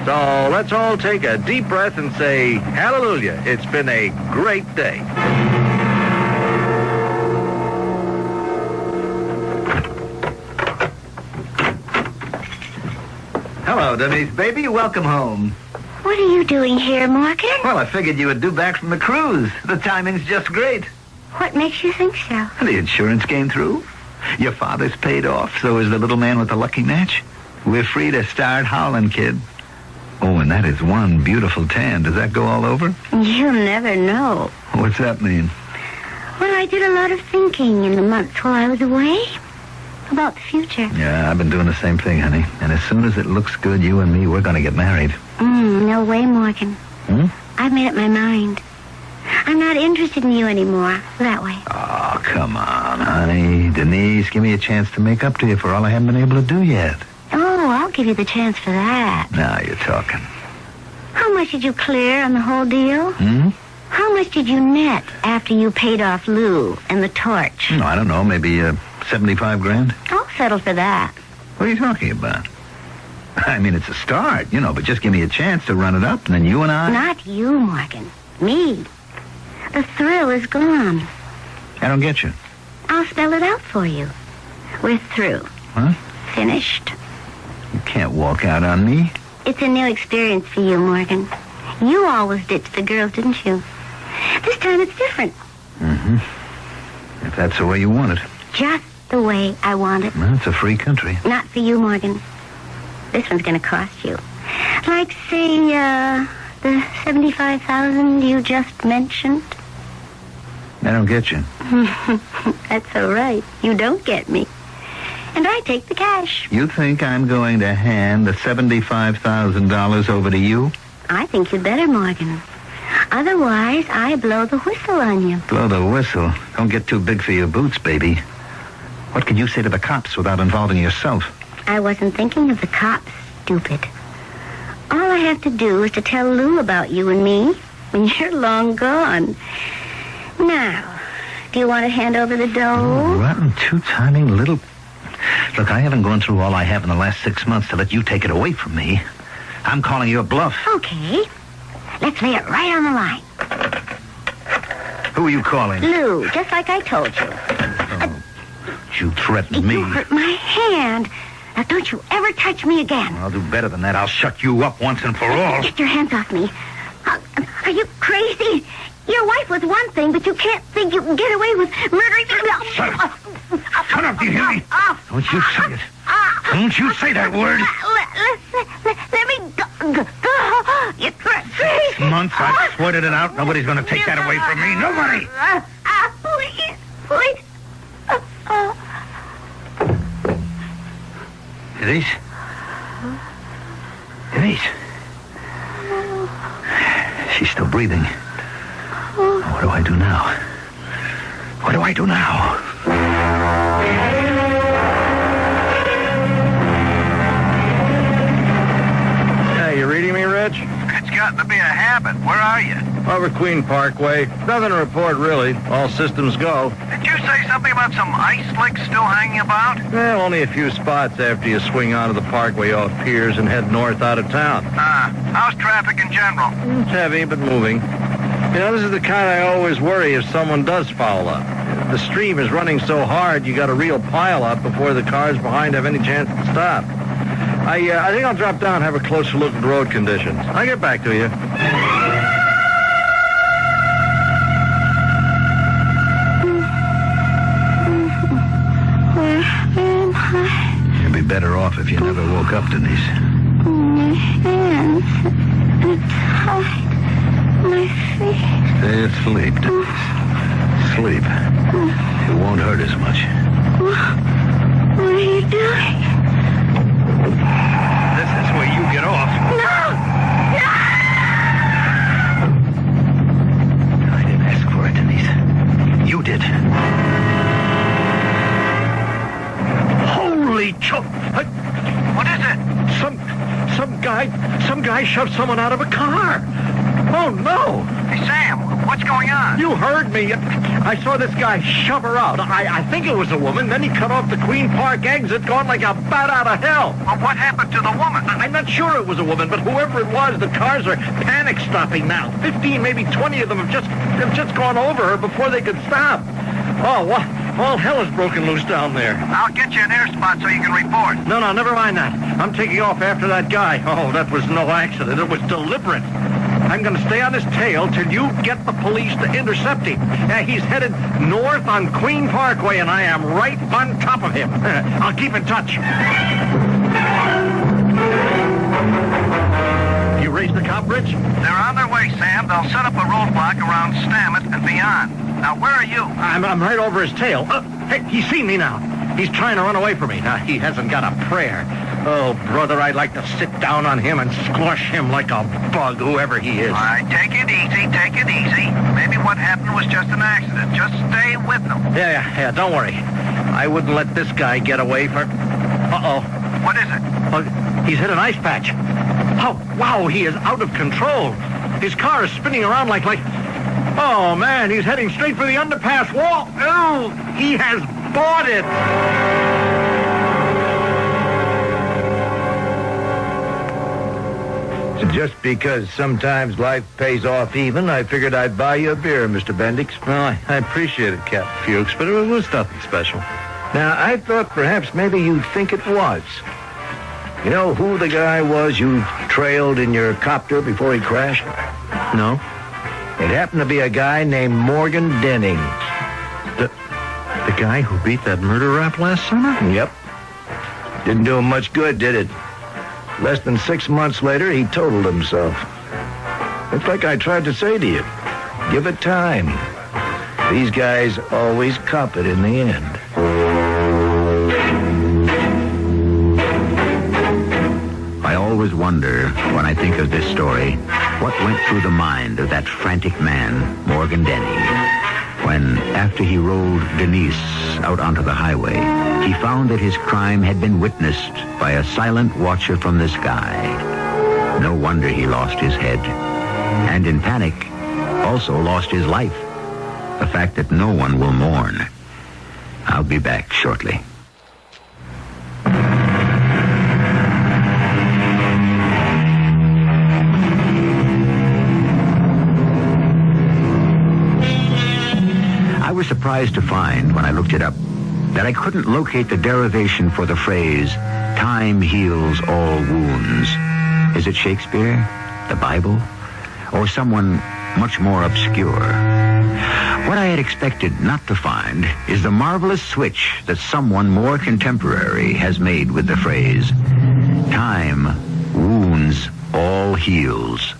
so let's all take a deep breath and say, hallelujah, it's been a great day. Hello, Denise, baby. Welcome home. What are you doing here, Morgan? Well, I figured you would due back from the cruise. The timing's just great. What makes you think so? The insurance came through. Your father's paid off, so is the little man with the lucky match. We're free to start howling, kid. Oh, and that is one beautiful tan. Does that go all over? You'll never know. What's that mean? Well, I did a lot of thinking in the months while I was away. About the future. Yeah, I've been doing the same thing, honey. And as soon as it looks good, you and me, we're going to get married. No way, Morgan. Hmm? I've made up my mind. I'm not interested in you anymore. That way. Oh, come on, honey. Denise, give me a chance to make up to you for all I haven't been able to do yet. Oh, I'll give you the chance for that. Now you're talking. How much did you clear on the whole deal? Hmm? How much did you net after you paid off Lou and the torch? No, I don't know. Maybe 75 grand? I'll settle for that. What are you talking about? I mean, it's a start, but just give me a chance to run it up, and then you and I... Not you, Morgan. Me. The thrill is gone. I don't get you. I'll spell it out for you. We're through. Huh? Finished. You can't walk out on me. It's a new experience for you, Morgan. You always ditched the girls, didn't you? This time it's different. Mm-hmm. If that's the way you want it. Just the way I want it. Well, it's a free country. Not for you, Morgan. This one's going to cost you. Like, say, the $75,000 you just mentioned. I don't get you. That's all right. You don't get me. And I take the cash. You think I'm going to hand the $75,000 over to you? I think you'd better, Morgan. Otherwise, I blow the whistle on you. Blow the whistle? Don't get too big for your boots, baby. What could you say to the cops without involving yourself? I wasn't thinking of the cops, stupid. All I have to do is to tell Lou about you and me when you're long gone. Now, do you want to hand over the dough? Rotten, two-timing little... Look, I haven't gone through all I have in the last 6 months to let you take it away from me. I'm calling you a bluff. Okay. Let's lay it right on the line. Who are you calling? Lou, just like I told you. You threatened me. You hurt my hand. Now, don't you ever touch me again. I'll do better than that. I'll shut you up once and for all. Get your hands off me. Are you crazy? Your wife was one thing, but you can't think you can get away with murdering me. Shut up. Shut up, do you hear me? Don't you say it. Don't you say that word. Let me go. You're crazy. 6 months, I've sweated it out. Nobody's going to take that away from me. Nobody. Please. Please. Denise? Denise? She's still breathing. What do I do now? What do I do now? Hey, you reading me, Rich? It's gotten to be a habit. Where are you? Over Queen Parkway. Nothing to report, really. All systems go. Did you say something about some ice slicks still hanging about? Well, only a few spots after you swing onto the parkway off Piers and head north out of town. How's traffic in general? It's heavy, but moving. This is the kind I always worry if someone does foul up. The stream is running so hard, you got a real pile up before the cars behind have any chance to stop. I think I'll drop down and have a closer look at the road conditions. I'll get back to you. You'd be better off if you never woke up, Denise. My hands. It's tight. My feet. Stay asleep, Denise. Sleep. It won't hurt as much. What are you doing? guy shoved someone out of a car. Oh, no. Hey, Sam, what's going on? You heard me. I saw this guy shove her out. I think it was a woman. Then he cut off the Queen Park exit, gone like a bat out of hell. Well, what happened to the woman? I'm not sure it was a woman, but whoever it was, the cars are panic-stopping now. 15, maybe 20 of them have just gone over her before they could stop. Oh, what? All hell is broken loose down there. I'll get you an air spot so you can report. No, never mind that. I'm taking off after that guy. Oh, that was no accident. It was deliberate. I'm going to stay on his tail till you get the police to intercept him. He's headed north on Queen Parkway, and I am right on top of him. I'll keep in touch. You raised the cop, Rich? They're on their way, Sam. They'll set up a roadblock around Stammet and beyond. Now, where are you? I'm right over his tail. Hey, he's seen me now. He's trying to run away from me. He hasn't got a prayer. Oh, brother, I'd like to sit down on him and squash him like a bug, whoever he is. All right, take it easy. Maybe what happened was just an accident. Just stay with them. Yeah, don't worry. I wouldn't let this guy get away for... Uh-oh. What is it? He's hit an ice patch. Oh, wow, he is out of control. His car is spinning around like... Oh, man, he's heading straight for the underpass wall. Oh, he has bought it. Just because sometimes life pays off even, I figured I'd buy you a beer, Mr. Bendix. Well, I appreciate it, Captain Fuchs, but it was nothing special. Now, I thought perhaps maybe you'd think it was. You know who the guy was you trailed in your copter before he crashed? No. It happened to be a guy named Morgan Denning. The guy who beat that murder rap last summer? Yep. Didn't do him much good, did it? Less than 6 months later, he totaled himself. It's like I tried to say to you. Give it time. These guys always cop it in the end. I always wonder, when I think of this story, what went through the mind of that frantic man, Morgan Denning, when, after he rolled Denise out onto the highway, he found that his crime had been witnessed by a silent watcher from the sky. No wonder he lost his head, and in panic, also lost his life. A fact that no one will mourn. I'll be back shortly. I was surprised to find, when I looked it up, that I couldn't locate the derivation for the phrase, time heals all wounds. Is it Shakespeare, the Bible, or someone much more obscure? What I had expected not to find is the marvelous switch that someone more contemporary has made with the phrase, time wounds all heals.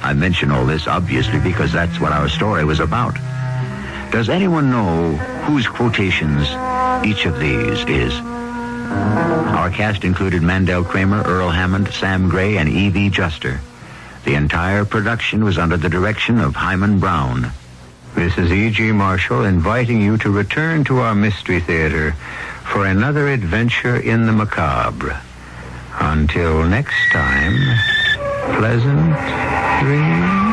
I mention all this obviously because that's what our story was about. Does anyone know whose quotations each of these is? Our cast included Mandel Kramer, Earl Hammond, Sam Gray, and E.V. Juster. The entire production was under the direction of Hyman Brown. This is E.G. Marshall inviting you to return to our Mystery Theater for another adventure in the macabre. Until next time, pleasant dreams.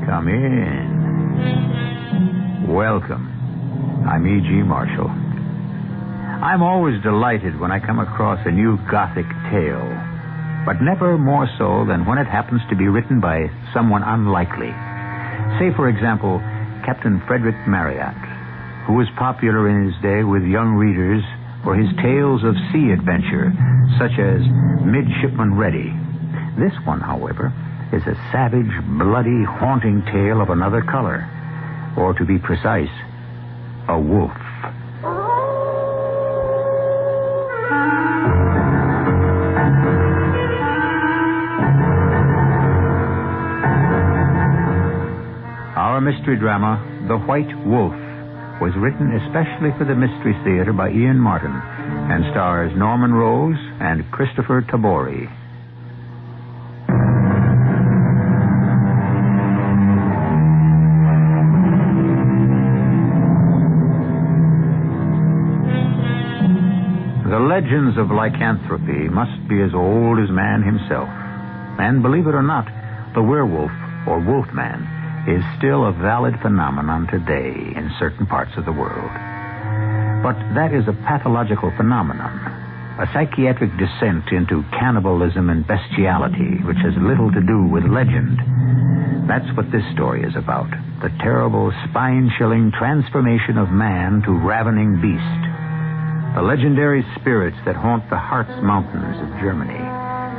Come in. Welcome. I'm E.G. Marshall. I'm always delighted when I come across a new Gothic tale. but never more so than when it happens to be written by someone unlikely. Say, for example, Captain Frederick Marryat, who was popular in his day with young readers for his tales of sea adventure, such as Midshipman Ready. This one, however, is a savage, bloody, haunting tale of another color, or to be precise, a wolf. Our mystery drama, The White Wolf, was written especially for the Mystery Theater by Ian Martin and stars Norman Rose and Christopher Tabori. The legends of lycanthropy must be as old as man himself. And believe it or not, the werewolf, or wolfman, is still a valid phenomenon today in certain parts of the world. But that is a pathological phenomenon, a psychiatric descent into cannibalism and bestiality, which has little to do with legend. That's what this story is about, the terrible, spine-chilling transformation of man to ravening beast. The legendary spirits that haunt the Harz Mountains of Germany,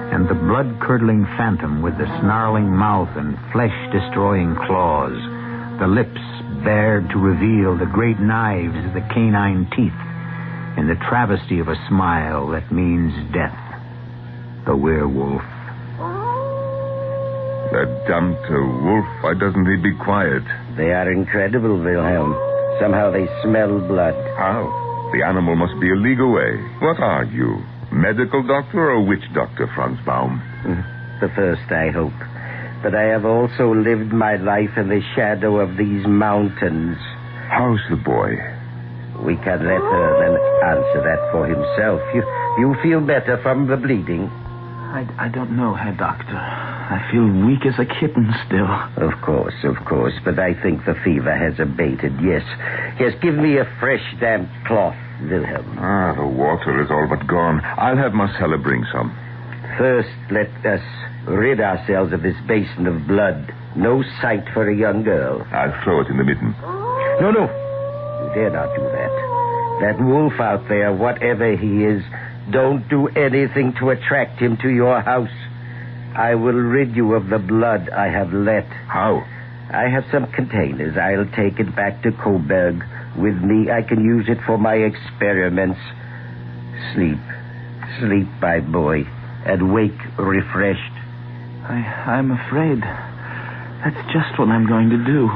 and the blood-curdling phantom with the snarling mouth and flesh-destroying claws, the lips bared to reveal the great knives of the canine teeth, in the travesty of a smile that means death. The werewolf. That damned wolf, why doesn't he be quiet? They are incredible, Wilhelm. Somehow they smell blood. How? The animal must be a league away. What are you? Medical doctor or witch doctor, Franz Baum? The first, I hope. But I have also lived my life in the shadow of these mountains. How's the boy? We can let Herman answer that for himself. You feel better from the bleeding? I don't know, Herr Doctor. I feel weak as a kitten still. Of course. But I think the fever has abated, yes. Yes, give me a fresh, damp cloth, Wilhelm. The water is all but gone. I'll have Marcella bring some. First, let us rid ourselves of this basin of blood. No sight for a young girl. I'll throw it in the midden. No. You dare not do that. That wolf out there, whatever he is, don't do anything to attract him to your house. I will rid you of the blood I have let. How? I have some containers. I'll take it back to Coburg. With me, I can use it for my experiments. Sleep, my boy, and wake refreshed. I'm afraid that's just what I'm going to do.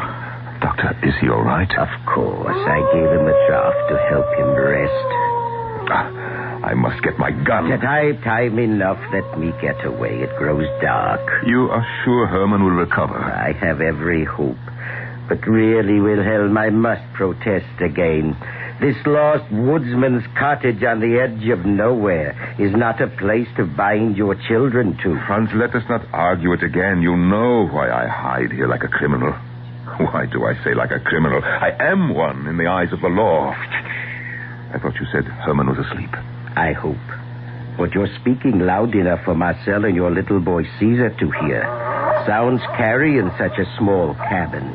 Doctor, is he all right? Of course. I gave him a draught to help him rest. I must get my gun. Time enough. Let me get away. It grows dark. You are sure Herman will recover? I have every hope. But really, Wilhelm, I must protest again. This lost woodsman's cottage on the edge of nowhere is not a place to bind your children to. Franz, let us not argue it again. You know why I hide here like a criminal. Why do I say like a criminal? I am one in the eyes of the law. I thought you said Herman was asleep. I hope. But you're speaking loud enough for Marcel and your little boy Caesar to hear. Sounds carry in such a small cabin.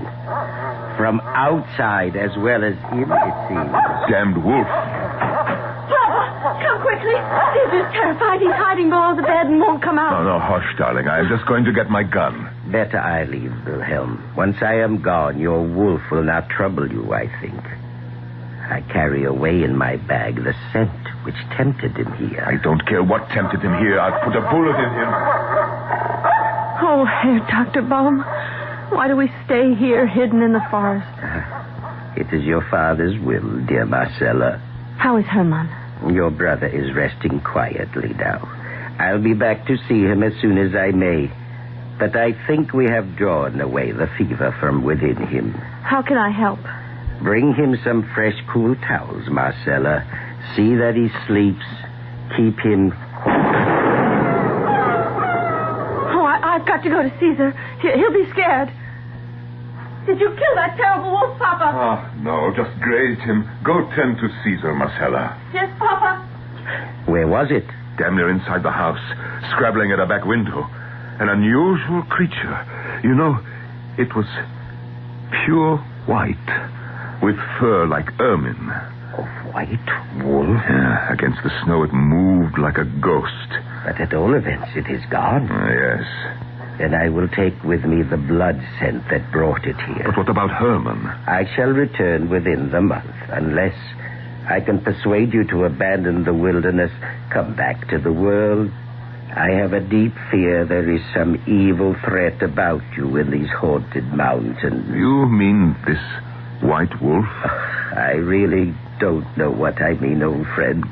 From outside as well as in, it seems. Damned wolf. Papa, come quickly. Caesar's terrified. He's hiding below the bed and won't come out. No, hush, darling. I am just going to get my gun. Better I leave, Wilhelm. Once I am gone, your wolf will not trouble you, I think. I carry away in my bag the scent which tempted him here. I don't care what tempted him here. I'll put a bullet in him. Oh, Herr Dr. Baum, why do we stay here hidden in the forest? It is your father's will, dear Marcella. How is Herman? Your brother is resting quietly now. I'll be back to see him as soon as I may. But I think we have drawn away the fever from within him. How can I help? Bring him some fresh, cool towels, Marcella. See that he sleeps. Keep him quiet. Oh, I've got to go to Caesar. He'll be scared. Did you kill that terrible wolf, Papa? No, just grazed him. Go tend to Caesar, Marcella. Yes, Papa. Where was it? damn near inside the house, scrabbling at a back window. An unusual creature. You know, it was pure white, with fur like ermine. A white wolf? Yeah, against the snow it moved like a ghost. But at all events, it is gone. Yes. Then I will take with me the blood scent that brought it here. But what about Herman? I shall return within the month, unless I can persuade you to abandon the wilderness, come back to the world. I have a deep fear there is some evil threat about you in these haunted mountains. You mean this white wolf? I really don't know what I mean, old friend.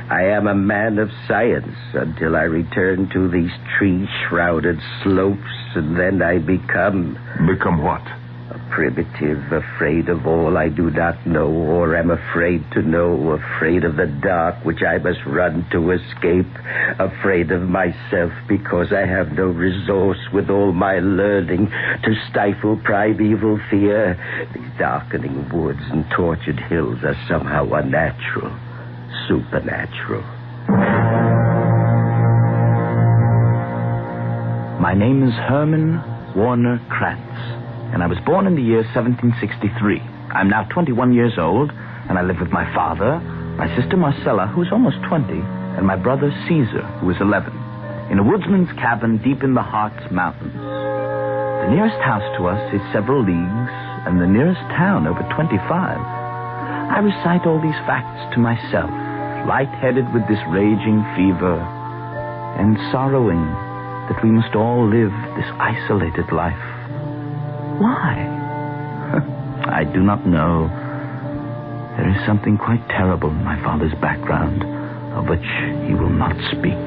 I am a man of science until I return to these tree-shrouded slopes, and then I become... Become what? A primitive, afraid of all I do not know or am afraid to know, afraid of the dark which I must run to escape, afraid of myself because I have no resource with all my learning to stifle primeval fear. These darkening woods and tortured hills are somehow unnatural, supernatural. My name is Herman Warner Krantz, and I was born in the year 1763. I'm now 21 years old, and I live with my father, my sister Marcella, who is almost 20, and my brother Caesar, who is 11, in a woodsman's cabin deep in the Hartz Mountains. The nearest house to us is several leagues, and the nearest town over 25. I recite all these facts to myself, light-headed with this raging fever, and sorrowing that we must all live this isolated life. Why? I do not know. There is something quite terrible in my father's background, of which he will not speak.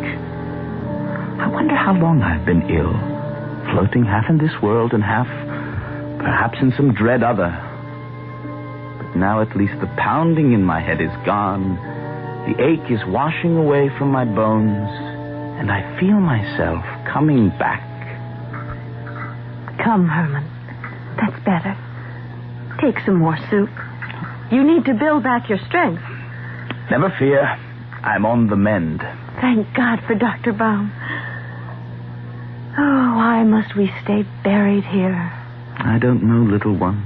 I wonder how long I've been ill, floating half in this world and half, perhaps in some dread other. But now at least the pounding in my head is gone. The ache is washing away from my bones, and I feel myself coming back. Come, Herman. That's better. Take some more soup. You need to build back your strength. Never fear. I'm on the mend. Thank God for Dr. Baum. Oh, why must we stay buried here? I don't know, little one.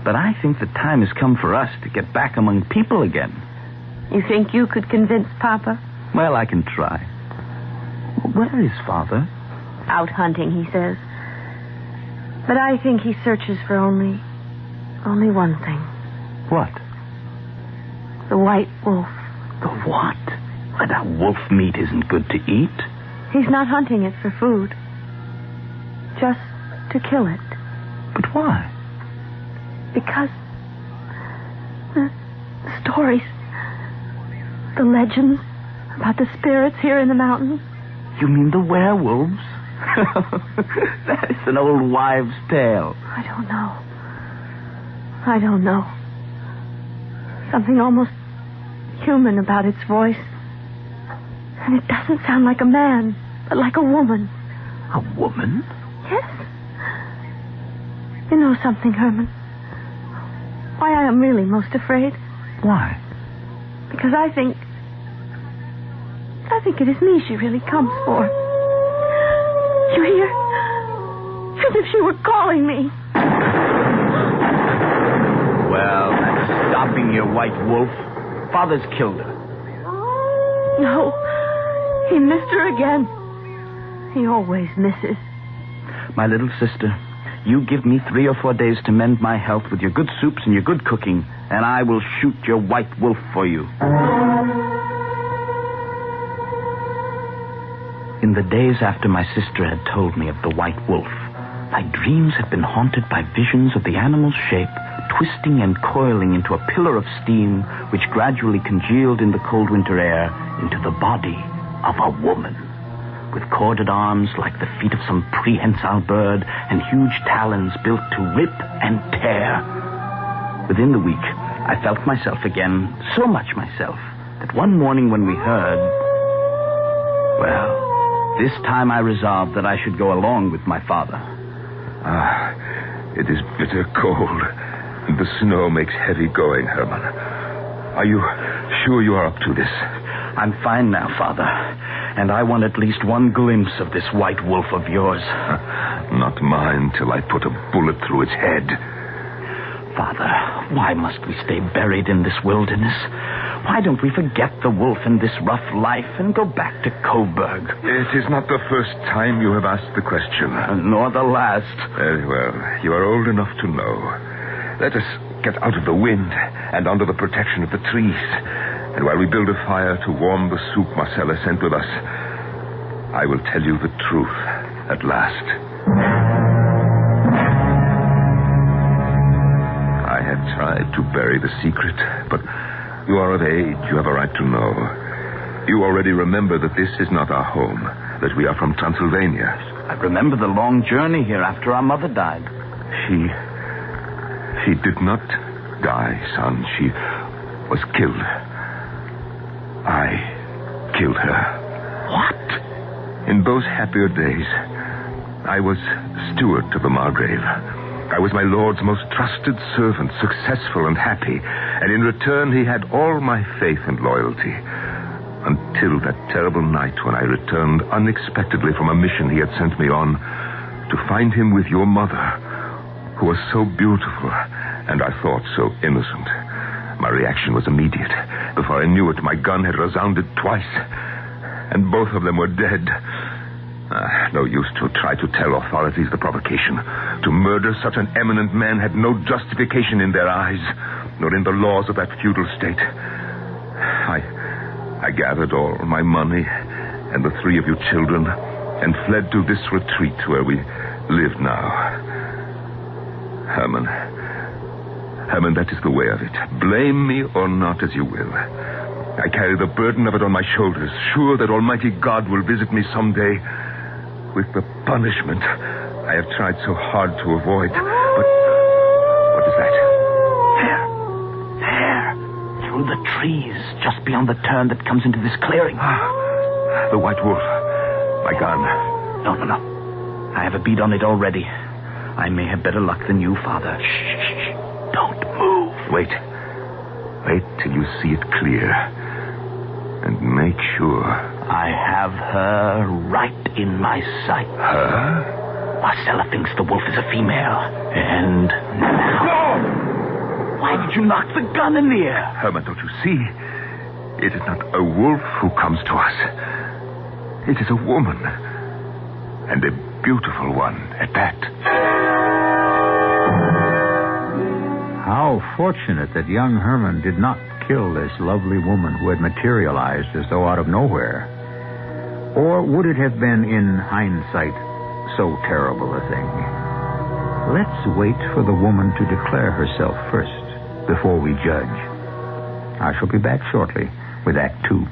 But I think the time has come for us to get back among people again. You think you could convince Papa? Well, I can try. Where is Father? Out hunting, he says. But I think he searches for only one thing. What? The white wolf. The what? Why, that wolf meat isn't good to eat. He's not hunting it for food. Just to kill it. But why? Because the stories, the legends about the spirits here in the mountains. You mean the werewolves? That is an old wives' tale. I don't know. Something almost human about its voice. And it doesn't sound like a man, but like a woman. A woman? Yes. You know something, Herman? Why I am really most afraid? Why? Because I think it is me she really comes for. You hear? As if she were calling me. Well, that's stopping your white wolf. Father's killed her. No. He missed her again. He always misses. My little sister, you give me 3 or 4 days to mend my health with your good soups and your good cooking, and I will shoot your white wolf for you. In the days after my sister had told me of the white wolf, my dreams had been haunted by visions of the animal's shape, twisting and coiling into a pillar of steam, which gradually congealed in the cold winter air into the body of a woman, with corded arms like the feet of some prehensile bird and huge talons built to rip and tear. Within the week, I felt myself again, so much myself, that one morning when we heard... Well, this time I resolved that I should go along with my father. It is bitter cold. The snow makes heavy going, Herman. Are you sure you are up to this? I'm fine now, Father. And I want at least one glimpse of this white wolf of yours. Not mine till I put a bullet through its head. Father, why must we stay buried in this wilderness? Why don't we forget the wolf and this rough life and go back to Coburg? It is not the first time you have asked the question. Nor the last. Very well. You are old enough to know. Let us get out of the wind and under the protection of the trees. And while we build a fire to warm the soup Marcella sent with us, I will tell you the truth at last. I have tried to bury the secret, but you are of age. You have a right to know. You already remember that this is not our home, that we are from Transylvania. I remember the long journey here after our mother died. She did not die, son. She was killed. I killed her. What? In those happier days, I was steward to the Margrave. I was my lord's most trusted servant, successful and happy, and in return he had all my faith and loyalty. Until that terrible night when I returned unexpectedly from a mission he had sent me on to find him with your mother, who was so beautiful and I thought so innocent. My reaction was immediate. Before I knew it, my gun had resounded twice, and both of them were dead. No use to try to tell authorities the provocation. To murder such an eminent man had no justification in their eyes, nor in the laws of that feudal state. I gathered all my money and the 3 of you children and fled to this retreat where we live now. Herman, that is the way of it. Blame me or not as you will. I carry the burden of it on my shoulders, sure that Almighty God will visit me someday with the punishment I have tried so hard to avoid. But what is that? There. Through the trees, just beyond the turn that comes into this clearing. The white wolf. My gun. No. I have a bead on it already. I may have better luck than you, Father. Shh. Don't move. Wait till you see it clear. And make sure. I have her right in my sight. Her? Marcella thinks the wolf is a female. And now... No! Why did you knock the gun in the air? Herman, don't you see? It is not a wolf who comes to us. It is a woman. And a beautiful one at that. How fortunate that young Herman did not kill this lovely woman who had materialized as though out of nowhere. Or would it have been, in hindsight, so terrible a thing? Let's wait for the woman to declare herself first before we judge. I shall be back shortly with Act 2.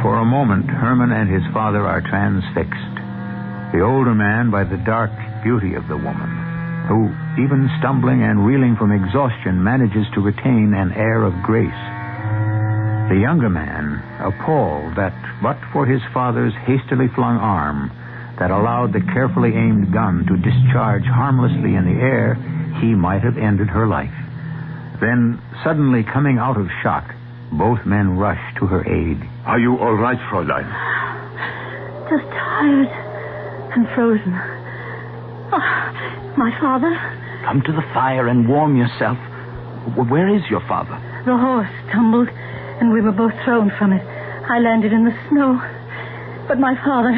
For a moment, Herman and his father are transfixed. The older man by the dark beauty of the woman, who, even stumbling and reeling from exhaustion, manages to retain an air of grace. The younger man, appalled that, but for his father's hastily flung arm that allowed the carefully aimed gun to discharge harmlessly in the air, he might have ended her life. Then, suddenly coming out of shock, both men rush to her aid. Are you all right, Fräulein? Just tired and frozen. Oh, my father? Come to the fire and warm yourself. Where is your father? The horse tumbled, and we were both thrown from it. I landed in the snow. But my father,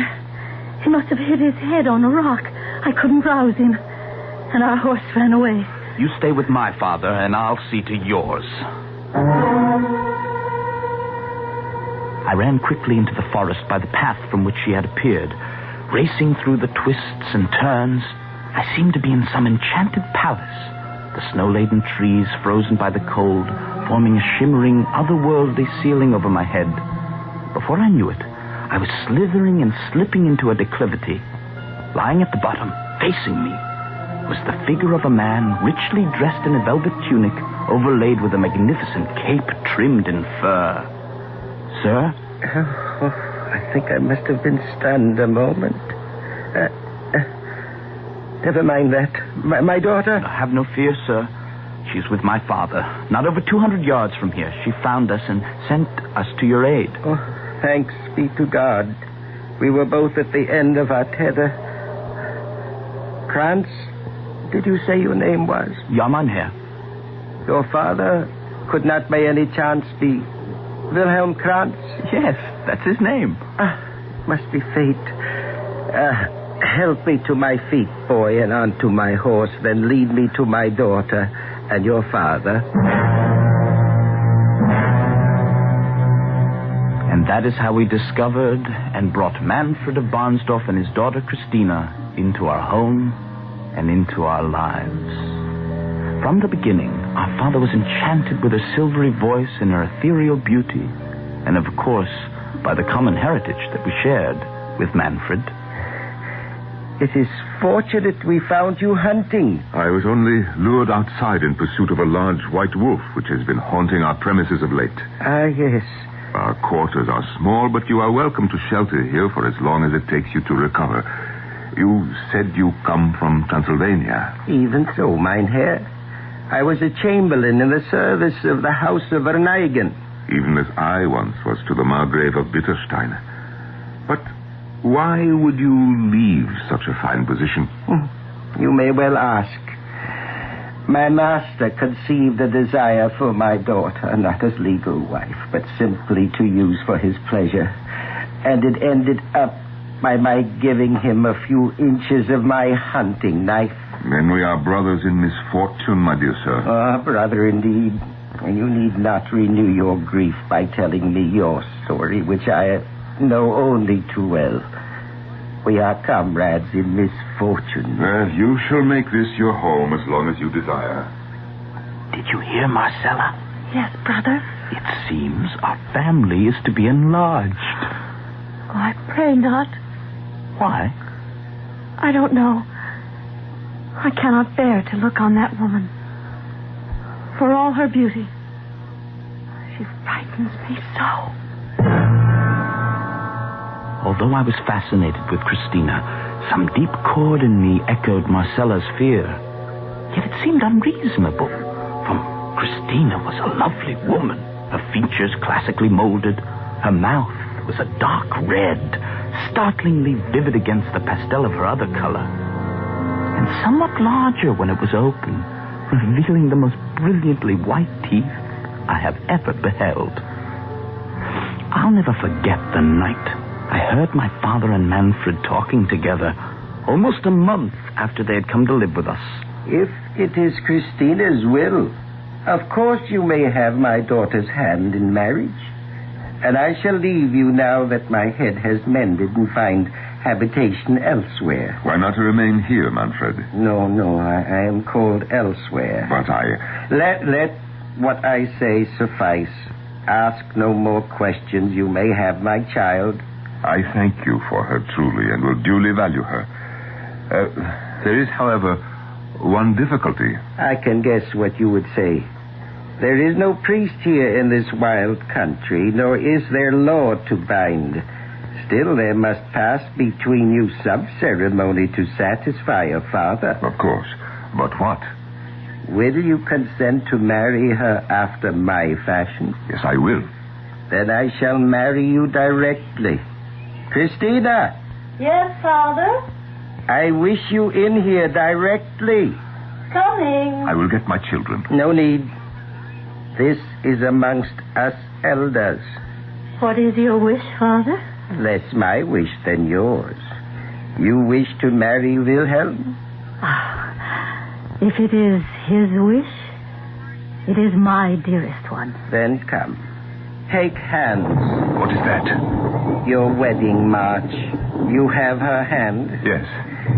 he must have hit his head on a rock. I couldn't rouse him, and our horse ran away. You stay with my father, and I'll see to yours. I ran quickly into the forest by the path from which she had appeared. Racing through the twists and turns, I seemed to be in some enchanted palace. The snow-laden trees, frozen by the cold, forming a shimmering, otherworldly ceiling over my head. Before I knew it, I was slithering and slipping into a declivity. Lying at the bottom, facing me, was the figure of a man richly dressed in a velvet tunic overlaid with a magnificent cape trimmed in fur. Sir? Oh, I think I must have been stunned a moment. Never mind that. My daughter? Have no fear, sir. She's with my father. Not over 200 yards from here. She found us and sent us to your aid. Oh, thanks be to God. We were both at the end of our tether. Krantz, did you say your name was? Yaman here. Your father could not by any chance be Wilhelm Krantz? Yes, that's his name. Must be fate. Help me to my feet, boy, and onto my horse. Then lead me to my daughter and your father. And that is how we discovered and brought Manfred of Barnsdorf and his daughter Christina into our home and into our lives. From the beginning, our father was enchanted with her silvery voice and her ethereal beauty, and of course, by the common heritage that we shared with Manfred. It is fortunate we found you hunting. I was only lured outside in pursuit of a large white wolf which has been haunting our premises of late. Ah, yes. Our quarters are small, but you are welcome to shelter here for as long as it takes you to recover. You said you come from Transylvania. Even so, mein Herr. I was a chamberlain in the service of the House of Verneigen. Even as I once was to the Margrave of Bitterstein. But why would you leave such a fine position? You may well ask. My master conceived a desire for my daughter, not as legal wife, but simply to use for his pleasure. And it ended up by my giving him a few inches of my hunting knife. Then we are brothers in misfortune, my dear sir. Ah, brother indeed. And you need not renew your grief by telling me your story, which I know only too well. We are comrades in misfortune. Well, you shall make this your home as long as you desire. Did you hear, Marcella? Yes, brother. It seems our family is to be enlarged. Oh, I pray not. Why? I don't know. I cannot bear to look on that woman. For all her beauty, she frightens me so. Although I was fascinated with Christina, some deep chord in me echoed Marcella's fear. Yet it seemed unreasonable, for Christina was a lovely woman, her features classically molded, her mouth was a dark red, startlingly vivid against the pastel of her other color, and somewhat larger when it was open, revealing the most brilliantly white teeth I have ever beheld. I'll never forget the night I heard my father and Manfred talking together, almost a month after they had come to live with us. If it is Christina's will, of course you may have my daughter's hand in marriage. And I shall leave you now that my head has mended and find habitation elsewhere. Why not remain here, Manfred? No, I am called elsewhere. But I... Let what I say suffice. Ask no more questions. You may have my child. I thank you for her truly and will duly value her. There is, however, one difficulty. I can guess what you would say. There is no priest here in this wild country, nor is there law to bind. Still, there must pass between you some ceremony to satisfy your father. Of course. But what? Will you consent to marry her after my fashion? Yes, I will. Then I shall marry you directly. Christina! Yes, Father? I wish you in here directly. Coming. I will get my children. No need. This is amongst us elders. What is your wish, Father? Less my wish than yours. You wish to marry Wilhelm? If it is his wish, it is my dearest one. Then come. Take hands. What is that? Your wedding march. You have her hand? Yes.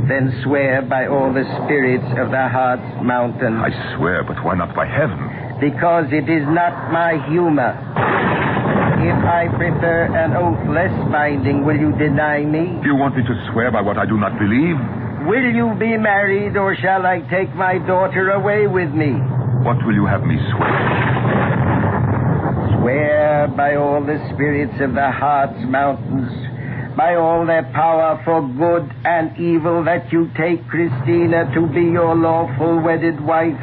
Then swear by all the spirits of the Harz Mountain. I swear, but why not by heaven? Because it is not my humor. If I prefer an oath less binding, will you deny me? Do you want me to swear by what I do not believe? Will you be married, or shall I take my daughter away with me? What will you have me swear? Swear by all the spirits of the Harz Mountains, by all their power for good and evil, that you take Christina to be your lawful wedded wife,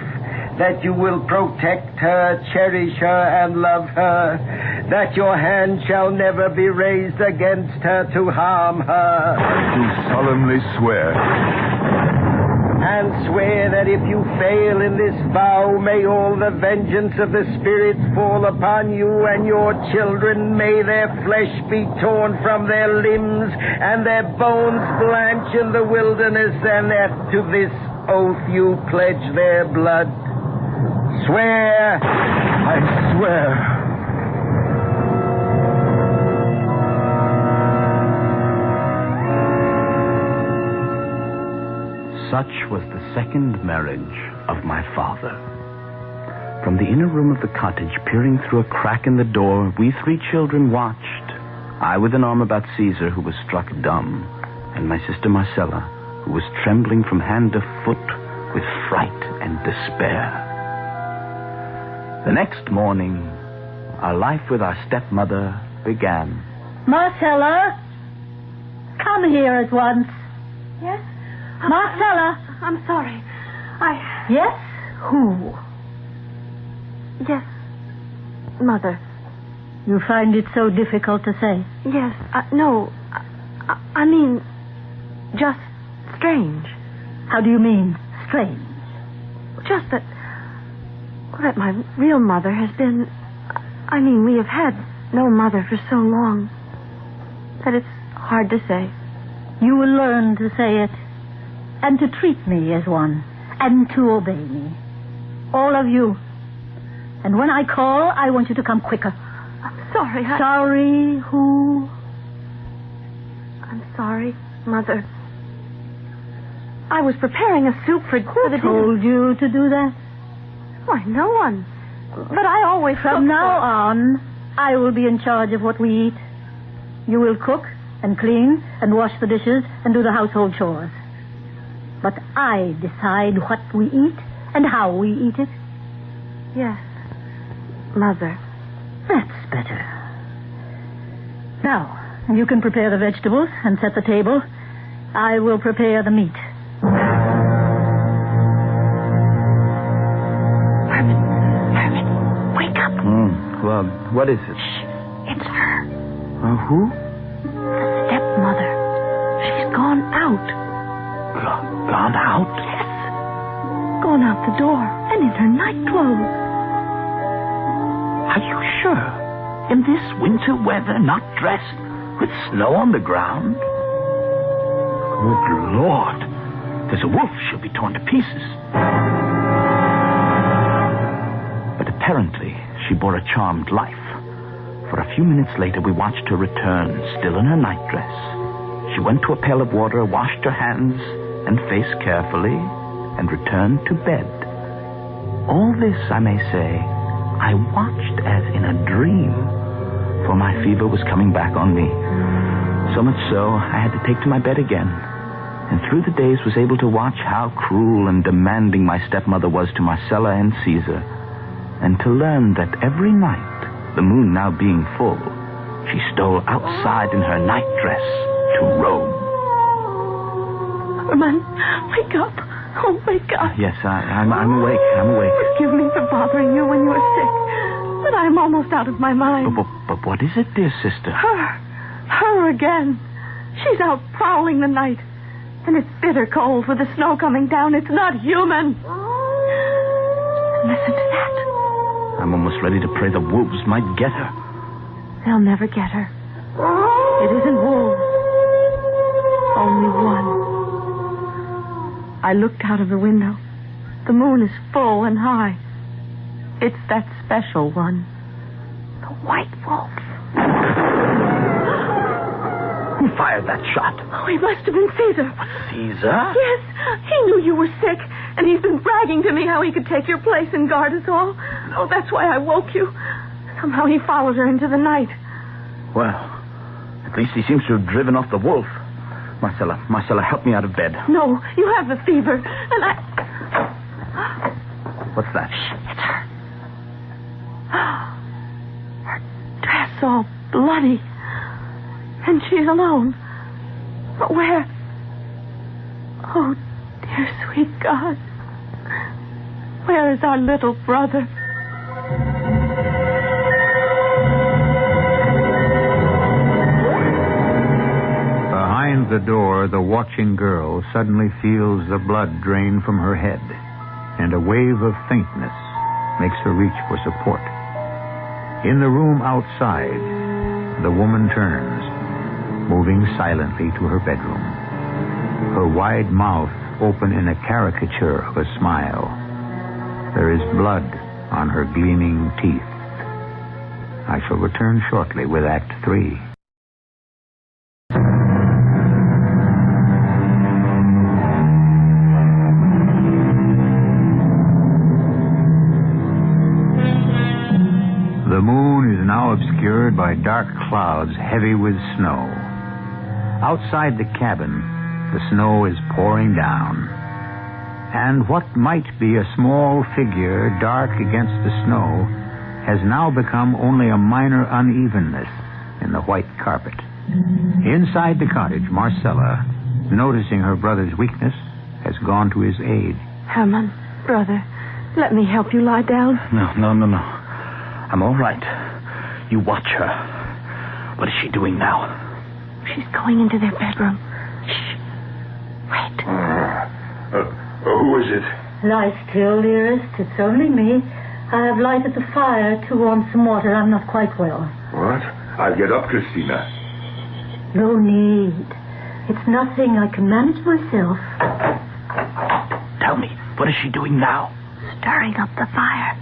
that you will protect her, cherish her, and love her, that your hand shall never be raised against her to harm her. I do solemnly swear. And swear that if you fail in this vow, may all the vengeance of the spirits fall upon you and your children. May their flesh be torn from their limbs and their bones blanch in the wilderness, and that to this oath you pledge their blood. Swear. I swear. Such was the second marriage of my father. From the inner room of the cottage, peering through a crack in the door, we three children watched. I with an arm about Caesar, who was struck dumb, and my sister Marcella, who was trembling from hand to foot with fright and despair. The next morning, our life with our stepmother began. Marcella, come here at once. Yes? Marcella. I'm sorry. Yes? Who? Yes, Mother. You find it so difficult to say? Yes. No. I mean, just strange. How do you mean, strange? Just that my real mother has been... I mean, we have had no mother for so long that it's hard to say. You will learn to say it, and to treat me as one, and to obey me. All of you. And when I call, I want you to come quicker. I'm sorry. Sorry who? I'm sorry, Mother. I was preparing a soup for the dinner. Who told you to do that? Why, no one. But I always From now on, I will be in charge of what we eat. You will cook and clean and wash the dishes and do the household chores. But I decide what we eat and how we eat it. Yes, Mother. That's better. Now, you can prepare the vegetables and set the table. I will prepare the meat. Herman, wake up. Well, what is it? Shh, it's her. Who? The stepmother. She's gone out. Gone out? Yes. Gone out the door and in her nightclothes. Are you sure? In this winter weather, not dressed, with snow on the ground? Good Lord. There's a wolf. She'll be torn to pieces. But apparently, she bore a charmed life. For a few minutes later, we watched her return, still in her nightdress. She went to a pail of water, washed her hands and face carefully, and returned to bed. All this, I may say, I watched as in a dream, for my fever was coming back on me. So much so, I had to take to my bed again, and through the days was able to watch how cruel and demanding my stepmother was to Marcella and Caesar, and to learn that every night, the moon now being full, she stole outside in her nightdress to roam. Herman, wake up. Oh, wake up. Yes, I'm awake. I'm awake. Forgive me for bothering you when you were sick, but I'm almost out of my mind. But what is it, dear sister? Her again. She's out prowling the night, and it's bitter cold with the snow coming down. It's not human. Listen to that. I'm almost ready to pray the wolves might get her. They'll never get her. It isn't wolves. Only one. I looked out of the window. The moon is full and high. It's that special one. The white wolf. Who fired that shot? Oh, it must have been Caesar. Caesar? Yes. He knew you were sick, and he's been bragging to me how he could take your place and guard us all. Oh, that's why I woke you. Somehow he followed her into the night. Well, at least he seems to have driven off the wolf. Marcella, help me out of bed. No, you have the fever, and I... What's that? Shh, it's her. Her dress all bloody, and she's alone. But where? Oh, dear sweet God. Where is our little brother? Behind the door, the watching girl suddenly feels the blood drain from her head, and a wave of faintness makes her reach for support. In the room outside, the woman turns, moving silently to her bedroom, her wide mouth open in a caricature of a smile. There is blood on her gleaming teeth. I shall return shortly with Act 3. The moon is now obscured by dark clouds heavy with snow. Outside the cabin, the snow is pouring down. And what might be a small figure dark against the snow has now become only a minor unevenness in the white carpet. Inside the cottage, Marcella, noticing her brother's weakness, has gone to his aid. Herman, brother, let me help you lie down. No. I'm all right. You watch her. What is she doing now? She's going into their bedroom. Shh. Wait. Who is it? Lie still, dearest. It's only me. I have lighted the fire to warm some water. I'm not quite well. What? I'll get up, Christina. No need. It's nothing. I can manage myself. Tell me, what is she doing now? Stirring up the fire.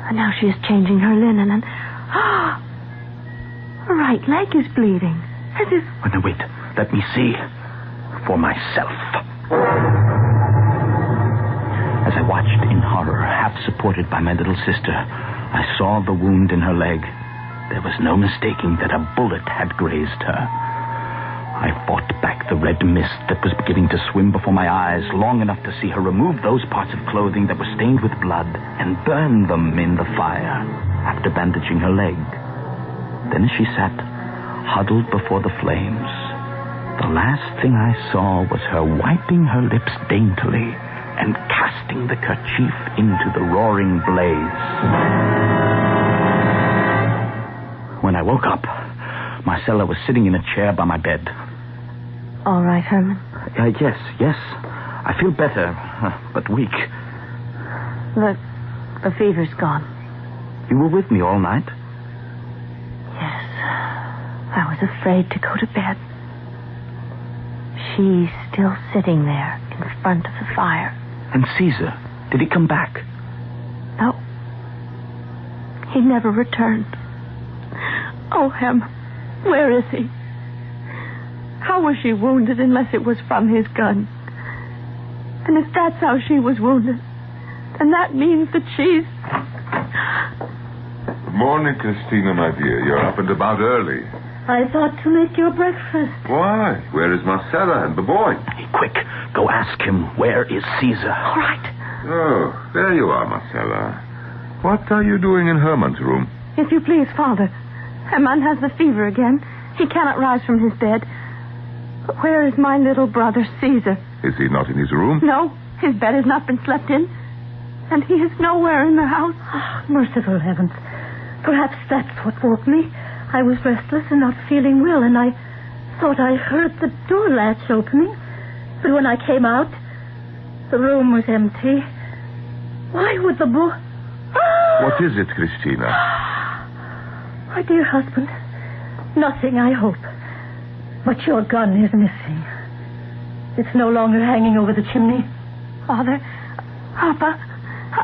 And now she is changing her linen and... her right leg is bleeding. As if... Wait. Let me see. For myself. As I watched in horror, half supported by my little sister, I saw the wound in her leg. There was no mistaking that a bullet had grazed her. I fought back the red mist that was beginning to swim before my eyes long enough to see her remove those parts of clothing that were stained with blood and burn them in the fire after bandaging her leg. Then she sat, huddled before the flames. The last thing I saw was her wiping her lips daintily and casting the kerchief into the roaring blaze. When I woke up, Marcella was sitting in a chair by my bed. All right, Herman? Yes. I feel better, but weak. The fever's gone. You were with me all night? Yes. I was afraid to go to bed. She's still sitting there in front of the fire. And Caesar, did he come back? No. He never returned. Oh, Herman, where is he? How was she wounded unless it was from his gun? And if that's how she was wounded, then that means that she's... Good morning, Christina, my dear. You're up and about early. I thought to make your breakfast. Why? Where is Marcella and the boy? Hey, quick, go ask him, where is Caesar? All right. Oh, there you are, Marcella. What are you doing in Herman's room? If you please, Father. Herman has the fever again. He cannot rise from his bed. But where is my little brother, Caesar? Is he not in his room? No, his bed has not been slept in. And he is nowhere in the house. Oh, merciful heavens. Perhaps that's what woke me. I was restless and not feeling well, and I thought I heard the door latch opening. But when I came out, the room was empty. Why would the boy... What is it, Christina? My dear husband, nothing, I hope. But your gun is missing. It's no longer hanging over the chimney. Father, Papa,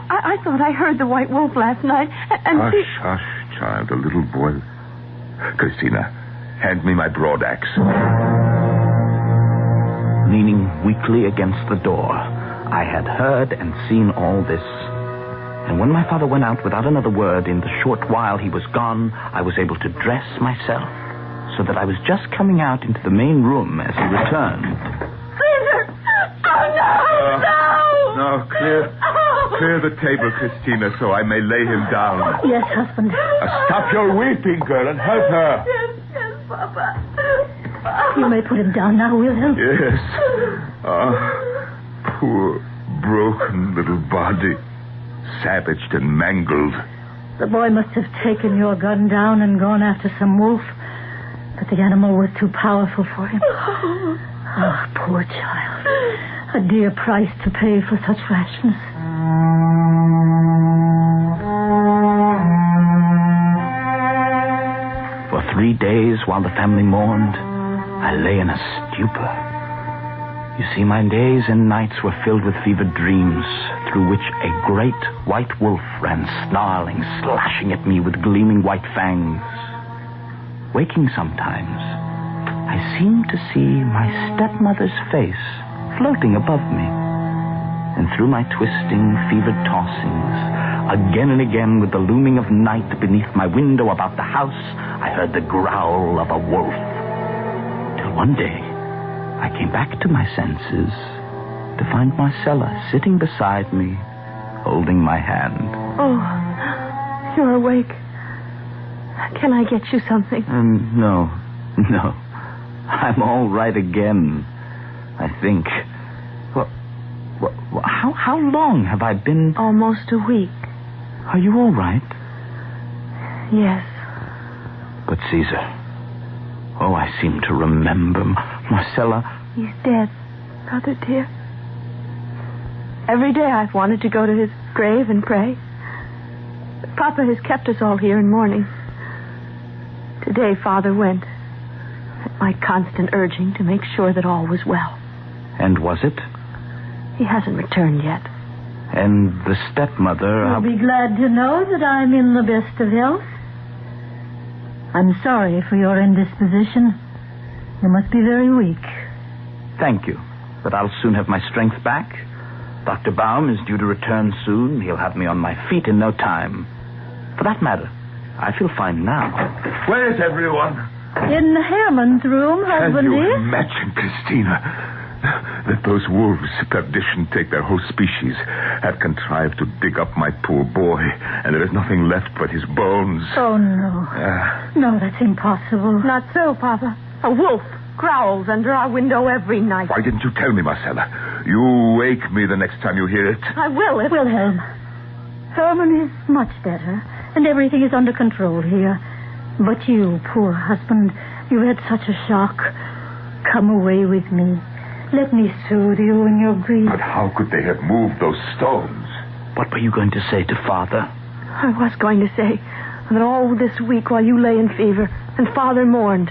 I thought I heard the white wolf last night. And Hush, child, a little boy. Christina, hand me my broad axe. Leaning weakly against the door, I had heard and seen all this. And when my father went out without another word, in the short while he was gone, I was able to dress myself, so that I was just coming out into the main room as he returned. Caesar! Oh, no! No, clear the table, Christina, so I may lay him down. Yes, husband. Stop your weeping, girl, and help her. Yes, Papa. You may put him down now, Wilhelm. Yes. Poor, broken little body. Savaged and mangled. The boy must have taken your gun down and gone after some wolf. But the animal was too powerful for him. Oh, poor child. A dear price to pay for such rashness. For 3 days, while the family mourned, I lay in a stupor. You see, my days and nights were filled with fevered dreams, through which a great white wolf ran snarling, slashing at me with gleaming white fangs. Waking sometimes, I seemed to see my stepmother's face floating above me. And through my twisting, fevered tossings, again and again with the looming of night beneath my window about the house, I heard the growl of a wolf. Till one day, I came back to my senses to find Marcella sitting beside me, holding my hand. Oh, you're awake. Can I get you something? No. I'm all right again, I think. Well, how long have I been... Almost a week. Are you all right? Yes. But Caesar... Oh, I seem to remember. Marcella... He's dead, Brother dear. Every day I've wanted to go to his grave and pray. But Papa has kept us all here in mourning. Today, Father went, at my constant urging, to make sure that all was well. And was it? He hasn't returned yet. And the stepmother... You'll be glad to know that I'm in the best of health. I'm sorry for your indisposition. You must be very weak. Thank you, but I'll soon have my strength back. Dr. Baum is due to return soon. He'll have me on my feet in no time. For that matter, I feel fine now. Where is everyone? In Herman's room, husband Can you dear. imagine, Christina, that those wolves, perdition take their whole species, have contrived to dig up my poor boy, and there is nothing left but his bones? Oh, no. No, that's impossible. Not so, Papa. A wolf growls under our window every night. Why didn't you tell me, Marcella? You wake me the next time you hear it. I will. Wilhelm. Herman is much better, and everything is under control here. But you, poor husband, you had such a shock. Come away with me. Let me soothe you in your grief. But how could they have moved those stones? What were you going to say to Father? I was going to say that all this week while you lay in fever and Father mourned,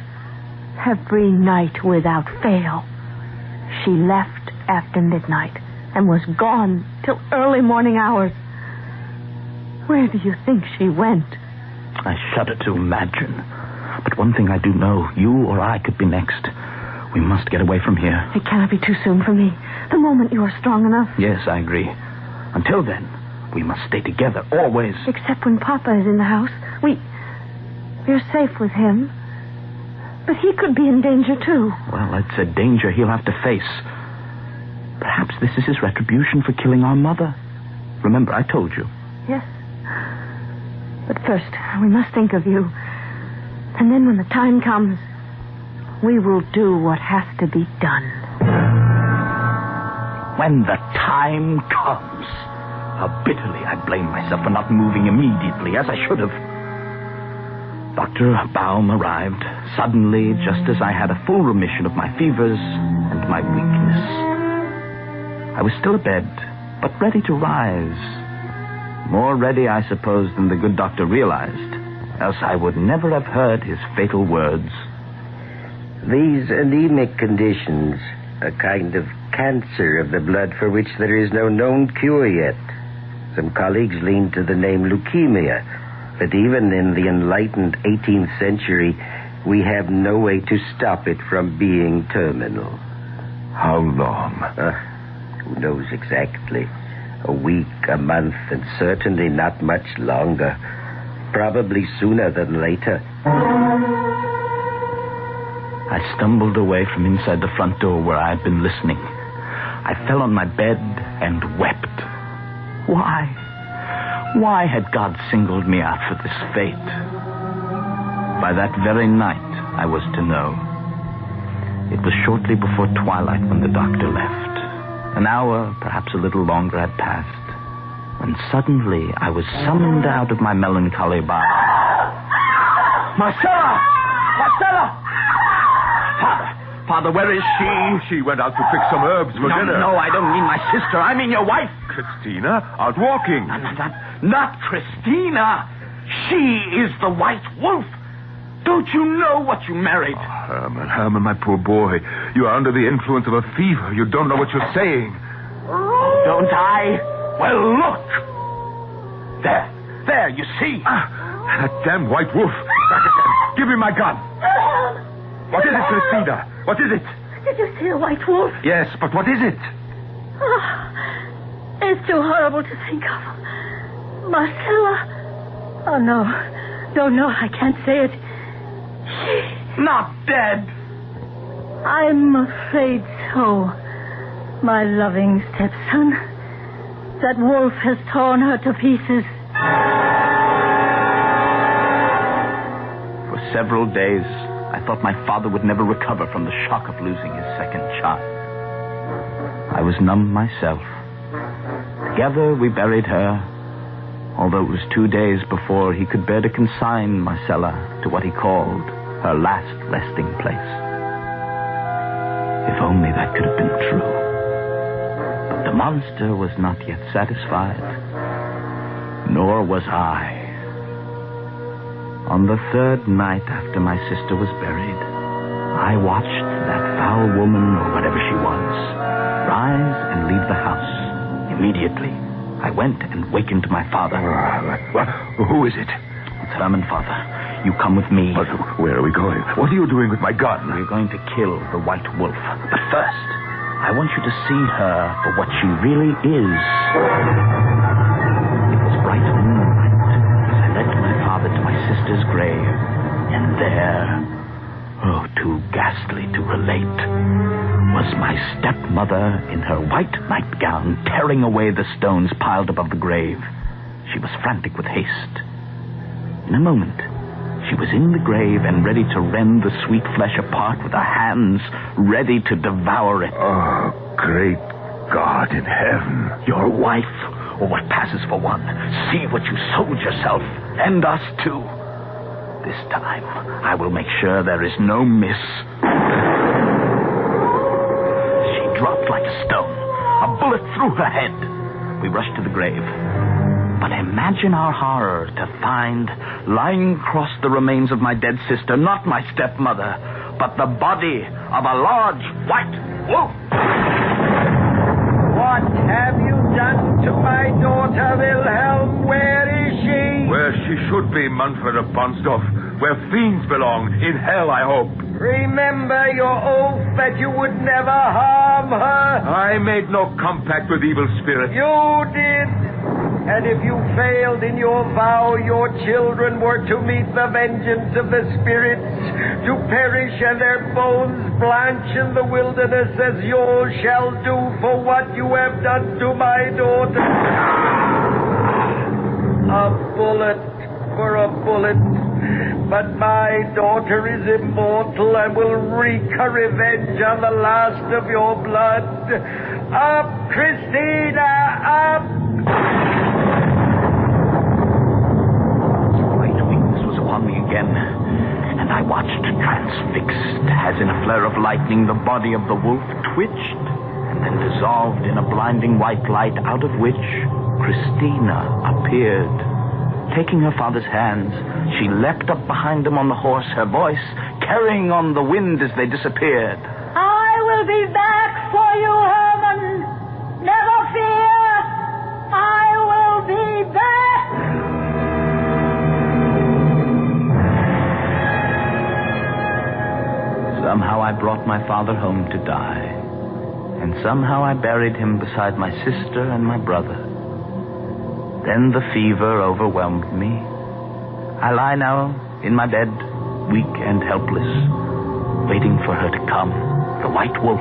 every night without fail, she left after midnight and was gone till early morning hours. Where do you think she went? I shudder to imagine. But one thing I do know, you or I could be next. We must get away from here. It cannot be too soon for me. The moment you are strong enough. Yes, I agree. Until then, we must stay together, always. Except when Papa is in the house. We're safe with him. But he could be in danger, too. Well, it's a danger he'll have to face. Perhaps this is his retribution for killing our mother. Remember, I told you. Yes. But first, we must think of you. And then when the time comes, we will do what has to be done. When the time comes. How bitterly I blame myself for not moving immediately, as I should have. Dr. Baum arrived suddenly, just as I had a full remission of my fevers and my weakness. I was still abed, but ready to rise. More ready, I suppose, than the good doctor realized, else I would never have heard his fatal words. These anemic conditions, a kind of cancer of the blood for which there is no known cure yet. Some colleagues lean to the name leukemia, but even in the enlightened 18th century, we have no way to stop it from being terminal. How long? Who knows exactly? A week, a month, and certainly not much longer. Probably sooner than later. I stumbled away from inside the front door where I had been listening. I fell on my bed and wept. Why? Why had God singled me out for this fate? By that very night, I was to know. It was shortly before twilight when the doctor left. An hour, perhaps a little longer, had passed, when suddenly I was summoned out of my melancholy by... Marcella! Marcella! Father, where is she? She went out to pick some herbs for dinner. No, I don't mean my sister. I mean your wife. Christina? Out walking. Not Christina. She is the White Wolf. Don't you know what you married? Oh, Herman, my poor boy. You are under the influence of a fever. You don't know what you're saying. Don't I? Well, look. There, you see. That damn White Wolf. Back again. Give me my gun. What is it, Christina? What is it? Did you see a white wolf? Yes, but what is it? Oh, it's too horrible to think of. Marcella. Oh, no. No, I can't say it. She... Not dead. I'm afraid so. My loving stepson. That wolf has torn her to pieces. For several days, I thought my father would never recover from the shock of losing his second child. I was numb myself. Together we buried her, although it was 2 days before he could bear to consign Marcella to what he called her last resting place. If only that could have been true. But the monster was not yet satisfied, nor was I. On the third night after my sister was buried, I watched that foul woman, or whatever she was, rise and leave the house. Immediately, I went and wakened my father. Who is it? It's Herman, Father. You come with me. But where are we going? What are you doing with my gun? We're going to kill the White Wolf. But first, I want you to see her for what she really is. It was bright moonlight as I led my father to my sister's grave. And there, too ghastly to relate, was my stepmother in her white nightgown tearing away the stones piled above the grave. She was frantic with haste. In a moment, she was in the grave and ready to rend the sweet flesh apart with her hands, ready to devour it. Oh, great God in heaven. Your wife, or what passes for one. See what you sold yourself, and us too. This time, I will make sure there is no miss. She dropped like a stone, a bullet through her head. We rushed to the grave. But imagine our horror to find, lying across the remains of my dead sister, not my stepmother, but the body of a large white wolf. What have you done to my daughter, Wilhelm? Where is she? Where she should be, Manfred of Bonsdorf. Where fiends belong. In hell, I hope. Remember your oath that you would never harm her. I made no compact with evil spirits. You did. And if you failed in your vow, your children were to meet the vengeance of the spirits, to perish and their bones blanch in the wilderness as yours shall do for what you have done to my daughter. A bullet for a bullet. But my daughter is immortal and will wreak her revenge on the last of your blood. Up, Christina, up! Upon me again, and I watched transfixed as in a flare of lightning the body of the wolf twitched and then dissolved in a blinding white light, out of which Christina appeared. Taking her father's hands, she leapt up behind him on the horse, her voice carrying on the wind as they disappeared. I will be back for you, Herman. Never fear. I will be back. Somehow I brought my father home to die, and somehow I buried him beside my sister and my brother. Then the fever overwhelmed me. I lie now in my bed, weak and helpless, waiting for her to come, the white wolf,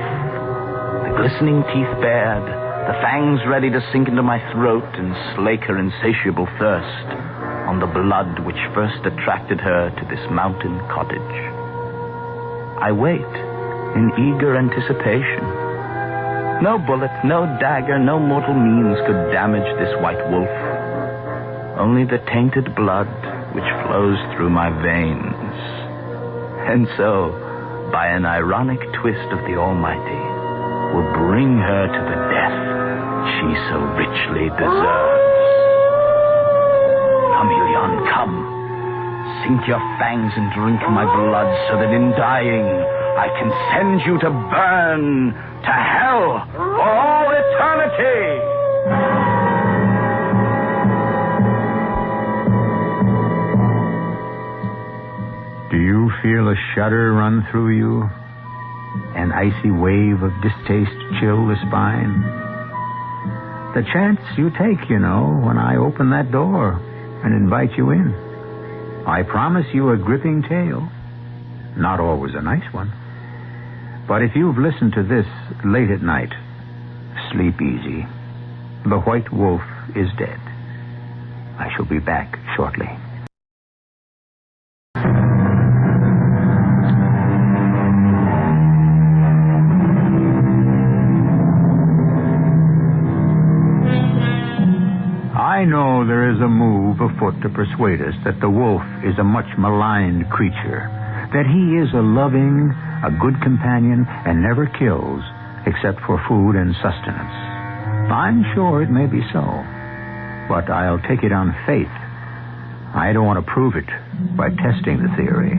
the glistening teeth bared, the fangs ready to sink into my throat and slake her insatiable thirst on the blood which first attracted her to this mountain cottage. I wait, in eager anticipation. No bullet, no dagger, no mortal means could damage this white wolf. Only the tainted blood which flows through my veins. And so, by an ironic twist of the Almighty, will bring her to the death she so richly deserves. Come, Ilion, come. Sink your fangs and drink my blood so that in dying I can send you to burn to hell for all eternity. Do you feel a shudder run through you? An icy wave of distaste chill the spine? The chance you take, you know, when I open that door and invite you in. I promise you a gripping tale. Not always a nice one. But if you've listened to this late at night, sleep easy. The white wolf is dead. I shall be back shortly. I know there is a move afoot to persuade us that the wolf is a much maligned creature, that he is a loving, a good companion, and never kills except for food and sustenance. I'm sure it may be so, but I'll take it on faith. I don't want to prove it by testing the theory.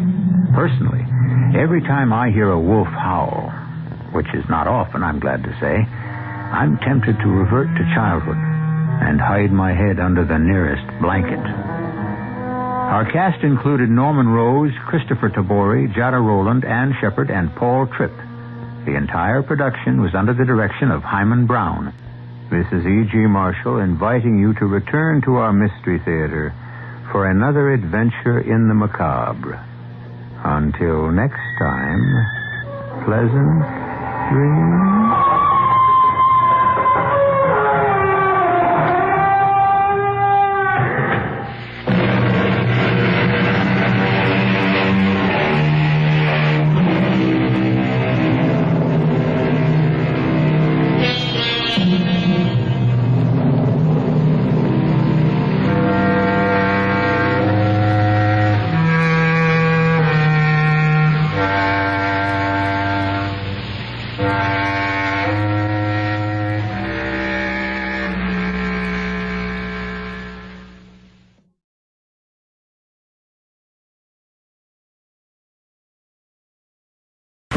Personally, every time I hear a wolf howl, which is not often, I'm glad to say, I'm tempted to revert to childhood and hide my head under the nearest blanket. Our cast included Norman Rose, Christopher Tabori, Jada Rowland, Ann Shepard, and Paul Tripp. The entire production was under the direction of Hyman Brown. This is E.G. Marshall inviting you to return to our Mystery Theater for another adventure in the macabre. Until next time, pleasant dreams.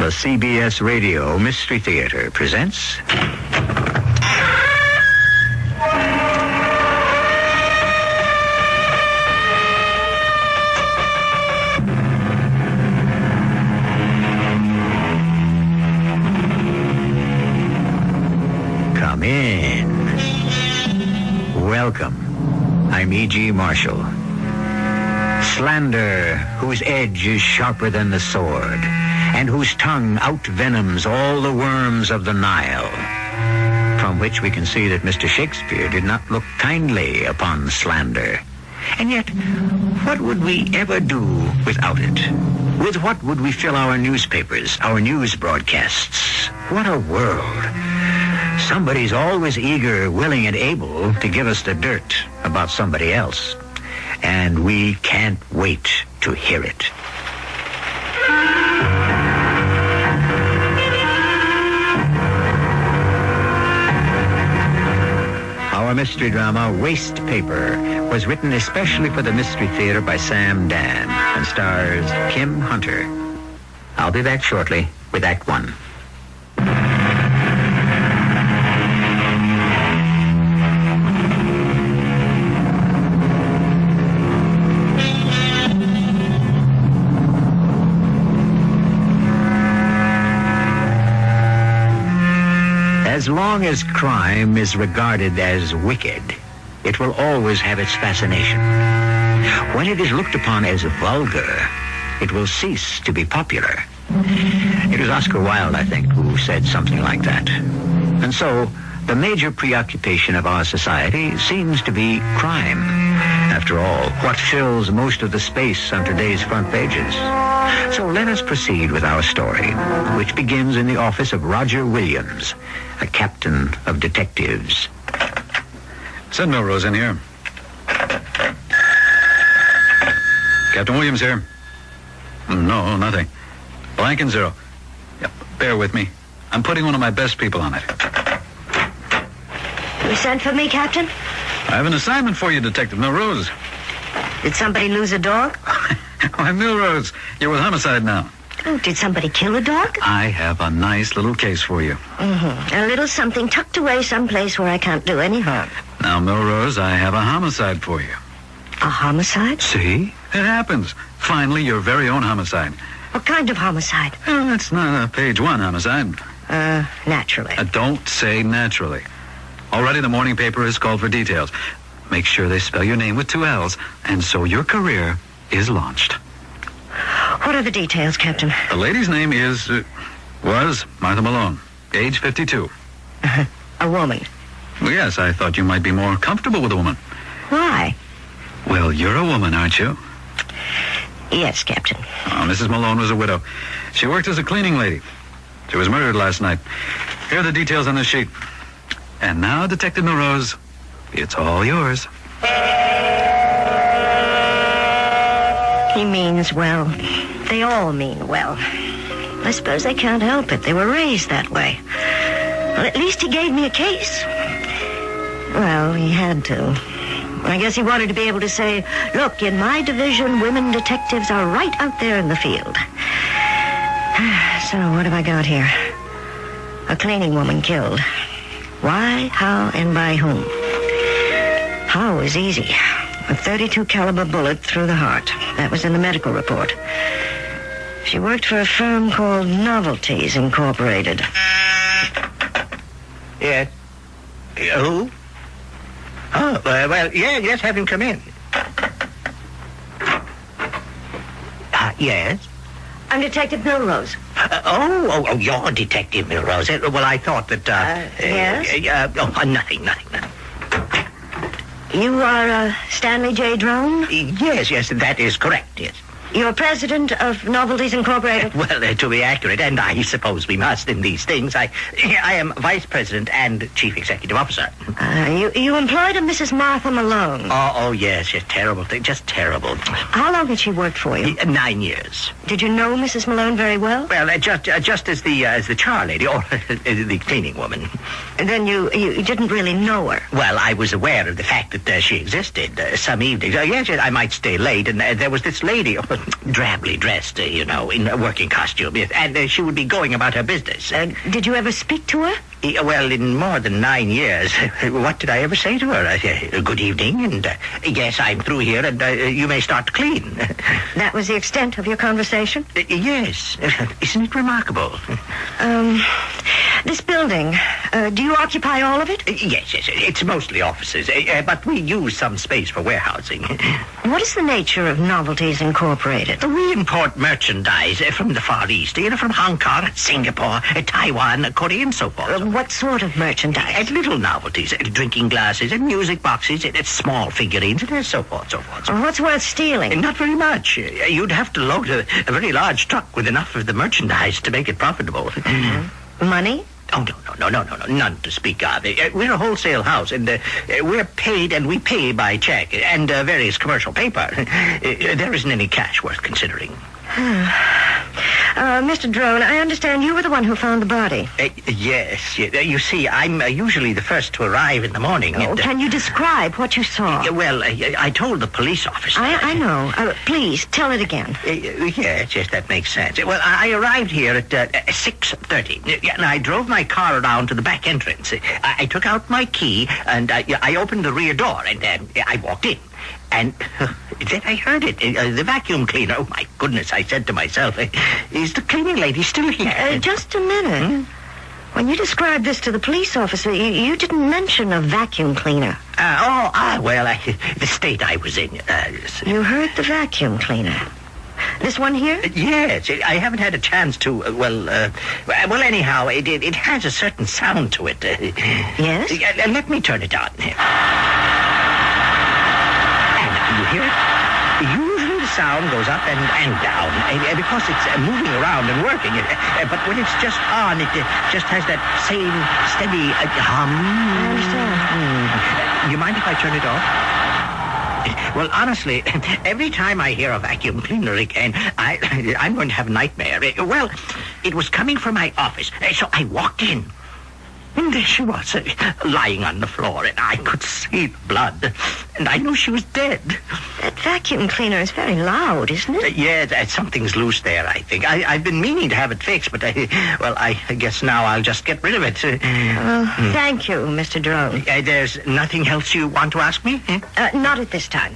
The CBS Radio Mystery Theater presents... Come in. Welcome. I'm E.G. Marshall. Slander, whose edge is sharper than the sword, and whose tongue outvenoms all the worms of the Nile. From which we can see that Mr. Shakespeare did not look kindly upon slander. And yet, what would we ever do without it? With what would we fill our newspapers, our news broadcasts? What a world. Somebody's always eager, willing, and able to give us the dirt about somebody else. And we can't wait to hear it. Our mystery drama, Waste Paper, was written especially for the Mystery Theater by Sam Dan and stars Kim Hunter. I'll be back shortly with Act One. As long as crime is regarded as wicked, it will always have its fascination. When it is looked upon as vulgar, it will cease to be popular. It was Oscar Wilde, I think, who said something like that. And so, the major preoccupation of our society seems to be crime. After all, what fills most of the space on today's front pages? So let us proceed with our story, which begins in the office of Roger Williams, a captain of detectives. Send Melrose in here. Captain Williams here. No, nothing. Blank and zero. Yep, bear with me. I'm putting one of my best people on it. You sent for me, Captain? I have an assignment for you, Detective Melrose. Did somebody lose a dog? Why, Melrose, you're with homicide now. Oh, did somebody kill a dog? I have a nice little case for you. Mm-hmm. A little something tucked away someplace where I can't do any harm. Now, Melrose, I have a homicide for you. A homicide? See? It happens. Finally, your very own homicide. What kind of homicide? Oh, it's not a page 1 homicide. Naturally. Don't say naturally. Already the morning paper has called for details. Make sure they spell your name with 2 L's, and so your career is launched. What are the details, Captain? The lady's name was Martha Malone, age 52. A woman? Well, yes, I thought you might be more comfortable with a woman. Why? Well, you're a woman, aren't you? Yes, Captain. Oh, Mrs. Malone was a widow. She worked as a cleaning lady. She was murdered last night. Here are the details on the sheet. And now, Detective Melrose, it's all yours. He means well. They all mean well. I suppose they can't help it. They were raised that way. Well, at least he gave me a case. Well, he had to. I guess he wanted to be able to say, look, in my division, women detectives are right out there in the field. So, what have I got here? A cleaning woman killed. Why, how, and by whom? How is easy. A .32 caliber bullet through the heart. That was in the medical report. She worked for a firm called Novelties Incorporated. Yes. Who? Oh, well, yes, have him come in. Yes? I'm Detective Melrose. You're Detective Melrose. Well, I thought that, Yes? Nothing. You are, Stanley J. Drone? Yes, that is correct, yes. You're president of Novelties Incorporated? Well, to be accurate, and I suppose we must in these things, I am vice president and chief executive officer. You employed a Mrs. Martha Malone. Oh, yes, terrible thing, just terrible. How long had she worked for you? 9 years. Did you know Mrs. Malone very well? Well, just as the char lady, or the cleaning woman. And then you didn't really know her? Well, I was aware of the fact that she existed some evenings. Yes, I might stay late, and there was this lady, drably dressed, in a working costume, yes, and she would be going about her business. Did you ever speak to her? Well, in more than 9 years. What did I ever say to her? Good evening, and yes, I'm through here, and you may start to clean. That was the extent of your conversation? Yes. Isn't it remarkable? This building, do you occupy all of it? Yes. It's mostly offices, but we use some space for warehousing. What is the nature of Novelties Incorporated? We import merchandise from the Far East, from Hong Kong, Singapore, Taiwan, Korea, and so forth. What sort of merchandise? Little novelties, drinking glasses, and music boxes, small figurines, and so forth. What's worth stealing? Not very much. You'd have to load a very large truck with enough of the merchandise to make it profitable. Mm-hmm. Money? Oh, no, none to speak of. We're a wholesale house, and we're paid, and we pay by check, and various commercial paper. There isn't any cash worth considering. Mr. Drone, I understand you were the one who found the body. Yes. You see, I'm usually the first to arrive in the morning. Can you describe what you saw? Well, I told the police officer. I know. Please, tell it again. Yes, that makes sense. Well, I arrived here at 6:30, and I drove my car around to the back entrance. I took out my key, and I opened the rear door, and I walked in. And then I heard it, the vacuum cleaner. Oh, my goodness, I said to myself, is the cleaning lady still here? Just a minute. When you described this to the police officer, you didn't mention a vacuum cleaner. Well, the state I was in. You heard the vacuum cleaner. This one here? Yes, I haven't had a chance to, anyhow, it has a certain sound to it. Yes? Let me turn it on. You hear it? Usually the sound goes up and down because it's moving around and working. But when it's just on, it just has that same steady hum. I understand. You mind if I turn it off? Well, honestly, every time I hear a vacuum cleaner again, I'm going to have a nightmare. Well, it was coming from my office, so I walked in. And there she was, lying on the floor, and I could see the blood. And I knew she was dead. That vacuum cleaner is very loud, isn't it? Yeah, something's loose there, I think. I've been meaning to have it fixed, but I guess now I'll just get rid of it. Thank you, Mr. Drone. There's nothing else you want to ask me? Not at this time.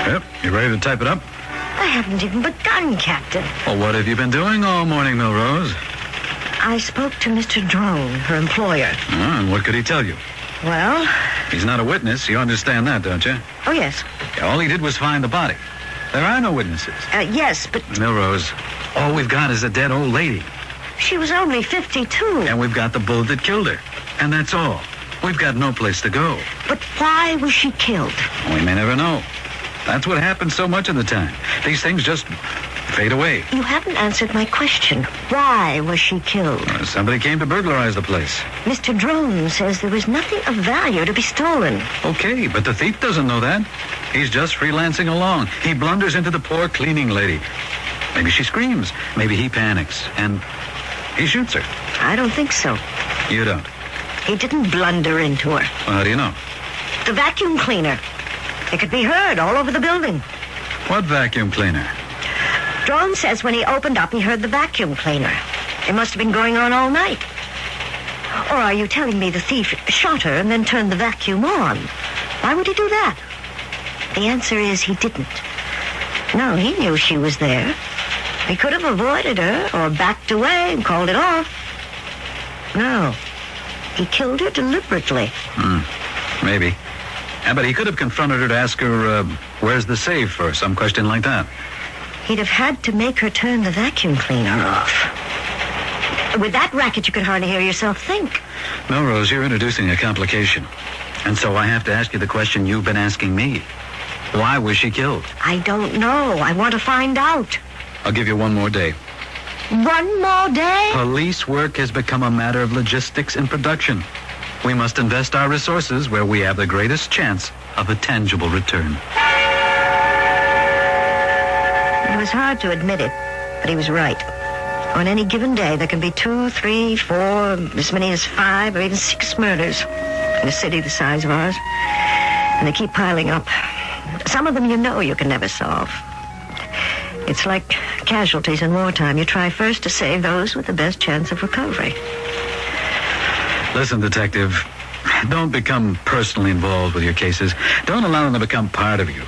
Yep, you ready to type it up? I haven't even begun, Captain. Well, what have you been doing all morning, Milrose? I spoke to Mr. Drone, her employer. And what could he tell you? Well? He's not a witness. You understand that, don't you? Oh, yes. All he did was find the body. There are no witnesses. Yes, but... Milrose, all we've got is a dead old lady. She was only 52. And we've got the bullet that killed her. And that's all. We've got no place to go. But why was she killed? We may never know. That's what happens so much of the time. These things just fade away. You haven't answered my question. Why was she killed? Somebody came to burglarize the place. Mr. Drone says there was nothing of value to be stolen. Okay, but the thief doesn't know that. He's just freelancing along. He blunders into the poor cleaning lady. Maybe she screams. Maybe he panics. And he shoots her. I don't think so. You don't? He didn't blunder into her. Well, how do you know? The vacuum cleaner. It could be heard all over the building. What vacuum cleaner? Drone says when he opened up, he heard the vacuum cleaner. It must have been going on all night. Or are you telling me the thief shot her and then turned the vacuum on? Why would he do that? The answer is he didn't. No, he knew she was there. He could have avoided her or backed away and called it off. No. He killed her deliberately. Maybe. Yeah, but he could have confronted her to ask her, where's the safe, or some question like that. He'd have had to make her turn the vacuum cleaner off. With that racket, you could hardly hear yourself think. Melrose, you're introducing a complication. And so I have to ask you the question you've been asking me. Why was she killed? I don't know. I want to find out. I'll give you one more day. One more day? Police work has become a matter of logistics and production. We must invest our resources where we have the greatest chance of a tangible return. It was hard to admit it, but he was right. On any given day, there can be 2, 3, 4, as many as 5 or even 6 murders in a city the size of ours. And they keep piling up. Some of them you can never solve. It's like casualties in wartime. You try first to save those with the best chance of recovery. Listen, Detective, don't become personally involved with your cases. Don't allow them to become part of you.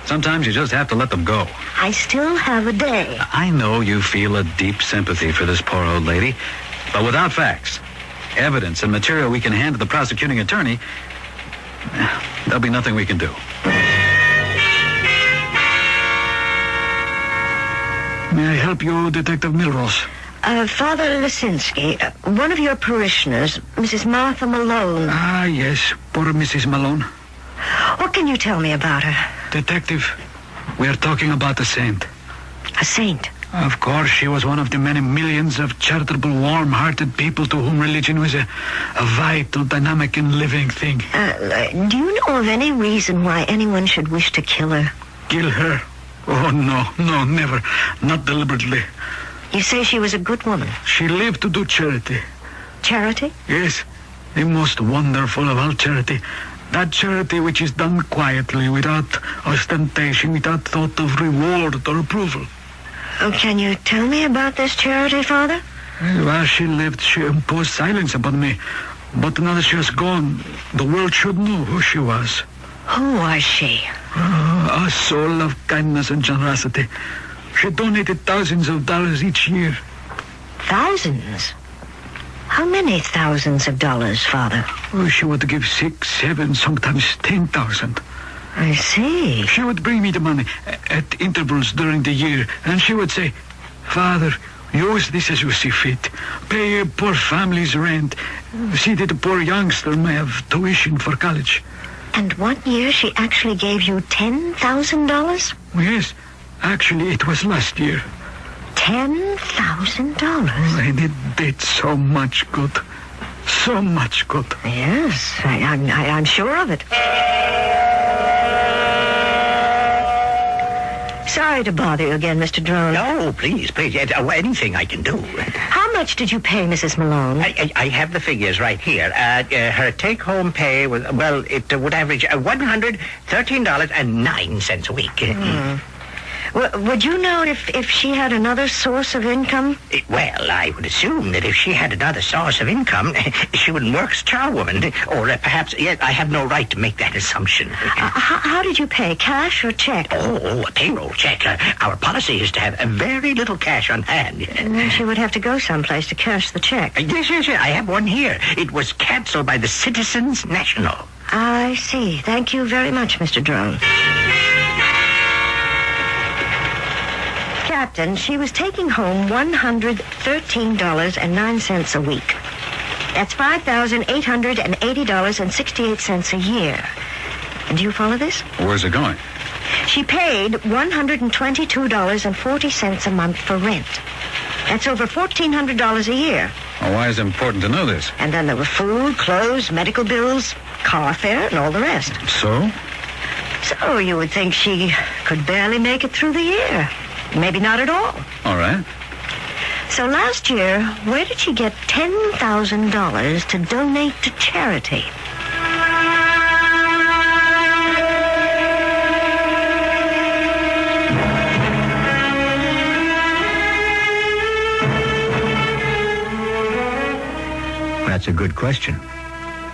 Sometimes you just have to let them go. I still have a day. I know you feel a deep sympathy for this poor old lady, but without facts, evidence, and material we can hand to the prosecuting attorney, there'll be nothing we can do. May I help you, Detective Milrose? Father Lisinski, one of your parishioners, Mrs. Martha Malone. Ah, yes, poor Mrs. Malone. What can you tell me about her? Detective, we are talking about a saint. A saint? Of course, she was one of the many millions of charitable, warm-hearted people to whom religion was a vital, dynamic, and living thing. Do you know of any reason why anyone should wish to kill her? Kill her? Oh, no, never. Not deliberately. You say she was a good woman? She lived to do charity. Charity? Yes, the most wonderful of all charity. That charity which is done quietly, without ostentation, without thought of reward or approval. Oh, can you tell me about this charity, Father? While she lived, she imposed silence upon me. But now that she has gone, the world should know who she was. Who was she? A soul of kindness and generosity. She donated thousands of dollars each year. Thousands? How many thousands of dollars, Father? Oh, she would give 6, 7, sometimes 10,000. I see. She would bring me the money at intervals during the year, and she would say, Father, Use this as you see fit. Pay a poor family's rent. See that the poor youngster may have tuition for college. And 1 year she actually gave you $10,000? Yes. Actually, it was last year. $10,000? And it did so much good. So much good. Yes, I'm sure of it. Sorry to bother you again, Mr. Drone. No, please. Anything I can do. How much did you pay Mrs. Malone? I have the figures right here. Her take-home pay was, well, it would average $113.09 a week. Would you know if she had another source of income? Well, I would assume that if she had another source of income, she wouldn't work as charwoman. Or perhaps, yes, I have no right to make that assumption. How did you pay, cash or check? Oh, a payroll check. Our policy is to have very little cash on hand. And then she would have to go someplace to cash the check. Yes, I have one here. It was canceled by the Citizens National. I see. Thank you very much, Mr. Drone. Captain, she was taking home $113.09 a week. That's $5,880.68 a year. And do you follow this? Where's it going? She paid $122.40 a month for rent. That's over $1,400 a year. Well, why is it important to know this? And then there were food, clothes, medical bills, car fare, and all the rest. So? So you would think she could barely make it through the year. Maybe not at all. All right. So last year, where did she get $10,000 to donate to charity? That's a good question.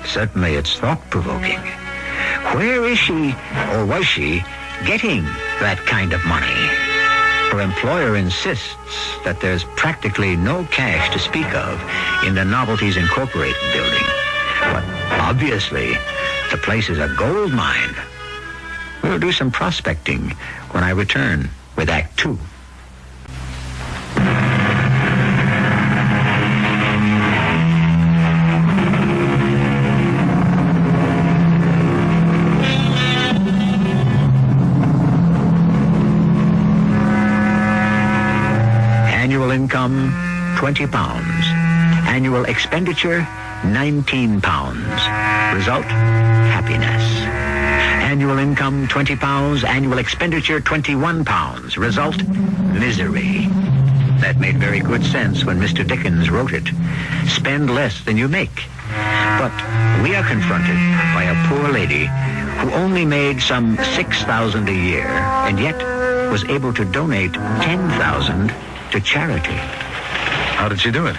Certainly it's thought-provoking. Where is she, or was she, getting that kind of money? Her employer insists that there's practically no cash to speak of in the Novelties Incorporated building. But obviously, the place is a gold mine. We'll do some prospecting when I return with Act 2. Annual income, £20. Annual expenditure, £19. Result, happiness. Annual income, £20. Annual expenditure, £21. Result, misery. That made very good sense when Mr. Dickens wrote it. Spend less than you make. But we are confronted by a poor lady who only made some $6,000 a year, and yet was able to donate $10,000 to charity. How did she do it?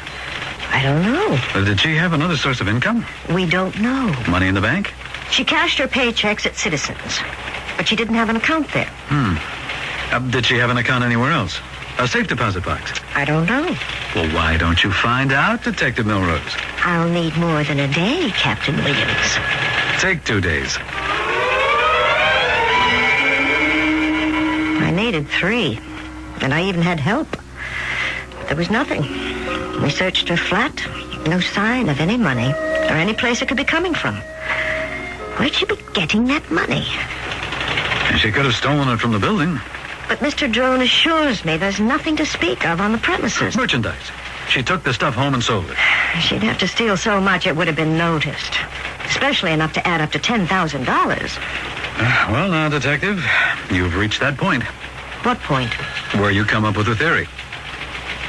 I don't know. Did she have another source of income? We don't know. Money in the bank? She cashed her paychecks at Citizens, but she didn't have an account there. Did she have an account anywhere else? A safe deposit box? I don't know. Well, why don't you find out, Detective Milrose? I'll need more than a day, Captain Williams. Take 2 days. I needed 3, and I even had help. There was nothing. We searched her flat. No sign of any money or any place it could be coming from. Where'd she be getting that money? She could have stolen it from the building. But Mr. Drone assures me there's nothing to speak of on the premises. Merchandise. She took the stuff home and sold it. She'd have to steal so much it would have been noticed. Especially enough to add up to $10,000. Well, now, Detective, you've reached that point. What point? Where you come up with a theory.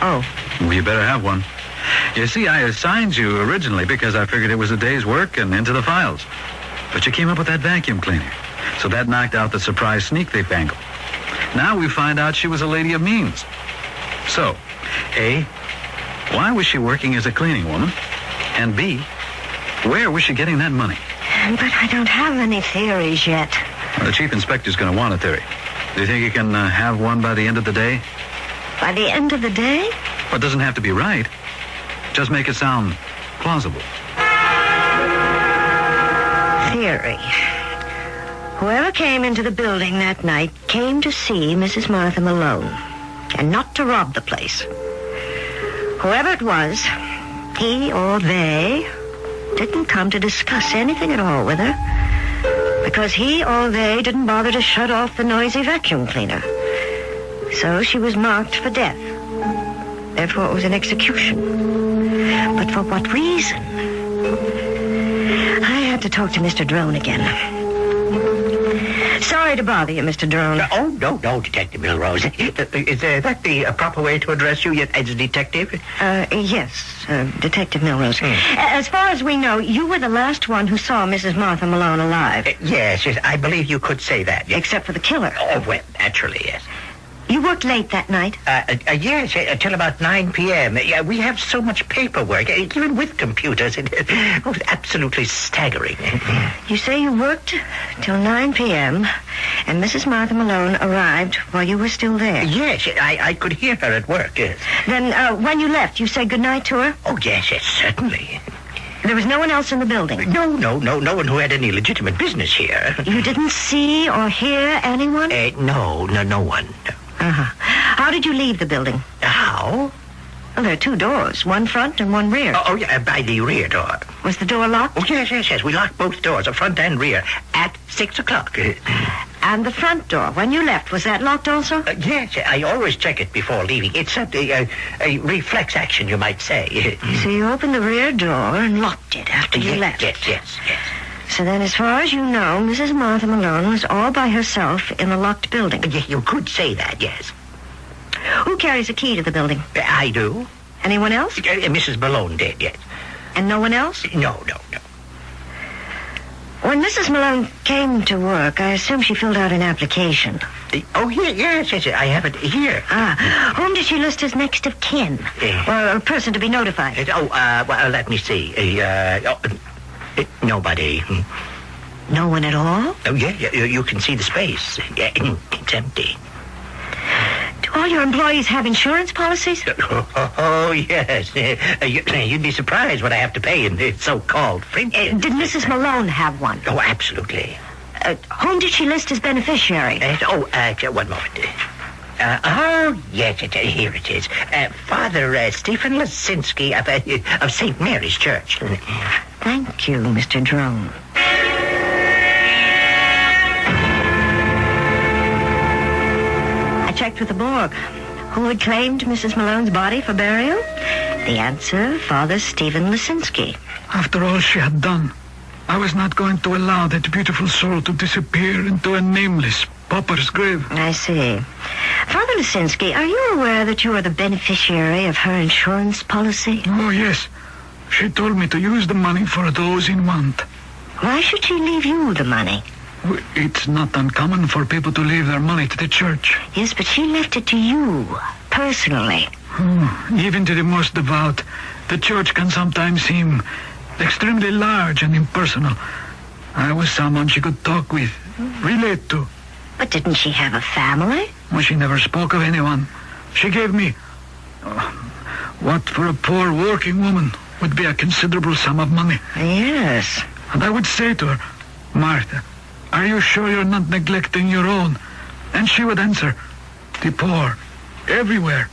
Oh. Well, you better have one. You see, I assigned you originally because I figured it was a day's work and into the files. But you came up with that vacuum cleaner. So that knocked out the surprise sneak thief angle. Now we find out she was a lady of means. So, A, why was she working as a cleaning woman? And B, where was she getting that money? But I don't have any theories yet. Well, the chief inspector's going to want a theory. Do you think you can have one by the end of the day? By the end of the day? Well, it doesn't have to be right. Just make it sound plausible. Theory. Whoever came into the building that night came to see Mrs. Martha Malone, and not to rob the place. Whoever it was, he or they didn't come to discuss anything at all with her because he or they didn't bother to shut off the noisy vacuum cleaner. So she was marked for death. Therefore, it was an execution. But for what reason? I had to talk to Mr. Drone again. Sorry to bother you, Mr. Drone. Oh, no, Detective Milrose. Is that the proper way to address you as a detective? Yes, Detective Milrose. As far as we know, you were the last one who saw Mrs. Martha Malone alive. Yes, I believe you could say that. Yes. Except for the killer. Oh, well, naturally, yes. You worked late that night? Yes, until about 9 p.m. We have so much paperwork, even with computers. It was absolutely staggering. You say you worked till 9 p.m., and Mrs. Martha Malone arrived while you were still there? Yes, I could hear her at work, yes. Then when you left, you said goodnight to her? Oh, yes, certainly. There was no one else in the building? No one who had any legitimate business here. You didn't see or hear anyone? No one. Uh-huh. How did you leave the building? How? Well, there are two doors, one front and one rear. Oh, yeah, by the rear door. Was the door locked? Oh, yes. We locked both doors, the front and rear, at 6 o'clock. And the front door, when you left, was that locked also? Yes, I always check it before leaving. It's a reflex action, you might say. So you opened the rear door and locked it after you left? Yes. So then, as far as you know, Mrs. Martha Malone was all by herself in a locked building? You could say that, yes. Who carries a key to the building? I do. Anyone else? Mrs. Malone did, yes. And no one else? No. When Mrs. Malone came to work, I assume she filled out an application. Oh, yes, I have it here. Whom did she list as next of kin? Or a person to be notified? Well, let me see. Nobody. No one at all? Oh, yeah, you can see the space. Yeah, it's empty. Do all your employees have insurance policies? Oh, yes. You'd be surprised what I have to pay in the so-called fringe. Did Mrs. Malone have one? Oh, absolutely. Whom did she list as beneficiary? One moment. Yes, here it is. Father Stephen Lisinski of St. Mary's Church. Thank you, Mr. Drone. I checked with the morgue. Who had claimed Mrs. Malone's body for burial? The answer, Father Stephen Lisinski. After all she had done, I was not going to allow that beautiful soul to disappear into a nameless pauper's grave. I see. Father Lisinski, are you aware that you are the beneficiary of her insurance policy? Oh, yes. She told me to use the money for those in want. Why should she leave you the money? It's not uncommon for people to leave their money to the church. Yes, but she left it to you, personally. Even to the most devout, the church can sometimes seem extremely large and impersonal. I was someone she could talk with, relate to. But didn't she have a family? Well, she never spoke of anyone. She gave me what for a poor working woman would be a considerable sum of money. Yes. And I would say to her, Martha, are you sure you're not neglecting your own? And she would answer, the poor, everywhere,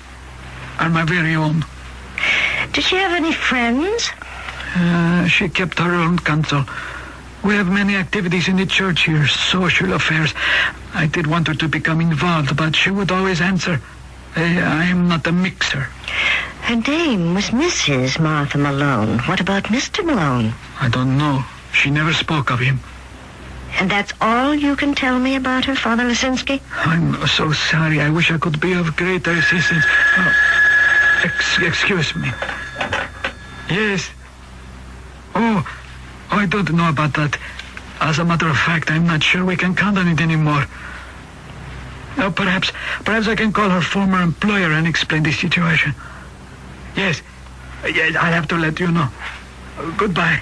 are my very own. Did she have any friends? She kept her own counsel. We have many activities in the church here, social affairs. I did want her to become involved, but she would always answer, I am not a mixer. Her name was Mrs. Martha Malone. What about Mr. Malone? I don't know. She never spoke of him. And that's all you can tell me about her, Father Lisinski? I'm so sorry. I wish I could be of greater assistance. Excuse me. Yes. Oh, I don't know about that. As a matter of fact, I'm not sure we can count on it anymore. Perhaps I can call her former employer and explain the situation. Yes, I'll have to let you know. Goodbye.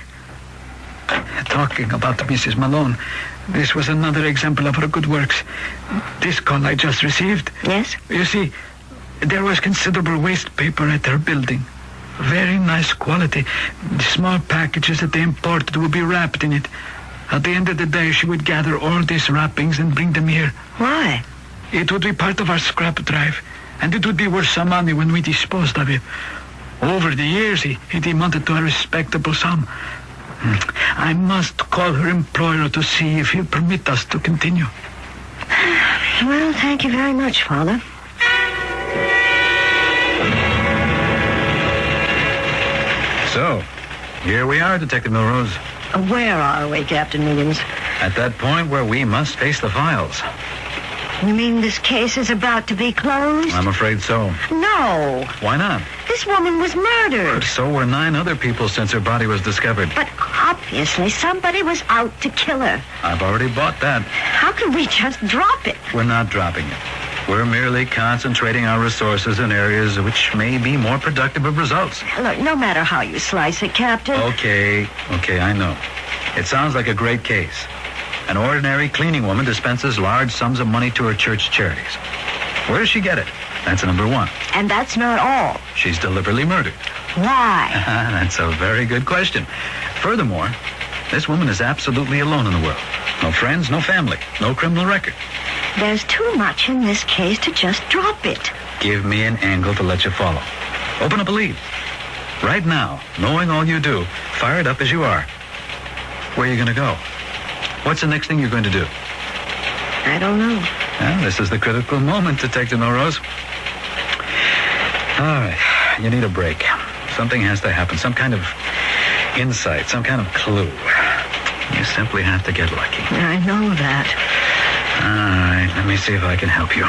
Talking about Mrs. Malone, this was another example of her good works. This call I just received. Yes? You see, there was considerable waste paper at her building. Very nice quality. The small packages that they imported would be wrapped in it. At the end of the day, she would gather all these wrappings and bring them here. Why? It would be part of our scrap drive, and it would be worth some money when we disposed of it. Over the years, he demounted to a respectable sum. I must call her employer to see if he'll permit us to continue. Well, thank you very much, Father. So, here we are, Detective Milrose. Where are we, Captain Williams? At that point where we must face the files. You mean this case is about to be closed? I'm afraid so. No. Why not? This woman was murdered. But so were 9 other people since her body was discovered. But obviously somebody was out to kill her. I've already bought that. How can we just drop it? We're not dropping it. We're merely concentrating our resources in areas which may be more productive of results. Look, no matter how you slice it, Captain. Okay, I know. It sounds like a great case. An ordinary cleaning woman dispenses large sums of money to her church charities. Where does she get it? That's number 1. And that's not all. She's deliberately murdered. Why? That's a very good question. Furthermore, this woman is absolutely alone in the world. No friends, no family, no criminal record. There's too much in this case to just drop it. Give me an angle to let you follow. Open up a lead. Right now, knowing all you do, fired up as you are, where are you going to go? What's the next thing you're going to do? I don't know. Well, this is the critical moment, Detective Milrose. All right, you need a break. Something has to happen, some kind of insight, some kind of clue. You simply have to get lucky. I know that. All right, let me see if I can help you.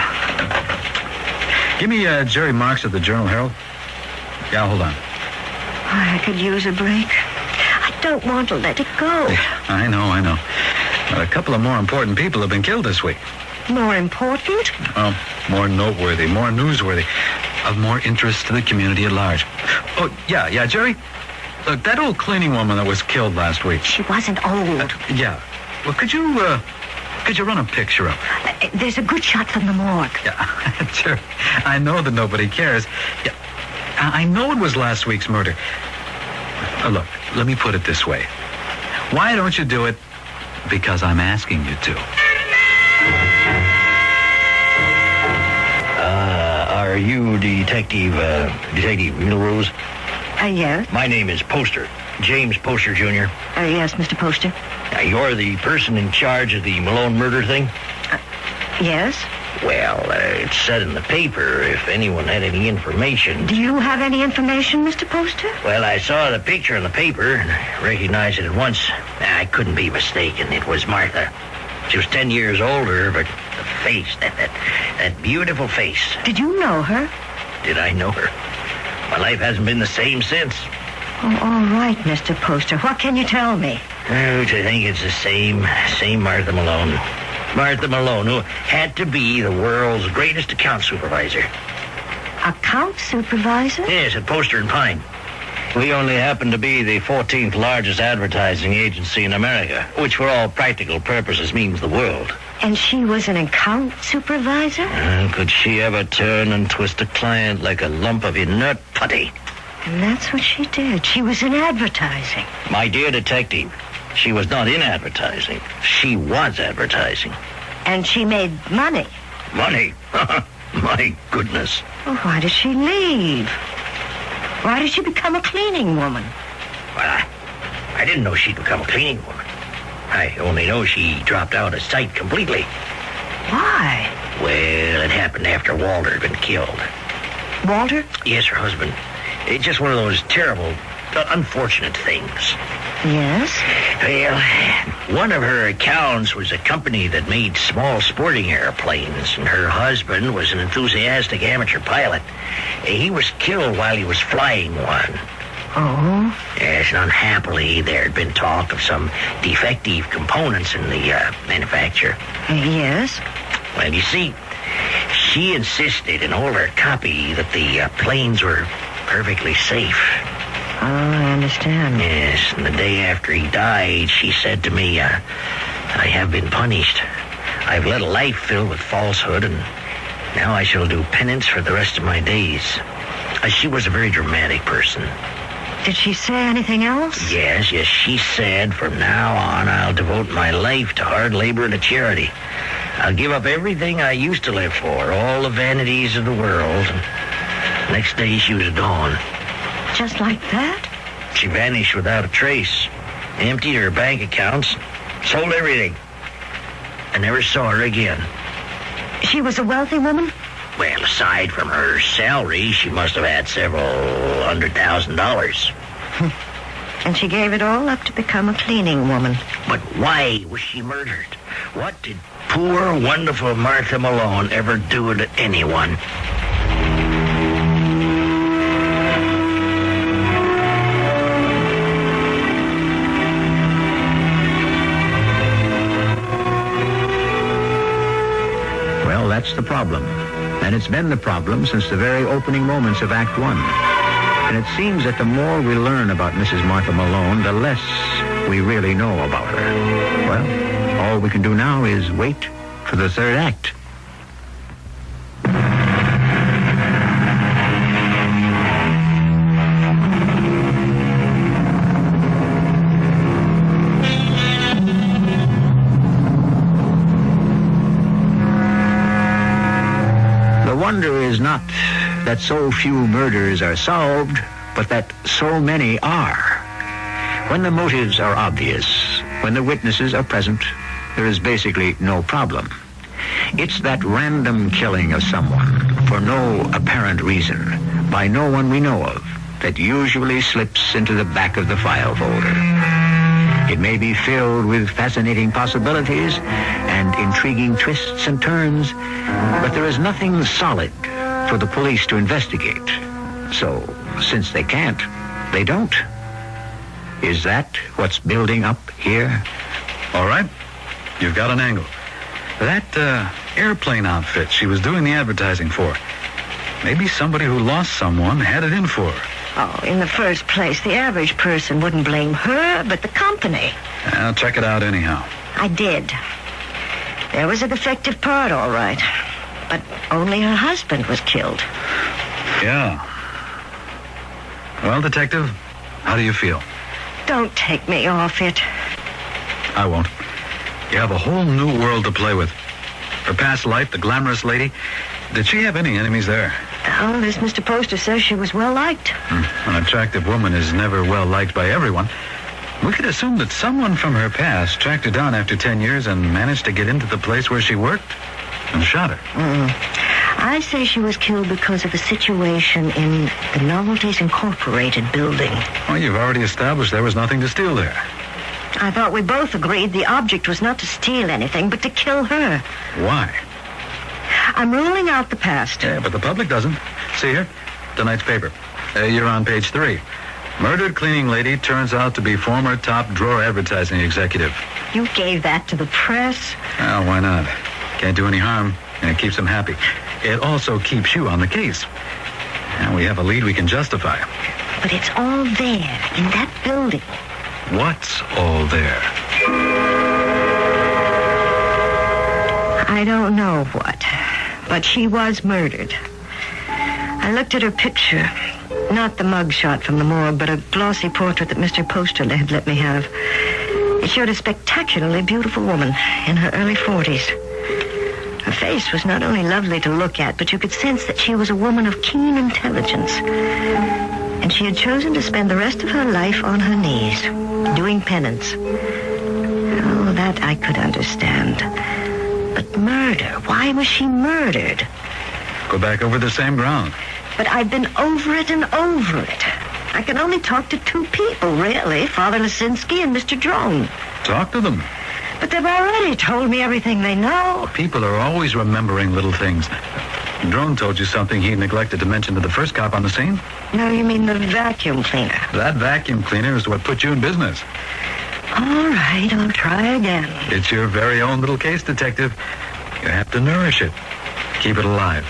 Give me Jerry Marks of the Journal-Herald. Yeah, hold on. I could use a break. I don't want to let it go. I know. But a couple of more important people have been killed this week. More important? Well, more noteworthy, more newsworthy, of more interest to the community at large. Oh, yeah, Jerry. Look, that old cleaning woman that was killed last week. She wasn't old. Yeah. Well, could you run a picture of her? There's a good shot from the morgue. Yeah, sure. I know that nobody cares. Yeah, I know it was last week's murder. Look, let me put it this way. Why don't you do it? Because I'm asking you to. Are you Detective Milrose? Yes. My name is Poster. James Poster, Jr. Yes, Mr. Poster. You're the person in charge of the Malone murder thing? Yes. Well, it said in the paper if anyone had any information. Do you have any information, Mr. Poster? Well, I saw the picture in the paper and I recognized it at once. I couldn't be mistaken. It was Martha. She was 10 years older, but the face, that beautiful face. Did you know her? Did I know her? My life hasn't been the same since. Oh, all right, Mr. Poster. What can you tell me? Oh, I think it's the same Martha Malone. Martha Malone, who had to be the world's greatest account supervisor. Account supervisor? Yes, at Poster and Pine. We only happen to be the 14th largest advertising agency in America, which for all practical purposes means the world. And she was an account supervisor? Could she ever turn and twist a client like a lump of inert putty? And that's what she did. She was in advertising. My dear detective, she was not in advertising. She was advertising. And she made money. Money? My goodness. Well, why did she leave? Why did she become a cleaning woman? Well, I didn't know she'd become a cleaning woman. I only know she dropped out of sight completely. Why? Well, it happened after Walter had been killed. Walter? Yes, her husband. It's just one of those terrible, unfortunate things. Yes? Well, one of her accounts was a company that made small sporting airplanes, and her husband was an enthusiastic amateur pilot. He was killed while he was flying one. Oh? Yes, and unhappily, there had been talk of some defective components in the manufacture. Yes? Well, you see, she insisted in all her copy that the planes were perfectly safe. Oh, I understand. Yes, and the day after he died, she said to me, I have been punished. I've led a life filled with falsehood, and now I shall do penance for the rest of my days. She was a very dramatic person. Did she say anything else? Yes, she said, from now on, I'll devote my life to hard labor and to charity. I'll give up everything I used to live for, all the vanities of the world. And next day, she was gone. Just like that? She vanished without a trace. Emptied her bank accounts. Sold everything. I never saw her again. She was a wealthy woman? Well, aside from her salary, she must have had several $100,000. And she gave it all up to become a cleaning woman. But why was she murdered? What did poor, wonderful Martha Malone ever do to anyone? Well, that's the problem. And it's been the problem since the very opening moments of Act One. And it seems that the more we learn about Mrs. Martha Malone, the less we really know about her. Well, all we can do now is wait for the third act. The wonder is not that so few murders are solved, but that so many are. When the motives are obvious, when the witnesses are present, there is basically no problem. It's that random killing of someone for no apparent reason, by no one we know of, that usually slips into the back of the file folder. It may be filled with fascinating possibilities and intriguing twists and turns, but there is nothing solid for the police to investigate. So, since they can't, they don't. Is that what's building up here? All right. You've got an angle. That airplane outfit she was doing the advertising for. Maybe somebody who lost someone had it in for her. Oh, in the first place, the average person wouldn't blame her, but the company. I'll check it out anyhow. I did. There was a defective part, all right. But only her husband was killed. Yeah. Well, Detective, how do you feel? Don't take me off it. I won't. You have a whole new world to play with. Her past life, the glamorous lady. Did she have any enemies there? Oh, this Mr. Poster says she was well-liked. An attractive woman is never well-liked by everyone. We could assume that someone from her past tracked her down after 10 years and managed to get into the place where she worked and shot her. I say she was killed because of a situation in the Novelties Incorporated building. Well, you've already established there was nothing to steal there. I thought we both agreed the object was not to steal anything, but to kill her. Why? I'm ruling out the past. Yeah, but the public doesn't. See here? Tonight's paper. You're on page 3. Murdered cleaning lady turns out to be former top drawer advertising executive. You gave that to the press? Well, why not? Can't do any harm, and it keeps them happy. It also keeps you on the case. And we have a lead we can justify. But it's all there, in that building. What's all there? I don't know what, but she was murdered. I looked at her picture. Not the mugshot from the morgue, but a glossy portrait that Mr. Poster had let me have. It showed a spectacularly beautiful woman in her early 40s. Her face was not only lovely to look at, but you could sense that she was a woman of keen intelligence. And she had chosen to spend the rest of her life on her knees, doing penance. Oh, that I could understand. But murder, why was she murdered? Go back over the same ground. But I've been over it and over it. I can only talk to 2 people, really, Father Lisinski and Mr. Drone. Talk to them. But they've already told me everything they know. People are always remembering little things. Drone told you something he neglected to mention to the first cop on the scene? No, you mean the vacuum cleaner. That vacuum cleaner is what put you in business. All right, I'll try again. It's your very own little case, Detective. You have to nourish it. Keep it alive.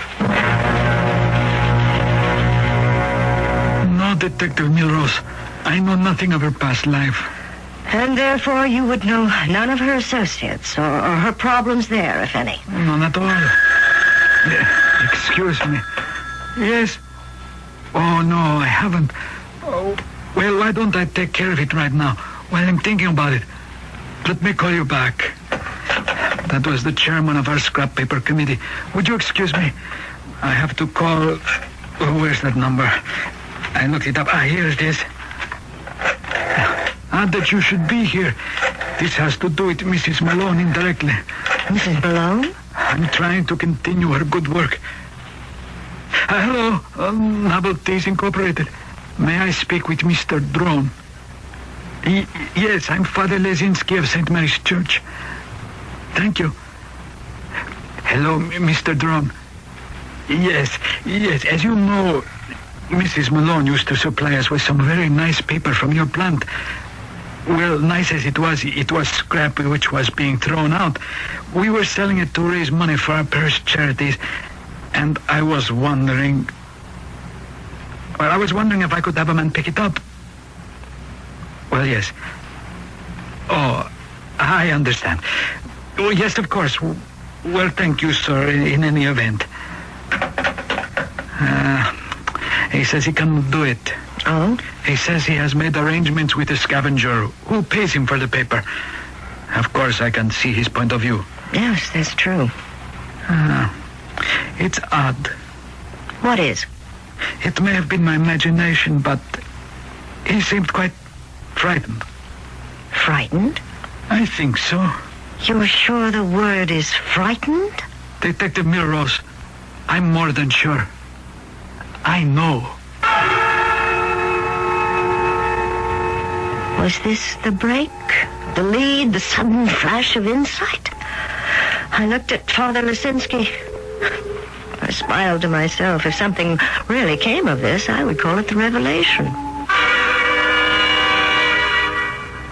No, Detective Milrose. I know nothing of her past life. And therefore you would know none of her associates or her problems there, if any. None at all. Excuse me. Yes. Oh, no, I haven't. Oh, well, why don't I take care of it right now while I'm thinking about it? Let me call you back. That was the chairman of our scrap paper committee. Would you excuse me? I have to call... Oh, where's that number? I looked it up. Here it is. Odd that you should be here. This has to do with Mrs. Malone indirectly. Mrs. Malone? I'm trying to continue her good work. Hello, Novelties Incorporated. May I speak with Mr. Drone? Yes, I'm Father Lesinski of St. Mary's Church. Thank you. Hello, Mr. Drone. Yes. As you know, Mrs. Malone used to supply us with some very nice paper from your plant. Well, nice as it was scrap which was being thrown out. We were selling it to raise money for our parish charities, and I was wondering if I could have a man pick it up. Well, yes. Oh, I understand. Oh, yes, of course. Well, thank you, sir, in any event. He says he cannot do it. Oh? He says he has made arrangements with a scavenger who pays him for the paper. Of course, I can see his point of view. Yes, that's true. It's odd. What is? It may have been my imagination, but he seemed quite frightened. Frightened? I think so. You're sure the word is frightened? Detective Milrose, I'm more than sure. I know. Was this the break? The lead? The sudden flash of insight? I looked at Father Lesinski. I smiled to myself. If something really came of this, I would call it the revelation.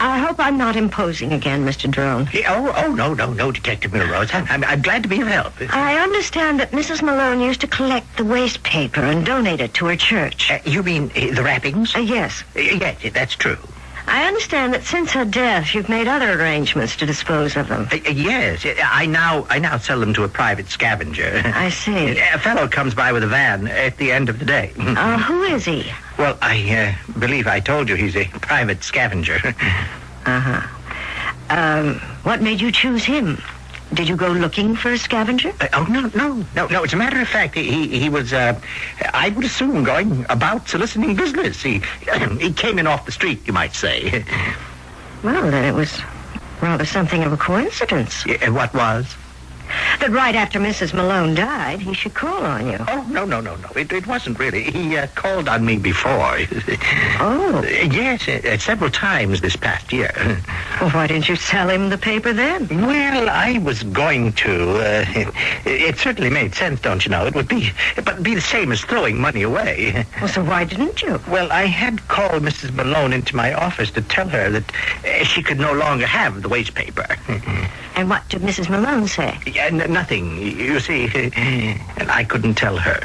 I hope I'm not imposing again, Mr. Drone. No, Detective Milrose. I'm glad to be of help. I understand that Mrs. Malone used to collect the waste paper and donate it to her church. You mean the wrappings? Yes. Yes, that's true. I understand that since her death, you've made other arrangements to dispose of them. Yes. I now sell them to a private scavenger. I see. A fellow comes by with a van at the end of the day. Who is he? Well, I believe I told you he's a private scavenger. What made you choose him? Did you go looking for a scavenger? No. As a matter of fact, he was, I would assume, going about soliciting business. He came in off the street, you might say. Well, then it was rather something of a coincidence. What was? That right after Mrs. Malone died, he should call on you. Oh, no. It wasn't really. He called on me before. Oh. Yes, several times this past year. Well, why didn't you sell him the paper then? Well, I was going to. It certainly made sense, don't you know? It would be the same as throwing money away. Well, so why didn't you? Well, I had called Mrs. Malone into my office to tell her that she could no longer have the waste paper. And what did Mrs. Malone say? Nothing. You see, and I couldn't tell her.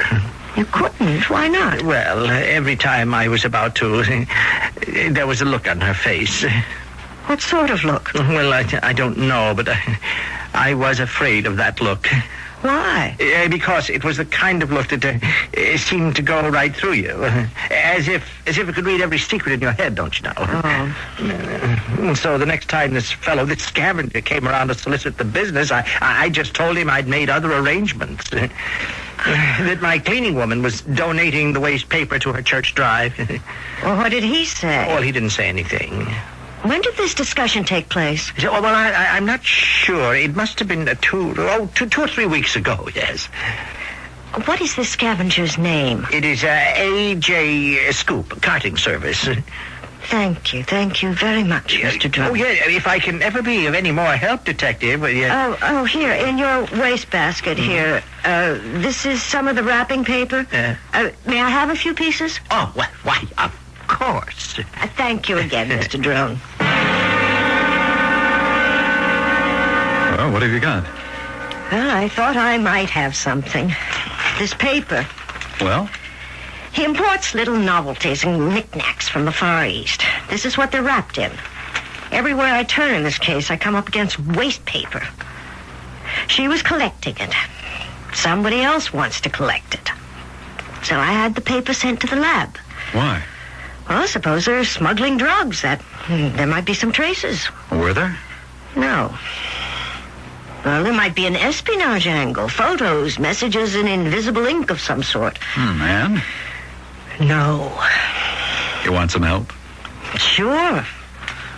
You couldn't? Why not? Well, every time I was about to, there was a look on her face. What sort of look? Well, I don't know, but I was afraid of that look. Why? Because it was the kind of look that seemed to go right through you. As if it could read every secret in your head, don't you know? Oh. So the next time this scavenger came around to solicit the business, I just told him I'd made other arrangements. That my cleaning woman was donating the waste paper to her church drive. Well, what did he say? Well, he didn't say anything. When did this discussion take place? Well, I'm not sure. It must have been 2 or 3 weeks ago, yes. What is this scavenger's name? It is A.J. Scoop, carting service. Thank you very much, Mr. Drummond. Oh, yeah, if I can ever be of any more help, Detective. Oh, here, in your wastebasket here. This is some of the wrapping paper. May I have a few pieces? Oh, why, of course. Thank you again, Mr. Drone. Well, what have you got? Well, I thought I might have something. This paper. Well? He imports little novelties and knickknacks from the Far East. This is what they're wrapped in. Everywhere I turn in this case, I come up against waste paper. She was collecting it. Somebody else wants to collect it. So I had the paper sent to the lab. Why? Well, suppose they're smuggling drugs. There might be some traces. Were there? No. Well, there might be an espionage angle. Photos, messages in invisible ink of some sort. Man. No. You want some help? Sure.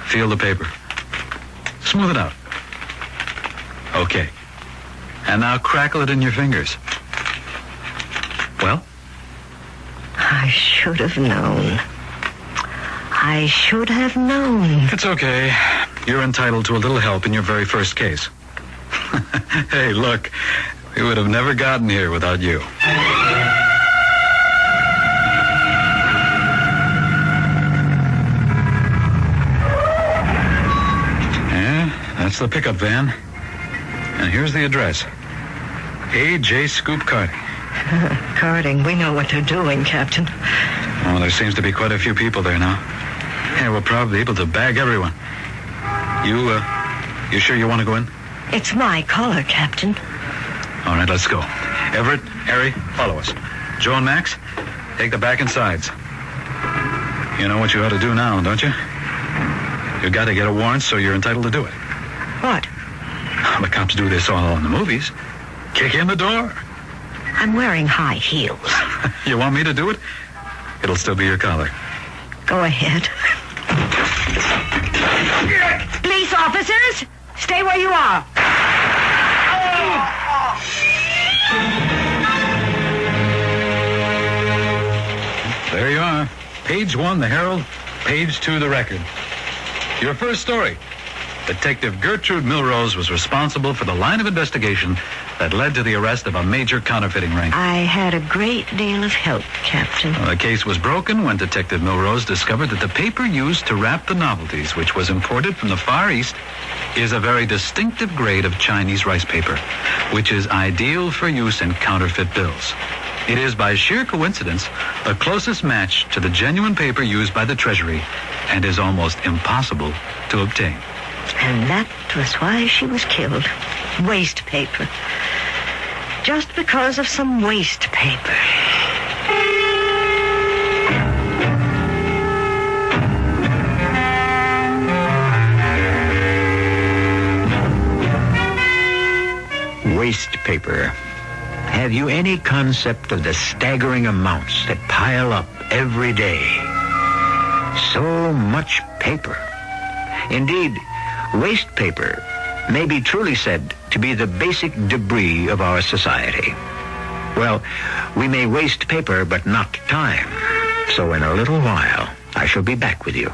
Feel the paper. Smooth it out. Okay. And now crackle it in your fingers. Well? I should have known. I should have known. It's okay. You're entitled to a little help in your very first case. Hey, look. We would have never gotten here without you. Yeah, that's the pickup van. And here's the address. A.J. Scoop Carting. Carting, we know what they're doing, Captain. Oh, there seems to be quite a few people there now. Yeah, we're probably able to bag everyone. You sure you want to go in? It's my collar, Captain. All right, let's go. Everett, Harry, follow us. Joe and Max, take the back and sides. You know what you ought to do now, don't you? You got to get a warrant, so you're entitled to do it. What? The cops do this all in the movies. Kick in the door. I'm wearing high heels. You want me to do it? It'll still be your collar. Go ahead. Police officers, stay where you are. There you are. Page 1, the Herald. Page 2, the Record. Your first story. Detective Gertrude Milrose was responsible for the line of investigation that led to the arrest of a major counterfeiting ring. I had a great deal of help, Captain. The case was broken when Detective Milrose discovered that the paper used to wrap the novelties, which was imported from the Far East, is a very distinctive grade of Chinese rice paper, which is ideal for use in counterfeit bills. It is, by sheer coincidence, the closest match to the genuine paper used by the Treasury and is almost impossible to obtain. And that was why she was killed. Waste paper. Just because of some waste paper. Waste paper. Have you any concept of the staggering amounts that pile up every day? So much paper. Indeed, waste paper may be truly said to be the basic debris of our society. Well, we may waste paper, but not time. So in a little while, I shall be back with you.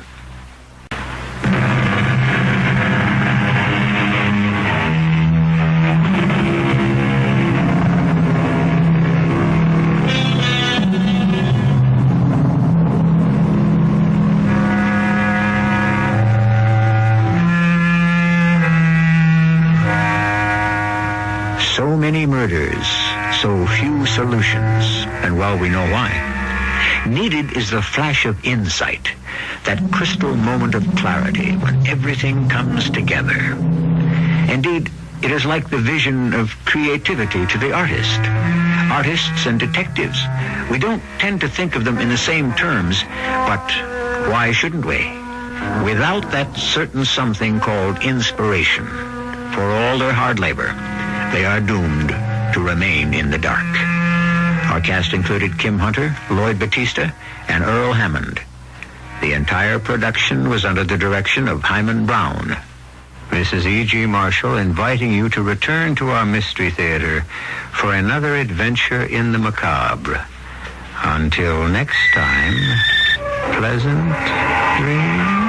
So many murders, so few solutions, and well, we know why. Needed is the flash of insight, that crystal moment of clarity when everything comes together. Indeed, it is like the vision of creativity to the artist. Artists and detectives, we don't tend to think of them in the same terms, but why shouldn't we? Without that certain something called inspiration, for all their hard labor, they are doomed to remain in the dark. Our cast included Kim Hunter, Lloyd Batista, and Earl Hammond. The entire production was under the direction of Hyman Brown. This is E.G. Marshall inviting you to return to our Mystery Theater for another adventure in the macabre. Until next time, pleasant dreams.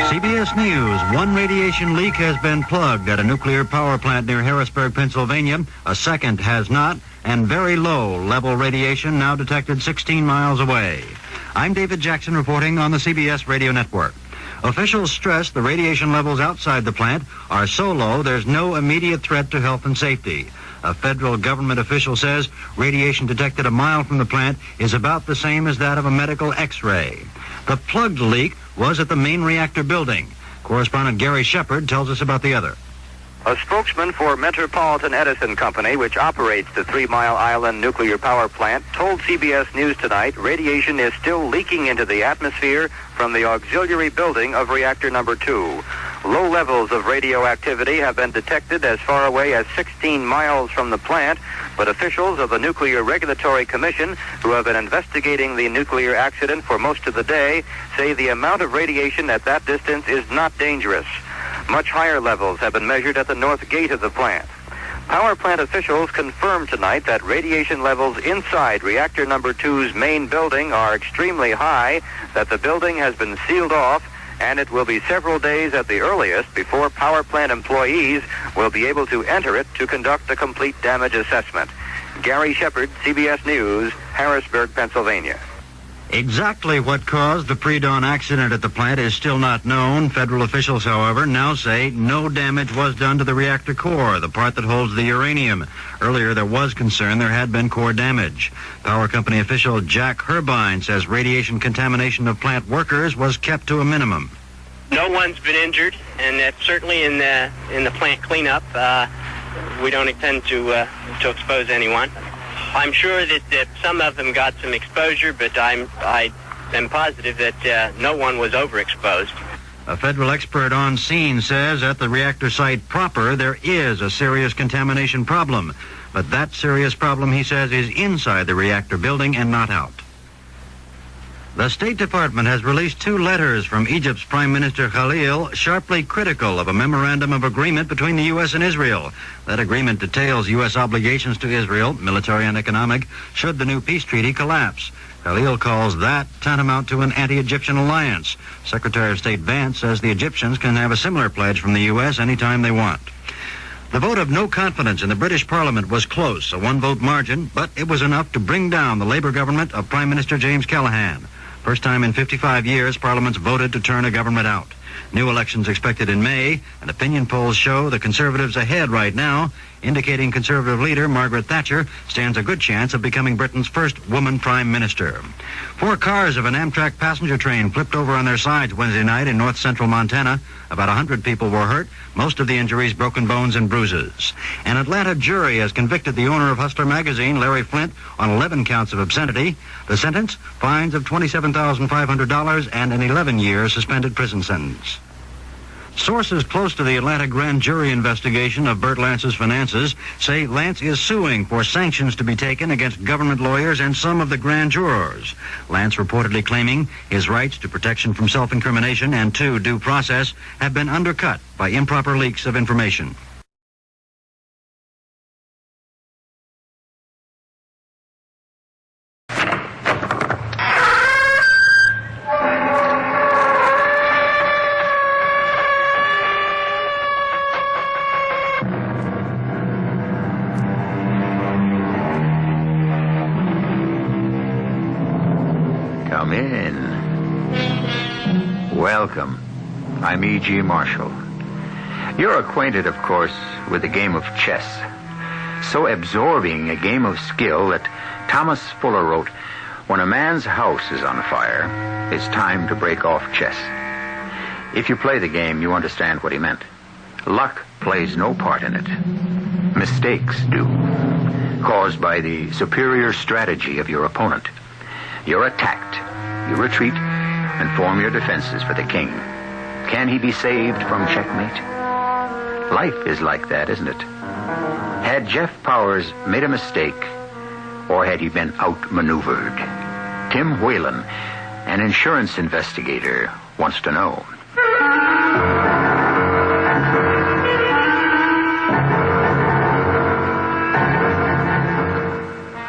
CBS News. One radiation leak has been plugged at a nuclear power plant near Harrisburg, Pennsylvania. A second has not, and very low level radiation now detected 16 miles away. I'm David Jackson reporting on the CBS radio network. Officials stress the radiation levels outside the plant are so low there's no immediate threat to health and safety. A federal government official says radiation detected a mile from the plant is about the same as that of a medical X-ray. The plugged leak was at the main reactor building. Correspondent Gary Shepard tells us about the other. A spokesman for Metropolitan Edison Company, which operates the 3 Mile Island nuclear power plant, told CBS News Tonight radiation is still leaking into the atmosphere from the auxiliary building of reactor number 2. Low levels of radioactivity have been detected as far away as 16 miles from the plant, but officials of the Nuclear Regulatory Commission, who have been investigating the nuclear accident for most of the day, say the amount of radiation at that distance is not dangerous. Much higher levels have been measured at the north gate of the plant. Power plant officials confirmed tonight that radiation levels inside reactor number 2's main building are extremely high, that the building has been sealed off, and it will be several days at the earliest before power plant employees will be able to enter it to conduct a complete damage assessment. Gary Shepard, CBS News, Harrisburg, Pennsylvania. Exactly what caused the pre-dawn accident at the plant is still not known. Federal officials, however, now say no damage was done to the reactor core, the part that holds the uranium. Earlier, there was concern there had been core damage. Power company official Jack Herbine says radiation contamination of plant workers was kept to a minimum. No one's been injured, and that's certainly in the plant cleanup. We don't intend to expose anyone. I'm sure that some of them got some exposure, but I am positive that no one was overexposed. A federal expert on scene says at the reactor site proper there is a serious contamination problem. But that serious problem, he says, is inside the reactor building and not out. The State Department has released 2 letters from Egypt's Prime Minister Khalil, sharply critical of a memorandum of agreement between the U.S. and Israel. That agreement details U.S. obligations to Israel, military and economic, should the new peace treaty collapse. Khalil calls that tantamount to an anti-Egyptian alliance. Secretary of State Vance says the Egyptians can have a similar pledge from the U.S. anytime they want. The vote of no confidence in the British Parliament was close, a 1-vote margin, but it was enough to bring down the Labour government of Prime Minister James Callaghan. First time in 55 years, Parliament's voted to turn a government out. New elections expected in May, and opinion polls show the Conservatives ahead right now, indicating Conservative leader Margaret Thatcher stands a good chance of becoming Britain's first woman prime minister. 4 cars of an Amtrak passenger train flipped over on their sides Wednesday night in north-central Montana. About 100 people were hurt, most of the injuries broken bones and bruises. An Atlanta jury has convicted the owner of Hustler magazine, Larry Flint, on 11 counts of obscenity. The sentence, fines of $27,500 and an 11-year suspended prison sentence. Sources close to the Atlanta grand jury investigation of Burt Lance's finances say Lance is suing for sanctions to be taken against government lawyers and some of the grand jurors. Lance reportedly claiming his rights to protection from self-incrimination and to due process have been undercut by improper leaks of information. Come in. Welcome. I'm E.G. Marshall. You're acquainted, of course, with the game of chess. So absorbing a game of skill that Thomas Fuller wrote, "When a man's house is on fire, it's time to break off chess." If you play the game, you understand what he meant. Luck plays no part in it. Mistakes do, caused by the superior strategy of your opponent. You're attacked. You retreat and form your defenses for the king. Can he be saved from checkmate? Life is like that, isn't it? Had Jeff Powers made a mistake, or had he been outmaneuvered? Tim Whalen, an insurance investigator, wants to know.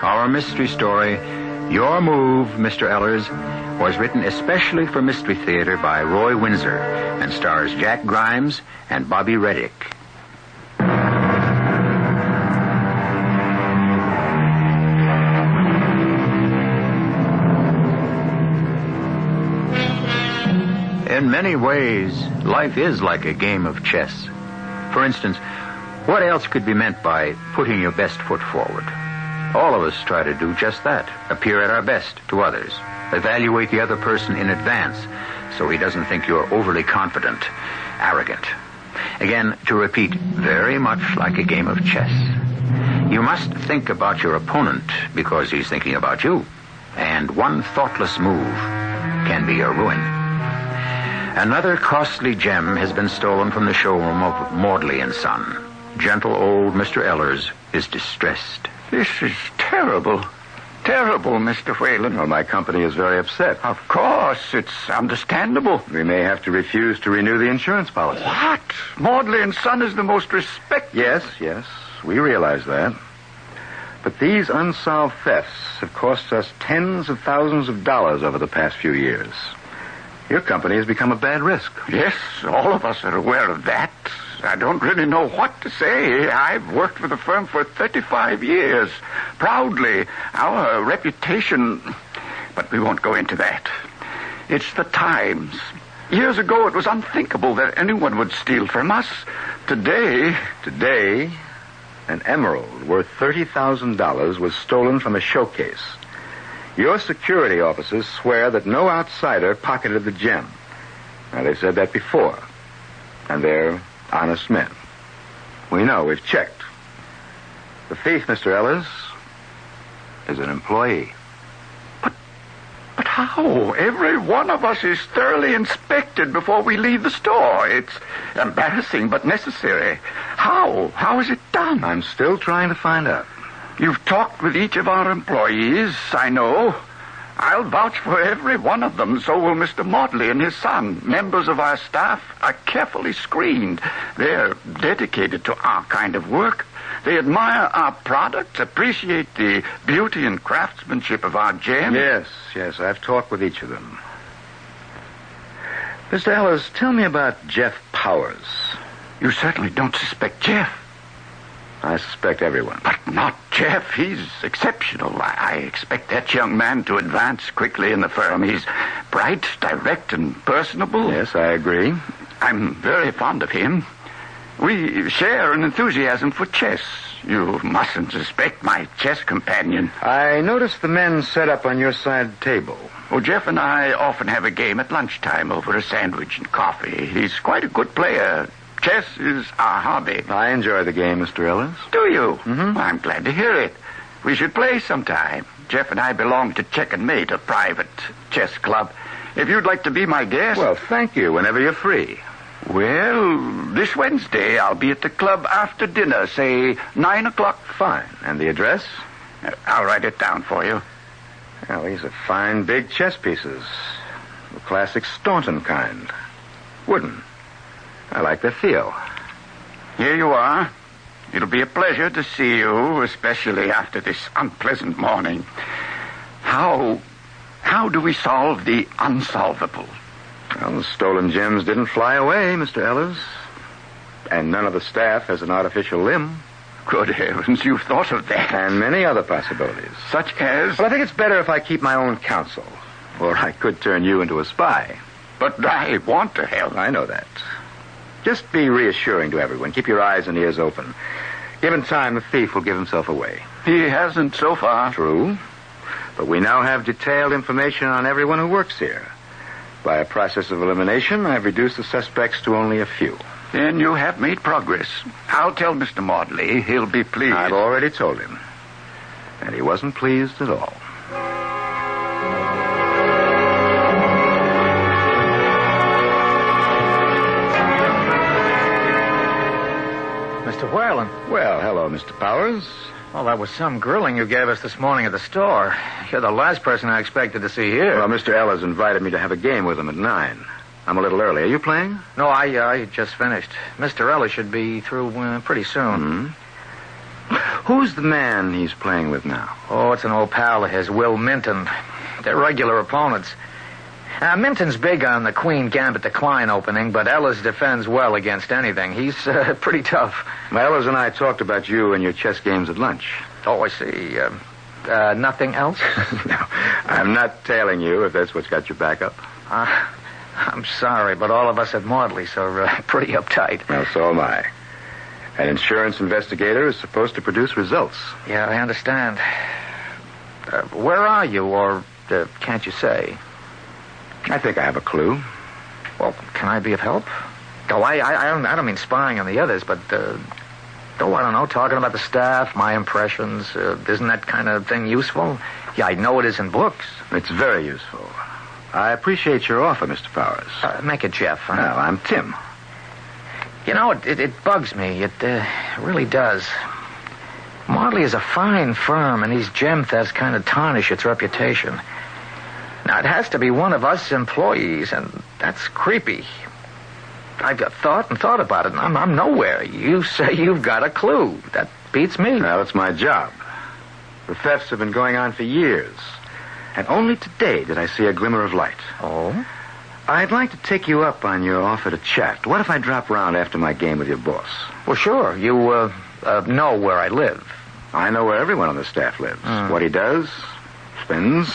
Our mystery story, Your Move, Mr. Ellers, was written especially for Mystery Theater by Roy Windsor and stars Jack Grimes and Bobby Reddick. In many ways, life is like a game of chess. For instance, what else could be meant by putting your best foot forward? All of us try to do just that, appear at our best to others, evaluate the other person in advance so he doesn't think you're overly confident, arrogant. Again, to repeat, very much like a game of chess. You must think about your opponent because he's thinking about you, and one thoughtless move can be your ruin. Another costly gem has been stolen from the showroom of Maudley & Son. Gentle old Mr. Ellers is distressed. This is terrible. Terrible, Mr. Whalen. Well, my company is very upset. Of course, it's understandable. We may have to refuse to renew the insurance policy. What? Maudley & Son is the most respected... Yes, we realize that. But these unsolved thefts have cost us tens of thousands of dollars over the past few years. Your company has become a bad risk. Yes, all of us are aware of that. I don't really know what to say. I've worked for the firm for 35 years. Proudly, our reputation... But we won't go into that. It's the times. Years ago, it was unthinkable that anyone would steal from us. Today, an emerald worth $30,000 was stolen from a showcase. Your security officers swear that no outsider pocketed the gem. Now, they said that before. And they're honest men. We know, we've checked. The thief, Mr. Ellers, is an employee. But how? Every one of us is thoroughly inspected before we leave the store. It's embarrassing but necessary. How? How is it done? I'm still trying to find out. You've talked with each of our employees, I know. I'll vouch for every one of them. So will Mr. Maudley and his son. Members of our staff are carefully screened. They're dedicated to our kind of work. They admire our products, appreciate the beauty and craftsmanship of our gem. Yes, I've talked with each of them. Mr. Ellers, tell me about Jeff Powers. You certainly don't suspect Jeff. I suspect everyone. But not Jeff. He's exceptional. I expect that young man to advance quickly in the firm. He's bright, direct, and personable. Yes, I agree. I'm very fond of him. We share an enthusiasm for chess. You mustn't suspect my chess companion. I noticed the men set up on your side table. Oh, Jeff and I often have a game at lunchtime over a sandwich and coffee. He's quite a good player. Chess is our hobby. I enjoy the game, Mr. Ellers. Do you? Mm-hmm. I'm glad to hear it. We should play sometime. Jeff and I belong to Check and Mate, a private chess club. If you'd like to be my guest... Well, thank you, whenever you're free. Well, this Wednesday I'll be at the club after dinner, say 9 o'clock. Fine. And the address? I'll write it down for you. Well, these are fine big chess pieces. The classic Staunton kind. Wooden. I like the feel. Here you are. It'll be a pleasure to see you, especially after this unpleasant morning. How do we solve the unsolvable? Well, the stolen gems didn't fly away, Mr. Ellers. And none of the staff has an artificial limb. Good heavens, you've thought of that. And many other possibilities. Such as? Well, I think it's better if I keep my own counsel. Or I could turn you into a spy. But I want to help. I know that. Just be reassuring to everyone. Keep your eyes and ears open. Given time, the thief will give himself away. He hasn't so far. True. But we now have detailed information on everyone who works here. By a process of elimination, I've reduced the suspects to only a few. Then you have made progress. I'll tell Mr. Maudley. He'll be pleased. I've already told him. And he wasn't pleased at all. Mr. Whalen. Well, hello, Mr. Powers. Well, that was some grilling you gave us this morning at the store. You're the last person I expected to see here. Well, Mr. Ellers invited me to have a game with him at 9. I'm a little early. Are you playing? No, I just finished. Mr. Ellis should be through pretty soon. Mm-hmm. Who's the man he's playing with now? Oh, it's an old pal of his, Will Minton. They're regular opponents. Minton's big on the Queen Gambit Decline opening, but Ellis defends well against anything. He's pretty tough. Well, Ellis and I talked about you and your chess games at lunch. Oh, I see. Nothing else? No, I'm not tailing you, if that's what's got your back up. I'm sorry, but all of us at Maudley's are pretty uptight. Well, so am I. An insurance investigator is supposed to produce results. Yeah, I understand. Where are you, or can't you say? I think I have a clue. Well, can I be of help? Oh, I don't mean spying on the others, but, I don't know, talking about the staff, my impressions. Isn't that kind of thing useful? Yeah, I know it is in books. It's very useful. I appreciate your offer, Mr. Powers. Make it Jeff. Huh? No, I'm Tim. You know, it bugs me. It really does. Maudley is a fine firm, and these gem thefts kind of tarnish its reputation. Now, it has to be one of us employees, and that's creepy. I've thought about it, and I'm nowhere. You say you've got a clue. That beats me. Well, it's my job. The thefts have been going on for years. And only today did I see a glimmer of light. Oh? I'd like to take you up on your offer to chat. What if I drop round after my game with your boss? Well, sure. You, know where I live. I know where everyone on the staff lives. What he does, spends,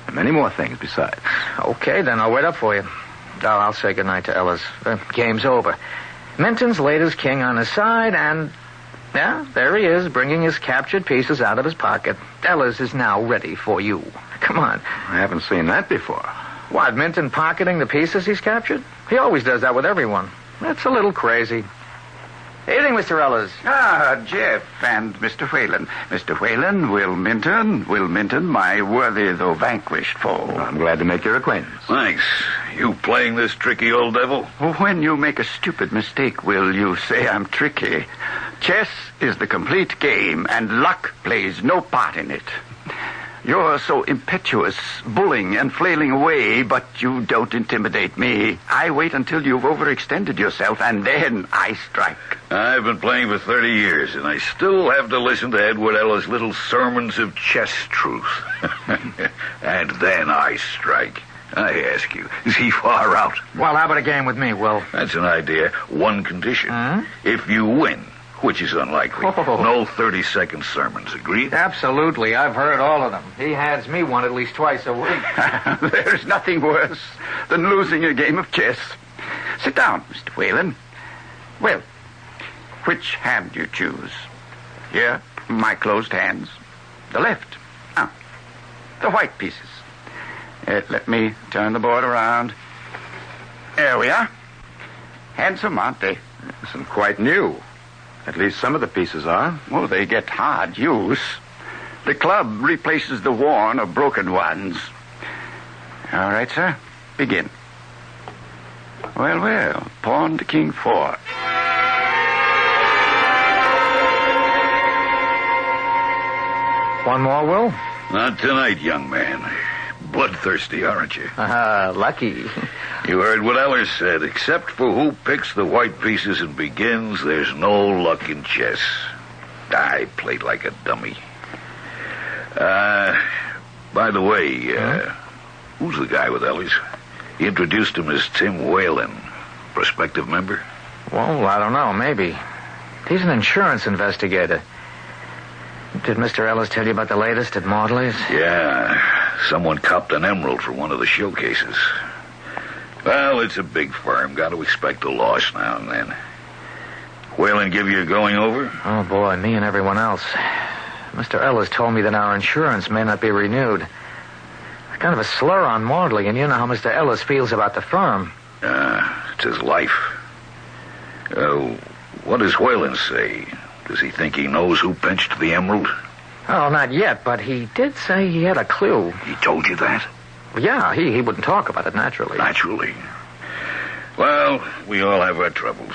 and many more things besides. Okay, then I'll wait up for you. I'll say goodnight to Ellis. Game's over. Minton's laid his king on his side, and... yeah, there he is, bringing his captured pieces out of his pocket. Ellis is now ready for you. Come on. I haven't seen that before. What, Minton pocketing the pieces he's captured? He always does that with everyone. That's a little crazy. Evening, Mr. Ellis. Jeff and Mr. Whalen. Mr. Whalen, Will Minton, my worthy though vanquished foe. I'm glad to make your acquaintance. Thanks. You playing this tricky old devil? When you make a stupid mistake, Will, you say I'm tricky. Chess is the complete game, and luck plays no part in it. You're so impetuous, bullying and flailing away, but you don't intimidate me. I wait until you've overextended yourself, and then I strike. I've been playing for 30 years, and I still have to listen to Edward Ellis' little sermons of chess truth. And then I strike. I ask you, is he far out? Well, how about a game with me, Will? That's an idea. One condition. If you win, which is unlikely. No 30-second sermons, agreed? Absolutely. I've heard all of them. He hands me one at least twice a week. There's nothing worse than losing a game of chess. Sit down, Mr. Whalen. Well, which hand do you choose? Here, my closed hands. The left. The white pieces. Let me turn the board around. There we are. Handsome, aren't they? Some quite new. At least some of the pieces are. Oh, they get hard use. The club replaces the worn or broken ones. All right, sir. Begin. Well. Pawn to king 4. One more, Will? Not tonight, young man. Bloodthirsty, aren't you? Lucky. You heard what Ellers said. Except for who picks the white pieces and begins, there's no luck in chess. I played like a dummy. By the way, who's the guy with Ellers? He introduced him as Tim Whalen. Prospective member? Well, I don't know. Maybe. He's an insurance investigator. Did Mr. Ellis tell you about the latest at Maudley's? Yeah. Someone copped an emerald for one of the showcases. Well, it's a big firm. Got to expect a loss now and then. Whalen give you a going over? Oh, boy, me and everyone else. Mr. Ellis told me that our insurance may not be renewed. Kind of a slur on Maudley, and you know how Mr. Ellis feels about the firm. It's his life. What does Whalen say? Does he think he knows who pinched the emerald? Oh, not yet, but he did say he had a clue. He told you that? Yeah, he wouldn't talk about it, naturally. Naturally. Well, we all have our troubles.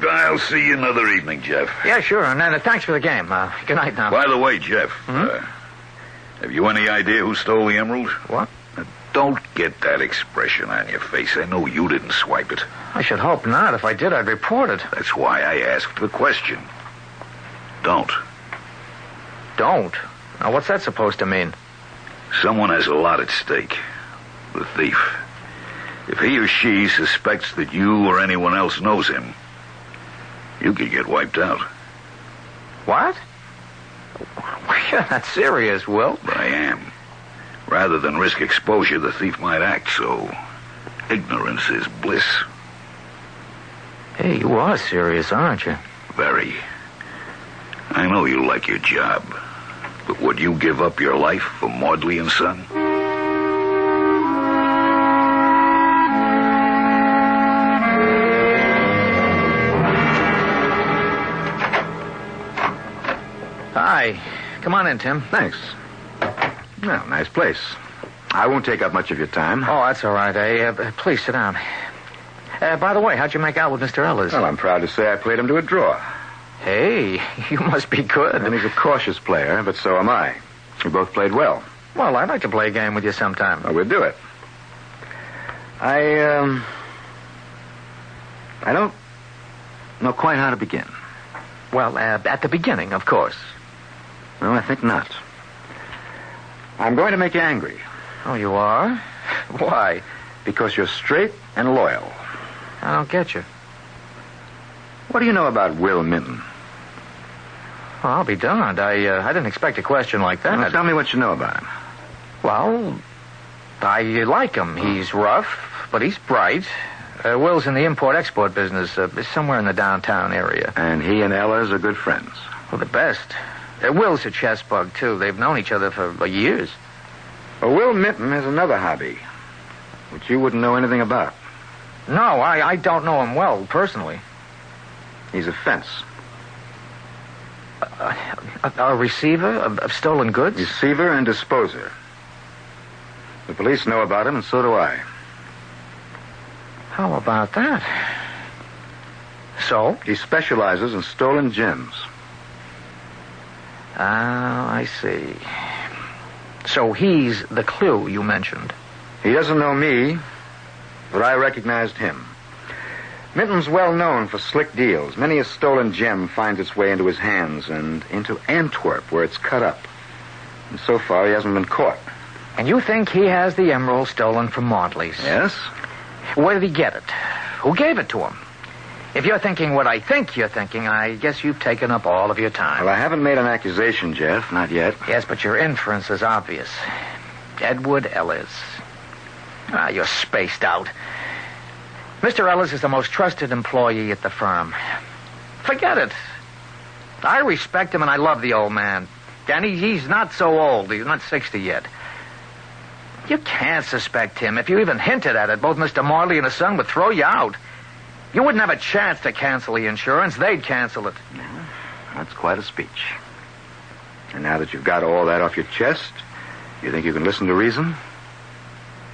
I'll see you another evening, Jeff. Yeah, sure, and thanks for the game. Good night now. By the way, Jeff, have you any idea who stole the emerald? What? Don't get that expression on your face. I know you didn't swipe it. I should hope not. If I did, I'd report it. That's why I asked the question. Don't. Don't? Now, what's that supposed to mean? Someone has a lot at stake. The thief. If he or she suspects that you or anyone else knows him, you could get wiped out. What? You're not serious, Will. But I am. Rather than risk exposure, the thief might act, so Ignorance is bliss. Hey, you are serious, aren't you? Very. I know you like your job, but would you give up your life for Maudley and Son? Hi. Come on in, Tim. Thanks. Well, nice place. I won't take up much of your time. Oh, that's all right. Please sit down. By the way, how'd you make out with Mr. Ellers? Well, I'm proud to say I played him to a draw. Hey, you must be good. And he's a cautious player, but so am I. We both played well. Well, I'd like to play a game with you sometime. Well, we'll do it. I don't know quite how to begin. Well, at the beginning, of course. No, I think not. I'm going to make you angry. Oh, you are? Why? Because you're straight and loyal. I don't get you. What do you know about Will Minton? Well, I'll be darned. I didn't expect a question like that. Well, tell me what you know about him. Well, I like him. He's rough, but he's bright. Will's in the import-export business, somewhere in the downtown area. And he and Ellers are good friends. Well, the best. Will's a chess bug, too. They've known each other for years. Well, Will Minton has another hobby, which you wouldn't know anything about. No, I don't know him well, personally. He's a fence. A receiver of stolen goods? Receiver and disposer. The police know about him, and so do I. How about that? So? He specializes in stolen gems. Ah, I see. So he's the clue you mentioned. He doesn't know me, but I recognized him. Minton's well known for slick deals. Many a stolen gem finds its way into his hands and into Antwerp, where it's cut up. And so far, he hasn't been caught. And you think he has the emerald stolen from Maudley's? Yes. Where did he get it? Who gave it to him? If you're thinking what I think you're thinking, I guess you've taken up all of your time. Well, I haven't made an accusation, Jeff. Not yet. Yes, but your inference is obvious. Edward Ellers. Ah, you're spaced out. Mr. Ellers is the most trusted employee at the firm. Forget it. I respect him and I love the old man. And he's not so old. He's not 60 yet. You can't suspect him. If you even hinted at it, both Mr. Maudley and his son would throw you out. You wouldn't have a chance to cancel the insurance. They'd cancel it. Yeah, that's quite a speech. And now that you've got all that off your chest, you think you can listen to reason?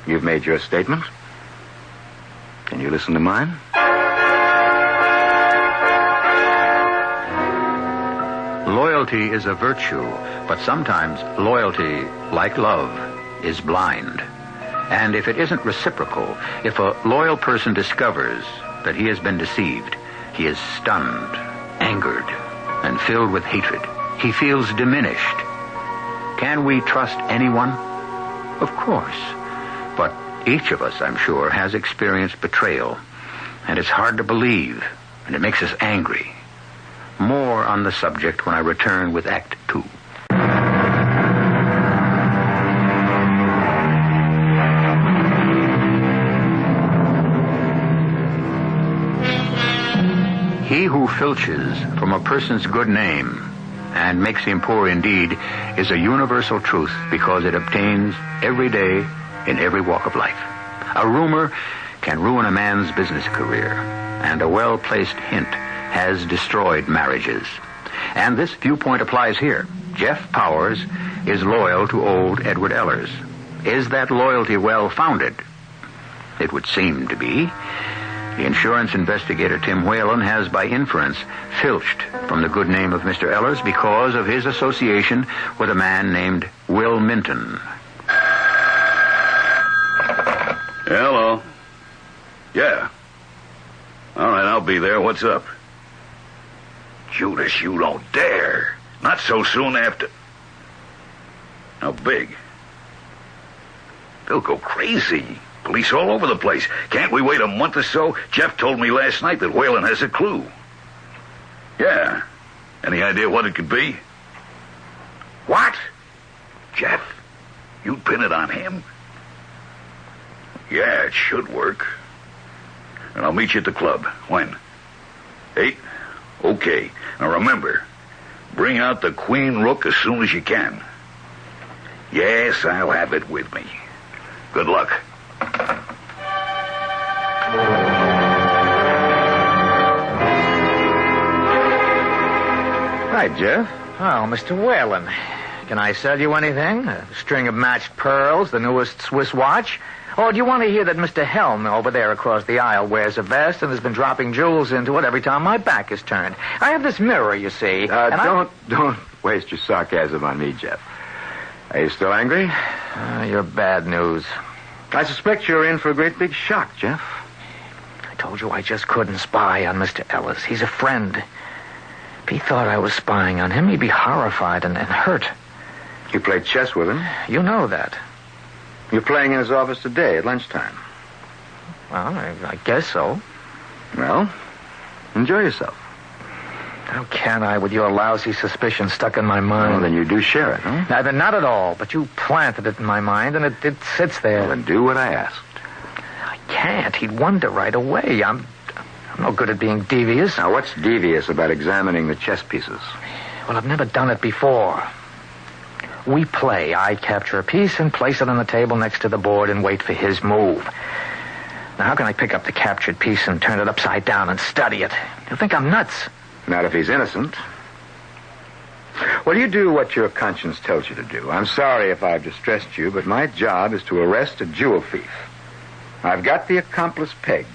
You've made your statement. Can you listen to mine? Loyalty is a virtue, but sometimes loyalty, like love, is blind. And if it isn't reciprocal, if a loyal person discovers that he has been deceived, he is stunned, angered, and filled with hatred. He feels diminished. Can we trust anyone? Of course. But each of us, I'm sure, has experienced betrayal. And it's hard to believe, and it makes us angry. More on the subject when I return with Act 2. He who filches from a person's good name and makes him poor indeed is a universal truth because it obtains every day in every walk of life. A rumor can ruin a man's business career, and a well-placed hint has destroyed marriages. And this viewpoint applies here. Jeff Powers is loyal to old Edward Ellers. Is that loyalty well-founded? It would seem to be. The insurance investigator, Tim Whalen, has by inference filched from the good name of Mr. Ellers because of his association with a man named Will Minton. Hello. Yeah. All right, I'll be there. What's up? Judas, you don't dare. Not so soon after. How big? They'll go crazy. Police all over the place. Can't we wait a month or so? Jeff told me last night that Whalen has a clue. Yeah. Any idea what it could be? What? Jeff? You'd pin it on him? Yeah, it should work. And I'll meet you at the club. When? 8? Okay. Now remember, bring out the queen rook as soon as you can. Yes, I'll have it with me. Good luck. Hi, Jeff. Oh, Mr. Whalen. Can I sell you anything? A string of matched pearls, the newest Swiss watch? Or do you want to hear that Mr. Helm over there across the aisle wears a vest and has been dropping jewels into it every time my back is turned? I have this mirror, you see. Don't waste your sarcasm on me, Jeff. Are you still angry? You're bad news. I suspect you're in for a great big shock, Jeff. I told you I just couldn't spy on Mr. Ellis. He's a friend. If he thought I was spying on him, he'd be horrified and hurt. You played chess with him? You know that. You're playing in his office today at lunchtime. Well, I guess so. Well, enjoy yourself. How can I with your lousy suspicion stuck in my mind? Well, then you do share it, huh? Neither, not at all, but you planted it in my mind, and it sits there. Well, then do what I asked. I can't. He'd wonder right away. I'm no good at being devious. Now, what's devious about examining the chess pieces? Well, I've never done it before. We play. I capture a piece and place it on the table next to the board and wait for his move. Now, how can I pick up the captured piece and turn it upside down and study it? You'll think I'm nuts. Not if he's innocent. Well, you do what your conscience tells you to do. I'm sorry if I've distressed you, but my job is to arrest a jewel thief. I've got the accomplice pegged,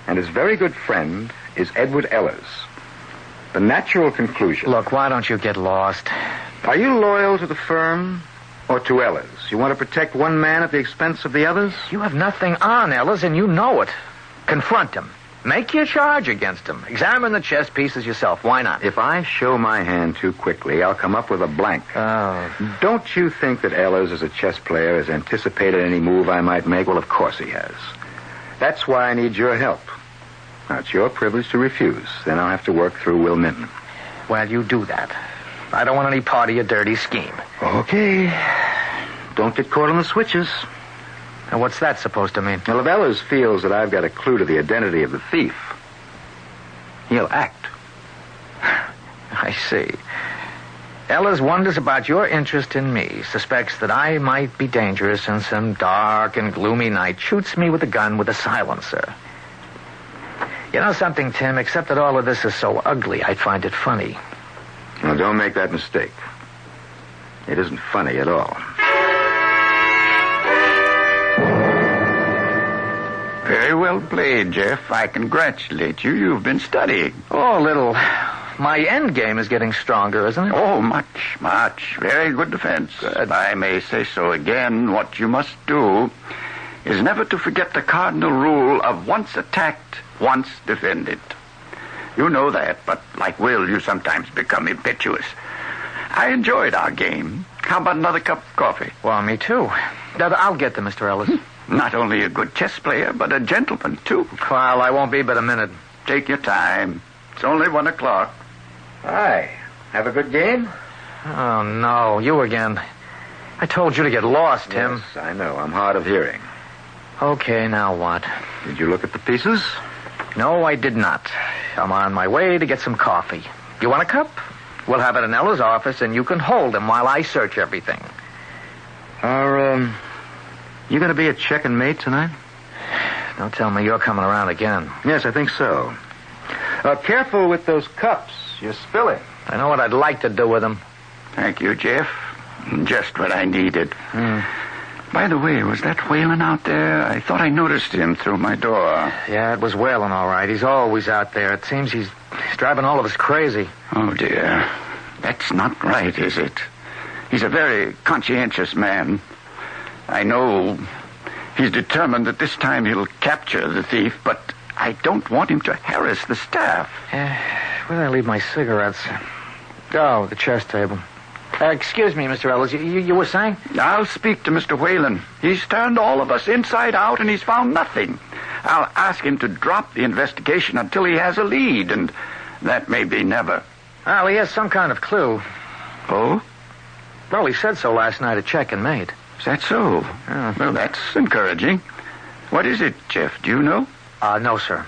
and his very good friend is Edward Ellers. The natural conclusion... Look, why don't you get lost? Are you loyal to the firm or to Ellers? You want to protect one man at the expense of the others? You have nothing on Ellers, and you know it. Confront him. Make your charge against him. Examine the chess pieces yourself. Why not? If I show my hand too quickly, I'll come up with a blank. Oh. Don't you think that Ellers, as a chess player, has anticipated any move I might make? Well, of course he has. That's why I need your help. Now, it's your privilege to refuse. Then I'll have to work through Will Minton. Well, you do that. I don't want any part of your dirty scheme. Okay. Don't get caught on the switches. Now, what's that supposed to mean? Well, if Ellers feels that I've got a clue to the identity of the thief, he'll act. I see. Ellers wonders about your interest in me, suspects that I might be dangerous, and some dark and gloomy night shoots me with a gun with a silencer. You know something, Tim? Except that all of this is so ugly, I'd find it funny. Now, don't make that mistake. It isn't funny at all. Very well played, Jeff. I congratulate you. You've been studying. Oh, little. My end game is getting stronger, isn't it? Oh, much, much. Very good defense. Good. I may say so again. What you must do is never to forget the cardinal rule of once attacked, once defended. You know that, but like Will, you sometimes become impetuous. I enjoyed our game. How about another cup of coffee? Well, me too. I'll get them, Mr. Ellis. Not only a good chess player, but a gentleman, too. Well, I won't be but a minute. Take your time. It's only 1 o'clock. Hi. Have a good game? Oh, no. You again. I told you to get lost, Tim. Yes, I know. I'm hard of hearing. Okay, now what? Did you look at the pieces? No, I did not. I'm on my way to get some coffee. You want a cup? We'll have it in Ella's office, and you can hold him while I search everything. You going to be at Check and Mate tonight? Don't tell me you're coming around again. Yes, I think so. Careful with those cups. You're spilling. I know what I'd like to do with them. Thank you, Jeff. Just what I needed. By the way, was that Whalen out there? I thought I noticed him through my door. Yeah, it was Whalen, all right. He's always out there. It seems he's driving all of us crazy. Oh, dear. That's not right, is it? He's a very conscientious man. I know he's determined that this time he'll capture the thief, but I don't want him to harass the staff. Where did I leave my cigarettes? Oh, the chess table. Excuse me, Mr. Ellis. You were saying? I'll speak to Mr. Whalen. He's turned all of us inside out, and he's found nothing. I'll ask him to drop the investigation until he has a lead, and that may be never. Well, he has some kind of clue. Oh? Well, he said so last night at Check and Mate. Is that so? Well, that's encouraging. What is it, Jeff? Do you know? No, sir.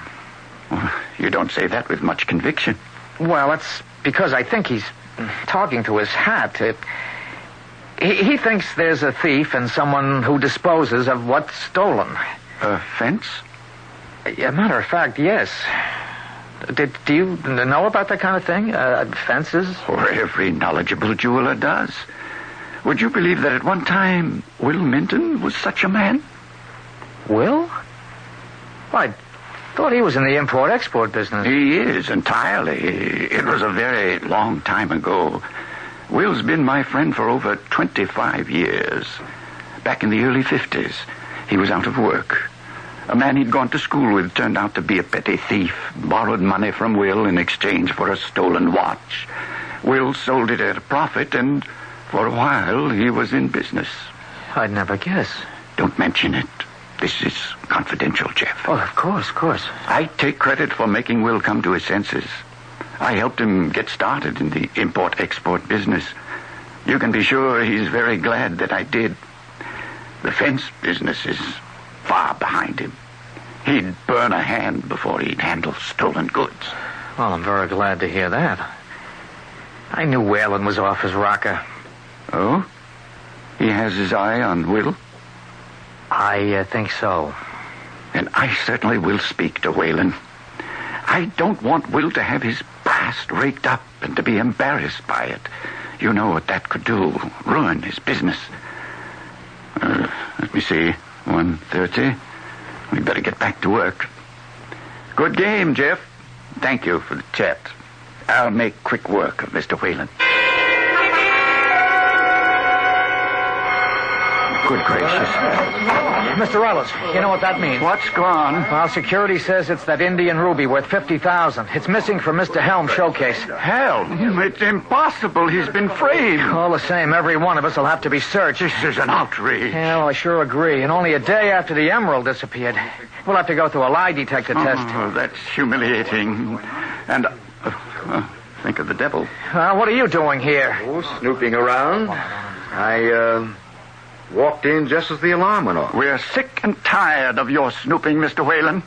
Well, you don't say that with much conviction. Well, that's because I think he's talking to his hat. He thinks there's a thief and someone who disposes of what's stolen. A fence? A matter of fact, yes. Do you know about that kind of thing? Fences? Or every knowledgeable jeweler does. Would you believe that at one time Will Minton was such a man? Will? Well, I thought he was in the import-export business. He is, entirely. It was a very long time ago. Will's been my friend for over 25 years. Back in the early 50s, he was out of work. A man he'd gone to school with turned out to be a petty thief, borrowed money from Will in exchange for a stolen watch. Will sold it at a profit, and for a while he was in business. I'd never guess. Don't mention it. This is confidential, Jeff. Oh, of course. I take credit for making Will come to his senses. I helped him get started in the import-export business. You can be sure he's very glad that I did. The fence business is far behind him. He'd burn a hand before he'd handle stolen goods. Well, I'm very glad to hear that. I knew Whalen was off his rocker. Oh? He has his eye on Will? I think so. And I certainly will speak to Whalen. I don't want Will to have his past raked up and to be embarrassed by it. You know what that could do. Ruin his business. Let me see. 1:30. We'd better get back to work. Good game, Jeff. Thank you for the chat. I'll make quick work of Mr. Whalen. Good gracious. Mr. Ellis, you know what that means? What's gone? Well, security says it's that Indian ruby worth $50,000. It's missing from Mr. Helm's showcase. Helm? It's impossible. He's been framed. All the same, every one of us will have to be searched. This is an outrage. Yeah, well, I sure agree. And only a day after the emerald disappeared. We'll have to go through a lie detector test. Oh, that's humiliating. And think of the devil. What are you doing here? Oh, snooping around. I walked in just as the alarm went off. We're sick and tired of your snooping, Mr. Whalen.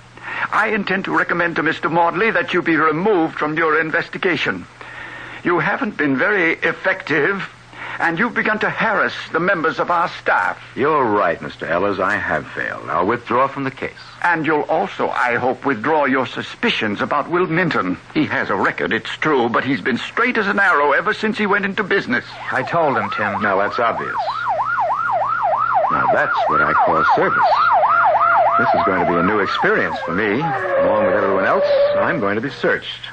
I intend to recommend to Mr. Maudley that you be removed from your investigation. You haven't been very effective, and you've begun to harass the members of our staff. You're right, Mr. Ellers. I have failed. I'll withdraw from the case. And you'll also, I hope, withdraw your suspicions about Will Minton. He has a record, it's true, but he's been straight as an arrow ever since he went into business. I told him, Tim. Now, that's obvious. Now, that's what I call service. This is going to be a new experience for me. Along with everyone else, I'm going to be searched.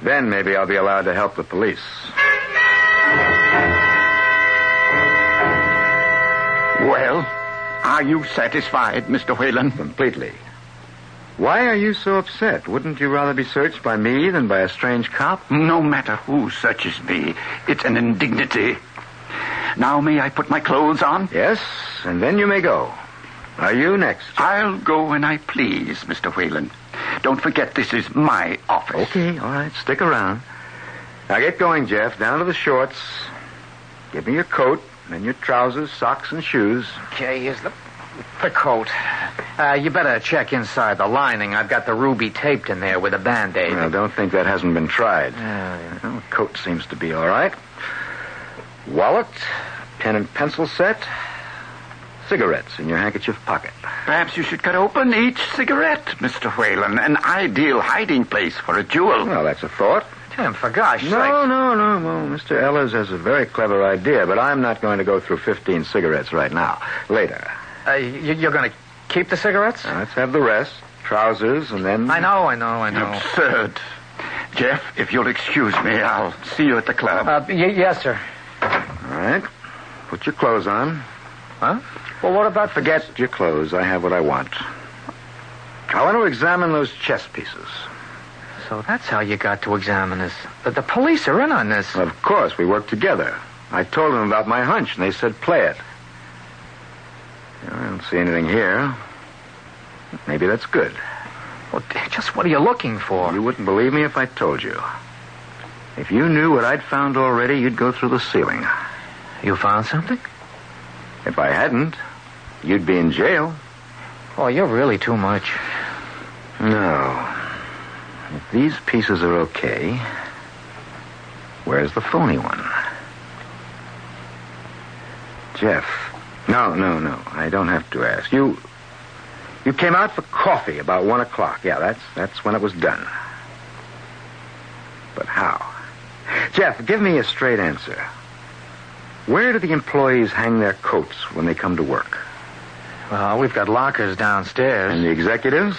Then maybe I'll be allowed to help the police. Well, are you satisfied, Mr. Whalen? Completely. Why are you so upset? Wouldn't you rather be searched by me than by a strange cop? No matter who searches me, it's an indignity. Now may I put my clothes on? Yes, and then you may go. Are you next? I'll go when I please, Mr. Whalen. Don't forget this is my office. Okay, all right, stick around. Now get going, Jeff, down to the shorts. Give me your coat, then your trousers, socks, and shoes. Okay, here's the coat. You better check inside the lining. I've got the ruby taped in there with a Band-Aid. I don't think that hasn't been tried. Well, the coat seems to be all right. Wallet, pen and pencil set, cigarettes in your handkerchief pocket. Perhaps you should cut open each cigarette, Mr. Whalen. An ideal hiding place for a jewel. Well, that's a thought. Tim, for gosh sakes. No. Mr. Ellers has a very clever idea, but I'm not going to go through 15 cigarettes right now. Later. You're going to keep the cigarettes? Now, let's have the rest. Trousers, and then... I know. Absurd. Jeff, if you'll excuse me, I'll see you at the club. Yes, sir. All right. Put your clothes on. Huh? Well, what about... Forget your clothes. I have what I want. I want to examine those chess pieces. So that's how you got to examine this. The police are in on this. Of course, we worked together. I told them about my hunch, and they said play it. I don't see anything here. Maybe that's good. Well, just what are you looking for? You wouldn't believe me if I told you. If you knew what I'd found already, you'd go through the ceiling. You found something? If I hadn't, you'd be in jail. Oh, you're really too much. No. If these pieces are okay, where's the phony one? Jeff. No. I don't have to ask. You came out for coffee about 1 o'clock. Yeah, that's when it was done. But how? Jeff, give me a straight answer. Where do the employees hang their coats when they come to work? Well, we've got lockers downstairs. And the executives?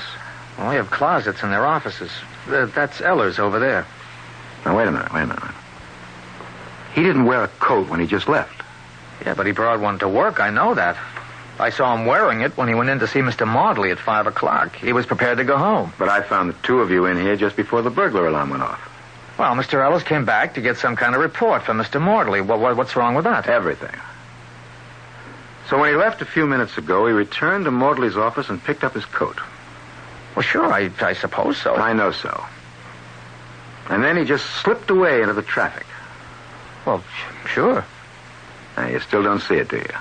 Well, we have closets in their offices. That's Ellers over there. Now, wait a minute. He didn't wear a coat when he just left. Yeah, but he brought one to work. I know that. I saw him wearing it when he went in to see Mr. Maudley at 5 o'clock. He was prepared to go home. But I found the two of you in here just before the burglar alarm went off. Well, Mr. Ellers came back to get some kind of report from Mr. Maudley. What's wrong with that? Everything. So when he left a few minutes ago, he returned to Maudley's office and picked up his coat. Well, sure, I suppose so. I know so. And then he just slipped away into the traffic. Well, sure. Now, you still don't see it, do you?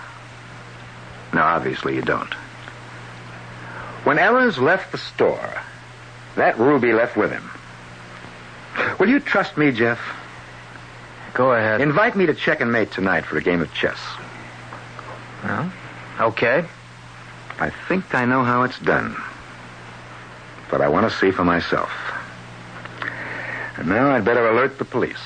No, obviously you don't. When Ellers left the store, that ruby left with him. Will you trust me, Jeff? Go ahead. Invite me to check and mate tonight for a game of chess. Well, okay. I think I know how it's done. But I want to see for myself. And now I'd better alert the police.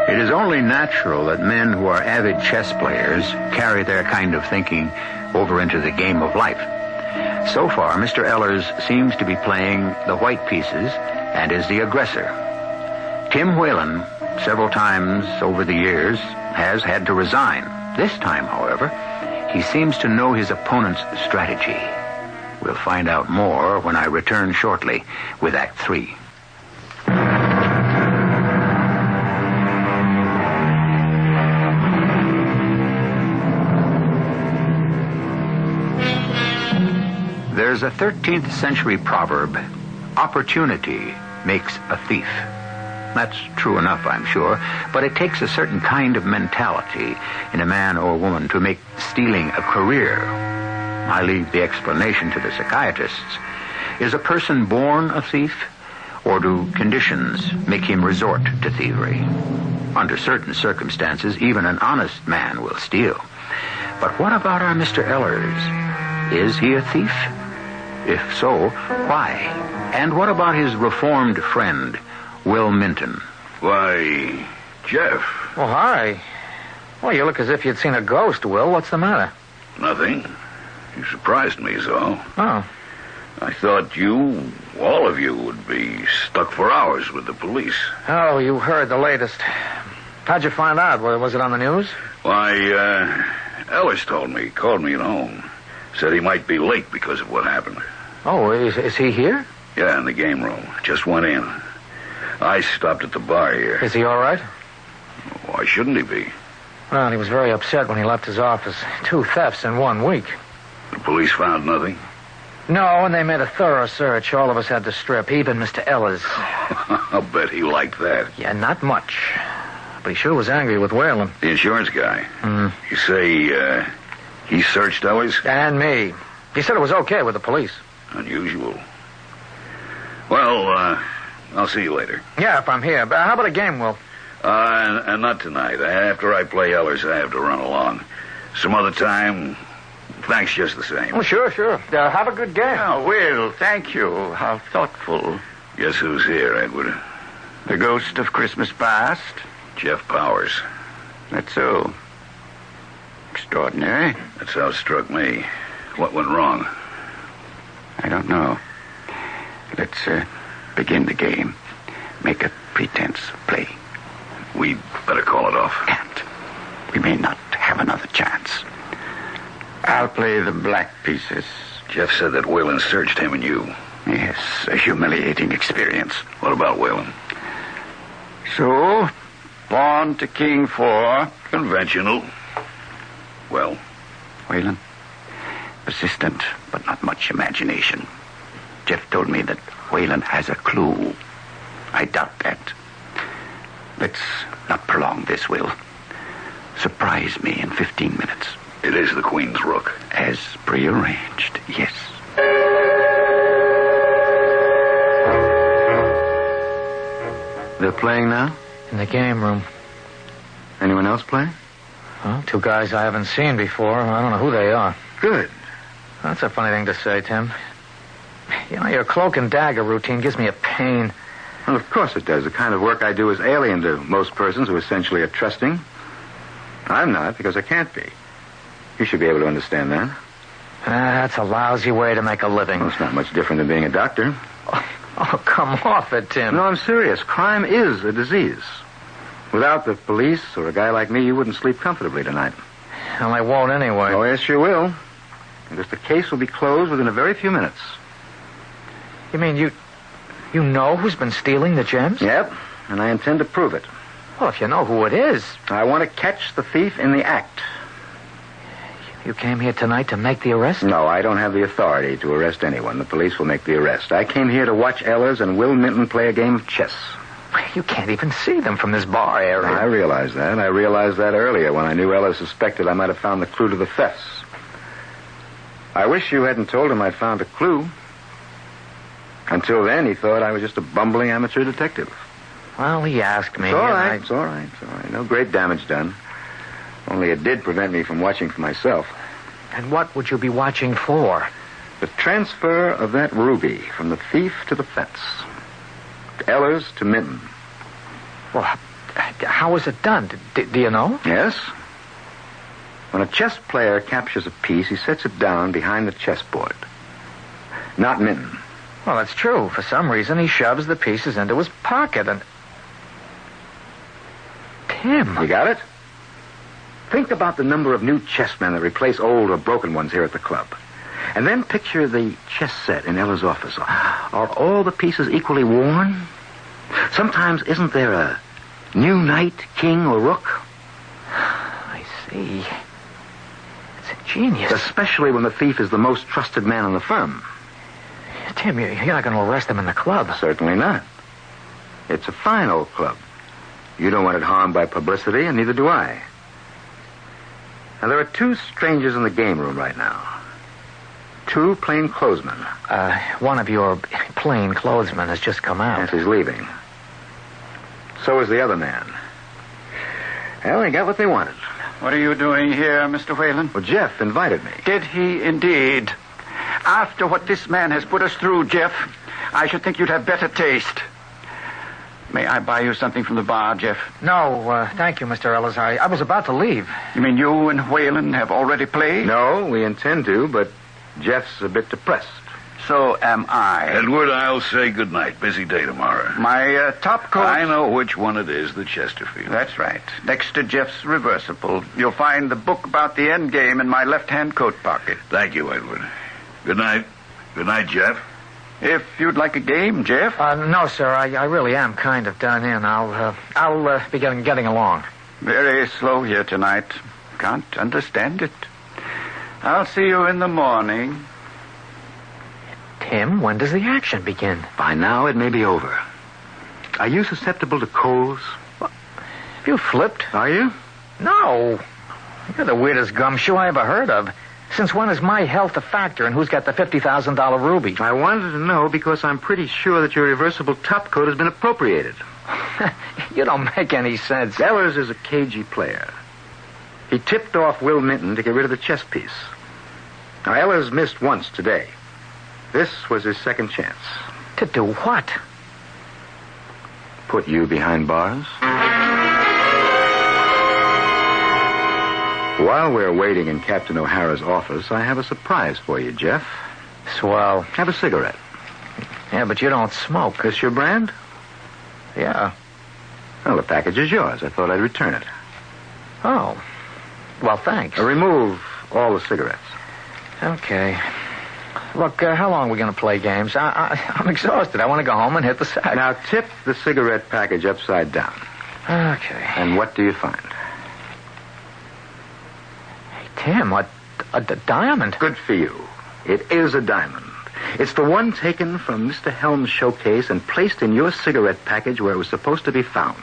It is only natural that men who are avid chess players carry their kind of thinking over into the game of life. So far, Mr. Ellers seems to be playing the white pieces and is the aggressor. Tim Whalen, several times over the years, has had to resign. This time, however, he seems to know his opponent's strategy. We'll find out more when I return shortly with Act 3. There's a 13th century proverb, opportunity makes a thief. That's true enough, I'm sure, but it takes a certain kind of mentality in a man or woman to make stealing a career. I leave the explanation to the psychiatrists. Is a person born a thief, or do conditions make him resort to thievery? Under certain circumstances, even an honest man will steal. But what about our Mr. Ellers? Is he a thief? If so, why? And what about his reformed friend, Will Minton? Why, Jeff. Well, hi. Well, you look as if you'd seen a ghost, Will. What's the matter? Nothing. You surprised me, is all. Oh. I thought you, all of you, would be stuck for hours with the police. Oh, you heard the latest. How'd you find out? Was it on the news? Why, Ellers told me. Called me at home. Said he might be late because of what happened. Oh, is he here? Yeah, in the game room. Just went in. I stopped at the bar here. Is he all right? Why shouldn't he be? Well, he was very upset when he left his office. 2 thefts in 1 week. The police found nothing? No, and they made a thorough search. All of us had to strip, even Mr. Ellers. I'll bet he liked that. Yeah, not much. But he sure was angry with Whalen. The insurance guy? You say, he searched Ellers? And me. He said it was okay with the police. Unusual. Well, I'll see you later. Yeah, if I'm here. But how about a game, Will? And not tonight. After I play Ellers, I have to run along. Some other time, thanks just the same. Oh, sure. Have a good game. Oh, Will, thank you. How thoughtful. Guess who's here, Edward? The ghost of Christmas past? Jeff Powers. That's so. Extraordinary. That's how it struck me. What went wrong? I don't know. Let's begin the game. Make a pretense of play. We'd better call it off. And we may not have another chance. I'll play the black pieces. Jeff said that Whalen searched him and you. Yes, a humiliating experience. What about Whalen? So, pawn to king 4. Conventional. Well? Whalen? Persistent, but not much imagination. Jeff told me that Whalen has a clue. I doubt that. Let's not prolong this, Will. Surprise me in 15 minutes. It is the Queen's Rook. As prearranged, yes. They're playing now? In the game room. Anyone else playing? Well, two guys I haven't seen before. I don't know who they are. Good. That's a funny thing to say, Tim. You know, your cloak and dagger routine gives me a pain. Well, of course it does. The kind of work I do is alien to most persons who essentially are trusting. I'm not, because I can't be. You should be able to understand that. That's a lousy way to make a living. Well, it's not much different than being a doctor. Oh, come off it, Tim. No, I'm serious. Crime is a disease. Without the police or a guy like me, you wouldn't sleep comfortably tonight. Well, I won't anyway. Oh, yes, you will. Because the case will be closed within a very few minutes. You mean you know who's been stealing the gems? Yep, and I intend to prove it. Well, if you know who it is. I want to catch the thief in the act. You came here tonight to make the arrest? No, I don't have the authority to arrest anyone. The police will make the arrest. I came here to watch Ellers and Will Minton play a game of chess. You can't even see them from this bar area. I realize that. I realized that earlier when I knew Ellers suspected I might have found the clue to the thefts. I wish you hadn't told him I'd found a clue. Until then, he thought I was just a bumbling amateur detective. Well, he asked me. It's all right. It's all right. It's all right. No great damage done. Only it did prevent me from watching for myself. And what would you be watching for? The transfer of that ruby from the thief to the fence. Ellers to Minton. Well, how was it done? Do you know? Yes. When a chess player captures a piece, he sets it down behind the chessboard. Not Minton. Well, that's true. For some reason, he shoves the pieces into his pocket and... Tim. You got it? Think about the number of new chessmen that replace old or broken ones here at the club. And then picture the chess set in Ella's office. Are all the pieces equally worn? Sometimes isn't there a new knight, king, or rook? I see. It's a genius. Especially when the thief is the most trusted man in the firm. Tim, you're not going to arrest him in the club. Certainly not. It's a fine old club. You don't want it harmed by publicity, and neither do I. Now, there are two strangers in the game room right now. Two plainclothesmen. One of your plainclothesmen has just come out. Yes, he's leaving. So is the other man. Well, they got what they wanted. What are you doing here, Mr. Whalen? Well, Jeff invited me. Did he indeed? After what this man has put us through, Jeff, I should think you'd have better taste. May I buy you something from the bar, Jeff? No, thank you, Mr. Ellis. I was about to leave. You mean you and Whalen have already played? No, we intend to, but Jeff's a bit depressed. So am I. Edward, I'll say goodnight. Busy day tomorrow. My top coat... I know which one it is, the Chesterfield. That's right. Next to Jeff's reversible. You'll find the book about the end game in my left-hand coat pocket. Thank you, Edward. Good night. Good night, Jeff. If you'd like a game, Jeff. No, sir. I really am kind of done in. I'll be getting along. Very slow here tonight. Can't understand it. I'll see you in the morning. Tim, when does the action begin? By now, it may be over. Are you susceptible to colds? Have you flipped? Are you? No. You're the weirdest gumshoe I ever heard of. Since when is my health a factor in who's got the $50,000 ruby? I wanted to know because I'm pretty sure that your reversible top coat has been appropriated. You don't make any sense. Ellers is a cagey player. He tipped off Will Minton to get rid of the chess piece. Now, Ellers missed once today. This was his second chance. To do what? Put you behind bars? While we're waiting in Captain O'Hara's office, I have a surprise for you, Jeff. Swell. Have a cigarette. Yeah, but you don't smoke. This your brand? Yeah. Well, the package is yours. I thought I'd return it. Oh. Well, thanks. Remove all the cigarettes. Okay. Look, how long are we going to play games? I'm exhausted. I want to go home and hit the sack. Now, tip the cigarette package upside down. Okay. And what do you find? Tim, a diamond? Good for you. It is a diamond. It's the one taken from Mr. Helm's showcase and placed in your cigarette package where it was supposed to be found.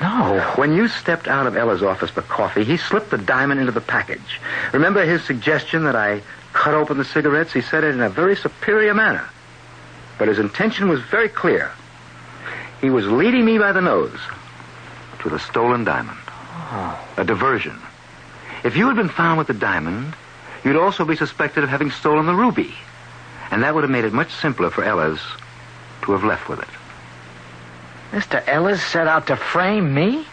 No. When you stepped out of Eller's office for coffee, he slipped the diamond into the package. Remember his suggestion that I cut open the cigarettes? He said it in a very superior manner. But his intention was very clear. He was leading me by the nose to the stolen diamond. Oh. A diversion. If you had been found with the diamond, you'd also be suspected of having stolen the ruby. And that would have made it much simpler for Ellers to have left with it. Mr. Ellers set out to frame me?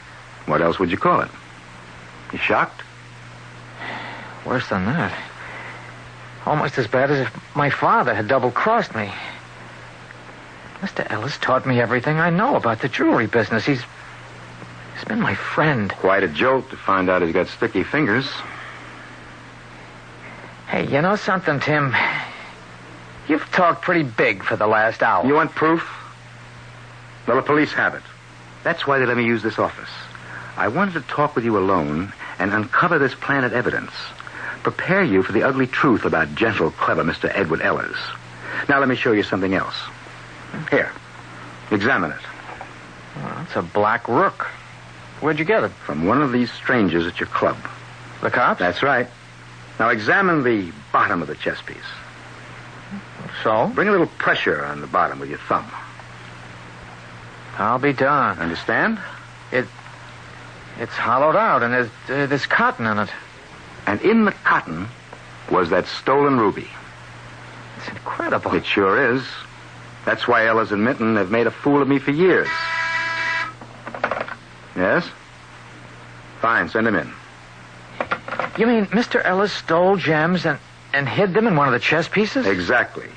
What else would you call it? You shocked? Worse than that. Almost as bad as if my father had double-crossed me. Mr. Ellers taught me everything I know about the jewelry business. He's been my friend. Quite a jolt to find out he's got sticky fingers. Hey, you know something, Tim? You've talked pretty big for the last hour. You want proof? Well, the police have it. That's why they let me use this office. I wanted to talk with you alone and uncover this planet evidence. Prepare you for the ugly truth about gentle, clever Mr. Edward Ellers. Now let me show you something else. Here. Examine it. Well, it's a black rook. Where'd you get it? From one of these strangers at your club. The cops? That's right. Now examine the bottom of the chess piece. So? Bring a little pressure on the bottom with your thumb. I'll be darned. Understand? It's hollowed out, and there's cotton in it. And in the cotton was that stolen ruby. It's incredible. It sure is. That's why Ellers and Minton have made a fool of me for years. Yes? Fine, send him in. You mean Mr. Ellers stole gems and hid them in one of the chess pieces? Exactly.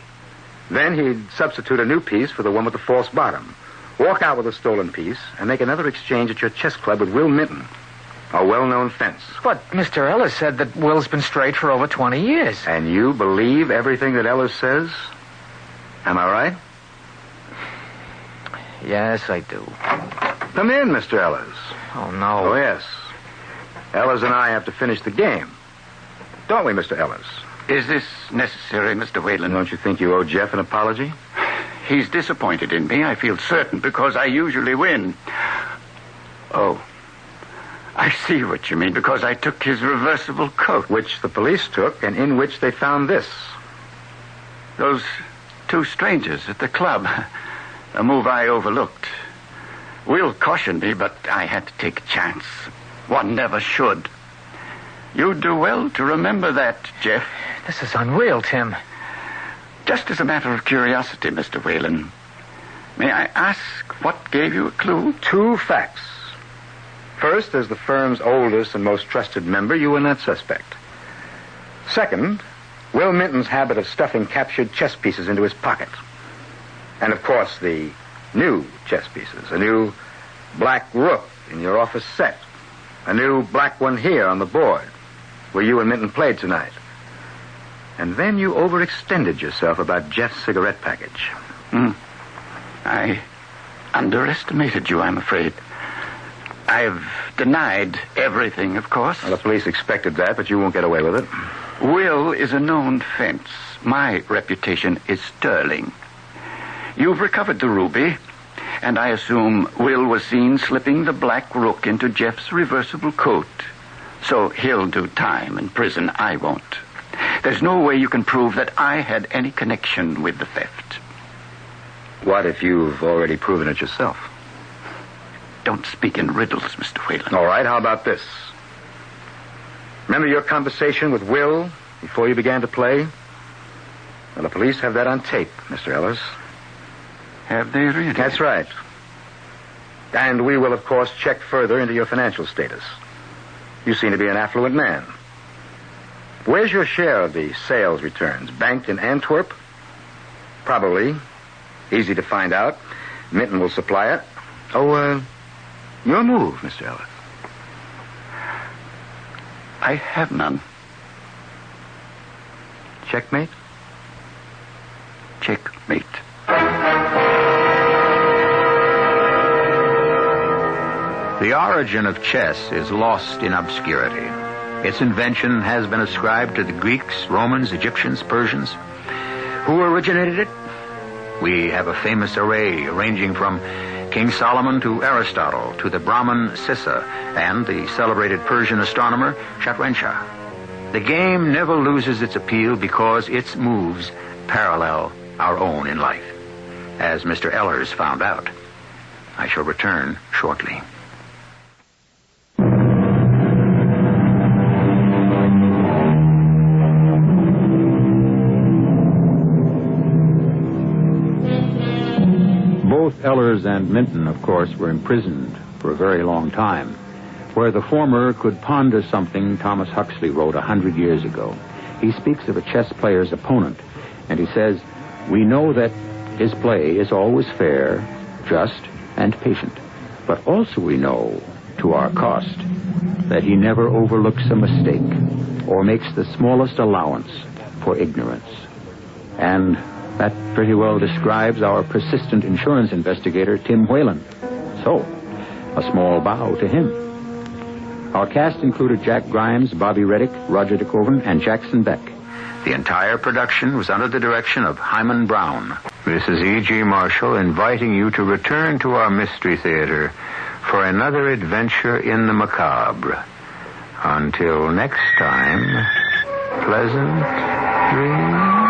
Then he'd substitute a new piece for the one with the false bottom. Walk out with a stolen piece and make another exchange at your chess club with Will Minton, a well-known fence. But Mr. Ellers said that Will's been straight for over 20 years. And you believe everything that Ellers says? Am I right? Yes, I do. Come in, Mr. Ellers. Oh, no. Oh, yes. Ellers and I have to finish the game. Don't we, Mr. Ellers? Is this necessary, Mr. Whalen? Don't you think you owe Jeff an apology? He's disappointed in me, I feel certain, because I usually win. Oh, I see what you mean, because I took his reversible coat. Which the police took, and in which they found this. Those two strangers at the club. A move I overlooked. Will cautioned me, but I had to take a chance. One never should. You'd do well to remember that, Jeff. This is unreal, Tim. Just as a matter of curiosity, Mr. Whalen, may I ask what gave you a clue? 2 facts. First, as the firm's oldest and most trusted member, you were not suspect. Second, Will Minton's habit of stuffing captured chess pieces into his pocket. And, of course, the new chess pieces. A new black rook in your office set. A new black one here on the board, where you and Minton played tonight. And then you overextended yourself about Jeff's cigarette package. I underestimated you, I'm afraid. I've denied everything, of course. Well, the police expected that, but you won't get away with it. Will is a known fence. My reputation is sterling. You've recovered the ruby, and I assume Will was seen slipping the black rook into Jeff's reversible coat. So he'll do time in prison. I won't. There's no way you can prove that I had any connection with the theft. What if you've already proven it yourself? Don't speak in riddles, Mr. Whalen. All right, how about this? Remember your conversation with Will before you began to play? Well, the police have that on tape, Mr. Ellers. Have they really? That's right. And we will, of course, check further into your financial status. You seem to be an affluent man. Where's your share of the sales returns? Banked in Antwerp? Probably. Easy to find out. Minton will supply it. Oh, your move, Mr. Ellers. I have none. Checkmate? Checkmate. The origin of chess is lost in obscurity. Its invention has been ascribed to the Greeks, Romans, Egyptians, Persians. Who originated it? We have a famous array ranging from King Solomon to Aristotle, to the Brahmin Sissa, and the celebrated Persian astronomer Shatranshah. The game never loses its appeal because its moves parallel our own in life, as Mr. Ellers found out. I shall return shortly. Both Ellers and Minton, of course, were imprisoned for a very long time. Where the former could ponder something Thomas Huxley wrote 100 years ago. He speaks of a chess player's opponent, and he says, "We know that his play is always fair, just, and patient. But also we know, to our cost, that he never overlooks a mistake or makes the smallest allowance for ignorance." And that pretty well describes our persistent insurance investigator, Tim Whalen. So, a small bow to him. Our cast included Jack Grimes, Bobby Reddick, Roger DeKoven, and Jackson Beck. The entire production was under the direction of Hyman Brown. This is E.G. Marshall inviting you to return to our Mystery Theater for another adventure in the macabre. Until next time, pleasant dreams.